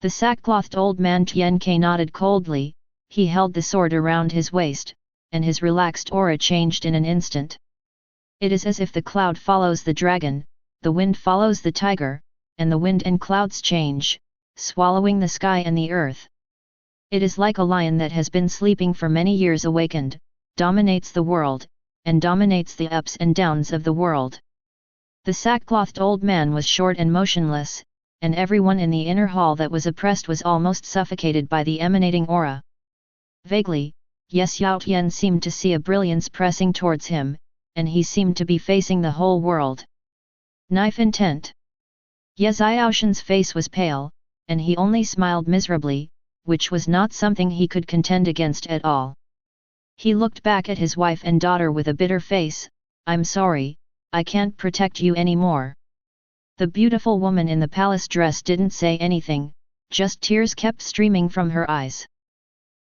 The sackclothed old man Tian Ke nodded coldly, he held the sword around his waist, and his relaxed aura changed in an instant. It is as if the cloud follows the dragon, the wind follows the tiger, and the wind and clouds change, swallowing the sky and the earth. It is like a lion that has been sleeping for many years awakened, dominates the world, and dominates the ups and downs of the world. The sackclothed old man was short and motionless, and everyone in the inner hall that was oppressed was almost suffocated by the emanating aura. Vaguely, Yes Yao Tian seemed to see a brilliance pressing towards him, and he seemed to be facing the whole world. Knife intent. Ye Xiaoshan's face was pale, and he only smiled miserably, which was not something he could contend against at all. He looked back at his wife and daughter with a bitter face, "I'm sorry, I can't protect you anymore." The beautiful woman in the palace dress didn't say anything, just tears kept streaming from her eyes.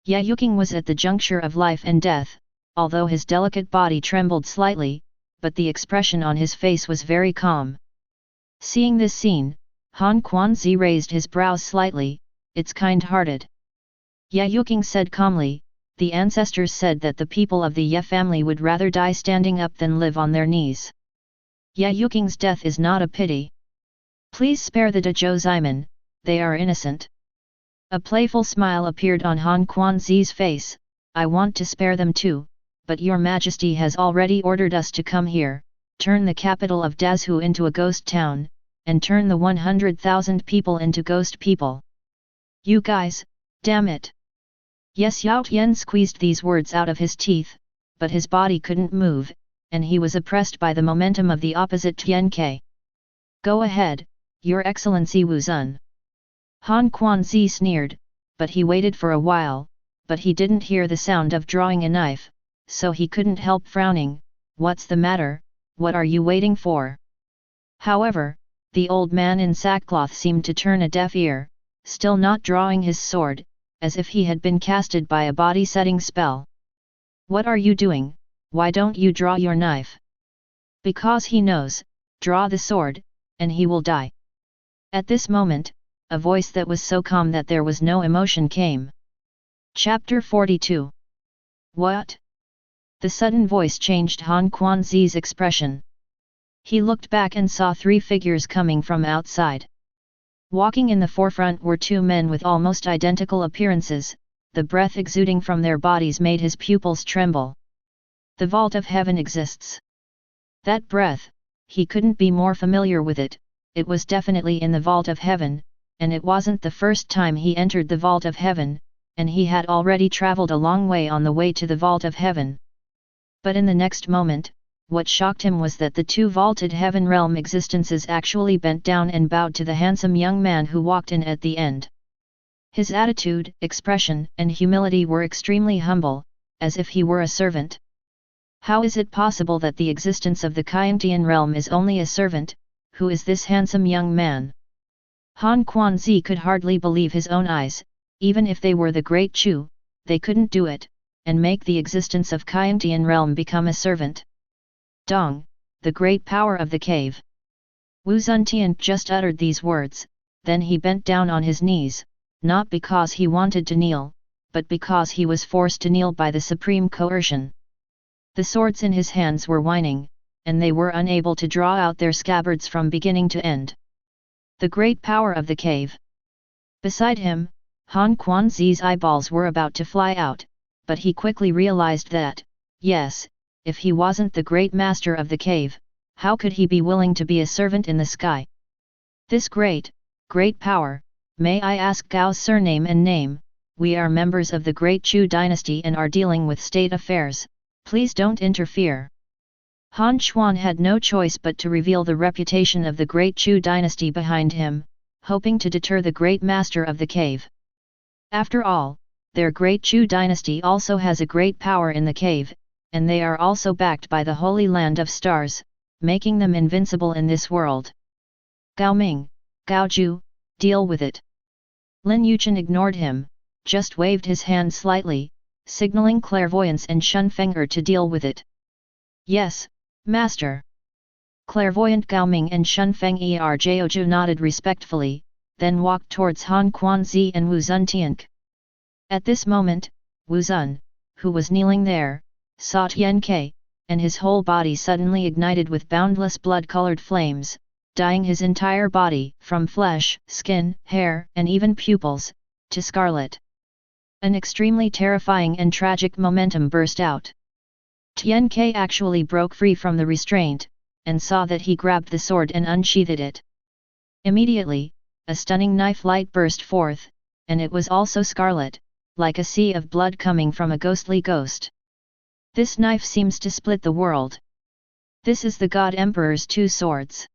Ye Yuking was at the juncture of life and death, although his delicate body trembled slightly, but the expression on his face was very calm. Seeing this scene, Han Quanzi raised his brows slightly, "It's kind-hearted." Ye Yuking said calmly, "The ancestors said that the people of the Ye family would rather die standing up than live on their knees. Ye Yuking's death is not a pity. Please spare the Dezhou Ziman, they are innocent." A playful smile appeared on Han Quanzi's face, "I want to spare them too, but your majesty has already ordered us to come here, turn the capital of Dazhu into a ghost town, and turn the 100,000 people into ghost people. You guys, damn it!" Yes Yao Tian squeezed these words out of his teeth, but his body couldn't move, and he was oppressed by the momentum of the opposite Tian Ke. "Go ahead, Your Excellency Wu Zun." Han Quanzi sneered, but he waited for a while, but he didn't hear the sound of drawing a knife, so he couldn't help frowning. "What's the matter, what are you waiting for?" However, the old man in sackcloth seemed to turn a deaf ear, still not drawing his sword, as if he had been casted by a body-setting spell. "What are you doing, why don't you draw your knife?" "Because he knows, draw the sword, and he will die." At this moment, a voice that was so calm that there was no emotion came. Chapter 42. What? The sudden voice changed Han Quanzi's expression. He looked back and saw 3 figures coming from outside. Walking in the forefront were 2 men with almost identical appearances, the breath exuding from their bodies made his pupils tremble. The vault of heaven exists. That breath, he couldn't be more familiar with it, it was definitely in the vault of heaven, and it wasn't the first time he entered the vault of heaven, and he had already traveled a long way on the way to the vault of heaven. But in the next moment, what shocked him was that the 2 vaulted heaven realm existences actually bent down and bowed to the handsome young man who walked in at the end. His attitude, expression, and humility were extremely humble, as if he were a servant. How is it possible that the existence of the Kyangtian realm is only a servant? Who is this handsome young man? Han Quanzi could hardly believe his own eyes, even if they were the Great Chu, they couldn't do it, and make the existence of Kyantian realm become a servant. Dong, the great power of the cave. Wu Zuntian just uttered these words, then he bent down on his knees, not because he wanted to kneel, but because he was forced to kneel by the supreme coercion. The swords in his hands were whining, and they were unable to draw out their scabbards from beginning to end. The great power of the cave. Beside him, Han Quanzi's eyeballs were about to fly out, but he quickly realized that, yes, if he wasn't the great master of the cave, how could he be willing to be a servant in the sky? This great power, may I ask Gao's surname and name? We are members of the Great Chu dynasty and are dealing with state affairs, please don't interfere. Han Xuan had no choice but to reveal the reputation of the Great Chu dynasty behind him, hoping to deter the great master of the cave. After all, their Great Chu dynasty also has a great power in the cave, and they are also backed by the Holy Land of Stars, making them invincible in this world. Gao Ming, Gao Ju, deal with it. Lin Yichen ignored him, just waved his hand slightly, signaling clairvoyance and Shunfeng'er to deal with it. Yes, master. Clairvoyant Gao Ming and Shunfeng Erjoju nodded respectfully, then walked towards Han Quanzi and Wu Zuntian. At this moment, Wu Zun, who was kneeling there, saw Tian Ke, and his whole body suddenly ignited with boundless blood-colored flames, dyeing his entire body, from flesh, skin, hair, and even pupils, to scarlet. An extremely terrifying and tragic momentum burst out. Tian Ke actually broke free from the restraint, and saw that he grabbed the sword and unsheathed it. Immediately, a stunning knife light burst forth, and it was also scarlet, like a sea of blood coming from a ghostly ghost. This knife seems to split the world. This is the God Emperor's two swords.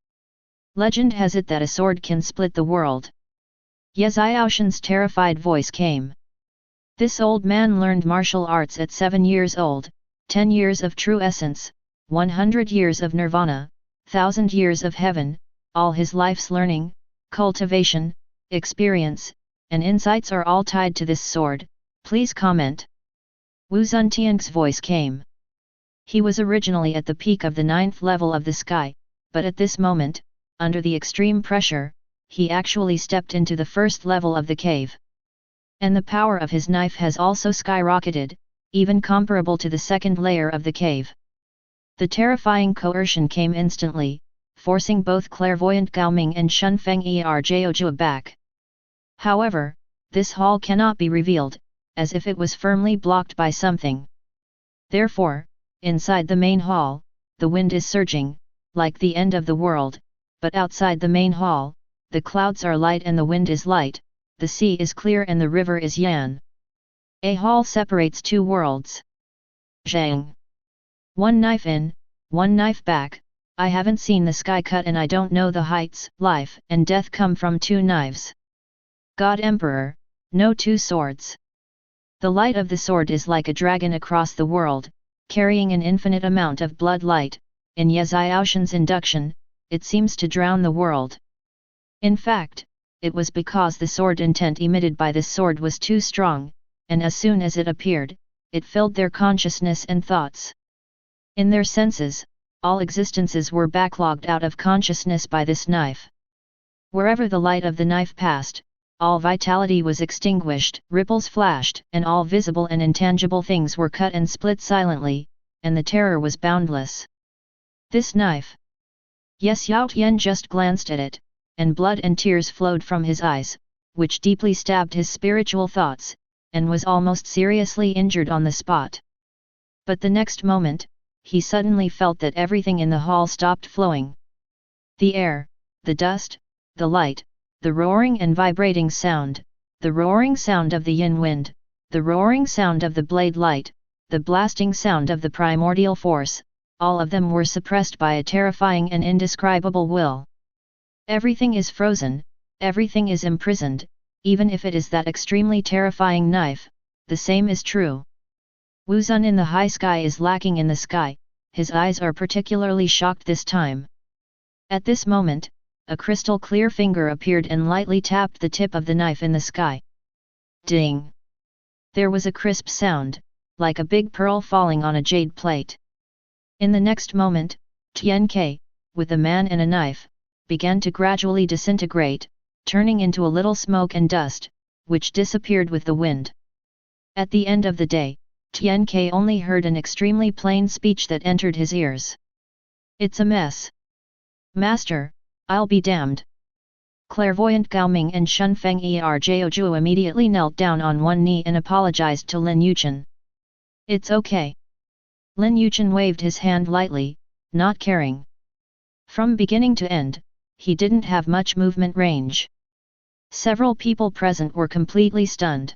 Legend has it that a sword can split the world. Ye Zhaoshan's terrified voice came. This old man learned martial arts at 7 years old, 10 years of true essence, 100 years of nirvana, 1,000 years of heaven, all his life's learning, cultivation, experience, and insights are all tied to this sword, please comment. Wu Zuntian's voice came. He was originally at the peak of the 9th level of the sky, but at this moment, under the extreme pressure, he actually stepped into the 1st level of the cave. And the power of his knife has also skyrocketed, even comparable to the 2nd layer of the cave. The terrifying coercion came instantly, forcing both clairvoyant Gao Ming and Shunfeng Erjoju back. However, this hall cannot be revealed, as if it was firmly blocked by something. Therefore, inside the main hall, the wind is surging, like the end of the world, but outside the main hall, the clouds are light and the wind is light, the sea is clear and the river is yan. A hall separates two worlds. Zhang. One knife in, one knife back, I haven't seen the sky cut and I don't know the heights, life and death come from two knives. God Emperor, no two swords. The light of the sword is like a dragon across the world, carrying an infinite amount of blood light, in Ye Zhaoshan's induction, it seems to drown the world. In fact, it was because the sword intent emitted by this sword was too strong, and as soon as it appeared, it filled their consciousness and thoughts. In their senses, all existences were backlogged out of consciousness by this knife. Wherever the light of the knife passed, all vitality was extinguished, ripples flashed, and all visible and intangible things were cut and split silently, and the terror was boundless. This knife. Yes, Yao Tian just glanced at it, and blood and tears flowed from his eyes, which deeply stabbed his spiritual thoughts, and was almost seriously injured on the spot. But the next moment, he suddenly felt that everything in the hall stopped flowing. The air, the dust, the light, the roaring and vibrating sound, the roaring sound of the yin wind, the roaring sound of the blade light, the blasting sound of the primordial force, all of them were suppressed by a terrifying and indescribable will. Everything is frozen, everything is imprisoned, even if it is that extremely terrifying knife, the same is true. Wu Zun in the high sky is lacking in the sky, his eyes are particularly shocked this time. At this moment, a crystal clear finger appeared and lightly tapped the tip of the knife in the sky. Ding! There was a crisp sound, like a big pearl falling on a jade plate. In the next moment, Tian Ke, with a man and a knife, began to gradually disintegrate, turning into a little smoke and dust, which disappeared with the wind. At the end of the day, Tian Ke only heard an extremely plain speech that entered his ears. "It's a mess. Master, I'll be damned." Clairvoyant Gao Ming and Shun Feng Erjoju immediately knelt down on one knee and apologized to Lin Yichen. "It's okay." Lin Yichen waved his hand lightly, not caring. From beginning to end, he didn't have much movement range. Several people present were completely stunned.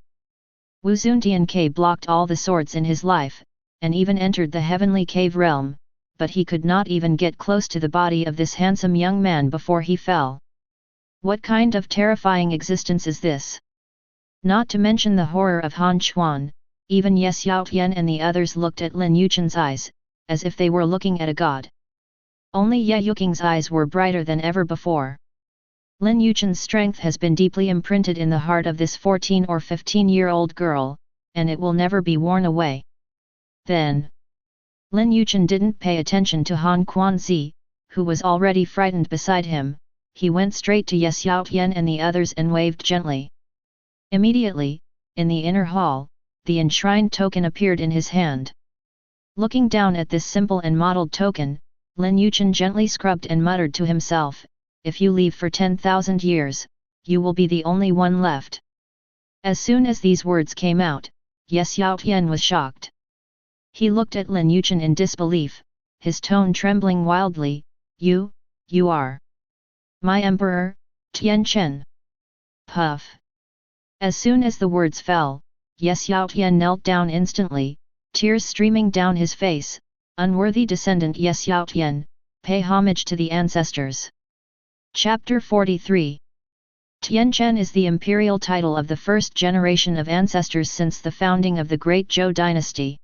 Wu Zuntian Ke blocked all the swords in his life, and even entered the heavenly cave realm, but he could not even get close to the body of this handsome young man before he fell. What kind of terrifying existence is this? Not to mention the horror of Han Chuan, even Yes Yaotian and the others looked at Lin Yuchen's eyes, as if they were looking at a god. Only Ye Yuking's eyes were brighter than ever before. Lin Yuchen's strength has been deeply imprinted in the heart of this 14 or 15-year-old girl, and it will never be worn away. Then, Lin Yichen didn't pay attention to Han Quanzi, who was already frightened beside him. He went straight to Yes Yaotian and the others and waved gently. Immediately, in the inner hall, the enshrined token appeared in his hand. Looking down at this simple and modeled token, Lin Yichen gently scrubbed and muttered to himself, "If you leave for 10,000 years, you will be the only one left." As soon as these words came out, Yes Yaotian was shocked. He looked at Lin Yichen in disbelief, his tone trembling wildly. You are my emperor, Tian Chen." Puff! As soon as the words fell, Yes Yaotian knelt down instantly, tears streaming down his face. "Unworthy descendant Yes Yaotian, pay homage to the ancestors." Chapter 43. Tian Chen is the imperial title of the first generation of ancestors since the founding of the Great Zhou dynasty.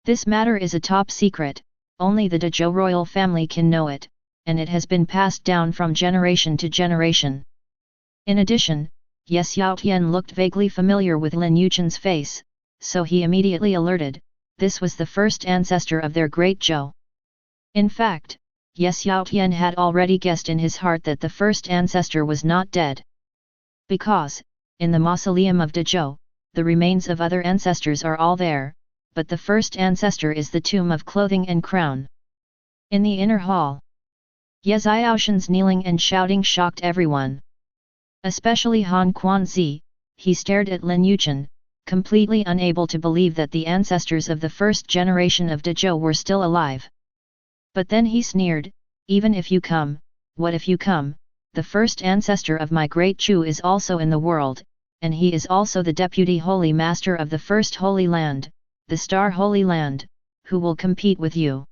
This matter is a top secret, only the Zhou royal family can know it, and it has been passed down from generation to generation. In addition, Yes Yaotian looked vaguely familiar with Lin Yuchen's face, so he immediately alerted, this was the first ancestor of their Great Zhou. In fact, Yes Yaotian had already guessed in his heart that the first ancestor was not dead. Because, in the mausoleum of Dezhou, the remains of other ancestors are all there, but the first ancestor is the tomb of clothing and crown. In the inner hall, Ye Xiaoshan's kneeling and shouting shocked everyone. Especially Han Quanzi, he stared at Lin Yichen, completely unable to believe that the ancestors of the first generation of Dezhou were still alive. But then he sneered, "Even if you come, what if you come? The first ancestor of my great Chu is also in the world, and he is also the deputy holy master of the first holy land, the Star Holy Land, who will compete with you.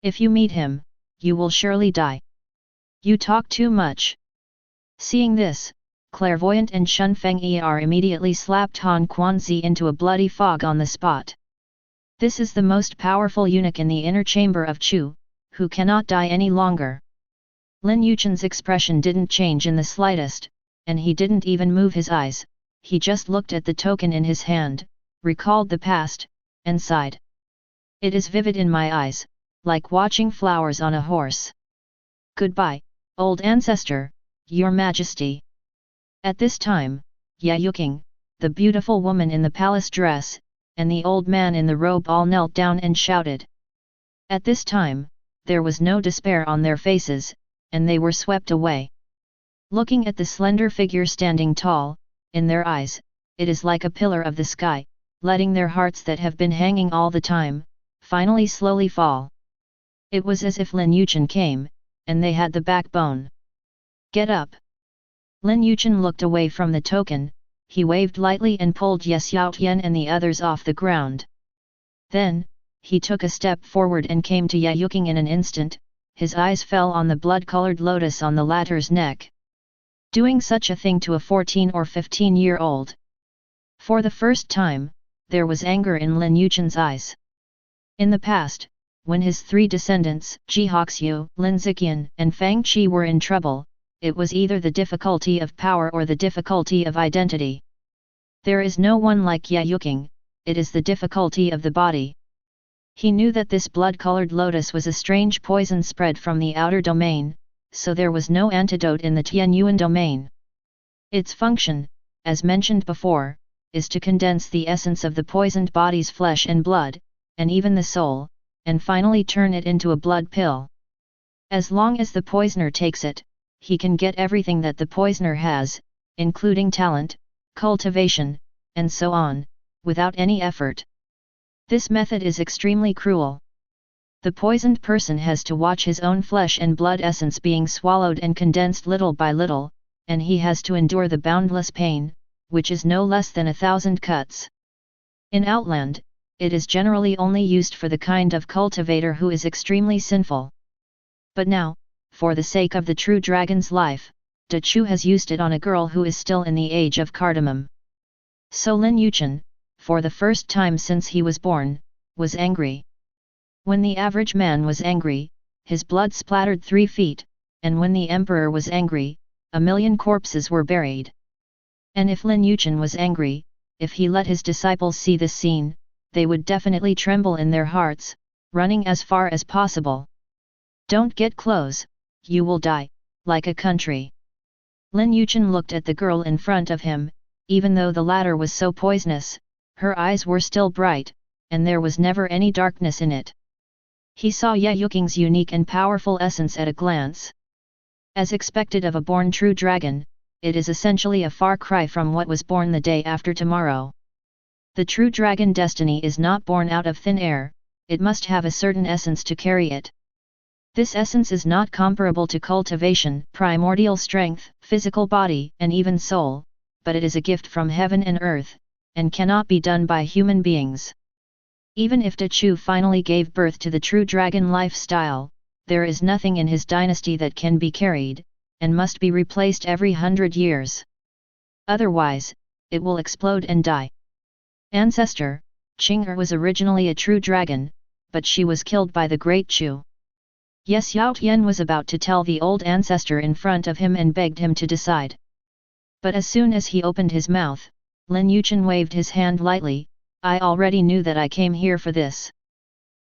If you meet him, you will surely die. You talk too much." Seeing this, Clairvoyant and Shun Feng Er immediately slapped Han Quanzi into a bloody fog on the spot. This is the most powerful eunuch in the inner chamber of Chu, who cannot die any longer. Lin Yuchen's expression didn't change in the slightest, and he didn't even move his eyes. He just looked at the token in his hand, recalled the past, and sighed. "It is vivid in my eyes, like watching flowers on a horse. Goodbye, old ancestor, your majesty." At this time, Ye Yuking, the beautiful woman in the palace dress, and the old man in the robe all knelt down and shouted. At this time, there was no despair on their faces, and they were swept away. Looking at the slender figure standing tall, in their eyes, it is like a pillar of the sky, letting their hearts that have been hanging all the time, finally slowly fall. It was as if Lin Yichen came, and they had the backbone. "Get up!" Lin Yichen looked away from the token, he waved lightly and pulled Yes Yaotian and the others off the ground. Then, he took a step forward and came to Ye Yuking in an instant. His eyes fell on the blood-colored lotus on the latter's neck. Doing such a thing to a 14 or 15-year-old. For the first time, there was anger in Lin Yuchen's eyes. In the past, when his three descendants, Ji Hoxiu, Lin Ziqian, and Fang Qi were in trouble, it was either the difficulty of power or the difficulty of identity. There is no one like Yuking, it is the difficulty of the body. He knew that this blood-colored lotus was a strange poison spread from the outer domain, so there was no antidote in the Tianyuan domain. Its function, as mentioned before, is to condense the essence of the poisoned body's flesh and blood, and even the soul, and finally turn it into a blood pill. As long as the poisoner takes it, he can get everything that the poisoner has, including talent, cultivation, and so on, without any effort. This method is extremely cruel. The poisoned person has to watch his own flesh and blood essence being swallowed and condensed little by little, and he has to endure the boundless pain, which is no less than 1,000 cuts. In Outland, it is generally only used for the kind of cultivator who is extremely sinful. But now, for the sake of the true dragon's life, De Chu has used it on a girl who is still in the age of cardamom. So Lin Yichen, for the first time since he was born, was angry. When the average man was angry, his blood splattered 3 feet, and when the emperor was angry, 1,000,000 corpses were buried. And if Lin Yichen was angry, if he let his disciples see this scene, they would definitely tremble in their hearts, running as far as possible. "Don't get close, you will die, like a country." Lin Yichen looked at the girl in front of him, even though the latter was so poisonous, her eyes were still bright, and there was never any darkness in it. He saw Yuking's unique and powerful essence at a glance. As expected of a born true dragon, it is essentially a far cry from what was born the day after tomorrow. The true dragon destiny is not born out of thin air, it must have a certain essence to carry it. This essence is not comparable to cultivation, primordial strength, physical body, and even soul, but it is a gift from heaven and earth, and cannot be done by human beings. Even if De Chu finally gave birth to the true dragon lifestyle, there is nothing in his dynasty that can be carried, and must be replaced every 100 years. Otherwise, it will explode and die. Ancestor, Qing'er was originally a true dragon, but she was killed by the Great Chu. Yes, Yao Tian was about to tell the old ancestor in front of him and begged him to decide. But as soon as he opened his mouth, Lin Yichen waved his hand lightly. "I already knew that I came here for this."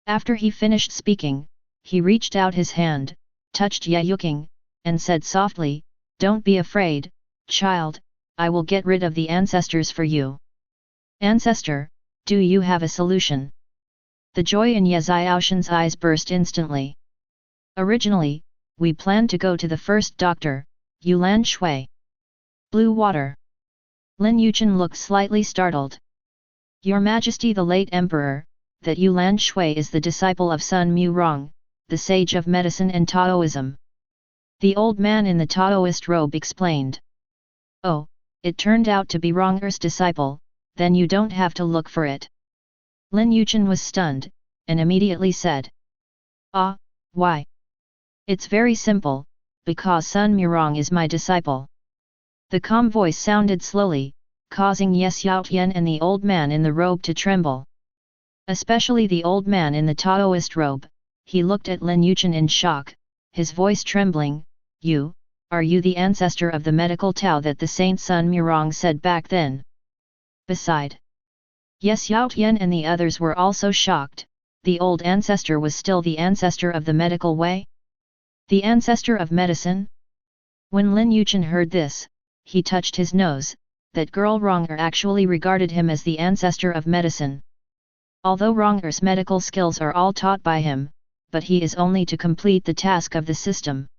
After he finished speaking, he reached out his hand, touched Yuking, and said softly, "Don't be afraid, child, I will get rid of the ancestors for you." "Ancestor, do you have a solution?" The joy in Ye Xiaoshan's eyes burst instantly. "Originally, we planned to go to the first doctor, Yulan Shui." "Blue water." Lin Yichen looked slightly startled. "Your Majesty the late Emperor, that Yulan Shui is the disciple of Sun Murong, the sage of medicine and Taoism." The old man in the Taoist robe explained. "Oh, it turned out to be Ronger's disciple, then you don't have to look for it." Lin Yichen was stunned, and immediately said. "Ah, why?" "It's very simple, because Sun Murong is my disciple." The calm voice sounded slowly, causing Yes Yaotian and the old man in the robe to tremble. Especially the old man in the Taoist robe, he looked at Lin Yichen in shock, his voice trembling. Are you the ancestor of the medical Tao that the Saint Sun Murong said back then?" Beside, Yes Yaotian and the others were also shocked. The old ancestor was still the ancestor of the medical way? The ancestor of medicine? When Lin Yichen heard this, he touched his nose. That girl Ronger actually regarded him as the ancestor of medicine. Although Ronger's medical skills are all taught by him, but he is only to complete the task of the system.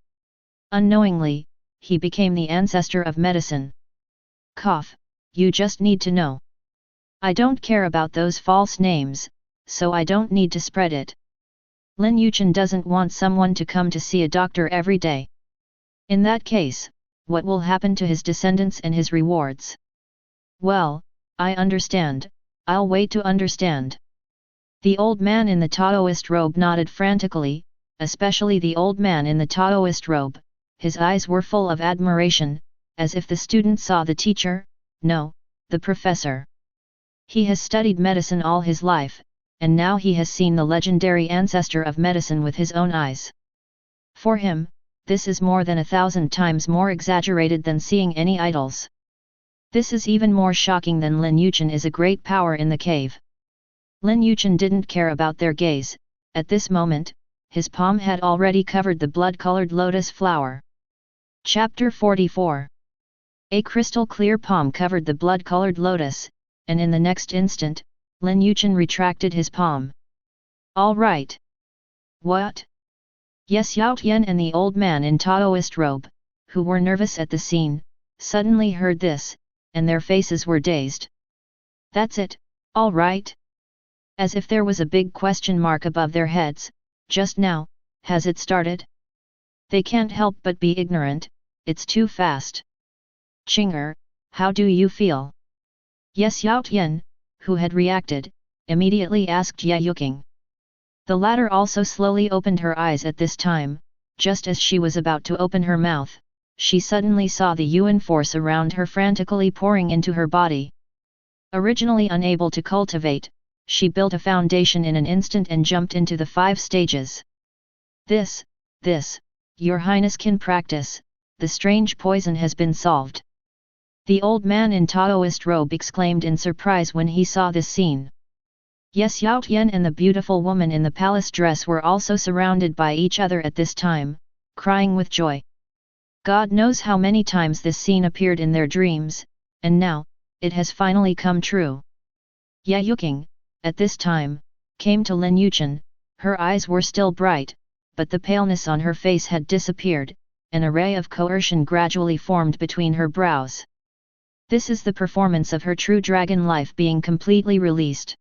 Unknowingly, he became the ancestor of medicine. Cough, you just need to know. I don't care about those false names, so I don't need to spread it. Lin Yichen doesn't want someone to come to see a doctor every day. In that case, what will happen to his descendants and his rewards? Well, I understand, I'll wait to understand. The old man in the Taoist robe nodded frantically, especially the old man in the Taoist robe. His eyes were full of admiration, as if the student saw the teacher, no, the professor. He has studied medicine all his life, and now he has seen the legendary ancestor of medicine with his own eyes. For him, this is more than 1,000 times more exaggerated than seeing any idols. This is even more shocking than Lin Yichen is a great power in the cave. Lin Yichen didn't care about their gaze. At this moment, his palm had already covered the blood-colored lotus flower. Chapter 44. A crystal-clear palm covered the blood-colored lotus, and in the next instant, Lin Yichen retracted his palm. All right. What? Yes, Yao Tian and the old man in Taoist robe, who were nervous at the scene, suddenly heard this, and their faces were dazed. That's it, all right? As if there was a big question mark above their heads. Just now, has it started? They can't help but be ignorant, it's too fast. Qing'er, how do you feel? Yes, Yao Tian, who had reacted, immediately asked Ye Yuking. The latter also slowly opened her eyes at this time. Just as she was about to open her mouth, she suddenly saw the Yuan force around her frantically pouring into her body. Originally unable to cultivate, she built a foundation in an instant and jumped into the 5 stages. This, your highness can practice, the strange poison has been solved. The old man in Taoist robe exclaimed in surprise when he saw this scene. Yes, Yao Tian and the beautiful woman in the palace dress were also surrounded by each other at this time, crying with joy. God knows how many times this scene appeared in their dreams, and now, it has finally come true. Ye Yuking, at this time, came to Lin Yichen. Her eyes were still bright, but the paleness on her face had disappeared, an array of coercion gradually formed between her brows. This is the performance of her true dragon life being completely released.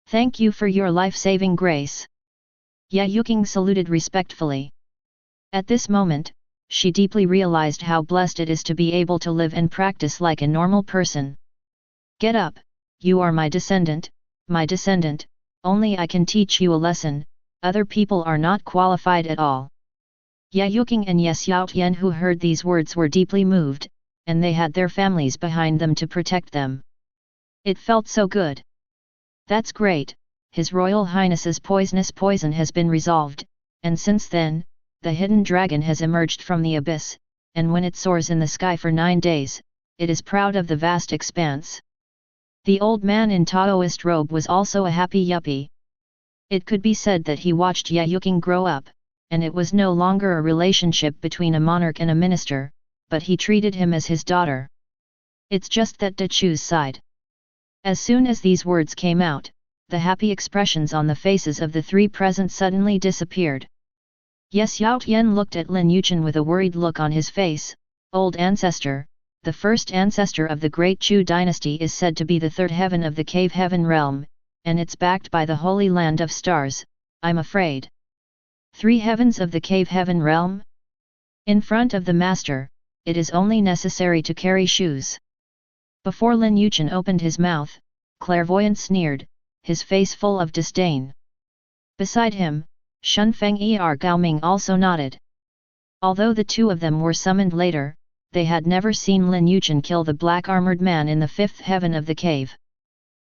Thank you for your life-saving grace. Ye Yuking saluted respectfully. At this moment, she deeply realized how blessed it is to be able to live and practice like a normal person. Get up, you are my descendant, only I can teach you a lesson, other people are not qualified at all. Ye Yuking and Yes Yao Tian who heard these words were deeply moved, and they had their families behind them to protect them. It felt so good. That's great, His Royal Highness's poisonous poison has been resolved, and since then, the hidden dragon has emerged from the abyss, and when it soars in the sky for 9 days, it is proud of the vast expanse. The old man in Taoist robe was also a happy yuppie. It could be said that he watched Ye Yuking grow up, and it was no longer a relationship between a monarch and a minister, but he treated him as his daughter. It's just that De Chu's side. As soon as these words came out, the happy expressions on the faces of the 3 present suddenly disappeared. Yes, Yao Tian looked at Lin Yichen with a worried look on his face. Old ancestor, the first ancestor of the great Chu dynasty is said to be the 3rd heaven of the cave heaven realm, and it's backed by the holy land of stars, I'm afraid. 3 heavens of the cave heaven realm? In front of the master, it is only necessary to carry shoes. Before Lin Yichen opened his mouth, Clairvoyant sneered, his face full of disdain. Beside him, Shunfeng Er Gaoming also nodded. Although the 2 of them were summoned later, they had never seen Lin Yichen kill the black-armored man in the 5th heaven of the cave.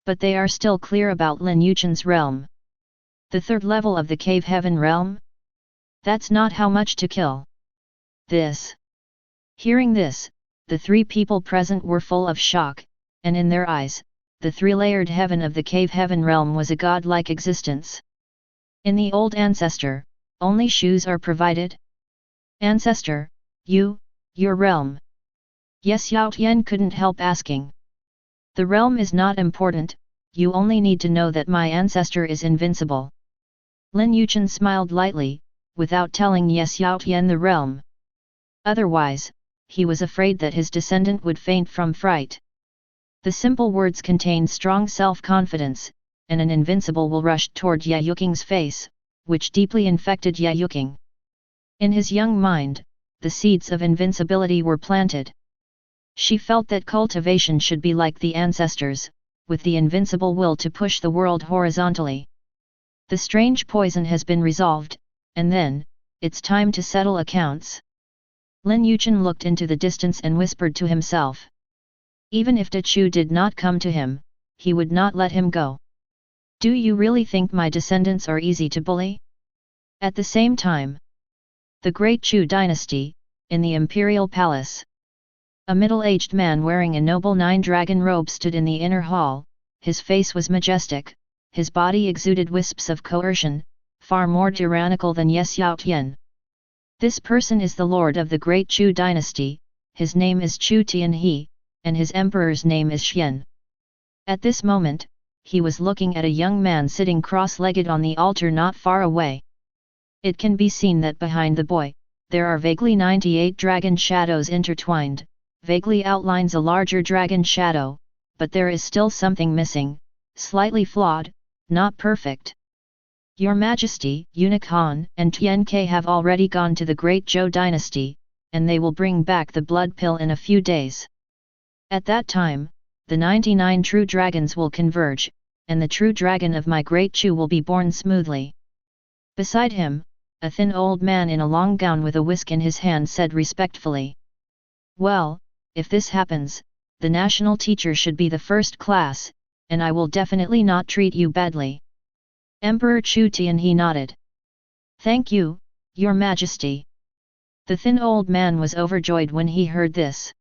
But they are still clear about Lin Yichen's realm. The 3rd level of the cave heaven realm? That's not how much to kill. This. Hearing this, the 3 people present were full of shock, and in their eyes, the 3-layered heaven of the cave heaven realm was a godlike existence. In the old ancestor, only shoes are provided? Ancestor, your realm. Yes, Yao Tian couldn't help asking. The realm is not important, you only need to know that my ancestor is invincible. Lin Yichen smiled lightly, without telling Yes Yao Tian the realm. Otherwise, he was afraid that his descendant would faint from fright. The simple words contained strong self-confidence, and an invincible will rushed toward Ye Yuking's face, which deeply infected Ye Yuking. In his young mind, the seeds of invincibility were planted. She felt that cultivation should be like the ancestors, with the invincible will to push the world horizontally. The strange poison has been resolved, and then, it's time to settle accounts. Lin Yichen looked into the distance and whispered to himself. Even if De Chu did not come to him, he would not let him go. Do you really think my descendants are easy to bully? At the same time, the great Chu dynasty, in the imperial palace. A middle-aged man wearing a noble nine-dragon robe stood in the inner hall. His face was majestic, his body exuded wisps of coercion, far more tyrannical than Xiao. This person is the lord of the great Chu dynasty, his name is Chu Tianhe, and his emperor's name is Xian. At this moment, he was looking at a young man sitting cross-legged on the altar not far away. It can be seen that behind the boy, there are vaguely 98 dragon shadows intertwined, vaguely outlines a larger dragon shadow, but there is still something missing, slightly flawed, not perfect. Your Majesty, Eunuch Han and Tian Ke have already gone to the Great Zhou dynasty, and they will bring back the blood pill in a few days. At that time, the 99 true dragons will converge, and the true dragon of my Great Chu will be born smoothly. Beside him, a thin old man in a long gown with a whisk in his hand said respectfully. Well, if this happens, the national teacher should be the first class, and I will definitely not treat you badly. Emperor Chu Tianhe nodded. Thank you, Your Majesty. The thin old man was overjoyed when he heard this.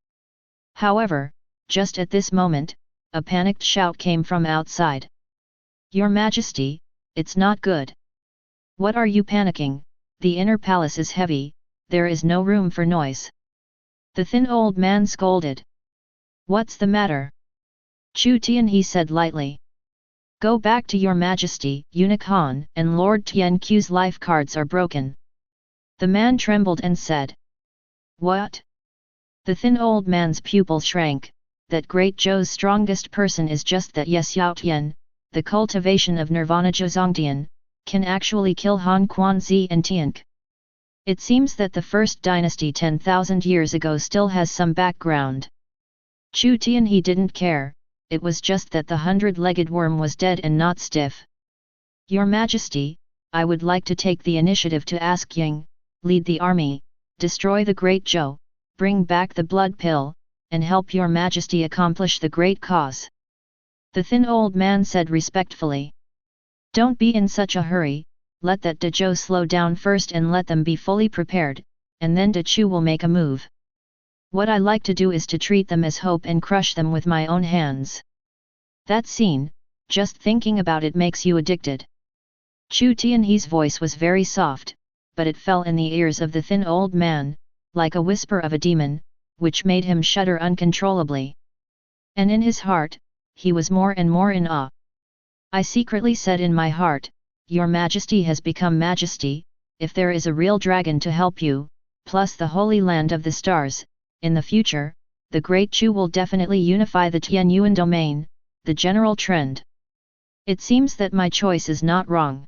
However, just at this moment, a panicked shout came from outside. Your Majesty, it's not good. What are you panicking? The inner palace is heavy, there is no room for noise. The thin old man scolded. What's the matter? Chu Tianhe said lightly. Go back to Your Majesty, Eunuch Han and Lord Tian Q's life cards are broken. The man trembled and said. What? The thin old man's pupil shrank. That Great Zhou's strongest person is just that Xiao, the cultivation of Nirvana Zhongtian, can actually kill Han Quanzi and Tianke. It seems that the first dynasty 10,000 years ago still has some background. Chu Tianhe didn't care, it was just that the 100-legged worm was dead and not stiff. Your Majesty, I would like to take the initiative to ask Ying, lead the army, destroy the Great Zhou, bring back the blood pill, and help Your Majesty accomplish the great cause. The thin old man said respectfully. Don't be in such a hurry, let that Dezhou slow down first and let them be fully prepared, and then Dechu will make a move. What I like to do is to treat them as hope and crush them with my own hands. That scene, just thinking about it makes you addicted. Chu Tianhe's voice was very soft, but it fell in the ears of the thin old man, like a whisper of a demon, which made him shudder uncontrollably. And in his heart, he was more and more in awe. I secretly said in my heart, Your Majesty has become Majesty, if there is a real dragon to help you, plus the Holy Land of the Stars, in the future, the Great Chu will definitely unify the Tianyuan domain, the general trend. It seems that my choice is not wrong.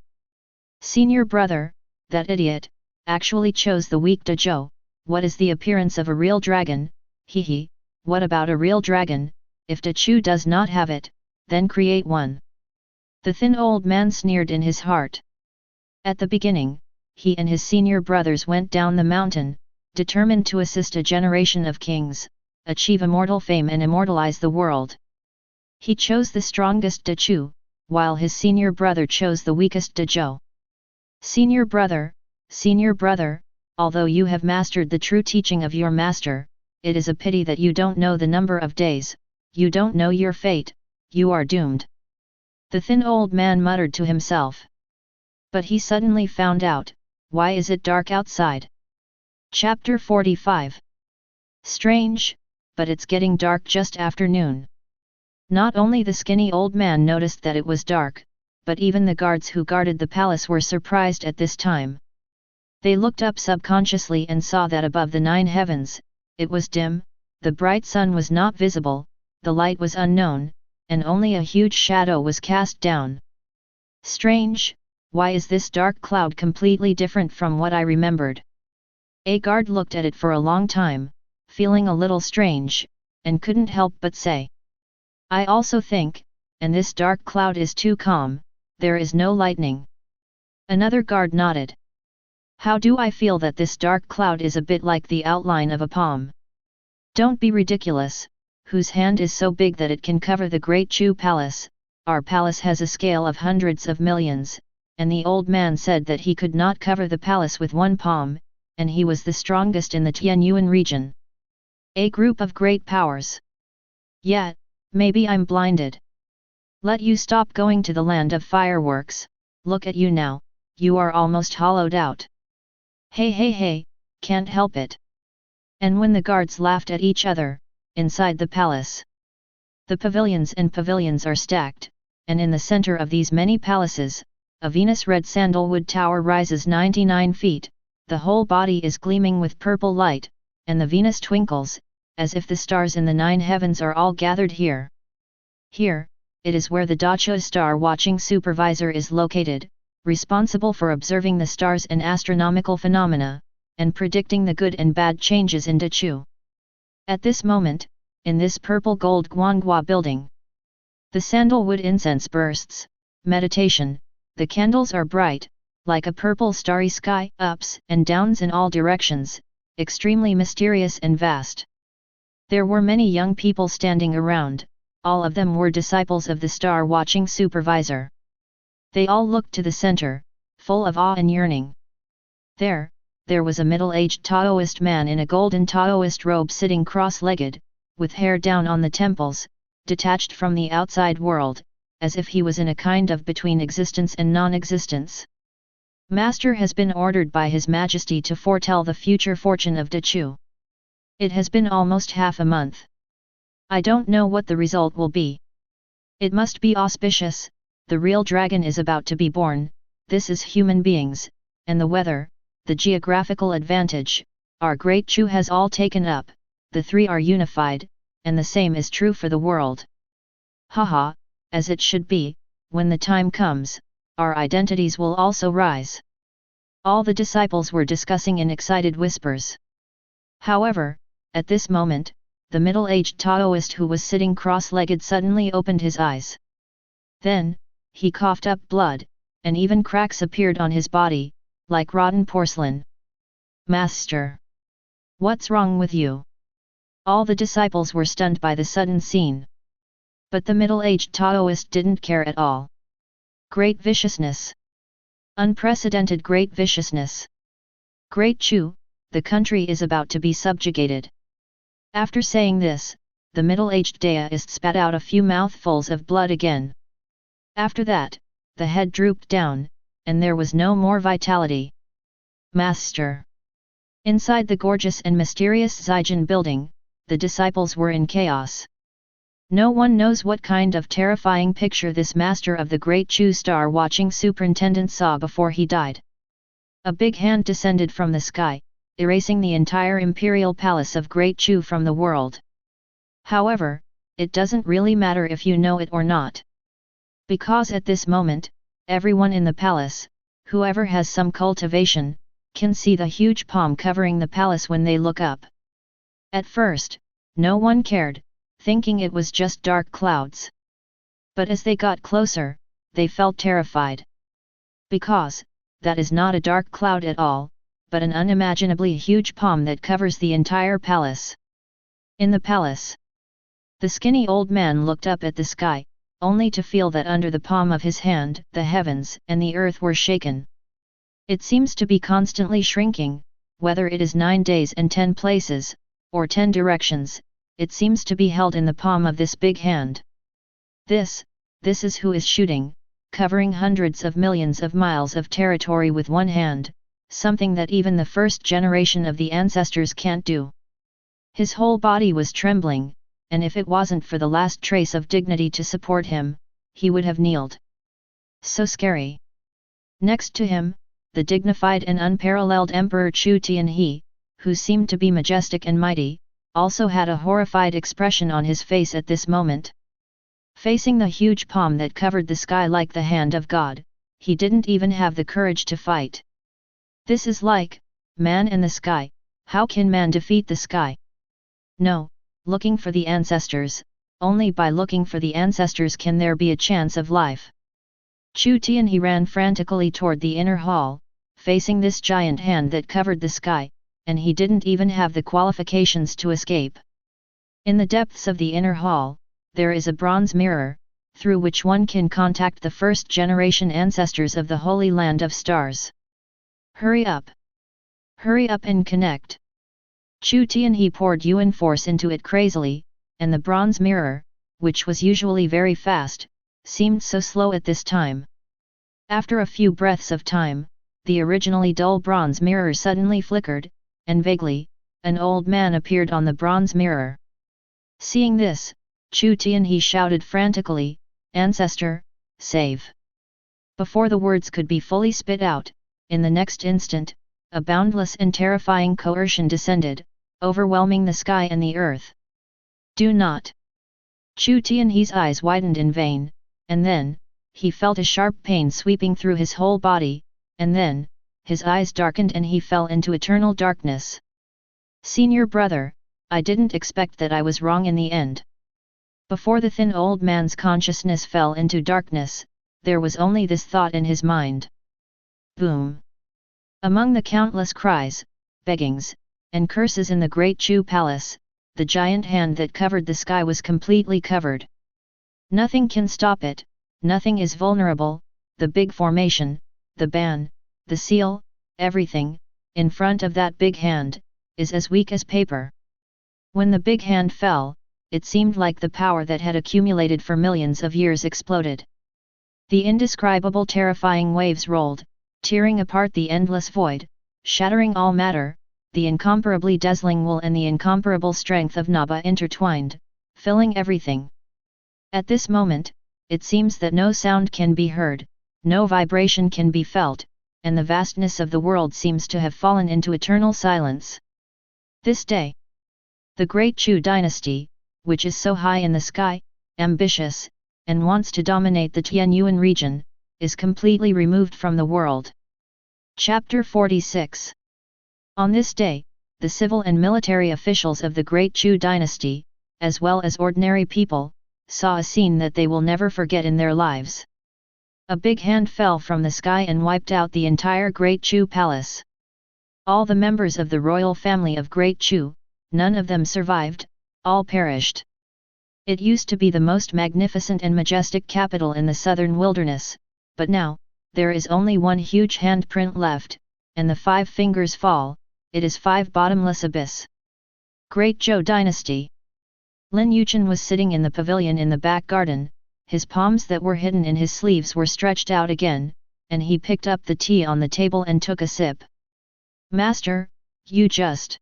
Senior brother, that idiot, actually chose the weak Dezhou. What is the appearance of a real dragon? Hehe, what about a real dragon? If Dechu does not have it, then create one. The thin old man sneered in his heart. At the beginning, he and his senior brothers went down the mountain, determined to assist a generation of kings, achieve immortal fame and immortalize the world. He chose the strongest Dechu, while his senior brother chose the weakest Dezhou. Senior brother, although you have mastered the true teaching of your master, it is a pity that you don't know the number of days, you don't know your fate, you are doomed. The thin old man muttered to himself. But he suddenly found out, why is it dark outside? Chapter 45. Strange, but it's getting dark just after noon. Not only the skinny old man noticed that it was dark, but even the guards who guarded the palace were surprised at this time. They looked up subconsciously and saw that above the 9 heavens, it was dim, the bright sun was not visible, the light was unknown, and only a huge shadow was cast down. Strange, why is this dark cloud completely different from what I remembered? A guard looked at it for a long time, feeling a little strange, and couldn't help but say. I also think, and this dark cloud is too calm, there is no lightning. Another guard nodded. How do I feel that this dark cloud is a bit like the outline of a palm? Don't be ridiculous, whose hand is so big that it can cover the Great Chu Palace? Our palace has a scale of hundreds of millions, and the old man said that he could not cover the palace with one palm, and he was the strongest in the Tianyuan region. A group of great powers. Yet, maybe I'm blinded. Let you stop going to the land of fireworks, look at you now, you are almost hollowed out. Hey hey hey, can't help it. And when the guards laughed at each other, inside the palace. The pavilions are stacked, and in the center of these many palaces, a Venus-red sandalwood tower rises 99 feet, the whole body is gleaming with purple light, and the Venus twinkles, as if the stars in the 9 heavens are all gathered here. Here, it is where the Dacha star watching supervisor is located, responsible for observing the stars and astronomical phenomena, and predicting the good and bad changes in Dachu. At this moment, in this purple gold Guanghua building, the sandalwood incense bursts, meditation, the candles are bright, like a purple starry sky, ups and downs in all directions, extremely mysterious and vast. There were many young people standing around, all of them were disciples of the star-watching supervisor. They all looked to the center, full of awe and yearning. There was a middle-aged Taoist man in a golden Taoist robe sitting cross-legged, with hair down on the temples, detached from the outside world, as if he was in a kind of between existence and non-existence. Master has been ordered by His Majesty to foretell the future fortune of Dachu. It has been almost half a month. I don't know what the result will be. It must be auspicious, the real dragon is about to be born, this is human beings, and the weather, the geographical advantage, our great Chu has all taken up, the three are unified, and the same is true for the world. Haha, as it should be, when the time comes, our identities will also rise. All the disciples were discussing in excited whispers. However, at this moment, the middle-aged Taoist who was sitting cross-legged suddenly opened his eyes. Then, he coughed up blood, and even cracks appeared on his body, like rotten porcelain. Master! What's wrong with you? All the disciples were stunned by the sudden scene. But the middle-aged Taoist didn't care at all. Great viciousness! Unprecedented great viciousness! Great Chu, the country is about to be subjugated. After saying this, the middle-aged Daoist spat out a few mouthfuls of blood again. After that, the head drooped down, and there was no more vitality. Master! Inside the gorgeous and mysterious Zijin building, the disciples were in chaos. No one knows what kind of terrifying picture this master of the great Chu star-watching superintendent saw before he died. A big hand descended from the sky, erasing the entire imperial palace of Great Chu from the world. However, it doesn't really matter if you know it or not. Because at this moment, everyone in the palace, whoever has some cultivation, can see the huge palm covering the palace when they look up. At first, no one cared, thinking it was just dark clouds. But as they got closer, they felt terrified. Because, that is not a dark cloud at all, but an unimaginably huge palm that covers the entire palace. In the palace, the skinny old man looked up at the sky, only to feel that under the palm of his hand, the heavens and the earth were shaken. It seems to be constantly shrinking, whether it is 9 days and 10 places, or 10 directions, it seems to be held in the palm of this big hand. This is who is shooting, covering hundreds of millions of miles of territory with one hand, something that even the first generation of the ancestors can't do. His whole body was trembling, and if it wasn't for the last trace of dignity to support him, he would have kneeled. So scary. Next to him, the dignified and unparalleled Emperor Chu Tianhe, who seemed to be majestic and mighty, also had a horrified expression on his face at this moment. Facing the huge palm that covered the sky like the hand of God, he didn't even have the courage to fight. This is like, man and the sky, how can man defeat the sky? No, looking for the ancestors, only by looking for the ancestors can there be a chance of life. Chu Tianhe ran frantically toward the inner hall, facing this giant hand that covered the sky, and he didn't even have the qualifications to escape. In the depths of the inner hall, there is a bronze mirror, through which one can contact the first-generation ancestors of the Holy Land of Stars. Hurry up! Hurry up and connect! Chu Tianhe poured yuan force into it crazily, and the bronze mirror, which was usually very fast, seemed so slow at this time. After a few breaths of time, the originally dull bronze mirror suddenly flickered, and vaguely, an old man appeared on the bronze mirror. Seeing this, Chu Tianhe shouted frantically, "Ancestor, save!" Before the words could be fully spit out, in the next instant, a boundless and terrifying coercion descended, overwhelming the sky and the earth. "Do not!" Chu Tianhe's eyes widened in vain, and then, he felt a sharp pain sweeping through his whole body, and then, his eyes darkened and he fell into eternal darkness. "Senior brother, I didn't expect that I was wrong in the end." Before the thin old man's consciousness fell into darkness, there was only this thought in his mind. Boom! Among the countless cries, beggings, and curses in the great Chu palace, the giant hand that covered the sky was completely covered. Nothing can stop it, nothing is vulnerable, the big formation, the ban, the seal, everything, in front of that big hand, is as weak as paper. When the big hand fell, it seemed like the power that had accumulated for millions of years exploded. The indescribable terrifying waves rolled, tearing apart the endless void, shattering all matter, the incomparably dazzling will and the incomparable strength of Naba intertwined, filling everything. At this moment, it seems that no sound can be heard, no vibration can be felt, and the vastness of the world seems to have fallen into eternal silence. This day, the great Chu dynasty, which is so high in the sky, ambitious, and wants to dominate the Tianyuan region, is completely removed from the world. Chapter 46. On this day, the civil and military officials of the great Chu dynasty, as well as ordinary people, saw a scene that they will never forget in their lives. A big hand fell from the sky and wiped out the entire Great Chu palace. All the members of the royal family of Great Chu, none of them survived, all perished. It used to be the most magnificent and majestic capital in the southern wilderness, but now, there is only one huge handprint left, and the 5 fingers fall, it is 5 bottomless abyss. Great Zhou Dynasty. Lin Yichen was sitting in the pavilion in the back garden, his palms that were hidden in his sleeves were stretched out again, and he picked up the tea on the table and took a sip. "Master, you just..."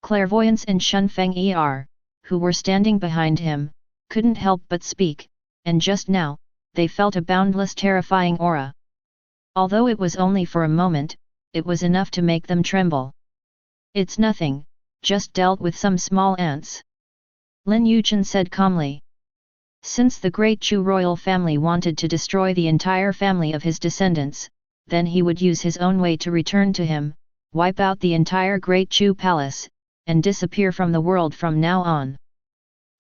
Clairvoyance and Shunfeng Er, who were standing behind him, couldn't help but speak, and just now, they felt a boundless terrifying aura. Although it was only for a moment, it was enough to make them tremble. "It's nothing, just dealt with some small ants," Lin Yichen said calmly. Since the great Chu royal family wanted to destroy the entire family of his descendants, then he would use his own way to return to him, wipe out the entire great Chu palace, and disappear from the world from now on.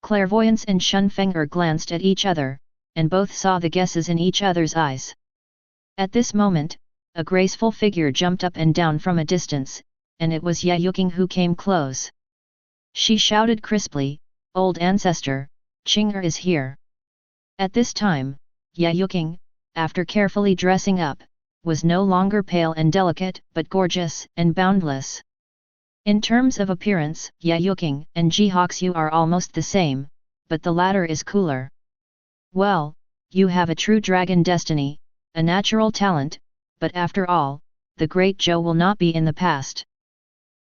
Clairvoyance and Shunfeng glanced at each other, and both saw the guesses in each other's eyes. At this moment, a graceful figure jumped up and down from a distance, and it was Yayuking who came close. She shouted crisply, "Old ancestor, Qing'er is here." At this time, Yayuking, after carefully dressing up, was no longer pale and delicate but gorgeous and boundless. In terms of appearance, Yayuking and Jihoxu are almost the same, but the latter is cooler. "Well, you have a true dragon destiny, a natural talent, but after all, the great Zhou will not be in the past.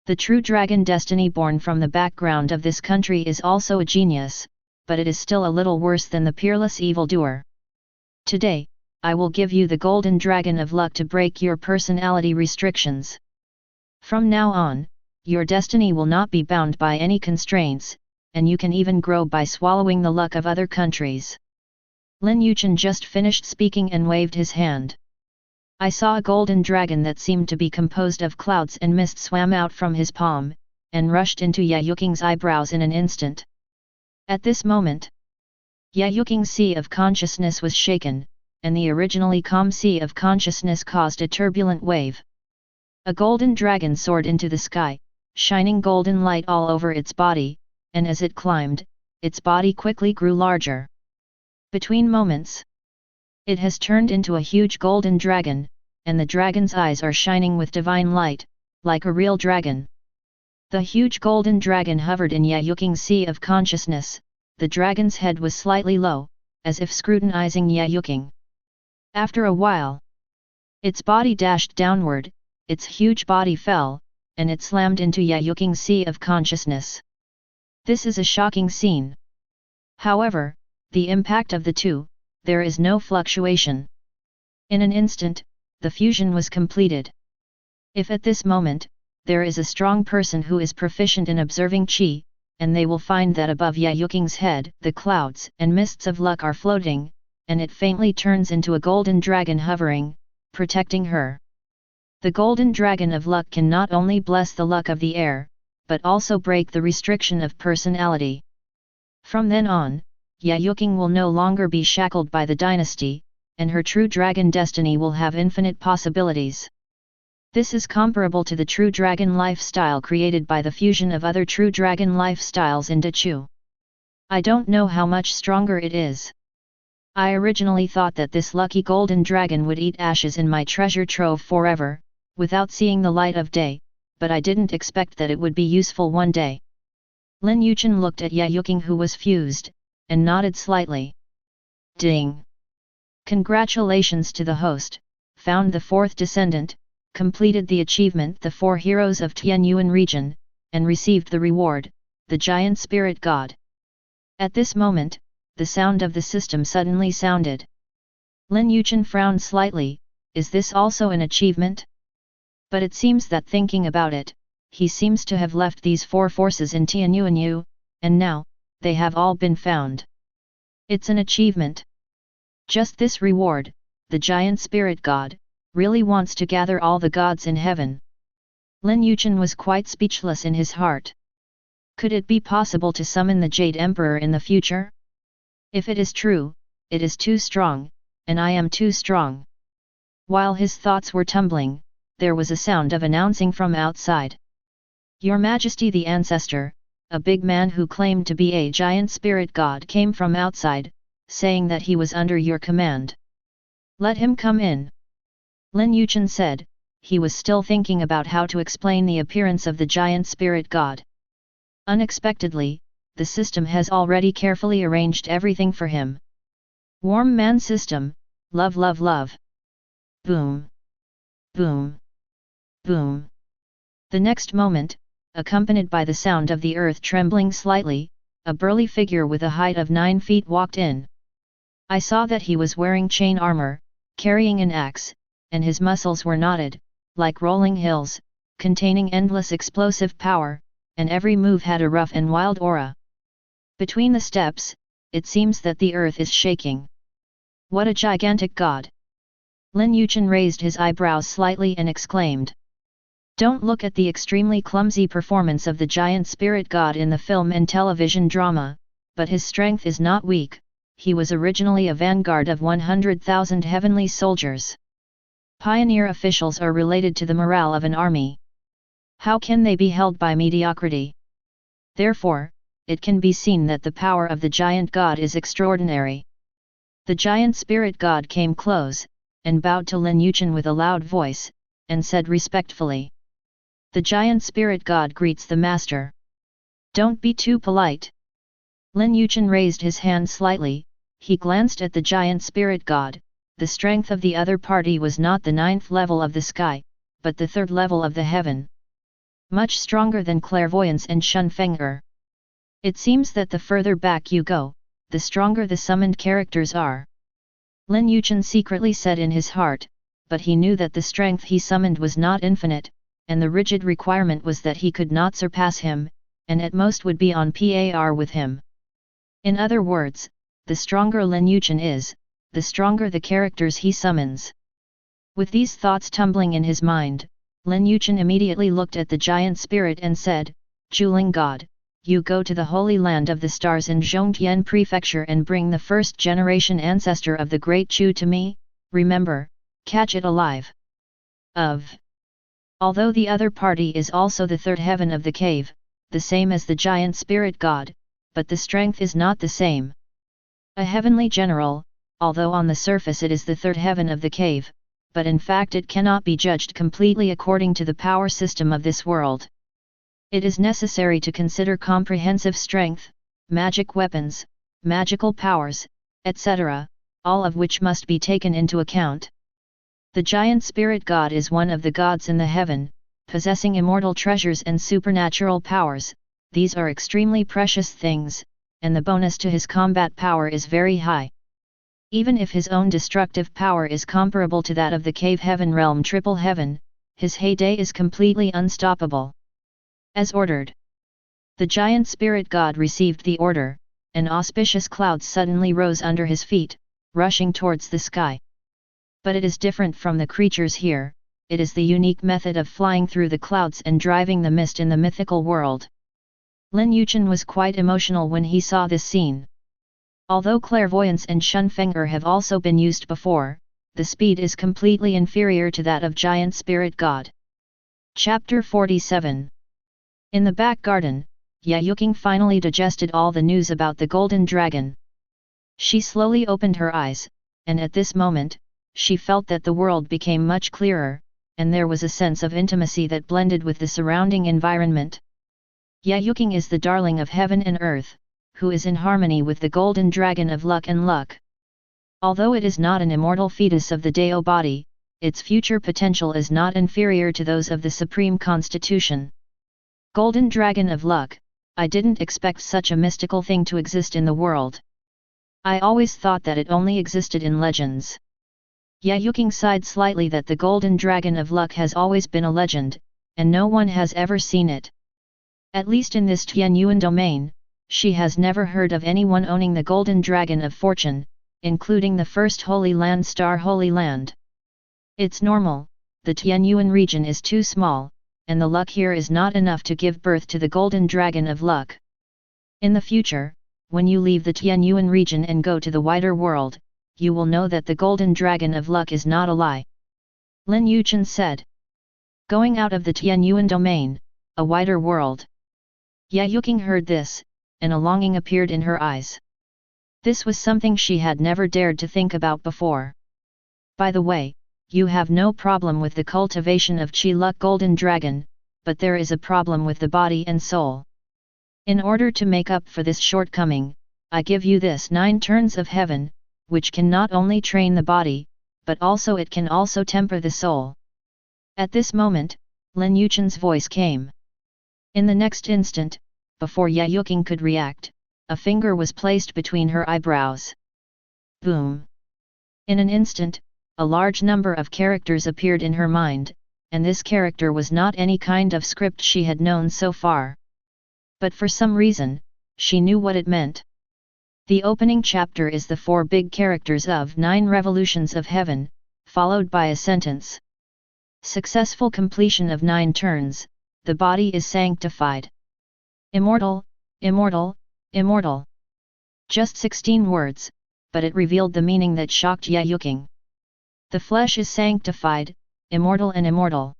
The true dragon destiny born from the background of this country is also a genius, but it is still a little worse than the peerless evildoer. Today, I will give you the golden dragon of luck to break your personality restrictions. From now on, your destiny will not be bound by any constraints, and you can even grow by swallowing the luck of other countries." Lin Yichen just finished speaking and waved his hand. I saw a golden dragon that seemed to be composed of clouds and mist swam out from his palm, and rushed into Yayuking's eyebrows in an instant. At this moment, Yayuking's sea of consciousness was shaken, and the originally calm sea of consciousness caused a turbulent wave. A golden dragon soared into the sky, shining golden light all over its body, and as it climbed, its body quickly grew larger. Between moments, it has turned into a huge golden dragon, and the dragon's eyes are shining with divine light, like a real dragon. The huge golden dragon hovered in Yayuking Sea of Consciousness. The dragon's head was slightly low, as if scrutinizing Yayuking. After a while, its body dashed downward, its huge body fell, and it slammed into Yayuking Sea of Consciousness. This is a shocking scene. However, the impact of the two, there is no fluctuation. In an instant, the fusion was completed. If at this moment, there is a strong person who is proficient in observing Qi, and they will find that above Yayuking's head, the clouds and mists of luck are floating, and it faintly turns into a golden dragon hovering, protecting her. The golden dragon of luck can not only bless the luck of the air, but also break the restriction of personality. From then on, Yayuking will no longer be shackled by the dynasty, and her true dragon destiny will have infinite possibilities. This is comparable to the true dragon lifestyle created by the fusion of other true dragon lifestyles into Chu. I don't know how much stronger it is. I originally thought that this lucky golden dragon would eat ashes in my treasure trove forever, without seeing the light of day, but I didn't expect that it would be useful one day. Lin Yichen looked at Yayuking, who was fused, and nodded slightly. Ding! Congratulations to the host, found the fourth descendant, completed the achievement the four heroes of Tianyuan region, and received the reward, the giant spirit god. At this moment, the sound of the system suddenly sounded. Lin Yichen frowned slightly. Is this also an achievement? But it seems that thinking about it, he seems to have left these four forces in Tianyuan, and now, they have all been found. It's an achievement. Just this reward, the giant spirit god, really wants to gather all the gods in heaven. Lin Yichen was quite speechless in his heart. Could it be possible to summon the Jade Emperor in the future? If it is true, it is too strong, and I am too strong. While his thoughts were tumbling, there was a sound of announcing from outside. Your Majesty, the ancestor, a big man who claimed to be a giant spirit god, came from outside, saying that he was under your command. Let him come in. Lin Yichen said. He was still thinking about how to explain the appearance of the giant spirit god. Unexpectedly, the system has already carefully arranged everything for him. Warm man system, love love love. Boom. Boom. Boom. The next moment, accompanied by the sound of the earth trembling slightly, a burly figure with a height of 9 feet walked in. I saw that he was wearing chain armor, carrying an axe, and his muscles were knotted, like rolling hills, containing endless explosive power, and every move had a rough and wild aura. Between the steps, it seems that the earth is shaking. What a gigantic god! Lin Yichen raised his eyebrows slightly and exclaimed. Don't look at the extremely clumsy performance of the giant spirit god in the film and television drama, but his strength is not weak. He was originally a vanguard of 100,000 heavenly soldiers. Pioneer officials are related to the morale of an army. How can they be held by mediocrity? Therefore, it can be seen that the power of the giant god is extraordinary. The giant spirit god came close, and bowed to Lin Yichen with a loud voice, and said respectfully. The giant spirit god greets the master. Don't be too polite. Lin Yichen raised his hand slightly. He glanced at the giant spirit god. The strength of the other party was not the 9th level of the sky, but the 3rd level of the heaven. Much stronger than clairvoyance and Shunfeng'er. It seems that the further back you go, the stronger the summoned characters are. Lin Yichen secretly said in his heart, but he knew that the strength he summoned was not infinite, and the rigid requirement was that he could not surpass him, and at most would be on par with him. In other words, the stronger Lin Yichen is, the stronger the characters he summons. With these thoughts tumbling in his mind, Lin Yichen immediately looked at the giant spirit and said, Juling God, you go to the Holy Land of the Stars in Zhongtian Prefecture and bring the 1st generation ancestor of the Great Chu to me, remember, catch it alive. Although the other party is also the 3rd heaven of the cave, the same as the giant spirit god, but the strength is not the same. A heavenly general, although on the surface it is the 3rd heaven of the cave, but in fact it cannot be judged completely according to the power system of this world. It is necessary to consider comprehensive strength, magic weapons, magical powers, etc., all of which must be taken into account. The giant spirit god is one of the gods in the heaven, possessing immortal treasures and supernatural powers. These are extremely precious things, and the bonus to his combat power is very high. Even if his own destructive power is comparable to that of the cave heaven realm triple heaven, his heyday is completely unstoppable. As ordered. The giant spirit god received the order, and auspicious clouds suddenly rose under his feet, rushing towards the sky. But it is different from the creatures here, it is the unique method of flying through the clouds and driving the mist in the mythical world. Lin Yichen was quite emotional when he saw this scene. Although clairvoyance and shunfenger have also been used before, the speed is completely inferior to that of giant spirit god. Chapter 47. In the back garden, Yayuking finally digested all the news about the golden dragon. She slowly opened her eyes, and at this moment, she felt that the world became much clearer, and there was a sense of intimacy that blended with the surrounding environment. Yayuking is the darling of heaven and earth, who is in harmony with the golden dragon of luck and luck. Although it is not an immortal fetus of the Dao body, its future potential is not inferior to those of the Supreme Constitution. Golden Dragon of Luck, I didn't expect such a mystical thing to exist in the world. I always thought that it only existed in legends. Yayuking sighed slightly that the Golden Dragon of Luck has always been a legend, and no one has ever seen it. At least in this Tianyuan domain, she has never heard of anyone owning the Golden Dragon of Fortune, including the first Holy Land Star Holy Land. It's normal, the Tianyuan region is too small, and the luck here is not enough to give birth to the Golden Dragon of Luck. In the future, when you leave the Tianyuan region and go to the wider world, you will know that the Golden Dragon of Luck is not a lie. Lin Yichen said. Going out of the Tianyuan domain, a wider world. Yayuking heard this, and a longing appeared in her eyes. This was something she had never dared to think about before. By the way, you have no problem with the cultivation of Chi Luck Golden Dragon, but there is a problem with the body and soul. In order to make up for this shortcoming, I give you this 9 turns of heaven, which can not only train the body, but also it can also temper the soul. At this moment, Lin Yichen's voice came. In the next instant, before Yayuking could react, a finger was placed between her eyebrows. Boom! In an instant, a large number of characters appeared in her mind, and this character was not any kind of script she had known so far. But for some reason, she knew what it meant. The opening chapter is the 4 big characters of 9 revolutions of heaven, followed by a sentence. Successful completion of 9 turns, the body is sanctified. Immortal, immortal, immortal. Just 16 words, but it revealed the meaning that shocked Yayuking. The flesh is sanctified, immortal and immortal.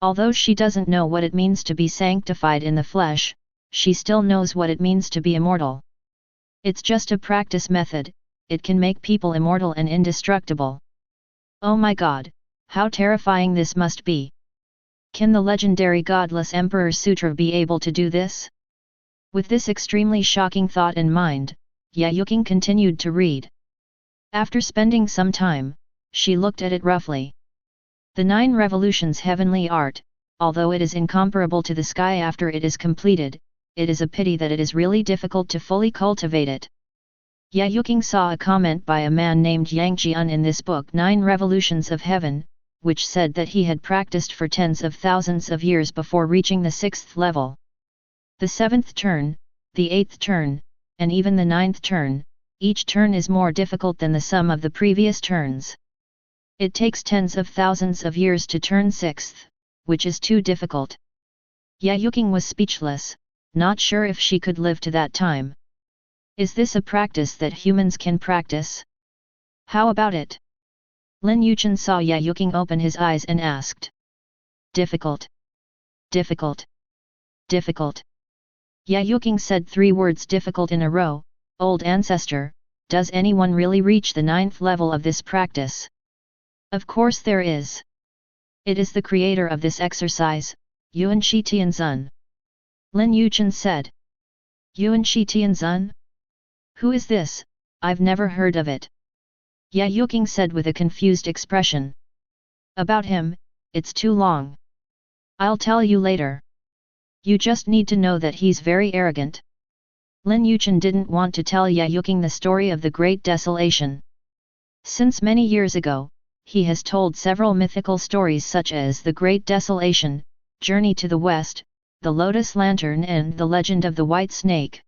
Although she doesn't know what it means to be sanctified in the flesh, she still knows what it means to be immortal. It's just a practice method, it can make people immortal and indestructible. Oh my god, how terrifying this must be! Can the legendary godless Emperor Sutra be able to do this? With this extremely shocking thought in mind, Yayuking continued to read. After spending some time, she looked at it roughly. The 9 revolutions heavenly art, although it is incomparable to the sky after it is completed, it is a pity that it is really difficult to fully cultivate it. Yayuking saw a comment by a man named Yang Jian in this book 9 Revolutions of Heaven, which said that he had practiced for tens of thousands of years before reaching the 6th level. The 7th turn, the 8th turn, and even the 9th turn, each turn is more difficult than the sum of the previous turns. It takes tens of thousands of years to turn 6th, which is too difficult. Yayuking was speechless, not sure if she could live to that time. Is this a practice that humans can practice? How about it? Lin Yichen saw Yayuking open his eyes and asked. Difficult. Difficult. Difficult. Yayuking said 3 words difficult in a row. Old ancestor, does anyone really reach the 9th level of this practice? Of course there is. It is the creator of this exercise, Yuan Shi Tianzun. Lin Yichen said. Yuan Shi Tianzun? Who is this? I've never heard of it. Ya Yuking said with a confused expression. About him, it's too long. I'll tell you later. You just need to know that he's very arrogant. Lin Yichen didn't want to tell Ya Yuking the story of the Great Desolation. Since many years ago, he has told several mythical stories such as the Great Desolation, Journey to the West, the Lotus Lantern and the Legend of the White Snake.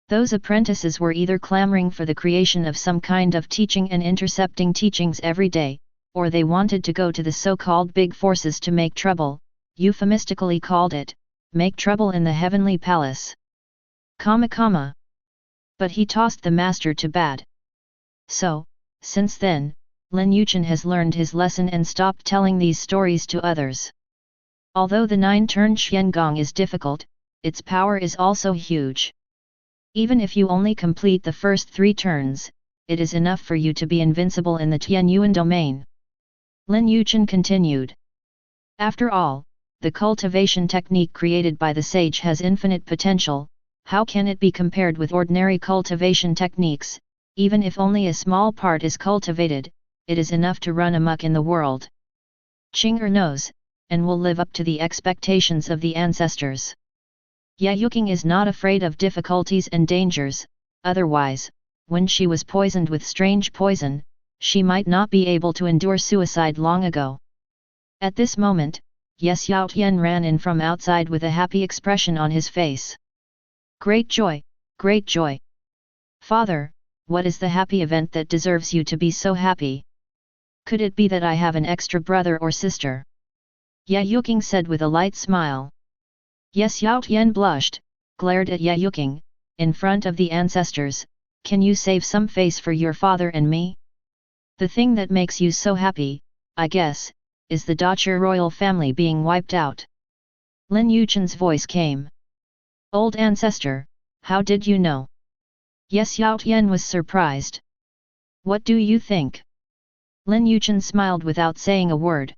Those apprentices were either clamoring for the creation of some kind of teaching and intercepting teachings every day, or they wanted to go to the so-called big forces to make trouble, euphemistically called it, make trouble in the heavenly palace. But he tossed the master to bad. So, since then, Lin Yichen has learned his lesson and stopped telling these stories to others. Although the 9-turn Xiangong is difficult, its power is also huge. Even if you only complete the first 3 turns, it is enough for you to be invincible in the Tianyuan domain. Lin Yichen continued. After all, the cultivation technique created by the sage has infinite potential. How can it be compared with ordinary cultivation techniques? Even if only a small part is cultivated, it is enough to run amok in the world. Qing'er knows, and will live up to the expectations of the ancestors. Ya Yuking is not afraid of difficulties and dangers, otherwise, when she was poisoned with strange poison, she might not be able to endure suicide long ago. At this moment, Yes Yao Tian ran in from outside with a happy expression on his face. Great joy, great joy! Father, what is the happy event that deserves you to be so happy? Could it be that I have an extra brother or sister? Ya Yuking said with a light smile. Yes Yao Tian blushed, glared at Ya Yuking, in front of the ancestors, can you save some face for your father and me? The thing that makes you so happy, I guess, is the Dachur royal family being wiped out. Lin Yichen's voice came. Old ancestor, how did you know? Yes Yao Tian was surprised. What do you think? Lin Yichen smiled without saying a word.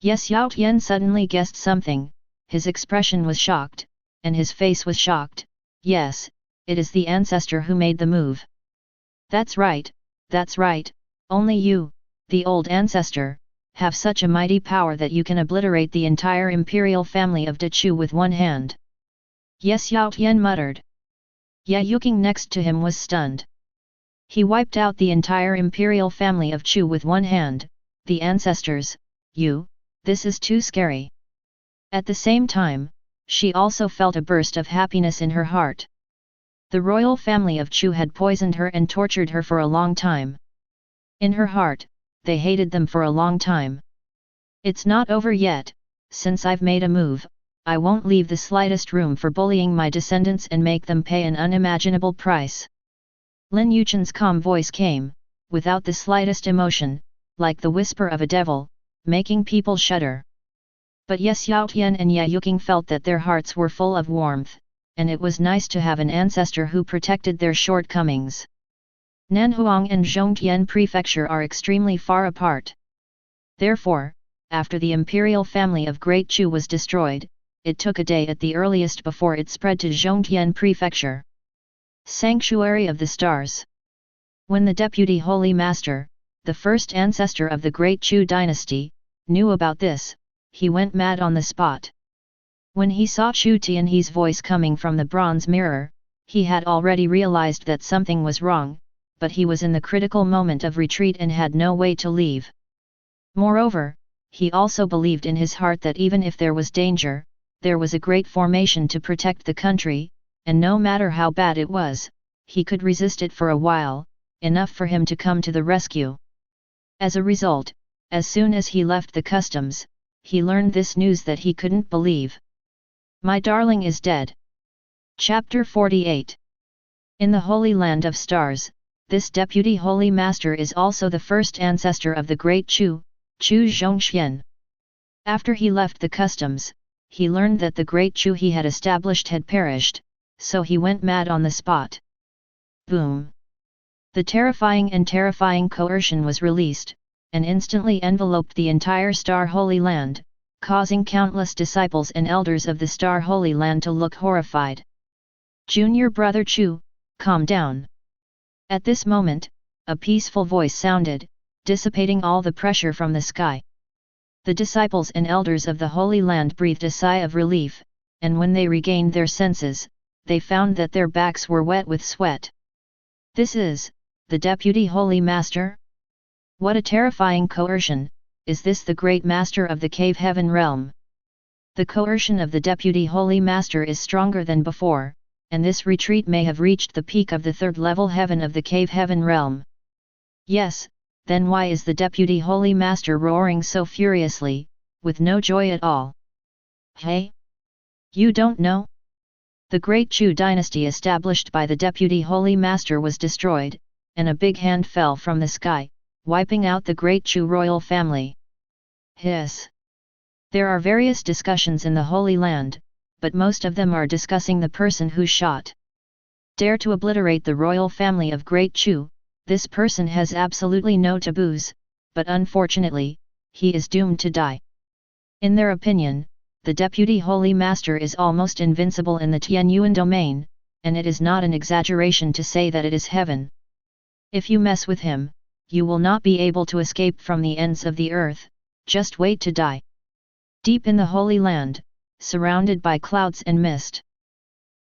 Yes Yao Tian suddenly guessed something, his expression was shocked, and his face was shocked. Yes, it is the ancestor who made the move. That's right, only you, the old ancestor, have such a mighty power that you can obliterate the entire imperial family of Dechu with one hand. Yes Yao Tian muttered. Ya Yuking next to him was stunned. He wiped out the entire imperial family of Chu with one hand, the ancestors, this is too scary. At the same time, she also felt a burst of happiness in her heart. The royal family of Chu had poisoned her and tortured her for a long time. In her heart, they hated them for a long time. It's not over yet, since I've made a move, I won't leave the slightest room for bullying my descendants and make them pay an unimaginable price. Lin Yichen's calm voice came, without the slightest emotion, like the whisper of a devil, making people shudder. But Yes Yao Tian and Ya Yuking felt that their hearts were full of warmth, and it was nice to have an ancestor who protected their shortcomings. Nanhuang and Zhongtian Prefecture are extremely far apart. Therefore, after the imperial family of Great Chu was destroyed, it took a day at the earliest before it spread to Zhongtian Prefecture. Sanctuary of the Stars. When the Deputy Holy Master, the first ancestor of the Great Chu dynasty, knew about this, he went mad on the spot. When he saw Chu Tianhe's voice coming from the bronze mirror, he had already realized that something was wrong, but he was in the critical moment of retreat and had no way to leave. Moreover, he also believed in his heart that even if there was danger, there was a great formation to protect the country, and no matter how bad it was, he could resist it for a while, enough for him to come to the rescue. As a result, as soon as he left the customs, he learned this news that he couldn't believe. My darling is dead. Chapter 48. In the Holy Land of Stars, this Deputy Holy Master is also the first ancestor of the Great Chu, Chu Zhongxian. After he left the customs, he learned that the Great Chu he had established had perished, so he went mad on the spot. Boom! The terrifying coercion was released, and instantly enveloped the entire Star Holy Land, causing countless disciples and elders of the Star Holy Land to look horrified. "Junior brother Chu, calm down." At this moment, a peaceful voice sounded, dissipating all the pressure from the sky. The disciples and elders of the Holy Land breathed a sigh of relief, and when they regained their senses, they found that their backs were wet with sweat. "This is the Deputy Holy Master? What a terrifying coercion! Is this the great master of the Cave Heaven realm?" The coercion of the Deputy Holy Master is stronger than before, and this retreat may have reached the peak of the third level heaven of the Cave Heaven realm. Yes, then why is the Deputy Holy Master roaring so furiously, with no joy at all? Hey? You don't know? The great Chu dynasty established by the Deputy Holy Master was destroyed, and a big hand fell from the sky, wiping out the great Chu royal family. Hiss! There are various discussions in the Holy Land, but most of them are discussing the person who shot. Dare to obliterate the royal family of Great Chu. This person has absolutely no taboos, but unfortunately, he is doomed to die. In their opinion, the Deputy Holy Master is almost invincible in the Tianyuan domain, and it is not an exaggeration to say that it is heaven. If you mess with him, you will not be able to escape from the ends of the earth, just wait to die. Deep in the Holy Land, surrounded by clouds and mist,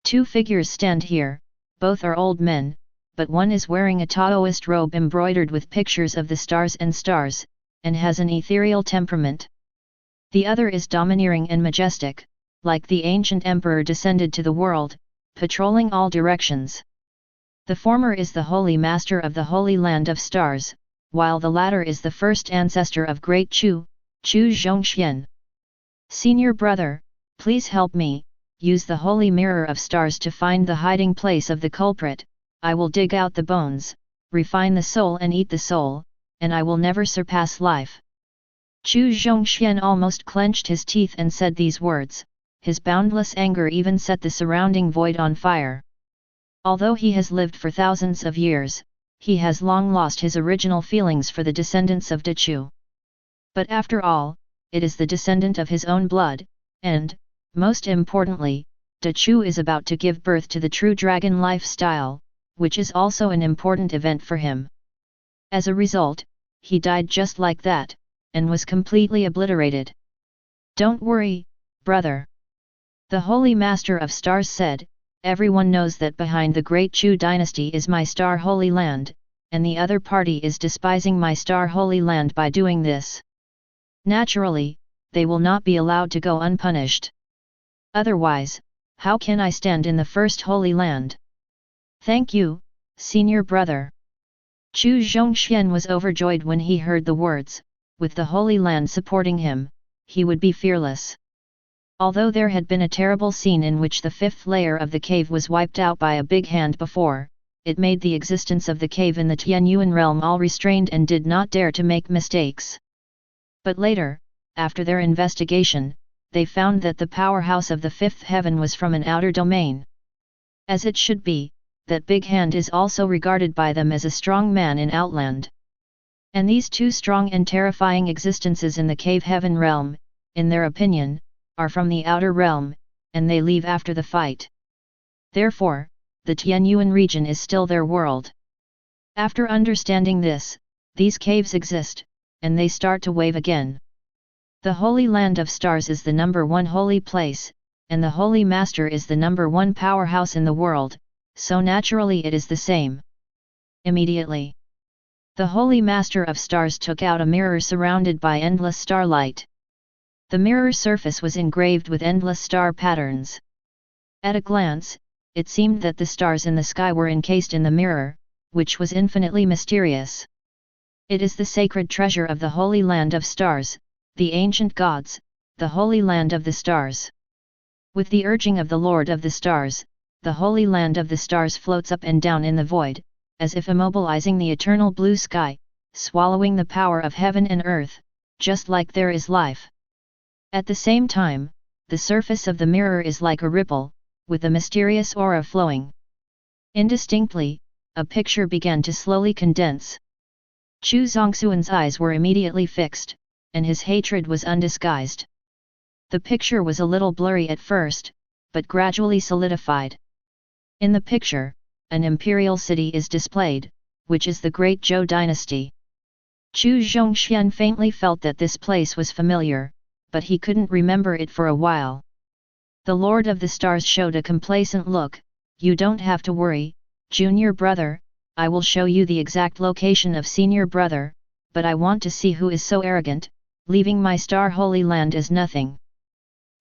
two figures stand here, both are old men, but one is wearing a Taoist robe embroidered with pictures of the stars, and has an ethereal temperament. The other is domineering and majestic, like the ancient emperor descended to the world, patrolling all directions. The former is the Holy Master of the Holy Land of Stars, while the latter is the first ancestor of Great Chu, Chu Zhongxian. "Senior brother, please help me, use the Holy Mirror of Stars to find the hiding place of the culprit. I will dig out the bones, refine the soul and eat the soul, and I will never surpass life." Chu Zhongxian almost clenched his teeth and said these words. His boundless anger even set the surrounding void on fire. Although he has lived for thousands of years, he has long lost his original feelings for the descendants of Chu. But after all, it is the descendant of his own blood, and, most importantly, Chu is about to give birth to the true dragon lifestyle, which is also an important event for him. As a result, he died just like that, and was completely obliterated. "Don't worry, brother," the Holy Master of Stars said, "everyone knows that behind the Great Chu dynasty is my Star Holy Land, and the other party is despising my Star Holy Land by doing this. Naturally, they will not be allowed to go unpunished. Otherwise, how can I stand in the First Holy Land?" "Thank you, senior brother." Chu Zhongxian was overjoyed when he heard the words, with the Holy Land supporting him, he would be fearless. Although there had been a terrible scene in which the fifth layer of the cave was wiped out by a big hand before, it made the existence of the cave in the Tianyuan realm all restrained and did not dare to make mistakes. But later, after their investigation, they found that the powerhouse of the fifth heaven was from an outer domain. As it should be, that big hand is also regarded by them as a strong man in Outland. And these two strong and terrifying existences in the cave heaven realm, in their opinion, are from the outer realm, and they leave after the fight. Therefore, the Tianyuan region is still their world. After understanding this, these caves exist, and they start to wave again. The Holy Land of Stars is the number one holy place, and the Holy Master is the number one powerhouse in the world, so naturally it is the same. Immediately, the Holy Master of Stars took out a mirror surrounded by endless starlight. The mirror surface was engraved with endless star patterns. At a glance, it seemed that the stars in the sky were encased in the mirror, which was infinitely mysterious. It is the sacred treasure of the Holy Land of Stars, the ancient gods, the Holy Land of the Stars. With the urging of the Lord of the Stars, the Holy Land of the Stars floats up and down in the void, as if immobilizing the eternal blue sky, swallowing the power of heaven and earth, just like there is life. At the same time, the surface of the mirror is like a ripple, with a mysterious aura flowing. Indistinctly, a picture began to slowly condense. Chu Zongxuan's eyes were immediately fixed, and his hatred was undisguised. The picture was a little blurry at first, but gradually solidified. In the picture, an imperial city is displayed, which is the Great Zhou dynasty. Chu Zhongxian faintly felt that this place was familiar, but he couldn't remember it for a while. The Lord of the Stars showed a complacent look. You don't have to worry, junior brother, I will show you the exact location of senior brother, but I want to see who is so arrogant, leaving my star holy land as nothing.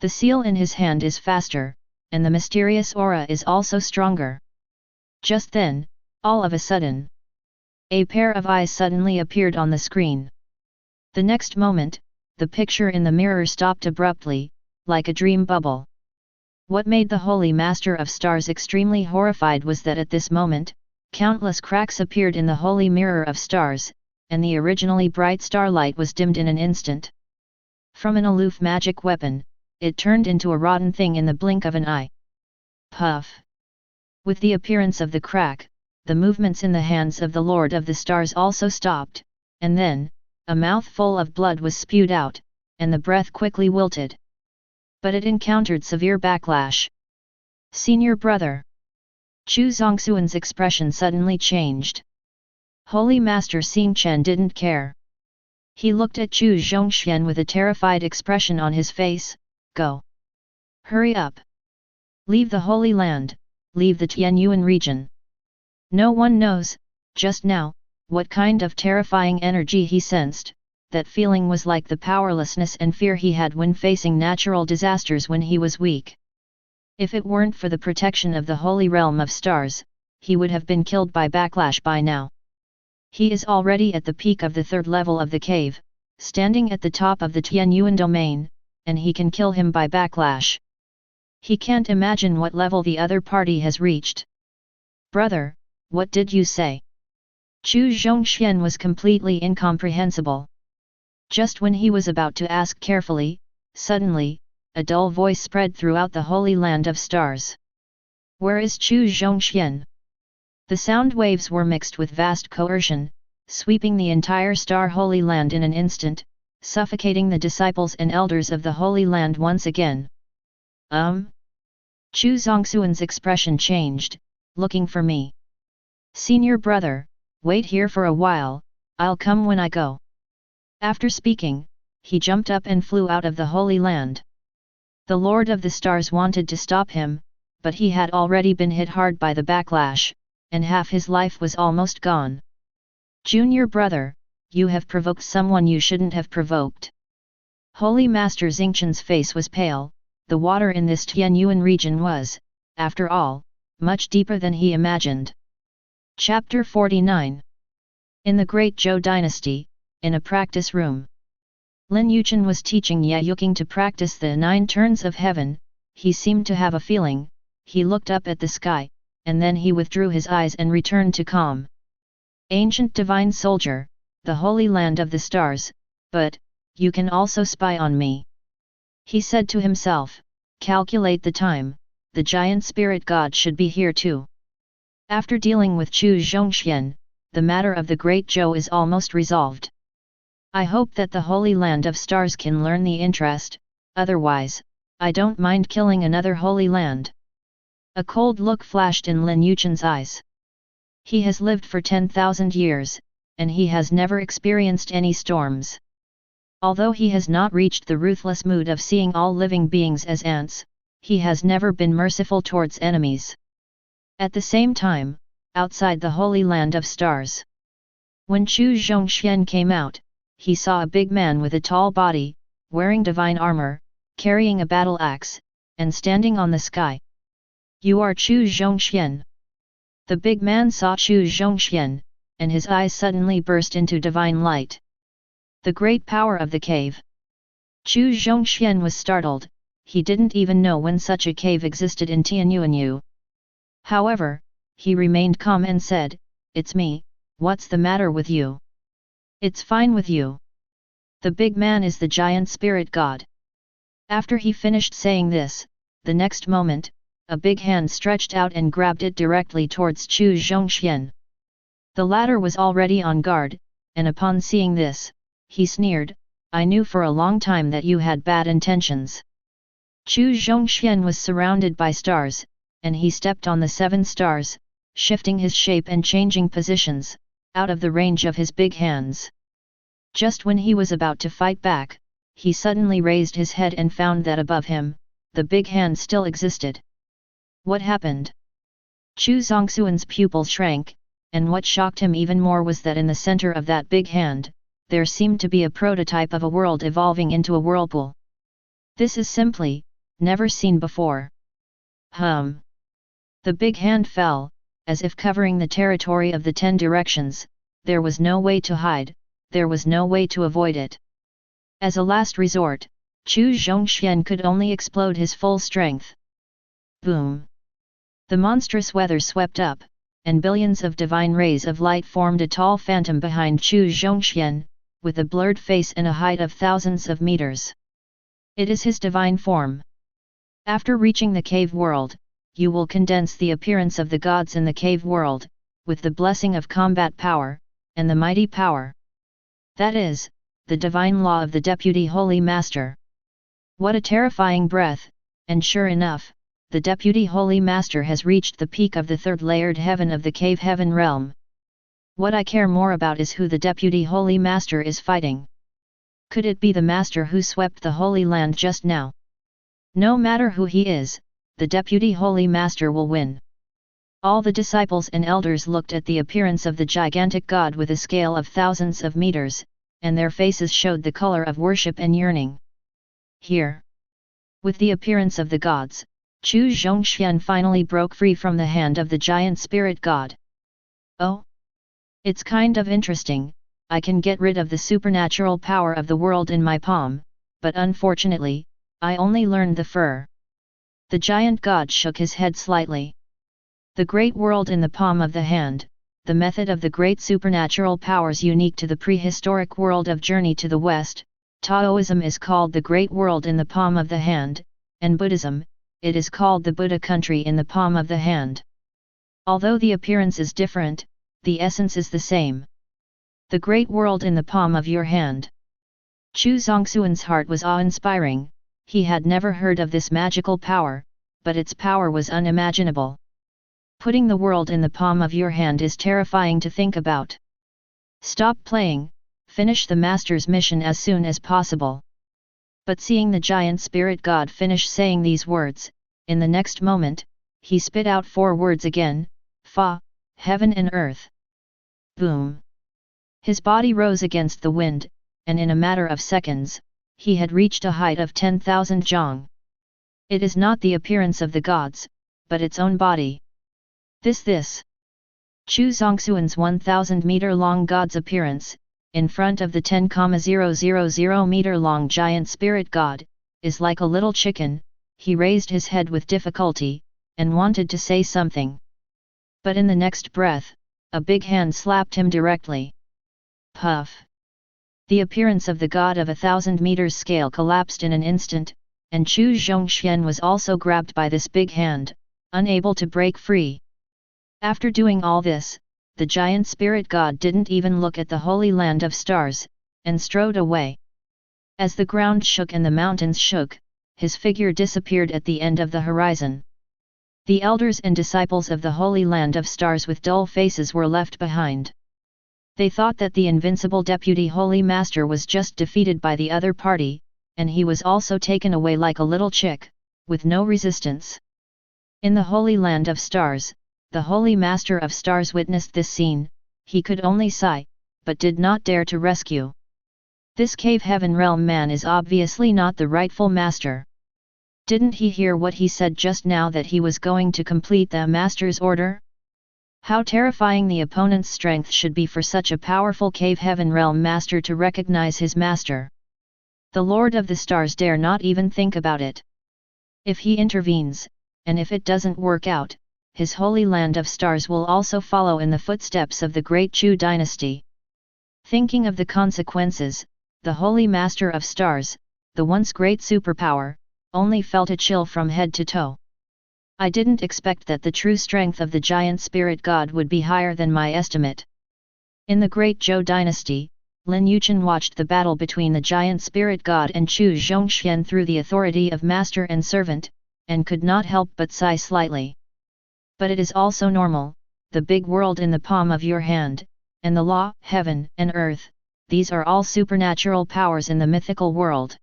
The seal in his hand is faster, and the mysterious aura is also stronger. Just then, all of a sudden, a pair of eyes suddenly appeared on the screen. The next moment, the picture in the mirror stopped abruptly, like a dream bubble. What made the Holy Master of Stars extremely horrified was that at this moment, countless cracks appeared in the Holy Mirror of Stars, and the originally bright starlight was dimmed in an instant. From an aloof magic weapon, it turned into a rotten thing in the blink of an eye. Puff! With the appearance of the crack, the movements in the hands of the Lord of the Stars also stopped, and then, a mouthful of blood was spewed out, and the breath quickly wilted. But it encountered severe backlash. Senior brother! Chu Zongxuan's expression suddenly changed. Holy Master Xing Chen didn't care. He looked at Chu Zhongxian with a terrified expression on his face. Go! Hurry up! Leave the Holy Land, leave the Tianyuan region. No one knows, just now, what kind of terrifying energy he sensed. That feeling was like the powerlessness and fear he had when facing natural disasters when he was weak. If it weren't for the protection of the holy realm of stars, he would have been killed by backlash by now. He is already at the peak of the third level of the cave, standing at the top of the Tianyuan domain, and he can kill him by backlash. He can't imagine what level the other party has reached. Brother, what did you say? Chu Zhongxian was completely incomprehensible. Just when he was about to ask carefully, suddenly, a dull voice spread throughout the holy land of stars. Where is Chu Zhongxian? The sound waves were mixed with vast coercion, sweeping the entire star holy land in an instant, suffocating the disciples and elders of the holy land once again. Chu Zongxuan's expression changed, looking for me. Senior brother, wait here for a while, I'll come when I go. After speaking, he jumped up and flew out of the Holy Land. The Lord of the Stars wanted to stop him, but he had already been hit hard by the backlash, and half his life was almost gone. Junior brother, you have provoked someone you shouldn't have provoked. Holy Master Xingchen's face was pale. The water in this Tianyuan region was, after all, much deeper than he imagined. Chapter 49. In the Great Zhou dynasty, in a practice room, Lin Yichen was teaching Yayuking to practice the 9 turns of heaven. He seemed to have a feeling. He looked up at the sky, and then he withdrew his eyes and returned to calm. Ancient divine soldier, the holy land of the stars, but, you can also spy on me. He said to himself, calculate the time, the giant spirit god should be here too. After dealing with Chu Zhongxian, the matter of the Great Zhou is almost resolved. I hope that the Holy Land of Stars can learn the interest, otherwise, I don't mind killing another Holy Land. A cold look flashed in Lin Yichen's eyes. He has lived for 10,000 years, and he has never experienced any storms. Although he has not reached the ruthless mood of seeing all living beings as ants, he has never been merciful towards enemies. At the same time, outside the Holy Land of Stars, when Chu Zhongxian came out, he saw a big man with a tall body, wearing divine armor, carrying a battle axe, and standing on the sky. You are Chu Zhongxian. The big man saw Chu Zhongxian, and his eyes suddenly burst into divine light. The great power of the cave. Chu Zhongxian was startled. He didn't even know when such a cave existed in Tianyuanyu. However, he remained calm and said, "It's me, what's the matter with you?" "It's fine with you. The big man is the giant spirit god." After he finished saying this, the next moment, a big hand stretched out and grabbed it directly towards Chu Zhongxian. The latter was already on guard, and upon seeing this, he sneered, "I knew for a long time that you had bad intentions." Chu Zhongxian was surrounded by stars, and he stepped on the 7 stars, shifting his shape and changing positions, out of the range of his big hands. Just when he was about to fight back, he suddenly raised his head and found that above him, the big hand still existed. What happened? Chu Zongxuan's pupils shrank, and what shocked him even more was that in the center of that big hand, there seemed to be a prototype of a world evolving into a whirlpool. This is simply, never seen before. The big hand fell, as if covering the territory of the 10 directions. There was no way to hide, there was no way to avoid it. As a last resort, Chu Zhongxian could only explode his full strength. Boom! The monstrous weather swept up, and billions of divine rays of light formed a tall phantom behind Chu Zhongxian, with a blurred face and a height of thousands of meters. It is his divine form. After reaching the cave world, you will condense the appearance of the gods in the cave world, with the blessing of combat power, and the mighty power. That is, the divine law of the Deputy Holy Master. What a terrifying breath, and sure enough, the Deputy Holy Master has reached the peak of the 3rd layered heaven of the cave heaven realm. What I care more about is who the Deputy Holy Master is fighting. Could it be the Master who swept the Holy Land just now? No matter who he is, the Deputy Holy Master will win. All the disciples and elders looked at the appearance of the gigantic god with a scale of thousands of meters, and their faces showed the color of worship and yearning. Here, with the appearance of the gods, Chu Zhongxian finally broke free from the hand of the giant spirit god. Oh! It's kind of interesting, I can get rid of the supernatural power of the world in my palm, but unfortunately, I only learned the fur. The giant god shook his head slightly. The great world in the palm of the hand, the method of the great supernatural powers unique to the prehistoric world of Journey to the West. Taoism is called the great world in the palm of the hand, and Buddhism, it is called the Buddha country in the palm of the hand. Although the appearance is different, the essence is the same. The great world in the palm of your hand. Chu Zongxuan's heart was awe-inspiring. He had never heard of this magical power, but its power was unimaginable. Putting the world in the palm of your hand is terrifying to think about. Stop playing, finish the Master's mission as soon as possible. But seeing the giant spirit god finish saying these words, in the next moment, he spit out 4 words again, Fa, heaven and earth. Boom! His body rose against the wind, and in a matter of seconds, he had reached a height of 10,000 zhang. It is not the appearance of the gods, but its own body. This. Chu Zongxuan's 1,000-meter-long god's appearance, in front of the 10,000-meter-long giant spirit god, is like a little chicken. He raised his head with difficulty, and wanted to say something. But in the next breath, a big hand slapped him directly. Puff! The appearance of the god of 1,000 meters scale collapsed in an instant, and Chu Zhongxian was also grabbed by this big hand, unable to break free. After doing all this, the giant spirit god didn't even look at the holy land of stars, and strode away. As the ground shook and the mountains shook, his figure disappeared at the end of the horizon. The elders and disciples of the holy land of stars with dull faces were left behind. They thought that the invincible Deputy Holy Master was just defeated by the other party, and he was also taken away like a little chick, with no resistance. In the Holy Land of Stars, the Holy Master of Stars witnessed this scene. He could only sigh, but did not dare to rescue. This cave heaven realm man is obviously not the rightful master. Didn't he hear what he said just now, that he was going to complete the Master's order? How terrifying the opponent's strength should be for such a powerful cave heaven realm master to recognize his master. The Lord of the Stars dare not even think about it. If he intervenes, and if it doesn't work out, his holy land of stars will also follow in the footsteps of the great Chu dynasty. Thinking of the consequences, the Holy Master of Stars, the once great superpower, only felt a chill from head to toe. I didn't expect that the true strength of the giant spirit god would be higher than my estimate. In the great Zhou dynasty, Lin Yichen watched the battle between the giant spirit god and Chu Zhongxian through the authority of master and servant, and could not help but sigh slightly. But it is also normal, the big world in the palm of your hand, and the law, heaven and earth, these are all supernatural powers in the mythical world.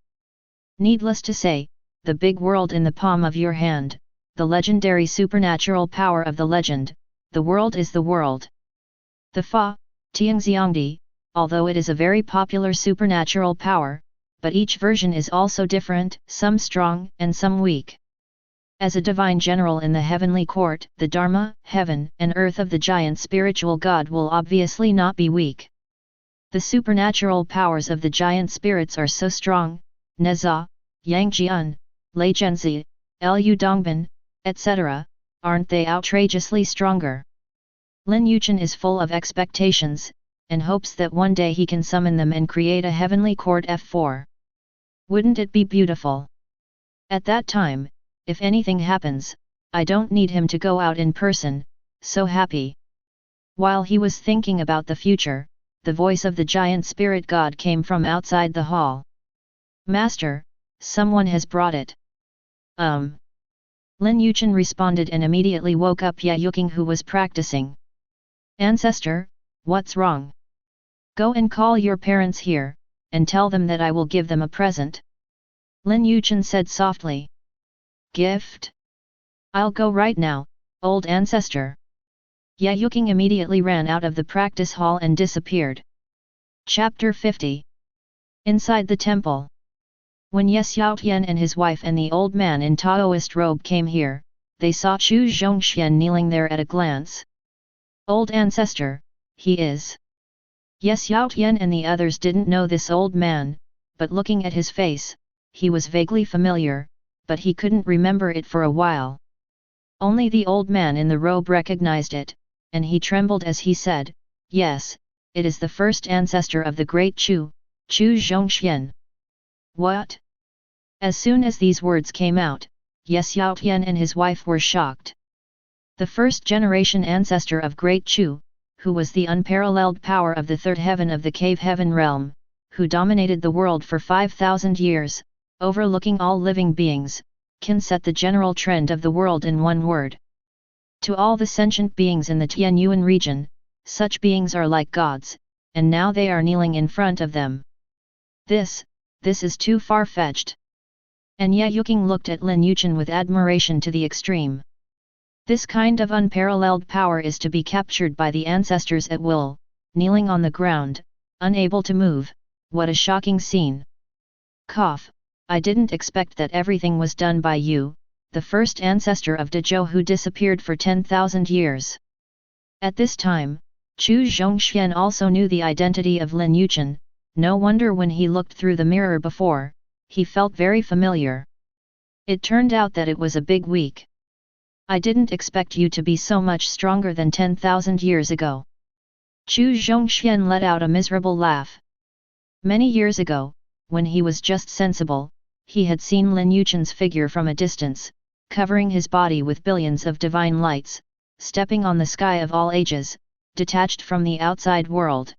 Needless to say, the big world in the palm of your hand, the legendary supernatural power of the legend, the world is the world. The Fa, Tianxiangdi, although it is a very popular supernatural power, but each version is also different, some strong and some weak. As a divine general in the heavenly court, the Dharma, heaven and earth of the giant spiritual god will obviously not be weak. The supernatural powers of the giant spirits are so strong, Neza, Yangjian, Lei Zhenzi, Lu Dongban, etc., aren't they outrageously stronger? Lin Yichen is full of expectations, and hopes that one day he can summon them and create a heavenly court F4. Wouldn't it be beautiful? At that time, if anything happens, I don't need him to go out in person, so happy. While he was thinking about the future, the voice of the giant spirit god came from outside the hall. Master, someone has brought it. Lin Yichen responded and immediately woke up Yayuking, who was practicing. Ancestor, what's wrong? Go and call your parents here, and tell them that I will give them a present. Lin Yichen said softly. Gift? I'll go right now, old ancestor. Yayuking immediately ran out of the practice hall and disappeared. Chapter 50. Inside the temple. When Ye Xiaotian and his wife and the old man in Taoist robe came here, they saw Chu Zhongxian kneeling there at a glance. Old ancestor, he is. Ye Xiaotian and the others didn't know this old man, but looking at his face, he was vaguely familiar, but he couldn't remember it for a while. Only the old man in the robe recognized it, and he trembled as he said, yes, it is the first ancestor of the great Chu Zhongxian. What? As soon as these words came out, Ye Xiaotian and his wife were shocked. The first generation ancestor of great Chu, who was the unparalleled power of the third heaven of the cave heaven realm, who dominated the world for 5,000 years, overlooking all living beings, can set the general trend of the world in one word. To all the sentient beings in the Tianyuan region, such beings are like gods, and now they are kneeling in front of them. This is too far-fetched. And Yayuking looked at Lin Yichen with admiration to the extreme. This kind of unparalleled power is to be captured by the ancestors at will, kneeling on the ground, unable to move. What a shocking scene. Cough, I didn't expect that everything was done by you, the first ancestor of Dezhou who disappeared for 10,000 years. At this time, Chu Zhongxian also knew the identity of Lin Yichen, no wonder when he looked through the mirror before, he felt very familiar. It turned out that it was a big week. I didn't expect you to be so much stronger than 10,000 years ago. Chu Zhongxian let out a miserable laugh. Many years ago, when he was just sensible, he had seen Lin Yichen's figure from a distance, covering his body with billions of divine lights, stepping on the sky of all ages, detached from the outside world.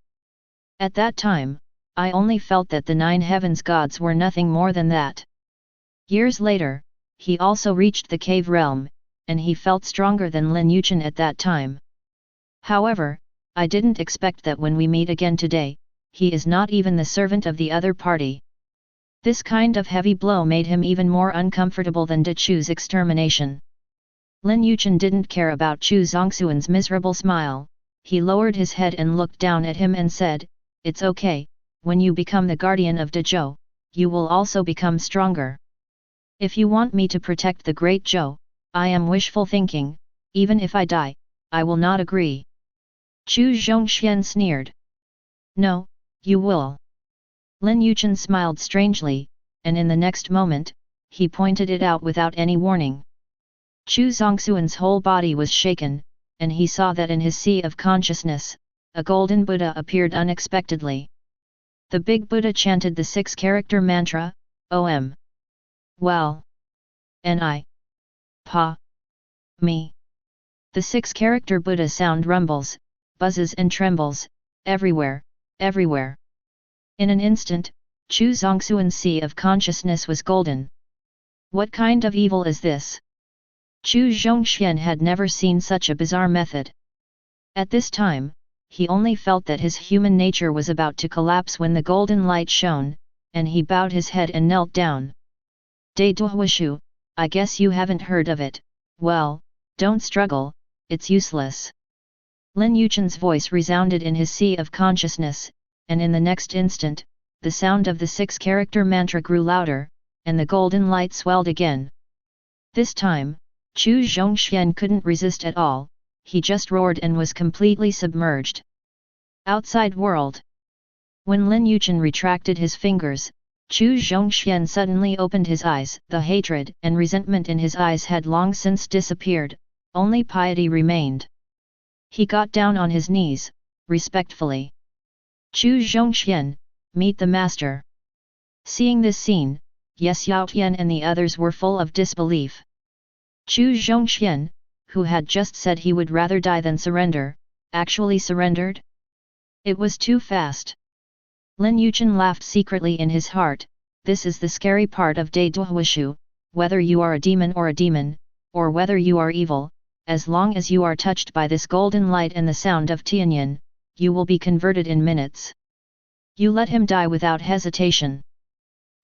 At that time, I only felt that the 9 heavens gods were nothing more than that. Years later, he also reached the cave realm, and he felt stronger than Lin Yichen at that time. However, I didn't expect that when we meet again today, he is not even the servant of the other party. This kind of heavy blow made him even more uncomfortable than De Chu's extermination. Lin Yichen didn't care about Chu Zongxuan's miserable smile, he lowered his head and looked down at him and said, it's okay, when you become the guardian of Dezhou, you will also become stronger. If you want me to protect the great Zhou, I am wishful thinking, even if I die, I will not agree. Chu Zhongxian sneered. No, you will. Lin Yichen smiled strangely, and in the next moment, he pointed it out without any warning. Chu Zongxuan's whole body was shaken, and he saw that in his sea of consciousness, a golden Buddha appeared unexpectedly. The big Buddha chanted the 6-character mantra, Om. Well. Ni. Pa. Me. The 6-character Buddha sound rumbles, buzzes and trembles, everywhere, everywhere. In an instant, Chu Zongxuan's sea of consciousness was golden. What kind of evil is this? Chu Zhongxian had never seen such a bizarre method. At this time, he only felt that his human nature was about to collapse when the golden light shone, and he bowed his head and knelt down. De Duohuishu, I guess you haven't heard of it. Well, don't struggle, it's useless. Lin Yichen's voice resounded in his sea of consciousness, and in the next instant, the sound of the six-character mantra grew louder, and the golden light swelled again. This time, Chu Zhongxian couldn't resist at all, he just roared and was completely submerged. Outside world. When Lin Yichen retracted his fingers, Chu Zhongxian suddenly opened his eyes. The hatred and resentment in his eyes had long since disappeared, only piety remained. He got down on his knees, respectfully. Chu Zhongxian, meet the master. Seeing this scene, Yes Yaotian and the others were full of disbelief. Chu Zhongxian, who had just said he would rather die than surrender, actually surrendered? It was too fast. Lin Yichen laughed secretly in his heart. This is the scary part of De Duohuishu, whether you are a demon, or whether you are evil, as long as you are touched by this golden light and the sound of Tianyan, you will be converted in minutes. You let him die without hesitation.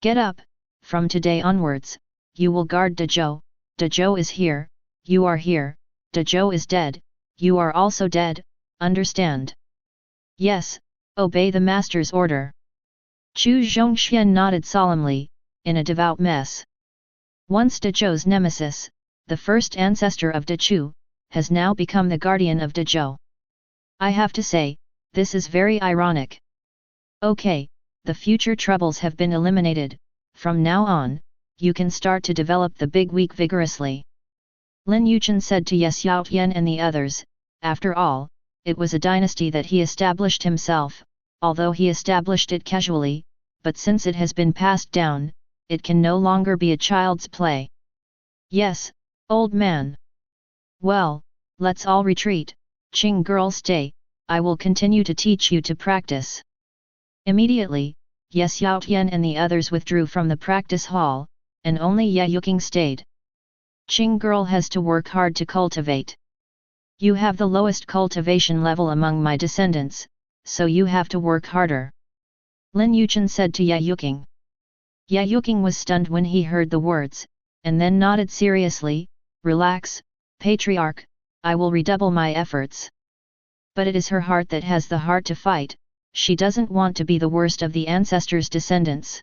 Get up, from today onwards, you will guard Dezhou. Dezhou is here, you are here, Dezhou is dead, you are also dead, understand? Yes, obey the master's order. Chu Zhongxian nodded solemnly, in a devout mess. Once Dezhou's nemesis, the first ancestor of Dechu, has now become the guardian of Dezhou. I have to say, this is very ironic. Okay, the future troubles have been eliminated, from now on, you can start to develop the big week vigorously. Lin Yichen said to Yes Yaotian and the others. After all, it was a dynasty that he established himself, although he established it casually, but since it has been passed down, it can no longer be a child's play. Yes, old man. Well, let's all retreat. Qing girl, stay, I will continue to teach you to practice. Immediately, Yes Yaotian and the others withdrew from the practice hall, and only Ye Yuking stayed. Qing girl has to work hard to cultivate. You have the lowest cultivation level among my descendants, so you have to work harder. Lin Yichen said to Ye Yuking. Ye Yuking was stunned when he heard the words, and then nodded seriously. Relax, patriarch, I will redouble my efforts. But it is her heart that has the heart to fight, she doesn't want to be the worst of the ancestors' descendants.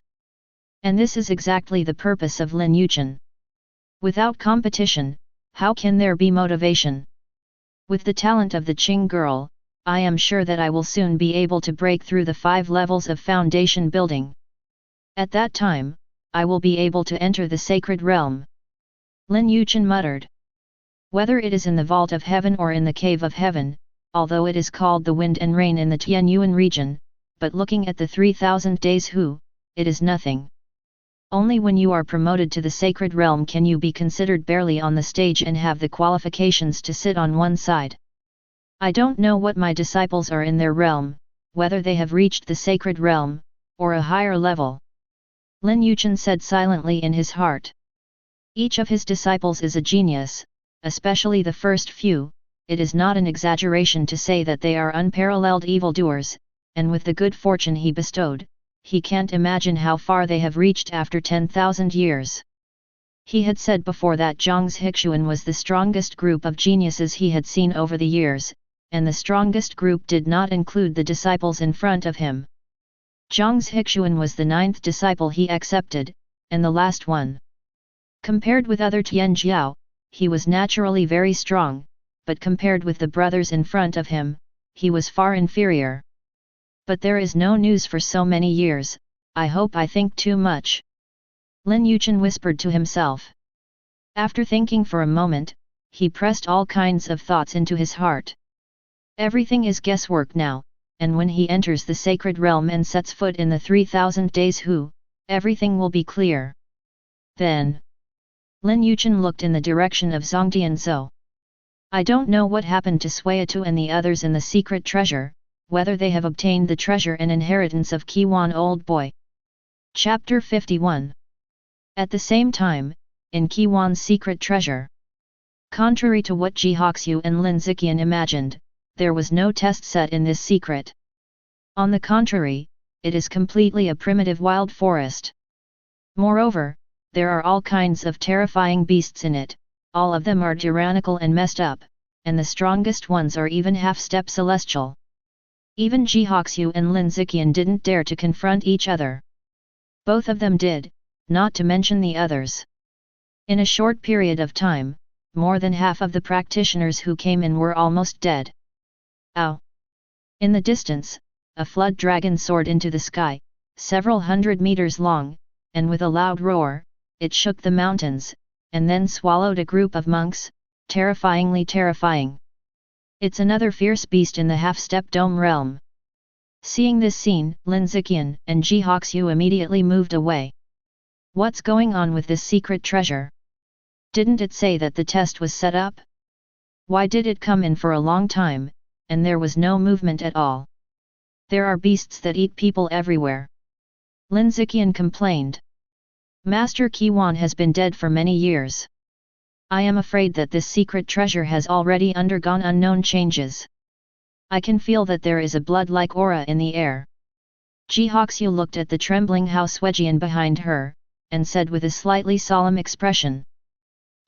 And this is exactly the purpose of Lin Yichen. Without competition, how can there be motivation? With the talent of the Qing girl, I am sure that I will soon be able to break through the 5 levels of foundation building. At that time, I will be able to enter the sacred realm. Lin Yichen muttered. Whether it is in the vault of heaven or in the cave of heaven, although it is called the wind and rain in the Tianyuan region, but looking at the 3000 days it is nothing. Only when you are promoted to the sacred realm can you be considered barely on the stage and have the qualifications to sit on one side. I don't know what my disciples are in their realm, whether they have reached the sacred realm, or a higher level. Lin Yichen said silently in his heart. Each of his disciples is a genius, especially the first few. It is not an exaggeration to say that they are unparalleled evildoers, and with the good fortune he bestowed, he can't imagine how far they have reached after 10,000 years. He had said before that Zhang's Hixuan was the strongest group of geniuses he had seen over the years, and the strongest group did not include the disciples in front of him. Zhang's Hixuan was the 9th disciple he accepted, and the last one. Compared with other Tianjiao, he was naturally very strong, but compared with the brothers in front of him, he was far inferior. But there is no news for so many years, I hope I think too much. Lin Yichen whispered to himself. After thinking for a moment, he pressed all kinds of thoughts into his heart. Everything is guesswork now, and when he enters the sacred realm and sets foot in the 3000 days everything will be clear. Then, Lin Yichen looked in the direction of Zongdian Zhou. I don't know what happened to Suiatu and the others in the secret treasure, whether they have obtained the treasure and inheritance of Kiwan Old Boy. Chapter 51. At the same time, in Kiwan's secret treasure. Contrary to what Jihoxu and Lin Yichen imagined, there was no test set in this secret. On the contrary, it is completely a primitive wild forest. Moreover, there are all kinds of terrifying beasts in it, all of them are tyrannical and messed up, and the strongest ones are even half-step celestial. Even Jihoxu and Lin Yichen didn't dare to confront each other. Both of them did, not to mention the others. In a short period of time, more than half of the practitioners who came in were almost dead. Ow! In the distance, a flood dragon soared into the sky, several hundred meters long, and with a loud roar, it shook the mountains, and then swallowed a group of monks, terrifyingly terrifying. It's another fierce beast in the half-step dome realm. Seeing this scene, Lin Yichen and Jihoxu immediately moved away. What's going on with this secret treasure? Didn't it say that the test was set up? Why did it come in for a long time, and there was no movement at all? There are beasts that eat people everywhere. Lin Yichen complained. Master Kiwan has been dead for many years. I am afraid that this secret treasure has already undergone unknown changes. I can feel that there is a blood-like aura in the air. Jihoxu looked at the trembling Housewegian behind her, and said with a slightly solemn expression.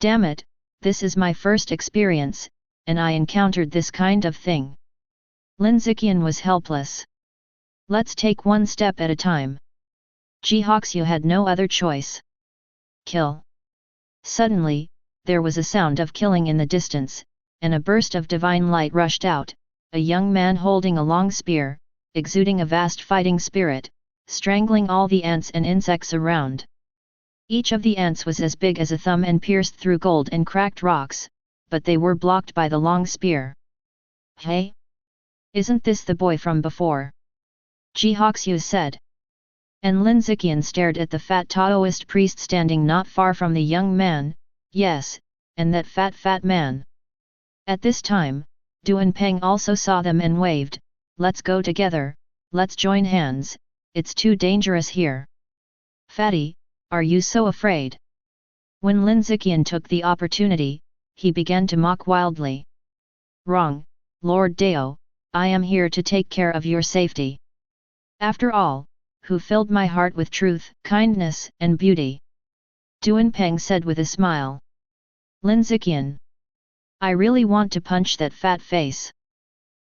Damn it, this is my first experience, and I encountered this kind of thing. Lin Yichen was helpless. Let's take one step at a time. Jihoxu had no other choice. Kill. Suddenly, there was a sound of killing in the distance, and a burst of divine light rushed out, a young man holding a long spear, exuding a vast fighting spirit, strangling all the ants and insects around. Each of the ants was as big as a thumb and pierced through gold and cracked rocks, but they were blocked by the long spear. Hey? Isn't this the boy from before? Jihoxu said. And Lin Yichen stared at the fat Taoist priest standing not far from the young man. Yes, and that fat man. At this time, Duanpeng also saw them and waved, let's go together, let's join hands, it's too dangerous here. Fatty, are you so afraid? When Lin Yichen took the opportunity, he began to mock wildly. Wrong, Lord Dao, I am here to take care of your safety. After all, who filled my heart with truth, kindness, and beauty? Duanpeng said with a smile. Lin Yichen. I really want to punch that fat face.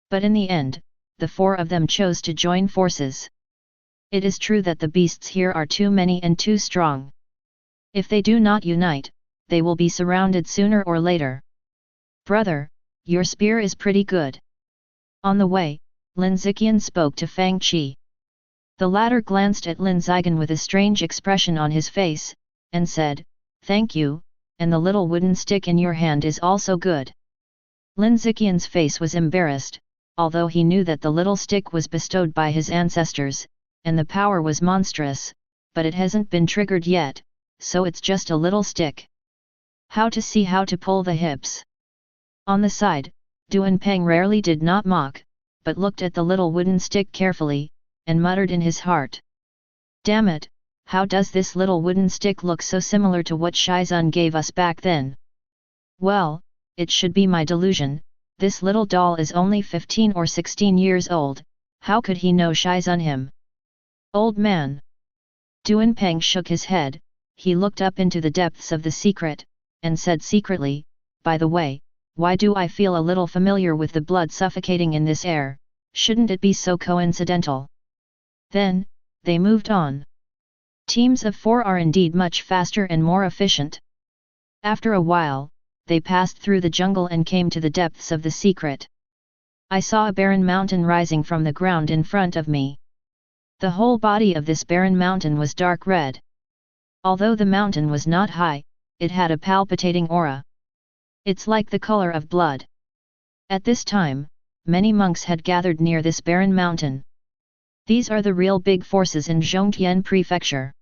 But in the end, the four of them chose to join forces. It is true that the beasts here are too many and too strong. If they do not unite, they will be surrounded sooner or later. Brother, your spear is pretty good. On the way, Lin Yichen spoke to Fang Qi. The latter glanced at Lin Yichen with a strange expression on his face, and said, Thank you, and the little wooden stick in your hand is also good. Lin Yichen's face was embarrassed, although he knew that the little stick was bestowed by his ancestors, and the power was monstrous, but it hasn't been triggered yet, so it's just a little stick. How to pull the hips. On the side, Duanpeng rarely did not mock, but looked at the little wooden stick carefully, and muttered in his heart. Damn it, how does this little wooden stick look so similar to what Shizun gave us back then? Well, it should be my delusion, this little doll is only 15 or 16 years old, how could he know Shizun him? Old man. Duanpeng shook his head, he looked up into the depths of the secret, and said secretly, by the way, why do I feel a little familiar with the blood suffocating in this air, shouldn't it be so coincidental? Then, they moved on. Teams of 4 are indeed much faster and more efficient. After a while, they passed through the jungle and came to the depths of the secret. I saw a barren mountain rising from the ground in front of me. The whole body of this barren mountain was dark red. Although the mountain was not high, it had a palpitating aura. It's like the color of blood. At this time, many monks had gathered near this barren mountain. These are the real big forces in Zhongtian Prefecture.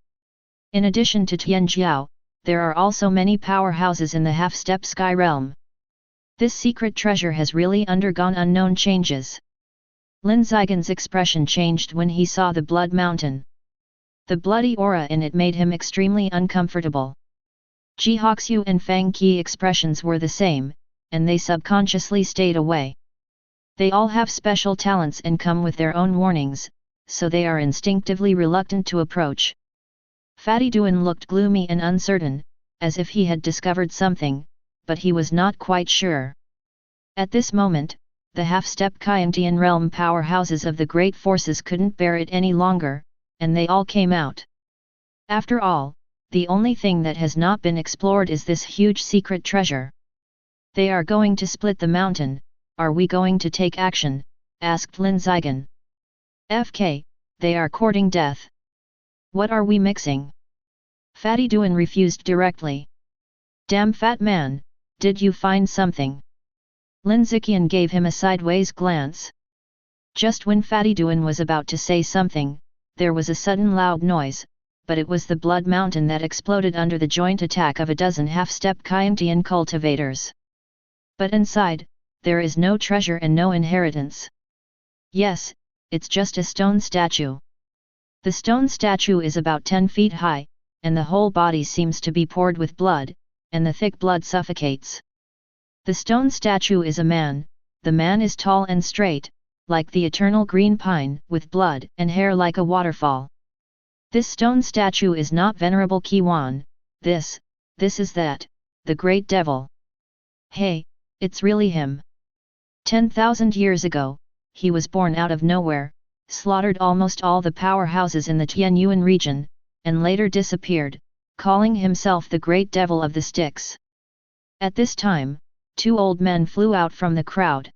In addition to Tianjiao, there are also many powerhouses in the half-step sky realm. This secret treasure has really undergone unknown changes. Lin Yichen's expression changed when he saw the blood mountain. The bloody aura in it made him extremely uncomfortable. Ji Hoxiu and Fang Qi expressions were the same, and they subconsciously stayed away. They all have special talents and come with their own warnings, so they are instinctively reluctant to approach. Fatty Duan looked gloomy and uncertain, as if he had discovered something, but he was not quite sure. At this moment, the half-step Kyantian realm powerhouses of the great forces couldn't bear it any longer, and they all came out. After all, the only thing that has not been explored is this huge secret treasure. They are going to split the mountain. Are we going to take action? Asked Lin Yichen. FK, they are courting death. What are we mixing? Fatty Duan refused directly. Damn fat man, did you find something? Lin Yichen gave him a sideways glance. Just when Fatty Duan was about to say something, there was a sudden loud noise, but it was the blood mountain that exploded under the joint attack of a dozen half-step Kyantian cultivators. But inside, there is no treasure and no inheritance. Yes, it's just a stone statue. The stone statue is about 10 feet high, and the whole body seems to be poured with blood, and the thick blood suffocates. The stone statue is a man, the man is tall and straight, like the eternal green pine, with blood and hair like a waterfall. This stone statue is not Venerable Qiwan, this is that, the great devil. Hey, it's really him. 10,000 years ago, he was born out of nowhere, slaughtered almost all the powerhouses in the Tianyuan region, and later disappeared, calling himself the Great Devil of the Sticks. At this time, 2 old men flew out from the crowd.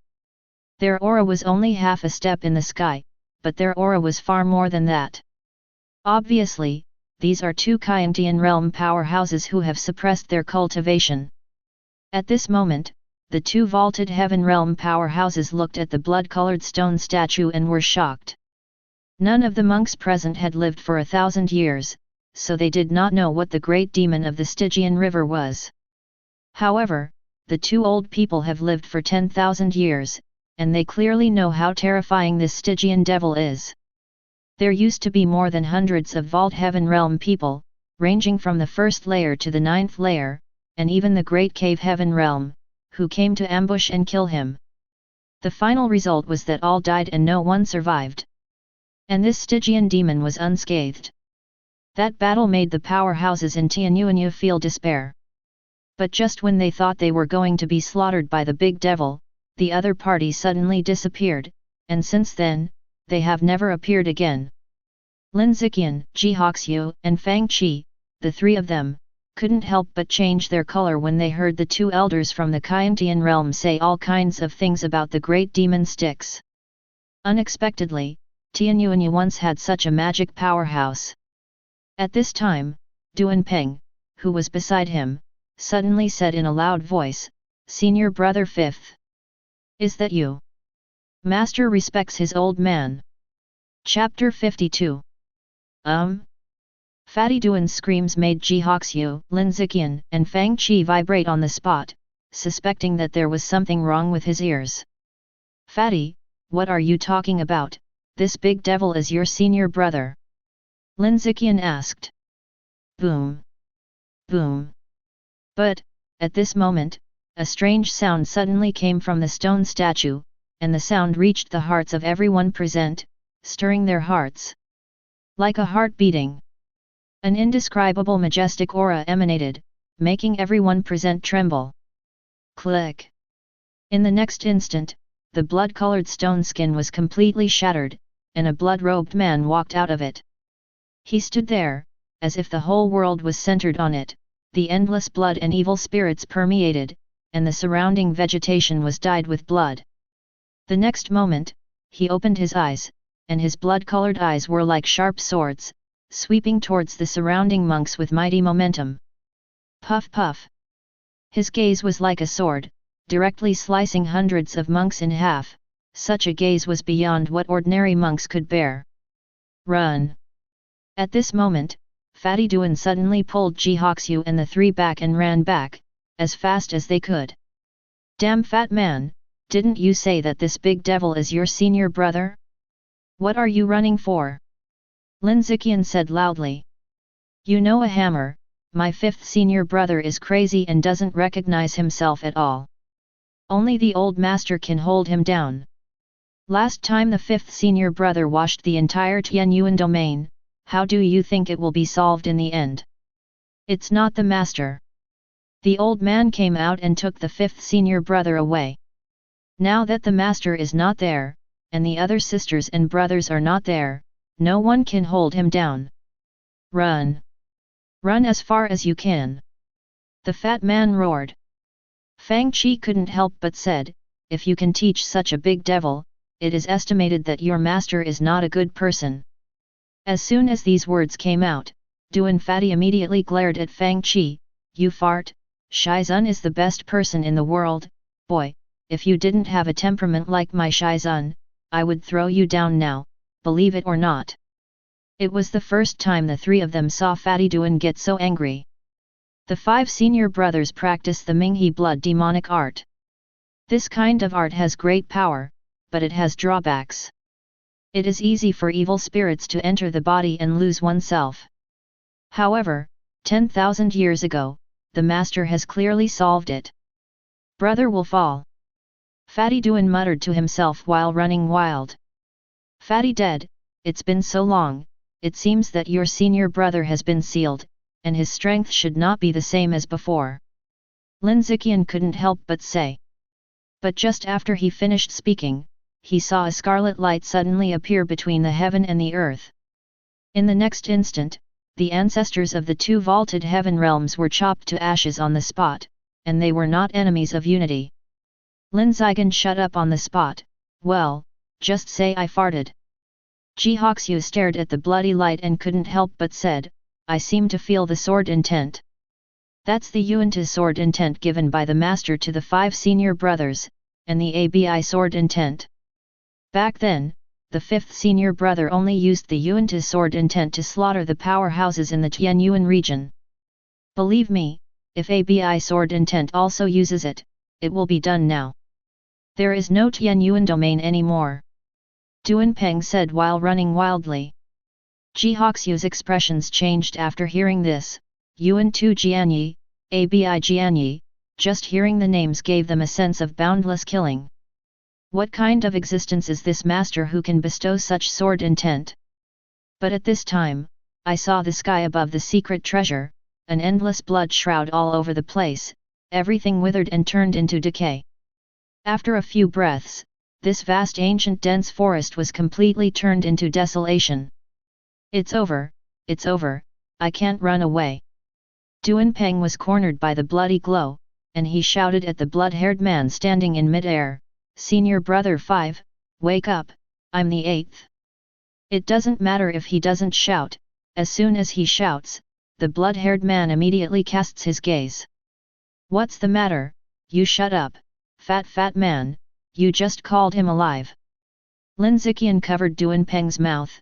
Their aura was only half a step in the sky, but their aura was far more than that. Obviously, these are 2 Kyantian realm powerhouses who have suppressed their cultivation. At this moment, the 2 vaulted heaven realm powerhouses looked at the blood-colored stone statue and were shocked. None of the monks present had lived for 1,000 years, so they did not know what the great demon of the Stygian river was. However, the 2 old people have lived for 10,000 years, and they clearly know how terrifying this Stygian devil is. There used to be more than hundreds of vault heaven realm people, ranging from the 1st layer to the 9th layer, and even the great cave heaven realm, who came to ambush and kill him. The final result was that all died and no one survived. And this Stygian demon was unscathed. That battle made the powerhouses in Tianyuanya feel despair. But just when they thought they were going to be slaughtered by the big devil, the other party suddenly disappeared, and since then, they have never appeared again. Lin Yichen, Ji Hoxiu, and Fang Qi, the 3 of them, couldn't help but change their color when they heard the 2 elders from the Kyantian realm say all kinds of things about the great demon Styx. Unexpectedly, Tianyuanya once had such a magic powerhouse. At this time, Duan Peng, who was beside him, suddenly said in a loud voice, "Senior brother 5th. Is that you?" Master respects his old man. Chapter 52. Fatty Duan's screams made Ji Hoxiu, Lin Yichen, and Fang Qi vibrate on the spot, suspecting that there was something wrong with his ears. "Fatty, what are you talking about? This big devil is your senior brother?" Lin Yichen asked. Boom! Boom! But, at this moment, a strange sound suddenly came from the stone statue, and the sound reached the hearts of everyone present, stirring their hearts. Like a heart beating. An indescribable majestic aura emanated, making everyone present tremble. Click! In the next instant, the blood-colored stone skin was completely shattered, and a blood-robed man walked out of it. He stood there, as if the whole world was centered on it, the endless blood and evil spirits permeated, and the surrounding vegetation was dyed with blood. The next moment, he opened his eyes, and his blood-colored eyes were like sharp swords, sweeping towards the surrounding monks with mighty momentum. Puff puff! His gaze was like a sword, directly slicing hundreds of monks in half. Such a gaze was beyond what ordinary monks could bear. Run! At this moment, Fatty Duan suddenly pulled Ji Hoxiu and the 3 back and ran back, as fast as they could. Damn fat man, Didn't you say that this big devil is your senior brother? What are you running for? Lin Yichen said loudly. You know a hammer, my fifth senior brother is crazy and doesn't recognize himself at all. Only the old master can hold him down. Last time the fifth senior brother washed the entire Tianyuan domain, how do you think it will be solved in the end? It's not the master. The old man came out and took the fifth senior brother away. Now that the master is not there, and the other sisters and brothers are not there, no one can hold him down. Run! Run as far as you can! The fat man roared. Fang Qi couldn't help but said, if you can teach such a big devil, it is estimated that your master is not a good person. As soon as these words came out, Duan Fatty immediately glared at Fang Qi. You fart, Shizun is the best person in the world, boy, if you didn't have a temperament like my Shizun, I would throw you down now, believe it or not. It was the first time the three of them saw Fatty Duan get so angry. The five senior brothers practice the Minghe blood demonic art. This kind of art has great power, but it has drawbacks. It is easy for evil spirits to enter the body and lose oneself. However, 10,000 years ago, the master has clearly solved it. Brother will fall. Fatty Duan muttered to himself while running wild. Fatty dead, it's been so long, it seems that your senior brother has been sealed, and his strength should not be the same as before. Lin Yichen couldn't help but say. But just after he finished speaking, he saw a scarlet light suddenly appear between the heaven and the earth. In the next instant, the ancestors of the two vaulted heaven realms were chopped to ashes on the spot, and they were not enemies of unity. Lin Yichen shut up on the spot. Well, just say I farted. Ji Hoxu stared at the bloody light and couldn't help but said, I seem to feel the sword intent. That's the Yuanti sword intent given by the master to the five senior brothers, and the Abi sword intent. Back then, the fifth senior brother only used the Yuanti sword intent to slaughter the powerhouses in the Tianyuan region. Believe me, if Abi sword intent also uses it, it will be done now. There is no Tianyuan domain anymore. Duan Peng said while running wildly. Ji Hoxu's expressions changed after hearing this. Yuan Tu Jianyi, Abi Jianyi, just hearing the names gave them a sense of boundless killing. What kind of existence is this master who can bestow such sword intent? But at this time, I saw the sky above the secret treasure, an endless blood shroud all over the place, everything withered and turned into decay. After a few breaths, this vast ancient dense forest was completely turned into desolation. It's over, I can't run away. Duan Peng was cornered by the bloody glow, and he shouted at the blood-haired man standing in mid-air, Senior Brother 5, wake up, I'm the 8th. It doesn't matter if he doesn't shout, as soon as he shouts, the blood-haired man immediately casts his gaze. What's the matter, you shut up, fat man, you just called him alive. Lin Yichen covered Duan Peng's mouth.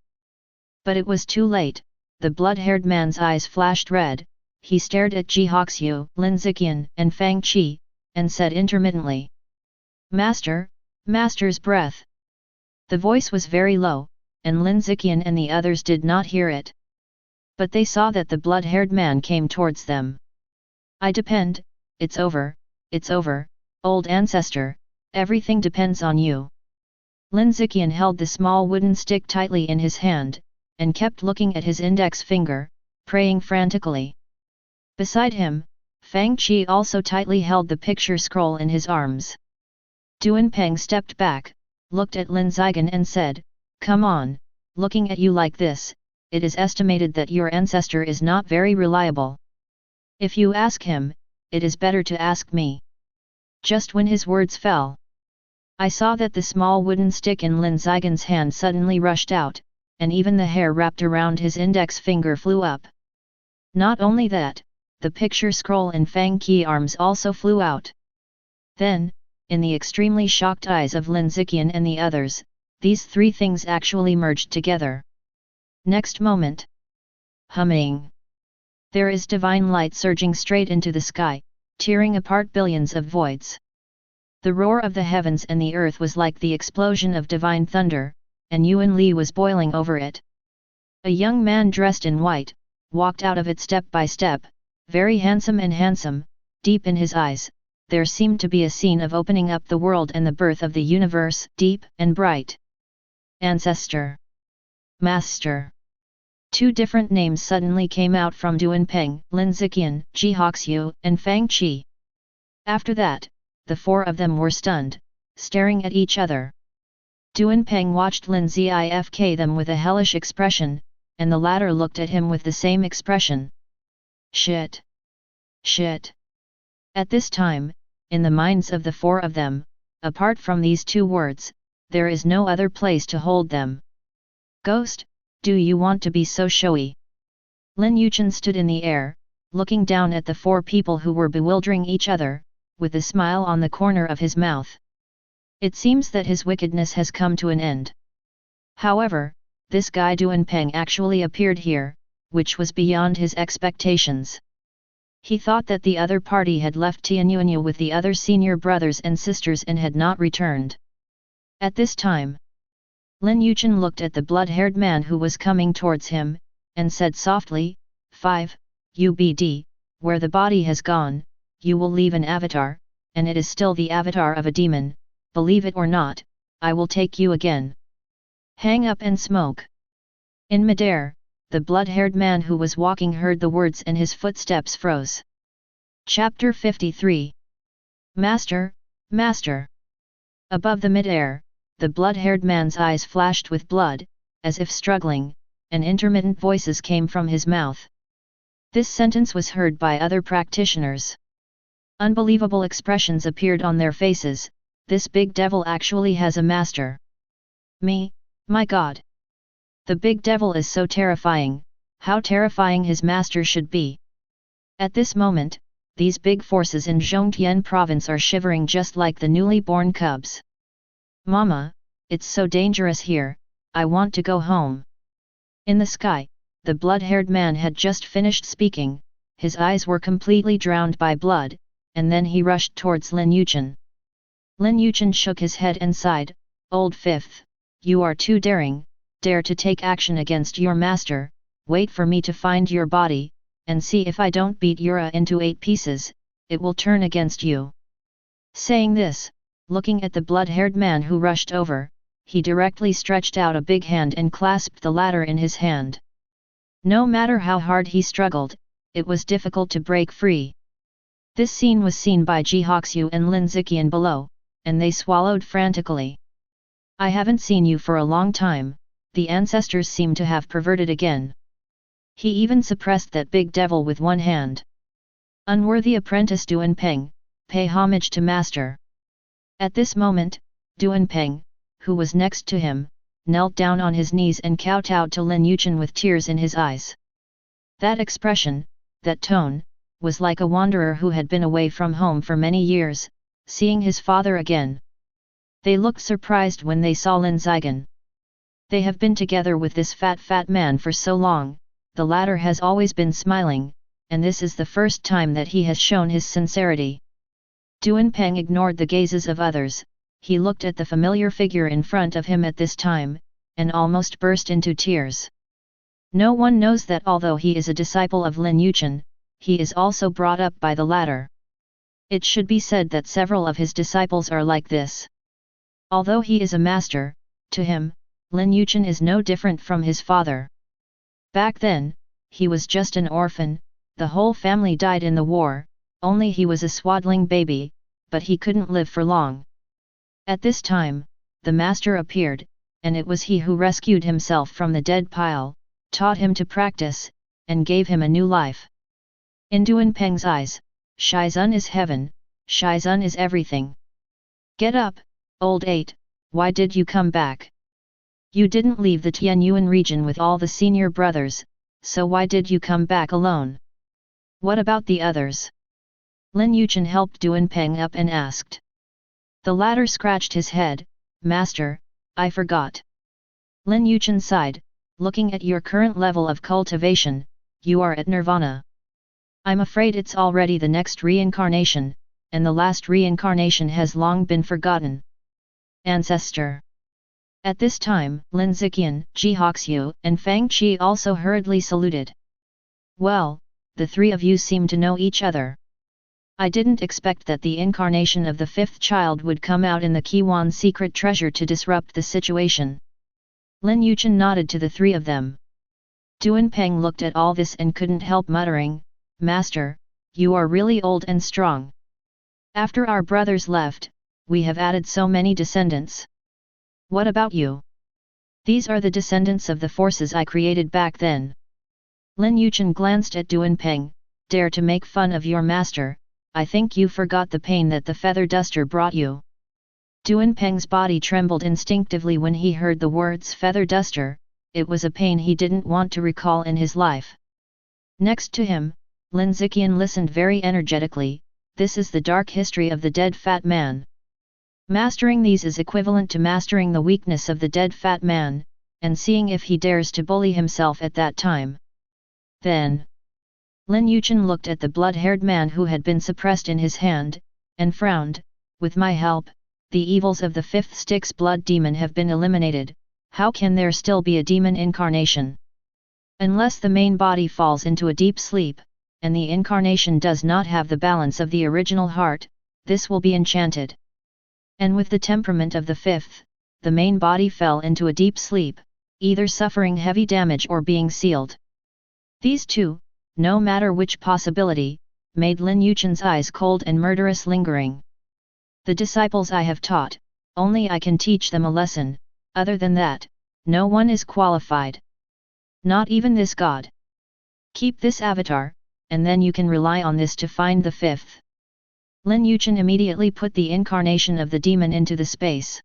But it was too late, the blood-haired man's eyes flashed red, he stared at Ji Hoxu, Lin Yichen, and Fang Qi, and said intermittently. Master's breath. The voice was very low, and Lin Yichen and the others did not hear it. But they saw that the blood-haired man came towards them. I depend, it's over, old ancestor, everything depends on you. Lin Yichen held the small wooden stick tightly in his hand, and kept looking at his index finger, praying frantically. Beside him, Fang Qi also tightly held the picture scroll in his arms. Duan Peng stepped back, looked at Lin Yichen and said, Come on, looking at you like this, it is estimated that your ancestor is not very reliable. If you ask him, it is better to ask me. Just when his words fell, I saw that the small wooden stick in Lin Yichen's hand suddenly rushed out, and even the hair wrapped around his index finger flew up. Not only that, the picture scroll in Fang Qi arms also flew out. Then, in the extremely shocked eyes of Lin Yichen and the others, these three things actually merged together. Next moment. Humming. There is divine light surging straight into the sky, tearing apart billions of voids. The roar of the heavens and the earth was like the explosion of divine thunder, and Yuan Li was boiling over it. A young man dressed in white, walked out of it step by step, very handsome, deep in his eyes, there seemed to be a scene of opening up the world and the birth of the universe, deep and bright. Ancestor. Master. Two different names suddenly came out from Duanpeng, Lin Yichen, Ji Hoxiu, and Fang Qi. After that, the four of them were stunned, staring at each other. Duanpeng watched Lin Zifk them with a hellish expression, and the latter looked at him with the same expression. Shit! Shit! At this time, in the minds of the four of them, apart from these two words, there is no other place to hold them. Ghost, do you want to be so showy? Lin Yichen stood in the air, looking down at the four people who were bewildering each other, with a smile on the corner of his mouth. It seems that his wickedness has come to an end. However, this guy Duanpeng actually appeared here, which was beyond his expectations. He thought that the other party had left Tianyuanyu with the other senior brothers and sisters and had not returned. At this time, Lin Yichen looked at the blood-haired man who was coming towards him, and said softly, 5, UBD, where the body has gone, you will leave an avatar, and it is still the avatar of a demon, believe it or not, I will take you again. Hang up and smoke. In midair, the blood-haired man who was walking heard the words and his footsteps froze. Chapter 53. Master, Master. Above the midair, the blood-haired man's eyes flashed with blood, as if struggling, and intermittent voices came from his mouth. This sentence was heard by other practitioners. Unbelievable expressions appeared on their faces. This big devil actually has a master. Me, my God. The big devil is so terrifying, how terrifying his master should be. At this moment, these big forces in Zhongtian province are shivering just like the newly born cubs. Mama, it's so dangerous here, I want to go home. In the sky, the blood-haired man had just finished speaking, his eyes were completely drowned by blood, and then he rushed towards Lin Yichen. Lin Yichen shook his head and sighed, Old Fifth, you are too daring, dare to take action against your master, wait for me to find your body, and see if I don't beat Yura into 8 pieces, it will turn against you. Saying this, looking at the blood-haired man who rushed over, he directly stretched out a big hand and clasped the ladder in his hand. No matter how hard he struggled, it was difficult to break free. This scene was seen by Ji Hoxiu and Lin Yichen below, and they swallowed frantically. I haven't seen you for a long time, the ancestors seem to have perverted again. He even suppressed that big devil with one hand. Unworthy apprentice Duanpeng, pay homage to master. At this moment, Duanpeng, who was next to him, knelt down on his knees and kowtowed to Lin Yichen with tears in his eyes. That expression, that tone, was like a wanderer who had been away from home for many years, seeing his father again. They looked surprised when they saw Lin Yichen. They have been together with this fat man for so long, the latter has always been smiling, and this is the first time that he has shown his sincerity. Duanpeng ignored the gazes of others, he looked at the familiar figure in front of him at this time, and almost burst into tears. No one knows that although he is a disciple of Lin Yichen, he is also brought up by the latter. It should be said that several of his disciples are like this. Although he is a master, to him, Lin Yichen is no different from his father. Back then, he was just an orphan, the whole family died in the war, only he was a swaddling baby, but he couldn't live for long. At this time, the master appeared, and it was he who rescued himself from the dead pile, taught him to practice, and gave him a new life. In Duanpeng's eyes, Shizun is heaven, Shizun is everything. Get up, old 8, why did you come back? You didn't leave the Tianyuan region with all the senior brothers, so why did you come back alone? What about the others? Lin Yichen helped Duanpeng up and asked. The latter scratched his head, Master, I forgot. Lin Yichen sighed, looking at your current level of cultivation, you are at nirvana. I'm afraid it's already the next reincarnation, and the last reincarnation has long been forgotten. Ancestor. At this time, Lin Yichen, Ji Hoxiu, and Fang Qi also hurriedly saluted. Well, the three of you seem to know each other. I didn't expect that the incarnation of the fifth child would come out in the Qiwan secret treasure to disrupt the situation. Lin Yichen nodded to the three of them. Duanpeng looked at all this and couldn't help muttering, Master, you are really old and strong. After our brothers left, we have added so many descendants. What about you? These are the descendants of the forces I created back then. Lin Yichen glanced at Duanpeng, dare to make fun of your master, I think you forgot the pain that the feather duster brought you. Duanpeng's body trembled instinctively when he heard the words feather duster, it was a pain he didn't want to recall in his life. Next to him, Lin Yichen listened very energetically, this is the dark history of the dead fat man. Mastering these is equivalent to mastering the weakness of the dead fat man, and seeing if he dares to bully himself at that time. Then, Lin Yichen looked at the blood-haired man who had been suppressed in his hand, and frowned, with my help, the evils of the fifth Styx blood demon have been eliminated, how can there still be a demon incarnation? Unless the main body falls into a deep sleep, and the incarnation does not have the balance of the original heart, this will be enchanted. And with the temperament of the fifth, the main body fell into a deep sleep, either suffering heavy damage or being sealed. These two, no matter which possibility, made Lin Yichen's eyes cold and murderous lingering. The disciples I have taught, only I can teach them a lesson, other than that, no one is qualified. Not even this god. Keep this avatar, and then you can rely on this to find the fifth. Lin Yichen immediately put the incarnation of the demon into the space.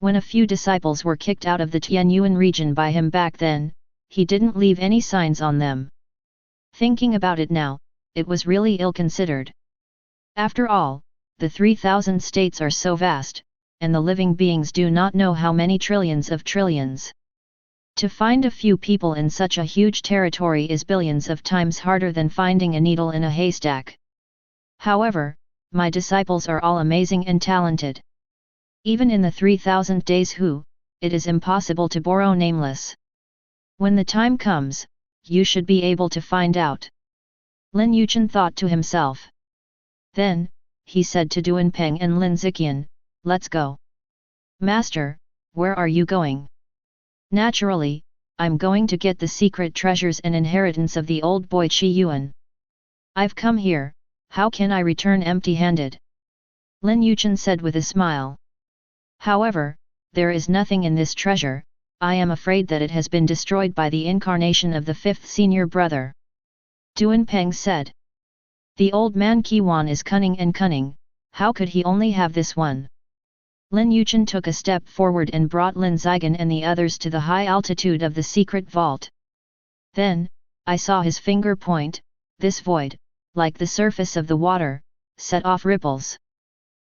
When a few disciples were kicked out of the Tianyuan region by him back then, he didn't leave any signs on them. Thinking about it now, it was really ill-considered. After all, the 3,000 states are so vast, and the living beings do not know how many trillions of trillions. To find a few people in such a huge territory is billions of times harder than finding a needle in a haystack. However, my disciples are all amazing and talented. Even in the 3,000 days it is impossible to borrow nameless. When the time comes, you should be able to find out. Lin Yichen thought to himself. Then, he said to Duanpeng and Lin Yichen, let's go. Master, where are you going? Naturally, I'm going to get the secret treasures and inheritance of the old boy Qi Yuan. I've come here, how can I return empty-handed? Lin Yichen said with a smile. However, there is nothing in this treasure, I am afraid that it has been destroyed by the incarnation of the fifth senior brother. Duanpeng said. The old man Qiwan is cunning and cunning, how could he only have this one? Lin Yichen took a step forward and brought Lin Yichen and the others to the high altitude of the secret vault. Then, I saw his finger point, this void, like the surface of the water, set off ripples.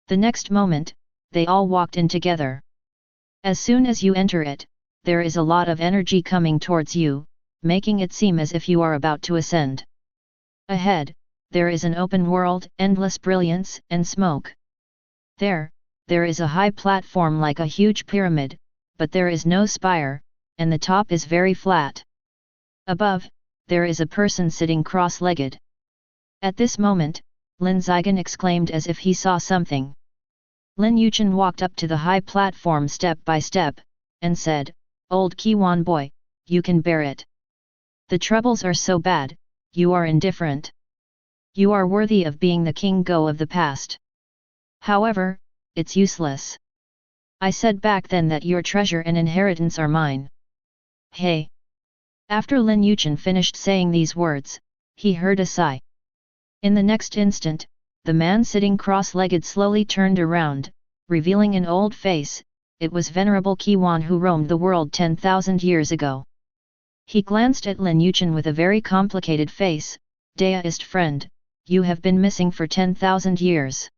The next moment, they all walked in together. As soon as you enter it, there is a lot of energy coming towards you, making it seem as if you are about to ascend. Ahead, there is an open world, endless brilliance and smoke. There is a high platform like a huge pyramid, but there is no spire, and the top is very flat. Above, there is a person sitting cross-legged. At this moment, Lin Yichen exclaimed as if he saw something. Lin Yichen walked up to the high platform step by step, and said, Old Qiwan boy, you can bear it. The troubles are so bad, you are indifferent. You are worthy of being the king go of the past. However, it's useless. I said back then that your treasure and inheritance are mine. Hey! After Lin Yichen finished saying these words, he heard a sigh. In the next instant, the man sitting cross-legged slowly turned around, revealing an old face. It was Venerable Qiwan who roamed the world 10,000 years ago. He glanced at Lin Yichen with a very complicated face. Deist friend, you have been missing for 10,000 years.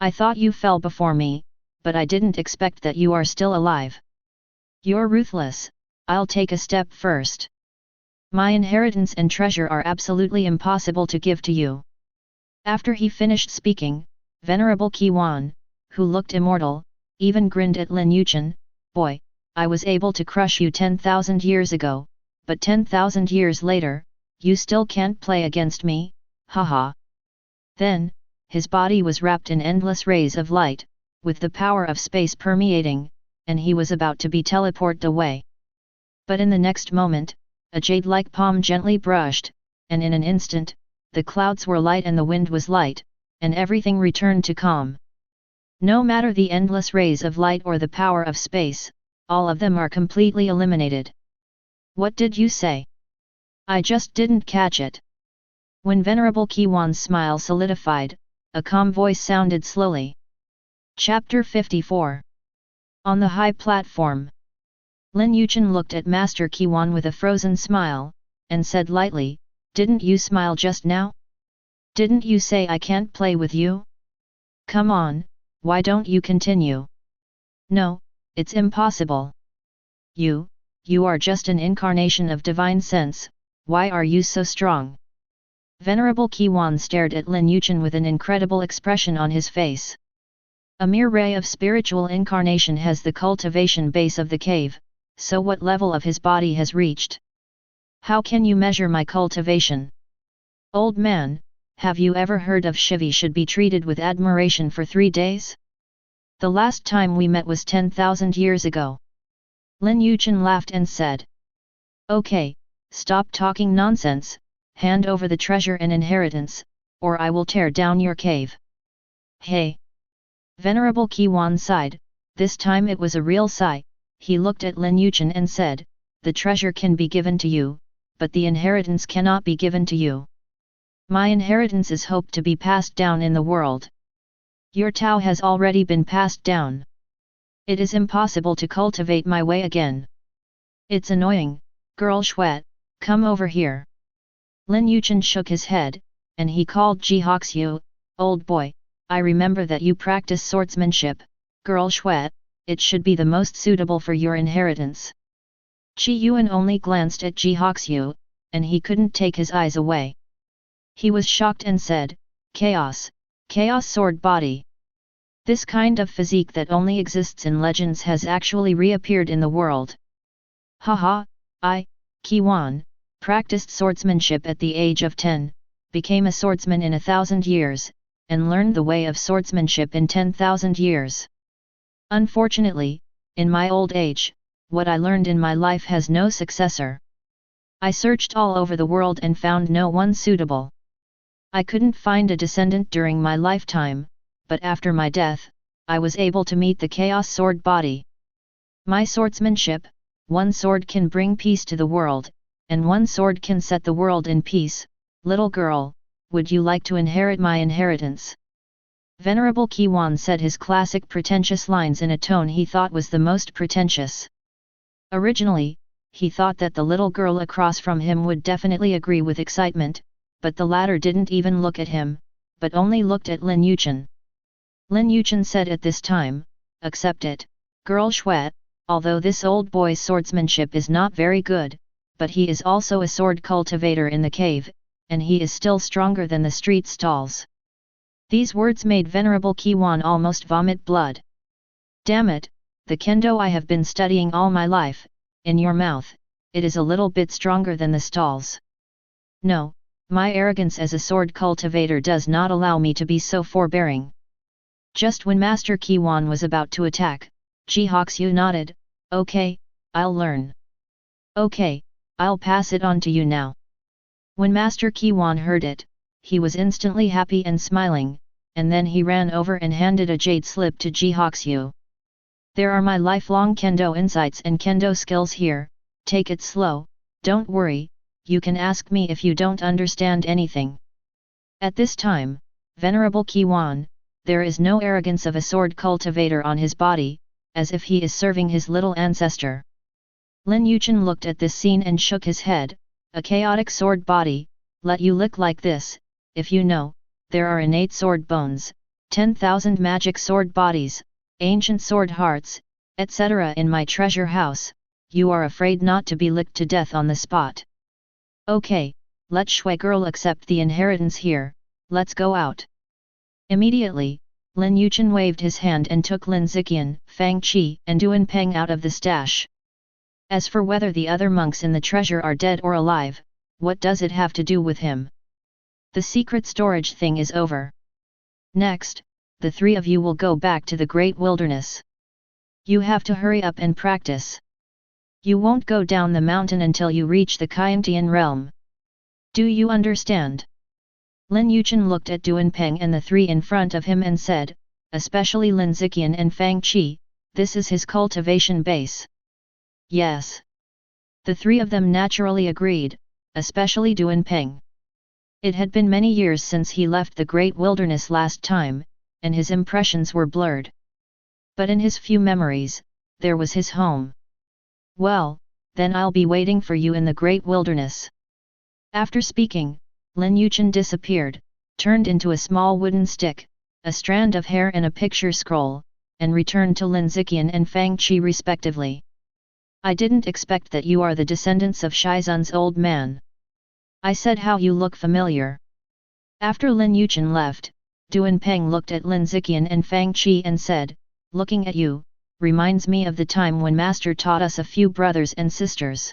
I thought you fell before me, but I didn't expect that you are still alive. You're ruthless, I'll take a step first. My inheritance and treasure are absolutely impossible to give to you. After he finished speaking, Venerable Qiwan, who looked immortal, even grinned at Lin Yichen. Boy, I was able to crush you 10,000 years ago, but 10,000 years later, you still can't play against me, haha. Then, his body was wrapped in endless rays of light, with the power of space permeating, and he was about to be teleported away. But in the next moment, a jade-like palm gently brushed, and in an instant, the clouds were light and the wind was light, and everything returned to calm. No matter the endless rays of light or the power of space, all of them are completely eliminated. What did you say? I just didn't catch it. When Venerable Qiwan's smile solidified, a calm voice sounded slowly. Chapter 54. On the high platform. Lin Yichen looked at Master Qiwan with a frozen smile, and said lightly, "Didn't you smile just now? Didn't you say I can't play with you? Come on, why don't you continue?" "No, it's impossible. You are just an incarnation of divine sense, why are you so strong?" Venerable Qiwan stared at Lin Yichen with an incredible expression on his face. A mere ray of spiritual incarnation has the cultivation base of the cave, so what level of his body has reached? How can you measure my cultivation? Old man, have you ever heard of Shivi should be treated with admiration for 3 days? The last time we met was 10,000 years ago. Lin Yichen laughed and said. Okay, stop talking nonsense, hand over the treasure and inheritance, or I will tear down your cave. Hey! Venerable Qiwan sighed, this time it was a real sigh. He looked at Lin Yichen and said, the treasure can be given to you, but the inheritance cannot be given to you. My inheritance is hoped to be passed down in the world. Your Tao has already been passed down. It is impossible to cultivate my way again. It's annoying, girl Shuet, come over here. Lin Yichen shook his head, and he called Ji Hoxiu, old boy, I remember that you practice swordsmanship, girl Shuet, it should be the most suitable for your inheritance. Qi Yuan only glanced at Ji Hoxiu, and he couldn't take his eyes away. He was shocked and said, Chaos sword body. This kind of physique that only exists in legends has actually reappeared in the world. Haha, I, Qiwan, practiced swordsmanship at the age of 10, became a swordsman in 1,000 years, and learned the way of swordsmanship in 10,000 years. Unfortunately, in my old age, what I learned in my life has no successor. I searched all over the world and found no one suitable. I couldn't find a descendant during my lifetime, but after my death, I was able to meet the Chaos Sword body. My swordsmanship, one sword can bring peace to the world, and one sword can set the world in peace. Little girl, would you like to inherit my inheritance? Venerable Qiwan said his classic pretentious lines in a tone he thought was the most pretentious. Originally, he thought that the little girl across from him would definitely agree with excitement, but the latter didn't even look at him, but only looked at Lin Yichen. Lin Yichen said at this time, accept it, girl Shuet, although this old boy's swordsmanship is not very good, but he is also a sword cultivator in the cave, and he is still stronger than the street stalls. These words made Venerable Qiwan almost vomit blood. Damn it, the kendo I have been studying all my life, in your mouth, it is a little bit stronger than the stalls. No, my arrogance as a sword cultivator does not allow me to be so forbearing. Just when Master Qiwan was about to attack, Ji Hoxiu nodded, okay, I'll learn. Okay, I'll pass it on to you now. When Master Qiwan heard it, he was instantly happy and smiling, and then he ran over and handed a jade slip to Ji Hoxiu. There are my lifelong kendo insights and kendo skills here, take it slow, don't worry, you can ask me if you don't understand anything. At this time, Venerable Qiwan, there is no arrogance of a sword cultivator on his body, as if he is serving his little ancestor. Lin Yichen looked at this scene and shook his head, a chaotic sword body, let you look like this, if you know, there are innate sword bones, 10,000 magic sword bodies, ancient sword hearts, etc. in my treasure house, you are afraid not to be licked to death on the spot. Okay, let Shui girl accept the inheritance here, let's go out. Immediately, Lin Yichen waved his hand and took Lin Ziqian, Fang Qi and Duan Peng out of the stash. As for whether the other monks in the treasure are dead or alive, what does it have to do with him? The secret storage thing is over. Next, the three of you will go back to the great wilderness. You have to hurry up and practice. You won't go down the mountain until you reach the Kyantian realm. Do you understand? Lin Yichen looked at Duan Peng and the three in front of him and said, especially Lin Ziqian and Fang Qi, this is his cultivation base. Yes. The three of them naturally agreed, especially Duan Peng. It had been many years since he left the great wilderness last time, and his impressions were blurred. But in his few memories, there was his home. Well, then I'll be waiting for you in the great wilderness. After speaking, Lin Yichen disappeared, turned into a small wooden stick, a strand of hair and a picture scroll, and returned to Lin Ziqian and Fang Qi respectively. I didn't expect that you are the descendants of Shizun's old man. I said how you look familiar. After Lin Yichen left, Duan Peng looked at Lin Ziqian and Fang Qi and said, looking at you, reminds me of the time when Master taught us a few brothers and sisters.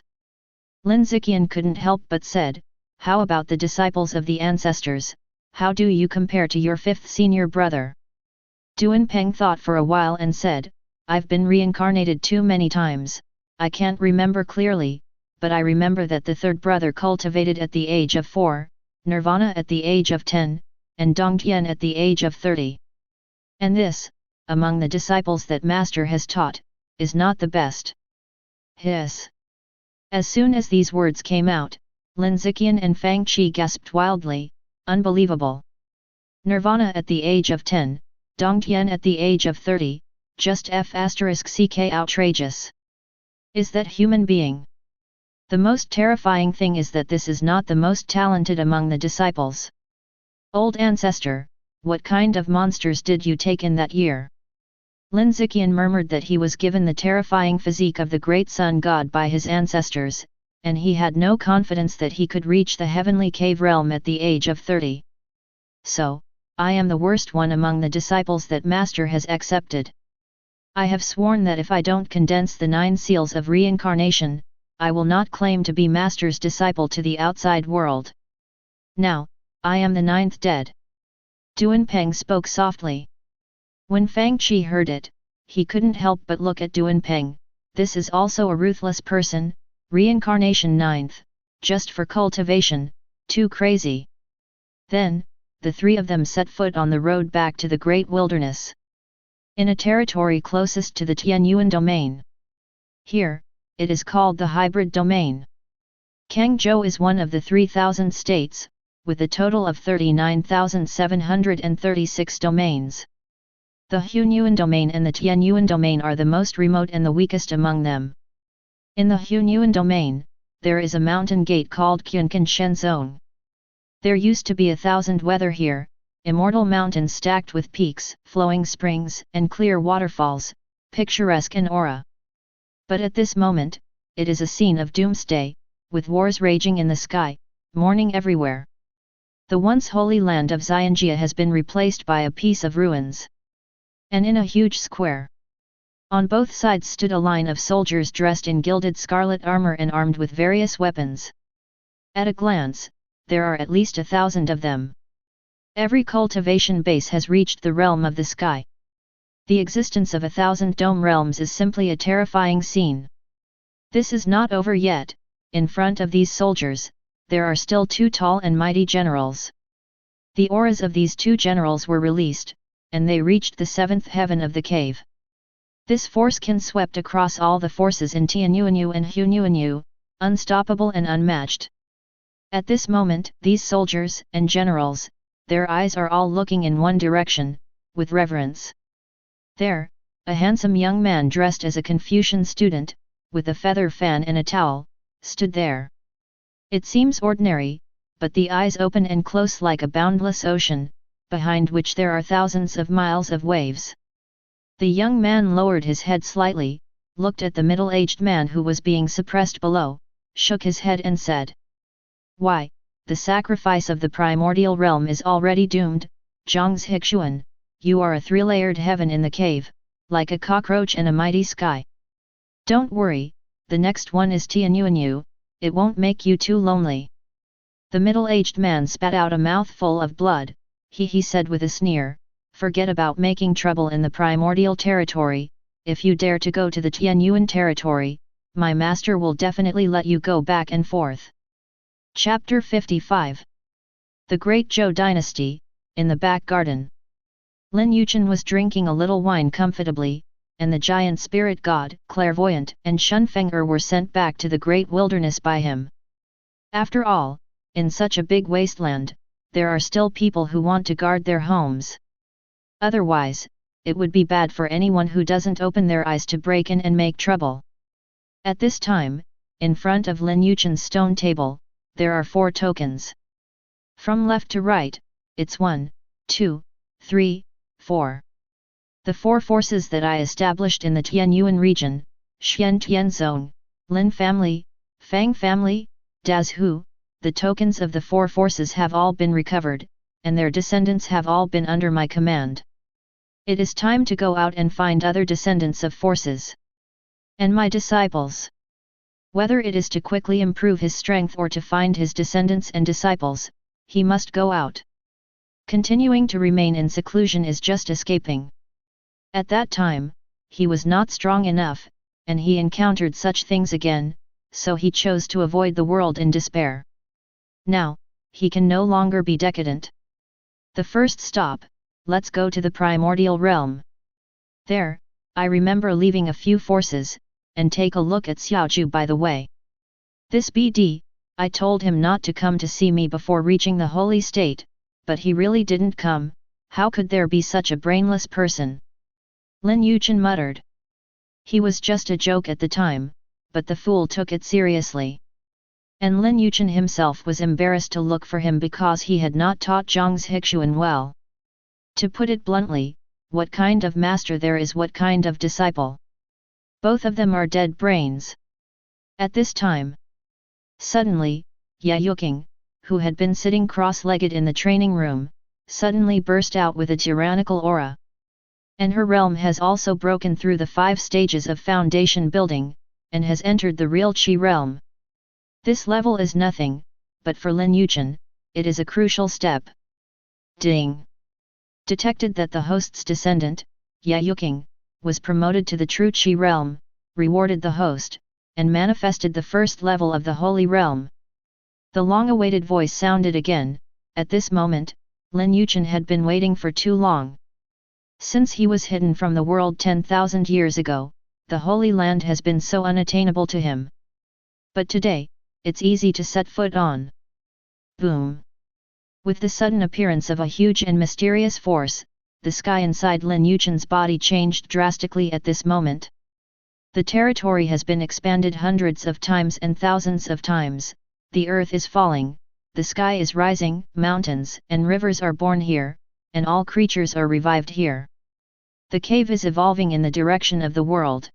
Lin Ziqian couldn't help but said, how about the disciples of the ancestors, how do you compare to your fifth senior brother? Duan Peng thought for a while and said, I've been reincarnated too many times, I can't remember clearly, but I remember that the third brother cultivated at the age of 4, Nirvana at the age of 10, and Dongtian at the age of 30. And this, among the disciples that Master has taught, is not the best. Hiss. As soon as these words came out, Lin Ziqian and Fang Qi gasped wildly, unbelievable. Nirvana at the age of 10, Dongtian at the age of 30, just *ck outrageous. Is that human being? The most terrifying thing is that this is not the most talented among the disciples. Old ancestor, what kind of monsters did you take in that year? Lin Ziqian murmured that he was given the terrifying physique of the great sun god by his ancestors, and he had no confidence that he could reach the heavenly cave realm at the age of 30. So, I am the worst one among the disciples that Master has accepted. I have sworn that if I don't condense the 9 seals of reincarnation, I will not claim to be Master's disciple to the outside world. Now, I am the 9th dead. Duan Peng spoke softly. When Fang Qi heard it, he couldn't help but look at Duan Peng, this is also a ruthless person, reincarnation 9th, just for cultivation, too crazy. Then, the three of them set foot on the road back to the great wilderness. In a territory closest to the Tianyuan domain. Here, it is called the hybrid domain. Kangzhou is one of the 3,000 states, with a total of 39,736 domains. The Hunyuan domain and the Tianyuan domain are the most remote and the weakest among them. In the Hunyuan domain, there is a mountain gate called Qunkan Shen Zone. There used to be 1,000 weather here, immortal mountains stacked with peaks, flowing springs, and clear waterfalls, picturesque in aura. But at this moment, it is a scene of doomsday, with wars raging in the sky, mourning everywhere. The once holy land of Xianjia has been replaced by a piece of ruins. And in a huge square, on both sides stood a line of soldiers dressed in gilded scarlet armor and armed with various weapons. At a glance, there are at least 1,000 of them. Every cultivation base has reached the realm of the sky. The existence of 1,000 dome realms is simply a terrifying scene. This is not over yet. In front of these soldiers, there are still 2 tall and mighty generals. The auras of these 2 generals were released, and they reached the 7th heaven of the cave. This force can swept across all the forces in Tianyuanyu and Hunyuanyu, unstoppable and unmatched. At this moment, these soldiers and generals, their eyes are all looking in one direction, with reverence. There, a handsome young man dressed as a Confucian student, with a feather fan and a towel, stood there. It seems ordinary, but the eyes open and close like a boundless ocean, behind which there are thousands of miles of waves. The young man lowered his head slightly, looked at the middle-aged man who was being suppressed below, shook his head and said, "Why, the sacrifice of the primordial realm is already doomed, Zhang's Hixuan. you are a three-layered heaven in the cave, like a cockroach in a mighty sky. Don't worry, the next one is Tianyuanyu, it won't make you too lonely. The middle-aged man spat out a mouthful of blood. He said with a sneer, forget about making trouble in the primordial territory, if you dare to go to the Tianyuan territory, my master will definitely let you go back and forth. Chapter 55. The Great Zhou Dynasty, in the back garden. Lin Yichen was drinking a little wine comfortably, and the giant spirit god, clairvoyant, and Shunfeng'er were sent back to the great wilderness by him. After all, in such a big wasteland, there are still people who want to guard their homes. Otherwise, it would be bad for anyone who doesn't open their eyes to break in and make trouble. At this time, in front of Lin Yichen's stone table, there are 4 tokens. From left to right, it's 1, 2, 3, 4. The 4 forces that I established in the Tianyuan region, Xian Tianzong, Lin family, Fang family, Das Hu, the tokens of the 4 forces have all been recovered, and their descendants have all been under my command. It is time to go out and find other descendants of forces. And my disciples. Whether it is to quickly improve his strength or to find his descendants and disciples, he must go out. Continuing to remain in seclusion is just escaping. At that time, he was not strong enough, and he encountered such things again, so he chose to avoid the world in despair. Now, he can no longer be decadent. The first stop, let's go to the primordial realm. There, I remember leaving a few forces, and take a look at Xiaozhu by the way. This BD, I told him not to come to see me before reaching the holy state, but he really didn't come. How could there be such a brainless person? Lin Yichen muttered. He was just a joke at the time, but the fool took it seriously. And Lin Yichen himself was embarrassed to look for him because he had not taught Zhang's Hixuan well. To put it bluntly, what kind of master there is what kind of disciple. Both of them are dead brains. At this time, suddenly, Yuking, who had been sitting cross-legged in the training room, suddenly burst out with a tyrannical aura. And her realm has also broken through the 5 stages of foundation building, and has entered the real Qi realm. This level is nothing, but for Lin Yichen, it is a crucial step. Ding! Detected that the host's descendant, Yuking, was promoted to the true Qi realm, rewarded the host, and manifested the first level of the holy realm. The long-awaited voice sounded again. At this moment, Lin Yichen had been waiting for too long. Since he was hidden from the world 10,000 years ago, the Holy Land has been so unattainable to him. But today, it's easy to set foot on. Boom! With the sudden appearance of a huge and mysterious force, the sky inside Lin Yichen's body changed drastically at this moment. The territory has been expanded hundreds of times and thousands of times, the earth is falling, the sky is rising, mountains and rivers are born here, and all creatures are revived here. The cave is evolving in the direction of the world.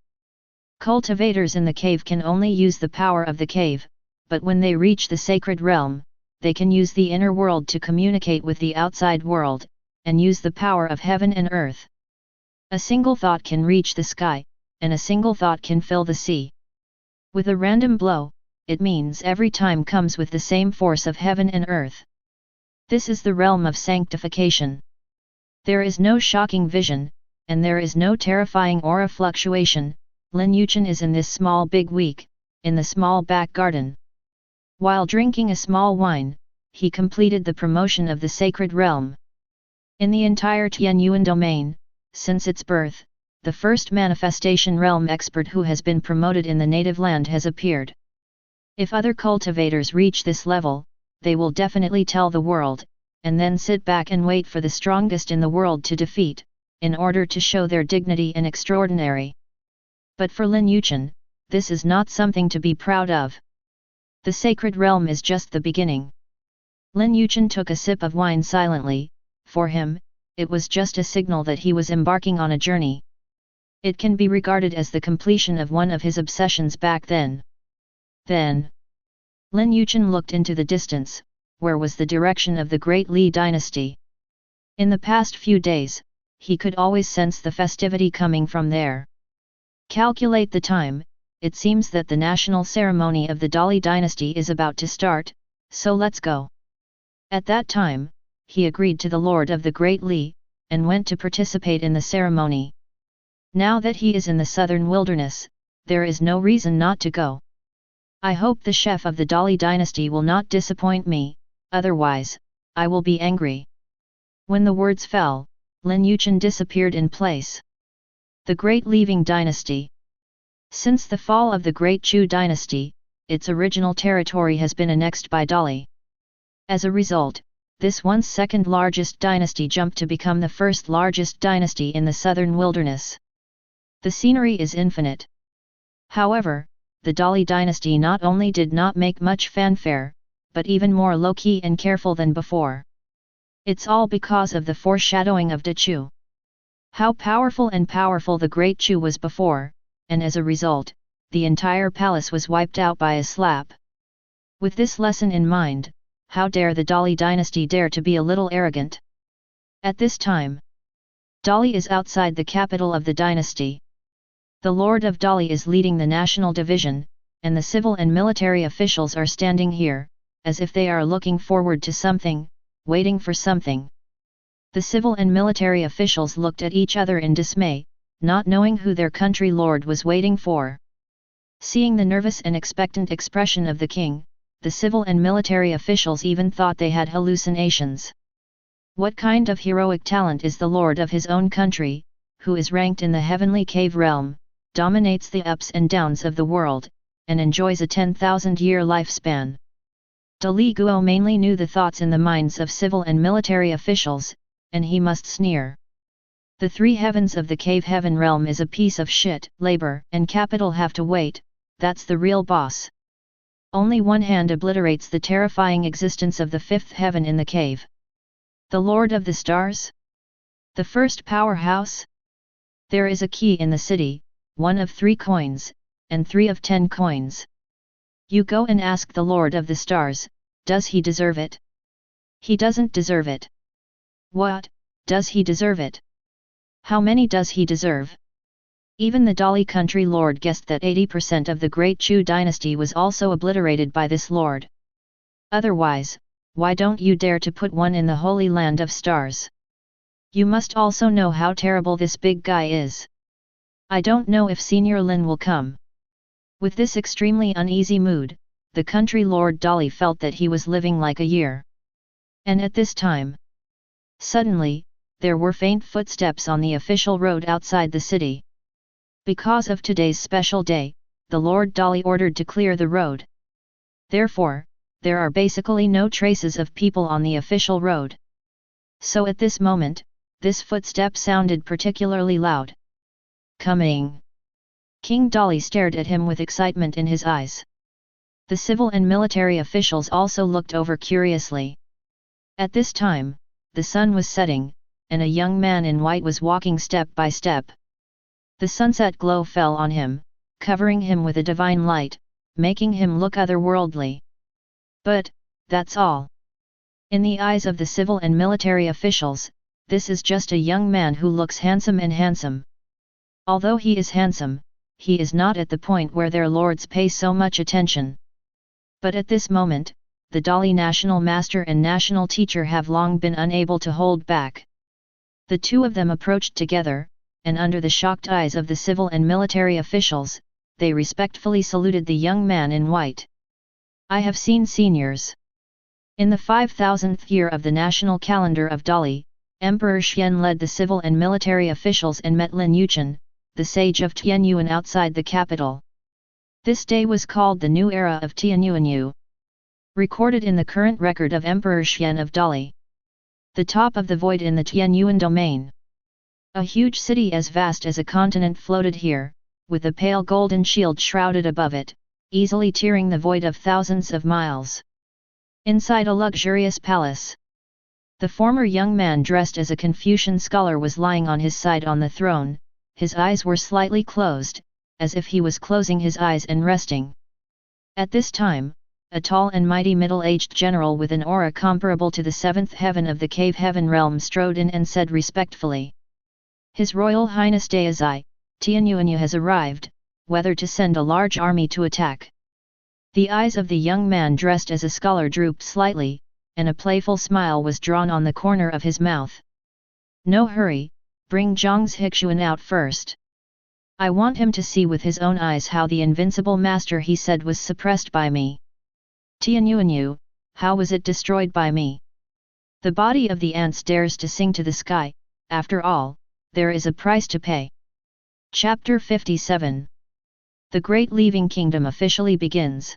Cultivators in the cave can only use the power of the cave, but when they reach the sacred realm, they can use the inner world to communicate with the outside world, and use the power of heaven and earth. A single thought can reach the sky, and a single thought can fill the sea. With a random blow, it means every time comes with the same force of heaven and earth. This is the realm of sanctification. There is no shocking vision, and there is no terrifying aura fluctuation. Lin Yichen is in this small big week, in the small back garden. While drinking a small wine, he completed the promotion of the sacred realm. In the entire Tianyuan domain, since its birth, the first manifestation realm expert who has been promoted in the native land has appeared. If other cultivators reach this level, they will definitely tell the world, and then sit back and wait for the strongest in the world to defeat, in order to show their dignity and extraordinary. But for Lin Yichen, this is not something to be proud of. The sacred realm is just the beginning. Lin Yichen took a sip of wine silently. For him, it was just a signal that he was embarking on a journey. It can be regarded as the completion of one of his obsessions back then. Then, Lin Yichen looked into the distance, where was the direction of the great Li dynasty. In the past few days, he could always sense the festivity coming from there. Calculate the time, it seems that the national ceremony of the Dali dynasty is about to start, so let's go. At that time, he agreed to the Lord of the Great Li, and went to participate in the ceremony. Now that he is in the southern wilderness, there is no reason not to go. I hope the chef of the Dali dynasty will not disappoint me, otherwise, I will be angry. When the words fell, Lin Yichen disappeared in place. The Great Leaving Dynasty. Since the fall of the Great Chu dynasty, its original territory has been annexed by Dali. As a result, this once second largest dynasty jumped to become the first largest dynasty in the southern wilderness. The scenery is infinite. However, the Dali dynasty not only did not make much fanfare, but even more low-key and careful than before. It's all because of the foreshadowing of the Chu. How powerful the Great Chu was before, and as a result, the entire palace was wiped out by a slap. With this lesson in mind, how dare the Dali dynasty dare to be a little arrogant? At this time, Dali is outside the capital of the dynasty. The Lord of Dali is leading the national division, and the civil and military officials are standing here, as if they are looking forward to something, waiting for something. The civil and military officials looked at each other in dismay, not knowing who their country lord was waiting for. Seeing the nervous and expectant expression of the king, the civil and military officials even thought they had hallucinations. What kind of heroic talent is the lord of his own country, who is ranked in the heavenly cave realm, dominates the ups and downs of the world, and enjoys a 10,000-year lifespan? Dali Guo mainly knew the thoughts in the minds of civil and military officials, and he must sneer. The three heavens of the cave heaven realm is a piece of shit, labor and capital have to wait, that's the real boss. Only one hand obliterates the terrifying existence of the fifth heaven in the cave. The Lord of the Stars? The first powerhouse? There is a key in the city, 1 of 3 coins, and 3 of 10 coins. You go and ask the Lord of the Stars, does he deserve it? He doesn't deserve it. What, does he deserve it? How many does he deserve? Even the Dali country lord guessed that 80% of the Great Chu dynasty was also obliterated by this lord. Otherwise, why don't you dare to put one in the holy land of stars? You must also know how terrible this big guy is. I don't know if Senior Lin will come. With this extremely uneasy mood, the country lord Dali felt that he was living like a year. And at this time, suddenly, there were faint footsteps on the official road outside the city. Because of today's special day, the Lord Dali ordered to clear the road. Therefore, there are basically no traces of people on the official road. So at this moment, this footstep sounded particularly loud. Coming! King Dali stared at him with excitement in his eyes. The civil and military officials also looked over curiously. At this time, the sun was setting, and a young man in white was walking step by step. The sunset glow fell on him, covering him with a divine light, making him look otherworldly. But, that's all. In the eyes of the civil and military officials, this is just a young man who looks handsome and handsome. Although he is handsome, he is not at the point where their lords pay so much attention. But at this moment, the Dali national master and national teacher have long been unable to hold back. The two of them approached together, and under the shocked eyes of the civil and military officials, they respectfully saluted the young man in white. I have seen seniors. In the 5000th year of the national calendar of Dali, Emperor Xian led the civil and military officials and met Lin Yichen, the sage of Tianyuan outside the capital. This day was called the New Era of Tianyuanyu. Recorded in the current record of Emperor Xian of Dali. The top of the void in the Tianyuan domain. A huge city as vast as a continent floated here, with a pale golden shield shrouded above it, easily tearing the void of thousands of miles. Inside a luxurious palace, the former young man dressed as a Confucian scholar was lying on his side on the throne, his eyes were slightly closed, as if he was closing his eyes and resting. At this time, a tall and mighty middle-aged general with an aura comparable to the seventh heaven of the cave heaven realm strode in and said respectfully, His Royal Highness Daizai, Tianyuanyu has arrived, whether to send a large army to attack. The eyes of the young man dressed as a scholar drooped slightly, and a playful smile was drawn on the corner of his mouth. No hurry, bring Zhang's Hixuan out first. I want him to see with his own eyes how the invincible master he said was suppressed by me. Tianyuanyu, how was it destroyed by me? The body of the ants dares to sing to the sky, after all, there is a price to pay. Chapter 57. The Great Leaving Kingdom officially begins.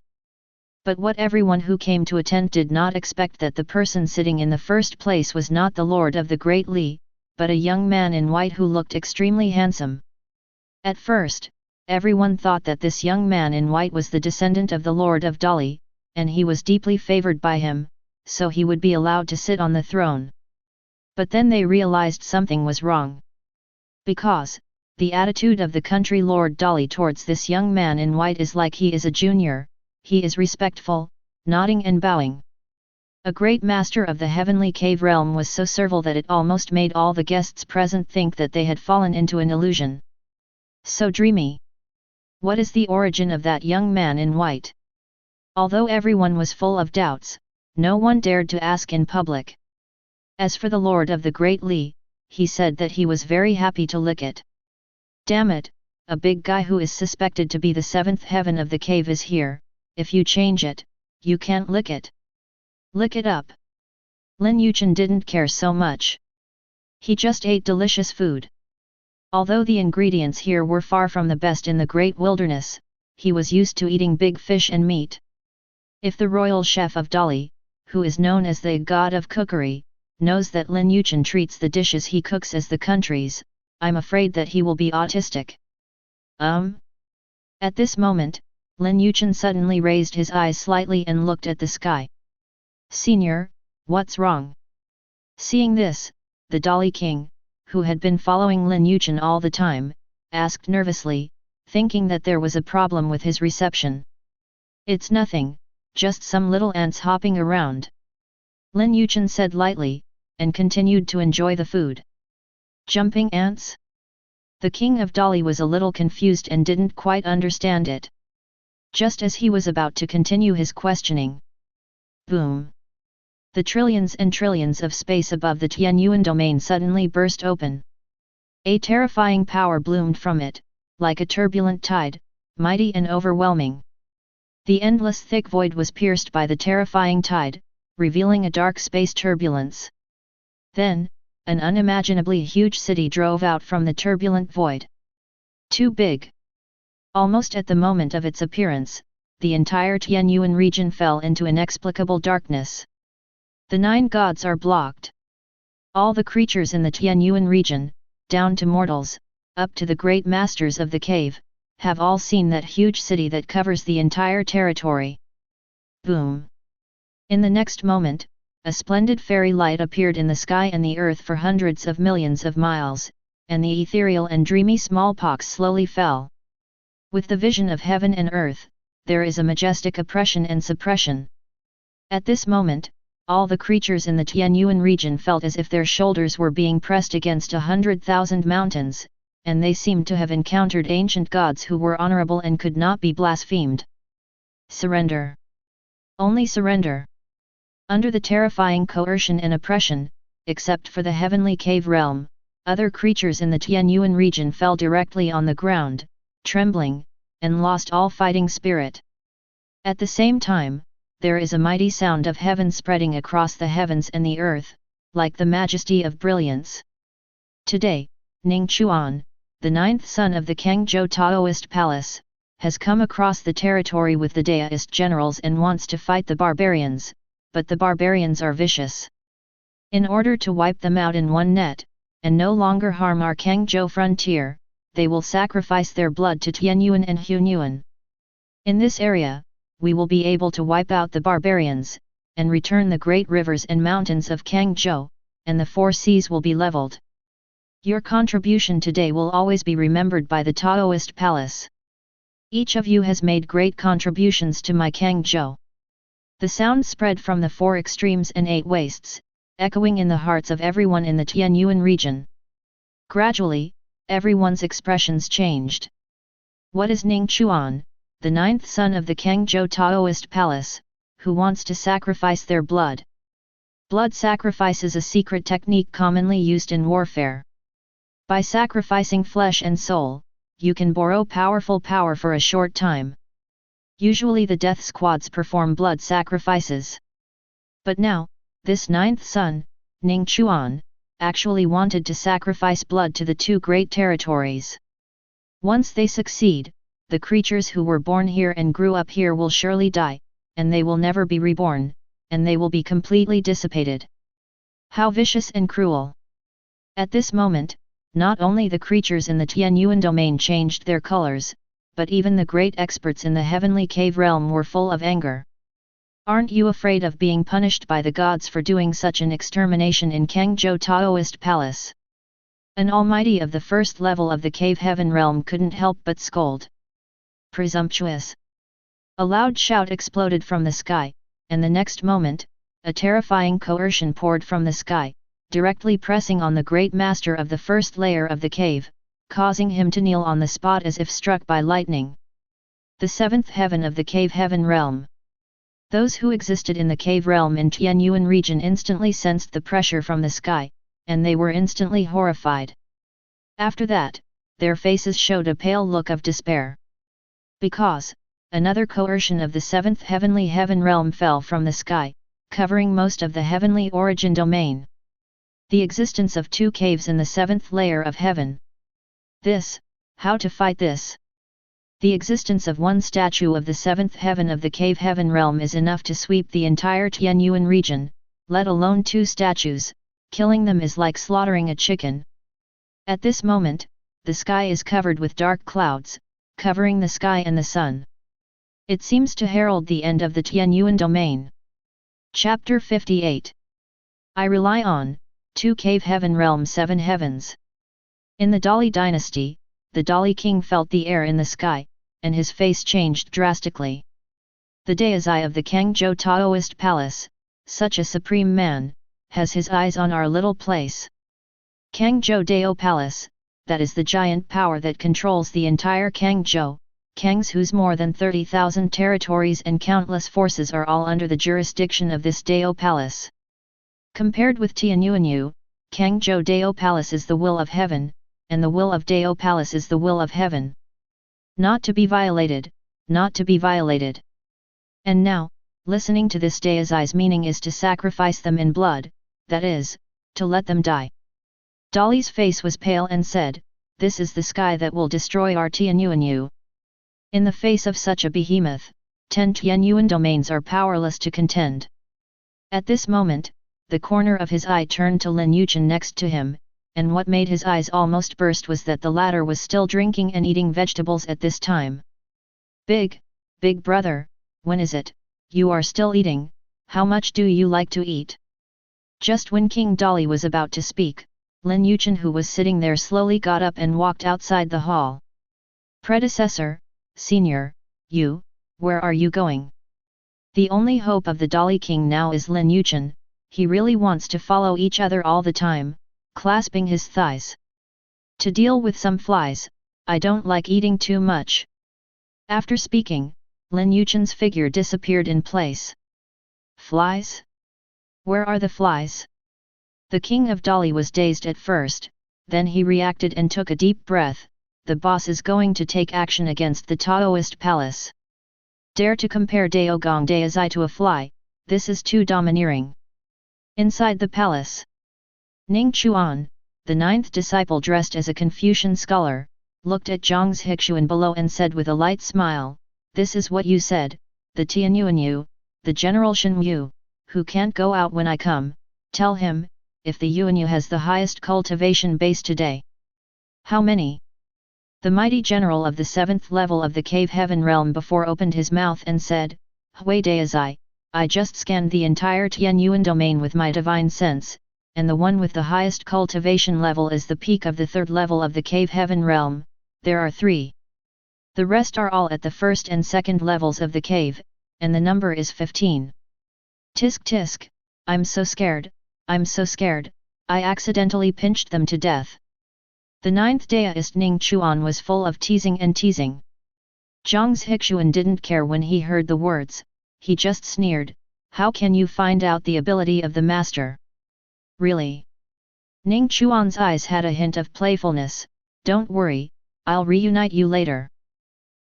But what everyone who came to attend did not expect that the person sitting in the first place was not the Lord of the Great Li, but a young man in white who looked extremely handsome. At first, everyone thought that this young man in white was the descendant of the Lord of Dali, and he was deeply favored by him, so he would be allowed to sit on the throne. But then they realized something was wrong. Because, the attitude of the country Lord Dali towards this young man in white is like he is a junior, he is respectful, nodding and bowing. A great master of the heavenly cave realm was so servile that it almost made all the guests present think that they had fallen into an illusion. So dreamy. What is the origin of that young man in white? Although everyone was full of doubts, no one dared to ask in public. As for the Lord of the Great Li, he said that he was very happy to lick it. Damn it, a big guy who is suspected to be the seventh heaven of the cave is here, if you change it, you can't lick it. Lick it up. Lin Yichen didn't care so much. He just ate delicious food. Although the ingredients here were far from the best in the great wilderness, he was used to eating big fish and meat. If the royal chef of Dali, who is known as the god of cookery, knows that Lin Yichen treats the dishes he cooks as the country's, I'm afraid that he will be autistic. At this moment, Lin Yichen suddenly raised his eyes slightly and looked at the sky. Senior, what's wrong? Seeing this, the Dali king, who had been following Lin Yichen all the time, asked nervously, thinking that there was a problem with his reception. It's nothing, just some little ants hopping around. Lin Yichen said lightly, and continued to enjoy the food. Jumping ants? The king of Dali was a little confused and didn't quite understand it. Just as he was about to continue his questioning. Boom! The trillions and trillions of space above the Tianyuan domain suddenly burst open. A terrifying power bloomed from it, like a turbulent tide, mighty and overwhelming. The endless thick void was pierced by the terrifying tide, revealing a dark space turbulence. Then, an unimaginably huge city drove out from the turbulent void. Too big. Almost at the moment of its appearance, the entire Tianyuan region fell into inexplicable darkness. The 9 gods are blocked. All the creatures in the Tianyuan region, down to mortals, up to the great masters of the cave, have all seen that huge city that covers the entire territory. Boom! In the next moment, a splendid fairy light appeared in the sky and the earth for hundreds of millions of miles, and the ethereal and dreamy smallpox slowly fell. With the vision of heaven and earth, there is a majestic oppression and suppression. At this moment, all the creatures in the Tianyuan region felt as if their shoulders were being pressed against 100,000 mountains, and they seemed to have encountered ancient gods who were honorable and could not be blasphemed. Surrender. Only surrender. Under the terrifying coercion and oppression, except for the heavenly cave realm, other creatures in the Tianyuan region fell directly on the ground, trembling, and lost all fighting spirit. At the same time, there is a mighty sound of heaven spreading across the heavens and the earth, like the majesty of brilliance. Today, Ning Chuan, the 9th son of the Kangzhou Taoist palace, has come across the territory with the Daoist generals and wants to fight the barbarians, but the barbarians are vicious. In order to wipe them out in one net, and no longer harm our Kangzhou frontier, they will sacrifice their blood to Tianyuan and Hunyuan. In this area, we will be able to wipe out the barbarians, and return the great rivers and mountains of Kangzhou, and the 4 seas will be leveled. Your contribution today will always be remembered by the Taoist palace. Each of you has made great contributions to my Kangzhou. The sound spread from the 4 extremes and 8 wastes, echoing in the hearts of everyone in the Tianyuan region. Gradually, everyone's expressions changed. What is Ning Chuan, the ninth son of the Kangzhou Taoist palace, who wants to sacrifice their blood? Blood sacrifice is a secret technique commonly used in warfare. By sacrificing flesh and soul, you can borrow powerful power for a short time. Usually the death squads perform blood sacrifices. But now, this ninth son, Ning Chuan, actually wanted to sacrifice blood to the two great territories. Once they succeed, the creatures who were born here and grew up here will surely die, and they will never be reborn, and they will be completely dissipated. How vicious and cruel! At this moment, not only the creatures in the Tianyuan domain changed their colors, but even the great experts in the heavenly cave realm were full of anger. Aren't you afraid of being punished by the gods for doing such an extermination in Kangzhou Taoist Palace? An almighty of the first level of the cave heaven realm couldn't help but scold. Presumptuous! A loud shout exploded from the sky, and the next moment, a terrifying coercion poured from the sky, directly pressing on the great master of the first layer of the cave, causing him to kneel on the spot as if struck by lightning. The seventh heaven of the cave heaven realm. Those who existed in the cave realm in Tianyuan region instantly sensed the pressure from the sky, and they were instantly horrified. After that, their faces showed a pale look of despair. Because, another coercion of the seventh heavenly heaven realm fell from the sky, covering most of the heavenly origin domain. The existence of two caves in the seventh layer of heaven. This, how to fight this? The existence of one statue of the seventh heaven of the cave heaven realm is enough to sweep the entire Tianyuan region, let alone two statues. Killing them is like slaughtering a chicken. At this moment, the sky is covered with dark clouds, covering the sky and the sun. It seems to herald the end of the Tianyuan domain. Chapter 58. I rely on, 2 Cave Heaven Realm 7 Heavens. In the Dali dynasty, the Dali king felt the air in the sky, and his face changed drastically. The Daizai of the Kangzhou Taoist palace, such a supreme man, has his eyes on our little place. Kangzhou Dao Palace, that is the giant power that controls the entire Kangzhou, Kangs whose more than 30,000 territories and countless forces are all under the jurisdiction of this Dao Palace. Compared with Tianyuanyu, Kangzhou Dao Palace is the will of heaven, and the will of Dao Palace is the will of heaven. Not to be violated, not to be violated. And now, listening to this Daizai's meaning is to sacrifice them in blood, that is, to let them die. Dali's face was pale and said, "This is the sky that will destroy our Tianyuanyu." In the face of such a behemoth, 10 Tianyuan domains are powerless to contend. At this moment, the corner of his eye turned to Lin Yichen next to him, and what made his eyes almost burst was that the latter was still drinking and eating vegetables at this time. Big brother, when is it, you are still eating, how much do you like to eat?" Just when King Dali was about to speak, Lin Yichen, who was sitting there, slowly got up and walked outside the hall. "Predecessor, senior, where are you going?" The only hope of the Dali king now is Lin Yichen. He really wants to follow each other all the time, clasping his thighs. "To deal with some flies, I don't like eating too much." After speaking, Lin Yichen's figure disappeared in place. "Flies? Where are the flies?" The king of Dali was dazed at first, then he reacted and took a deep breath. The boss is going to take action against the Taoist palace. Dare to compare Daogong Daizai to a fly, this is too domineering. Inside the palace, Ning Chuan, the ninth disciple dressed as a Confucian scholar, looked at Zhang's Hixuan below and said with a light smile, "This is what you said, the Tianyuanyu, the General Shen Yu, who can't go out when I come, tell him, if the Yuanyu has the highest cultivation base today." "How many?" The mighty general of the 7th level of the cave heaven realm before opened his mouth and said, "Hui Daizai, I just scanned the entire Tianyuan domain with my divine sense, and the one with the highest cultivation level is the peak of the 3rd level of the cave heaven realm. There are 3. The rest are all at the 1st and 2nd levels of the cave, and the number is 15. Tisk tisk, I'm so scared, I accidentally pinched them to death." The ninth daoist Ning Chuan was full of teasing and teasing. Zhang Zhixuan didn't care when he heard the words, he just sneered, "How can you find out the ability of the master? Really?" Ning Chuan's eyes had a hint of playfulness, "Don't worry, I'll reunite you later.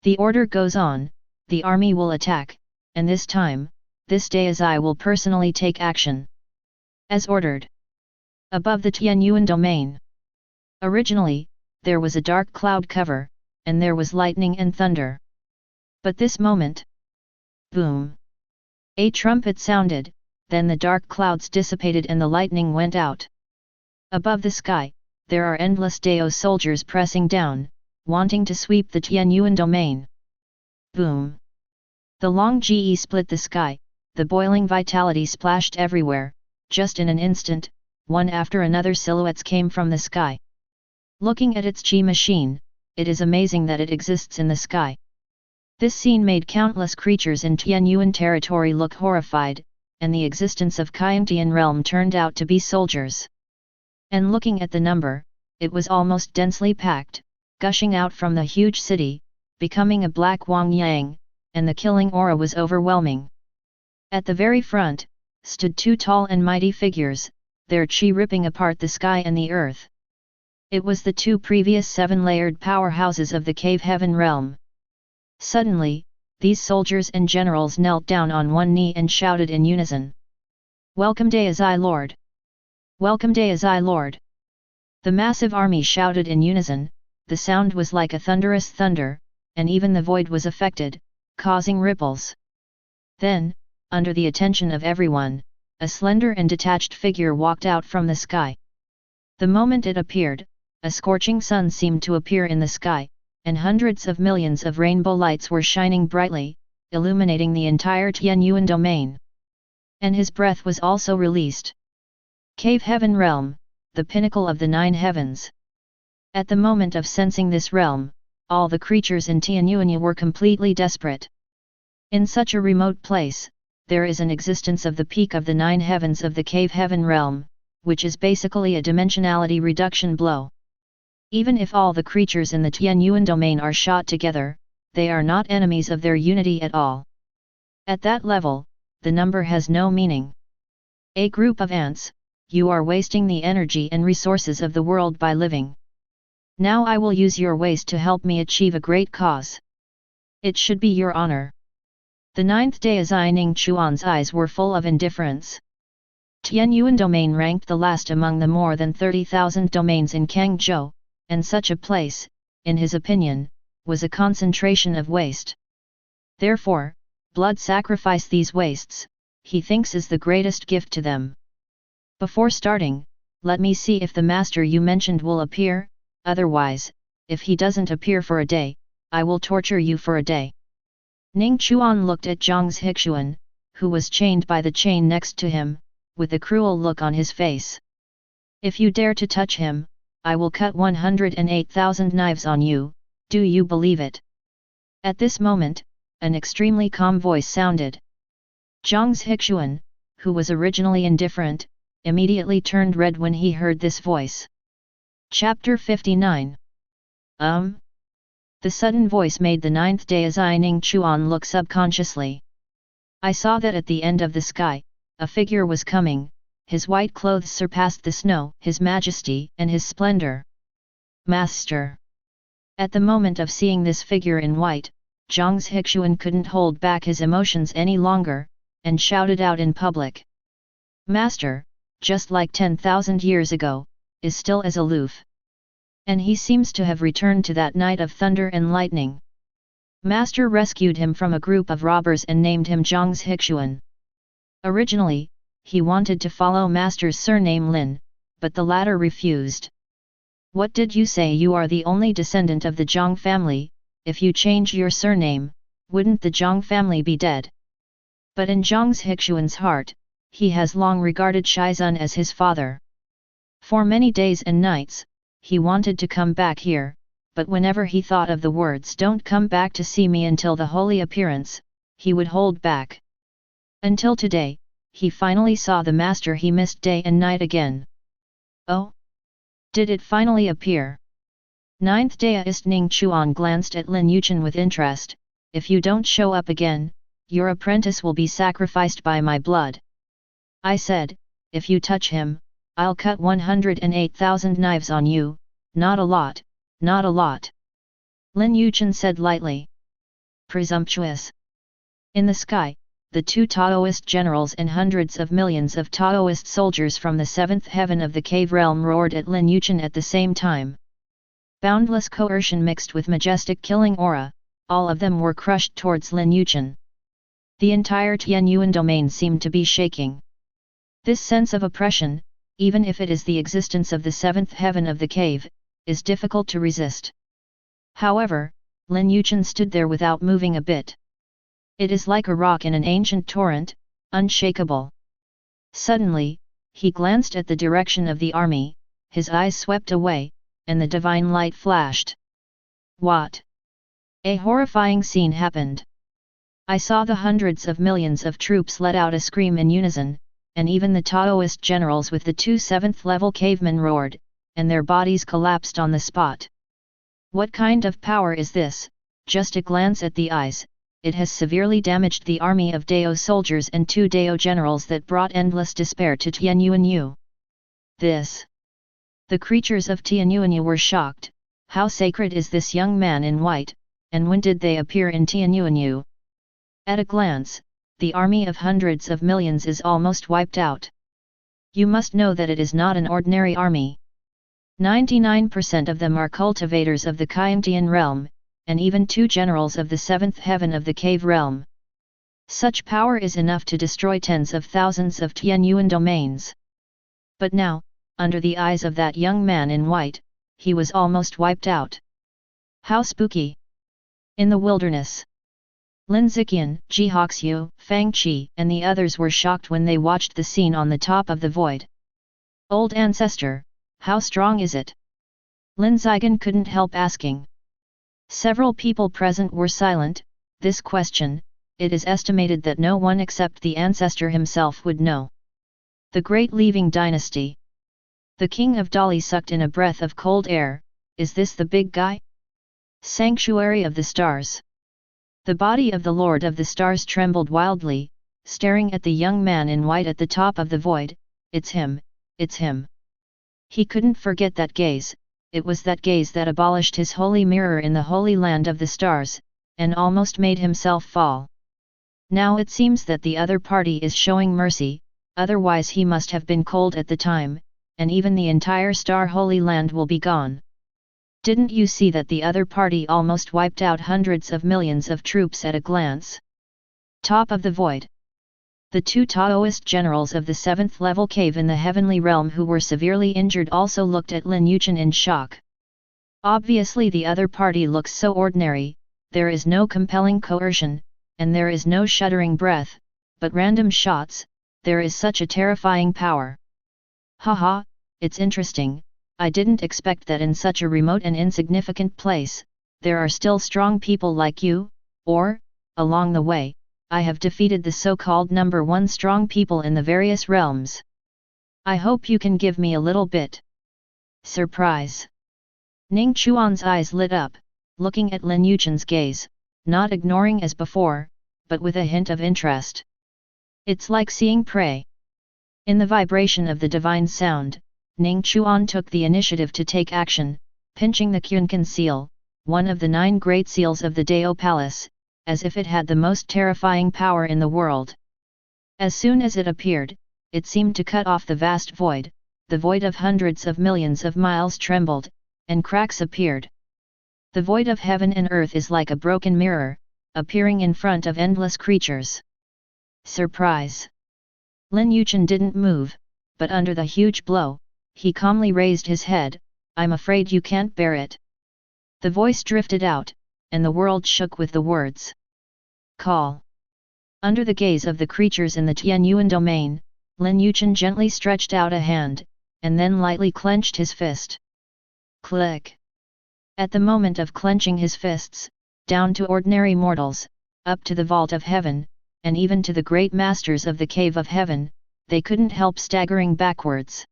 The order goes on, the army will attack, and this time, this day as I will personally take action. As ordered." Above the Tianyuan domain. Originally, there was a dark cloud cover, and there was lightning and thunder. But this moment, boom! A trumpet sounded, then the dark clouds dissipated and the lightning went out. Above the sky, there are endless Dao soldiers pressing down, wanting to sweep the Tianyuan domain. Boom! The long ge split the sky, the boiling vitality splashed everywhere, just in an instant, one after another silhouettes came from the sky. Looking at its chi machine, it is amazing that it exists in the sky. This scene made countless creatures in Tianyuan territory look horrified, and the existence of Kyantian realm turned out to be soldiers. And looking at the number, it was almost densely packed, gushing out from the huge city, becoming a black Wang Yang, and the killing aura was overwhelming. At the very front, stood two tall and mighty figures, their chi ripping apart the sky and the earth. It was the two previous seven-layered powerhouses of the cave heaven realm. Suddenly, these soldiers and generals knelt down on one knee and shouted in unison. "Welcome Daizai Lord! Welcome Daizai Lord!" The massive army shouted in unison, the sound was like a thunderous thunder, and even the void was affected, causing ripples. Then, under the attention of everyone, a slender and detached figure walked out from the sky. The moment it appeared, a scorching sun seemed to appear in the sky, and hundreds of millions of rainbow lights were shining brightly, illuminating the entire Tianyuan domain. And his breath was also released. Cave Heaven Realm, the pinnacle of the nine heavens. At the moment of sensing this realm, all the creatures in Tianyuan were completely desperate. In such a remote place, there is an existence of the peak of the nine heavens of the Cave Heaven Realm, which is basically a dimensionality reduction blow. Even if all the creatures in the Tianyuan domain are shot together, they are not enemies of their unity at all. At that level, the number has no meaning. A group of ants, you are wasting the energy and resources of the world by living. Now I will use your waste to help me achieve a great cause. It should be your honor. The ninth Daizai Ning Chuan's eyes were full of indifference. Tianyuan domain ranked the last among the more than 30,000 domains in Kangzhou, and such a place, in his opinion, was a concentration of waste. Therefore, blood sacrifice these wastes, he thinks is the greatest gift to them. Before starting, let me see if the master you mentioned will appear, otherwise, if he doesn't appear for a day, I will torture you for a day. Ning Chuan looked at Zhang Zhixuan, who was chained by the chain next to him, with a cruel look on his face. "If you dare to touch him, I will cut 108,000 knives on you, do you believe it?" At this moment, an extremely calm voice sounded. Zhang Zhixuan, who was originally indifferent, immediately turned red when he heard this voice. Chapter 59. The sudden voice made the ninth Daizai Ning Chuan look subconsciously. "I saw that at the end of the sky, a figure was coming. His white clothes surpassed the snow, his majesty and his splendor. Master!" At the moment of seeing this figure in white, Zhang Zhixuan couldn't hold back his emotions any longer, and shouted out in public. "Master, just like 10,000 years ago, is still as aloof. And he seems to have returned to that night of thunder and lightning. Master rescued him from a group of robbers and named him Zhang Zhixuan. Originally, he wanted to follow Master's surname Lin, but the latter refused. What did you say? You are the only descendant of the Zhang family. If you change your surname, wouldn't the Zhang family be dead?" But in Zhang Zhixuan's heart, he has long regarded Shizun as his father. For many days and nights, he wanted to come back here, but whenever he thought of the words "Don't come back to see me until the holy appearance," he would hold back. Until today, he finally saw the master he missed day and night again. Oh! Did it finally appear? Ninth Daist Ning Chuan glanced at Lin Yichen with interest. If you don't show up again, your apprentice will be sacrificed by my blood. I said, if you touch him, I'll cut 108,000 knives on you, not a lot, not a lot. Lin Yichen said lightly. Presumptuous. In the sky, the two Taoist generals and hundreds of millions of Taoist soldiers from the seventh heaven of the cave realm roared at Lin Yichen at the same time. Boundless coercion mixed with majestic killing aura, all of them were crushed towards Lin Yichen. The entire Tianyuan domain seemed to be shaking. This sense of oppression, even if it is the existence of the seventh heaven of the cave, is difficult to resist. However, Lin Yichen stood there without moving a bit. It is like a rock in an ancient torrent, unshakable. Suddenly, he glanced at the direction of the army, his eyes swept away, and the divine light flashed. What? A horrifying scene happened. I saw the hundreds of millions of troops let out a scream in unison, and even the Taoist generals with the two 7th-level cavemen roared, and their bodies collapsed on the spot. What kind of power is this? Just a glance at the eyes, it has severely damaged the army of Dao soldiers and two Dao generals that brought endless despair to Tianyuanyu. This. The creatures of Tianyuanyu were shocked. How sacred is this young man in white, and when did they appear in Tianyuanyu? At a glance, the army of hundreds of millions is almost wiped out. You must know that it is not an ordinary army. 99% of them are cultivators of the Kyangtian realm, and even two generals of the 7th heaven of the cave realm. Such power is enough to destroy tens of thousands of Tianyuan domains. But now, under the eyes of that young man in white, he was almost wiped out. How spooky! In the wilderness, Lin Ziqian, Ji Hoxiu, Fang Qi and the others were shocked when they watched the scene on the top of the void. Old ancestor, how strong is it? Lin Ziqian couldn't help asking. Several people present were silent. This question, it is estimated that no one except the ancestor himself would know. The Great Leaving Dynasty. The king of Dali sucked in a breath of cold air. Is this the big guy? Sanctuary of the stars. The body of the Lord of the Stars trembled wildly, staring at the young man in white at the top of the void. It's him, it's him. He couldn't forget that gaze. It was that gaze that abolished his holy mirror in the holy land of the stars, and almost made himself fall. Now it seems that the other party is showing mercy, otherwise he must have been cold at the time, and even the entire star holy land will be gone. Didn't you see that the other party almost wiped out hundreds of millions of troops at a glance? Top of the void. The two Taoist generals of the 7th-level cave in the heavenly realm who were severely injured also looked at Lin Yichen in shock. Obviously the other party looks so ordinary, there is no compelling coercion, and there is no shuddering breath, but random shots, there is such a terrifying power. Haha, it's interesting, I didn't expect that in such a remote and insignificant place, there are still strong people like you, or, along the way, I have defeated the so-called number one strong people in the various realms. I hope you can give me a little bit. Surprise. Ning Chuan's eyes lit up, looking at Lin Yichen's gaze, not ignoring as before, but with a hint of interest. It's like seeing prey. In the vibration of the divine sound, Ning Chuan took the initiative to take action, pinching the Qunkan seal, one of the 9 great seals of the Dao Palace, as if it had the most terrifying power in the world. As soon as it appeared, it seemed to cut off the vast void, the void of hundreds of millions of miles trembled, and cracks appeared. The void of heaven and earth is like a broken mirror, appearing in front of endless creatures. Surprise! Lin Yichen didn't move, but under the huge blow, he calmly raised his head. I'm afraid you can't bear it. The voice drifted out, and the world shook with the words. Call. Under the gaze of the creatures in the Tianyuan domain, Lin Yichen gently stretched out a hand, and then lightly clenched his fist. Click. At the moment of clenching his fists, down to ordinary mortals, up to the vault of heaven, and even to the great masters of the cave of heaven, they couldn't help staggering backwards.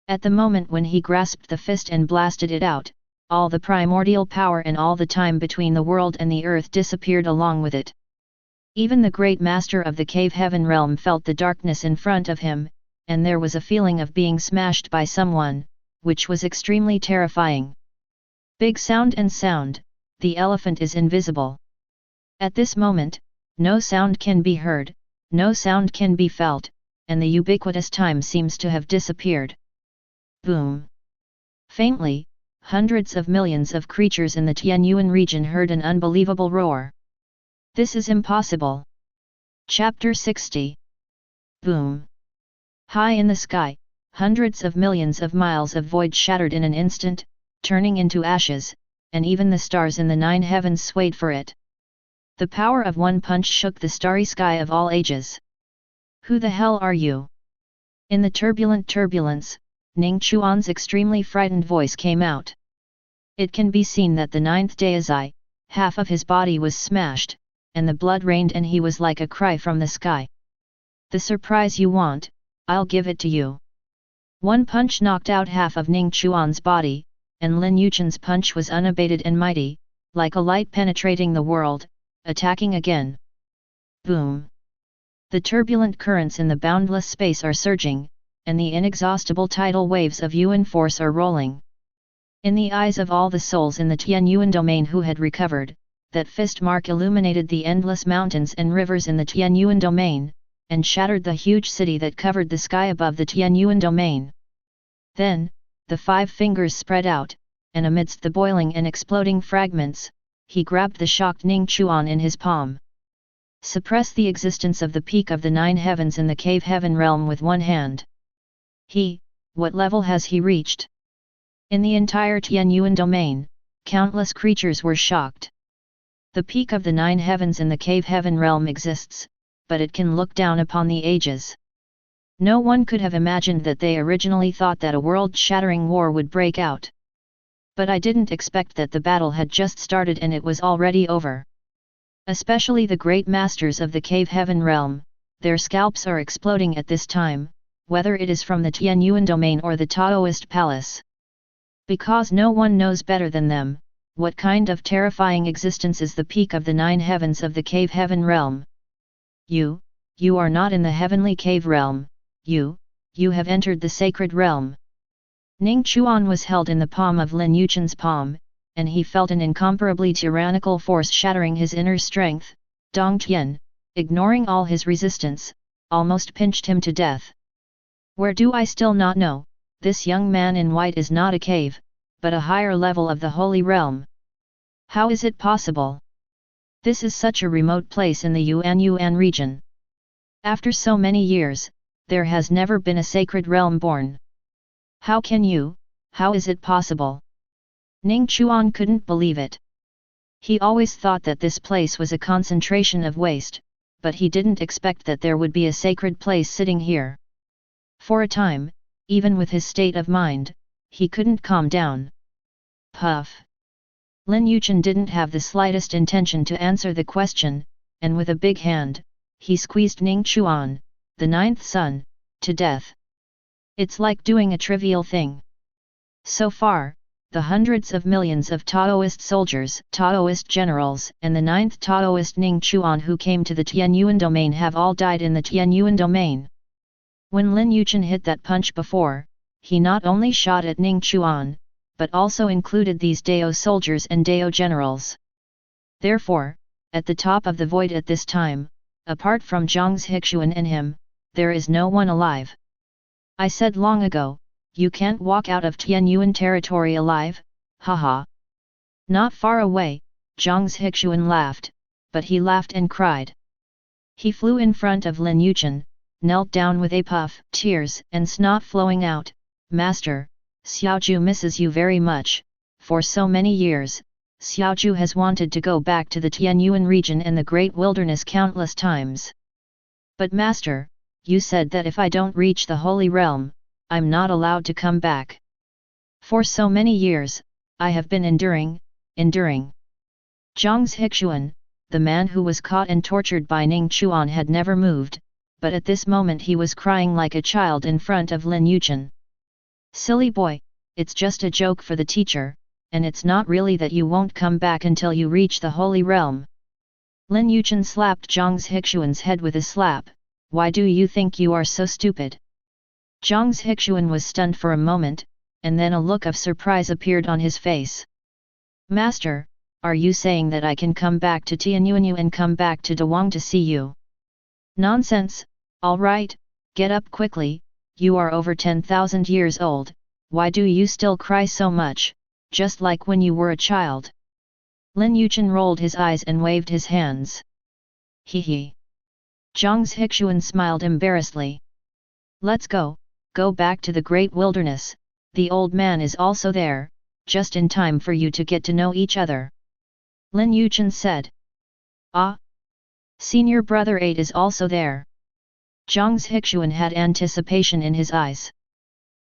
At the moment when he grasped the fist and blasted it out, all the primordial power and all the time between the world and the earth disappeared along with it. Even the great master of the cave heaven realm felt the darkness in front of him, and there was a feeling of being smashed by someone, which was extremely terrifying. Big sound and sound, the elephant is invisible. At this moment, no sound can be heard, no sound can be felt, and the ubiquitous time seems to have disappeared. Boom! Faintly, hundreds of millions of creatures in the Tianyuan region heard an unbelievable roar. This is impossible. Chapter 60. Boom! High in the sky, hundreds of millions of miles of void shattered in an instant, turning into ashes, and even the stars in the 9 heavens swayed for it. The power of one punch shook the starry sky of all ages. Who the hell are you? In the turbulent turbulence, Ning Chuan's extremely frightened voice came out. It can be seen that the 9th Daizai, half of his body was smashed, and the blood rained and he was like a cry from the sky. The surprise you want, I'll give it to you. One punch knocked out half of Ning Chuan's body, and Lin Yichen's punch was unabated and mighty, like a light penetrating the world, attacking again. Boom! The turbulent currents in the boundless space are surging, and the inexhaustible tidal waves of Yuan force are rolling. In the eyes of all the souls in the Tianyuan domain who had recovered, that fist mark illuminated the endless mountains and rivers in the Tianyuan domain, and shattered the huge city that covered the sky above the Tianyuan domain. Then, the 5 fingers spread out, and amidst the boiling and exploding fragments, he grabbed the shocked Ning Chuan in his palm. Suppress the existence of the peak of the 9 heavens in the cave heaven realm with one hand. What level has he reached? In the entire Tianyuan domain, countless creatures were shocked. The peak of the 9 heavens in the cave heaven realm exists, but it can look down upon the ages. No one could have imagined that they originally thought that a world-shattering war would break out. But I didn't expect that the battle had just started and it was already over. Especially the great masters of the cave heaven realm, their scalps are exploding at this time, whether it is from the Tianyuan domain or the Taoist palace. Because no one knows better than them, what kind of terrifying existence is the peak of the 9 heavens of the cave heaven realm. You are not in the heavenly cave realm, you have entered the sacred realm. Ning Chuan was held in the palm of Lin Yichen's palm, and he felt an incomparably tyrannical force shattering his inner strength. Dong Tian, ignoring all his resistance, almost pinched him to death. Where do I still not know? This young man in white is not a cave, but a higher level of the holy realm. How is it possible? This is such a remote place in the Yuan region. After so many years, there has never been a sacred realm born. How is it possible? Ning Chuan couldn't believe it. He always thought that this place was a concentration of waste, but he didn't expect that there would be a sacred place sitting here. For a time, even with his state of mind, he couldn't calm down. Puff! Lin Yichen didn't have the slightest intention to answer the question, and with a big hand, he squeezed Ning Chuan, the 9th son, to death. It's like doing a trivial thing. So far, the hundreds of millions of Taoist soldiers, Taoist generals, and the 9th Taoist Ning Chuan who came to the Tianyuan domain have all died in the Tianyuan domain. When Lin Yichen hit that punch before, he not only shot at Ning Chuan, but also included these Dao soldiers and Dao generals. Therefore, at the top of the void at this time, apart from Zhang Zhixuan and him, there is no one alive. I said long ago, you can't walk out of Tianyuan territory alive, haha. Not far away, Zhang Zhixuan laughed, but he laughed and cried. He flew in front of Lin Yichen, knelt down with a puff, tears and snot flowing out. Master, Xiaozhu misses you very much. For so many years, Xiaozhu has wanted to go back to the Tianyuan region and the Great Wilderness countless times. But Master, you said that if I don't reach the Holy Realm, I'm not allowed to come back. For so many years, I have been enduring. Zhang Zhixuan, the man who was caught and tortured by Ning Chuan had never moved, but at this moment he was crying like a child in front of Lin Yichen. Silly boy, it's just a joke for the teacher, and it's not really that you won't come back until you reach the Holy Realm. Lin Yichen slapped Zhang Zhixuan's head with a slap. Why do you think you are so stupid? Zhang Zhixuan was stunned for a moment, and then a look of surprise appeared on his face. Master, are you saying that I can come back to Tianyuanyu and come back to Dawang to see you? Nonsense, all right, get up quickly, you are over 10,000 years old, why do you still cry so much, just like when you were a child? Lin Yichen rolled his eyes and waved his hands. Hee hee. Zhang Zhixuan smiled embarrassedly. Let's go back to the great wilderness, the old man is also there, just in time for you to get to know each other. Lin Yichen said. Ah! Senior brother 8 is also there. Zhang Zhixuan had anticipation in his eyes.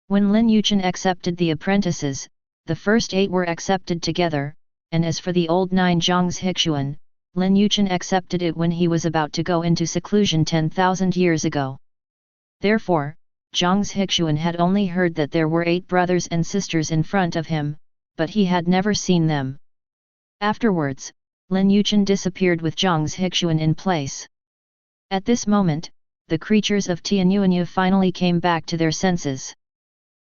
When Lin Yichen accepted the apprentices, the first 8 were accepted together, and as for the old 9 Zhang Zhixuan, Lin Yichen accepted it when he was about to go into seclusion 10,000 years ago. Therefore, Zhang Zhixuan had only heard that there were 8 brothers and sisters in front of him, but he had never seen them. Afterwards, Lin Yichen disappeared with Zhang Zhixuan in place. At this moment, the creatures of Tianyuanyu finally came back to their senses.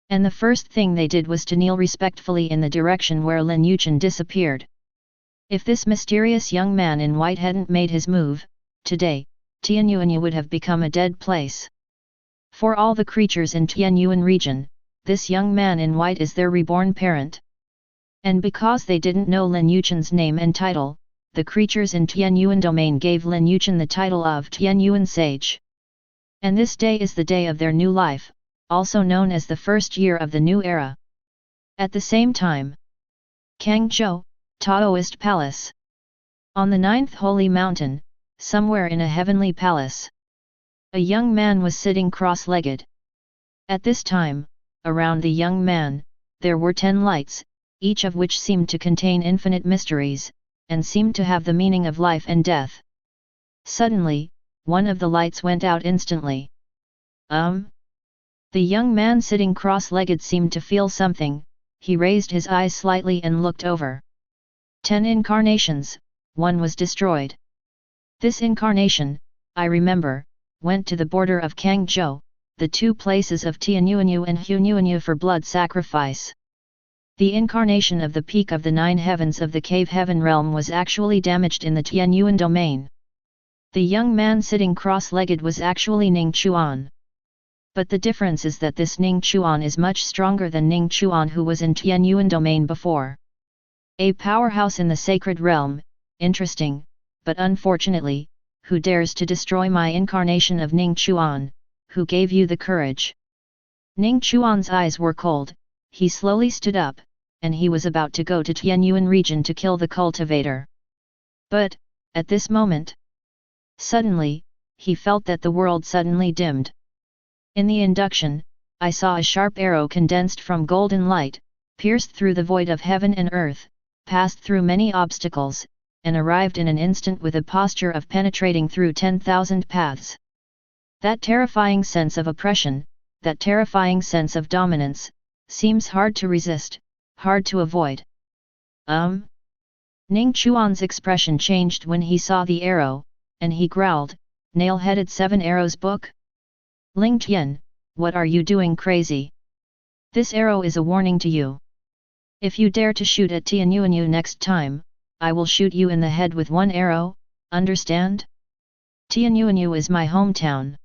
And the first thing they did was to kneel respectfully in the direction where Lin Yichen disappeared. If this mysterious young man in white hadn't made his move, today, Tianyuanyu would have become a dead place. For all the creatures in Tianyuan region, this young man in white is their reborn parent. And because they didn't know Lin Yichen's name and title, the creatures in Tianyuan domain gave Lin Yichen the title of Tianyuan Sage. And this day is the day of their new life, also known as the first year of the new era. At the same time, Kangzhou, Taoist Palace. On the 9th holy mountain, somewhere in a heavenly palace, a young man was sitting cross-legged. At this time, around the young man, there were 10 lights, each of which seemed to contain infinite mysteries, and seemed to have the meaning of life and death. Suddenly, one of the lights went out instantly. The young man sitting cross-legged seemed to feel something, he raised his eyes slightly and looked over. 10 incarnations, one was destroyed. This incarnation, I remember, went to the border of Kangzhou, the 2 places of Tianyuanyu and Hunyuanyu for blood sacrifice. The incarnation of the peak of the 9 heavens of the cave heaven realm was actually damaged in the Tianyuan domain. The young man sitting cross-legged was actually Ning Chuan. But the difference is that this Ning Chuan is much stronger than Ning Chuan who was in Tianyuan domain before. A powerhouse in the sacred realm, interesting, but unfortunately, who dares to destroy my incarnation of Ning Chuan, who gave you the courage? Ning Chuan's eyes were cold, he slowly stood up, and he was about to go to Tianyuan region to kill the cultivator. But, at this moment, suddenly, he felt that the world suddenly dimmed. In the induction, I saw a sharp arrow condensed from golden light, pierced through the void of heaven and earth, passed through many obstacles, and arrived in an instant with a posture of penetrating through 10,000 paths. That terrifying sense of oppression, that terrifying sense of dominance, seems hard to resist, hard to avoid. Ning Chuan's expression changed when he saw the arrow, and he growled, "Nail-headed 7 arrows book? Ling Tian, what are you doing crazy? This arrow is a warning to you. If you dare to shoot at Tianyuanyu next time, I will shoot you in the head with 1 arrow, understand? Tianyuanyu is my hometown."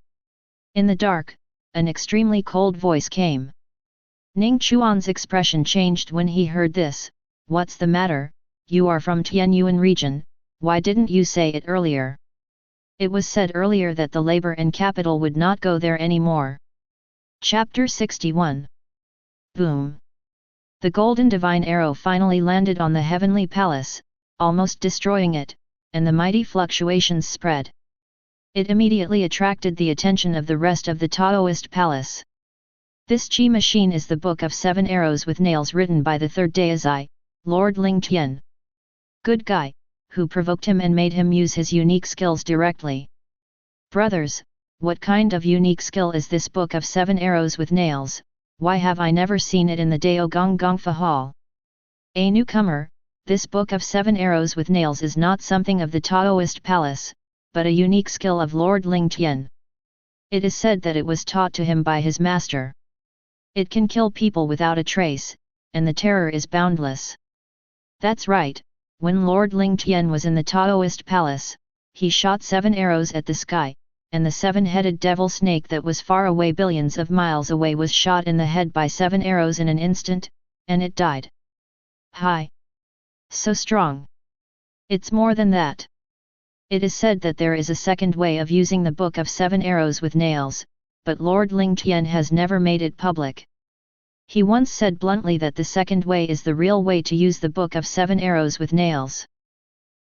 In the dark, an extremely cold voice came. Ning Chuan's expression changed when he heard this. "What's the matter, you are from Tianyuan region, why didn't you say it earlier?" It was said earlier that the labor and capital would not go there anymore. Chapter 61. Boom! The golden divine arrow finally landed on the heavenly palace, almost destroying it, and the mighty fluctuations spread. It immediately attracted the attention of the rest of the Taoist palace. This Qi machine is the book of 7 arrows with nails written by the 3rd Daizai, Lord Ling Tian. Good guy, who provoked him and made him use his unique skills directly. Brothers, what kind of unique skill is this book of 7 arrows with nails? Why have I never seen it in the Dao Gong Gongfa Hall? A newcomer, this book of 7 arrows with nails is not something of the Taoist palace, but a unique skill of Lord Lin Yichen. It is said that it was taught to him by his master. It can kill people without a trace, and the terror is boundless. That's right, when Lord Lin Yichen was in the Taoist palace, he shot 7 arrows at the sky, and the 7-headed devil snake that was far away billions of miles away was shot in the head by 7 arrows in an instant, and it died. Hi! So strong! It's more than that. It is said that there is a second way of using the book of 7 arrows with nails, but Lord Lin Yichen has never made it public. He once said bluntly that the second way is the real way to use the book of 7 arrows with nails.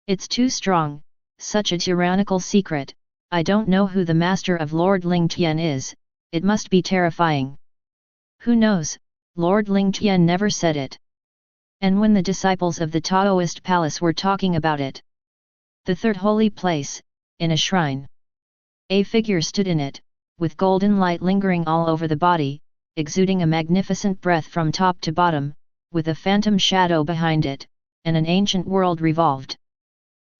It's too strong, such a tyrannical secret. I don't know who the master of Lord Lin Yichen is, it must be terrifying. Who knows, Lord Lin Yichen never said it. And when the disciples of the Taoist palace were talking about it, the third holy place, in a shrine, a figure stood in it, with golden light lingering all over the body, exuding a magnificent breath from top to bottom, with a phantom shadow behind it, and an ancient world revolved.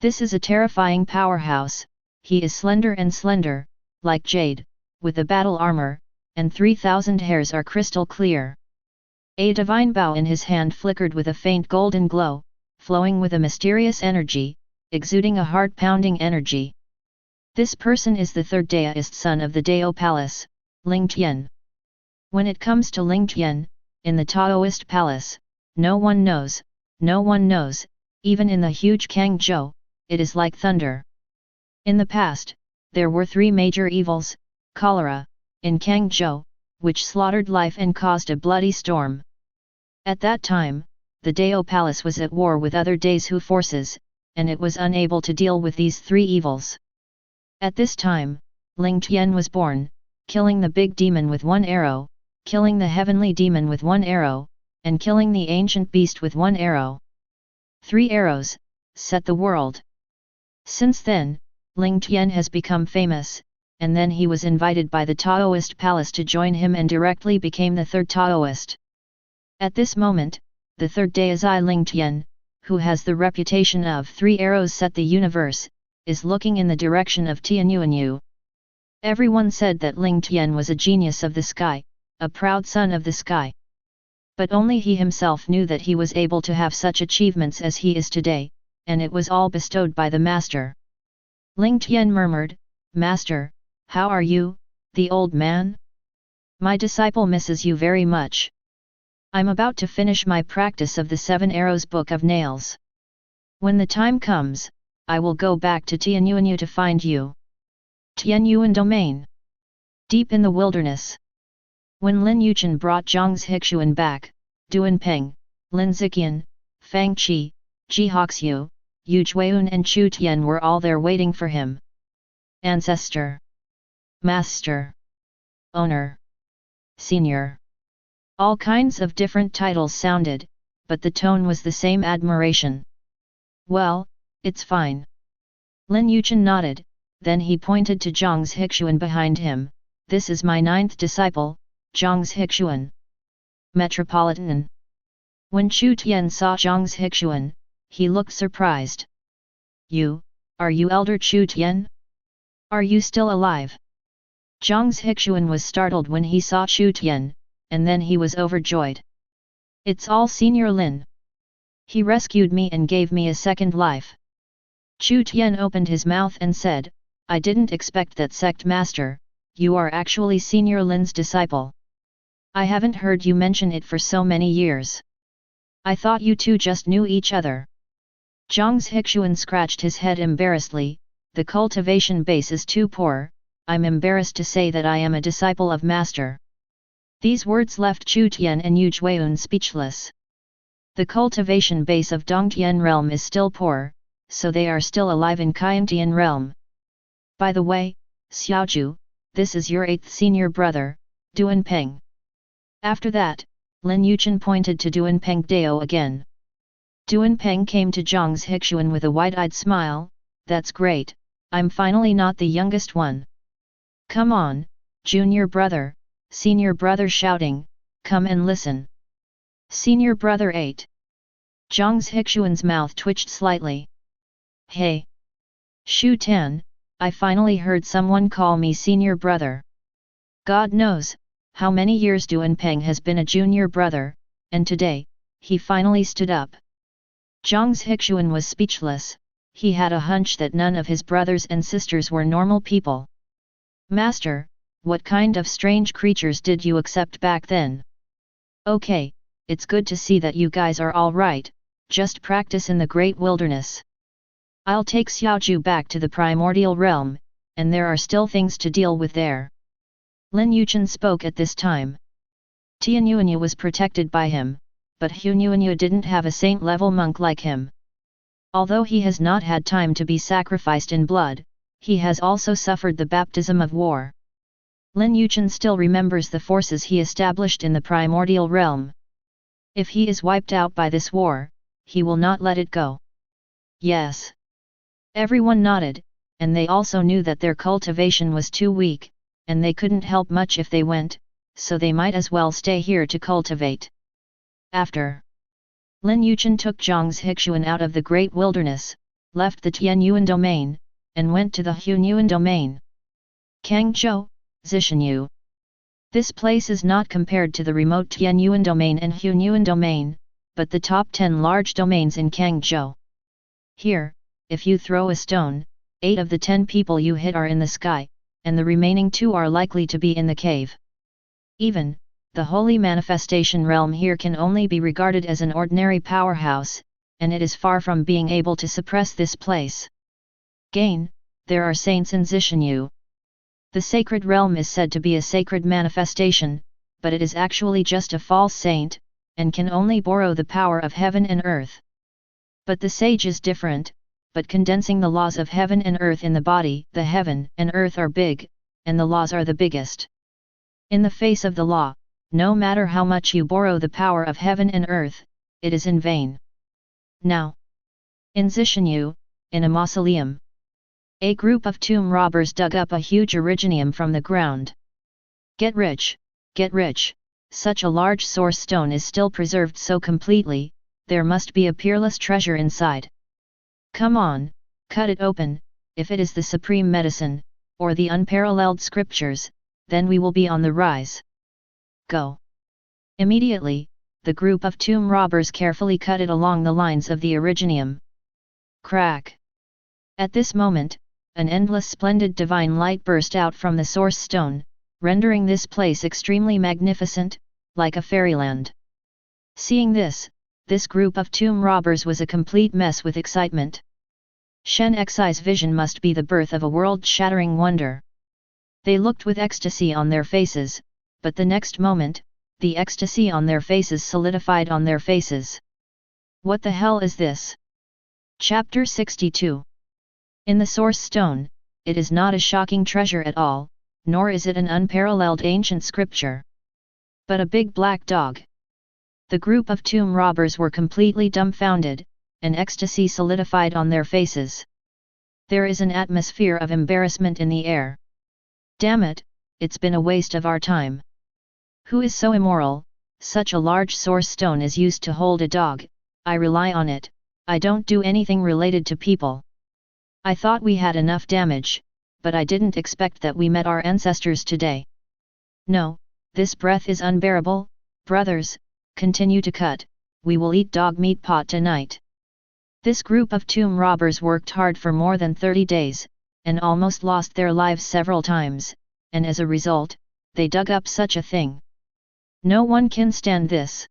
This is a terrifying powerhouse. He is slender, like jade, with a battle armor, and 3,000 hairs are crystal clear. A divine bow in his hand flickered with a faint golden glow, flowing with a mysterious energy, exuding a heart-pounding energy. This person is the third Daoist son of the Dao Palace, Lin Yichen. When it comes to Lin Yichen, in the Taoist palace, no one knows, even in the huge Kangzhou, it is like thunder. In the past, there were 3 major evils, cholera, in Kangzhou, which slaughtered life and caused a bloody storm. At that time, the Dao Palace was at war with other Dazhu forces, and it was unable to deal with these 3 evils. At this time, Lin Yichen was born, killing the big demon with 1 arrow, killing the heavenly demon with 1 arrow, and killing the ancient beast with 1 arrow. 3 arrows, set the world. Since then, Lin Yichen has become famous, and then he was invited by the Taoist palace to join him and directly became the third Taoist. At this moment, the third Daozai Lin Yichen, who has the reputation of 3 arrows set the universe, is looking in the direction of Tianyuanyu. Everyone said that Lin Yichen was a genius of the sky, a proud son of the sky. But only he himself knew that he was able to have such achievements as he is today, and it was all bestowed by the master. Lin Yichen murmured, "Master, how are you, the old man? My disciple misses you very much. I'm about to finish my practice of the 7 arrows book of nails. When the time comes, I will go back to Tianyuanyu to find you." Tianyuan domain. Deep in the wilderness. When Lin Yichen brought Zhang's Hixuan back, Duan Peng, Lin Ziqian, Fang Qi, Ji Hoxiu, Yu Jueyun and Chu Tian were all there waiting for him. Ancestor. Master. Owner. Senior. All kinds of different titles sounded, but the tone was the same: admiration. "Well, it's fine." Lin Yichen nodded, then he pointed to Zhang's Hixuan behind him. "This is my 9th disciple, Zhang's Hixuan. Metropolitan." When Chu Tian saw Zhang's Hixuan, he looked surprised. Are you Elder Chu Tian? Are you still alive?" Zhang's Hixuan was startled when he saw Chu Tian, and then he was overjoyed. "It's all Senior Lin. He rescued me and gave me a second life." Chu Tian opened his mouth and said, "I didn't expect that, sect master, you are actually Senior Lin's disciple. I haven't heard you mention it for so many years. I thought you two just knew each other." Zhang's Hixuan scratched his head embarrassedly. "The cultivation base is too poor, I'm embarrassed to say that I am a disciple of master." These words left Chu Tian and Yu Jueyun speechless. The cultivation base of Dongtian realm is still poor, so they are still alive in Qiantian realm. "By the way, Xiaoju, this is your 8th senior brother, Duan Peng." After that, Lin Yichen pointed to Duan Peng Dao again. Duan Peng came to Zhang's Hixuan with a wide-eyed smile. "That's great, I'm finally not the youngest one. Come on, junior brother," senior brother shouting, "come and listen. Senior brother 8. Zhang Zhixuan's mouth twitched slightly. Hey! Shu Tan, I finally heard someone call me senior brother. God knows, how many years Duan Peng has been a junior brother, and today, he finally stood up. Zhang Zhixuan was speechless, he had a hunch that none of his brothers and sisters were normal people. Master, what kind of strange creatures did you accept back then? Okay, it's good to see that you guys are all right, just practice in the great wilderness. I'll take Xiaoju back to the primordial realm, and there are still things to deal with there. Lin Yichen spoke at this time. Tianyuanya was protected by him, but Hunyuanya didn't have a saint-level monk like him. Although he has not had time to be sacrificed in blood, he has also suffered the baptism of war. Lin Yichen still remembers the forces he established in the primordial realm. If he is wiped out by this war, he will not let it go. Yes. Everyone nodded, and they also knew that their cultivation was too weak, and they couldn't help much if they went, so they might as well stay here to cultivate. After Lin Yichen took Zhang Zhixuan out of the great wilderness, left the Tianyuan domain, and went to the Hunyuan domain. Kangzhou, Zishanyu. This place is not compared to the remote Tianyuan domain and Hunyuan domain, but the top 10 large domains in Kangzhou. Here, if you throw a stone, 8 of the 10 people you hit are in the sky, and the remaining 2 are likely to be in the cave. Even, the holy manifestation realm here can only be regarded as an ordinary powerhouse, and it is far from being able to suppress this place. Gain, there are saints in Zishanyu. The sacred realm is said to be a sacred manifestation, but it is actually just a false saint, and can only borrow the power of heaven and earth. But the sage is different, but condensing the laws of heaven and earth in the body, the heaven and earth are big, and the laws are the biggest. In the face of the law, no matter how much you borrow the power of heaven and earth, it is in vain. Now, in Zishanyu, in a mausoleum, a group of tomb robbers dug up a huge originium from the ground. Get rich, such a large source stone is still preserved so completely, there must be a peerless treasure inside. Come on, cut it open, if it is the supreme medicine, or the unparalleled scriptures, then we will be on the rise. Go. Immediately, the group of tomb robbers carefully cut it along the lines of the originium. Crack! At this moment, an endless splendid divine light burst out from the source stone, rendering this place extremely magnificent, like a fairyland. Seeing this group of tomb robbers was a complete mess with excitement. Shen Xi's vision must be the birth of a world-shattering wonder. They looked with ecstasy on their faces, but the next moment, the ecstasy on their faces solidified on their faces. What the hell is this? Chapter 62. In the source stone, it is not a shocking treasure at all, nor is it an unparalleled ancient scripture, but a big black dog. The group of tomb robbers were completely dumbfounded, and ecstasy solidified on their faces. There is an atmosphere of embarrassment in the air. Damn it, it's been a waste of our time. Who is so immoral? Such a large source stone is used to hold a dog, I rely on it, I don't do anything related to people. I thought we had enough damage, but I didn't expect that we met our ancestors today. No, this breath is unbearable, brothers, continue to cut, we will eat dog meat pot tonight. This group of tomb robbers worked hard for more than 30 days, and almost lost their lives several times, and as a result, they dug up such a thing. No one can stand this.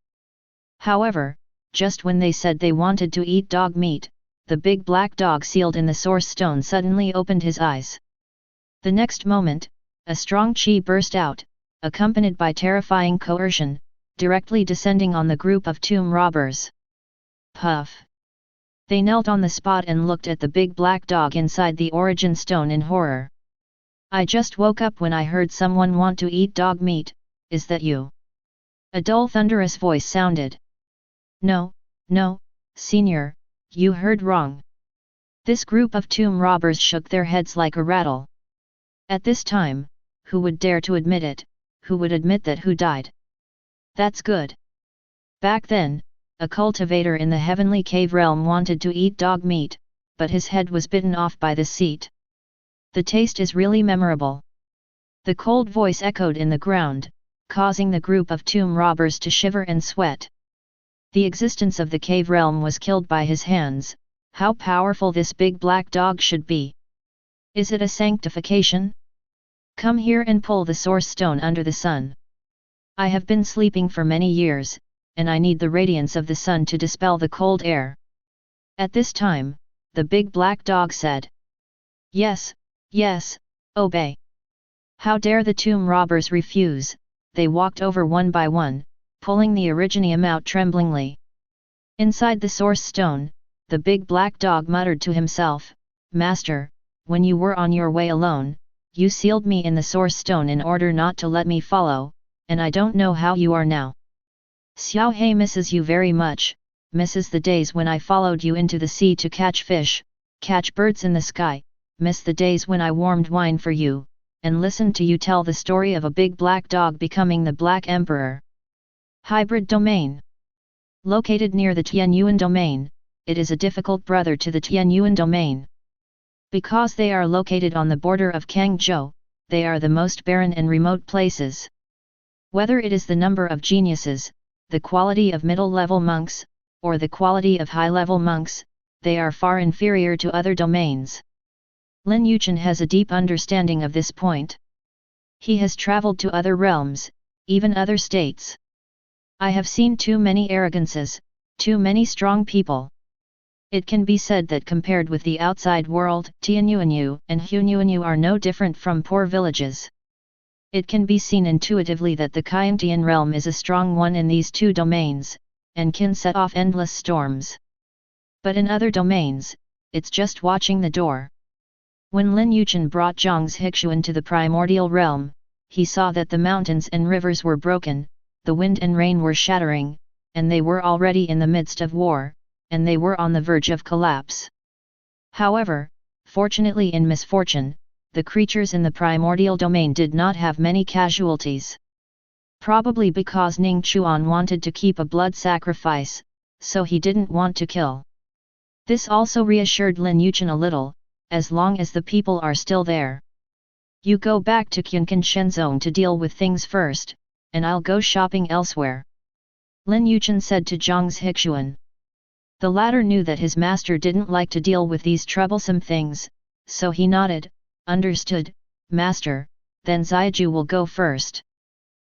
However, just when they said they wanted to eat dog meat, the big black dog sealed in the source stone suddenly opened his eyes. The next moment, a strong chi burst out, accompanied by terrifying coercion, directly descending on the group of tomb robbers. Puff! They knelt on the spot and looked at the big black dog inside the origin stone in horror. I just woke up when I heard someone want to eat dog meat, is that you? A dull thunderous voice sounded. No, senior, you heard wrong. This group of tomb robbers shook their heads like a rattle. At this time, who would dare to admit it, who would admit that who died? That's good. Back then, a cultivator in the heavenly cave realm wanted to eat dog meat, but his head was bitten off by the seat. The taste is really memorable. The cold voice echoed in the ground, causing the group of tomb robbers to shiver and sweat. The existence of the cave realm was killed by his hands. How powerful this big black dog should be! Is it a sanctification? Come here and pull the source stone under the sun. I have been sleeping for many years, and I need the radiance of the sun to dispel the cold air. At this time, the big black dog said, "Yes, yes, obey." How dare the tomb robbers refuse? They walked over one by one, pulling the originium out tremblingly. Inside the source stone, the big black dog muttered to himself, "Master, when you were on your way alone, you sealed me in the source stone in order not to let me follow, and I don't know how you are now. Xiao He misses you very much, misses the days when I followed you into the sea to catch fish, catch birds in the sky, miss the days when I warmed wine for you, and listened to you tell the story of a big black dog becoming the Black Emperor." Hybrid domain. Located near the Tianyuan domain, it is a difficult brother to the Tianyuan domain. Because they are located on the border of Kangzhou, they are the most barren and remote places. Whether it is the number of geniuses, the quality of middle-level monks, or the quality of high-level monks, they are far inferior to other domains. Lin Yichen has a deep understanding of this point. He has traveled to other realms, even other states. I have seen too many arrogances, too many strong people. It can be said that compared with the outside world, Tianyuanyu and Hunyuanyu are no different from poor villages. It can be seen intuitively that the Kayentian realm is a strong one in these two domains, and can set off endless storms. But in other domains, it's just watching the door. When Lin Yichen brought Zhang's Hixuan to the primordial realm, he saw that the mountains and rivers were broken, the wind and rain were shattering, and they were already in the midst of war, and they were on the verge of collapse. However, fortunately in misfortune, the creatures in the primordial domain did not have many casualties. Probably because Ning Chuan wanted to keep a blood sacrifice, so he didn't want to kill. This also reassured Lin Yichen a little, as long as the people are still there. You go back to Qiankan Shenzong to deal with things first, and I'll go shopping elsewhere. Lin Yichen said to Zhang's Hixuan. The latter knew that his master didn't like to deal with these troublesome things, so he nodded, "Understood, master, then Zaiju will go first."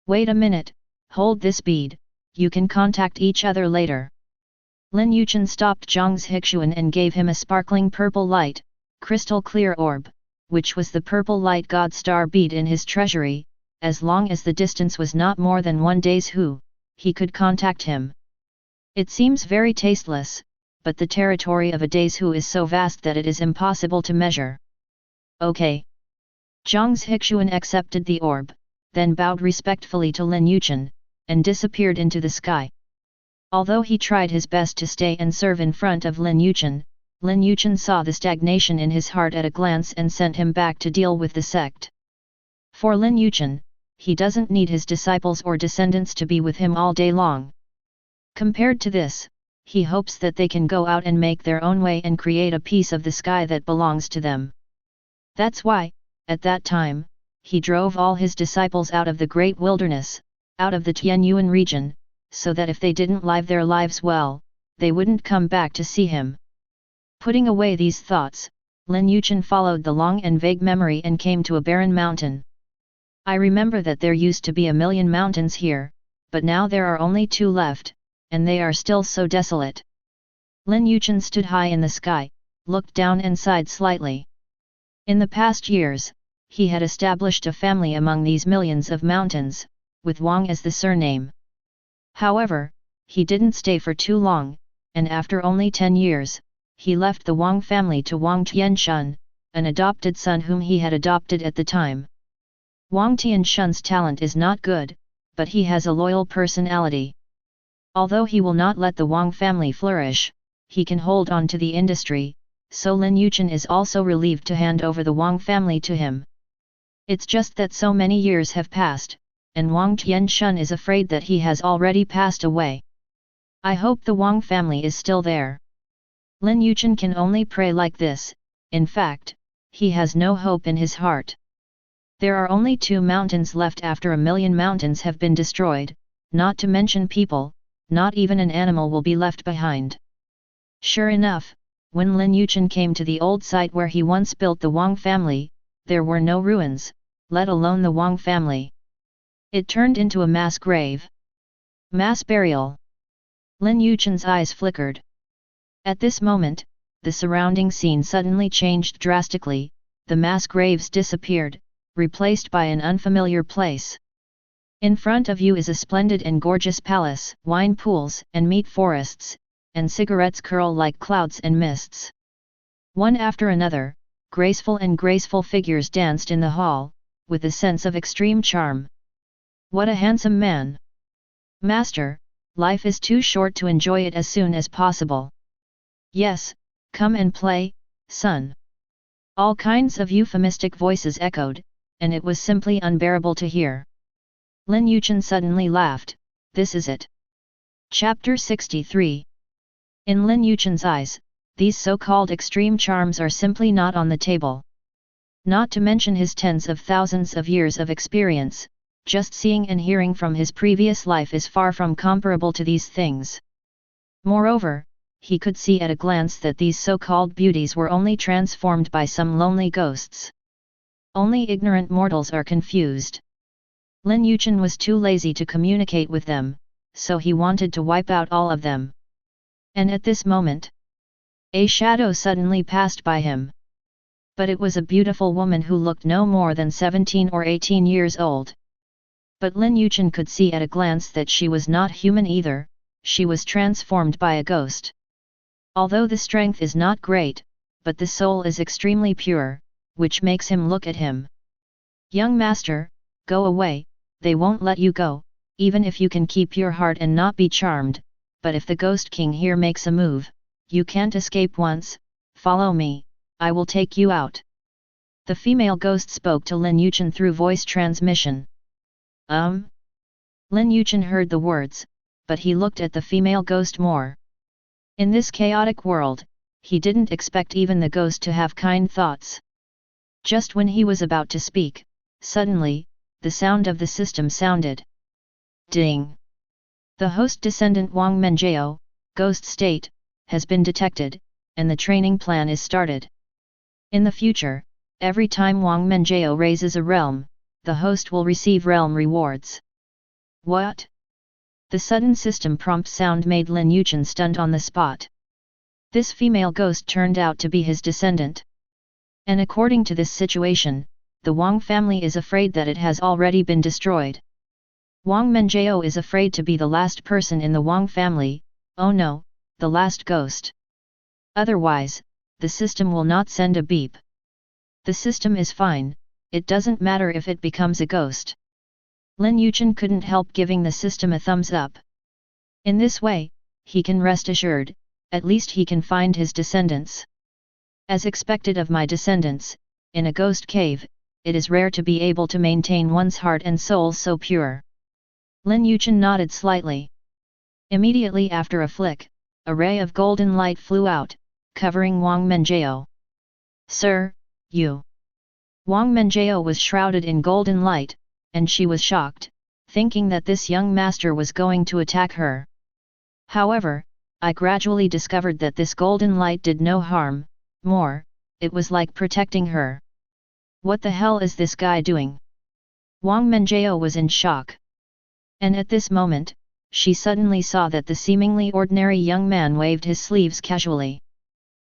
"Wait a minute, hold this bead, you can contact each other later." Lin Yichen stopped Zhang's Hixuan and gave him a sparkling purple light, crystal clear orb, which was the purple light god star bead in his treasury. As long as the distance was not more than 1 day's hu, he could contact him. It seems very tasteless, but the territory of a day's hu is so vast that it is impossible to measure. "Okay." Zhang's Hixuan accepted the orb, then bowed respectfully to Lin Yichen, and disappeared into the sky. Although he tried his best to stay and serve in front of Lin Yichen saw the stagnation in his heart at a glance and sent him back to deal with the sect. For Lin Yichen, he doesn't need his disciples or descendants to be with him all day long. Compared to this, he hopes that they can go out and make their own way and create a piece of the sky that belongs to them. That's why, at that time, he drove all his disciples out of the great wilderness, out of the Tianyuan region, so that if they didn't live their lives well, they wouldn't come back to see him. Putting away these thoughts, Lin Yichen followed the long and vague memory and came to a barren mountain. "I remember that there used to be 1,000,000 mountains here, but now there are only 2 left, and they are still so desolate." Lin Yichen stood high in the sky, looked down and sighed slightly. In the past years, he had established a family among these millions of mountains, with Wang as the surname. However, he didn't stay for too long, and after only 10 years, he left the Wang family to Wang Tianshun, an adopted son whom he had adopted at the time. Wang Tianshun's talent is not good, but he has a loyal personality. Although he will not let the Wang family flourish, he can hold on to the industry, so Lin Yichen is also relieved to hand over the Wang family to him. It's just that so many years have passed, and Wang Tianshun is afraid that he has already passed away. I hope the Wang family is still there. Lin Yichen can only pray like this. In fact, he has no hope in his heart. There are only 2 mountains left after 1,000,000 mountains have been destroyed, not to mention people, not even an animal will be left behind. Sure enough, when Lin Yichen came to the old site where he once built the Wang family, there were no ruins, let alone the Wang family. It turned into a mass grave. Mass burial. Lin Yichen's eyes flickered. At this moment, the surrounding scene suddenly changed drastically, the mass graves disappeared, replaced by an unfamiliar place. In front of you is a splendid and gorgeous palace, wine pools and meat forests, and cigarettes curl like clouds and mists. One after another, graceful figures danced in the hall, with a sense of extreme charm. What a handsome man! Master, life is too short to enjoy it as soon as possible. Yes, come and play, son. All kinds of euphemistic voices echoed, and it was simply unbearable to hear. Lin Yichen suddenly laughed. This is it. Chapter 63. In Lin Yichen's eyes, these so-called extreme charms are simply not on the table. Not to mention his tens of thousands of years of experience, just seeing and hearing from his previous life is far from comparable to these things. Moreover, he could see at a glance that these so-called beauties were only transformed by some lonely ghosts. Only ignorant mortals are confused. Lin Yichen was too lazy to communicate with them, so he wanted to wipe out all of them. And at this moment, a shadow suddenly passed by him. But it was a beautiful woman who looked no more than 17 or 18 years old. But Lin Yichen could see at a glance that she was not human either, she was transformed by a ghost. Although the strength is not great, but the soul is extremely pure, which makes him look at him. Young master, go away, they won't let you go, even if you can keep your heart and not be charmed, but if the Ghost King here makes a move, you can't escape once, follow me, I will take you out. The female ghost spoke to Lin Yichen through voice transmission. Lin Yichen heard the words, but he looked at the female ghost more. In this chaotic world, he didn't expect even the ghost to have kind thoughts. Just when he was about to speak, suddenly, the sound of the system sounded. Ding! The host descendant Wang Menjiao, ghost state, has been detected, and the training plan is started. In the future, every time Wang Menjiao raises a realm, the host will receive realm rewards. What? The sudden system prompt sound made Lin Yichen stunned on the spot. This female ghost turned out to be his descendant. And according to this situation, the Wang family is afraid that it has already been destroyed. Wang Menjiao is afraid to be the last person in the Wang family, oh no, the last ghost. Otherwise, the system will not send a beep. The system is fine, it doesn't matter if it becomes a ghost. Lin Yichen couldn't help giving the system a thumbs up. In this way, he can rest assured, at least he can find his descendants. As expected of my descendants, in a ghost cave, it is rare to be able to maintain one's heart and soul so pure. Lin Yichen nodded slightly. Immediately after a flick, a ray of golden light flew out, covering Wang Menjiao. Sir, you. Wang Menjiao was shrouded in golden light, and she was shocked, thinking that this young master was going to attack her. However, I gradually discovered that this golden light did no harm, more, it was like protecting her. What the hell is this guy doing? Wang Menjiao was in shock. And at this moment, she suddenly saw that the seemingly ordinary young man waved his sleeves casually.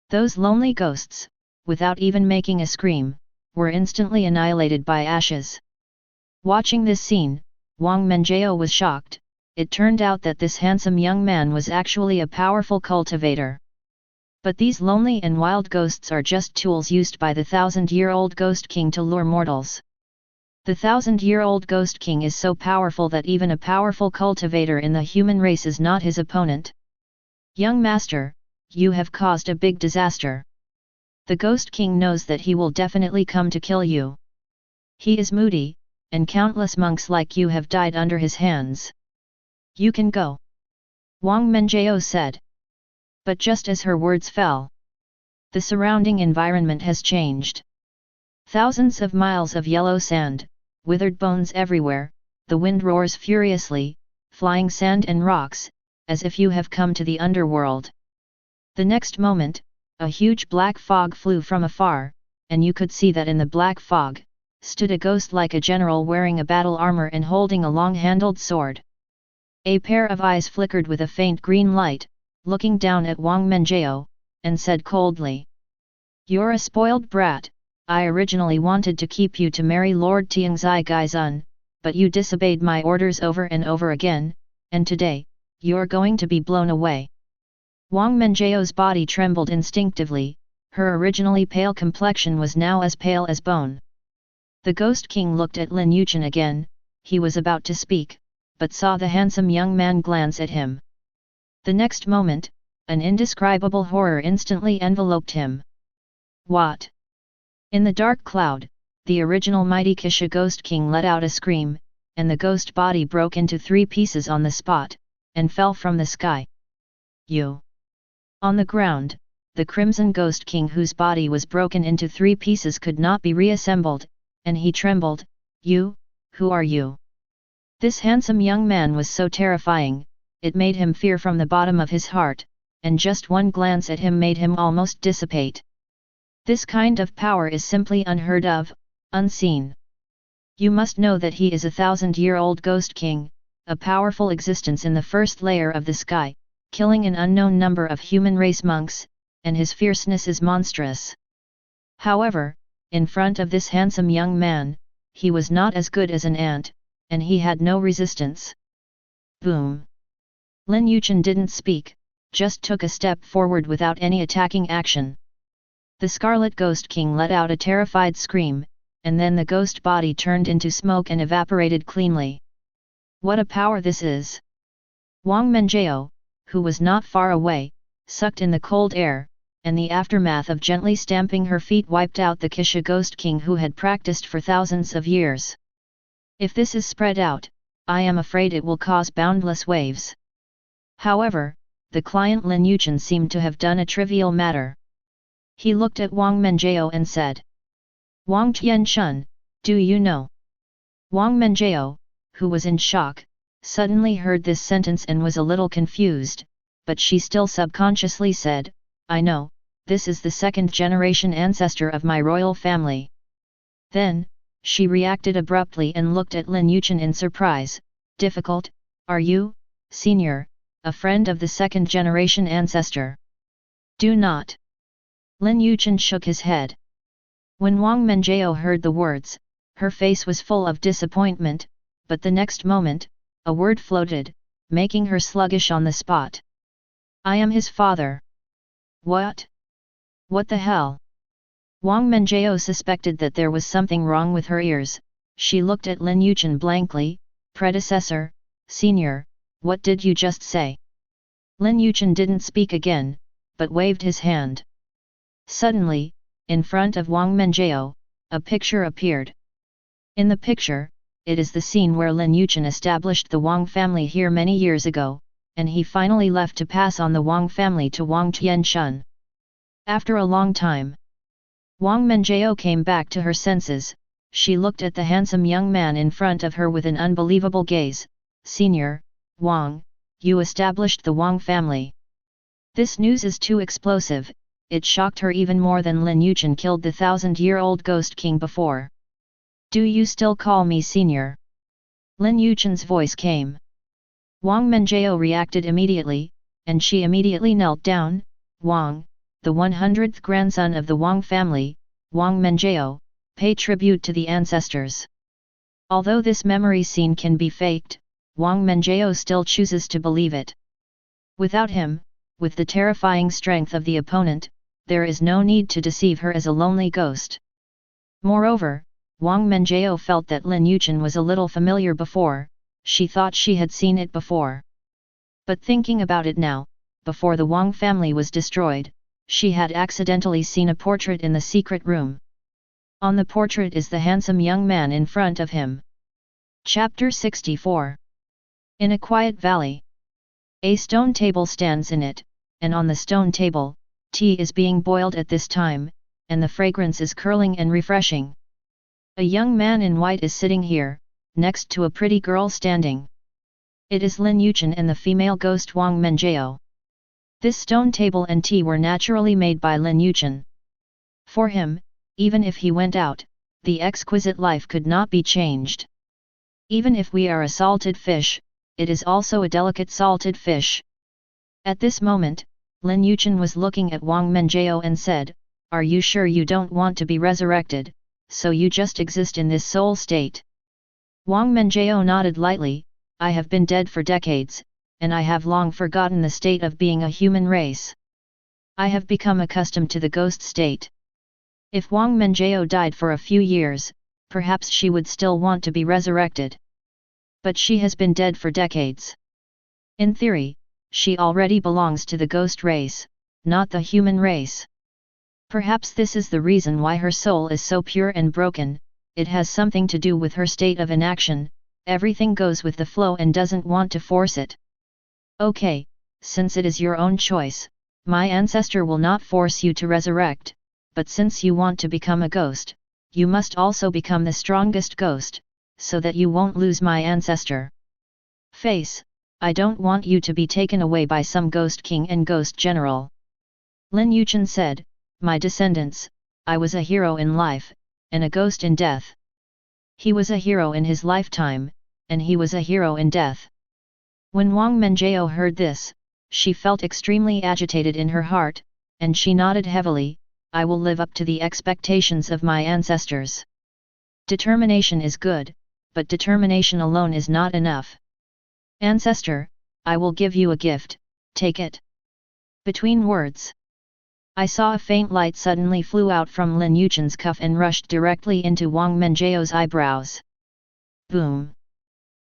Those lonely ghosts, without even making a scream, were instantly annihilated by ashes. Watching this scene, Wang Menjiao was shocked. It turned out that this handsome young man was actually a powerful cultivator. But these lonely and wild ghosts are just tools used by the 1,000-year-old Ghost King to lure mortals. The 1,000-year-old Ghost King is so powerful that even a powerful cultivator in the human race is not his opponent. Young master, you have caused a big disaster. The Ghost King knows that he will definitely come to kill you. He is moody, and countless monks like you have died under his hands. You can go. Wang Menjiao said. But just as her words fell, the surrounding environment has changed. Thousands of miles of yellow sand, withered bones everywhere, the wind roars furiously, flying sand and rocks, as if you have come to the underworld. The next moment, a huge black fog flew from afar, and you could see that in the black fog, stood a ghost like a general wearing a battle armor and holding a long-handled sword. A pair of eyes flickered with a faint green light, looking down at Wang Menjiao, and said coldly, "You're a spoiled brat. I originally wanted to keep you to marry Lord Tianzai Gaizun, but you disobeyed my orders over and over again, and today, you're going to be blown away." Wang Menjiao's body trembled instinctively, her originally pale complexion was now as pale as bone. The Ghost King looked at Lin Yichen again, he was about to speak, but saw the handsome young man glance at him. The next moment, an indescribable horror instantly enveloped him. What? In the dark cloud, the original mighty Kisha Ghost King let out a scream, and the ghost body broke into 3 pieces on the spot, and fell from the sky. You! On the ground, the Crimson Ghost King whose body was broken into 3 pieces could not be reassembled, and he trembled. "You, who are you?" This handsome young man was so terrifying, it made him fear from the bottom of his heart, and just one glance at him made him almost dissipate. This kind of power is simply unheard of, unseen. You must know that he is a 1,000-year-old Ghost King, a powerful existence in the first layer of the sky, killing an unknown number of human race monks, and his fierceness is monstrous. However, in front of this handsome young man, he was not as good as an ant, and he had no resistance. Boom! Lin Yichen didn't speak, just took a step forward without any attacking action. The Scarlet Ghost King let out a terrified scream, and then the ghost body turned into smoke and evaporated cleanly. What a power this is! Wang Menjiao, who was not far away, sucked in the cold air, and the aftermath of gently stamping her feet wiped out the Kisha Ghost King who had practiced for thousands of years. If this is spread out, I am afraid it will cause boundless waves. However, the client Lin Yichen seemed to have done a trivial matter. He looked at Wang Menjiao and said, "Wang Tianshun, do you know?" Wang Menjiao, who was in shock, suddenly heard this sentence and was a little confused, but she still subconsciously said, "I know, this is the 2nd-generation ancestor of my royal family." Then, she reacted abruptly and looked at Lin Yichen in surprise. "Difficult, are you, senior, a friend of the 2nd-generation ancestor?" "Do not." Lin Yichen shook his head. When Wang Menjiao heard the words, her face was full of disappointment, but the next moment, a word floated, making her sluggish on the spot. "I am his father." "What? What the hell?" Wang Menjiao suspected that there was something wrong with her ears. She looked at Lin Yichen blankly. "Predecessor, senior, what did you just say?" Lin Yichen didn't speak again, but waved his hand. Suddenly, in front of Wang Menjiao, a picture appeared. In the picture, it is the scene where Lin Yichen established the Wang family here many years ago, and he finally left to pass on the Wang family to Wang Tianshun. After a long time, Wang Menjiao came back to her senses. She looked at the handsome young man in front of her with an unbelievable gaze. "Senior, Wang, you established the Wang family. This news is too explosive." It shocked her even more than Lin Yichen killed the 1,000-year-old Ghost King before. "Do you still call me senior?" Lin Yichen's voice came. Wang Menjiao reacted immediately, and she immediately knelt down. "Wang, the 100th grandson of the Wang family, Wang Menjiao, pay tribute to the ancestors." Although this memory scene can be faked, Wang Menjiao still chooses to believe it. Without him, with the terrifying strength of the opponent, there is no need to deceive her as a lonely ghost. Moreover, Wang Menjiao felt that Lin Yichen was a little familiar before. She thought she had seen it before. But thinking about it now, before the Wang family was destroyed, she had accidentally seen a portrait in the secret room. On the portrait is the handsome young man in front of him. Chapter 64. In a quiet valley. A stone table stands in it, and on the stone table, tea is being boiled at this time, and the fragrance is curling and refreshing. A young man in white is sitting here, next to a pretty girl standing. It is Lin Yichen and the female ghost Wang Menjiao. This stone table and tea were naturally made by Lin Yichen. For him, even if he went out, the exquisite life could not be changed. Even if we are a salted fish, it is also a delicate salted fish. At this moment, Lin Yichen was looking at Wang Menjiao and said, "Are you sure you don't want to be resurrected, so you just exist in this soul state?" Wang Menjiao nodded lightly, "I have been dead for decades, and I have long forgotten the state of being a human race. I have become accustomed to the ghost state." If Wang Menjiao died for a few years, perhaps she would still want to be resurrected. But she has been dead for decades. In theory, she already belongs to the ghost race, not the human race. Perhaps this is the reason why her soul is so pure and broken. It has something to do with her state of inaction. Everything goes with the flow and doesn't want to force it. Okay, since it is your own choice, my ancestor will not force you to resurrect, but since you want to become a ghost, you must also become the strongest ghost, so that you won't lose my ancestor. Face, I don't want you to be taken away by some ghost king and ghost general. Lin Yichen said, "My descendants, I was a hero in life, and a ghost in death." He was a hero in his lifetime, and he was a hero in death. When Wang Menjiao heard this, she felt extremely agitated in her heart, and she nodded heavily, "I will live up to the expectations of my ancestors." Determination is good, but determination alone is not enough. "Ancestor, I will give you a gift, take it." Between words, I saw a faint light suddenly flew out from Lin Yichen's cuff and rushed directly into Wang Menjiao's eyebrows. Boom!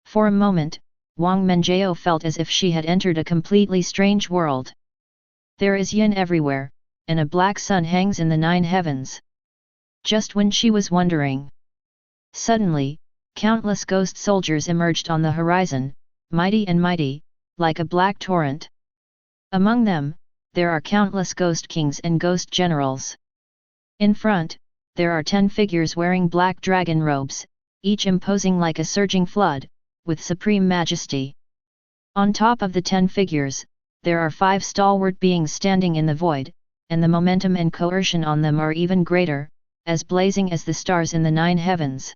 For a moment, Wang Menjiao felt as if she had entered a completely strange world. There is yin everywhere, and a black sun hangs in the 9 heavens. Just when she was wondering, suddenly, countless ghost soldiers emerged on the horizon, mighty and mighty, like a black torrent. Among them, there are countless ghost kings and ghost generals. In front, there are 10 figures wearing black dragon robes, each imposing like a surging flood, with supreme majesty. On top of the 10 figures, there are 5 stalwart beings standing in the void, and the momentum and coercion on them are even greater, as blazing as the stars in the 9 heavens.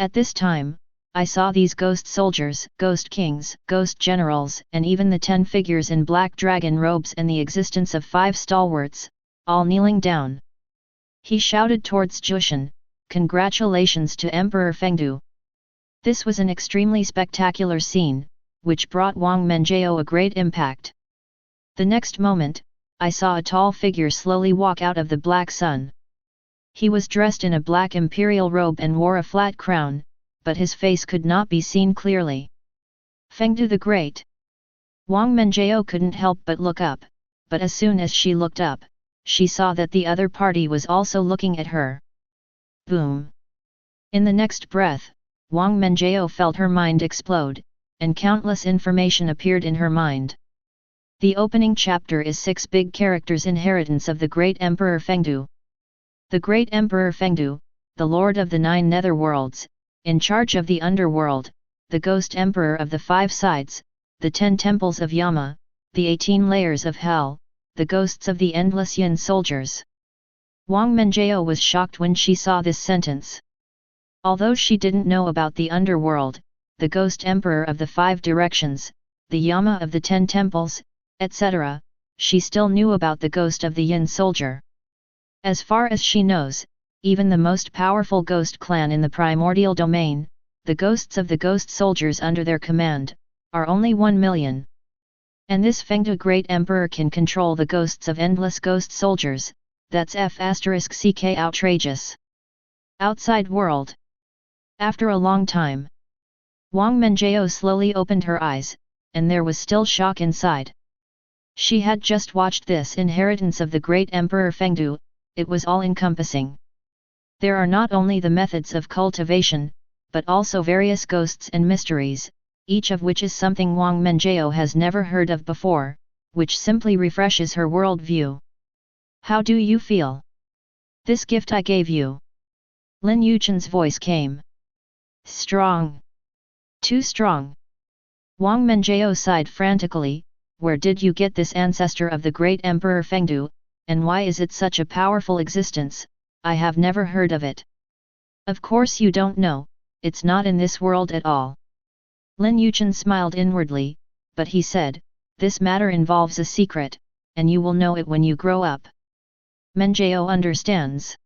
At this time, I saw these ghost soldiers, ghost kings, ghost generals, and even the 10 figures in black dragon robes and the existence of 5 stalwarts, all kneeling down. He shouted towards Jushan, "Congratulations to Emperor Fengdu." This was an extremely spectacular scene, which brought Wang Menjiao a great impact. The next moment, I saw a tall figure slowly walk out of the black sun. He was dressed in a black imperial robe and wore a flat crown, but his face could not be seen clearly. Fengdu the Great. Wang Menjiao couldn't help but look up, but as soon as she looked up, she saw that the other party was also looking at her. Boom! In the next breath, Wang Menjiao felt her mind explode, and countless information appeared in her mind. The opening chapter is 6 big characters inheritance of the great Emperor Fengdu. The great Emperor Fengdu, the Lord of the 9 netherworlds, in charge of the underworld, the Ghost Emperor of the 5 sides, the 10 temples of Yama, the 18 layers of hell, the ghosts of the endless yin soldiers. Wang Menjiao was shocked when she saw this sentence. Although she didn't know about the underworld, the Ghost Emperor of the 5 directions, the Yama of the 10 temples, etc., she still knew about the ghost of the yin soldier. As far as she knows, even the most powerful ghost clan in the primordial domain, the ghosts of the ghost soldiers under their command, are only 1 million. And this Fengdu Great Emperor can control the ghosts of endless ghost soldiers, that's F***ck outrageous. Outside world. After a long time, Wang Menjiao slowly opened her eyes, and there was still shock inside. She had just watched this inheritance of the great Emperor Fengdu, it was all-encompassing. There are not only the methods of cultivation, but also various ghosts and mysteries, each of which is something Wang Menjiao has never heard of before, which simply refreshes her world view. How do you feel? This gift I gave you. Lin Yichen's voice came. Strong. Too strong. Wang Menjiao sighed frantically. Where did you get this ancestor of the great Emperor Fengdu, and why is it such a powerful existence? I have never heard of it. Of course you don't know, it's not in this world at all. Lin Yichen smiled inwardly, but he said, this matter involves a secret, and you will know it when you grow up. Menjiao understands.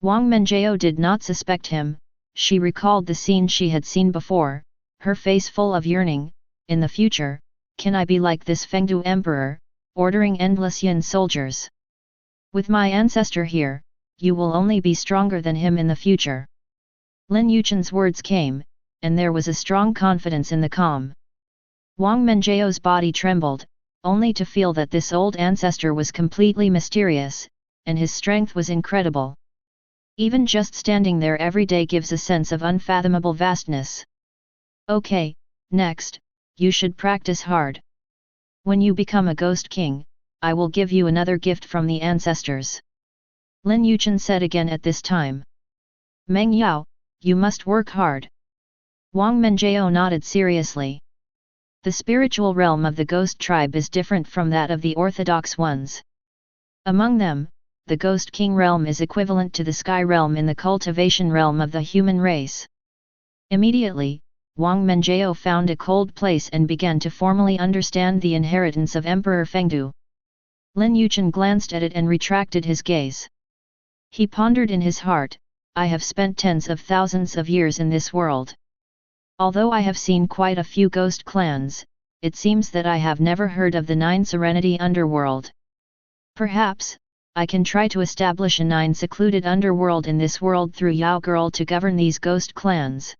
Wang Menjiao did not suspect him. She recalled the scene she had seen before, her face full of yearning. In the future, can I be like this Fengdu emperor, ordering endless yin soldiers? With my ancestor here, you will only be stronger than him in the future. Lin Yichen's words came, and there was a strong confidence in the calm. Wang Menjiao's body trembled, only to feel that this old ancestor was completely mysterious, and his strength was incredible. Even just standing there every day gives a sense of unfathomable vastness. Okay, next, you should practice hard. When you become a ghost king, I will give you another gift from the ancestors. Lin Yichen said again at this time. Meng Yao, you must work hard. Wang Menjiao nodded seriously. The spiritual realm of the ghost tribe is different from that of the orthodox ones. Among them, the Ghost King realm is equivalent to the Sky realm in the cultivation realm of the human race. Immediately, Wang Menjiao found a cold place and began to formally understand the inheritance of Emperor Fengdu. Lin Yichen glanced at it and retracted his gaze. He pondered in his heart, I have spent tens of thousands of years in this world. Although I have seen quite a few ghost clans, it seems that I have never heard of the 9 Serenity Underworld. Perhaps, I can try to establish a 9 secluded underworld in this world through Yao Girl to govern these ghost clans.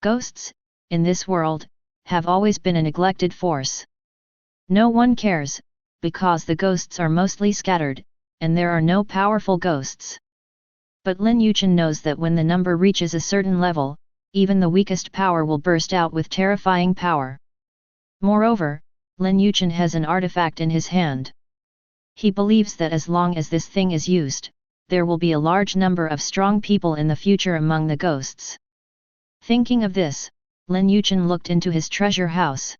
Ghosts, in this world, have always been a neglected force. No one cares, because the ghosts are mostly scattered, and there are no powerful ghosts. But Lin Yichen knows that when the number reaches a certain level, even the weakest power will burst out with terrifying power. Moreover, Lin Yichen has an artifact in his hand. He believes that as long as this thing is used, there will be a large number of strong people in the future among the ghosts. Thinking of this, Lin Yichen looked into his treasure house.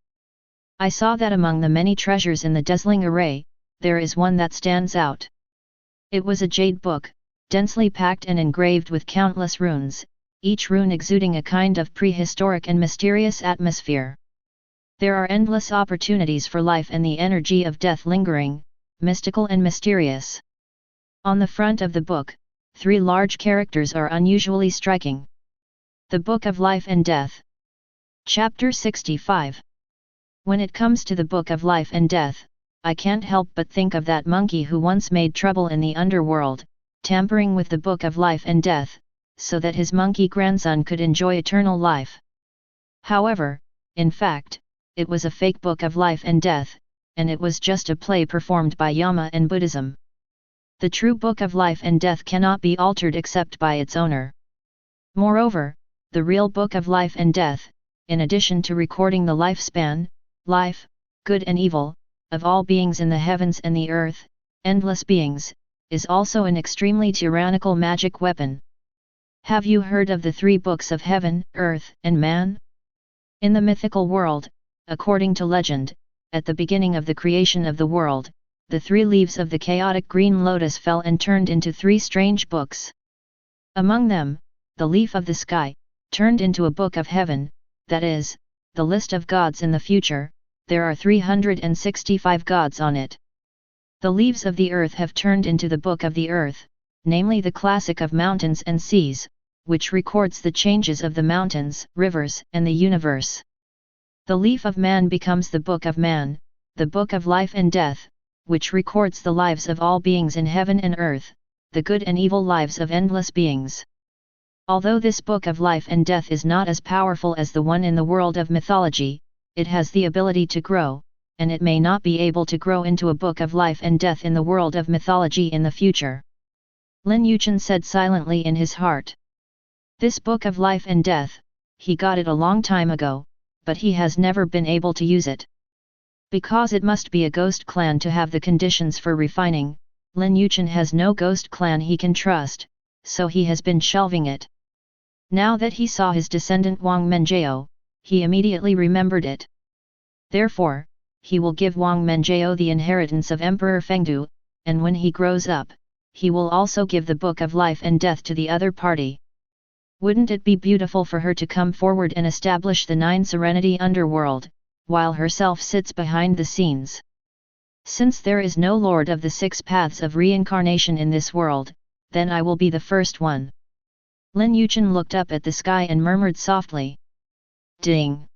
I saw that among the many treasures in the dazzling array, there is one that stands out. It was a jade book, densely packed and engraved with countless runes, each rune exuding a kind of prehistoric and mysterious atmosphere. There are endless opportunities for life and the energy of death lingering, mystical and mysterious. On the front of the book, 3 large characters are unusually striking. The Book of Life and Death. Chapter 65. When it comes to the Book of Life and Death, I can't help but think of that monkey who once made trouble in the underworld, tampering with the Book of Life and Death, so that his monkey grandson could enjoy eternal life. However, in fact, it was a fake Book of Life and Death, and it was just a play performed by Yama and Buddhism. The true Book of Life and Death cannot be altered except by its owner. Moreover, the real Book of Life and Death, in addition to recording the lifespan, life, good and evil, of all beings in the heavens and the earth, endless beings, is also an extremely tyrannical magic weapon. Have you heard of the 3 books of heaven, earth, and man? In the mythical world, according to legend, at the beginning of the creation of the world, the 3 leaves of the chaotic green lotus fell and turned into 3 strange books. Among them, the leaf of the sky, turned into a book of heaven, that is, the list of gods in the future. There are 365 gods on it. The leaves of the earth have turned into the book of the earth, namely the classic of mountains and seas, which records the changes of the mountains, rivers, and the universe. The leaf of man becomes the book of man, the book of life and death, which records the lives of all beings in heaven and earth, the good and evil lives of endless beings. Although this book of life and death is not as powerful as the one in the world of mythology, it has the ability to grow, and it may not be able to grow into a book of life and death in the world of mythology in the future. Lin Yichen said silently in his heart. This book of life and death, he got it a long time ago, but he has never been able to use it. Because it must be a ghost clan to have the conditions for refining, Lin Yichen has no ghost clan he can trust, so he has been shelving it. Now that he saw his descendant Wang Menjiao, he immediately remembered it. Therefore, he will give Wang Menjiao the inheritance of Emperor Fengdu, and when he grows up, he will also give the Book of Life and Death to the other party. Wouldn't it be beautiful for her to come forward and establish the 9 Serenity Underworld, while herself sits behind the scenes? Since there is no Lord of the 6 paths of reincarnation in this world, then I will be the first one. Lin Yichen looked up at the sky and murmured softly. Ding!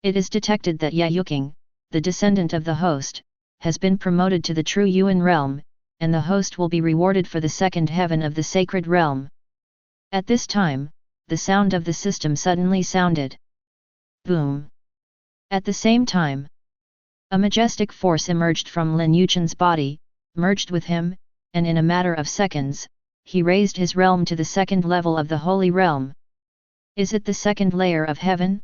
It is detected that Yuking, the descendant of the host, has been promoted to the true Yuan realm, and the host will be rewarded for the second heaven of the sacred realm. At this time, the sound of the system suddenly sounded. Boom! At the same time, a majestic force emerged from Lin Yichen's body, merged with him, and in a matter of seconds, he raised his realm to the second level of the holy realm. Is it the second layer of heaven?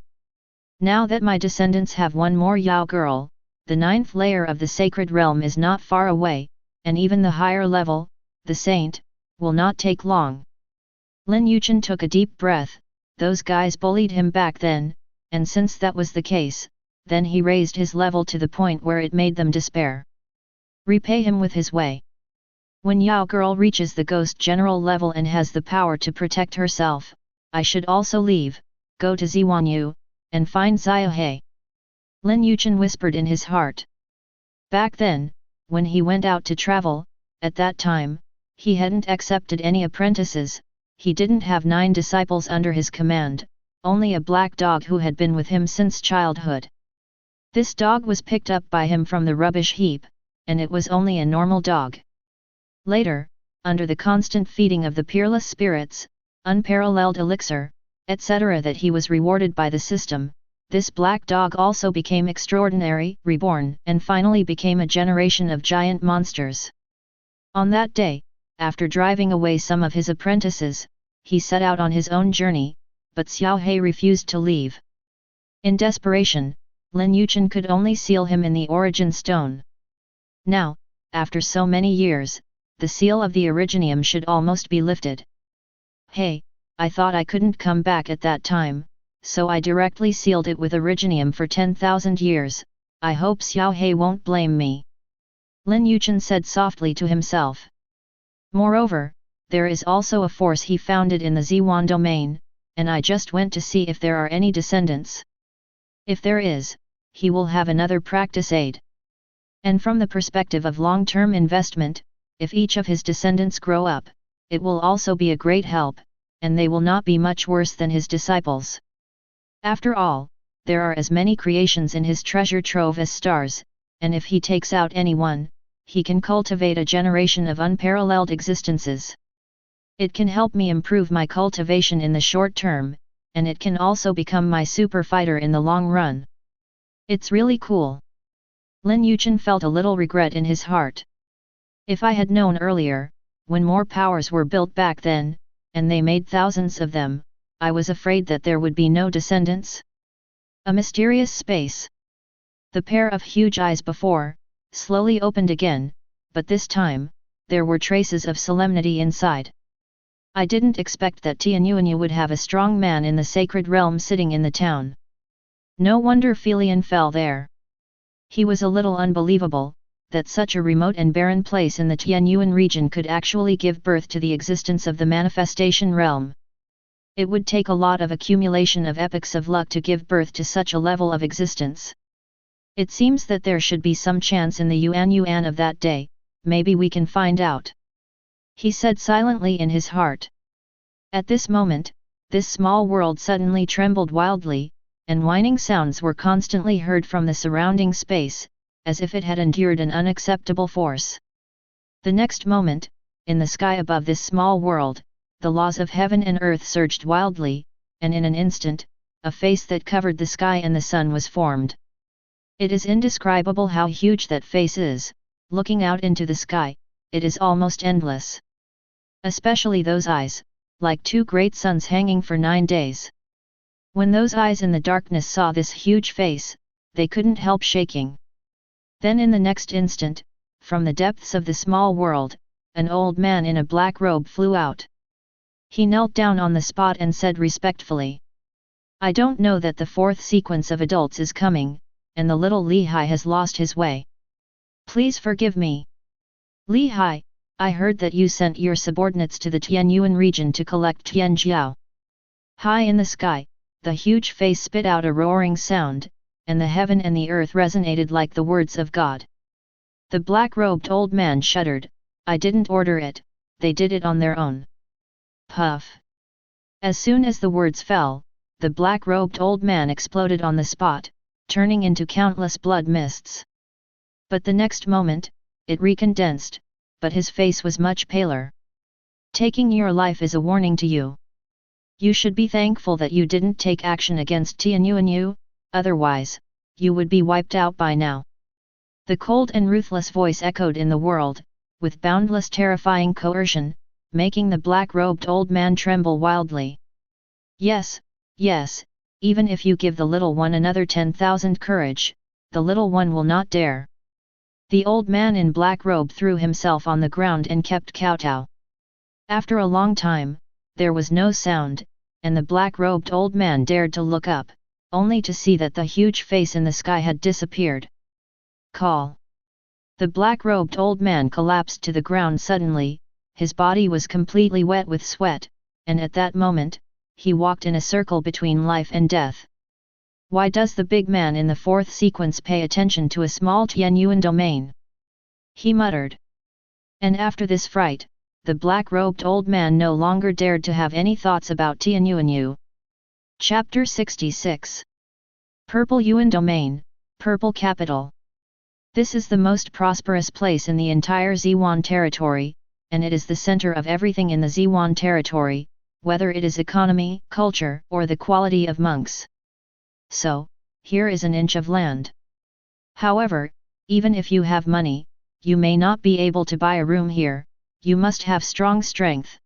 Now that my descendants have one more Yao girl, the 9th layer of the sacred realm is not far away, and even the higher level, the saint, will not take long. Lin Yichen took a deep breath. Those guys bullied him back then, and since that was the case, then he raised his level to the point where it made them despair. Repay him with his way. When Yao girl reaches the ghost general level and has the power to protect herself, I should also leave, go to Ziwanyu, and find Xiaohe. Lin Yichen whispered in his heart. Back then, when he went out to travel, at that time, he hadn't accepted any apprentices, he didn't have 9 disciples under his command, only a black dog who had been with him since childhood. This dog was picked up by him from the rubbish heap, and it was only a normal dog. Later, under the constant feeding of the peerless spirits, unparalleled elixir, etc. that he was rewarded by the system, this black dog also became extraordinary, reborn, and finally became a generation of giant monsters. On that day, after driving away some of his apprentices, he set out on his own journey, but Xiaohe refused to leave. In desperation, Lin Yichen could only seal him in the origin stone. Now, after so many years, the seal of the originium should almost be lifted. Hey, I thought I couldn't come back at that time, so I directly sealed it with originium for 10,000 years, I hope Xiaohe won't blame me. Lin Yichen said softly to himself. Moreover, there is also a force he founded in the Ziwan domain, and I just went to see if there are any descendants. If there is, he will have another practice aid. And from the perspective of long-term investment, if each of his descendants grow up, it will also be a great help, and they will not be much worse than his disciples. After all, there are as many creations in his treasure trove as stars, and if he takes out any one, he can cultivate a generation of unparalleled existences. It can help me improve my cultivation in the short term, and it can also become my super fighter in the long run. It's really cool. Lin Yichen felt a little regret in his heart. If I had known earlier, when more powers were built back then, and they made thousands of them, I was afraid that there would be no descendants. A mysterious space. The pair of huge eyes before, slowly opened again, but this time, there were traces of solemnity inside. I didn't expect that Tianyuanyu would have a strong man in the sacred realm sitting in the town. No wonder Felian fell there. He was a little unbelievable, that such a remote and barren place in the Tianyuan region could actually give birth to the existence of the manifestation realm. It would take a lot of accumulation of epochs of luck to give birth to such a level of existence. It seems that there should be some chance in the Yuan of that day, maybe we can find out. He said silently in his heart. At this moment, this small world suddenly trembled wildly, and whining sounds were constantly heard from the surrounding space, as if it had endured an unacceptable force. The next moment, in the sky above this small world, the laws of heaven and earth surged wildly, and in an instant, a face that covered the sky and the sun was formed. It is indescribable how huge that face is, looking out into the sky, it is almost endless. Especially those eyes, like 2 great suns hanging for 9 days. When those eyes in the darkness saw this huge face, they couldn't help shaking. Then in the next instant, from the depths of the small world, an old man in a black robe flew out. He knelt down on the spot and said respectfully, "I don't know that the fourth sequence of adults is coming, and the little Li Hai has lost his way. Please forgive me. Li Hai, I heard that you sent your subordinates to the Tianyuan region to collect Tianjiao." High in the sky, the huge face spit out a roaring sound, and the heaven and the earth resonated like the words of God. The black-robed old man shuddered, "I didn't order it, they did it on their own." Puff! As soon as the words fell, the black-robed old man exploded on the spot, turning into countless blood mists. But the next moment, it recondensed, but his face was much paler. "Taking your life is a warning to you. You should be thankful that you didn't take action against Tianyuan, otherwise, you would be wiped out by now." The cold and ruthless voice echoed in the world, with boundless terrifying coercion, making the black-robed old man tremble wildly. "Yes, yes, even if you give the little one another 10,000 courage, the little one will not dare." The old man in black robe threw himself on the ground and kept kowtow. After a long time, there was no sound, and the black-robed old man dared to look up, only to see that the huge face in the sky had disappeared. "Call!" The black-robed old man collapsed to the ground suddenly, his body was completely wet with sweat, and at that moment, he walked in a circle between life and death. Why does the big man in the fourth sequence pay attention to a small Tianyuan domain? He muttered. And after this fright, the black-robed old man no longer dared to have any thoughts about Tianyuan. Chapter 66. Purple Yuan Domain, Purple Capital. This is the most prosperous place in the entire Ziwan territory, and it is the center of everything in the Ziwan territory, whether it is economy, culture, or the quality of monks. So, here is an inch of land. However, even if you have money, you may not be able to buy a room here, you must have strong strength.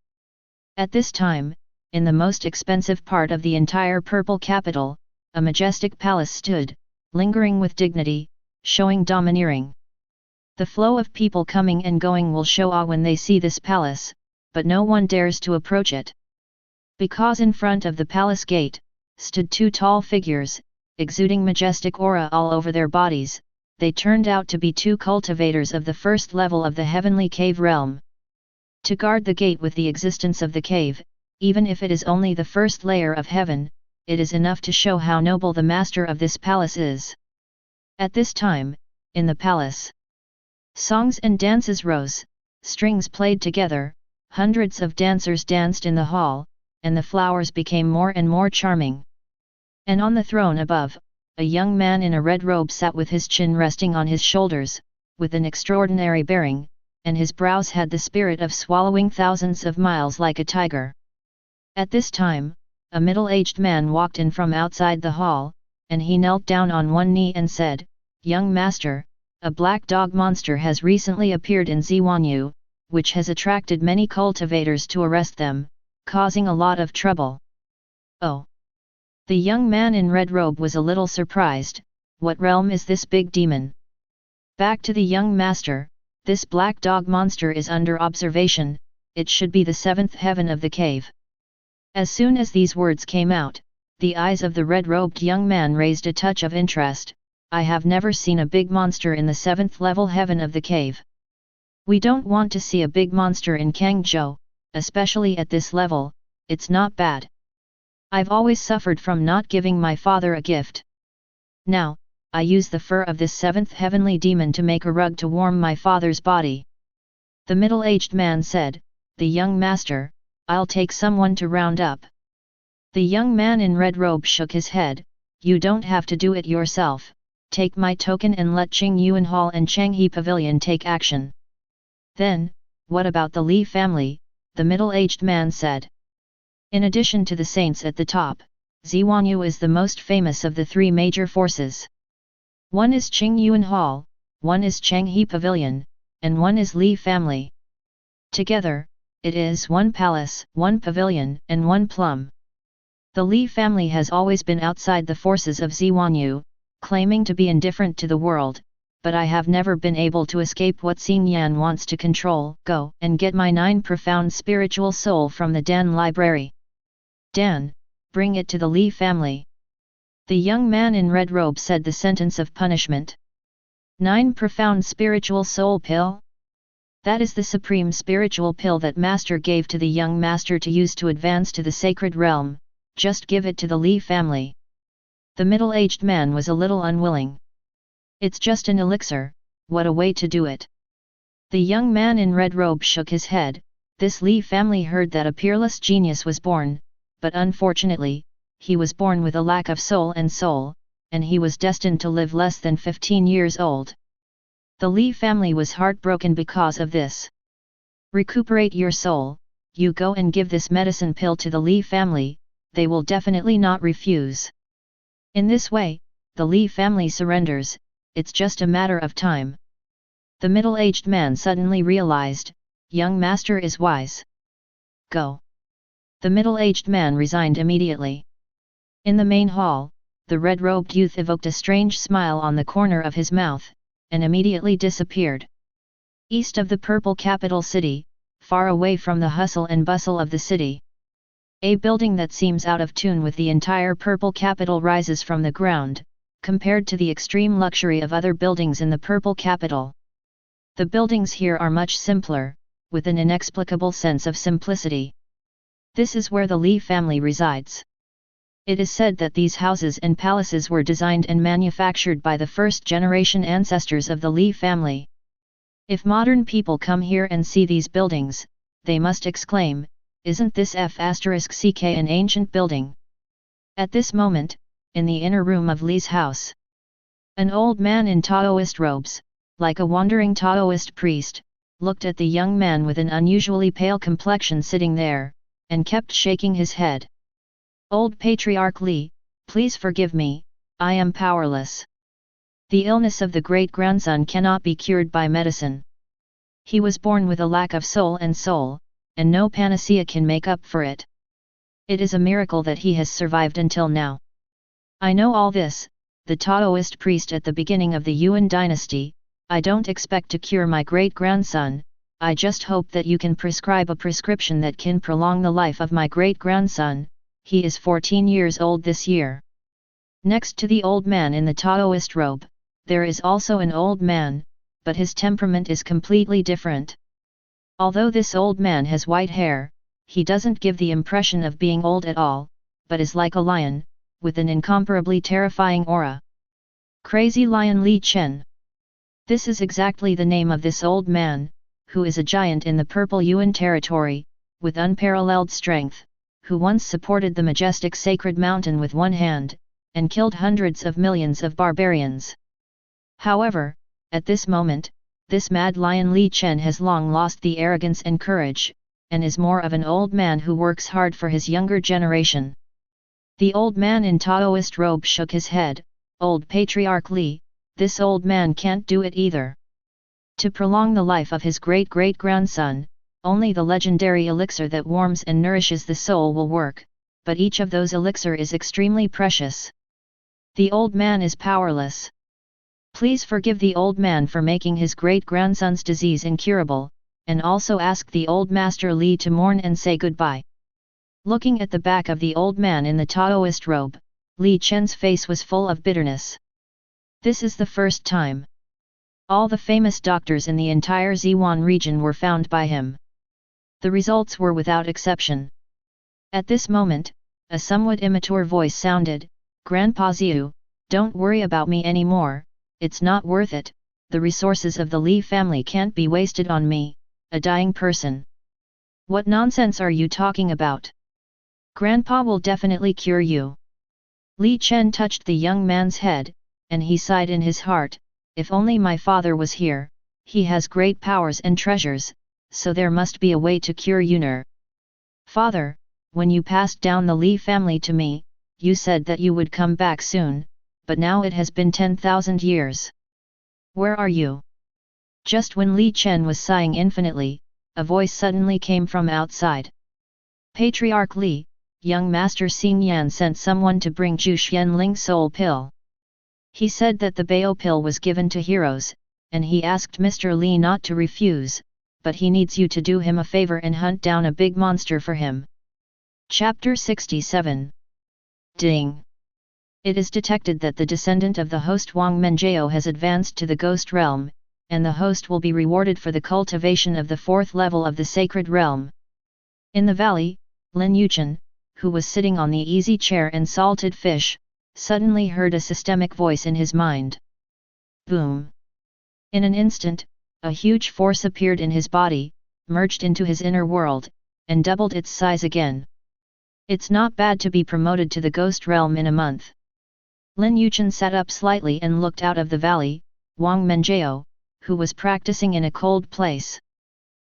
At this time, in the most expensive part of the entire purple capital, a majestic palace stood, lingering with dignity, showing domineering. The flow of people coming and going will show awe when they see this palace, but no one dares to approach it. Because in front of the palace gate, stood two tall figures, exuding majestic aura all over their bodies. They turned out to be two cultivators of the first level of the heavenly cave realm. To guard the gate with the existence of the cave, even if it is only the first layer of heaven, it is enough to show how noble the master of this palace is. At this time, in the palace, songs and dances rose, strings played together, hundreds of dancers danced in the hall, and the flowers became more and more charming. And on the throne above, a young man in a red robe sat with his chin resting on his shoulders, with an extraordinary bearing, and his brows had the spirit of swallowing thousands of miles like a tiger. At this time, a middle-aged man walked in from outside the hall, and he knelt down on one knee and said, "Young master, a black dog monster has recently appeared in Ziwanyu, which has attracted many cultivators to arrest them, causing a lot of trouble." "Oh!" The young man in red robe was a little surprised. "What realm is this big demon?" Back to the young master, "This black dog monster is under observation, it should be the seventh heaven of the cave." As soon as these words came out, the eyes of the red-robed young man raised a touch of interest. "I have never seen a big monster in the seventh level heaven of the cave. We don't want to see a big monster in Kangzhou, especially at this level, it's not bad. I've always suffered from not giving my father a gift. Now, I use the fur of this seventh heavenly demon to make a rug to warm my father's body." The middle-aged man said, "The young master, I'll take someone to round up." The young man in red robe shook his head, "You don't have to do it yourself, take my token and let Qing Yuan Hall and Changhe Pavilion take action." "Then, what about the Li family?" the middle-aged man said. "In addition to the saints at the top, Ziwanyu is the most famous of the three major forces. One is Qing Yuan Hall, one is Changhe Pavilion, and one is Li family. Together, it is one palace, one pavilion, and one plum. The Li family has always been outside the forces of Ziwanyu, claiming to be indifferent to the world, but I have never been able to escape what Xing Yan wants to control. Go and get my 9 profound spiritual soul from the Dan library. Dan, bring it to the Li family. The young man in red robe said the sentence of punishment. 9 profound spiritual soul pill? That is the supreme spiritual pill that Master gave to the young master to use to advance to the sacred realm. Just give it to the Li family. The middle-aged man was a little unwilling. It's just an elixir, what a way to do it. The young man in red robe shook his head. This Li family heard that a peerless genius was born, but unfortunately, he was born with a lack of soul, and he was destined to live less than 15 years old. The Li family was heartbroken because of this. Recuperate your soul, you go and give this medicine pill to the Li family, they will definitely not refuse. In this way, the Li family surrenders, it's just a matter of time. The middle-aged man suddenly realized, young master is wise. Go. The middle-aged man resigned immediately. In the main hall, the red-robed youth evoked a strange smile on the corner of his mouth, and immediately disappeared. East of the purple capital city, far away from the hustle and bustle of the city, a building that seems out of tune with the entire purple capital rises from the ground, compared to the extreme luxury of other buildings in the purple capital. The buildings here are much simpler, with an inexplicable sense of simplicity. This is where the Li family resides. It is said that these houses and palaces were designed and manufactured by the first-generation ancestors of the Li family. If modern people come here and see these buildings, they must exclaim, "Isn't this F***ck an ancient building?" At this moment, in the inner room of Li's house, an old man in Taoist robes, like a wandering Taoist priest, looked at the young man with an unusually pale complexion sitting there, and kept shaking his head. "Old Patriarch Li, please forgive me, I am powerless. The illness of the great-grandson cannot be cured by medicine. He was born with a lack of soul, and no panacea can make up for it. It is a miracle that he has survived until now. I know all this, the Taoist priest at the beginning of the Yuan dynasty. I don't expect to cure my great-grandson, I just hope that you can prescribe a prescription that can prolong the life of my great-grandson. He is 14 years old this year." Next to the old man in the Taoist robe, there is also an old man, but his temperament is completely different. Although this old man has white hair, he doesn't give the impression of being old at all, but is like a lion, with an incomparably terrifying aura. Crazy Lion Li Yichen. This is exactly the name of this old man, who is a giant in the Purple Yuan territory, with unparalleled strength, who once supported the majestic sacred mountain with one hand, and killed hundreds of millions of barbarians. However, at this moment, this mad lion Li Yichen has long lost the arrogance and courage, and is more of an old man who works hard for his younger generation. The old man in Taoist robe shook his head. "Old Patriarch Li, this old man can't do it either. To prolong the life of his great-great-grandson, only the legendary elixir that warms and nourishes the soul will work, but each of those elixir is extremely precious. The old man is powerless. Please forgive the old man for making his great-grandson's disease incurable, and also ask the old master Li to mourn and say goodbye." Looking at the back of the old man in the Taoist robe, Li Yichen's face was full of bitterness. This is the first time. All the famous doctors in the entire Ziwan region were found by him. The results were without exception. At this moment, a somewhat immature voice sounded, "Grandpa Xiu, don't worry about me anymore, it's not worth it, the resources of the Li family can't be wasted on me, a dying person. What nonsense are you talking about? Grandpa will definitely cure you." Li Yichen touched the young man's head, and he sighed in his heart, "If only my father was here, he has great powers and treasures, so there must be a way to cure Yuner. Father, when you passed down the Li family to me, you said that you would come back soon, but now it has been 10,000 years. Where are you?" Just when Li Yichen was sighing infinitely, a voice suddenly came from outside. "Patriarch Li, young master Xing Yan sent someone to bring Zhu Xianling soul pill. He said that the Bao pill was given to heroes, and he asked Mr. Li not to refuse, but he needs you to do him a favor and hunt down a big monster for him. Chapter 67. Ding! It is detected that the descendant of the host Wang Menjiao has advanced to the ghost realm, and the host will be rewarded for the cultivation of the 4th level of the sacred realm. In the valley, Lin Yichen, who was sitting on the easy chair and salted fish, suddenly heard a systemic voice in his mind. Boom! In an instant, a huge force appeared in his body, merged into his inner world, and doubled its size again. It's not bad to be promoted to the ghost realm in a month. Lin Yichen sat up slightly and looked out of the valley, Wang Menjiao, who was practicing in a cold place.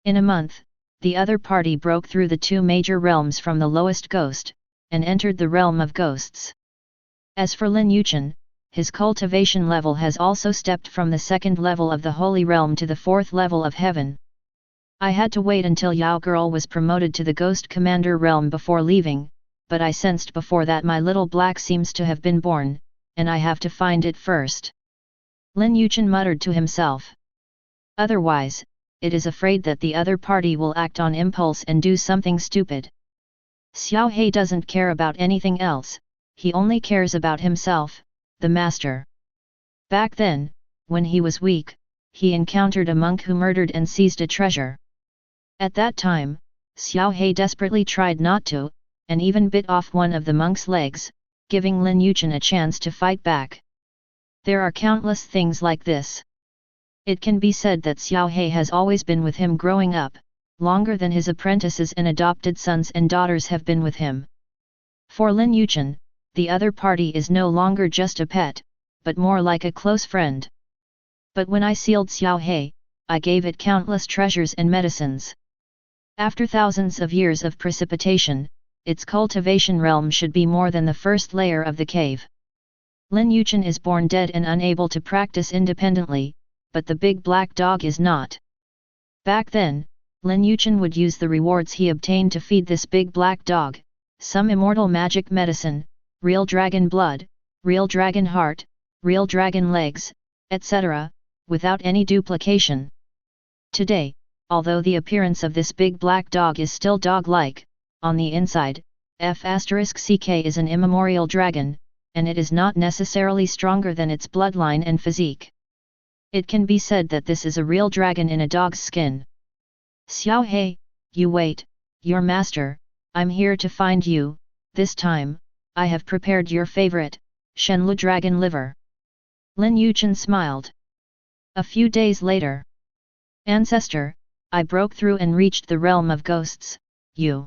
In a month, the other party broke through the 2 major realms from the lowest ghost, and entered the realm of ghosts. As for Lin Yichen, his cultivation level has also stepped from the 2nd level of the holy realm to the 4th level of heaven. I had to wait until Yao Girl was promoted to the ghost commander realm before leaving, but I sensed before that my little black seems to have been born, and I have to find it first. Lin Yichen muttered to himself. Otherwise, it is afraid that the other party will act on impulse and do something stupid. Xiao He doesn't care about anything else, he only cares about himself, the master. Back then, when he was weak, he encountered a monk who murdered and seized a treasure. At that time, Xiao He desperately tried not to, and even bit off one of the monk's legs, giving Lin Yichen a chance to fight back. There are countless things like this. It can be said that Xiao He has always been with him growing up, longer than his apprentices and adopted sons and daughters have been with him. For Lin Yichen, the other party is no longer just a pet, but more like a close friend. But when I sealed Xiao He, I gave it countless treasures and medicines. After thousands of years of precipitation, its cultivation realm should be more than the first layer of the cave. Lin Yichen is born dead and unable to practice independently, but the big black dog is not. Back then, Lin Yichen would use the rewards he obtained to feed this big black dog, some immortal magic medicine, real dragon blood, real dragon heart, real dragon legs, etc., without any duplication. Today, although the appearance of this big black dog is still dog-like, on the inside, F***ck is an immemorial dragon, and it is not necessarily stronger than its bloodline and physique. It can be said that this is a real dragon in a dog's skin. Xiao He, you wait, your master, I'm here to find you, this time, I have prepared your favorite, Shenlu dragon liver. Lin Yichen smiled. A few days later. Ancestor, I broke through and reached the realm of ghosts, you.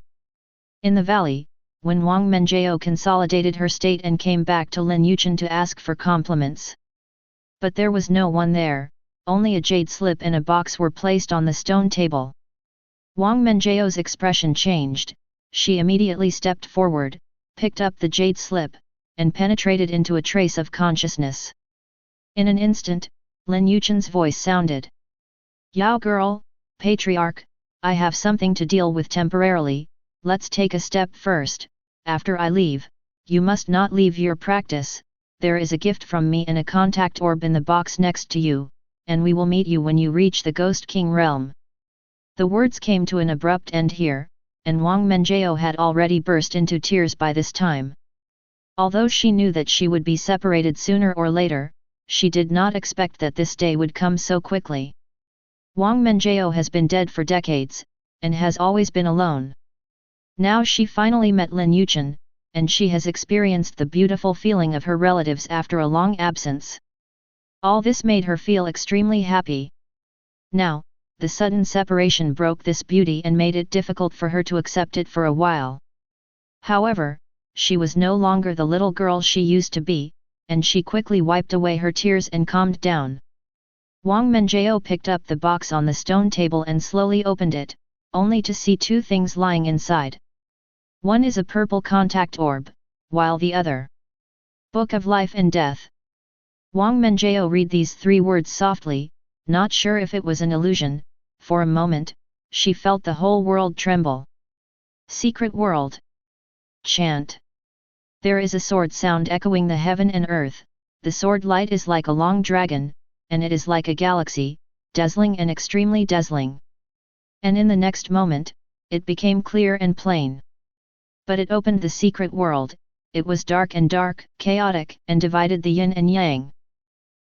In the valley, when Wang Menjiao consolidated her state and came back to Lin Yichen to ask for compliments. But there was no one there, only a jade slip and a box were placed on the stone table. Wang Menjiao's expression changed, she immediately stepped forward, picked up the jade slip, and penetrated into a trace of consciousness. In an instant, Lin Yichen's voice sounded. Yao girl, patriarch, I have something to deal with temporarily, let's take a step first, after I leave, you must not leave your practice, there is a gift from me and a contact orb in the box next to you, and we will meet you when you reach the Ghost King realm. The words came to an abrupt end here, and Wang Menjiao had already burst into tears by this time. Although she knew that she would be separated sooner or later, she did not expect that this day would come so quickly. Wang Menjiao has been dead for decades, and has always been alone. Now she finally met Lin Yichen, and she has experienced the beautiful feeling of her relatives after a long absence. All this made her feel extremely happy. Now, the sudden separation broke this beauty and made it difficult for her to accept it for a while. However, she was no longer the little girl she used to be, and she quickly wiped away her tears and calmed down. Wang Menjiao picked up the box on the stone table and slowly opened it, only to see two things lying inside. One is a purple contact orb, while the other, Book of Life and Death. Wang Menjiao read these three words softly, not sure if it was an illusion. For a moment, she felt the whole world tremble. Secret world. Chant. There is a sword sound echoing the heaven and earth, the sword light is like a long dragon, and it is like a galaxy, dazzling and extremely dazzling. And in the next moment, it became clear and plain. But it opened the secret world, it was dark and dark, chaotic, and divided the yin and yang.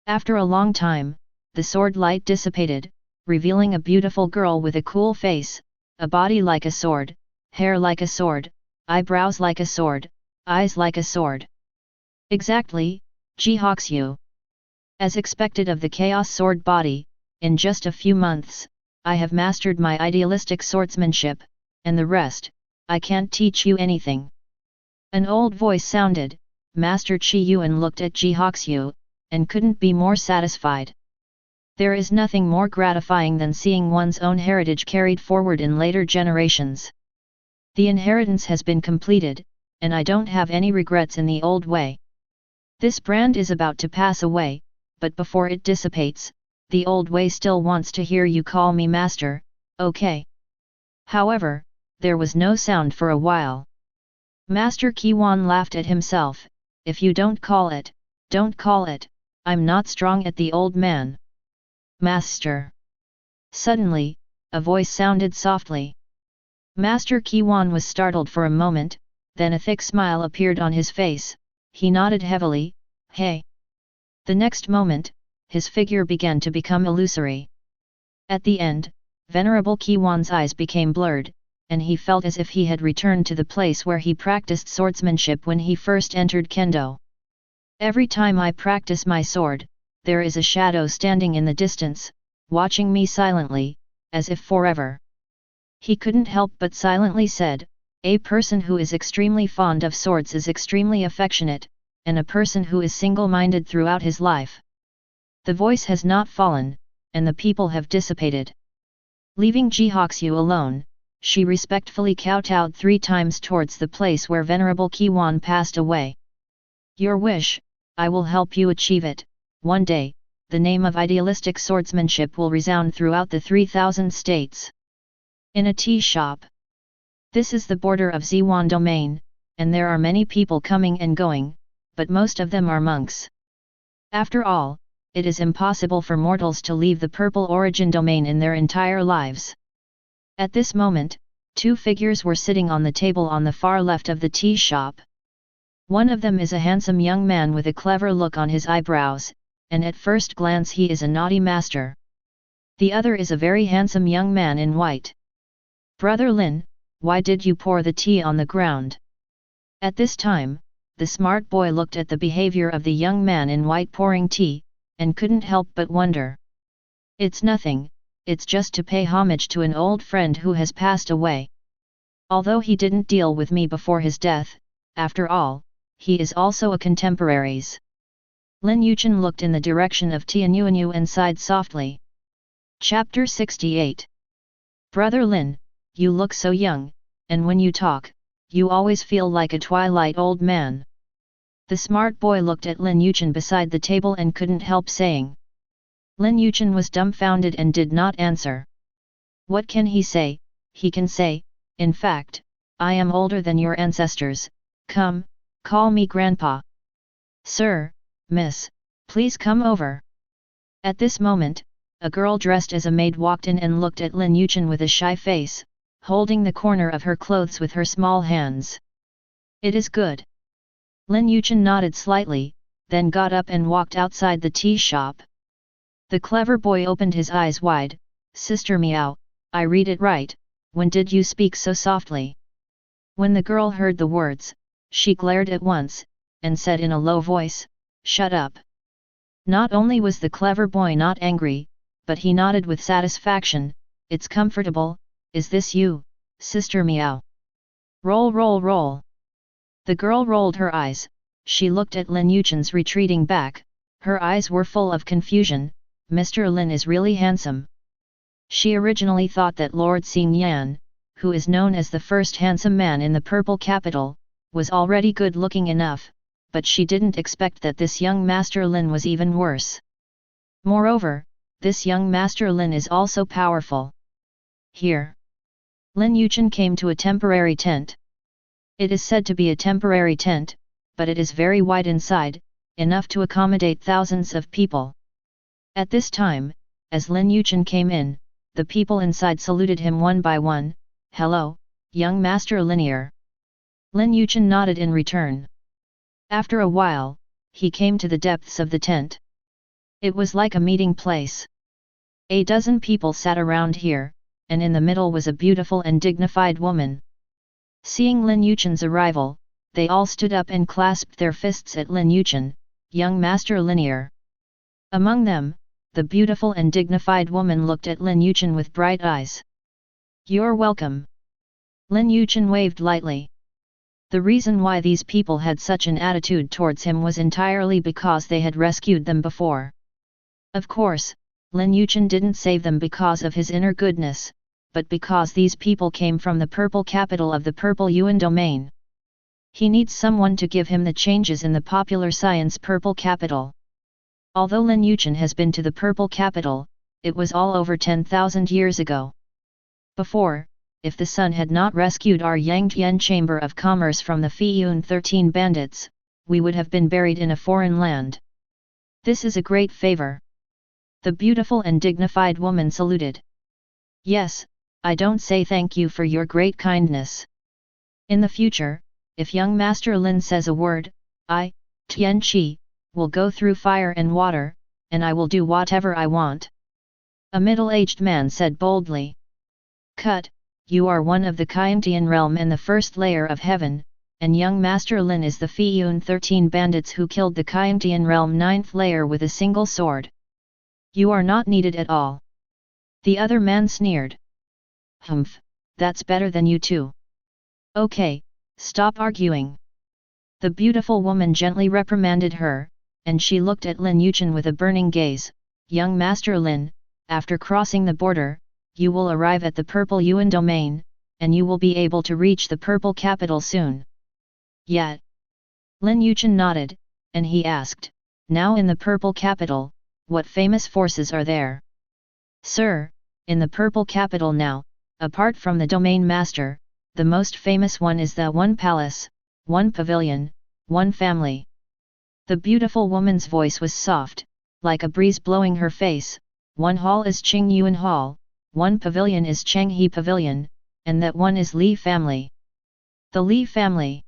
After a long time, the sword light dissipated, revealing a beautiful girl with a cool face, a body like a sword, hair like a sword, eyebrows like a sword, eyes like a sword. Exactly, Jihoxu. As expected of the chaos sword body, in just a few months, I have mastered my idealistic swordsmanship, and the rest, I can't teach you anything. An old voice sounded. Master Chi Yuan looked at Jihoxu, and couldn't be more satisfied. There is nothing more gratifying than seeing one's own heritage carried forward in later generations. The inheritance has been completed, and I don't have any regrets in the old way. This brand is about to pass away, but before it dissipates, the old way still wants to hear you call me master, okay? However, there was no sound for a while. Master Kiwan laughed at himself. If you don't call it, don't call it, I'm not strong at the old man. Master. Suddenly, a voice sounded softly. Master Kiwan was startled for a moment, then a thick smile appeared on his face, he nodded heavily, hey. The next moment, his figure began to become illusory. At the end, Venerable Kiwan's eyes became blurred, and he felt as if he had returned to the place where he practiced swordsmanship when he first entered Kendo. Every time I practice my sword, there is a shadow standing in the distance, watching me silently, as if forever. He couldn't help but silently said, a person who is extremely fond of swords is extremely affectionate, and a person who is single-minded throughout his life. The voice has not fallen, and the people have dissipated. Leaving Jihoxu alone, she respectfully kowtowed 3 times towards the place where Venerable Kiwan passed away. Your wish, I will help you achieve it. One day, the name of idealistic swordsmanship will resound throughout the 3,000 states. In a tea shop. This is the border of Ziwan domain, and there are many people coming and going, but most of them are monks. After all, it is impossible for mortals to leave the purple origin domain in their entire lives. At this moment, 2 figures were sitting on the table on the far left of the tea shop. One of them is a handsome young man with a clever look on his eyebrows, and at first glance he is a naughty master. The other is a very handsome young man in white. Brother Lin, why did you pour the tea on the ground? At this time, the smart boy looked at the behavior of the young man in white pouring tea, and couldn't help but wonder. It's nothing, it's just to pay homage to an old friend who has passed away. Although he didn't deal with me before his death, after all, he is also a contemporaries. Lin Yichen looked in the direction of Tianyuanyu and sighed softly. Chapter 68. Brother Lin, you look so young, and when you talk, you always feel like a twilight old man. The smart boy looked at Lin Yichen beside the table and couldn't help saying. Lin Yichen was dumbfounded and did not answer. What can he say? He can say, in fact, I am older than your ancestors, come, call me grandpa. Sir, miss, please come over. At this moment, a girl dressed as a maid walked in and looked at Lin Yichen with a shy face, holding the corner of her clothes with her small hands. It is good. Lin Yichen nodded slightly, then got up and walked outside the tea shop. The clever boy opened his eyes wide. Sister Miao, I read it right, when did you speak so softly? When the girl heard the words, she glared at once, and said in a low voice, shut up. Not only was the clever boy not angry, but he nodded with satisfaction. It's comfortable, is this you, Sister Miao? Roll roll roll. The girl rolled her eyes, she looked at Lin Yichen's retreating back, her eyes were full of confusion. Mr. Lin is really handsome. She originally thought that Lord Xing Yan, who is known as the first handsome man in the purple capital, was already good looking enough, but she didn't expect that this young Master Lin was even worse. Moreover, this young Master Lin is also powerful. Here. Lin Yichen came to a temporary tent. It is said to be a temporary tent, but it is very wide inside, enough to accommodate thousands of people. At this time, as Lin Yichen came in, the people inside saluted him one by one. "Hello, young Master Linear." Lin Yichen nodded in return. After a while, he came to the depths of the tent. It was like a meeting place. A dozen people sat around here, and in the middle was a beautiful and dignified woman. Seeing Lin Yichen's arrival, they all stood up and clasped their fists at Lin Yichen, "Young Master Linear." Among them, the beautiful and dignified woman looked at Lin Yichen with bright eyes. "You're welcome." Lin Yichen waved lightly. The reason why these people had such an attitude towards him was entirely because they had rescued them before. Of course, Lin Yichen didn't save them because of his inner goodness, but because these people came from the purple capital of the Purple Yuan domain. He needs someone to give him the changes in the popular science purple capital. Although Lin Yichen has been to the purple capital, it was all over 10,000 years ago. Before, if the sun had not rescued our Yangtian Chamber of Commerce from the Fiyun 13 bandits, we would have been buried in a foreign land. This is a great favor. The beautiful and dignified woman saluted. "Yes, I don't say thank you for your great kindness. In the future, if young Master Lin says a word, I, Tian Qi, will go through fire and water, and I will do whatever I want." A middle-aged man said boldly. "Cut, you are one of the Kayentian realm and the first layer of heaven, and young Master Lin is the Fiyun 13 bandits who killed the Kayentian realm 9th layer with a single sword. You are not needed at all." The other man sneered. "Humph, that's better than you two. Okay, stop arguing." The beautiful woman gently reprimanded her, and she looked at Lin Yichen with a burning gaze. "Young Master Lin, after crossing the border, you will arrive at the Purple Yuan domain, and you will be able to reach the purple capital soon." "Yet?" Lin Yichen nodded, and he asked, "Now in the purple capital, what famous forces are there?" "Sir, in the purple capital now, apart from the domain master, the most famous one is the one palace, one pavilion, one family." The beautiful woman's voice was soft, like a breeze blowing her face. "One hall is Qing Yuan Hall, one pavilion is Changhe Pavilion, and that one is Li family." The Li family.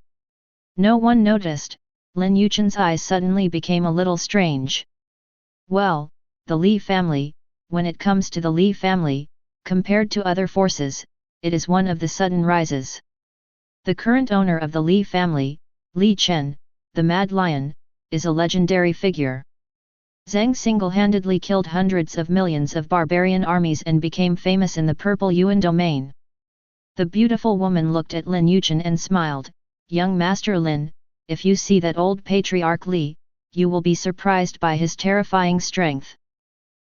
No one noticed. Lin Yichen's eyes suddenly became a little strange. Well, the Li family, when it comes to the Li family, compared to other forces, it is one of the sudden rises. The current owner of the Li family, Li Chen, the Mad Lion, is a legendary figure. Zheng single-handedly killed hundreds of millions of barbarian armies and became famous in the Purple Yuan domain. The beautiful woman looked at Lin Yichen and smiled. "Young Master Lin, if you see that old patriarch Li, you will be surprised by his terrifying strength."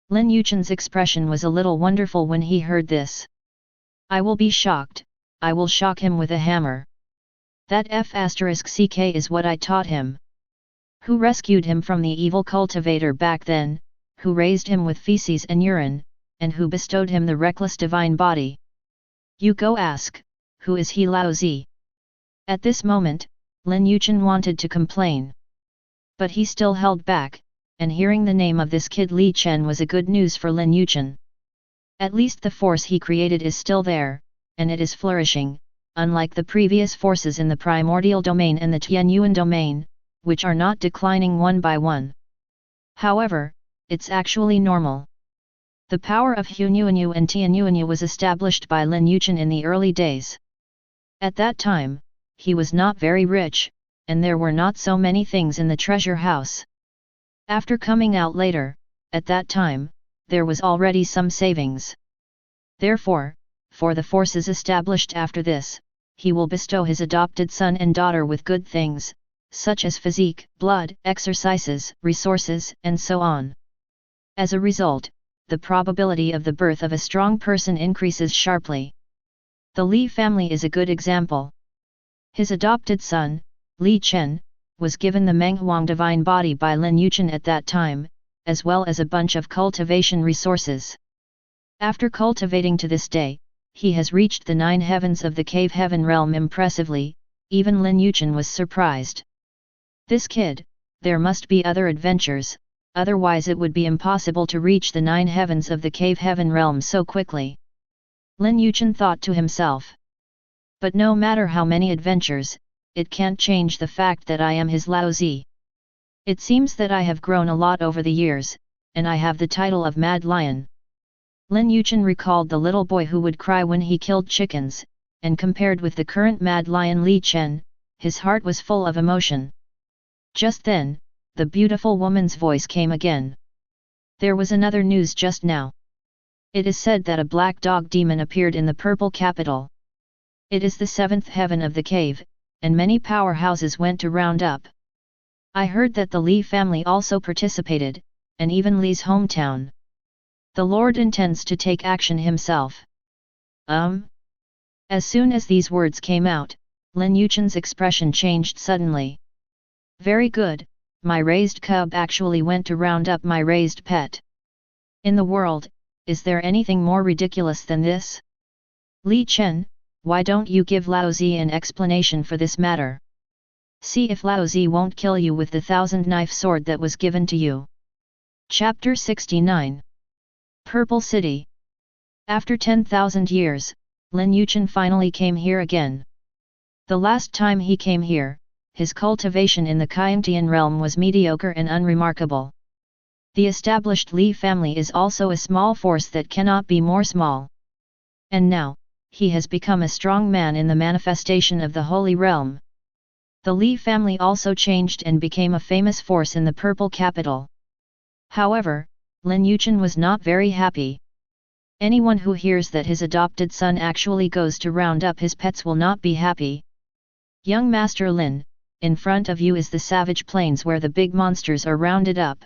Lin Yichen's expression was a little wonderful when he heard this. "I will be shocked, I will shock him with a hammer. That F***ck is what I taught him. Who rescued him from the evil cultivator back then, who raised him with feces and urine, and who bestowed him the reckless divine body? You go ask, who is he Lao Zi?" At this moment, Lin Yichen wanted to complain. But he still held back, and hearing the name of this kid Li Chen was a good news for Lin Yichen. At least the force he created is still there, and it is flourishing, unlike the previous forces in the primordial domain and the Tianyuan domain, which are not declining one by one. However, it's actually normal. The power of Hunyuanyu and Tianyuanyu was established by Lin Yichen in the early days. At that time, he was not very rich, and there were not so many things in the treasure house. After coming out later, at that time, there was already some savings. Therefore, for the forces established after this, he will bestow his adopted son and daughter with good things, such as physique, blood, exercises, resources, and so on. As a result, the probability of the birth of a strong person increases sharply. The Li family is a good example. His adopted son, Li Chen, was given the Menghuang divine body by Lin Yichen at that time, as well as a bunch of cultivation resources. After cultivating to this day, he has reached the 9 heavens of the cave heaven realm impressively, even Lin Yichen was surprised. This kid, there must be other adventures, otherwise it would be impossible to reach the 9 heavens of the cave heaven realm so quickly. Lin Yichen thought to himself. But no matter how many adventures, it can't change the fact that I am his Laozi. It seems that I have grown a lot over the years, and I have the title of Mad Lion. Lin Yichen recalled the little boy who would cry when he killed chickens, and compared with the current Mad Lion Li Chen, his heart was full of emotion. Just then, the beautiful woman's voice came again. There was another news just now. It is said that a black dog demon appeared in the purple capital. It is the 7th heaven of the cave, and many powerhouses went to round up. I heard that the Li family also participated, and even Li's hometown. The Lord intends to take action himself. As soon as these words came out, Lin Yichen's expression changed suddenly. Very good, my raised cub actually went to round up my raised pet. In the world, is there anything more ridiculous than this? Li Chen, why don't you give Laozi an explanation for this matter? See if Laozi won't kill you with the 1000-knife sword that was given to you. Chapter 69. Purple City. After 10,000 years, Lin Yichen finally came here again. The last time he came here, his cultivation in the Qiantian realm was mediocre and unremarkable. The established Li family is also a small force that cannot be more small. And now, he has become a strong man in the manifestation of the Holy Realm. The Li family also changed and became a famous force in the purple capital. However, Lin Yichen was not very happy. Anyone who hears that his adopted son actually goes to round up his pets will not be happy. Young Master Lin, in front of you is the savage plains where the big monsters are rounded up.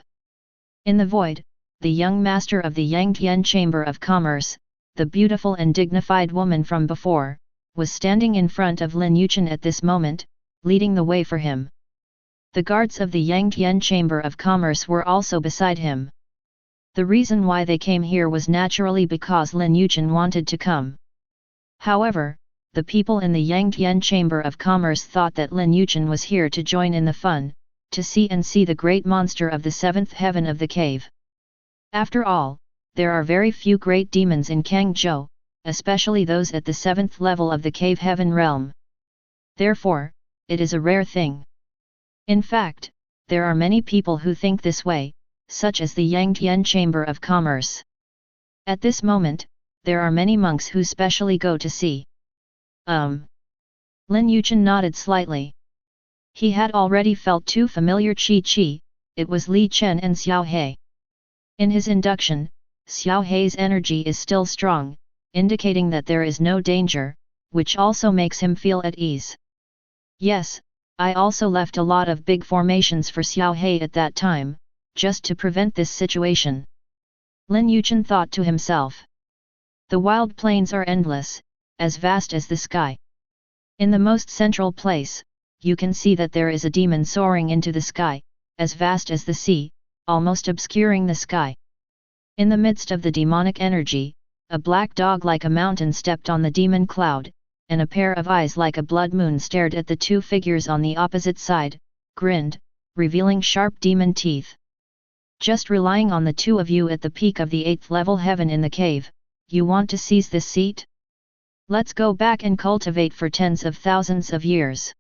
In the void, the young master of the Yangtian Chamber of Commerce, the beautiful and dignified woman from before, was standing in front of Lin Yichen at this moment, leading the way for him. The guards of the Yangtian Chamber of Commerce were also beside him. The reason why they came here was naturally because Lin Yichen wanted to come. However, the people in the Yangtian Chamber of Commerce thought that Lin Yichen was here to join in the fun, to see the great monster of the 7th heaven of the cave. After all, there are very few great demons in Kangzhou, especially those at the 7th level of the cave heaven realm. Therefore, it is a rare thing. In fact, there are many people who think this way, such as the Yangtian Chamber of Commerce. At this moment, there are many monks who specially go to see. Lin Yichen nodded slightly. He had already felt two familiar Qi, it was Li Chen and Xiao He. In his induction, Xiao He's energy is still strong, indicating that there is no danger, which also makes him feel at ease. Yes, I also left a lot of big formations for Xiao He at that time, just to prevent this situation. Lin Yichen thought to himself. The wild plains are endless, as vast as the sky. In the most central place, you can see that there is a demon soaring into the sky, as vast as the sea, almost obscuring the sky. In the midst of the demonic energy, a black dog like a mountain stepped on the demon cloud, and a pair of eyes like a blood moon stared at the two figures on the opposite side, grinned, revealing sharp demon teeth. Just relying on the two of you at the peak of the 8th level heaven in the cave, you want to seize this seat? Let's go back and cultivate for tens of thousands of years.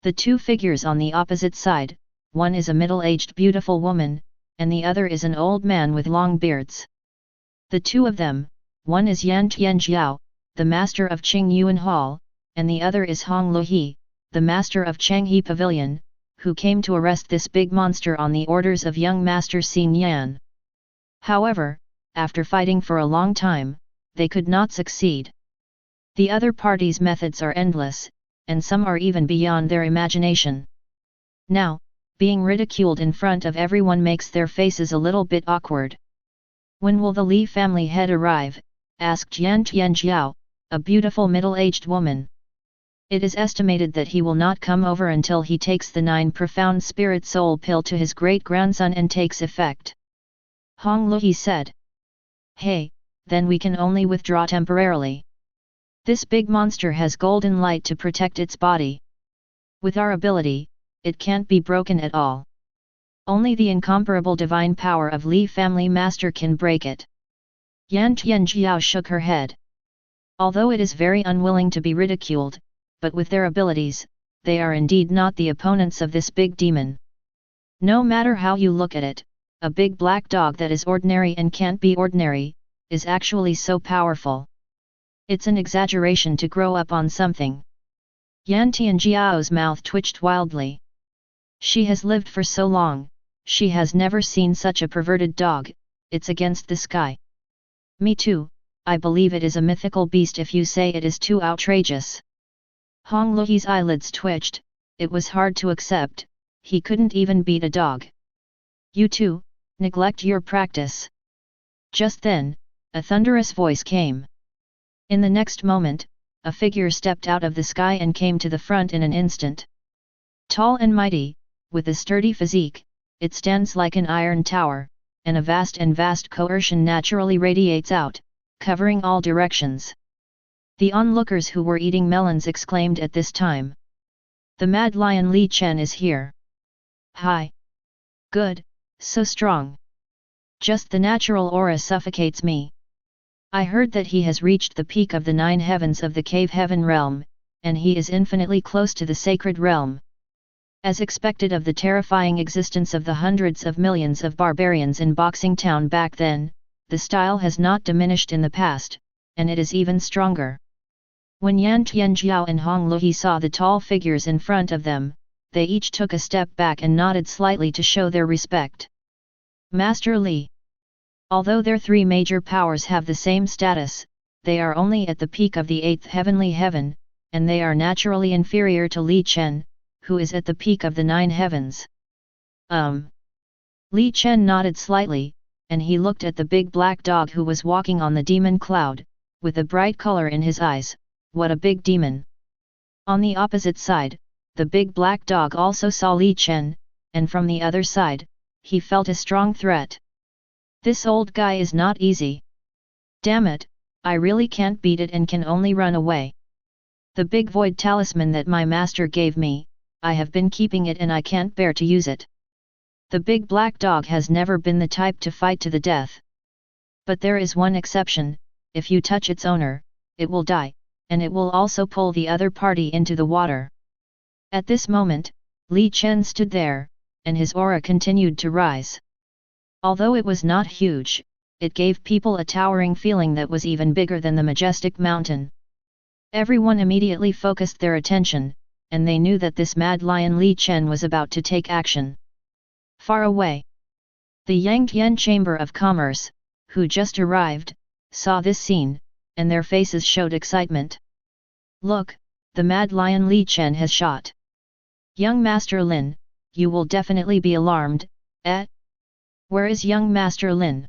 The two figures on the opposite side, one is a middle-aged beautiful woman, and the other is an old man with long beards. The two of them, one is Yan Tianjiao, the master of Qingyuan Hall, and the other is Hong Luhi, the master of Changhe Pavilion, who came to arrest this big monster on the orders of young master Xin Yan. However, after fighting for a long time, they could not succeed. The other party's methods are endless, and some are even beyond their imagination. Now, being ridiculed in front of everyone makes their faces a little bit awkward. When will the Li family head arrive? Asked Yan Tianjiao, a beautiful middle-aged woman. It is estimated that he will not come over until he takes the 9 profound spirit soul pill to his great-grandson and takes effect. Hong Luhi said. Hey, then we can only withdraw temporarily. This big monster has golden light to protect its body. With our ability, it can't be broken at all. Only the incomparable divine power of Li family master can break it. Yan Tianjiao shook her head. Although it is very unwilling to be ridiculed, but with their abilities, they are indeed not the opponents of this big demon. No matter how you look at it, a big black dog that is ordinary and can't be ordinary, is actually so powerful. It's an exaggeration to grow up on something. Yan Tianjiao's mouth twitched wildly. She has lived for so long, she has never seen such a perverted dog, it's against the sky. Me too, I believe it is a mythical beast if you say it is too outrageous. Hong Lui's eyelids twitched, it was hard to accept, he couldn't even beat a dog. You too, neglect your practice. Just then, a thunderous voice came. In the next moment, a figure stepped out of the sky and came to the front in an instant. Tall and mighty, with a sturdy physique, it stands like an iron tower, and a vast coercion naturally radiates out, covering all directions. The onlookers who were eating melons exclaimed at this time. The mad lion Li Yichen is here. Hi! Good, so strong. Just the natural aura suffocates me. I heard that he has reached the peak of the 9 heavens of the cave heaven realm, and he is infinitely close to the sacred realm. As expected of the terrifying existence of the hundreds of millions of barbarians in Boxing Town back then, the style has not diminished in the past, and it is even stronger. When Yan Tianjiao and Hong Lui saw the tall figures in front of them, they each took a step back and nodded slightly to show their respect. Master Li. Although their 3 major powers have the same status, they are only at the peak of the 8th heavenly heaven, and they are naturally inferior to Li Yichen, who is at the peak of the 9 heavens. Li Yichen nodded slightly, and he looked at the big black dog who was walking on the demon cloud, with a bright color in his eyes. What a big demon! On the opposite side, the big black dog also saw Li Yichen, and from the other side, he felt a strong threat. This old guy is not easy. Damn it, I really can't beat it and can only run away. The big void talisman that my master gave me, I have been keeping it and I can't bear to use it. The big black dog has never been the type to fight to the death. But there is one exception, if you touch its owner, it will die, and it will also pull the other party into the water. At this moment, Li Yichen stood there, and his aura continued to rise. Although it was not huge, it gave people a towering feeling that was even bigger than the majestic mountain. Everyone immediately focused their attention, and they knew that this mad lion Li Yichen was about to take action. Far away, the Yangtian Chamber of Commerce, who just arrived, saw this scene, and their faces showed excitement. Look, the mad lion Li Yichen has shot. Young Master Lin, you will definitely be alarmed, eh? Where is young Master Lin?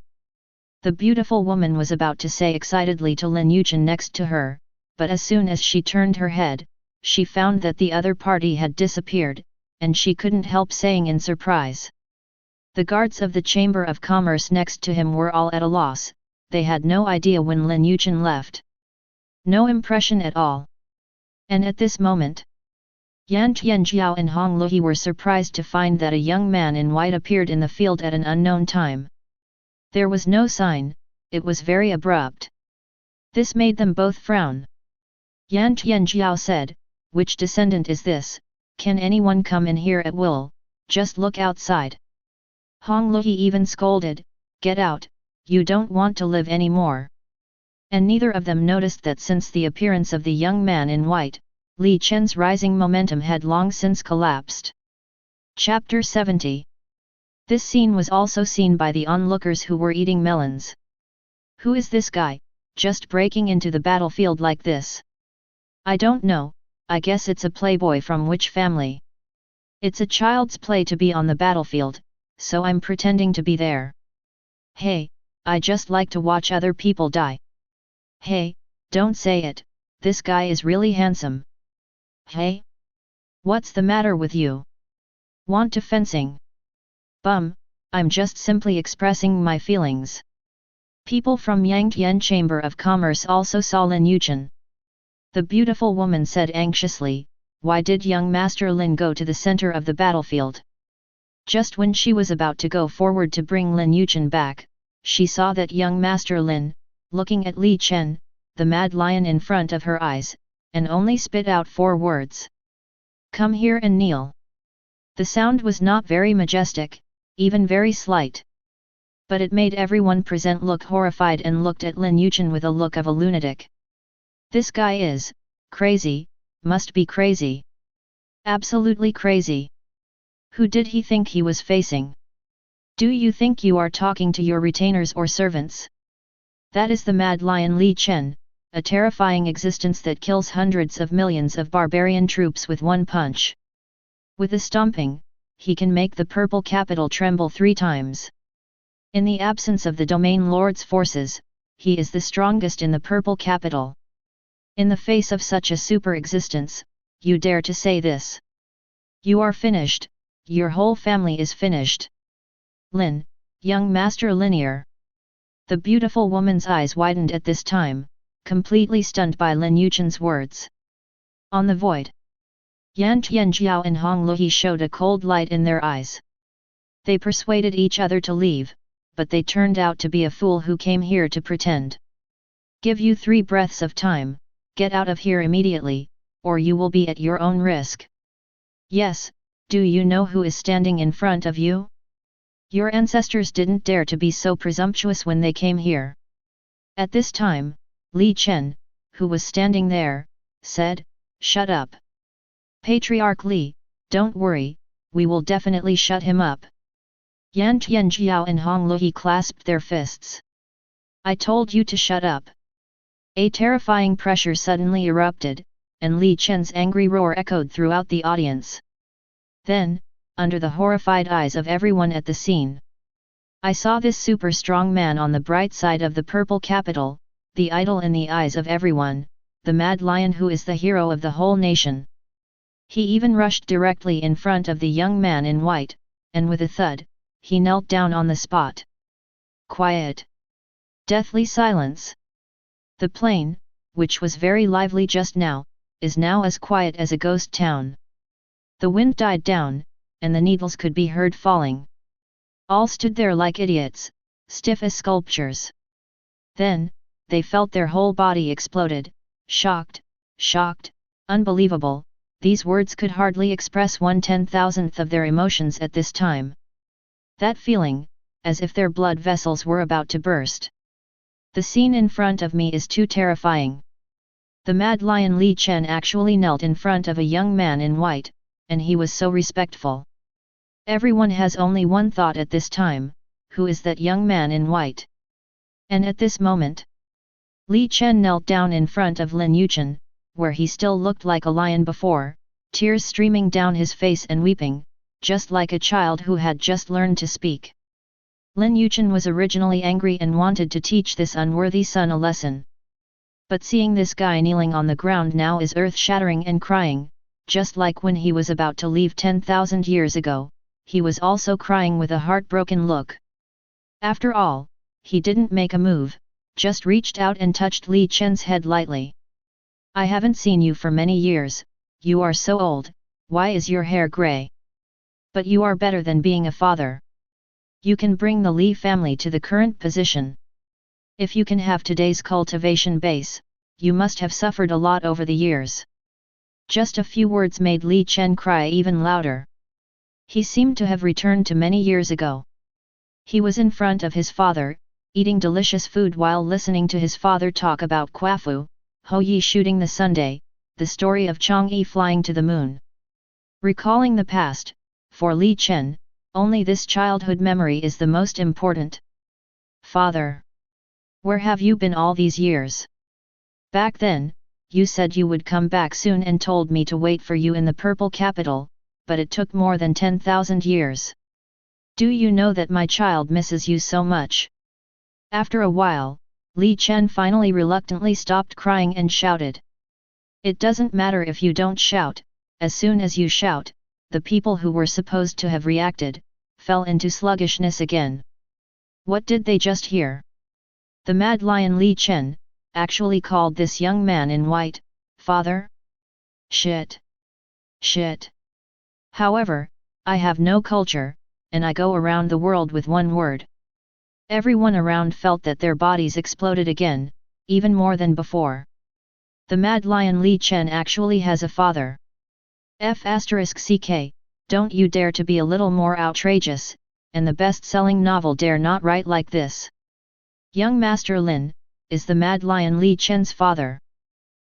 The beautiful woman was about to say excitedly to Lin Yichen next to her, but as soon as she turned her head, she found that the other party had disappeared, and she couldn't help saying in surprise. The guards of the Chamber of Commerce next to him were all at a loss, they had no idea when Lin Yichen left. No impression at all. And at this moment, Yan Tianjiao and Hong Lui were surprised to find that a young man in white appeared in the field at an unknown time. There was no sign, it was very abrupt. This made them both frown. Yan Tianjiao said, "Which descendant is this? Can anyone come in here at will? Just look outside." Hong Lui even scolded, "Get out, you don't want to live anymore." And neither of them noticed that since the appearance of the young man in white, Li Yichen's rising momentum had long since collapsed. Chapter 70. This scene was also seen by the onlookers who were eating melons. Who is this guy, just breaking into the battlefield like this? I don't know, I guess it's a playboy from which family? It's a child's play to be on the battlefield, so I'm pretending to be there. Hey, I just like to watch other people die. Hey, don't say it, this guy is really handsome. Hey? What's the matter with you? Want to fencing? Bum, I'm just simply expressing my feelings. People from Yangtian Chamber of Commerce also saw Lin Yichen. The beautiful woman said anxiously, why did young Master Lin go to the center of the battlefield? Just when she was about to go forward to bring Lin Yichen back, she saw that young Master Lin, looking at Li Chen, the mad lion in front of her eyes, and only spit out 4 words. Come here and kneel. The sound was not very majestic, even very slight. But it made everyone present look horrified and looked at Lin Yichen with a look of a lunatic. This guy is crazy, must be crazy. Absolutely crazy. Who did he think he was facing? Do you think you are talking to your retainers or servants? That is the mad lion Li Chen, a terrifying existence that kills hundreds of millions of barbarian troops with one punch. With a stomping, he can make the purple capital tremble 3 times. In the absence of the domain lord's forces, he is the strongest in the purple capital. In the face of such a super existence, you dare to say this? You are finished, your whole family is finished. Lin, young Master Linear. The beautiful woman's eyes widened at this time, completely stunned by Lin Yichen's words. On the void, Yan Tianjiao and Hong Luhi showed a cold light in their eyes. They persuaded each other to leave, but they turned out to be a fool who came here to pretend. Give you 3 breaths of time, get out of here immediately, or you will be at your own risk. Yes, do you know who is standing in front of you? Your ancestors didn't dare to be so presumptuous when they came here. At this time, Li Chen, who was standing there, said, Shut up. Patriarch Li, don't worry, we will definitely shut him up. Yan Tianjiao and Hong Luhi clasped their fists. I told you to shut up. A terrifying pressure suddenly erupted, and Li Chen's angry roar echoed throughout the audience. Then, under the horrified eyes of everyone at the scene, I saw this super strong man on the bright side of the purple capital, the idol in the eyes of everyone, the mad lion who is the hero of the whole nation. He even rushed directly in front of the young man in white, and with a thud, he knelt down on the spot. Quiet. Deathly silence. The plain, which was very lively just now, is now as quiet as a ghost town. The wind died down, and the needles could be heard falling. All stood there like idiots, stiff as sculptures. Then, they felt their whole body exploded, shocked, unbelievable. These words could hardly express 1/10,000th of their emotions at this time. That feeling, as if their blood vessels were about to burst. The scene in front of me is too terrifying. The mad lion Li Chen actually knelt in front of a young man in white, and he was so respectful. Everyone has only one thought at this time, who is that young man in white? And at this moment, Li Chen knelt down in front of Lin Yichen, where he still looked like a lion before, tears streaming down his face and weeping, just like a child who had just learned to speak. Lin Yichen was originally angry and wanted to teach this unworthy son a lesson. But seeing this guy kneeling on the ground now is earth-shattering and crying, just like when he was about to leave 10,000 years ago, he was also crying with a heartbroken look. After all, he didn't make a move, just reached out and touched Li Chen's head lightly. I haven't seen you for many years, you are so old, why is your hair grey? But you are better than being a father. You can bring the Li family to the current position. If you can have today's cultivation base, you must have suffered a lot over the years. Just a few words made Li Chen cry even louder. He seemed to have returned to many years ago. He was in front of his father, eating delicious food while listening to his father talk about Quafu, Ho Yi shooting the Sunday, the story of Chang'e flying to the moon. Recalling the past, for Li Chen, only this childhood memory is the most important. Father! Where have you been all these years? Back then, you said you would come back soon and told me to wait for you in the purple capital, but it took more than 10,000 years. Do you know that my child misses you so much? After a while, Li Chen finally reluctantly stopped crying and shouted. It doesn't matter if you don't shout, as soon as you shout, the people who were supposed to have reacted, fell into sluggishness again. What did they just hear? The mad lion Li Chen, actually called this young man in white, father? Shit! Shit. However, I have no culture, and I go around the world with one word. Everyone around felt that their bodies exploded again, even more than before. The mad lion Li Yichen actually has a father. *CK, don't you dare to be a little more outrageous, and the best-selling novel dare not write like this. Young Master Lin, is the mad lion Li Yichen's father.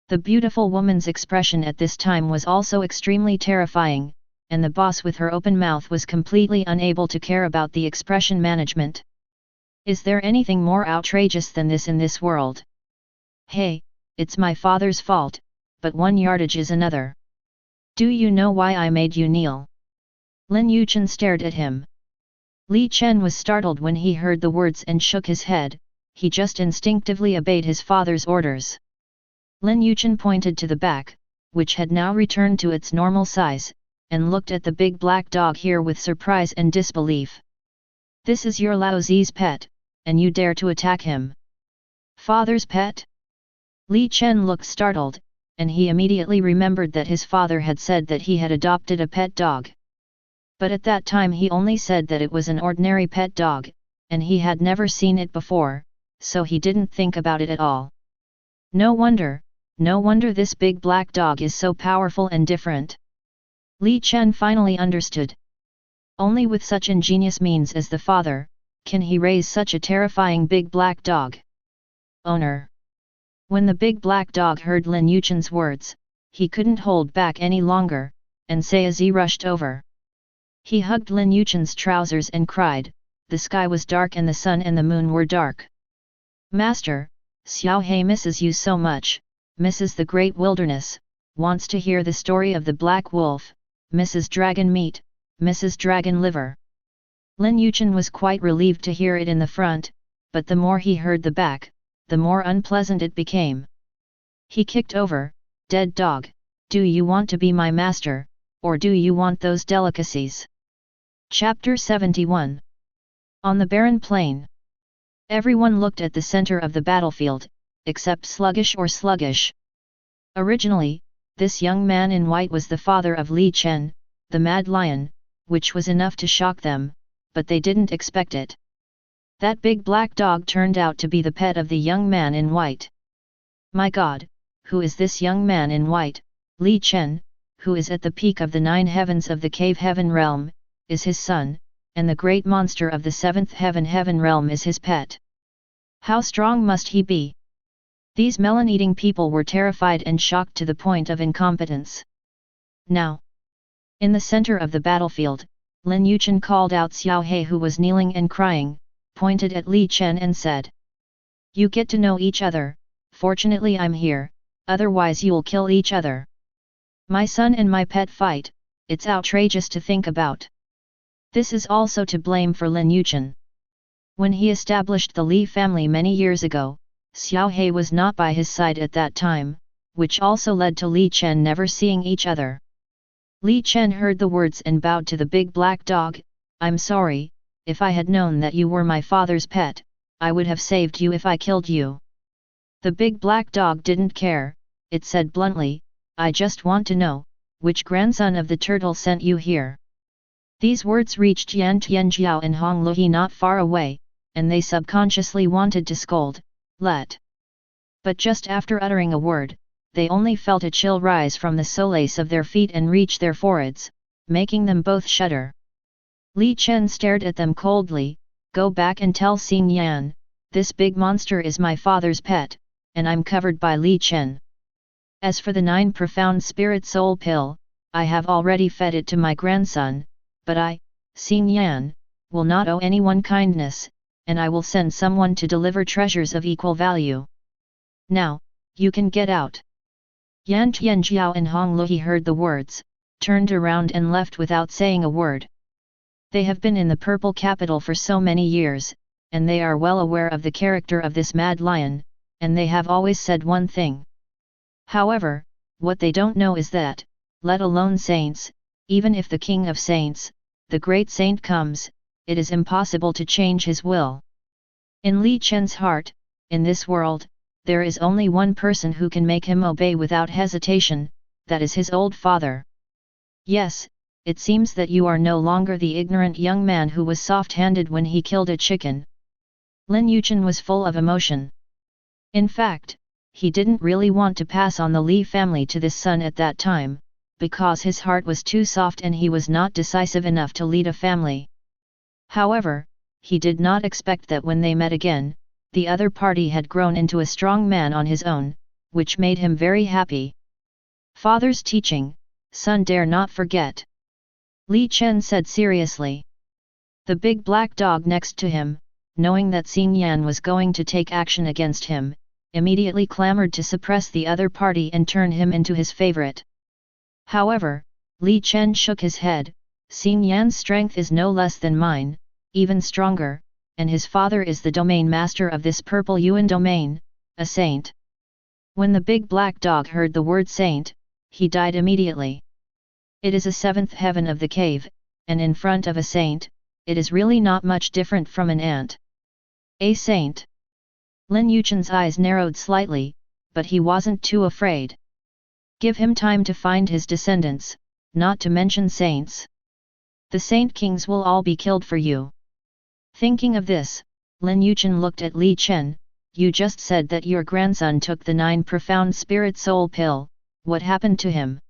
The beautiful woman's expression at this time was also extremely terrifying, and the boss with her open mouth was completely unable to care about the expression management. Is there anything more outrageous than this in this world? Hey, it's my father's fault, but one yardage is another. Do you know why I made you kneel? Lin Yichen stared at him. Li Yichen was startled when he heard the words and shook his head. He just instinctively obeyed his father's orders. Lin Yichen pointed to the back, which had now returned to its normal size, and looked at the big black dog here with surprise and disbelief. This is your Lao Zi's pet, and you dare to attack him? Father's pet? Li Yichen looked startled, and he immediately remembered that his father had said that he had adopted a pet dog. But at that time he only said that it was an ordinary pet dog, and he had never seen it before, so he didn't think about it at all. No wonder this big black dog is so powerful and different. Li Yichen finally understood. Only with such ingenious means as the father, can he raise such a terrifying big black dog. Owner. When the big black dog heard Lin Yichen's words, he couldn't hold back any longer, and say as he rushed over. He hugged Lin Yichen's trousers and cried. The sky was dark and the sun and the moon were dark. Master, Xiao He misses you so much, misses the great wilderness, wants to hear the story of the black wolf, misses dragon meat, misses dragon liver. Lin Yichen was quite relieved to hear it in the front, but the more he heard the back, the more unpleasant it became. He kicked over. Dead dog, do you want to be my master, or do you want those delicacies? Chapter 71. On the barren plain. Everyone looked at the center of the battlefield, except Sluggish. Originally, this young man in white was the father of Li Yichen, the mad lion, which was enough to shock them, but they didn't expect it. That big black dog turned out to be the pet of the young man in white. My God, who is this young man in white? Li Yichen, who is at the peak of the 9 heavens of the cave heaven realm, is his son, and the great monster of the 7th heaven realm is his pet. How strong must he be? These melon-eating people were terrified and shocked to the point of incompetence. Now, in the center of the battlefield, Lin Yichen called out Xiao He, who was kneeling and crying, pointed at Li Yichen and said, "You get to know each other, fortunately I'm here, otherwise you'll kill each other. My son and my pet fight, it's outrageous to think about." This is also to blame for Lin Yichen. When he established the Li family many years ago, Xiao He was not by his side at that time, which also led to Li Yichen never seeing each other. Li Yichen heard the words and bowed to the big black dog. "I'm sorry, if I had known that you were my father's pet, I would have saved you if I killed you." The big black dog didn't care, it said bluntly, "I just want to know, which grandson of the turtle sent you here?" These words reached Yan Tianjiao and Hong Luhi not far away, and they subconsciously wanted to scold, "Let." But just after uttering a word, they only felt a chill rise from the soles of their feet and reach their foreheads, making them both shudder. Li Yichen stared at them coldly. "Go back and tell Xing Yan, this big monster is my father's pet, and I'm covered by Li Yichen. As for the 9 profound spirit soul pill, I have already fed it to my grandson, but I, Xing Yan, will not owe anyone kindness, and I will send someone to deliver treasures of equal value. Now, you can get out." Yan Tianjiao and Hong Luhi heard the words, turned around and left without saying a word. They have been in the purple capital for so many years, and they are well aware of the character of this mad lion, and they have always said one thing. However, what they don't know is that, let alone saints, even if the king of saints, the great saint comes, it is impossible to change his will. In Li Yichen's heart, in this world, there is only one person who can make him obey without hesitation, that is his old father. Yes, it seems that you are no longer the ignorant young man who was soft-handed when he killed a chicken. Lin Yichen was full of emotion. In fact, he didn't really want to pass on the Li family to this son at that time, because his heart was too soft and he was not decisive enough to lead a family. However, he did not expect that when they met again, the other party had grown into a strong man on his own, which made him very happy. Father's teaching, son dare not forget. Li Chen said seriously. The big black dog next to him, knowing that Xing Yan was going to take action against him, immediately clamored to suppress the other party and turn him into his favorite. However, Li Chen shook his head. Xing Yan's strength is no less than mine, even stronger, and his father is the domain master of this purple Yuan domain, a saint. When the big black dog heard the word saint, he died immediately. It is a seventh heaven of the cave, and in front of a saint, it is really not much different from an ant. A saint. Lin Yichen's eyes narrowed slightly, but he wasn't too afraid. Give him time to find his descendants, not to mention saints. The saint kings will all be killed for you. Thinking of this, Lin Yichen looked at Li Chen. You just said that your grandson took the 9 profound spirit soul pill, what happened to him?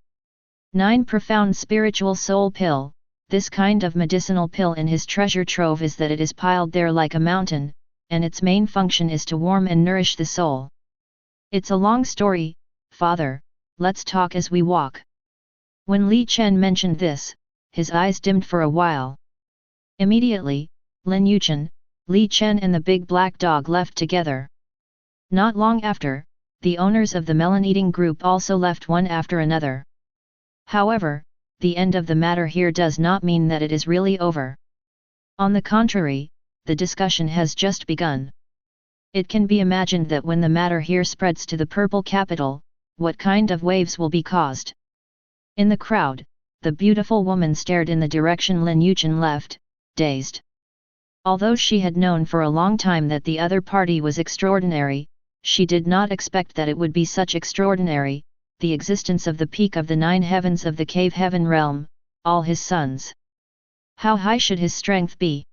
9 profound spiritual soul pill. This kind of medicinal pill in his treasure trove is that it is piled there like a mountain, and its main function is to warm and nourish the soul. It's a long story, father, let's talk as we walk. When Li Chen mentioned this, his eyes dimmed for a while. Immediately, Lin Yichen, Li Chen and the big black dog left together. Not long after, the owners of the melon-eating group also left one after another. However, the end of the matter here does not mean that it is really over. On the contrary, the discussion has just begun. It can be imagined that when the matter here spreads to the purple capital, what kind of waves will be caused. In the crowd, the beautiful woman stared in the direction Lin Yichen left, dazed. Although she had known for a long time that the other party was extraordinary, she did not expect that it would be such extraordinary, the existence of the peak of the 9 heavens of the cave heaven realm, all his sons. How high should his strength be?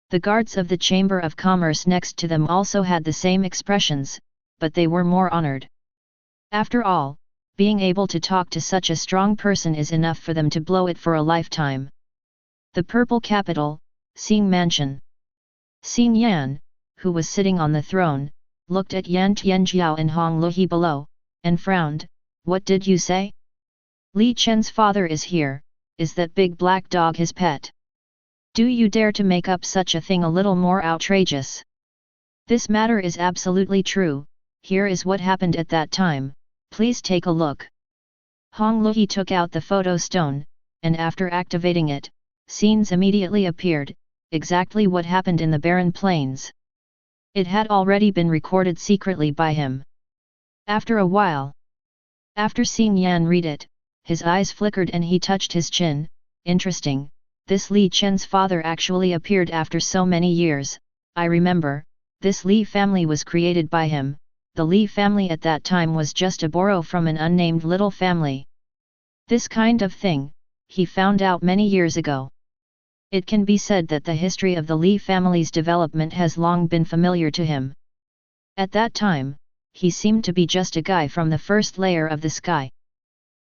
The guards of the Chamber of Commerce next to them also had the same expressions, but they were more honored. After all, being able to talk to such a strong person is enough for them to blow it for a lifetime. The purple capital, Xing Mansion. Xing Yan, who was sitting on the throne, looked at Yan Tianjiao and Hong Luhi below, and frowned. What did you say? Li Chen's father is here, is that big black dog his pet? Do you dare to make up such a thing a little more outrageous? This matter is absolutely true, here is what happened at that time, please take a look. Hong Luhi took out the photo stone, and after activating it, scenes immediately appeared, exactly what happened in the barren plains. It had already been recorded secretly by him. After a while, after seeing Yan read it, his eyes flickered and he touched his chin. Interesting, this Li Chen's father actually appeared after so many years. I remember, this Li family was created by him. The Li family at that time was just a borrow from an unnamed little family. This kind of thing, he found out many years ago. It can be said that the history of the Li family's development has long been familiar to him. At that time, he seemed to be just a guy from the first layer of the sky.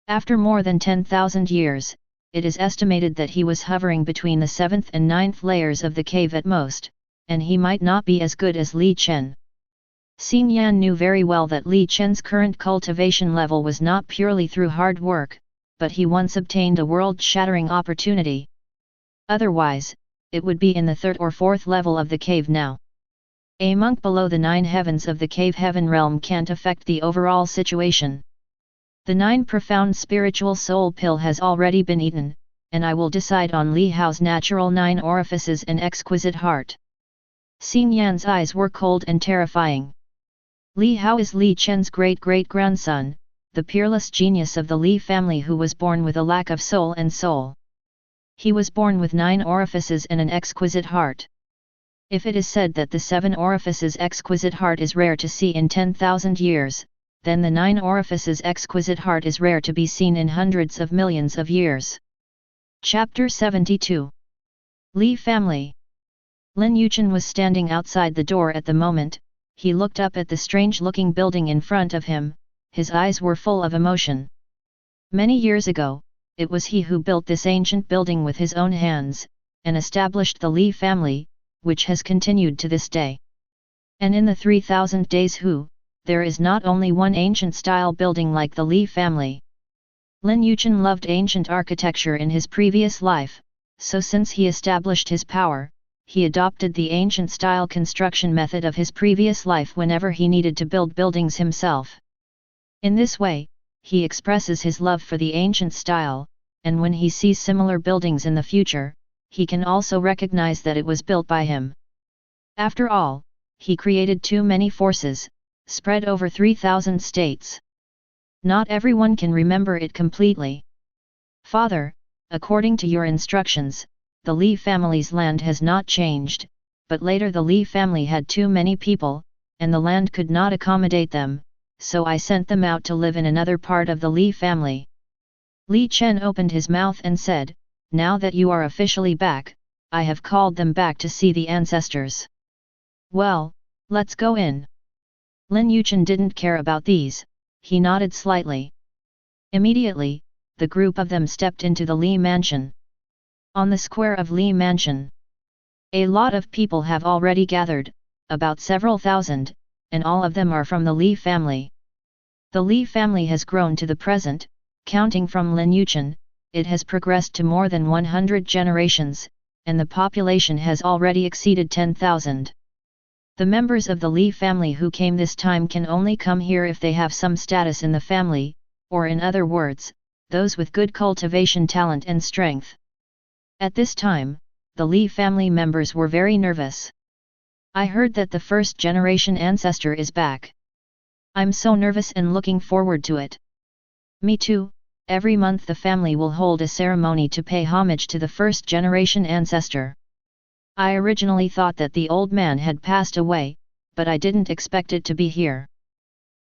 After more than 10,000 years, it is estimated that he was hovering between the 7th and 9th layers of the cave at most, and he might not be as good as Li Chen. Xing Yan knew very well that Li Chen's current cultivation level was not purely through hard work, but he once obtained a world-shattering opportunity. Otherwise, it would be in the 3rd or 4th level of the cave now. A monk below the 9 heavens of the cave heaven realm can't affect the overall situation. The 9 profound spiritual soul pill has already been eaten, and I will decide on Li Hao's natural 9 orifices and exquisite heart. Xing Yan's eyes were cold and terrifying. Li Hao is Li Chen's great-great-grandson, the peerless genius of the Li family who was born with a lack of soul and soul. He was born with 9 orifices and an exquisite heart. If it is said that the 7 orifices exquisite heart is rare to see in 10,000 years, then the 9 orifices exquisite heart is rare to be seen in hundreds of millions of years. Chapter 72. Li Family. Lin Yichen was standing outside the door at the moment. He looked up at the strange-looking building in front of him, his eyes were full of emotion. Many years ago, it was he who built this ancient building with his own hands, and established the Li family, which has continued to this day. And in the 3000 days there is not only one ancient-style building like the Li family. Lin Yichen loved ancient architecture in his previous life, so since he established his power, he adopted the ancient-style construction method of his previous life whenever he needed to build buildings himself. In this way, he expresses his love for the ancient style, and when he sees similar buildings in the future, he can also recognize that it was built by him. After all, he created too many forces, spread over 3000 states. Not everyone can remember it completely. Father, according to your instructions, the Li family's land has not changed, but later the Li family had too many people, and the land could not accommodate them, so I sent them out to live in another part of the Li family. Li Chen opened his mouth and said, "Now that you are officially back, I have called them back to see the ancestors." "Well, let's go in." Lin Yichen didn't care about these, he nodded slightly. Immediately, the group of them stepped into the Li mansion. On the square of Li mansion, a lot of people have already gathered, about several thousand, and all of them are from the Li family. The Li family has grown to the present, counting from Lin Yichen, it has progressed to more than 100 generations, and the population has already exceeded 10,000. The members of the Li family who came this time can only come here if they have some status in the family, or in other words, those with good cultivation talent and strength. At this time, the Li family members were very nervous. "I heard that the first generation ancestor is back. I'm so nervous and looking forward to it." "Me too." Every month the family will hold a ceremony to pay homage to the first generation ancestor. "I originally thought that the old man had passed away, but I didn't expect it to be here."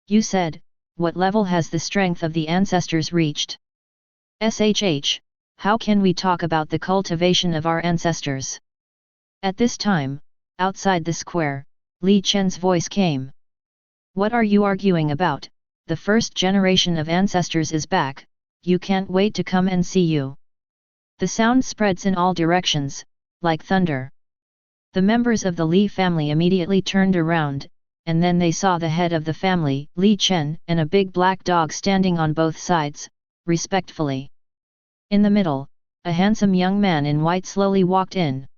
"You said, what level has the strength of the ancestors reached?" "Shh, how can we talk about the cultivation of our ancestors?" At this time, outside the square, Li Chen's voice came. "What are you arguing about? The first generation of ancestors is back, you can't wait to come and see you." The sound spreads in all directions, like thunder. The members of the Li family immediately turned around, and then they saw the head of the family, Li Chen, and a big black dog standing on both sides, respectfully. In the middle, a handsome young man in white slowly walked in.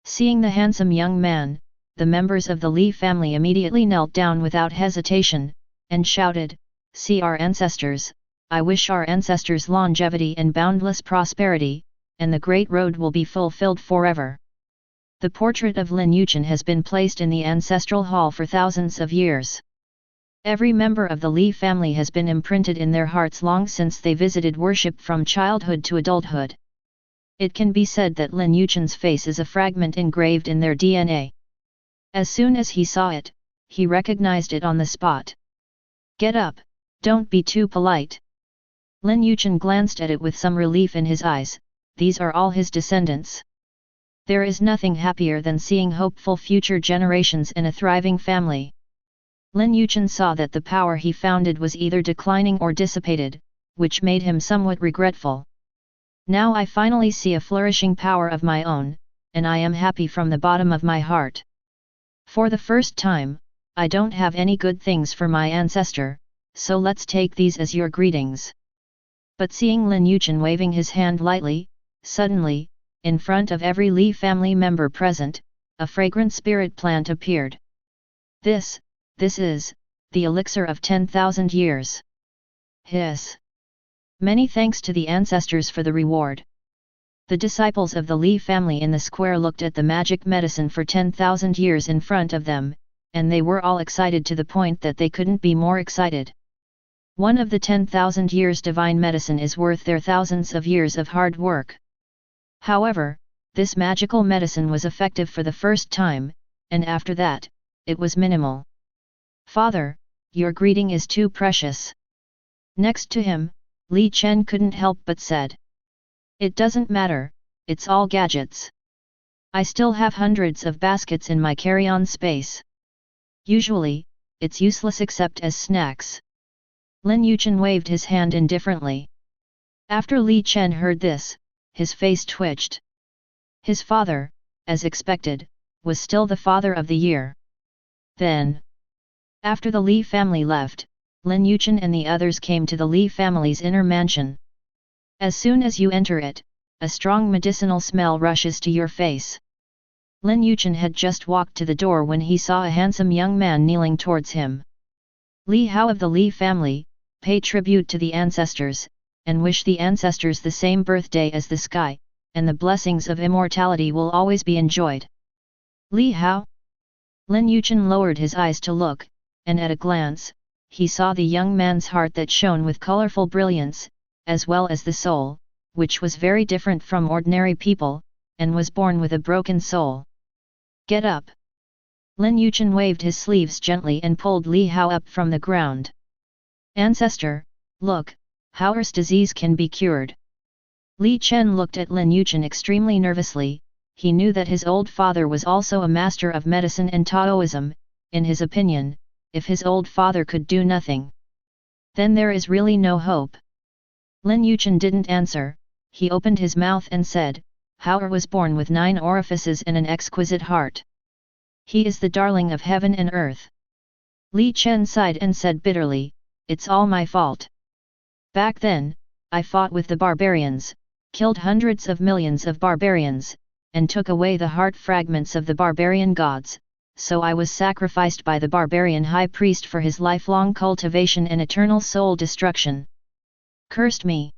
Seeing the handsome young man, the members of the Li family immediately knelt down without hesitation, and shouted, "See our ancestors, I wish our ancestors longevity and boundless prosperity, and the great road will be fulfilled forever." The portrait of Lin Yichen has been placed in the ancestral hall for thousands of years. Every member of the Li family has been imprinted in their hearts long since they visited worship from childhood to adulthood. It can be said that Lin Yichen's face is a fragment engraved in their DNA. As soon as he saw it, he recognized it on the spot. "Get up, don't be too polite." Lin Yichen glanced at it with some relief in his eyes, these are all his descendants. There is nothing happier than seeing hopeful future generations in a thriving family. Lin Yichen saw that the power he founded was either declining or dissipated, which made him somewhat regretful. "Now I finally see a flourishing power of my own, and I am happy from the bottom of my heart. For the first time, I don't have any good things for my ancestor, so let's take these as your greetings." But seeing Lin Yichen waving his hand lightly, suddenly, in front of every Li family member present, a fragrant spirit plant appeared. This is, the elixir of 10,000 years. Hiss! Many thanks to the ancestors for the reward. The disciples of the Li family in the square looked at the magic medicine for 10,000 years in front of them, and they were all excited to the point that they couldn't be more excited. One of the 10,000 years divine medicine is worth their thousands of years of hard work. However, this magical medicine was effective for the first time, and after that, it was minimal. "Father, your greeting is too precious." Next to him, Li Chen couldn't help but said. It doesn't matter, it's all gadgets. I still have hundreds of baskets in my carry-on space. Usually, it's useless except as snacks. Lin Yichen waved his hand indifferently. After Li Chen heard this, his face twitched. His father, as expected, was still the father of the year. Then, after the Li family left, Lin Yichen and the others came to the Li family's inner mansion. As soon as you enter it, a strong medicinal smell rushes to your face. Lin Yichen had just walked to the door when he saw a handsome young man kneeling towards him. Li Hao of the Li family, pay tribute to the ancestors, and wish the ancestors the same birthday as the sky, and the blessings of immortality will always be enjoyed. Li Hao? Lin Yichen lowered his eyes to look, and at a glance, he saw the young man's heart that shone with colorful brilliance, as well as the soul, which was very different from ordinary people, and was born with a broken soul. Get up! Lin Yichen waved his sleeves gently and pulled Li Hao up from the ground. Ancestor, look, Hao's disease can be cured. Li Chen looked at Lin Yichen extremely nervously. He knew that his old father was also a master of medicine and Taoism. In his opinion, if his old father could do nothing, then there is really no hope. Lin Yichen didn't answer. He opened his mouth and said, Hao was born with 9 orifices and an exquisite heart. He is the darling of heaven and earth. Li Chen sighed and said bitterly, it's all my fault. Back then, I fought with the barbarians, killed hundreds of millions of barbarians, and took away the heart fragments of the barbarian gods, so I was sacrificed by the barbarian high priest for his lifelong cultivation and eternal soul destruction. Cursed me.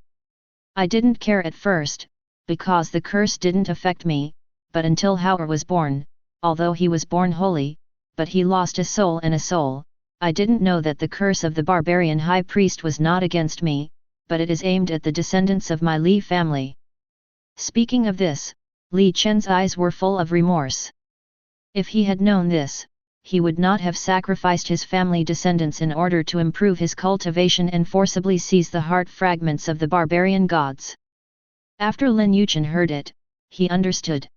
I didn't care at first, because the curse didn't affect me, but until Hao was born, although he was born holy, but he lost a soul and a soul, I didn't know that the curse of the barbarian high priest was not against me, but it is aimed at the descendants of my Li family. Speaking of this, Li Chen's eyes were full of remorse. If he had known this, he would not have sacrificed his family descendants in order to improve his cultivation and forcibly seize the heart fragments of the barbarian gods. After Lin Yichen heard it, he understood.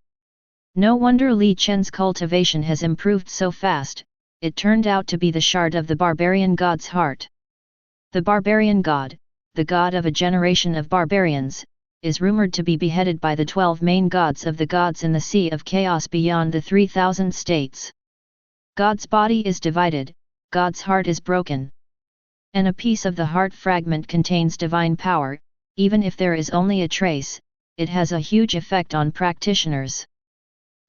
No wonder Li Chen's cultivation has improved so fast. It turned out to be the shard of the barbarian god's heart. The barbarian god, the god of a generation of barbarians, is rumored to be beheaded by the 12 main gods of the gods in the Sea of Chaos beyond the 3000 states. God's body is divided, God's heart is broken. And a piece of the heart fragment contains divine power, even if there is only a trace, it has a huge effect on practitioners.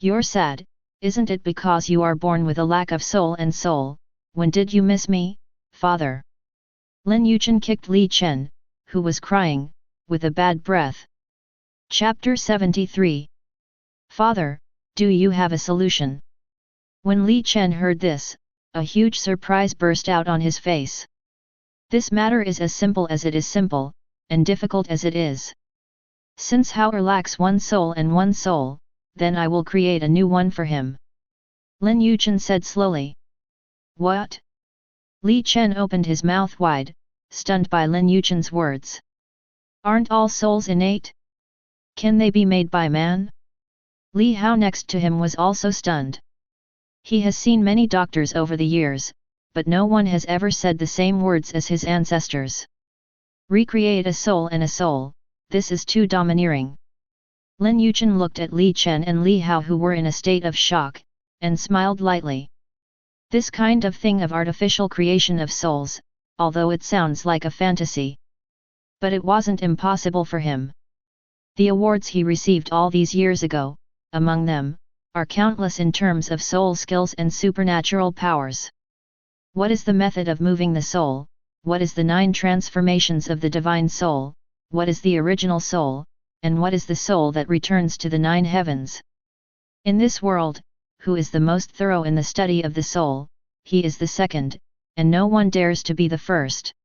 You're sad, isn't it, because you are born with a lack of soul and soul? When did you miss me, father? Lin Yichen kicked Li Chen, who was crying, with a bad breath. Chapter 73. Father, do you have a solution? When Li Chen heard this, a huge surprise burst out on his face. This matter is as simple as it is simple, and difficult as it is. Since Hao lacks one soul and one soul, then I will create a new one for him. Lin Yichen said slowly. What? Li Chen opened his mouth wide, stunned by Lin Yichen's words. Aren't all souls innate? Can they be made by man? Li Hao next to him was also stunned. He has seen many doctors over the years, but no one has ever said the same words as his ancestors. Recreate a soul and a soul, this is too domineering. Lin Yichen looked at Li Chen and Li Hao, who were in a state of shock, and smiled lightly. This kind of thing of artificial creation of souls, although it sounds like a fantasy. But it wasn't impossible for him. The awards he received all these years ago, among them, are countless in terms of soul skills and supernatural powers. What is the method of moving the soul? What is the 9 transformations of the divine soul? What is the original soul? And what is the soul that returns to the 9 heavens? In this world, who is the most thorough in the study of the soul? He is the second, and no one dares to be the first.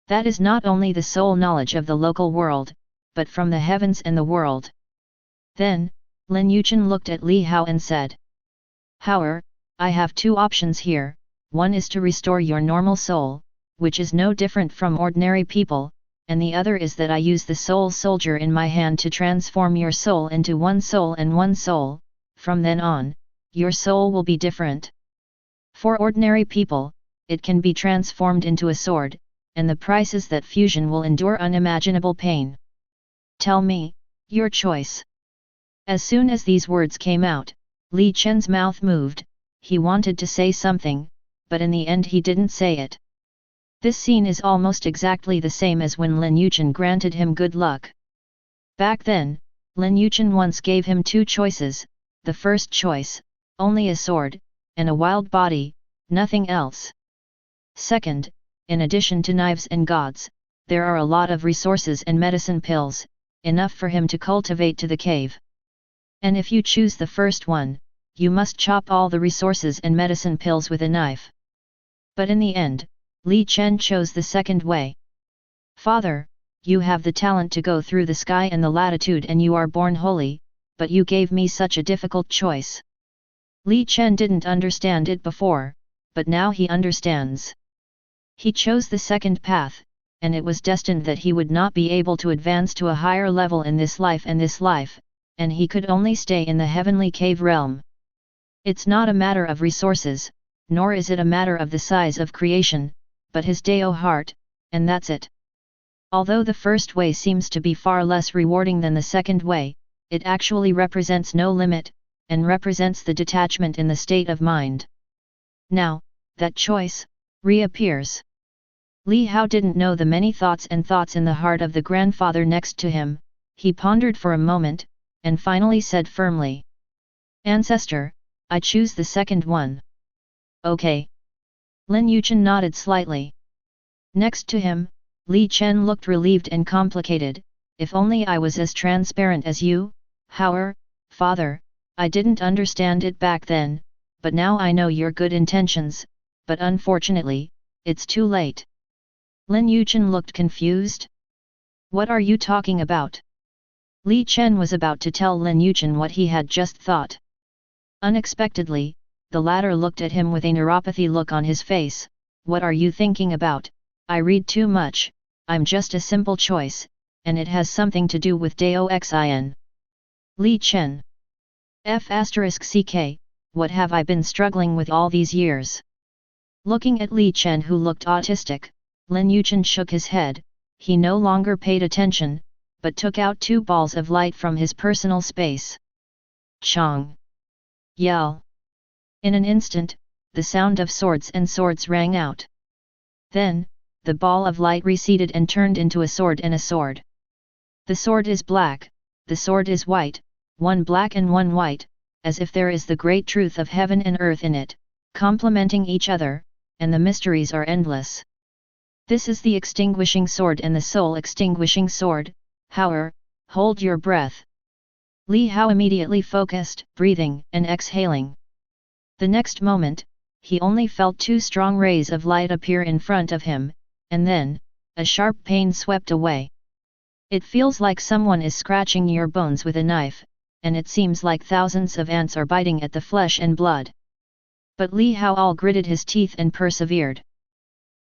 That is not only the soul knowledge of the local world, but from the heavens and the world. Then, Lin Yichen looked at Li Hao and said, Hao, I have 2 options here. One is to restore your normal soul, which is no different from ordinary people, and the other is that I use the soul soldier in my hand to transform your soul into one soul and one soul. From then on, your soul will be different. For ordinary people, it can be transformed into a sword, and the price is that fusion will endure unimaginable pain. Tell me, your choice. As soon as these words came out, Li Chen's mouth moved. He wanted to say something, but in the end he didn't say it. This scene is almost exactly the same as when Lin Yichen granted him good luck. Back then, Lin Yichen once gave him two choices: the first choice, only a sword, and a wild body, nothing else. Second, in addition to knives and gods, there are a lot of resources and medicine pills, enough for him to cultivate to the cave. And if you choose the first one, you must chop all the resources and medicine pills with a knife. But in the end, Li Chen chose the second way. Father, you have the talent to go through the sky and the latitude and you are born holy, but you gave me such a difficult choice. Li Chen didn't understand it before, but now he understands. He chose the second path, and it was destined that he would not be able to advance to a higher level in this life, and he could only stay in the heavenly cave realm. It's not a matter of resources, nor is it a matter of the size of creation, but his Dao heart, and that's it. Although the first way seems to be far less rewarding than the second way, it actually represents no limit, and represents the detachment in the state of mind. Now, that choice reappears. Li Hao didn't know the many thoughts in the heart of the grandfather next to him. He pondered for a moment, and finally said firmly, "Ancestor, I choose the second one." "Okay." Lin Yichen nodded slightly. Next to him, Li Chen looked relieved and complicated. "If only I was as transparent as you, Hao, father, I didn't understand it back then, but now I know your good intentions, but unfortunately, it's too late." Lin Yichen looked confused. "What are you talking about?" Li Chen was about to tell Lin Yichen what he had just thought. Unexpectedly, the latter looked at him with a neuropathy look on his face. "What are you thinking about? I read too much, I'm just a simple choice, and it has something to do with Dao Xin. Li Chen. F***ck, what have I been struggling with all these years?" Looking at Li Chen, who looked autistic, Lin Yichen shook his head. He no longer paid attention, but took out two balls of light from his personal space. Chong! Yell! In an instant, the sound of swords rang out. Then, the ball of light receded and turned into a sword and a sword. The sword is black, the sword is white, one black and one white, as if there is the great truth of heaven and earth in it, complementing each other, and the mysteries are endless. This is the extinguishing sword and the soul extinguishing sword. Hao, hold your breath. Li Hao immediately focused, breathing and exhaling. The next moment, he only felt two strong rays of light appear in front of him, and then, a sharp pain swept away. It feels like someone is scratching your bones with a knife, and it seems like thousands of ants are biting at the flesh and blood. But Li Hao all gritted his teeth and persevered.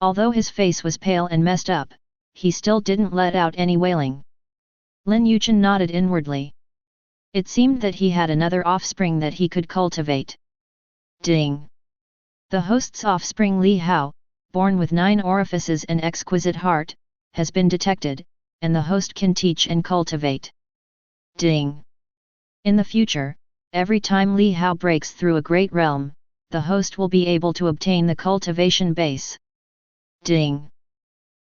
Although his face was pale and messed up, he still didn't let out any wailing. Lin Yichen nodded inwardly. It seemed that he had another offspring that he could cultivate. Ding! The host's offspring Li Hao, born with 9 orifices and exquisite heart, has been detected, and the host can teach and cultivate. Ding! In the future, every time Li Hao breaks through a great realm, the host will be able to obtain the cultivation base. Ding!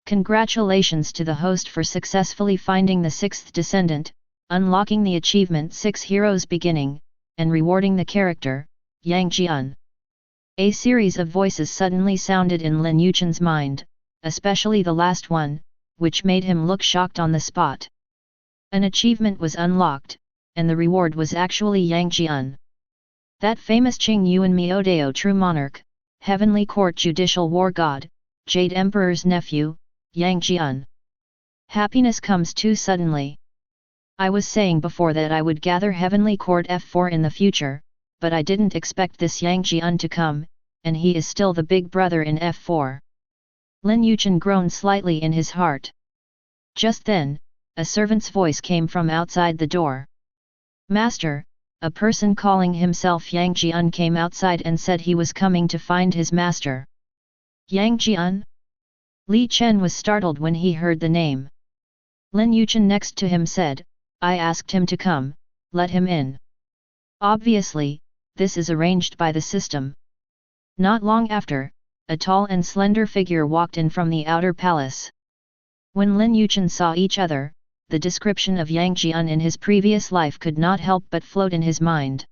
Congratulations to the host for successfully finding the 6th descendant, unlocking the achievement 6 Heroes Beginning, and rewarding the character, Yang Jian. A series of voices suddenly sounded in Lin Yichen's mind, especially the last one, which made him look shocked on the spot. An achievement was unlocked, and the reward was actually Yang Jian. That famous Qing Yuan Miodao true monarch, Heavenly Court judicial war god, Jade Emperor's nephew, Yang Jian. Happiness comes too suddenly. I was saying before that I would gather Heavenly Court F4 in the future, but I didn't expect this Yang Jian to come, and he is still the big brother in F4. Lin Yichen groaned slightly in his heart. Just then, a servant's voice came from outside the door. "Master," a person calling himself Yang Jian came outside and said he was coming to find his master. "Yang Jian?" Li Chen was startled when he heard the name. Lin Yichen next to him said, "I asked him to come, let him in." Obviously, this is arranged by the system. Not long after, a tall and slender figure walked in from the outer palace. When Lin Yichen saw each other, the description of Yang Jian in his previous life could not help but float in his mind.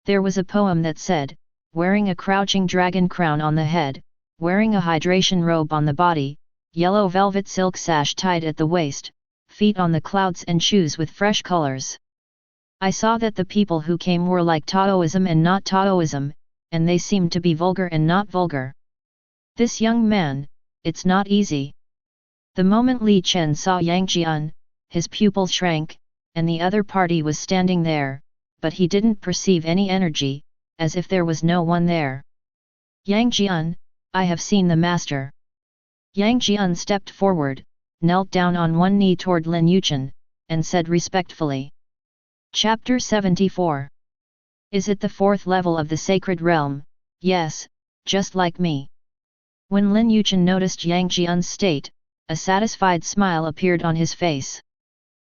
There was a poem that said, wearing a crouching dragon crown on the head, wearing a hydration robe on the body, yellow velvet silk sash tied at the waist, feet on the clouds and shoes with fresh colors. I saw that the people who came were like Taoism and not Taoism, and they seemed to be vulgar and not vulgar. This young man, it's not easy. The moment Li Chen saw Yang Jian, his pupil shrank, and the other party was standing there, but he didn't perceive any energy, as if there was no one there. "Yang Jian, I have seen the master." Yang Jian stepped forward, knelt down on one knee toward Lin Yichen, and said respectfully. Chapter 74. Is it the fourth level of the sacred realm? Yes, just like me. When Lin Yichen noticed Yang Jian's state, a satisfied smile appeared on his face.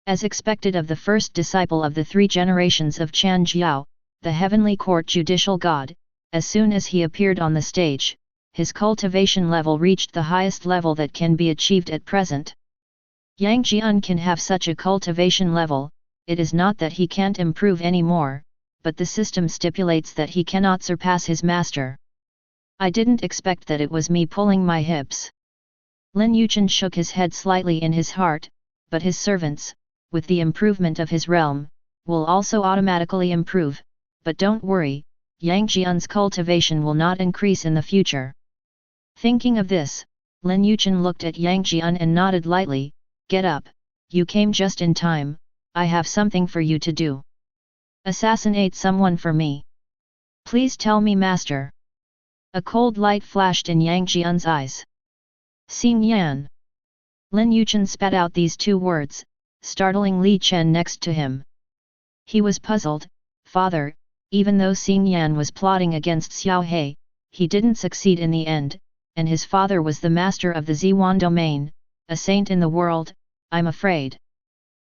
As expected of the first disciple of the 3 generations of Chan Jiao, the heavenly court judicial god, as soon as he appeared on the stage, his cultivation level reached the highest level that can be achieved at present. Yang Jian can have such a cultivation level, it is not that he can't improve any more, but the system stipulates that he cannot surpass his master. I didn't expect that it was me pulling my hips. Lin Yichen shook his head slightly in his heart, but his servants, with the improvement of his realm, will also automatically improve, but don't worry, Yang Jian's cultivation will not increase in the future. Thinking of this, Lin Yichen looked at Yang Jian and nodded lightly, "Get up, you came just in time, I have something for you to do. Assassinate someone for me. Please tell me, master." A cold light flashed in Yang Jian's eyes. "Xing Yan." Lin Yichen spat out these 2 words, startling Li Chen next to him. He was puzzled. Father, even though Xing Yan was plotting against Xiao He, he didn't succeed in the end, and his father was the master of the Ziwan domain, a saint in the world, I'm afraid.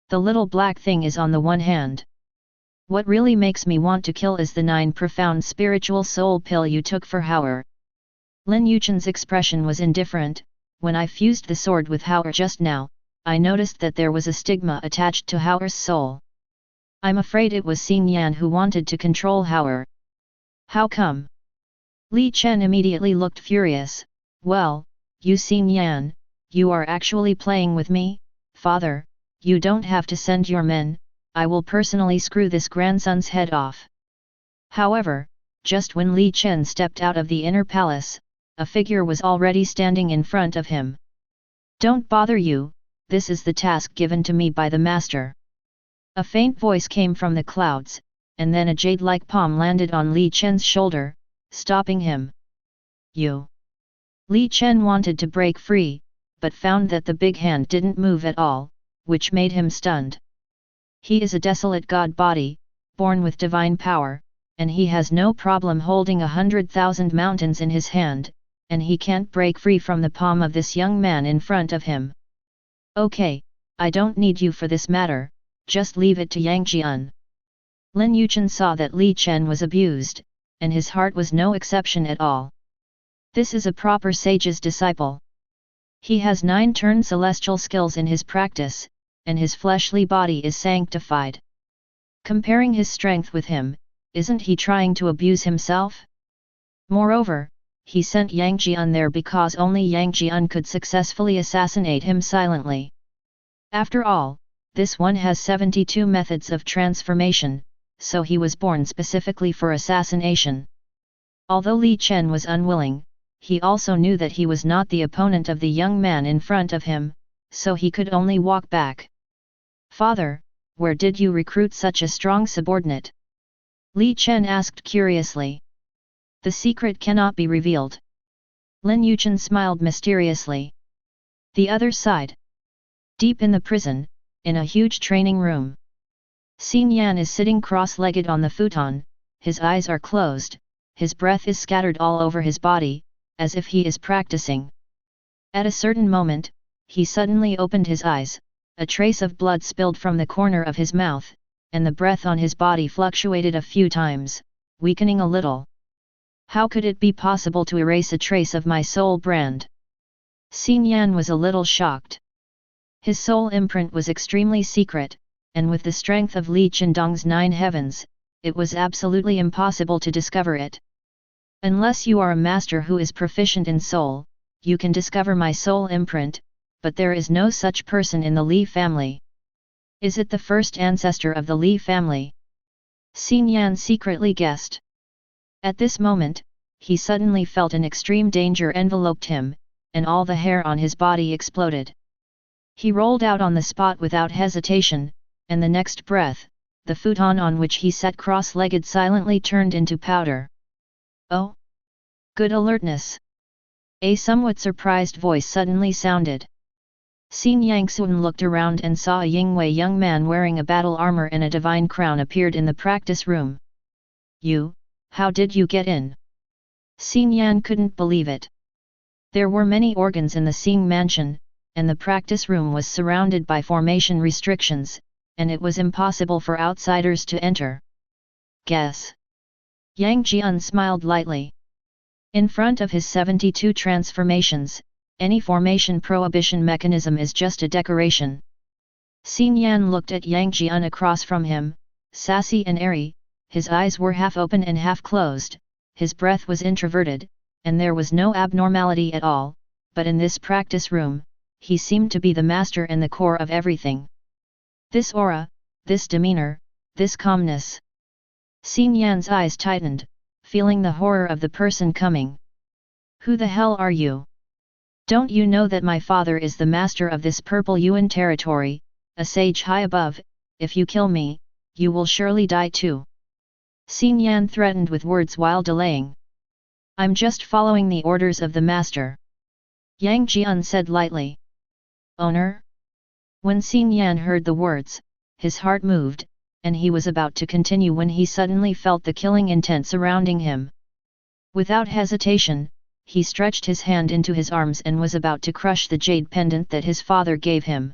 The little black thing is on the one hand. What really makes me want to kill is the 9 profound spiritual soul pill you took for Hauer. Lin Yichen's expression was indifferent. When I fused the sword with Hauer just now, I noticed that there was a stigma attached to Hauer's soul. I'm afraid it was Xing Yan who wanted to control Hauer. How come? Li Chen immediately looked furious. Well, you Xing Yan, you are actually playing with me, father, you don't have to send your men, I will personally screw this grandson's head off. However, just when Li Chen stepped out of the inner palace, a figure was already standing in front of him. Don't bother you, this is the task given to me by the master. A faint voice came from the clouds, and then a jade-like palm landed on Li Chen's shoulder, stopping him. You. Li Chen wanted to break free, but found that the big hand didn't move at all, which made him stunned. He is a desolate god body, born with divine power, and he has no problem holding 100,000 mountains in his hand, and he can't break free from the palm of this young man in front of him. Okay, I don't need you for this matter, just leave it to Yang Jian. Lin Yichen saw that Li Chen was abused, and his heart was no exception at all. This is a proper sage's disciple. He has 9 turn celestial skills in his practice, and his fleshly body is sanctified. Comparing his strength with him, isn't he trying to abuse himself? Moreover, he sent Yang Jian there because only Yang Jian could successfully assassinate him silently. After all, this one has 72 methods of transformation, so he was born specifically for assassination. Although Li Chen was unwilling, he also knew that he was not the opponent of the young man in front of him, so he could only walk back. Father, where did you recruit such a strong subordinate? Li Chen asked curiously. The secret cannot be revealed. Lin Yichen smiled mysteriously. The other side. Deep in the prison, in a huge training room, Xin Yan is sitting cross-legged on the futon, his eyes are closed, his breath is scattered all over his body, as if he is practicing. At a certain moment, he suddenly opened his eyes, a trace of blood spilled from the corner of his mouth, and the breath on his body fluctuated a few times, weakening a little. How could it be possible to erase a trace of my soul brand? Xin Yan was a little shocked. His soul imprint was extremely secret, and with the strength of Li Chendong's 9 heavens, it was absolutely impossible to discover it. Unless you are a master who is proficient in soul, you can discover my soul imprint, but there is no such person in the Li family. Is it the first ancestor of the Li family? Xin Yan secretly guessed. At this moment, he suddenly felt an extreme danger enveloped him, and all the hair on his body exploded. He rolled out on the spot without hesitation, and the next breath, the futon on which he sat cross-legged silently turned into powder. Oh! Good alertness! A somewhat surprised voice suddenly sounded. Xin Yangxun looked around and saw a Yingwei young man wearing a battle armor and a divine crown appeared in the practice room. You, how did you get in? Xin Yan couldn't believe it. There were many organs in the Xing mansion, and the practice room was surrounded by formation restrictions, and it was impossible for outsiders to enter. Guess. Yang Jian smiled lightly. In front of his 72 transformations, any formation prohibition mechanism is just a decoration. Xin Yan looked at Yang Jian across from him, sassy and airy, his eyes were half open and half closed, his breath was introverted, and there was no abnormality at all, but in this practice room, he seemed to be the master and the core of everything. This aura, this demeanor, this calmness. Xin Yan's eyes tightened, feeling the horror of the person coming. Who the hell are you? Don't you know that my father is the master of this purple Yuan territory, a sage high above? If you kill me, you will surely die too. Xin Yan threatened with words while delaying. I'm just following the orders of the master. Yang Jian said lightly. Owner? When Xin Yan heard the words, his heart moved, and he was about to continue when he suddenly felt the killing intent surrounding him. Without hesitation, he stretched his hand into his arms and was about to crush the jade pendant that his father gave him.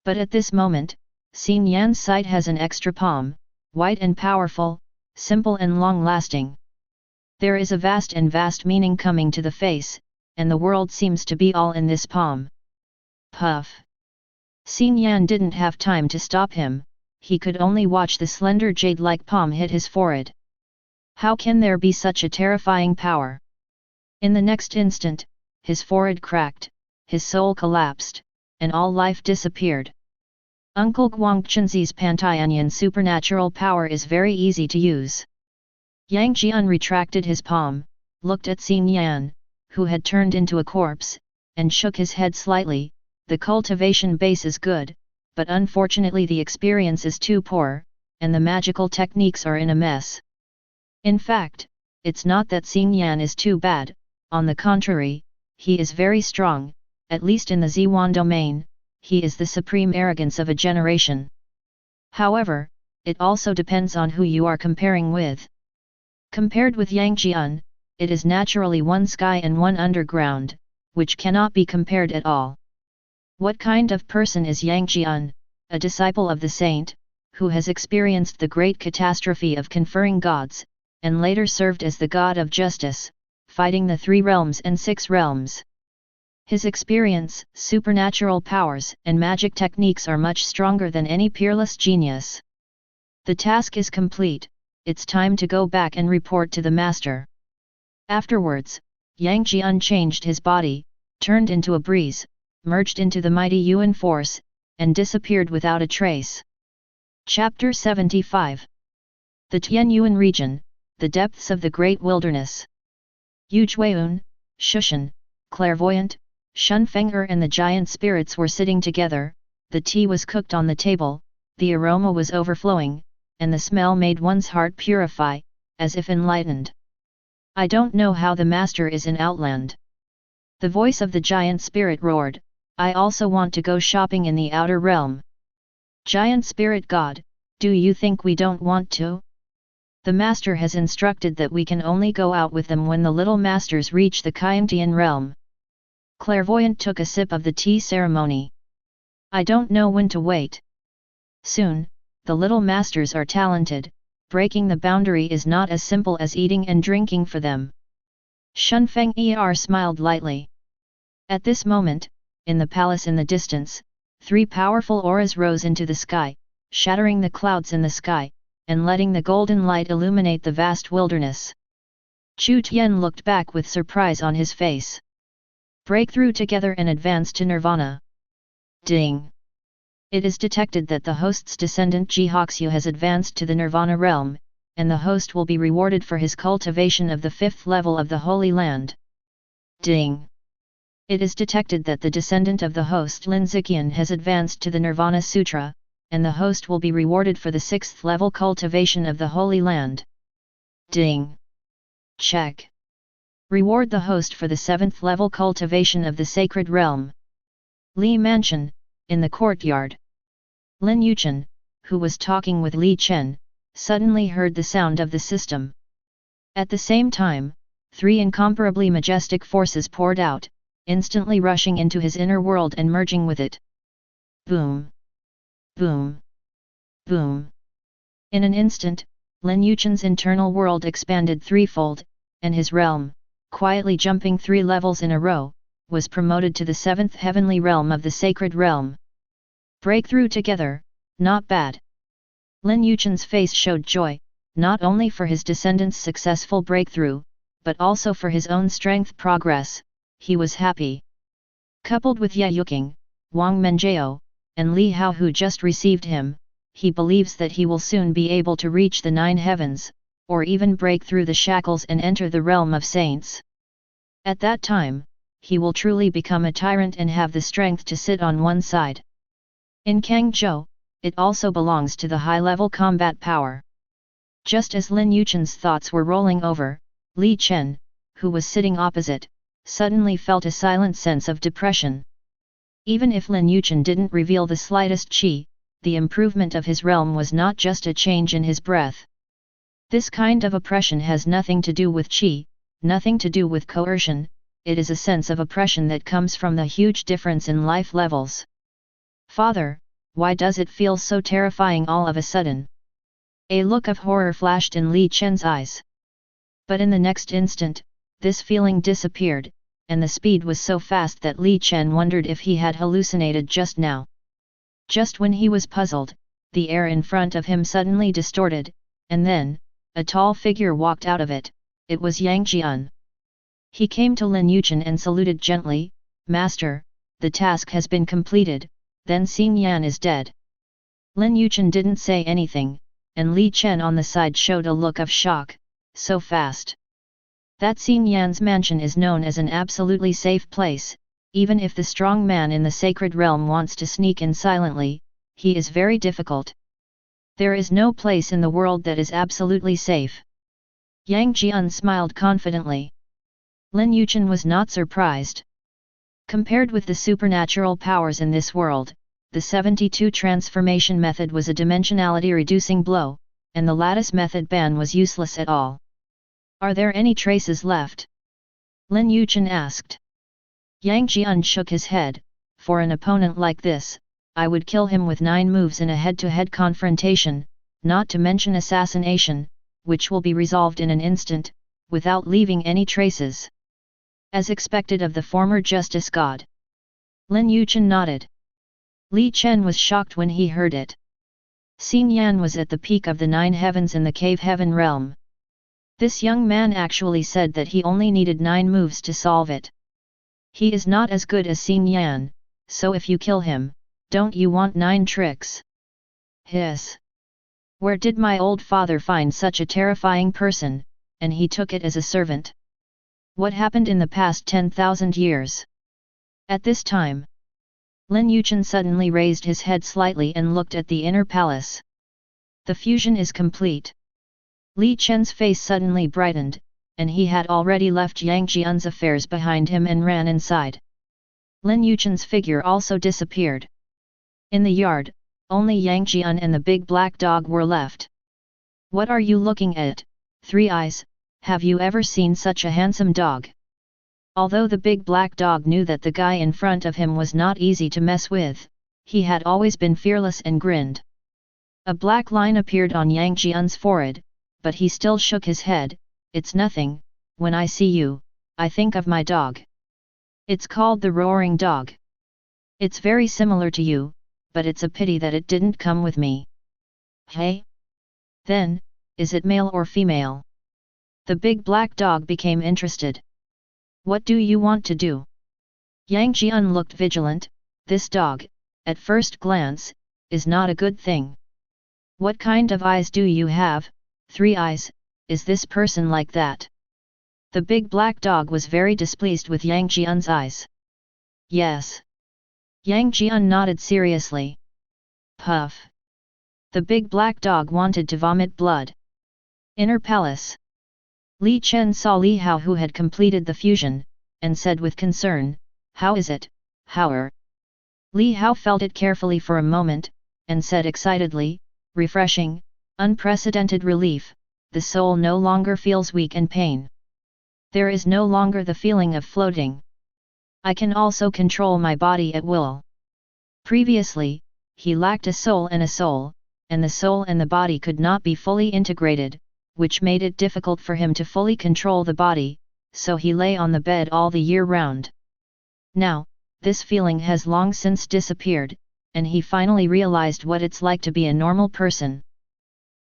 But at this moment, Xin Yan's sight has an extra palm, white and powerful, simple and long-lasting. There is a vast meaning coming to the face, and the world seems to be all in this palm. Puff! Xin Yan didn't have time to stop him, he could only watch the slender jade-like palm hit his forehead. How can there be such a terrifying power? In the next instant, his forehead cracked, his soul collapsed, and all life disappeared. Uncle Guangchenzi's Pantianyan supernatural power is very easy to use. Yang Jian retracted his palm, looked at Xin Yan, who had turned into a corpse, and shook his head slightly. The cultivation base is good, but unfortunately the experience is too poor, and the magical techniques are in a mess. In fact, it's not that Xin Yan is too bad, on the contrary, he is very strong, at least in the Ziwan domain, he is the supreme arrogance of a generation. However, it also depends on who you are comparing with. Compared with Yang Jian, it is naturally one sky and one underground, which cannot be compared at all. What kind of person is Yang Jian, a disciple of the saint, who has experienced the great catastrophe of conferring gods, and later served as the god of justice, fighting the 3 realms and 6 realms. His experience, supernatural powers and magic techniques are much stronger than any peerless genius. The task is complete, it's time to go back and report to the master. Afterwards, Yang Jian changed his body, turned into a breeze, merged into the mighty Yuan force, and disappeared without a trace. Chapter 75. The Tianyuan region, the depths of the great wilderness. Yu Jueyun, Shushan, Clairvoyant, Shunfeng'er and the giant spirits were sitting together, the tea was cooked on the table, the aroma was overflowing, and the smell made one's heart purify, as if enlightened. I don't know how the master is in Outland. The voice of the giant spirit roared, I also want to go shopping in the outer realm. Giant spirit god, do you think we don't want to? The master has instructed that we can only go out with them when the little masters reach the Kyangtian realm. Clairvoyant took a sip of the tea ceremony. I don't know when to wait. Soon, the little masters are talented, breaking the boundary is not as simple as eating and drinking for them. Shunfeng Er smiled lightly. At this moment, in the palace in the distance, 3 powerful auras rose into the sky, shattering the clouds in the sky, and letting the golden light illuminate the vast wilderness. Chu Tian looked back with surprise on his face. Break through together and advance to Nirvana. Ding! It is detected that the host's descendant Jihoxu has advanced to the Nirvana realm, and the host will be rewarded for his cultivation of the 5th level of the Holy Land. Ding! It is detected that the descendant of the host Lin Yichen has advanced to the Nirvana Sutra, and the host will be rewarded for the 6th level cultivation of the Holy Land. Ding! Check! Reward the host for the 7th level cultivation of the Sacred Realm. Li Mansion, in the courtyard. Lin Yichen, who was talking with Li Chen, suddenly heard the sound of the system. At the same time, 3 incomparably majestic forces poured out, instantly rushing into his inner world and merging with it. Boom! Boom! Boom! In an instant, Lin Yichen's internal world expanded threefold, and his realm, quietly jumping 3 levels in a row, was promoted to the 7th heavenly realm of the Sacred Realm. Breakthrough together, not bad. Lin Yichen's face showed joy, not only for his descendants' successful breakthrough, but also for his own strength progress. He was happy. Coupled with Ye Yuking, Wang Menjiao, and Li Hao who just received him, he believes that he will soon be able to reach the 9 heavens, or even break through the shackles and enter the realm of saints. At that time, he will truly become a tyrant and have the strength to sit on one side. In Kangzhou, it also belongs to the high-level combat power. Just as Lin Yichen's thoughts were rolling over, Li Chen, who was sitting opposite, suddenly felt a silent sense of depression. Even if Lin Yichen didn't reveal the slightest qi, the improvement of his realm was not just a change in his breath. This kind of oppression has nothing to do with qi, nothing to do with coercion, it is a sense of oppression that comes from the huge difference in life levels. Father, why does it feel so terrifying all of a sudden? A look of horror flashed in Li Chen's eyes. But in the next instant, this feeling disappeared, and the speed was so fast that Li Chen wondered if he had hallucinated just now. Just when he was puzzled, the air in front of him suddenly distorted, and then, a tall figure walked out of it. It was Yang Jian. He came to Lin Yichen and saluted gently, "Master, the task has been completed, then Xin Yan is dead." Lin Yichen didn't say anything, and Li Chen on the side showed a look of shock, "So fast? That Xin Yan's mansion is known as an absolutely safe place, even if the strong man in the sacred realm wants to sneak in silently, he is very difficult. There is no place in the world that is absolutely safe." Yang Jian smiled confidently. Lin Yichen was not surprised. Compared with the supernatural powers in this world, the 72 transformation method was a dimensionality-reducing blow, and the lattice method ban was useless at all. "Are there any traces left?" Lin Yichen asked. Yang Jian shook his head, "For an opponent like this, I would kill him with 9 moves in a head-to-head confrontation, not to mention assassination, which will be resolved in an instant, without leaving any traces." As expected of the former justice god. Lin Yichen nodded. Li Chen was shocked when he heard it. Xin Yan was at the peak of the 9 heavens in the cave heaven realm. This young man actually said that he only needed 9 moves to solve it. He is not as good as Xin Yan, so if you kill him, don't you want 9 tricks? Hiss! Where did my old father find such a terrifying person, and he took it as a servant? What happened in the past 10,000 years? At this time, Lin Yichen suddenly raised his head slightly and looked at the inner palace. The fusion is complete. Li Chen's face suddenly brightened, and he had already left Yang Jian's affairs behind him and ran inside. Lin Yichen's figure also disappeared. In the yard, only Yang Jian and the big black dog were left. What are you looking at, Three Eyes? Have you ever seen such a handsome dog? Although the big black dog knew that the guy in front of him was not easy to mess with, he had always been fearless and grinned. A black line appeared on Yang Jian's forehead, but he still shook his head. It's nothing. When I see you, I think of my dog. It's called the roaring dog. It's very similar to you, but it's a pity that it didn't come with me. Hey? Then, is it male or female? The big black dog became interested. What do you want to do? Yang Jian looked vigilant. This dog, at first glance, is not a good thing. What kind of eyes do you have, Three Eyes? Is this person like that? The big black dog was very displeased with Yang Jian's eyes. Yes. Yang Jian nodded seriously. Puff. The big black dog wanted to vomit blood. Inner Palace. Li Chen saw Li Hao who had completed the fusion, and said with concern, How is it, Haoer? Li Hao felt it carefully for a moment, and said excitedly, Refreshing, unprecedented relief, the soul no longer feels weak and pain. There is no longer the feeling of floating. I can also control my body at will. Previously, he lacked a soul, and the soul and the body could not be fully integrated, which made it difficult for him to fully control the body, so he lay on the bed all the year round. Now, this feeling has long since disappeared, and he finally realized what it's like to be a normal person.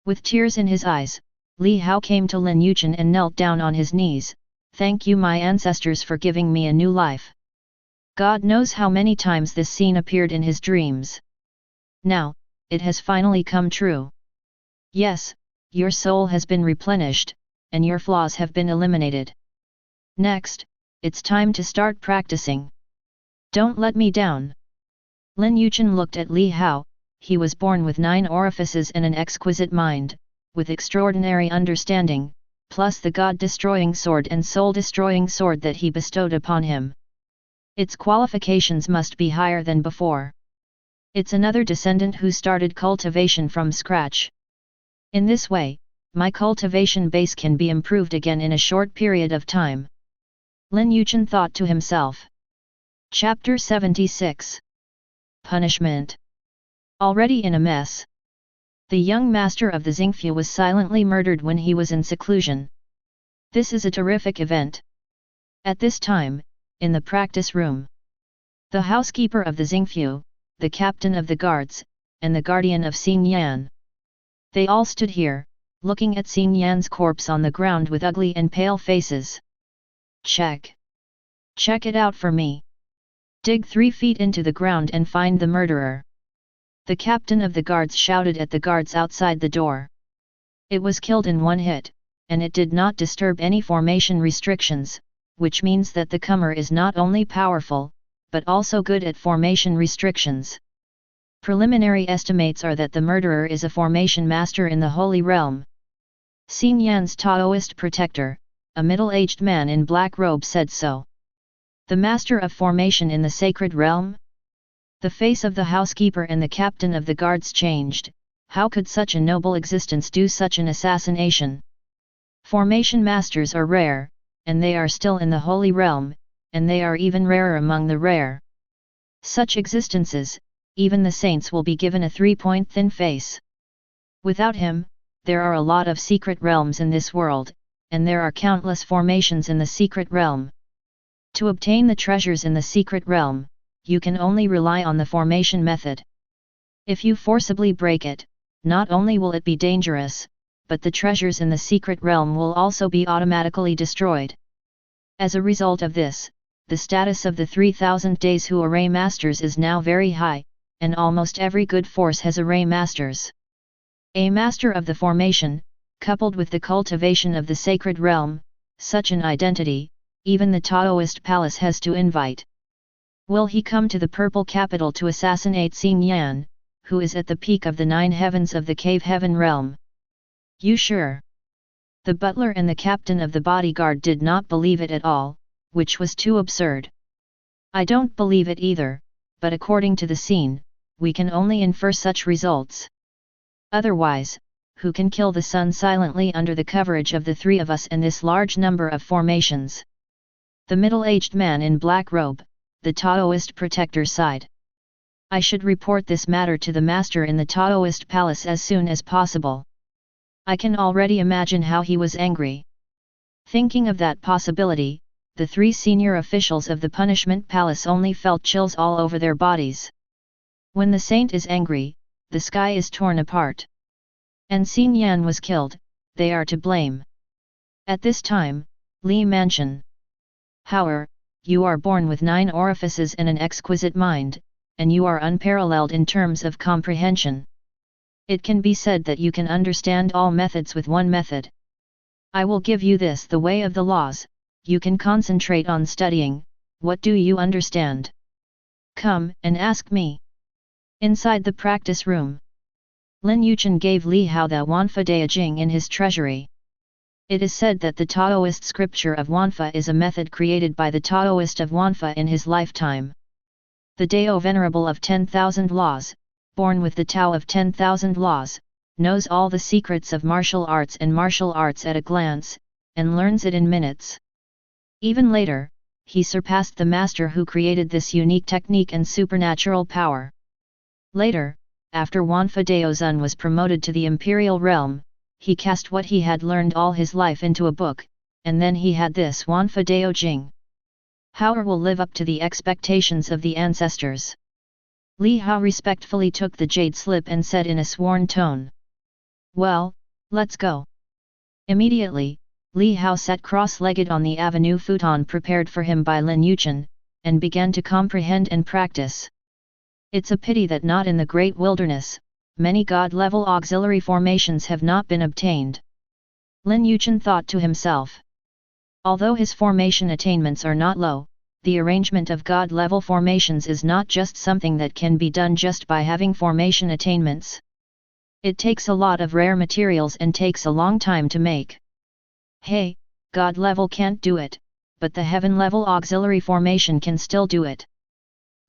With tears in his eyes, Li Hao came to Lin Yichen and knelt down on his knees. Thank you, my ancestors, for giving me a new life. God knows how many times this scene appeared in his dreams. Now, it has finally come true. Yes, your soul has been replenished, and your flaws have been eliminated. Next, it's time to start practicing. Don't let me down. Lin Yichen looked at Li Hao. He was born with 9 orifices and an exquisite mind, with extraordinary understanding, plus the God-destroying sword and soul-destroying sword that he bestowed upon him. Its qualifications must be higher than before. It's another descendant who started cultivation from scratch. In this way, my cultivation base can be improved again in a short period of time. Lin Yichen thought to himself. Chapter 76. Punishment. Already in a mess. The young master of the Xingfu was silently murdered when he was in seclusion. This is a terrific event. At this time, in the practice room, the housekeeper of the Xingfu, the captain of the guards, and the guardian of Xin Yan. They all stood here, looking at Xin Yan's corpse on the ground with ugly and pale faces. Check. Check it out for me. Dig 3 feet into the ground and find the murderer. The captain of the guards shouted at the guards outside the door. It was killed in 1 hit, and it did not disturb any formation restrictions, which means that the comer is not only powerful, but also good at formation restrictions. Preliminary estimates are that the murderer is a formation master in the Holy Realm. Xin Yan's Taoist protector, a middle-aged man in black robe, said so. The master of formation in the sacred realm? The face of the housekeeper and the captain of the guards changed. How could such a noble existence do such an assassination? Formation masters are rare, and they are still in the Holy Realm, and they are even rarer among the rare. Such existences, even the saints will be given a 3-point thin face. Without him, there are a lot of secret realms in this world, and there are countless formations in the secret realm. To obtain the treasures in the secret realm, you can only rely on the formation method. If you forcibly break it, not only will it be dangerous, but the treasures in the secret realm will also be automatically destroyed. As a result of this, the status of the 3000 days who array masters is now very high, and almost every good force has array masters. A master of the formation, coupled with the cultivation of the sacred realm, such an identity, even the Taoist palace has to invite. Will he come to the purple capital to assassinate Xin Yan, who is at the peak of the 9 heavens of the cave heaven realm? You sure? The butler and the captain of the bodyguard did not believe it at all, which was too absurd. I don't believe it either, but according to the scene, we can only infer such results. Otherwise, who can kill the sun silently under the coverage of the three of us and this large number of formations? The middle-aged man in black robe, the Taoist protector sighed. I should report this matter to the master in the Taoist palace as soon as possible. I can already imagine how he was angry. Thinking of that possibility, the three senior officials of the punishment palace only felt chills all over their bodies. When the saint is angry, the sky is torn apart. And Xin Yan was killed, they are to blame. At this time, Li Yichen. However, you are born with 9 orifices and an exquisite mind, and you are unparalleled in terms of comprehension. It can be said that you can understand all methods with one method. I will give you this the way of the laws, you can concentrate on studying. What do you understand? Come and ask me. Inside the practice room, Lin Yichen gave Li Hao the Wanfa Daijing in his treasury. It is said that the Taoist scripture of Wanfa is a method created by the Taoist of Wanfa in his lifetime. The Dao Venerable of 10,000 laws, born with the Tao of 10,000 laws, knows all the secrets of martial arts and martial arts at a glance, and learns it in minutes. Even later, he surpassed the master who created this unique technique and supernatural power. Later, after Wanfa Daozun was promoted to the imperial realm, he cast what he had learned all his life into a book, and then he had this Wanfa Dao Jing. How will live up to the expectations of the ancestors? Li Hao respectfully took the jade slip and said in a sworn tone. Well, let's go. Immediately, Li Hao sat cross-legged on the avenue futon prepared for him by Lin Yichen, and began to comprehend and practice. It's a pity that not in the great wilderness, many god-level auxiliary formations have not been obtained. Lin Yichen thought to himself. Although his formation attainments are not low, the arrangement of god-level formations is not just something that can be done just by having formation attainments. It takes a lot of rare materials and takes a long time to make. Hey, god level can't do it, but the heaven level auxiliary formation can still do it.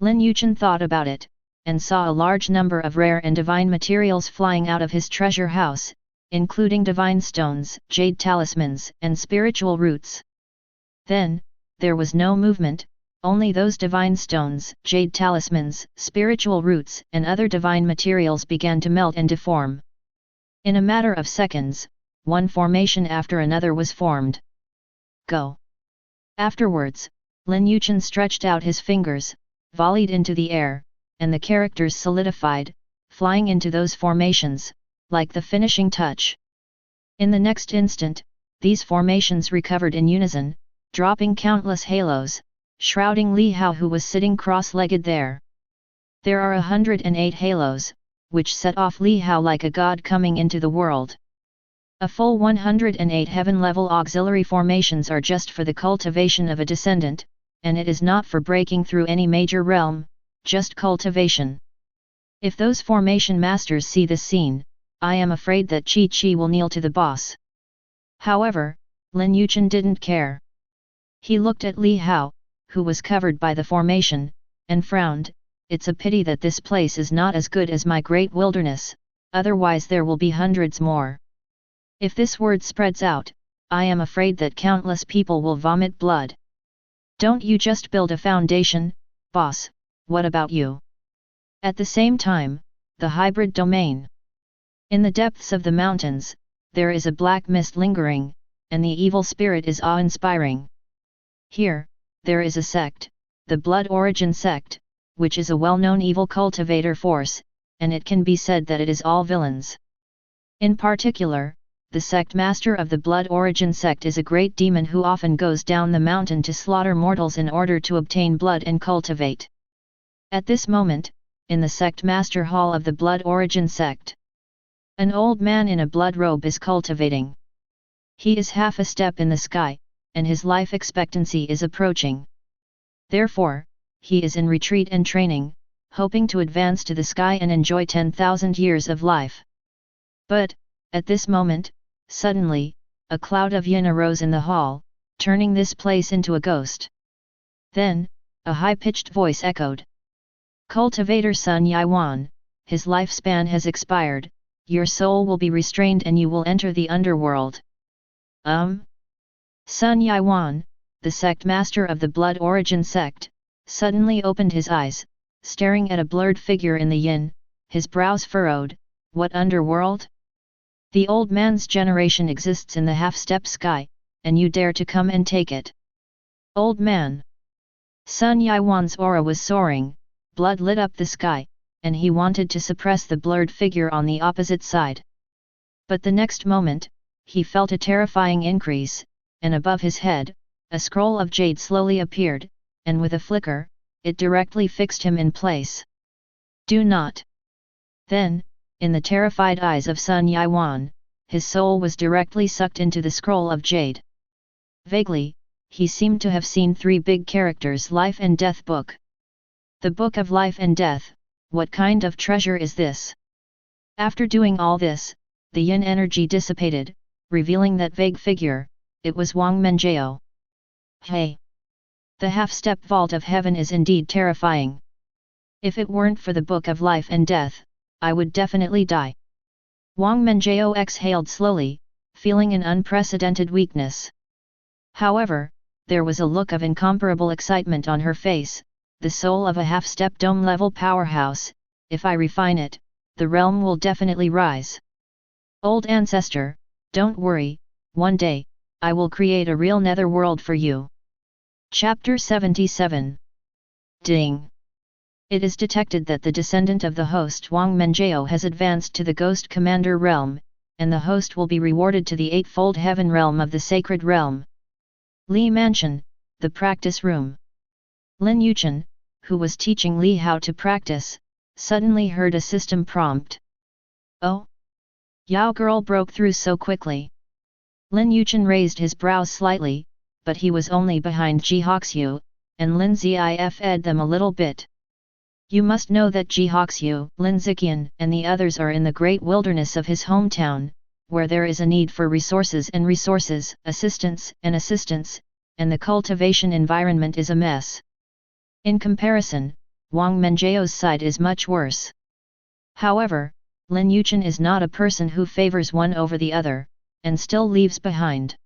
Lin Yichen thought about it, and saw a large number of rare and divine materials flying out of his treasure house, including divine stones, jade talismans, and spiritual roots. Then, there was no movement, only those divine stones, jade talismans, spiritual roots, and other divine materials began to melt and deform. In a matter of seconds, one formation after another was formed. Go! Afterwards, Lin Yichen stretched out his fingers, volleyed into the air, and the characters solidified, flying into those formations, like the finishing touch. In the next instant, these formations recovered in unison, dropping countless halos, shrouding Li Hao who was sitting cross-legged there. There are 108 halos, which set off Li Hao like a god coming into the world. A full 108 heaven-level auxiliary formations are just for the cultivation of a descendant, and it is not for breaking through any major realm, just cultivation. If those formation masters see this scene, I am afraid that Chi will kneel to the boss. However, Lin Yichen didn't care. He looked at Li Hao, who was covered by the formation, and frowned. It's a pity that this place is not as good as my great wilderness, otherwise there will be hundreds more. If this word spreads out, I am afraid that countless people will vomit blood. Don't you just build a foundation, boss, what about you? At the same time, the hybrid domain. In the depths of the mountains, there is a black mist lingering, and the evil spirit is awe-inspiring. Here, there is a sect, the Blood Origin sect, which is a well-known evil cultivator force, and it can be said that it is all villains. In particular, the sect master of the Blood Origin sect is a great demon who often goes down the mountain to slaughter mortals in order to obtain blood and cultivate. At this moment, in the sect master hall of the Blood Origin sect, an old man in a blood robe is cultivating. He is half a step in the sky, and his life expectancy is approaching. Therefore, he is in retreat and training, hoping to advance to the sky and enjoy 10,000 years of life. But, at this moment, suddenly, a cloud of yin arose in the hall, turning this place into a ghost. Then, a high-pitched voice echoed. Cultivator Sun Yiwan, his lifespan has expired, your soul will be restrained and you will enter the underworld. Sun Yiwan, the sect master of the Blood Origin sect, suddenly opened his eyes, staring at a blurred figure in the yin, his brows furrowed. What underworld? The old man's generation exists in the half-step sky, and you dare to come and take it. Old man. Sun Yiwan's aura was soaring, blood lit up the sky, and he wanted to suppress the blurred figure on the opposite side. But the next moment, he felt a terrifying increase, and above his head, a scroll of jade slowly appeared, and with a flicker, it directly fixed him in place. Do not. Then, in the terrified eyes of Sun Yiwan, his soul was directly sucked into the scroll of jade. Vaguely, he seemed to have seen three big characters: Life and Death Book. The Book of Life and Death, what kind of treasure is this? After doing all this, the yin energy dissipated, revealing that vague figure. It was Wang Menjiao. Hey! The half-step vault of heaven is indeed terrifying. If it weren't for the Book of Life and Death, I would definitely die. Wang Menjiao exhaled slowly, feeling an unprecedented weakness. However, there was a look of incomparable excitement on her face, the soul of a half-step dome-level powerhouse. If I refine it, the realm will definitely rise. Old ancestor, don't worry, one day, I will create a real netherworld for you. Chapter 77. Ding! It is detected that the descendant of the host Wang Menjiao has advanced to the Ghost Commander realm, and the host will be rewarded to the eightfold heaven realm of the Sacred Realm. Li Mansion, the practice room. Lin Yichen, who was teaching Li how to practice, suddenly heard a system prompt. Oh? Yao girl broke through so quickly. Lin Yichen raised his brows slightly, but he was only behind Ji Hoxiu, and Lin Zifed them a little bit. You must know that Ji Hoxiu, Lin Ziqian and the others are in the great wilderness of his hometown, where there is a need for resources and resources, assistance, and the cultivation environment is a mess. In comparison, Wang Menjiao's side is much worse. However, Lin Yichen is not a person who favors one over the other, and still leaves behind.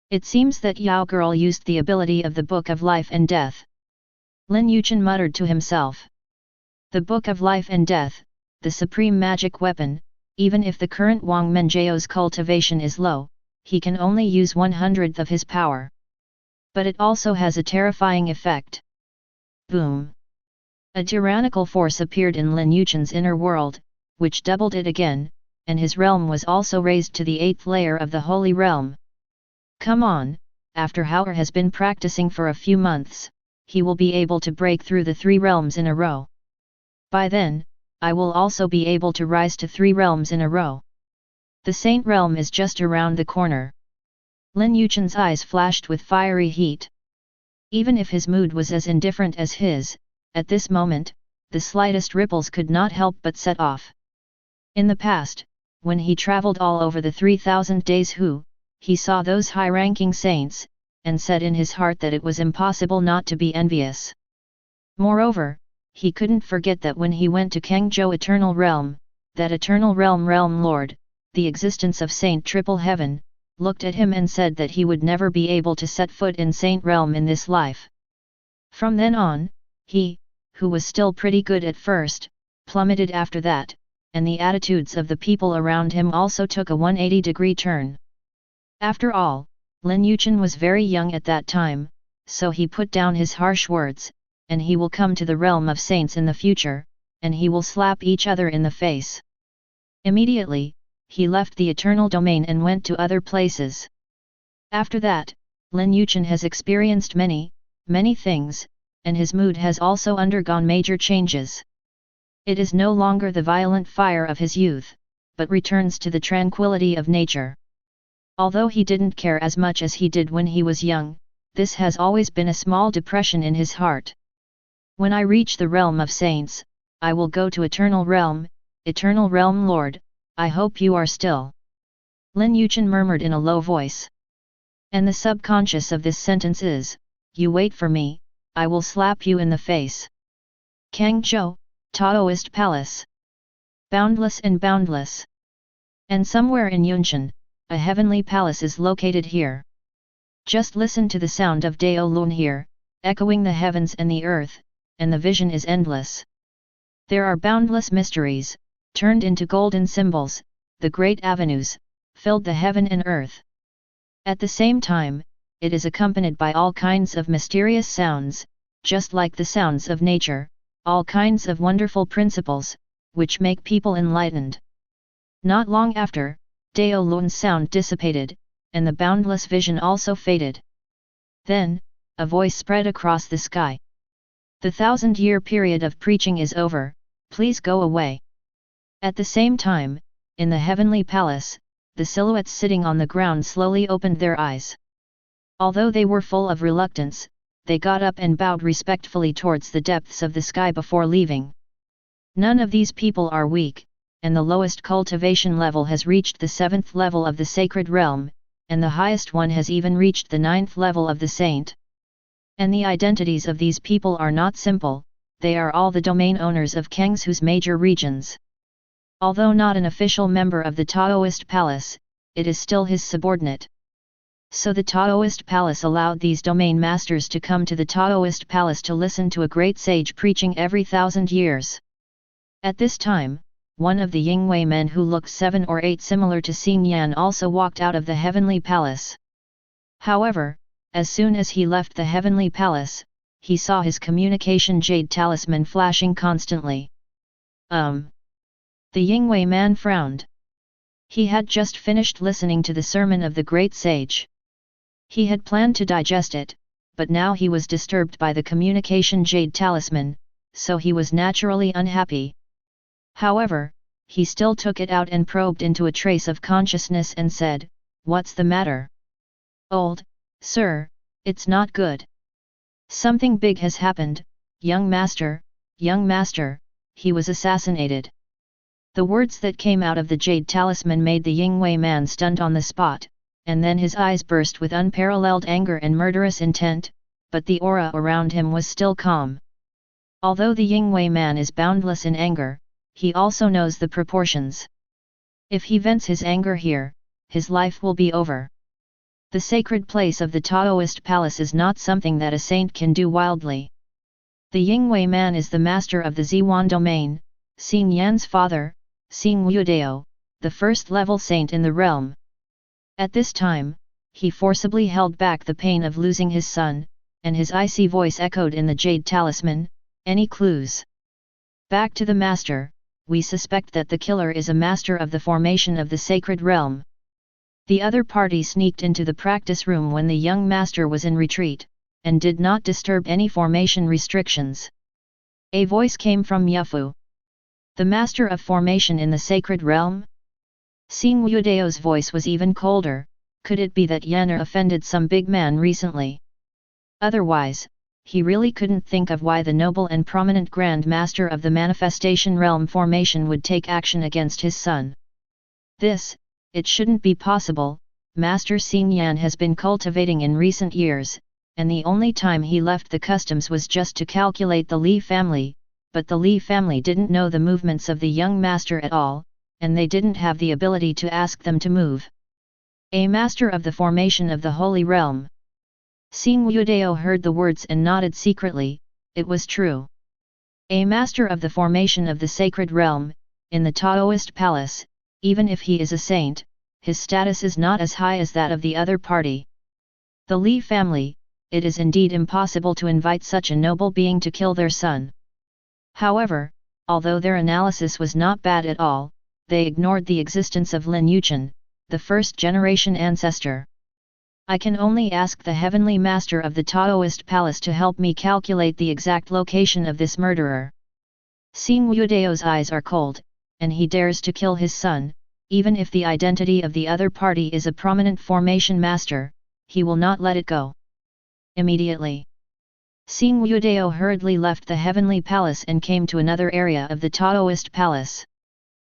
It seems that Yao girl used the ability of the Book of Life and Death. Lin Yichen muttered to himself. The Book of Life and Death, the supreme magic weapon, even if the current Wang Menjiao's cultivation is low, he can only use 1/100th of his power. But it also has a terrifying effect. Boom! A tyrannical force appeared in Lin Yichen's inner world, which doubled it again, and his realm was also raised to the 8th layer of the Holy Realm. Come on, after Hauer has been practicing for a few months, he will be able to break through the 3 realms in a row. By then, I will also be able to rise to 3 realms in a row. The Saint Realm is just around the corner. Lin Yichen's eyes flashed with fiery heat. Even if his mood was as indifferent as his, at this moment, the slightest ripples could not help but set off. In the past, when he traveled all over the 3000 days he saw those high-ranking saints, and said in his heart that it was impossible not to be envious. Moreover, he couldn't forget that when he went to Kangzhou Eternal Realm, that Eternal Realm Lord, the existence of Saint Triple Heaven, looked at him and said that he would never be able to set foot in Saint Realm in this life. From then on, he, who was still pretty good at first, plummeted after that, and the attitudes of the people around him also took a 180-degree turn. After all, Lin Yichen was very young at that time, so he put down his harsh words, and he will come to the realm of saints in the future, and he will slap each other in the face. Immediately, he left the eternal domain and went to other places. After that, Lin Yichen has experienced many things, and his mood has also undergone major changes. It is no longer the violent fire of his youth, but returns to the tranquility of nature. Although he didn't care as much as he did when he was young, this has always been a small depression in his heart. When I reach the realm of saints, I will go to Eternal Realm Lord, I hope you are still. Lin Yichen murmured in a low voice. And the subconscious of this sentence is, you wait for me, I will slap you in the face. Kangzhou, Taoist Palace. Boundless and boundless. And somewhere in Yunchen, a heavenly palace is located here. Just listen to the sound of Dao Lun here, echoing the heavens and the earth, and the vision is endless. There are boundless mysteries, turned into golden symbols, the great avenues, filled the heaven and earth. At the same time, it is accompanied by all kinds of mysterious sounds, just like the sounds of nature, all kinds of wonderful principles, which make people enlightened. Not long after, Dao Lun's sound dissipated, and the boundless vision also faded. Then, a voice spread across the sky. The 1,000-year period of preaching is over, please go away. At the same time, in the heavenly palace, the silhouettes sitting on the ground slowly opened their eyes. Although they were full of reluctance, they got up and bowed respectfully towards the depths of the sky before leaving. None of these people are weak, and the lowest cultivation level has reached the 7th level of the sacred realm, and the highest one has even reached the 9th level of the saint. And the identities of these people are not simple, they are all the domain owners of Kangzhou's major regions. Although not an official member of the Taoist palace, it is still his subordinate. So the Taoist palace allowed these domain masters to come to the Taoist palace to listen to a great sage preaching every 1,000 years. At this time, one of the Yingwei men who looked 7 or 8 similar to Xing Yan also walked out of the heavenly palace. However, as soon as he left the heavenly palace, he saw his communication jade talisman flashing constantly. The Yingwei man frowned. He had just finished listening to the sermon of the great sage. He had planned to digest it, but now he was disturbed by the communication jade talisman, so he was naturally unhappy. However, he still took it out and probed into a trace of consciousness and said, "What's the matter?" "Old, sir, it's not good. Something big has happened, young master, he was assassinated." The words that came out of the jade talisman made the Yingwei man stunned on the spot, and then his eyes burst with unparalleled anger and murderous intent, but the aura around him was still calm. Although the Yingwei man is boundless in anger, he also knows the proportions. If he vents his anger here, his life will be over. The sacred place of the Taoist palace is not something that a saint can do wildly. The Yingwei man is the master of the Ziwan domain, Xing Yan's father, Xing Wudao, the first-level saint in the realm. At this time, he forcibly held back the pain of losing his son, and his icy voice echoed in the jade talisman, "Any clues?" "Back to the master, we suspect that the killer is a master of the formation of the sacred realm." The other party sneaked into the practice room when the young master was in retreat, and did not disturb any formation restrictions. A voice came from Yufu. "The master of formation in the sacred realm?" Xing Wudao's voice was even colder. Could it be that Yan'er offended some big man recently? Otherwise, he really couldn't think of why the noble and prominent Grand Master of the Manifestation Realm formation would take action against his son. It shouldn't be possible. Master Xing Yan has been cultivating in recent years, and the only time he left the customs was just to calculate the Li family, but the Li family didn't know the movements of the young master at all, and they didn't have the ability to ask them to move. A master of the formation of the Holy Realm. Xing Wudao heard the words and nodded secretly. It was true. A master of the formation of the sacred realm, in the Taoist palace, even if he is a saint, his status is not as high as that of the other party. The Li family, it is indeed impossible to invite such a noble being to kill their son. However, although their analysis was not bad at all, they ignored the existence of Lin Yichen, the first-generation ancestor. "I can only ask the heavenly master of the Taoist palace to help me calculate the exact location of this murderer." Xing Wudao's eyes are cold, and he dares to kill his son, even if the identity of the other party is a prominent formation master, he will not let it go. Immediately, Xing Wudao hurriedly left the heavenly palace and came to another area of the Taoist palace.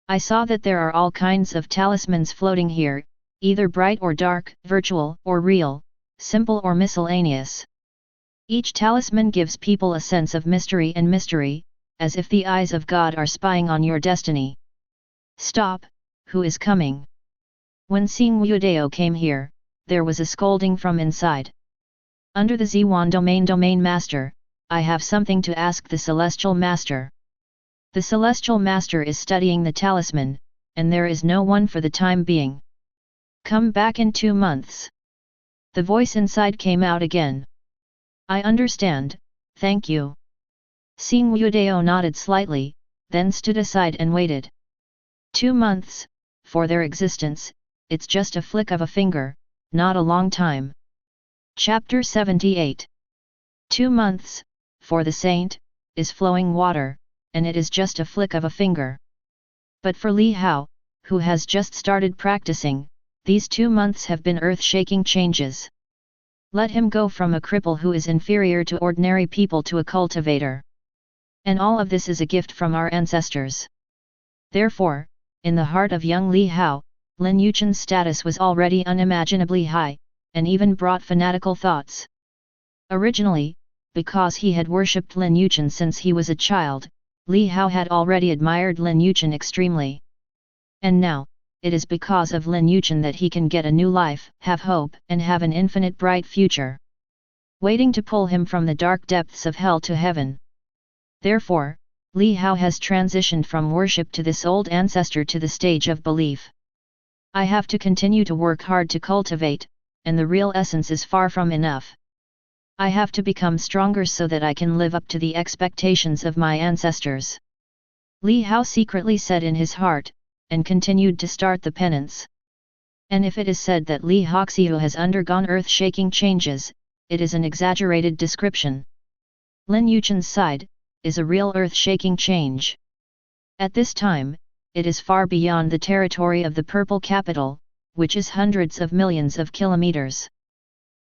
"I saw that there are all kinds of talismans floating here, either bright or dark, virtual or real, simple or miscellaneous. Each talisman gives people a sense of mystery and mystery, as if the eyes of God are spying on your destiny. Stop, who is coming? When Xing Wudao came here, there was a scolding from inside. Under the Z1 domain master, I have something to ask the celestial master. The celestial master is studying the talisman, and there is no one for the time being. Come back in 2 months. The voice inside came out again. I understand, thank you. Xing Wudao nodded slightly, then stood aside and waited. 2 months, for their existence, it's just a flick of a finger, not a long time. Chapter 78. 2 months, for the saint, is flowing water, and it is just a flick of a finger. But for Li Hao, who has just started practicing, these 2 months have been earth-shaking changes. Let him go from a cripple who is inferior to ordinary people to a cultivator. And all of this is a gift from our ancestors. Therefore, in the heart of young Li Hao, Lin Yichen's status was already unimaginably high, and even brought fanatical thoughts. Originally, because he had worshipped Lin Yichen since he was a child, Li Hao had already admired Lin Yichen extremely. And now, it is because of Lin Yichen that he can get a new life, have hope, and have an infinite bright future, waiting to pull him from the dark depths of hell to heaven. Therefore, Li Hao has transitioned from worship to this old ancestor to the stage of belief. I have to continue to work hard to cultivate, and the real essence is far from enough. I have to become stronger so that I can live up to the expectations of my ancestors. Li Hao secretly said in his heart, and continued to start the penance. And if it is said that Li Haoxiu has undergone earth-shaking changes, it is an exaggerated description. Lin Yichen's side is a real earth-shaking change. At this time, it is far beyond the territory of the Purple Capital, which is hundreds of millions of kilometers.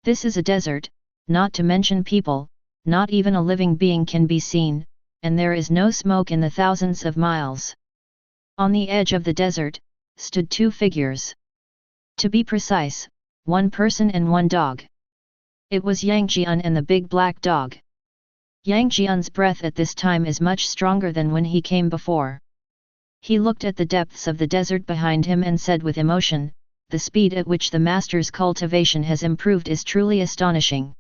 This is a desert, not to mention people, not even a living being can be seen, and there is no smoke in the thousands of miles. On the edge of the desert, stood 2 figures. To be precise, 1 person and 1 dog. It was Yang Jian and the big black dog. Yang Jian's breath at this time is much stronger than when he came before. He looked at the depths of the desert behind him and said with emotion, "The speed at which the master's cultivation has improved is truly astonishing.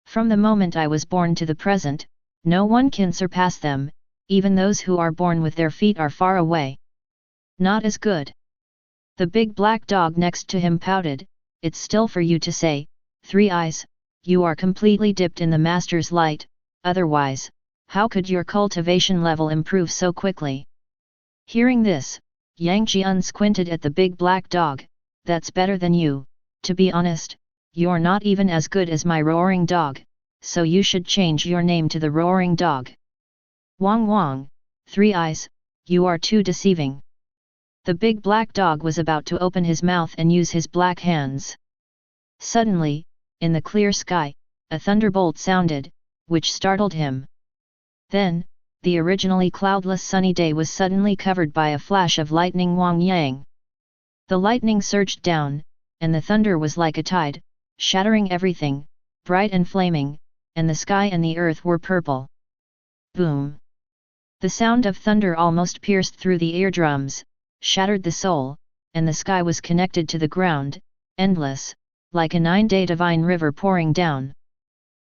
From the moment I was born to the present, no one can surpass them, even those who are born with their feet are far away. Not as good." The big black dog next to him pouted, "It's still for you to say, 3 Eyes, you are completely dipped in the master's light, otherwise, how could your cultivation level improve so quickly?" Hearing this, Yang Jian squinted at the big black dog, "That's better than you, to be honest, you're not even as good as my roaring dog, so you should change your name to the roaring dog. Wang Wang, 3 Eyes, you are too deceiving." The big black dog was about to open his mouth and use his black hands. Suddenly, in the clear sky, a thunderbolt sounded, which startled him. Then, the originally cloudless sunny day was suddenly covered by a flash of lightning. Wang Yang. The lightning surged down, and the thunder was like a tide, shattering everything, bright and flaming, and the sky and the earth were purple. Boom! The sound of thunder almost pierced through the eardrums, shattered the soul, and the sky was connected to the ground, endless, like a 9-day divine river pouring down.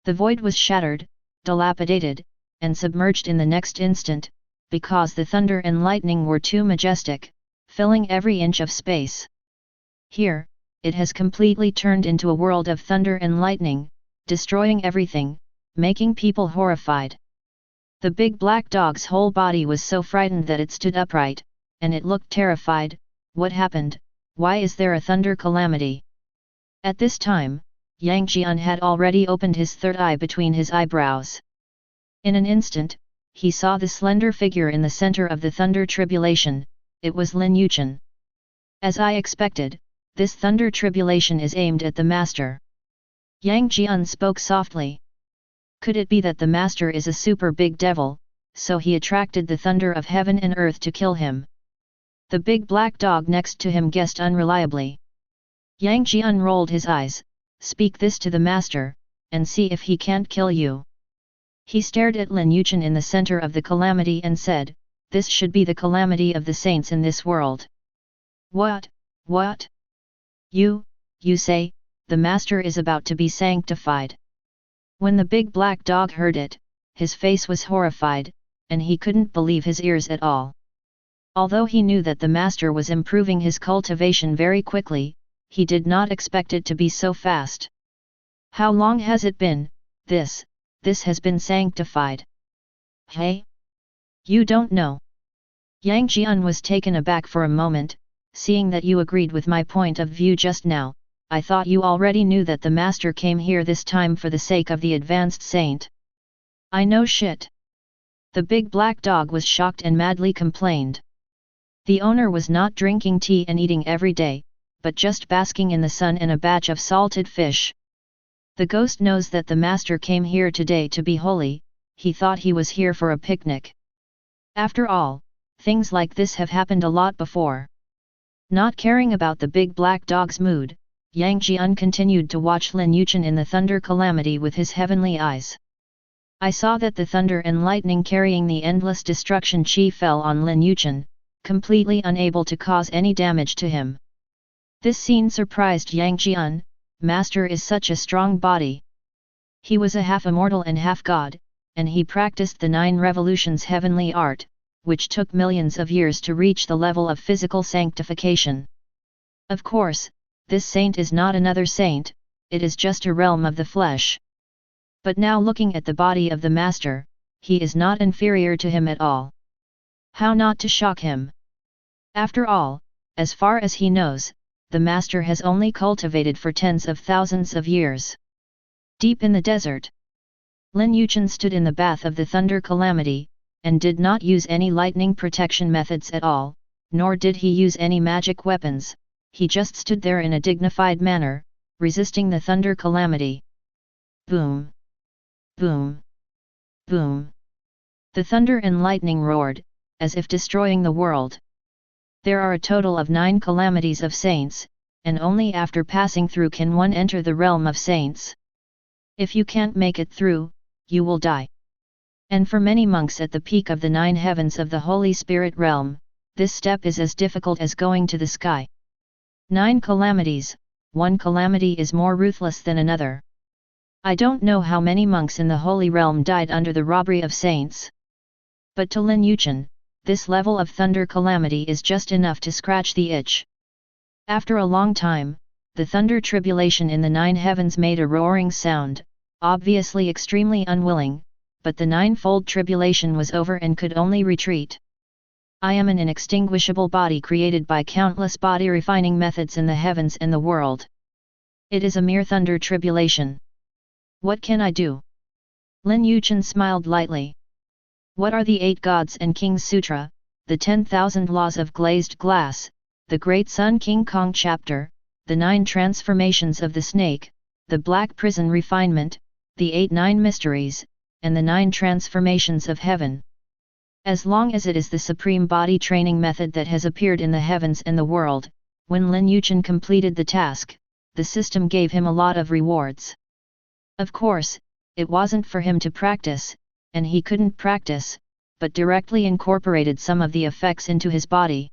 The void was shattered, dilapidated, and submerged in the next instant, because the thunder and lightning were too majestic, filling every inch of space. Here, it has completely turned into a world of thunder and lightning, destroying everything, making people horrified. The big black dog's whole body was so frightened that it stood upright, and it looked terrified. What happened? Why is there a thunder calamity? At this time, Yang Jian had already opened his third eye between his eyebrows. In an instant, he saw the slender figure in the center of the thunder tribulation. It was Lin Yichen. As I expected, this thunder tribulation is aimed at the master. Yang Jian spoke softly. Could it be that the master is a super big devil, so he attracted the thunder of heaven and earth to kill him? The big black dog next to him guessed unreliably. Yang Jian rolled his eyes. Speak this to the master, and see if he can't kill you." He stared at Lin Yichen in the center of the calamity and said, "This should be the calamity of the saints in this world." "What? What? You say, the master is about to be sanctified?" When the big black dog heard it, his face was horrified, and he couldn't believe his ears at all. Although he knew that the master was improving his cultivation very quickly, he did not expect it to be so fast. "How long has it been, this has been sanctified?" "Hey? You don't know?" Yang Jian was taken aback for a moment, "Seeing that you agreed with my point of view just now, I thought you already knew that the master came here this time for the sake of the advanced saint." "I know shit." The big black dog was shocked and madly complained. The owner was not drinking tea and eating every day, but just basking in the sun and a batch of salted fish. "The ghost knows that the master came here today to be holy, he thought he was here for a picnic. After all, things like this have happened a lot before." Not caring about the big black dog's mood, Yang Jian continued to watch Lin Yichen in the thunder calamity with his heavenly eyes. "I saw that the thunder and lightning carrying the endless destruction chi fell on Lin Yichen, completely unable to cause any damage to him." This scene surprised Yang Jian. Master is such a strong body. He was a half-immortal and half-god, and he practiced the 9 revolutions heavenly art, which took millions of years to reach the level of physical sanctification. Of course, this saint is not another saint, it is just a realm of the flesh. But now looking at the body of the master, he is not inferior to him at all. How not to shock him? After all, as far as he knows, the master has only cultivated for tens of thousands of years. Deep in the desert, Lin Yichen stood in the bath of the thunder calamity, and did not use any lightning protection methods at all, nor did he use any magic weapons, he just stood there in a dignified manner, resisting the thunder calamity. Boom! Boom! Boom! The thunder and lightning roared, as if destroying the world. There are a total of 9 calamities of saints, and only after passing through can one enter the realm of saints. If you can't make it through, you will die. And for many monks at the peak of the 9 heavens of the Holy Spirit realm, this step is as difficult as going to the sky. 9 calamities, one calamity is more ruthless than another. I don't know how many monks in the Holy Realm died under the robbery of saints. But to Lin Yichen, this level of thunder calamity is just enough to scratch the itch. After a long time, the thunder tribulation in the 9 heavens made a roaring sound, obviously extremely unwilling, but the 9-fold tribulation was over and could only retreat. I am an inextinguishable body created by countless body-refining methods in the heavens and the world. It is a mere thunder tribulation. What can I do? Lin Yichen smiled lightly. What are the 8 Gods and Kings Sutra, the 10,000 Laws of Glazed Glass, the Great Sun King Kong Chapter, the 9 Transformations of the Snake, the Black Prison Refinement, the 8-9 Mysteries, and the 9 Transformations of Heaven? As long as it is the supreme body training method that has appeared in the heavens and the world, when Lin Yichen completed the task, the system gave him a lot of rewards. Of course, it wasn't for him to practice, and he couldn't practice, but directly incorporated some of the effects into his body.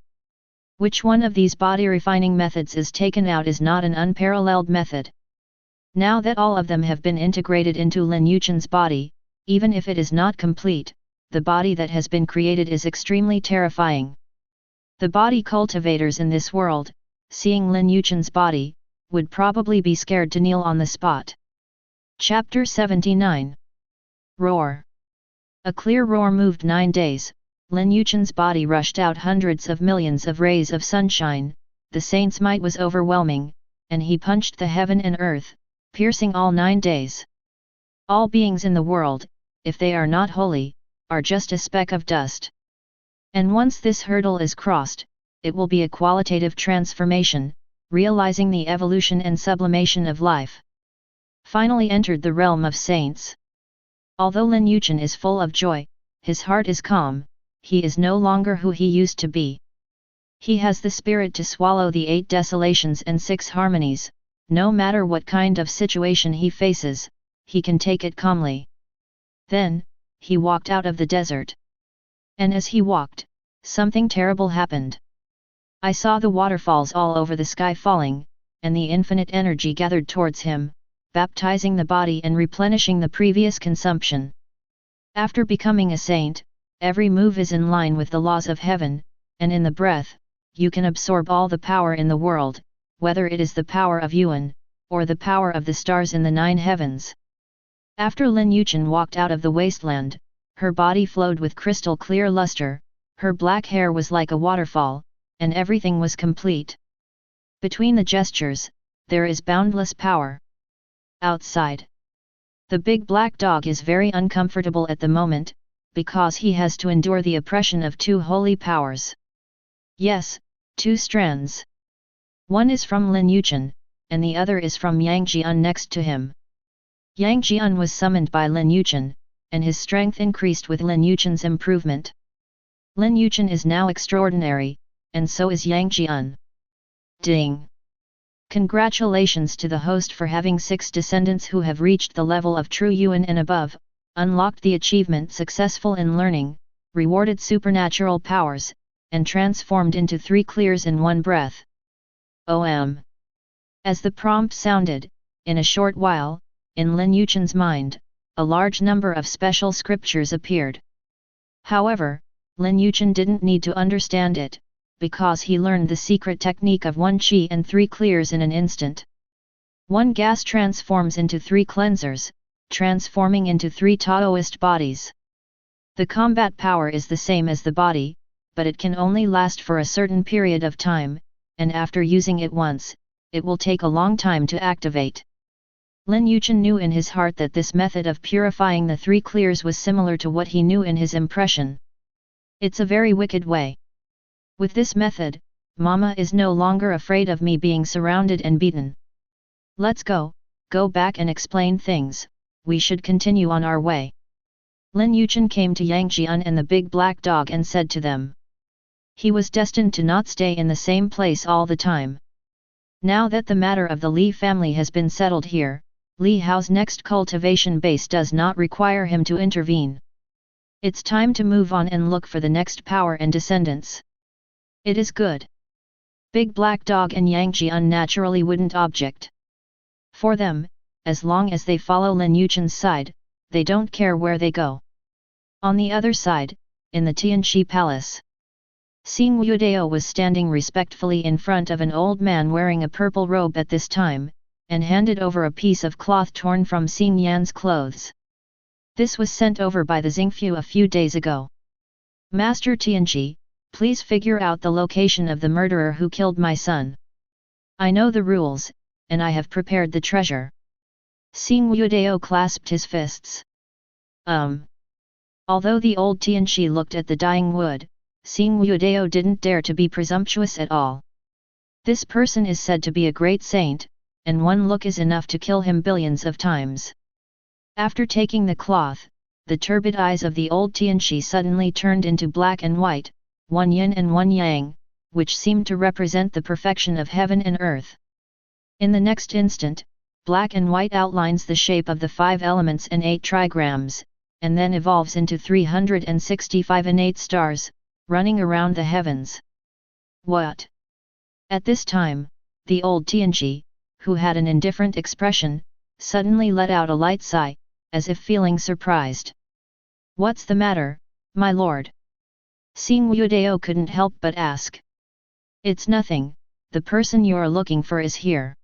Which one of these body-refining methods is taken out is not an unparalleled method. Now that all of them have been integrated into Lin Yichen's body, even if it is not complete, the body that has been created is extremely terrifying. The body cultivators in this world, seeing Lin Yichen's body, would probably be scared to kneel on the spot. Chapter 79. Roar. A clear roar moved 9 days, Lin Yichen's body rushed out hundreds of millions of rays of sunshine, the saint's might was overwhelming, and he punched the heaven and earth, piercing all 9 days. All beings in the world, if they are not holy, are just a speck of dust. And once this hurdle is crossed, it will be a qualitative transformation, realizing the evolution and sublimation of life. Finally entered the realm of saints. Although Lin Yichen is full of joy, his heart is calm, he is no longer who he used to be. He has the spirit to swallow the 8 desolations and 6 harmonies, no matter what kind of situation he faces, he can take it calmly. Then, he walked out of the desert. And as he walked, something terrible happened. I saw the waterfalls all over the sky falling, and the infinite energy gathered towards him, baptizing the body and replenishing the previous consumption. After becoming a saint, every move is in line with the laws of heaven, and in the breath, you can absorb all the power in the world, whether it is the power of Yuan, or the power of the stars in the 9 heavens. After Lin Yichen walked out of the wasteland, her body flowed with crystal clear luster, her black hair was like a waterfall, and everything was complete. Between the gestures, there is boundless power. Outside, the big black dog is very uncomfortable at the moment, because he has to endure the oppression of 2 holy powers. Yes, 2 strands. One is from Lin Yichen, and the other is from Yang Jian next to him. Yang Jian was summoned by Lin Yichen, and his strength increased with Lin Yichen's improvement. Lin Yichen is now extraordinary, and so is Yang Jian. Ding! Congratulations to the host for having 6 descendants who have reached the level of true Yuan and above, unlocked the achievement successful in learning, rewarded supernatural powers, and transformed into 3 clears in one breath. OM. As the prompt sounded, in a short while, in Lin Yichen's mind, a large number of special scriptures appeared. However, Lin Yichen didn't need to understand it, because he learned the secret technique of 1 qi and 3 clears in an instant. 1 gas transforms into 3 cleansers, transforming into 3 Taoist bodies. The combat power is the same as the body, but it can only last for a certain period of time, and after using it once, it will take a long time to activate. Lin Yichen knew in his heart that this method of purifying the 3 clears was similar to what he knew in his impression. It's a very wicked way. With this method, Mama is no longer afraid of me being surrounded and beaten. Let's go back and explain things, we should continue on our way. Lin Yichen came to Yang Jian and the big black dog and said to them. He was destined to not stay in the same place all the time. Now that the matter of the Li family has been settled here, Li Hao's next cultivation base does not require him to intervene. It's time to move on and look for the next power and descendants. It is good. Big Black Dog and Yang Jian naturally wouldn't object. For them, as long as they follow Lin Yichen's side, they don't care where they go. On the other side, in the Tianqi Palace, Xing Yudao was standing respectfully in front of an old man wearing a purple robe at this time, and handed over a piece of cloth torn from Xing Yan's clothes. This was sent over by the Xingfu a few days ago. Master Tianqi, please figure out the location of the murderer who killed my son. I know the rules, and I have prepared the treasure. Xing Yudao clasped his fists. Although the old Tianqi looked at the dying wood, Xing Yudao didn't dare to be presumptuous at all. This person is said to be a great saint, and one look is enough to kill him billions of times. After taking the cloth, the turbid eyes of the old Tianqi suddenly turned into black and white, 1 yin and 1 yang, which seemed to represent the perfection of heaven and earth. In the next instant, black and white outlines the shape of the 5 elements and 8 trigrams, and then evolves into 365 innate stars, running around the heavens. What? At this time, the old Tianqi, who had an indifferent expression, suddenly let out a light sigh, as if feeling surprised. What's the matter, my lord? Xing Yudao couldn't help but ask. It's nothing, the person you're looking for is here.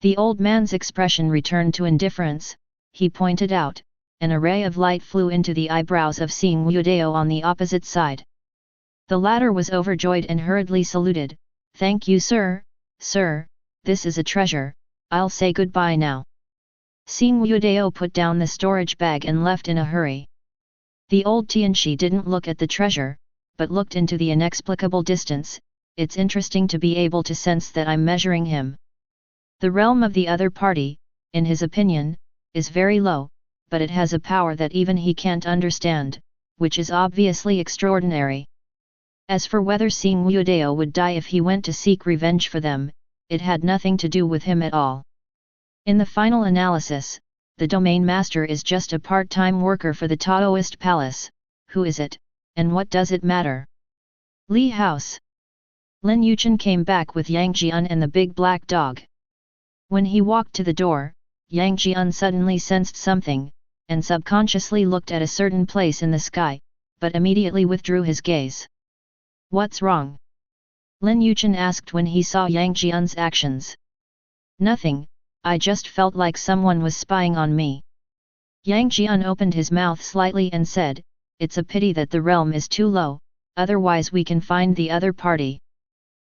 The old man's expression returned to indifference, he pointed out, and a ray of light flew into the eyebrows of Xing Yudao on the opposite side. The latter was overjoyed and hurriedly saluted, "Thank you, sir, sir, this is a treasure, I'll say goodbye now." Xing Yudao put down the storage bag and left in a hurry. The old Tianqi didn't look at the treasure, but looked into the inexplicable distance. It's interesting to be able to sense that I'm measuring him. The realm of the other party, in his opinion, is very low, but it has a power that even he can't understand, which is obviously extraordinary. As for whether Xing Yudao would die if he went to seek revenge for them, it had nothing to do with him at all. In the final analysis, the domain master is just a part-time worker for the Taoist palace. Who is it, and what does it matter? Li House. Lin Yichen came back with Yang Jian and the big black dog. When he walked to the door, Yang Jian suddenly sensed something, and subconsciously looked at a certain place in the sky, but immediately withdrew his gaze. What's wrong? Lin Yichen asked when he saw Yang Jian's actions. Nothing, I just felt like someone was spying on me. Yang Jian opened his mouth slightly and said, it's a pity that the realm is too low, otherwise we can find the other party.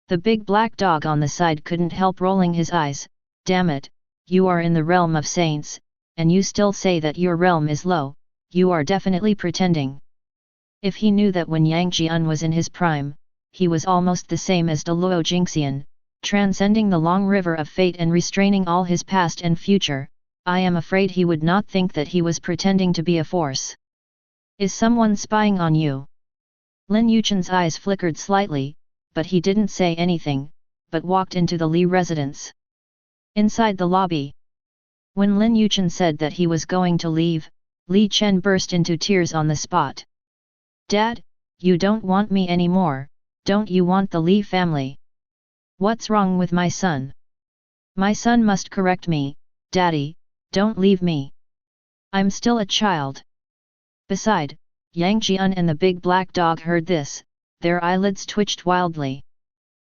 The big black dog on the side couldn't help rolling his eyes. Damn it, you are in the realm of saints, and you still say that your realm is low, you are definitely pretending. If he knew that when Yang Jian was in his prime, he was almost the same as Deluo Jingxian, transcending the long river of fate and restraining all his past and future, I am afraid he would not think that he was pretending to be a force. Is someone spying on you? Lin Yichen's eyes flickered slightly, but he didn't say anything, but walked into the Li residence. Inside the lobby. When Lin Yichen said that he was going to leave, Li Chen burst into tears on the spot. Dad, you don't want me anymore, don't you want the Li family? What's wrong with my son? My son must correct me, Daddy, don't leave me. I'm still a child. Beside, Yang Jian and the big black dog heard this, their eyelids twitched wildly.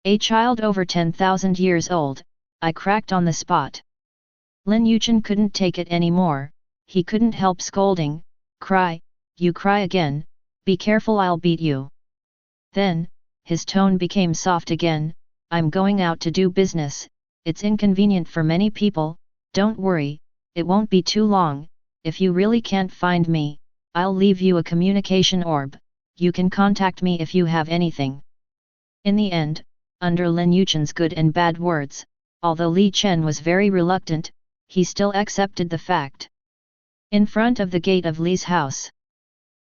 A child over 10,000 years old, I cracked on the spot. Lin Yichen couldn't take it anymore, he couldn't help scolding, cry, you cry again, be careful I'll beat you. Then, his tone became soft again, I'm going out to do business, it's inconvenient for many people, don't worry, it won't be too long, if you really can't find me, I'll leave you a communication orb, you can contact me if you have anything. In the end, under Lin Yichen's good and bad words, although Li Chen was very reluctant, he still accepted the fact. In front of the gate of Li's house,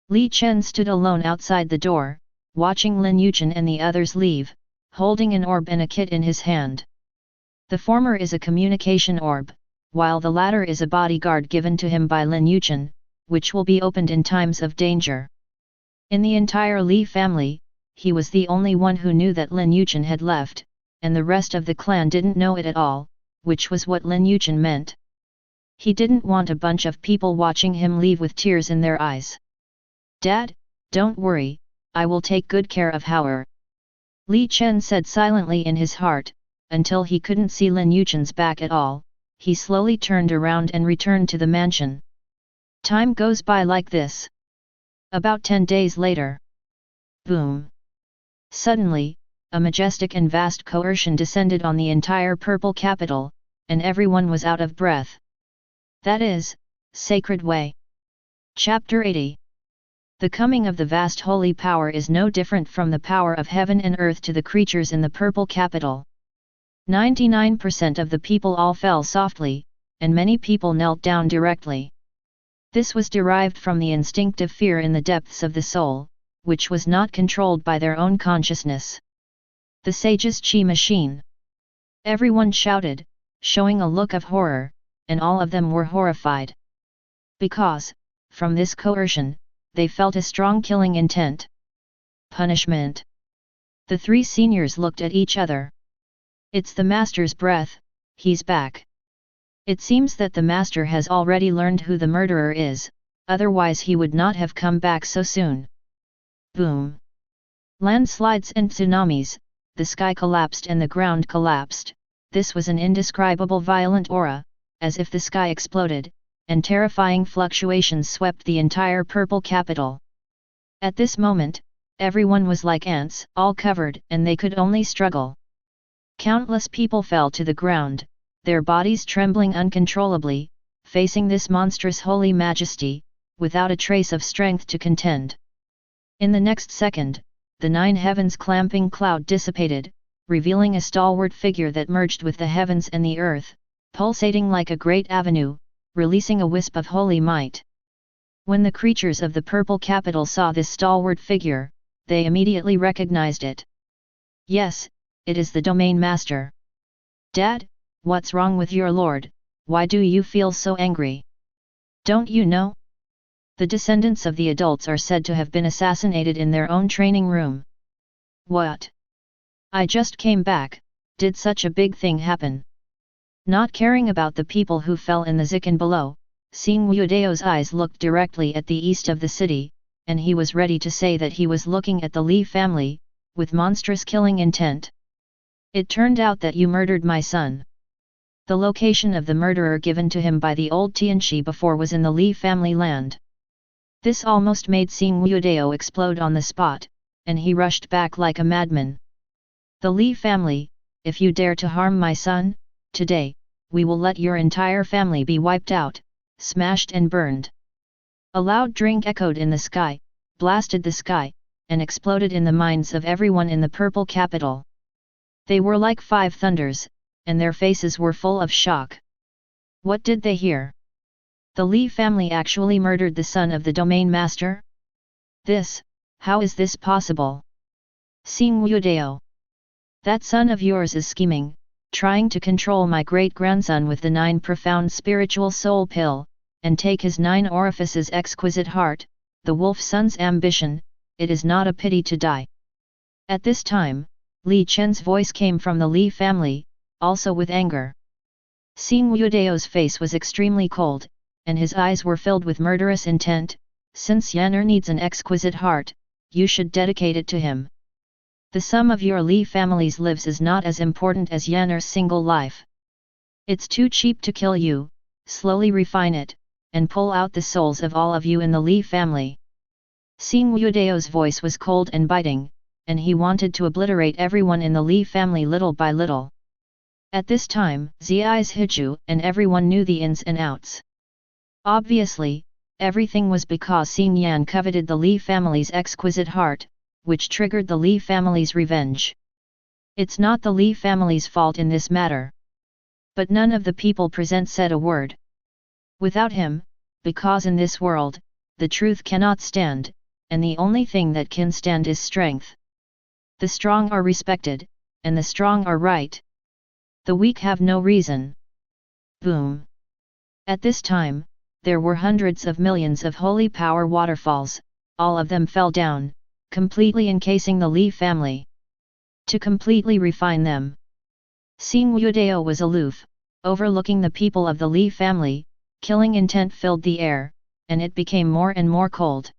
Li Chen stood alone outside the door, watching Lin Yichen and the others leave, holding an orb and a kit in his hand. The former is a communication orb, while the latter is a bodyguard given to him by Lin Yichen, which will be opened in times of danger. In the entire Li family, he was the only one who knew that Lin Yichen had left, and the rest of the clan didn't know it at all, which was what Lin Yichen meant. He didn't want a bunch of people watching him leave with tears in their eyes. Dad, don't worry, I will take good care of Howard. Li Chen said silently in his heart, until he couldn't see Lin Yichen's back at all, he slowly turned around and returned to the mansion. Time goes by like this. About 10 days later. Boom! Suddenly, a majestic and vast coercion descended on the entire purple capital, and everyone was out of breath. That is, Sacred Way. Chapter 80. The coming of the vast holy power is no different from the power of heaven and earth to the creatures in the purple capital. 99% of the people all fell softly, and many people knelt down directly. This was derived from the instinctive fear in the depths of the soul, which was not controlled by their own consciousness. The sage's chi machine. Everyone shouted, showing a look of horror, and all of them were horrified. Because, from this coercion, they felt a strong killing intent. Punishment. The three seniors looked at each other. It's the master's breath, he's back. It seems that the master has already learned who the murderer is, otherwise he would not have come back so soon. Boom! Landslides and tsunamis, the sky collapsed and the ground collapsed. This was an indescribable violent aura, as if the sky exploded, and terrifying fluctuations swept the entire purple capital. At this moment, everyone was like ants, all covered, and they could only struggle. Countless people fell to the ground, their bodies trembling uncontrollably, facing this monstrous holy majesty, without a trace of strength to contend. In the next second, the 9 heavens clamping cloud dissipated, revealing a stalwart figure that merged with the heavens and the earth, pulsating like a great avenue, releasing a wisp of holy might. When the creatures of the purple capital saw this stalwart figure, they immediately recognized it. Yes, it is the domain master. Dad, what's wrong with your lord, why do you feel so angry? Don't you know? The descendants of the adults are said to have been assassinated in their own training room. What? I just came back, did such a big thing happen? Not caring about the people who fell in the Zikin below, Sing Wudeo's eyes looked directly at the east of the city, and he was ready to say that he was looking at the Li family, with monstrous killing intent. It turned out that you murdered my son. The location of the murderer given to him by the old Tianxi before was in the Li family land. This almost made Sing Wudeo explode on the spot, and he rushed back like a madman. The Li family, if you dare to harm my son, today, we will let your entire family be wiped out, smashed and burned. A loud drink echoed in the sky, blasted the sky, and exploded in the minds of everyone in the purple capital. They were like 5 thunders, and their faces were full of shock. What did they hear? The Li family actually murdered the son of the domain master? How is this possible? Sing Wudeo. That son of yours is scheming, trying to control my great-grandson with the 9 profound spiritual soul pill, and take his 9 orifices exquisite heart, the wolf son's ambition, it is not a pity to die. At this time, Li Chen's voice came from the Li family, also with anger. Sing Wudeo's face was extremely cold, and his eyes were filled with murderous intent. Since Yan'er needs an exquisite heart, you should dedicate it to him. The sum of your Li family's lives is not as important as Yan'er's single life. It's too cheap to kill you, slowly refine it, and pull out the souls of all of you in the Li family. Sing Wudeo's voice was cold and biting, and he wanted to obliterate everyone in the Li family little by little. At this time, Zi's Hiju and everyone knew the ins and outs. Obviously, everything was because Xing Yan coveted the Li family's exquisite heart, which triggered the Li family's revenge. It's not the Li family's fault in this matter. But none of the people present said a word. Without him, because in this world, the truth cannot stand, and the only thing that can stand is strength. The strong are respected, and the strong are right. The weak have no reason. Boom! At this time, there were hundreds of millions of holy power waterfalls, all of them fell down, completely encasing the Li family. To completely refine them, Sing Wudeo was aloof, overlooking the people of the Li family. Killing intent filled the air, and it became more and more cold.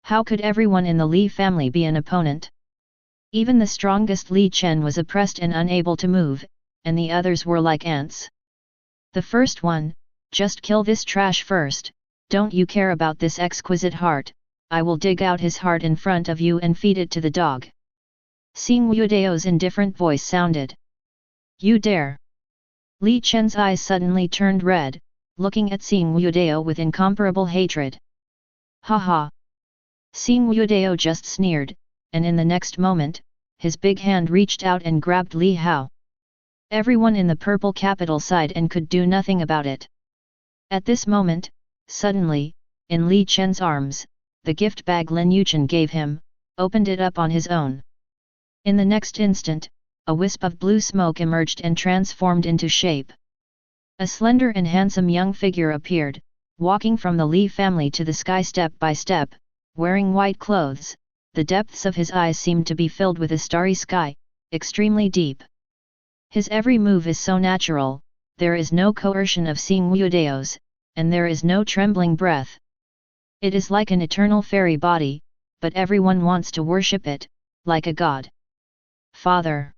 How could everyone in the Li family be an opponent? Even the strongest Li Chen was oppressed and unable to move, and the others were like ants. The first one, just kill this trash first, don't you care about this exquisite heart, I will dig out his heart in front of you and feed it to the dog. Sing Wudeo's indifferent voice sounded. You dare! Li Chen's eyes suddenly turned red, looking at Sing Wudeo with incomparable hatred. Ha ha! Sing Wudeo just sneered, and in the next moment, his big hand reached out and grabbed Li Hao. Everyone in the purple capital sighed and could do nothing about it. At this moment, suddenly, in Li Chen's arms, the gift bag Lin Yichen gave him, opened it up on his own. In the next instant, a wisp of blue smoke emerged and transformed into shape. A slender and handsome young figure appeared, walking from the Li family to the sky step by step, wearing white clothes. The depths of his eyes seemed to be filled with a starry sky, extremely deep. His every move is so natural, there is no coercion of Sing Wudeo's, and there is no trembling breath. It is like an eternal fairy body, but everyone wants to worship it, like a god. Father!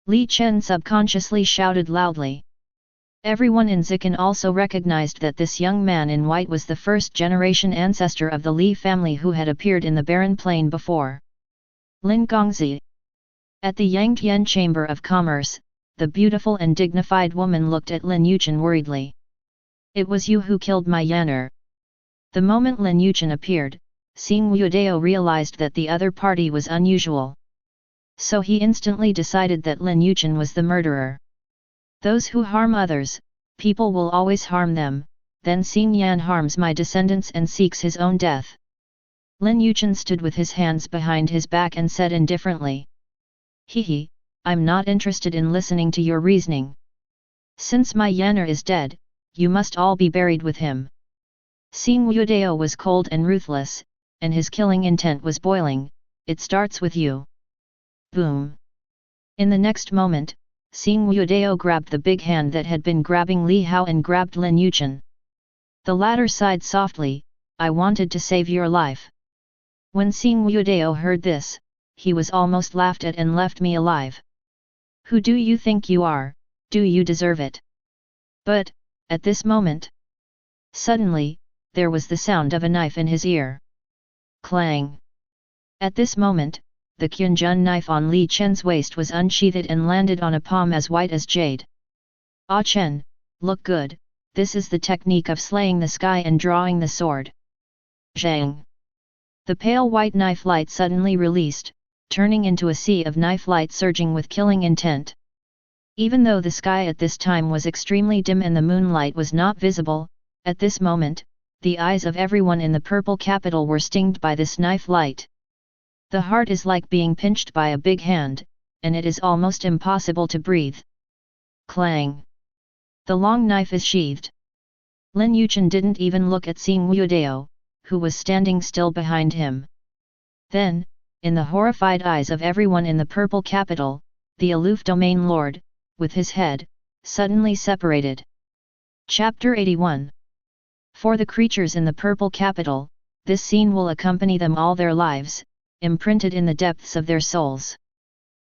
Li Chen subconsciously shouted loudly. Everyone in Zikin also recognized that this young man in white was the first-generation ancestor of the Li family who had appeared in the barren plain before. Lin Gongzi. At the Yangtian Chamber of Commerce, the beautiful and dignified woman looked at Lin Yichen worriedly. It was you who killed my Yan'er. The moment Lin Yichen appeared, Sing Wudeo realized that the other party was unusual. So he instantly decided that Lin Yichen was the murderer. Those who harm others, people will always harm them, then Xing Yan harms my descendants and seeks his own death. Lin Yichen stood with his hands behind his back and said indifferently. Hehe, I'm not interested in listening to your reasoning. Since my Yan'er is dead, you must all be buried with him. Seeing Yudao was cold and ruthless, and his killing intent was boiling. It starts with you. Boom. In the next moment, Seeing Yudao grabbed the big hand that had been grabbing Li Hao and grabbed Lin Yichen. The latter sighed softly, I wanted to save your life. When Seeing Yudao heard this, he was almost laughed at and left me alive. Who do you think you are? Do you deserve it? But, at this moment, suddenly, there was the sound of a knife in his ear. Clang! At this moment, the Qunjun knife on Li Chen's waist was unsheathed and landed on a palm as white as jade. Ah Chen, look good, this is the technique of slaying the sky and drawing the sword. Zhang! The pale white knife light suddenly released, turning into a sea of knife light surging with killing intent. Even though the sky at this time was extremely dim and the moonlight was not visible, at this moment, the eyes of everyone in the purple capital were stinged by this knife light. The heart is like being pinched by a big hand, and it is almost impossible to breathe. Clang! The long knife is sheathed. Lin Yichen didn't even look at Seeing Yudao, who was standing still behind him. Then, in the horrified eyes of everyone in the purple capital, the aloof domain lord, with his head, suddenly separated. Chapter 81. For the creatures in the purple capital, this scene will accompany them all their lives, imprinted in the depths of their souls.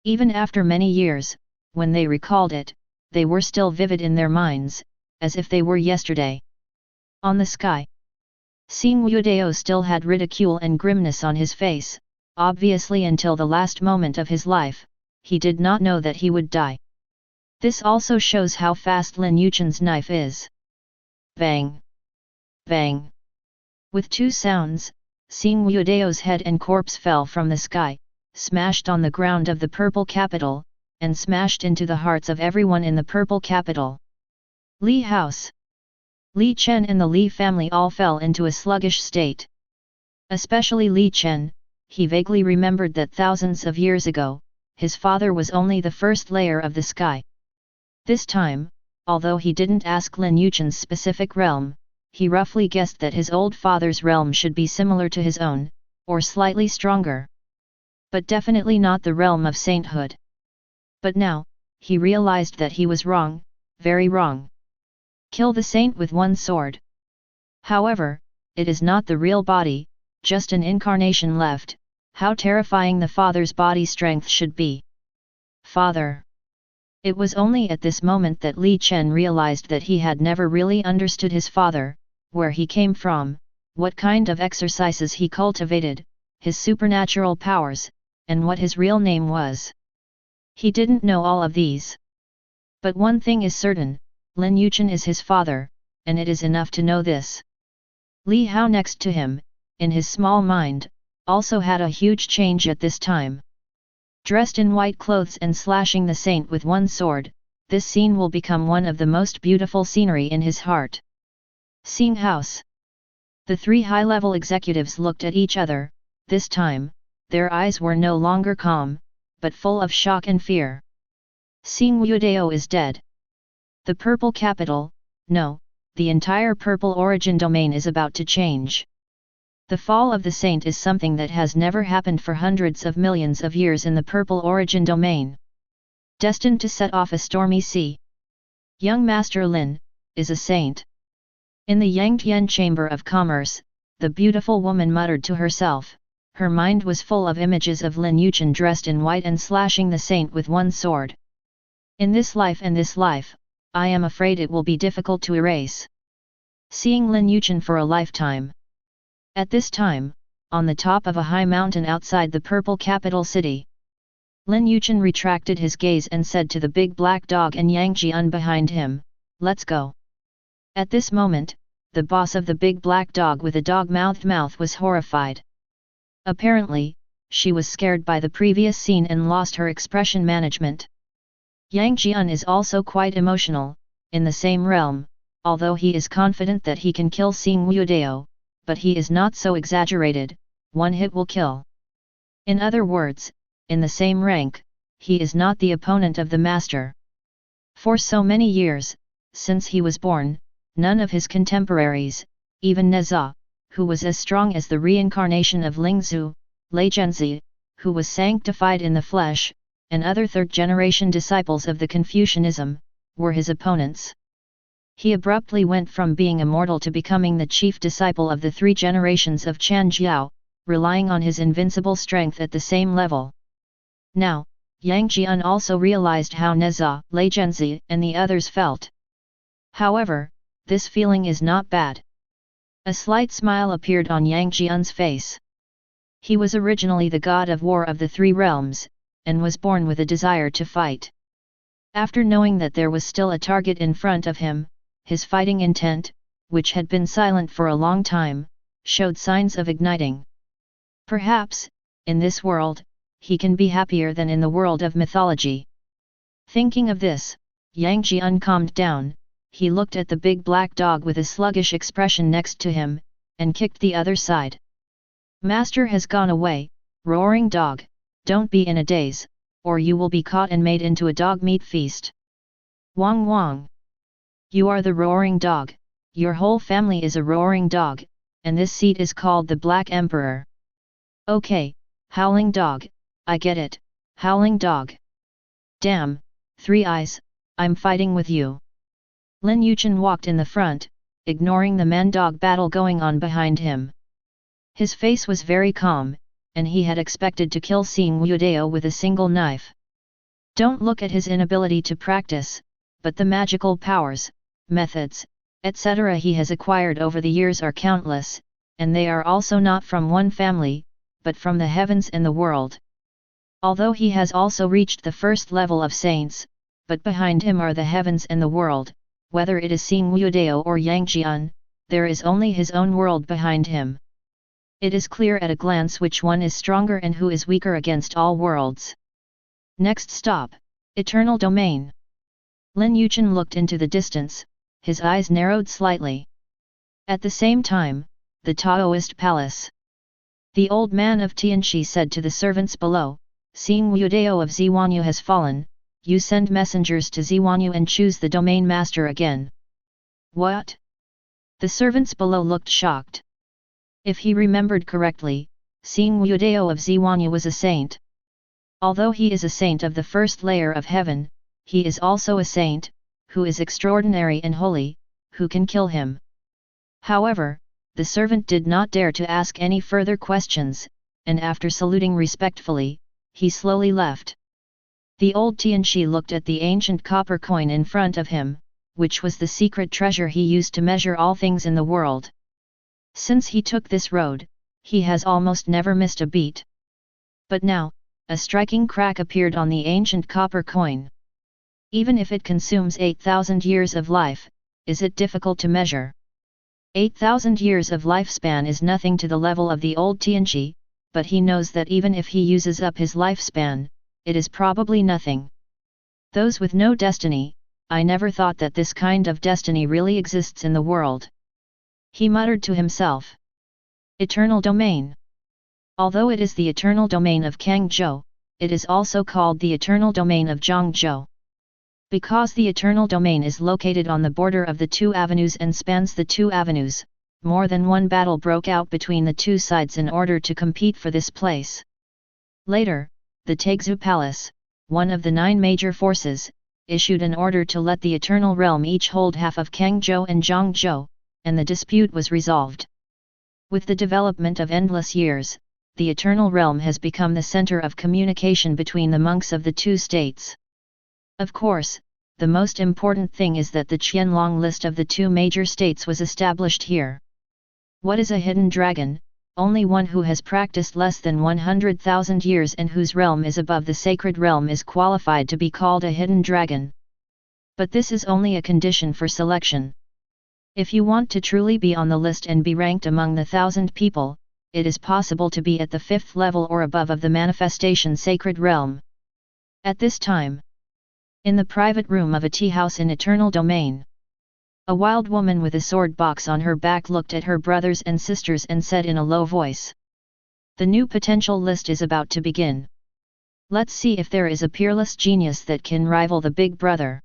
Even after many years, when they recalled it, they were still vivid in their minds, as if they were yesterday. On the sky, Seeing Yudao still had ridicule and grimness on his face, obviously until the last moment of his life, he did not know that he would die. This also shows how fast Lin Yichen's knife is. Bang! Bang! With two sounds, Seeing Yudao's head and corpse fell from the sky, smashed on the ground of the purple capital, and smashed into the hearts of everyone in the purple capital. Li House, Li Chen and the Li family all fell into a sluggish state. Especially Li Chen, he vaguely remembered that thousands of years ago, his father was only the first layer of the sky. This time, although he didn't ask Lin Yichen's specific realm, he roughly guessed that his old father's realm should be similar to his own, or slightly stronger. But definitely not the realm of sainthood. But now, he realized that he was wrong, very wrong. Kill the saint with one sword. However, it is not the real body, just an incarnation left. How terrifying the father's body strength should be. Father. It was only at this moment that Li Chen realized that he had never really understood his father, where he came from, what kind of exercises he cultivated, his supernatural powers, and what his real name was. He didn't know all of these. But one thing is certain, Lin Yichen is his father, and it is enough to know this. Li Hao next to him, in his small mind, also had a huge change at this time. Dressed in white clothes and slashing the saint with one sword, this scene will become one of the most beautiful scenery in his heart. Seeing House. The three high-level executives looked at each other. This time, their eyes were no longer calm, but full of shock and fear. Seeing Yudao is dead. The purple capital, no, the entire purple origin domain is about to change. The fall of the saint is something that has never happened for hundreds of millions of years in the purple origin domain. Destined to set off a stormy sea. Young Master Lin is a saint. In the Yangtian Chamber of Commerce, the beautiful woman muttered to herself. Her mind was full of images of Lin Yichen dressed in white and slashing the saint with one sword. In this life and this life, I am afraid it will be difficult to erase. Seeing Lin Yichen for a lifetime. At this time, on the top of a high mountain outside the purple capital city, Lin Yichen retracted his gaze and said to the big black dog and Yang Jian behind him, "Let's go." At this moment, the boss of the big black dog with a dog-mouthed mouth was horrified. Apparently, she was scared by the previous scene and lost her expression management. Yang Jian is also quite emotional, in the same realm, although he is confident that he can kill Seeing Yudao, but he is not so exaggerated, one hit will kill. In other words, in the same rank, he is not the opponent of the master. For so many years, since he was born, none of his contemporaries, even Neza, who was as strong as the reincarnation of Lingzhu, Lei Zhenzi, who was sanctified in the flesh, and other third-generation disciples of the Confucianism, were his opponents. He abruptly went from being a mortal to becoming the chief disciple of the 3 generations of Chan Jiao, relying on his invincible strength at the same level. Now, Yang Jian also realized how Neza, Lei Zhenzi, and the others felt. However, this feeling is not bad. A slight smile appeared on Yang Jian's face. He was originally the god of war of the 3 realms, and was born with a desire to fight. After knowing that there was still a target in front of him, his fighting intent, which had been silent for a long time, showed signs of igniting. Perhaps, in this world, he can be happier than in the world of mythology. Thinking of this, Yang Jian calmed down. He looked at the big black dog with a sluggish expression next to him, and kicked the other side. Master has gone away, roaring dog, don't be in a daze, or you will be caught and made into a dog meat feast. Wang Wang. You are the roaring dog, your whole family is a roaring dog, and this seat is called the Black Emperor. Okay, howling dog, I get it, howling dog. Damn, 3 eyes, I'm fighting with you. Lin Yichen walked in the front, ignoring the man-dog battle going on behind him. His face was very calm, and he had expected to kill Xing Wudao with a single knife. Don't look at his inability to practice, but the magical powers, methods, etc. he has acquired over the years are countless, and they are also not from one family, but from the heavens and the world. Although he has also reached the first level of saints, but behind him are the heavens and the world, whether it is Xing Wudao or Yang Jian, there is only his own world behind him. It is clear at a glance which one is stronger and who is weaker against all worlds. Next stop, Eternal Domain. Lin Yichen looked into the distance, his eyes narrowed slightly. At the same time, the Taoist palace. The old man of Tianxi said to the servants below, Xing Wudao of Ziwanyu has fallen, you send messengers to Ziwanyu and choose the domain master again. What? The servants below looked shocked. If he remembered correctly, Xing Wudao of Ziwanyu was a saint. Although he is a saint of the first layer of heaven, he is also a saint, who is extraordinary and holy, who can kill him. However, the servant did not dare to ask any further questions, and after saluting respectfully, he slowly left. The old Tianxi looked at the ancient copper coin in front of him, which was the secret treasure he used to measure all things in the world. Since he took this road, he has almost never missed a beat. But now, a striking crack appeared on the ancient copper coin. Even if it consumes 8,000 years of life, is it difficult to measure? 8,000 years of lifespan is nothing to the level of the old Tianxi, but he knows that even if he uses up his lifespan, it is probably nothing. Those with no destiny, I never thought that this kind of destiny really exists in the world. He muttered to himself. Eternal Domain. Although it is the eternal domain of Kangzhou, it is also called the eternal domain of Zhangzhou. Because the eternal domain is located on the border of the 2 avenues and spans the 2 avenues, more than one battle broke out between the 2 sides in order to compete for this place. Later, the Taixu Palace, one of the 9 major forces, issued an order to let the Eternal Realm each hold half of Kangzhou and Zhangzhou, and the dispute was resolved. With the development of endless years, the Eternal Realm has become the center of communication between the monks of the 2 states. Of course, the most important thing is that the Qianlong list of the 2 major states was established here. What is a hidden dragon? Only one who has practiced less than 100,000 years and whose realm is above the sacred realm is qualified to be called a hidden dragon. But this is only a condition for selection. If you want to truly be on the list and be ranked among the 1,000 people, it is possible to be at the 5th level or above of the manifestation sacred realm. At this time, in the private room of a tea house in Eternal Domain, a wild woman with a sword box on her back looked at her brothers and sisters and said in a low voice. The new potential list is about to begin. Let's see if there is a peerless genius that can rival the big brother.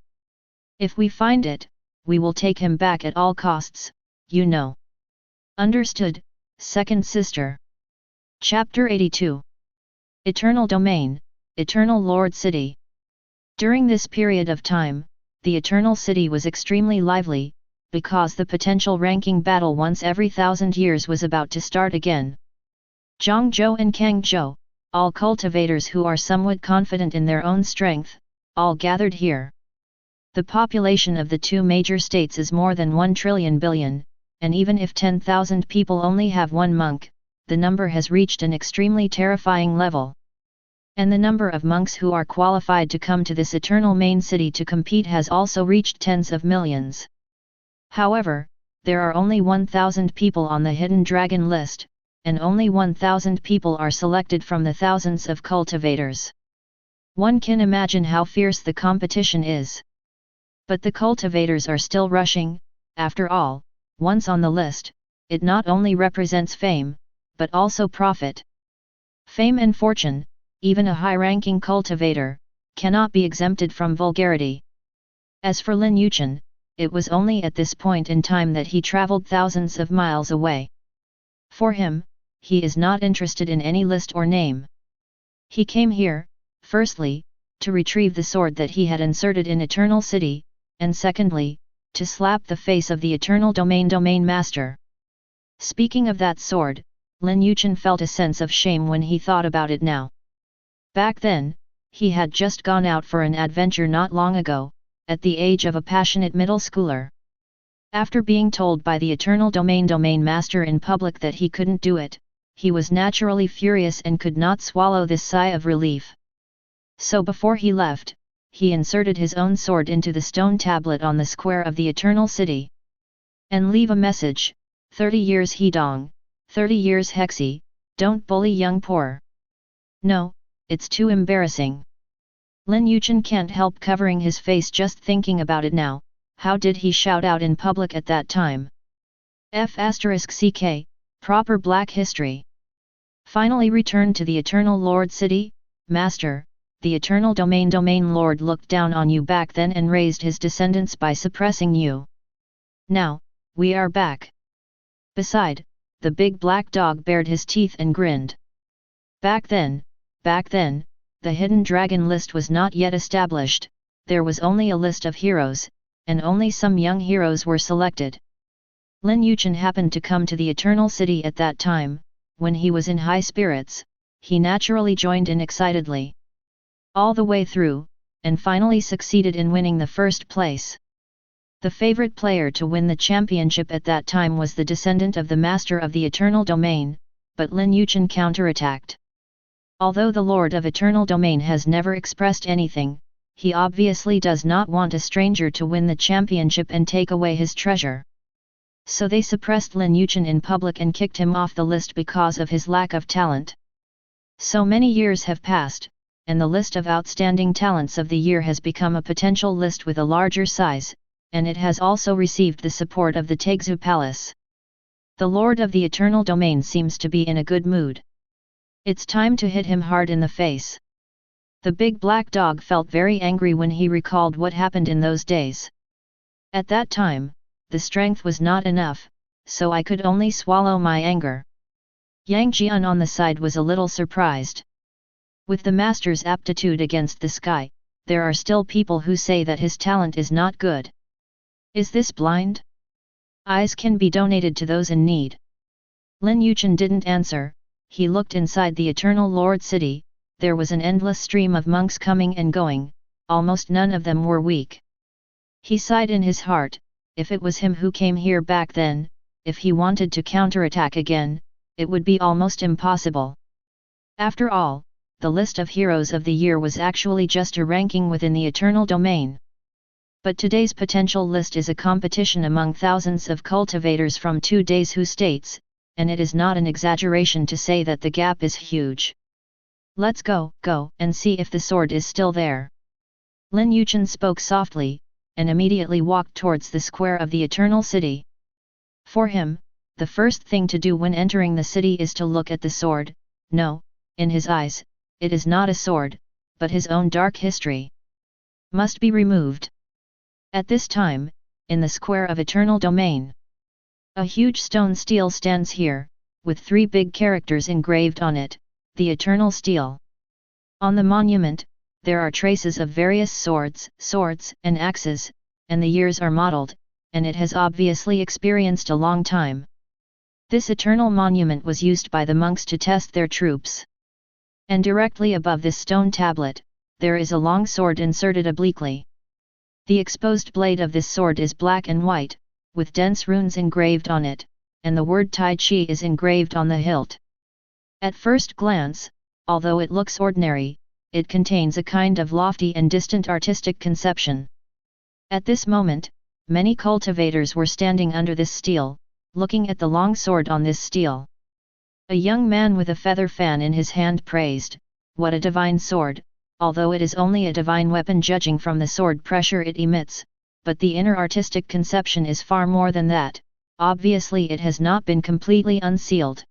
If we find it, we will take him back at all costs, you know. Understood, Second Sister. Chapter 82. Eternal Domain, Eternal Lord City. During this period of time, the Eternal City was extremely lively, because the potential ranking battle once every 1,000 years was about to start again. Zhangzhou and Kangzhou, all cultivators who are somewhat confident in their own strength, all gathered here. The population of the two major states is more than 1 trillion billion, and even if 10,000 people only have one monk, the number has reached an extremely terrifying level. And the number of monks who are qualified to come to this eternal main city to compete has also reached tens of millions. However, there are only 1,000 people on the hidden dragon list, and only 1,000 people are selected from the thousands of cultivators. One can imagine how fierce the competition is. But the cultivators are still rushing. After all, once on the list, it not only represents fame, but also profit. Fame and fortune, even a high-ranking cultivator, cannot be exempted from vulgarity. As for Lin Yichen, it was only at this point in time that he traveled thousands of miles away. For him, he is not interested in any list or name. He came here, firstly, to retrieve the sword that he had inserted in Eternal City, and secondly, to slap the face of the Eternal Domain Master. Speaking of that sword, Lin Yichen felt a sense of shame when he thought about it now. Back then, he had just gone out for an adventure not long ago, at the age of a passionate middle schooler. After being told by the Eternal Domain Master in public that he couldn't do it, he was naturally furious and could not swallow this sigh of relief. So before he left, he inserted his own sword into the stone tablet on the square of the Eternal City. And leave a message: 30 years Hedong, 30 years Hexi, don't bully young poor. No, it's too embarrassing. Lin Yichen can't help covering his face just thinking about it now. How did he shout out in public at that time? F***ck, proper black history. Finally returned to the Eternal Lord City, Master. The Eternal Domain Lord looked down on you back then and raised his descendants by suppressing you. Now, we are back. Beside, the big black dog bared his teeth and grinned. Back then, the hidden dragon list was not yet established. There was only a list of heroes, and only some young heroes were selected. Lin Yichen happened to come to the Eternal City at that time. When he was in high spirits, he naturally joined in excitedly. All the way through, and finally succeeded in winning the first place. The favorite player to win the championship at that time was the descendant of the Master of the Eternal Domain, but Lin Yichen counterattacked. Although the Lord of Eternal Domain has never expressed anything, he obviously does not want a stranger to win the championship and take away his treasure. So they suppressed Lin Yichen in public and kicked him off the list because of his lack of talent. So many years have passed, and the list of outstanding talents of the year has become a potential list with a larger size, and it has also received the support of the Tegzu Palace. The Lord of the Eternal Domain seems to be in a good mood. It's time to hit him hard in the face. The big black dog felt very angry when he recalled what happened in those days. At that time, the strength was not enough, so I could only swallow my anger. Yang Jian on the side was a little surprised. With the master's aptitude against this guy, there are still people who say that his talent is not good. Is this blind? Eyes can be donated to those in need. Lin Yichen didn't answer. He looked inside the Eternal Lord City. There was an endless stream of monks coming and going, almost none of them were weak. He sighed in his heart. If it was him who came here back then, if he wanted to counterattack again, it would be almost impossible. After all, the list of heroes of the year was actually just a ranking within the Eternal Domain. But today's potential list is a competition among thousands of cultivators from 2 days who states, and it is not an exaggeration to say that the gap is huge. Let's go and see if the sword is still there. Lin Yichen spoke softly, and immediately walked towards the square of the Eternal City. For him, the first thing to do when entering the city is to look at the sword. No, in his eyes, it is not a sword, but his own dark history. Must be removed. At this time, in the square of Eternal Domain, A huge stone stele stands here, with 3 big characters engraved on it, the eternal stele. On the monument, there are traces of various swords, and axes, and the years are modeled, and it has obviously experienced a long time. This eternal monument was used by the monks to test their troops. And directly above this stone tablet, there is a long sword inserted obliquely. The exposed blade of this sword is black and white, with dense runes engraved on it, and the word Tai Chi is engraved on the hilt. At first glance, although it looks ordinary, it contains a kind of lofty and distant artistic conception. At this moment, many cultivators were standing under this stele, looking at the long sword on this stele. A young man with a feather fan in his hand praised, "What a divine sword, although it is only a divine weapon judging from the sword pressure it emits, but the inner artistic conception is far more than that, obviously it has not been completely unsealed."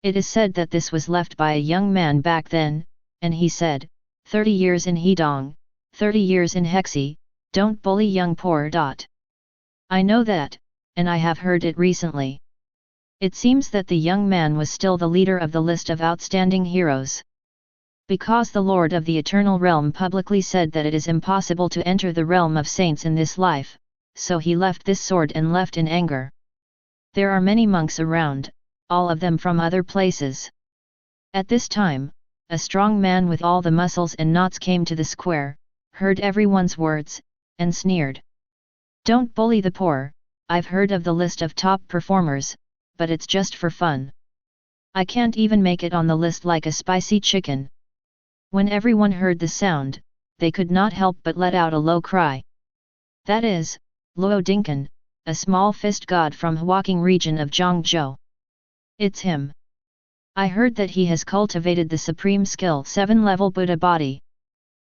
It is said that this was left by a young man back then, and he said, 30 years in Hedong, 30 years in Hexi, don't bully young poor. I know that, and I have heard it recently. It seems that the young man was still the leader of the list of outstanding heroes. Because the Lord of the Eternal Realm publicly said that it is impossible to enter the realm of saints in this life, so he left this sword and left in anger. There are many monks around, all of them from other places. At this time, a strong man with all the muscles and knots came to the square, heard everyone's words, and sneered. "Don't bully the poor, I've heard of the list of top performers, but it's just for fun. I can't even make it on the list like a spicy chicken." When everyone heard the sound, they could not help but let out a low cry. That is, Luo Dinkan, a small fist god from Huaqing region of Zhangzhou. It's him. I heard that he has cultivated the supreme skill 7-level Buddha body.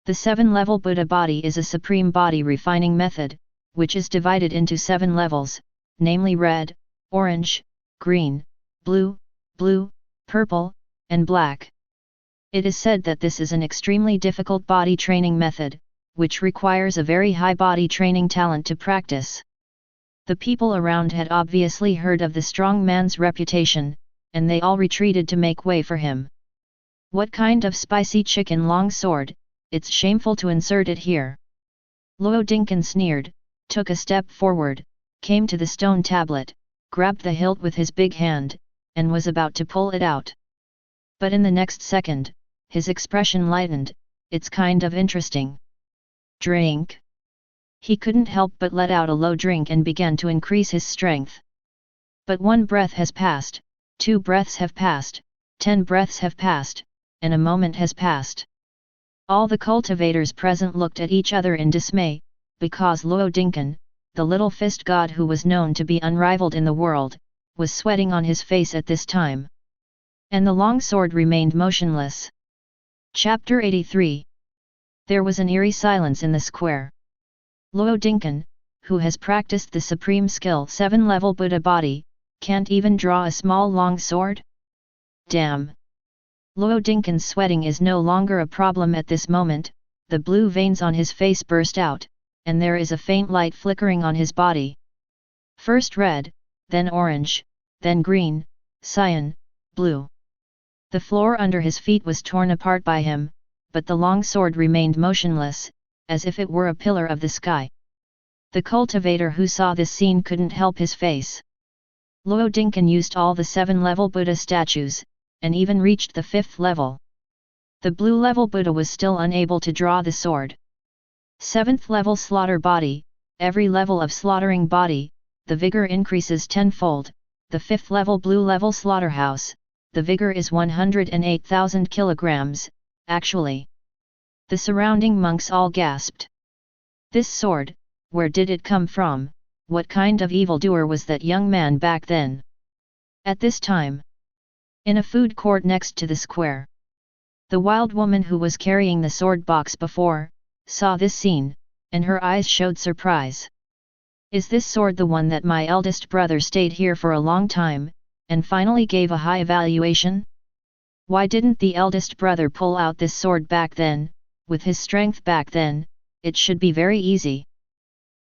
The 7-level Buddha body is a supreme body refining method, which is divided into 7 levels, namely red, orange, green, blue, purple, and black. It is said that this is an extremely difficult body training method, which requires a very high body training talent to practice. The people around had obviously heard of the strong man's reputation, and they all retreated to make way for him. "What kind of spicy chicken long sword, it's shameful to insert it here." Luo Dinkan sneered, took a step forward, came to the stone tablet, grabbed the hilt with his big hand, and was about to pull it out. But in the next second, his expression lightened, "It's kind of interesting. Drink." He couldn't help but let out a low drink and began to increase his strength. But 1 breath has passed, 2 breaths have passed, 10 breaths have passed, and a moment has passed. All the cultivators present looked at each other in dismay, because Luo Dinkan, the little fist god who was known to be unrivaled in the world, was sweating on his face at this time. And the long sword remained motionless. Chapter 83. There was an eerie silence in the square. Luo Dinkan, who has practiced the supreme skill 7-level Buddha body, can't even draw a small long sword? Damn! Luo Dinkan's sweating is no longer a problem at this moment, the blue veins on his face burst out, and there is a faint light flickering on his body. First red, then orange, then green, cyan, blue. The floor under his feet was torn apart by him, but the long sword remained motionless, as if it were a pillar of the sky. The cultivator who saw this scene couldn't help his face. Luo Dinkan used all the 7-level Buddha statues, and even reached the 5th level. The blue-level Buddha was still unable to draw the sword. 7th level slaughter body, every level of slaughtering body, the vigor increases tenfold, the 5th level blue-level slaughterhouse, the vigor is 108,000 kilograms, actually. The surrounding monks all gasped. This sword, where did it come from? What kind of evildoer was that young man back then? At this time, in a food court next to the square, the wild woman who was carrying the sword box before, saw this scene, and her eyes showed surprise. "Is this sword the one that my eldest brother stayed here for a long time, and finally gave a high evaluation? Why didn't the eldest brother pull out this sword back then? With his strength back then, it should be very easy."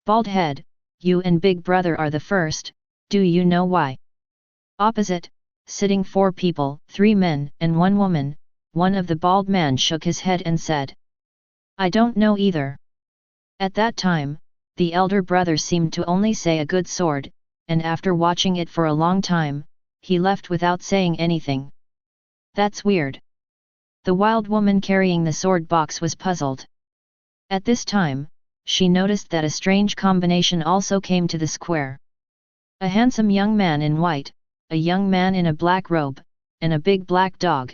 "Bald head, you and big brother are the first, Do you know why? Opposite, sitting 4 people, 3 men and 1 woman, one of the bald man shook his head and said, I don't know either. At that time, the elder brother seemed to only say a good sword, and after watching it for a long time, he left without saying anything. That's weird. The wild woman carrying the sword box was puzzled. At this time, she noticed that a strange combination also came to the square. A handsome young man in white, a young man in a black robe, and a big black dog.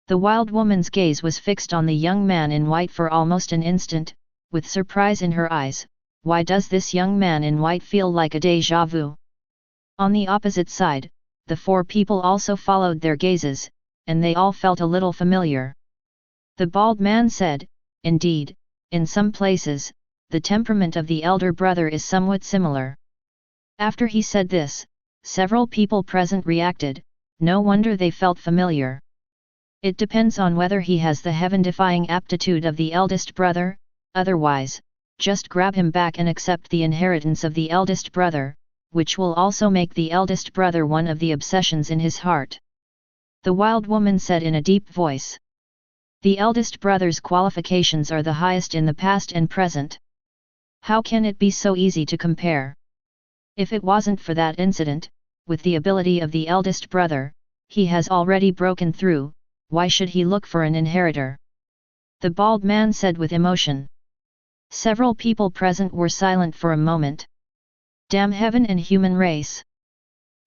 The wild woman's gaze was fixed on the young man in white for almost an instant, with surprise in her eyes. Why does this young man in white feel like a déjà vu? On the opposite side, the 4 people also followed their gazes, and they all felt a little familiar. The bald man said, indeed, in some places, the temperament of the elder brother is somewhat similar. After he said this, several people present reacted, no wonder they felt familiar. It depends on whether he has the heaven-defying aptitude of the eldest brother, otherwise, just grab him back and accept the inheritance of the eldest brother, which will also make the eldest brother one of the obsessions in his heart. The wild woman said in a deep voice. The eldest brother's qualifications are the highest in the past and present. How can it be so easy to compare? If it wasn't for that incident, with the ability of the eldest brother, he has already broken through, why should he look for an inheritor? The bald man said with emotion. Several people present were silent for a moment. Damn heaven and human race!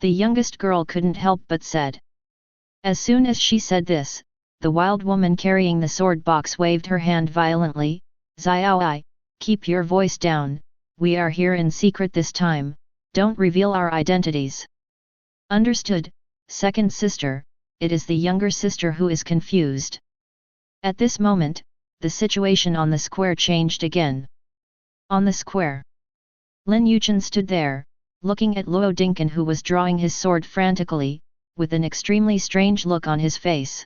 The youngest girl couldn't help but said. As soon as she said this, the wild woman carrying the sword box waved her hand violently. Xiaoi, keep your voice down, we are here in secret this time, don't reveal our identities. Understood, second sister, it is the younger sister who is confused. At this moment, the situation on the square changed again. On the square, Lin Yichen stood there, looking at Luo Dinkin who was drawing his sword frantically, with an extremely strange look on his face.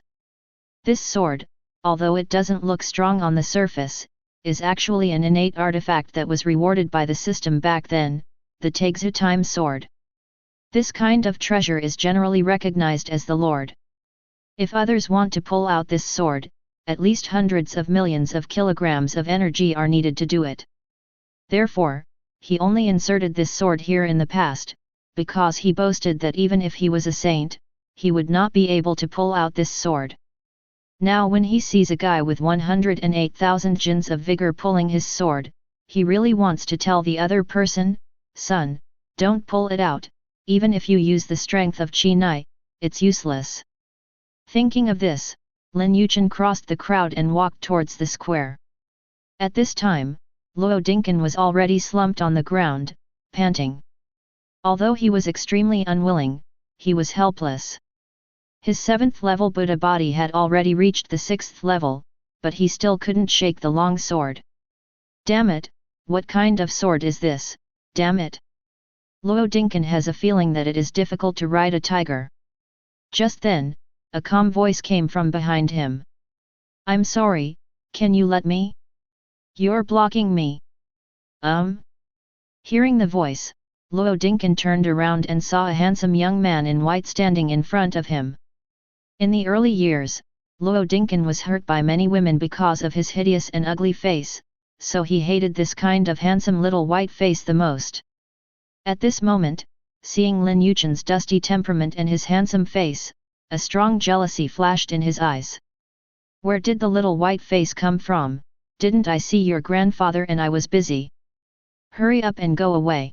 This sword, although it doesn't look strong on the surface, is actually an innate artifact that was rewarded by the system back then, the Tegzu time sword. This kind of treasure is generally recognized as the Lord. If others want to pull out this sword, at least hundreds of millions of kilograms of energy are needed to do it. Therefore, he only inserted this sword here in the past, because he boasted that even if he was a saint, he would not be able to pull out this sword. Now when he sees a guy with 108,000 jins of vigor pulling his sword, he really wants to tell the other person, son, don't pull it out, even if you use the strength of Qi Nai, it's useless. Thinking of this, Lin Yichen crossed the crowd and walked towards the square. At this time, Luo Dinkin was already slumped on the ground, panting. Although he was extremely unwilling, he was helpless. His 7th level Buddha body had already reached the 6th level, but he still couldn't shake the long sword. Damn it, what kind of sword is this, damn it! Luo Dinkin has a feeling that it is difficult to ride a tiger. Just then, a calm voice came from behind him. I'm sorry, can you let me? You're blocking me. Hearing the voice, Luo Dinkin turned around and saw a handsome young man in white standing in front of him. In the early years, Luo Dinkin was hurt by many women because of his hideous and ugly face, so he hated this kind of handsome little white face the most. At this moment, seeing Lin Yichen's dusty temperament and his handsome face, a strong jealousy flashed in his eyes. Where did the little white face come from? Didn't I see your grandfather and I was busy? Hurry up and go away.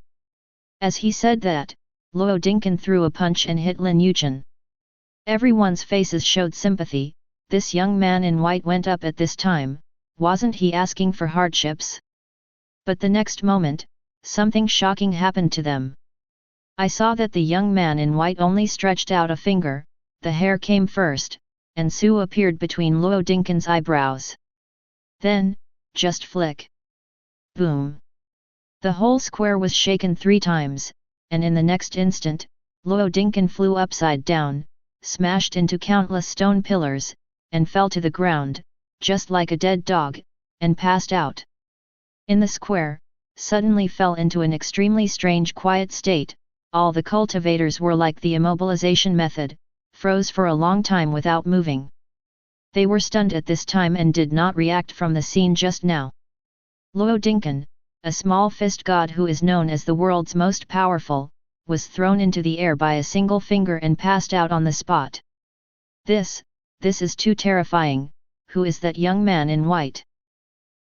As he said that, Luo Dinkin threw a punch and hit Lin Yichen. Everyone's faces showed sympathy. This young man in white went up at this time, wasn't he asking for hardships? But the next moment, something shocking happened to them. I saw that the young man in white only stretched out a finger, the hair came first, and Su appeared between Luo Dinkin's eyebrows. Then, just flick. Boom. The whole square was shaken 3 times, and in the next instant, Luo Dinkin flew upside down, smashed into countless stone pillars, and fell to the ground, just like a dead dog, and passed out. In the square, suddenly fell into an extremely strange quiet state, all the cultivators were like the immobilization method, froze for a long time without moving. They were stunned at this time and did not react from the scene just now. Luo Dinkan, a small fist god who is known as the world's most powerful, was thrown into the air by a single finger and passed out on the spot. This is too terrifying. Who is that young man in white?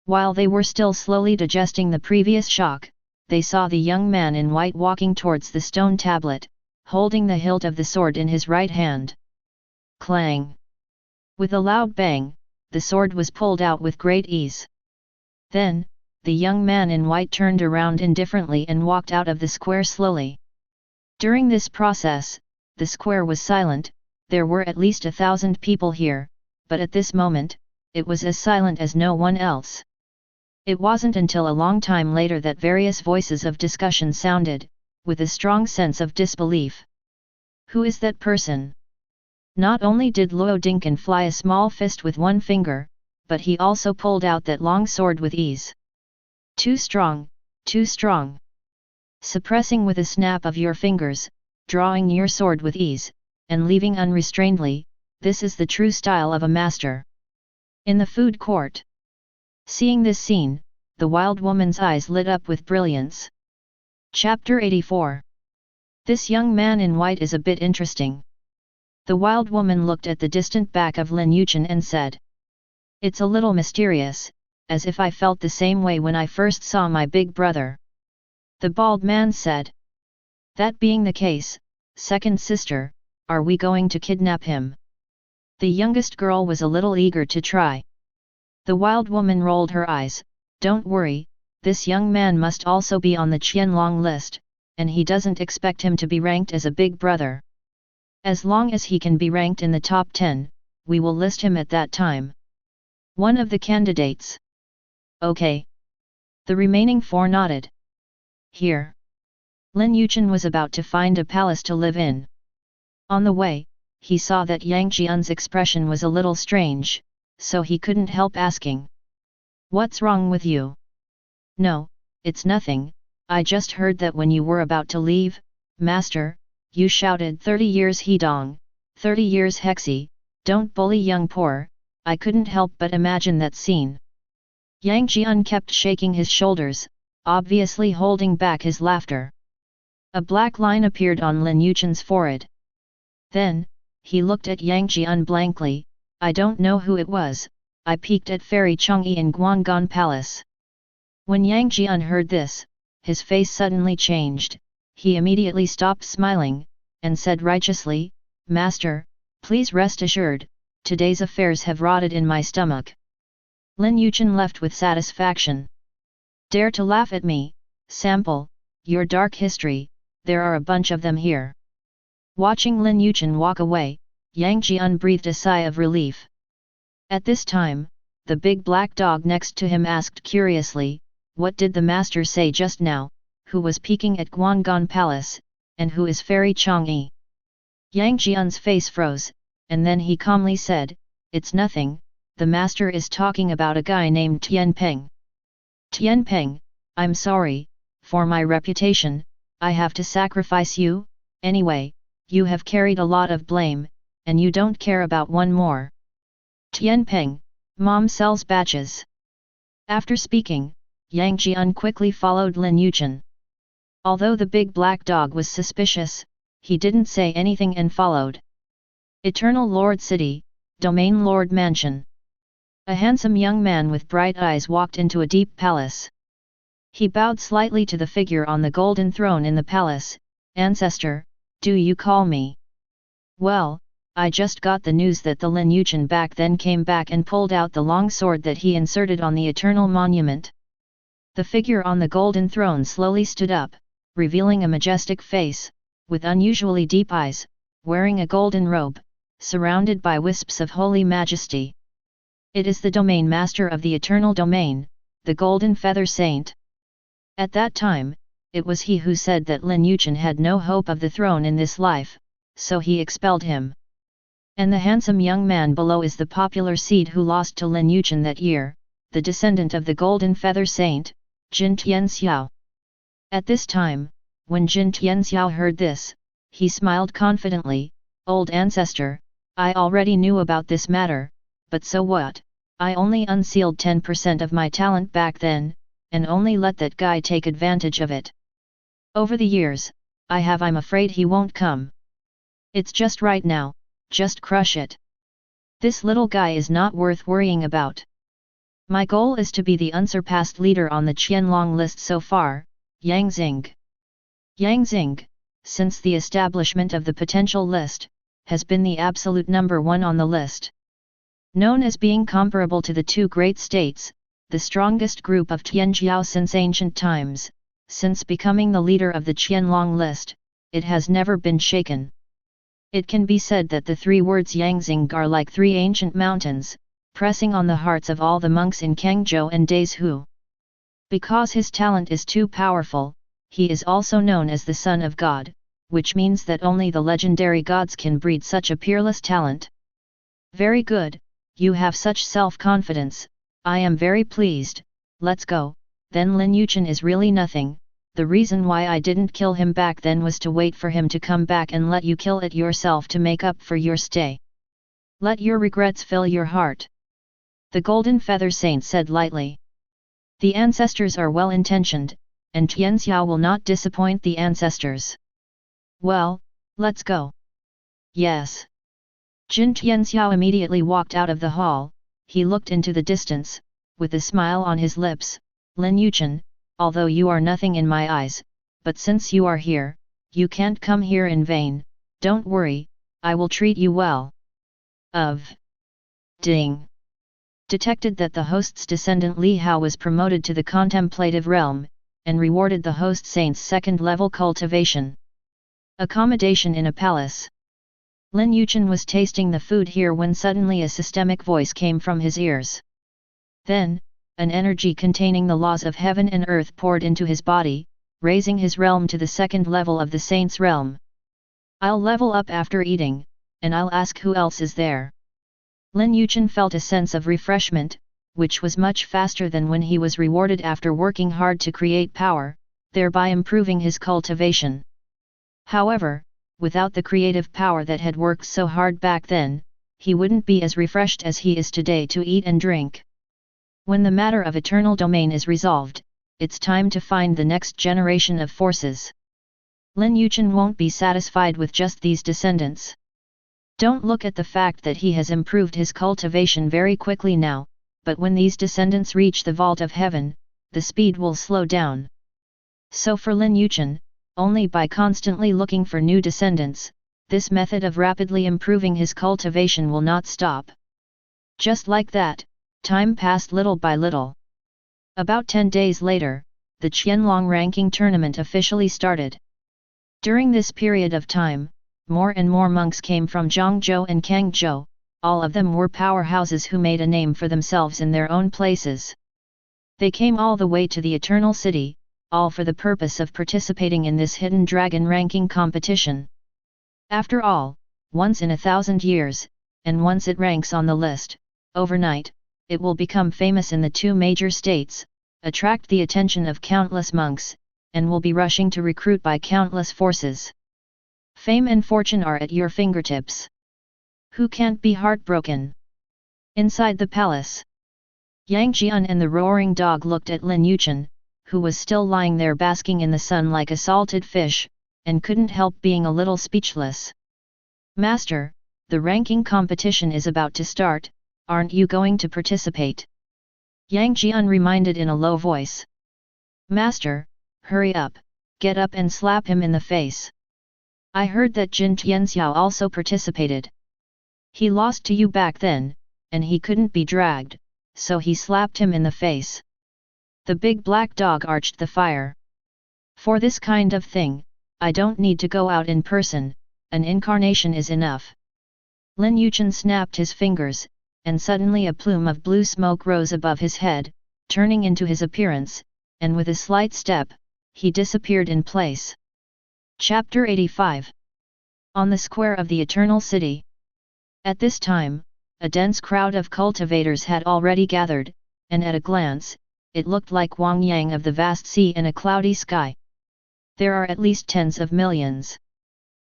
While they were still slowly digesting the previous shock, they saw the young man in white walking towards the stone tablet, holding the hilt of the sword in his right hand. Clang! With a loud bang, the sword was pulled out with great ease. Then, the young man in white turned around indifferently and walked out of the square slowly. During this process, the square was silent. There were at least 1,000 people here, but at this moment, it was as silent as no one else. It wasn't until a long time later that various voices of discussion sounded, with a strong sense of disbelief. Who is that person? Not only did Luo Dinkan fly a small fist with one finger, but he also pulled out that long sword with ease. Too strong, too strong. Suppressing with a snap of your fingers, drawing your sword with ease, and leaving unrestrainedly, this is the true style of a master. In the food court. Seeing this scene, the wild woman's eyes lit up with brilliance. Chapter 84. This young man in white is a bit interesting. The wild woman looked at the distant back of Lin Yichen and said. It's a little mysterious, as if I felt the same way when I first saw my big brother. The bald man said. That being the case, second sister, are we going to kidnap him? The youngest girl was a little eager to try. The wild woman rolled her eyes. Don't worry, this young man must also be on the Qianlong list, and he doesn't expect him to be ranked as a big brother. As long as he can be ranked in the top 10, we will list him at that time. One of the candidates. Okay. The remaining 4 nodded. Here. Lin Yichen was about to find a palace to live in. On the way, he saw that Yang Jian's expression was a little strange, so he couldn't help asking. What's wrong with you? No, it's nothing. I just heard that when you were about to leave, Master, you shouted 30 years Hedong, 30 years Hexi, don't bully young poor. I couldn't help but imagine that scene. Yang Jian kept shaking his shoulders, obviously holding back his laughter. A black line appeared on Lin Yichen's forehead. Then, he looked at Yang Jian blankly. I don't know who it was. I peeked at Fairy Chang'e in Guanggan Palace. When Yang Jian heard this, his face suddenly changed. He immediately stopped smiling, and said righteously, Master, please rest assured, today's affairs have rotted in my stomach. Lin Yichen left with satisfaction. Dare to laugh at me, sample, your dark history, there are a bunch of them here. Watching Lin Yichen walk away, Yang Jian breathed a sigh of relief. At this time, the big black dog next to him asked curiously, what did the master say just now, who was peeking at Guanggan Palace, and who is Fairy Chang'e? Yang Jian's face froze, and then he calmly said, it's nothing, the master is talking about a guy named Tian Peng. Tian Peng, I'm sorry, for my reputation, I have to sacrifice you, anyway, you have carried a lot of blame, and you don't care about one more. Tian Peng, mom sells batches. After speaking, Yang Jian quickly followed Lin Yichen. Although the big black dog was suspicious, he didn't say anything and followed. Eternal Lord City, Domain Lord Mansion. A handsome young man with bright eyes walked into a deep palace. He bowed slightly to the figure on the golden throne in the palace. Ancestor, do you call me? Well, I just got the news that the Lin Yichen back then came back and pulled out the long sword that he inserted on the eternal monument. The figure on the golden throne slowly stood up, revealing a majestic face, with unusually deep eyes, wearing a golden robe, surrounded by wisps of holy majesty. It is the domain master of the eternal domain, the golden feather saint. At that time, it was he who said that Lin Yichen had no hope of the throne in this life, so he expelled him. And the handsome young man below is the popular seed who lost to Lin Yichen that year, the descendant of the golden feather saint, Jin Tian Xiao. At this time, When Jin Tianxiao heard this, he smiled confidently, "Old ancestor, I already knew about this matter, but so what? I only unsealed 10% of my talent back then, and only let that guy take advantage of it. Over the years, I'm afraid he won't come. It's just right now, just crush it. This little guy is not worth worrying about. My goal is to be the unsurpassed leader on the Qianlong list so far, Yang Xing." Yang Xing, since the establishment of the potential list, has been the absolute number one on the list. Known as being comparable to the two great states, the strongest group of Tianjiao since ancient times, since becoming the leader of the Qianlong list, it has never been shaken. It can be said that the three words Yangzing are like three ancient mountains, pressing on the hearts of all the monks in Kangzhou and Dazhu. Because his talent is too powerful, he is also known as the Son of God, which means that only the legendary gods can breed such a peerless talent. Very good, you have such self-confidence, I am very pleased, let's go. Then Lin Yichen is really nothing. The reason why I didn't kill him back then was to wait for him to come back and let you kill it yourself to make up for your stay. Let your regrets fill your heart." The Golden Feather Saint said lightly. "The ancestors are well-intentioned, and Tianxiao will not disappoint the ancestors. Well, let's go." "Yes." Jin Tianxiao immediately walked out of the hall. He looked into the distance, with a smile on his lips. "Lin Yichen, although you are nothing in my eyes, but since you are here, you can't come here in vain. Don't worry, I will treat you well." Of Ding detected that the host's descendant Li Hao was promoted to the contemplative realm, and rewarded the host saint's second-level cultivation. Accommodation in a palace. Lin Yichen was tasting the food here when suddenly a systemic voice came from his ears. Then, an energy containing the laws of heaven and earth poured into his body, raising his realm to the second level of the saint's realm. "I'll level up after eating, and I'll ask who else is there." Lin Yichen felt a sense of refreshment, which was much faster than when he was rewarded after working hard to create power, thereby improving his cultivation. However, without the creative power that had worked so hard back then, he wouldn't be as refreshed as he is today to eat and drink. When the matter of eternal domain is resolved, it's time to find the next generation of forces. Lin Yichen won't be satisfied with just these descendants. Don't look at the fact that he has improved his cultivation very quickly now, but when these descendants reach the vault of heaven, the speed will slow down. So for Lin Yichen, only by constantly looking for new descendants, this method of rapidly improving his cultivation will not stop. Just like that, time passed little by little. About 10 days later, the Qianlong ranking tournament officially started. During this period of time, more and more monks came from Zhangzhou and Kangzhou. All of them were powerhouses who made a name for themselves in their own places. They came all the way to the Eternal City, all for the purpose of participating in this hidden dragon ranking competition. After all, once in 1,000 years, and once it ranks on the list, overnight, it will become famous in the two major states, attract the attention of countless monks, and will be rushing to recruit by countless forces. Fame and fortune are at your fingertips. Who can't be heartbroken? Inside the palace, Yang Jian and the roaring dog looked at Lin Yichen, who was still lying there basking in the sun like a salted fish, and couldn't help being a little speechless. "Master, the ranking competition is about to start, aren't you going to participate?" Yang Jian reminded in a low voice. "Master, hurry up, get up and slap him in the face. I heard that Jin Tianxiao also participated. He lost to you back then, and he couldn't be dragged, so he slapped him in the face." The big black dog arched the fire. "For this kind of thing, I don't need to go out in person, an incarnation is enough." Lin Yichen snapped his fingers, and suddenly a plume of blue smoke rose above his head, turning into his appearance, and with a slight step, he disappeared in place. Chapter 85. On the square of the Eternal City. At this time, a dense crowd of cultivators had already gathered, and at a glance, it looked like Wang Yang of the vast sea and a cloudy sky. There are at least tens of millions.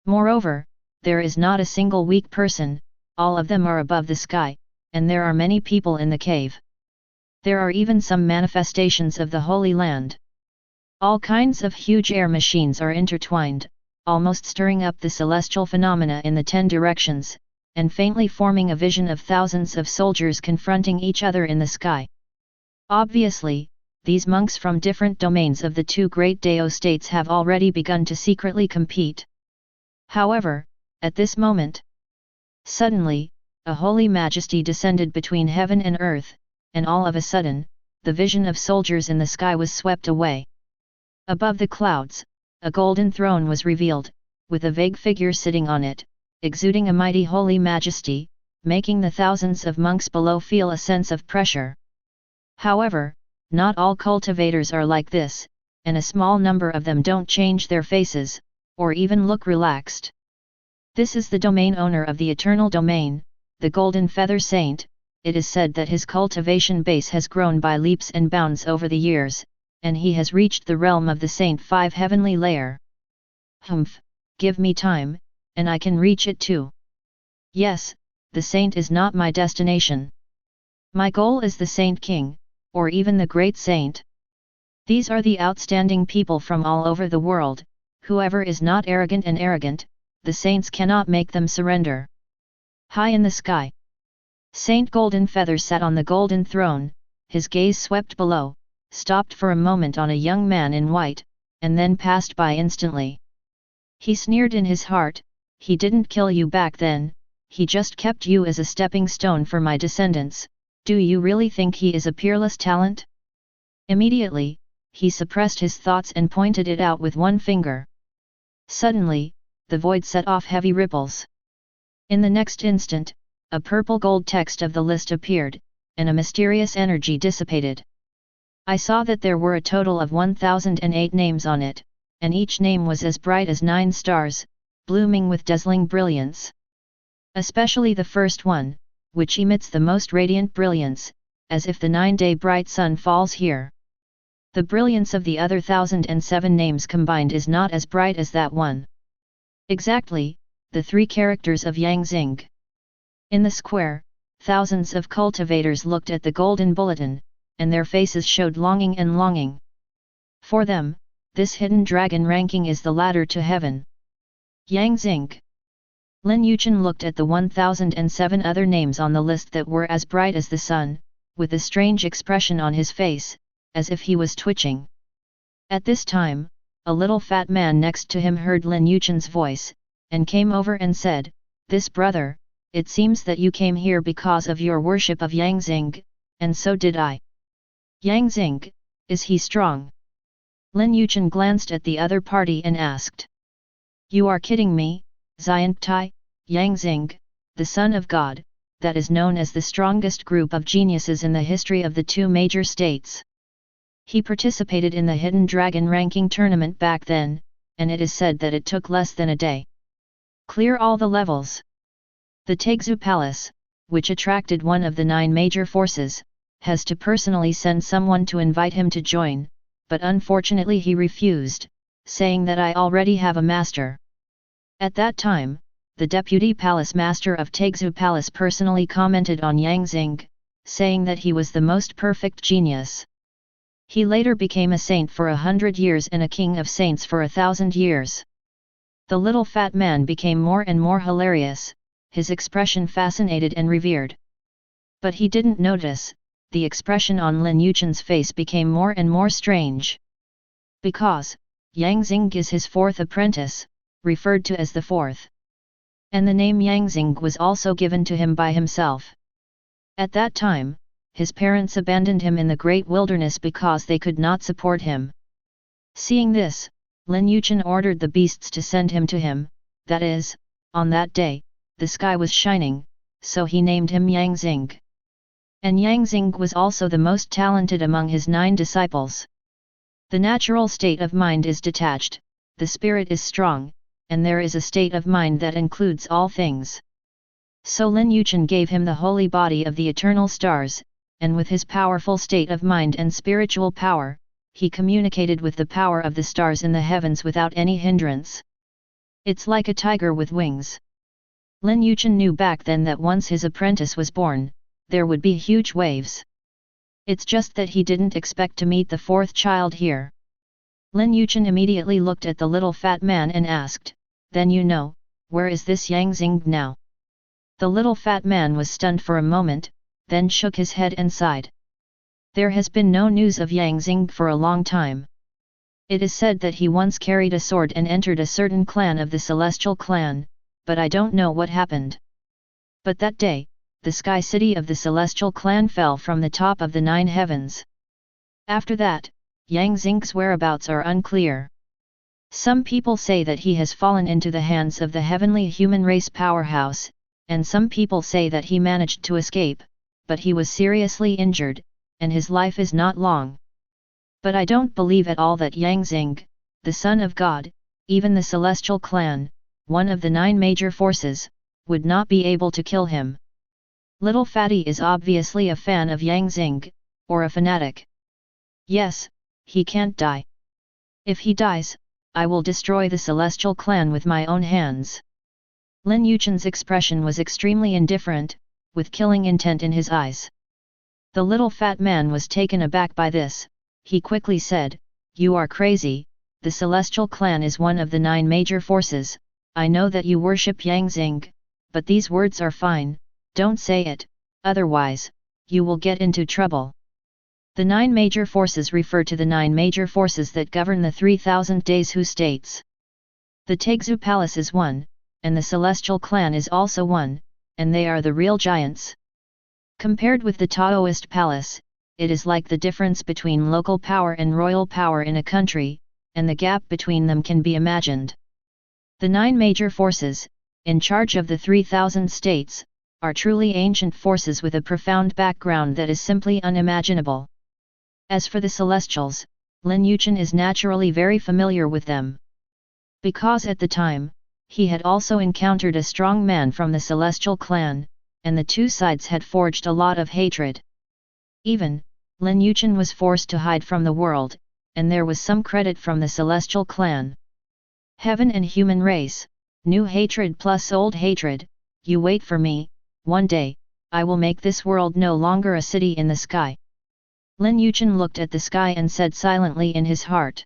Moreover, there is not a single weak person, all of them are above the sky, and there are many people in the cave. There are even some manifestations of the Holy Land. All kinds of huge air machines are intertwined, almost stirring up the celestial phenomena in the 10 directions, and faintly forming a vision of thousands of soldiers confronting each other in the sky. Obviously, these monks from different domains of the two great Dao states have already begun to secretly compete. However, at this moment, suddenly, a holy majesty descended between heaven and earth, and all of a sudden, the vision of soldiers in the sky was swept away. Above the clouds, a golden throne was revealed, with a vague figure sitting on it, exuding a mighty holy majesty, making the thousands of monks below feel a sense of pressure. However, not all cultivators are like this, and a small number of them don't change their faces, or even look relaxed. This is the domain owner of the eternal domain, the Golden Feather Saint. It is said that his cultivation base has grown by leaps and bounds over the years, and he has reached the realm of the Saint 5 heavenly layer. Humph, give me time, and I can reach it too. Yes, the Saint is not my destination. My goal is the Saint King, or even the Great Saint. These are the outstanding people from all over the world. Whoever is not arrogant and arrogant, the saints cannot make them surrender. High in the sky, Saint Golden Feather sat on the golden throne, his gaze swept below, stopped for a moment on a young man in white, and then passed by instantly. He sneered in his heart, he didn't kill you back then, he just kept you as a stepping stone for my descendants. Do you really think he is a peerless talent? Immediately, he suppressed his thoughts and pointed it out with one finger. Suddenly, the void set off heavy ripples. In the next instant, a purple gold text of the list appeared, and a mysterious energy dissipated. I saw that there were a total of 1008 names on it, and each name was as bright as 9 stars, blooming with dazzling brilliance. Especially the first one, which emits the most radiant brilliance, as if the 9-day bright sun falls here. The brilliance of the other 1007 names combined is not as bright as that one. Exactly, the 3 characters of Yang Xing. In the square, thousands of cultivators looked at the golden bulletin, and their faces showed longing and longing. For them, this hidden dragon ranking is the ladder to heaven. Yang Xing. Lin Yichen looked at the 1007 other names on the list that were as bright as the sun, with a strange expression on his face, as if he was twitching. At this time, a little fat man next to him heard Lin Yichen's voice, and came over and said, "This brother, it seems that you came here because of your worship of Yang Xing, and so did I." "Yang Xing, is he strong?" Lin Yichen glanced at the other party and asked. "You are kidding me, Xiantai, Yang Xing, the son of God, that is known as the strongest group of geniuses in the history of the 2 major states. He participated in the Hidden Dragon ranking tournament back then, and it is said that it took less than a day. Clear all the levels. The Taixu Palace, which attracted one of the 9 major forces, has to personally send someone to invite him to join, but unfortunately he refused, saying that I already have a master." At that time, the deputy palace master of Taixu Palace personally commented on Yang Xing, saying that he was the most perfect genius. He later became a saint for 100 years and a king of saints for 1,000 years. The little fat man became more and more hilarious, his expression fascinated and revered. But he didn't notice, the expression on Lin Yichen's face became more and more strange. Because, Yang Xing is his 4th apprentice, referred to as the 4th. And the name Yang Xing was also given to him by himself. At that time, his parents abandoned him in the great wilderness because they could not support him. Seeing this, Lin Yichen ordered the beasts to send him to him, that is, on that day, the sky was shining, so he named him Yang Xing. And Yang Xing was also the most talented among his 9 disciples. The natural state of mind is detached, the spirit is strong, and there is a state of mind that includes all things. So Lin Yichen gave him the holy body of the eternal stars, and with his powerful state of mind and spiritual power, he communicated with the power of the stars in the heavens without any hindrance. It's like a tiger with wings. Lin Yichen knew back then that once his apprentice was born, there would be huge waves. It's just that he didn't expect to meet the fourth child here. Lin Yichen immediately looked at the little fat man and asked, "Then you know, where is this Yang Xing now?" The little fat man was stunned for a moment, then shook his head and sighed. There has been no news of Yang Xing for a long time. It is said that he once carried a sword and entered a certain clan of the Celestial Clan, but I don't know what happened. But that day, the sky city of the Celestial Clan fell from the top of the 9 heavens. After that, Yang Xing's whereabouts are unclear. Some people say that he has fallen into the hands of the heavenly human race powerhouse, and some people say that he managed to escape, but he was seriously injured, and his life is not long. But I don't believe at all that Yang Xing, the son of God, even the Celestial Clan, one of the 9 major forces, would not be able to kill him. Little Fatty is obviously a fan of Yang Xing, or a fanatic. Yes, he can't die. If he dies, I will destroy the Celestial Clan with my own hands. Lin Yichen's expression was extremely indifferent, with killing intent in his eyes. The little fat man was taken aback by this. He quickly said, "You are crazy, the Celestial Clan is one of the 9 major forces. I know that you worship Yang Xing, but these words are fine, don't say it, otherwise, you will get into trouble." The 9 major forces refer to the 9 major forces that govern the 3000 days who states. The Taixu Palace is one, and the Celestial Clan is also one, and they are the real giants. Compared with the Taoist Palace, it is like the difference between local power and royal power in a country, and the gap between them can be imagined. The 9 major forces, in charge of the 3000 states, are truly ancient forces with a profound background that is simply unimaginable. As for the Celestials, Lin Yichen is naturally very familiar with them. Because at the time, he had also encountered a strong man from the Celestial Clan, and the two sides had forged a lot of hatred. Even, Lin Yichen was forced to hide from the world, and there was some credit from the Celestial Clan. Heaven and human race, new hatred plus old hatred, you wait for me, one day, I will make this world no longer a city in the sky. Lin Yichen looked at the sky and said silently in his heart.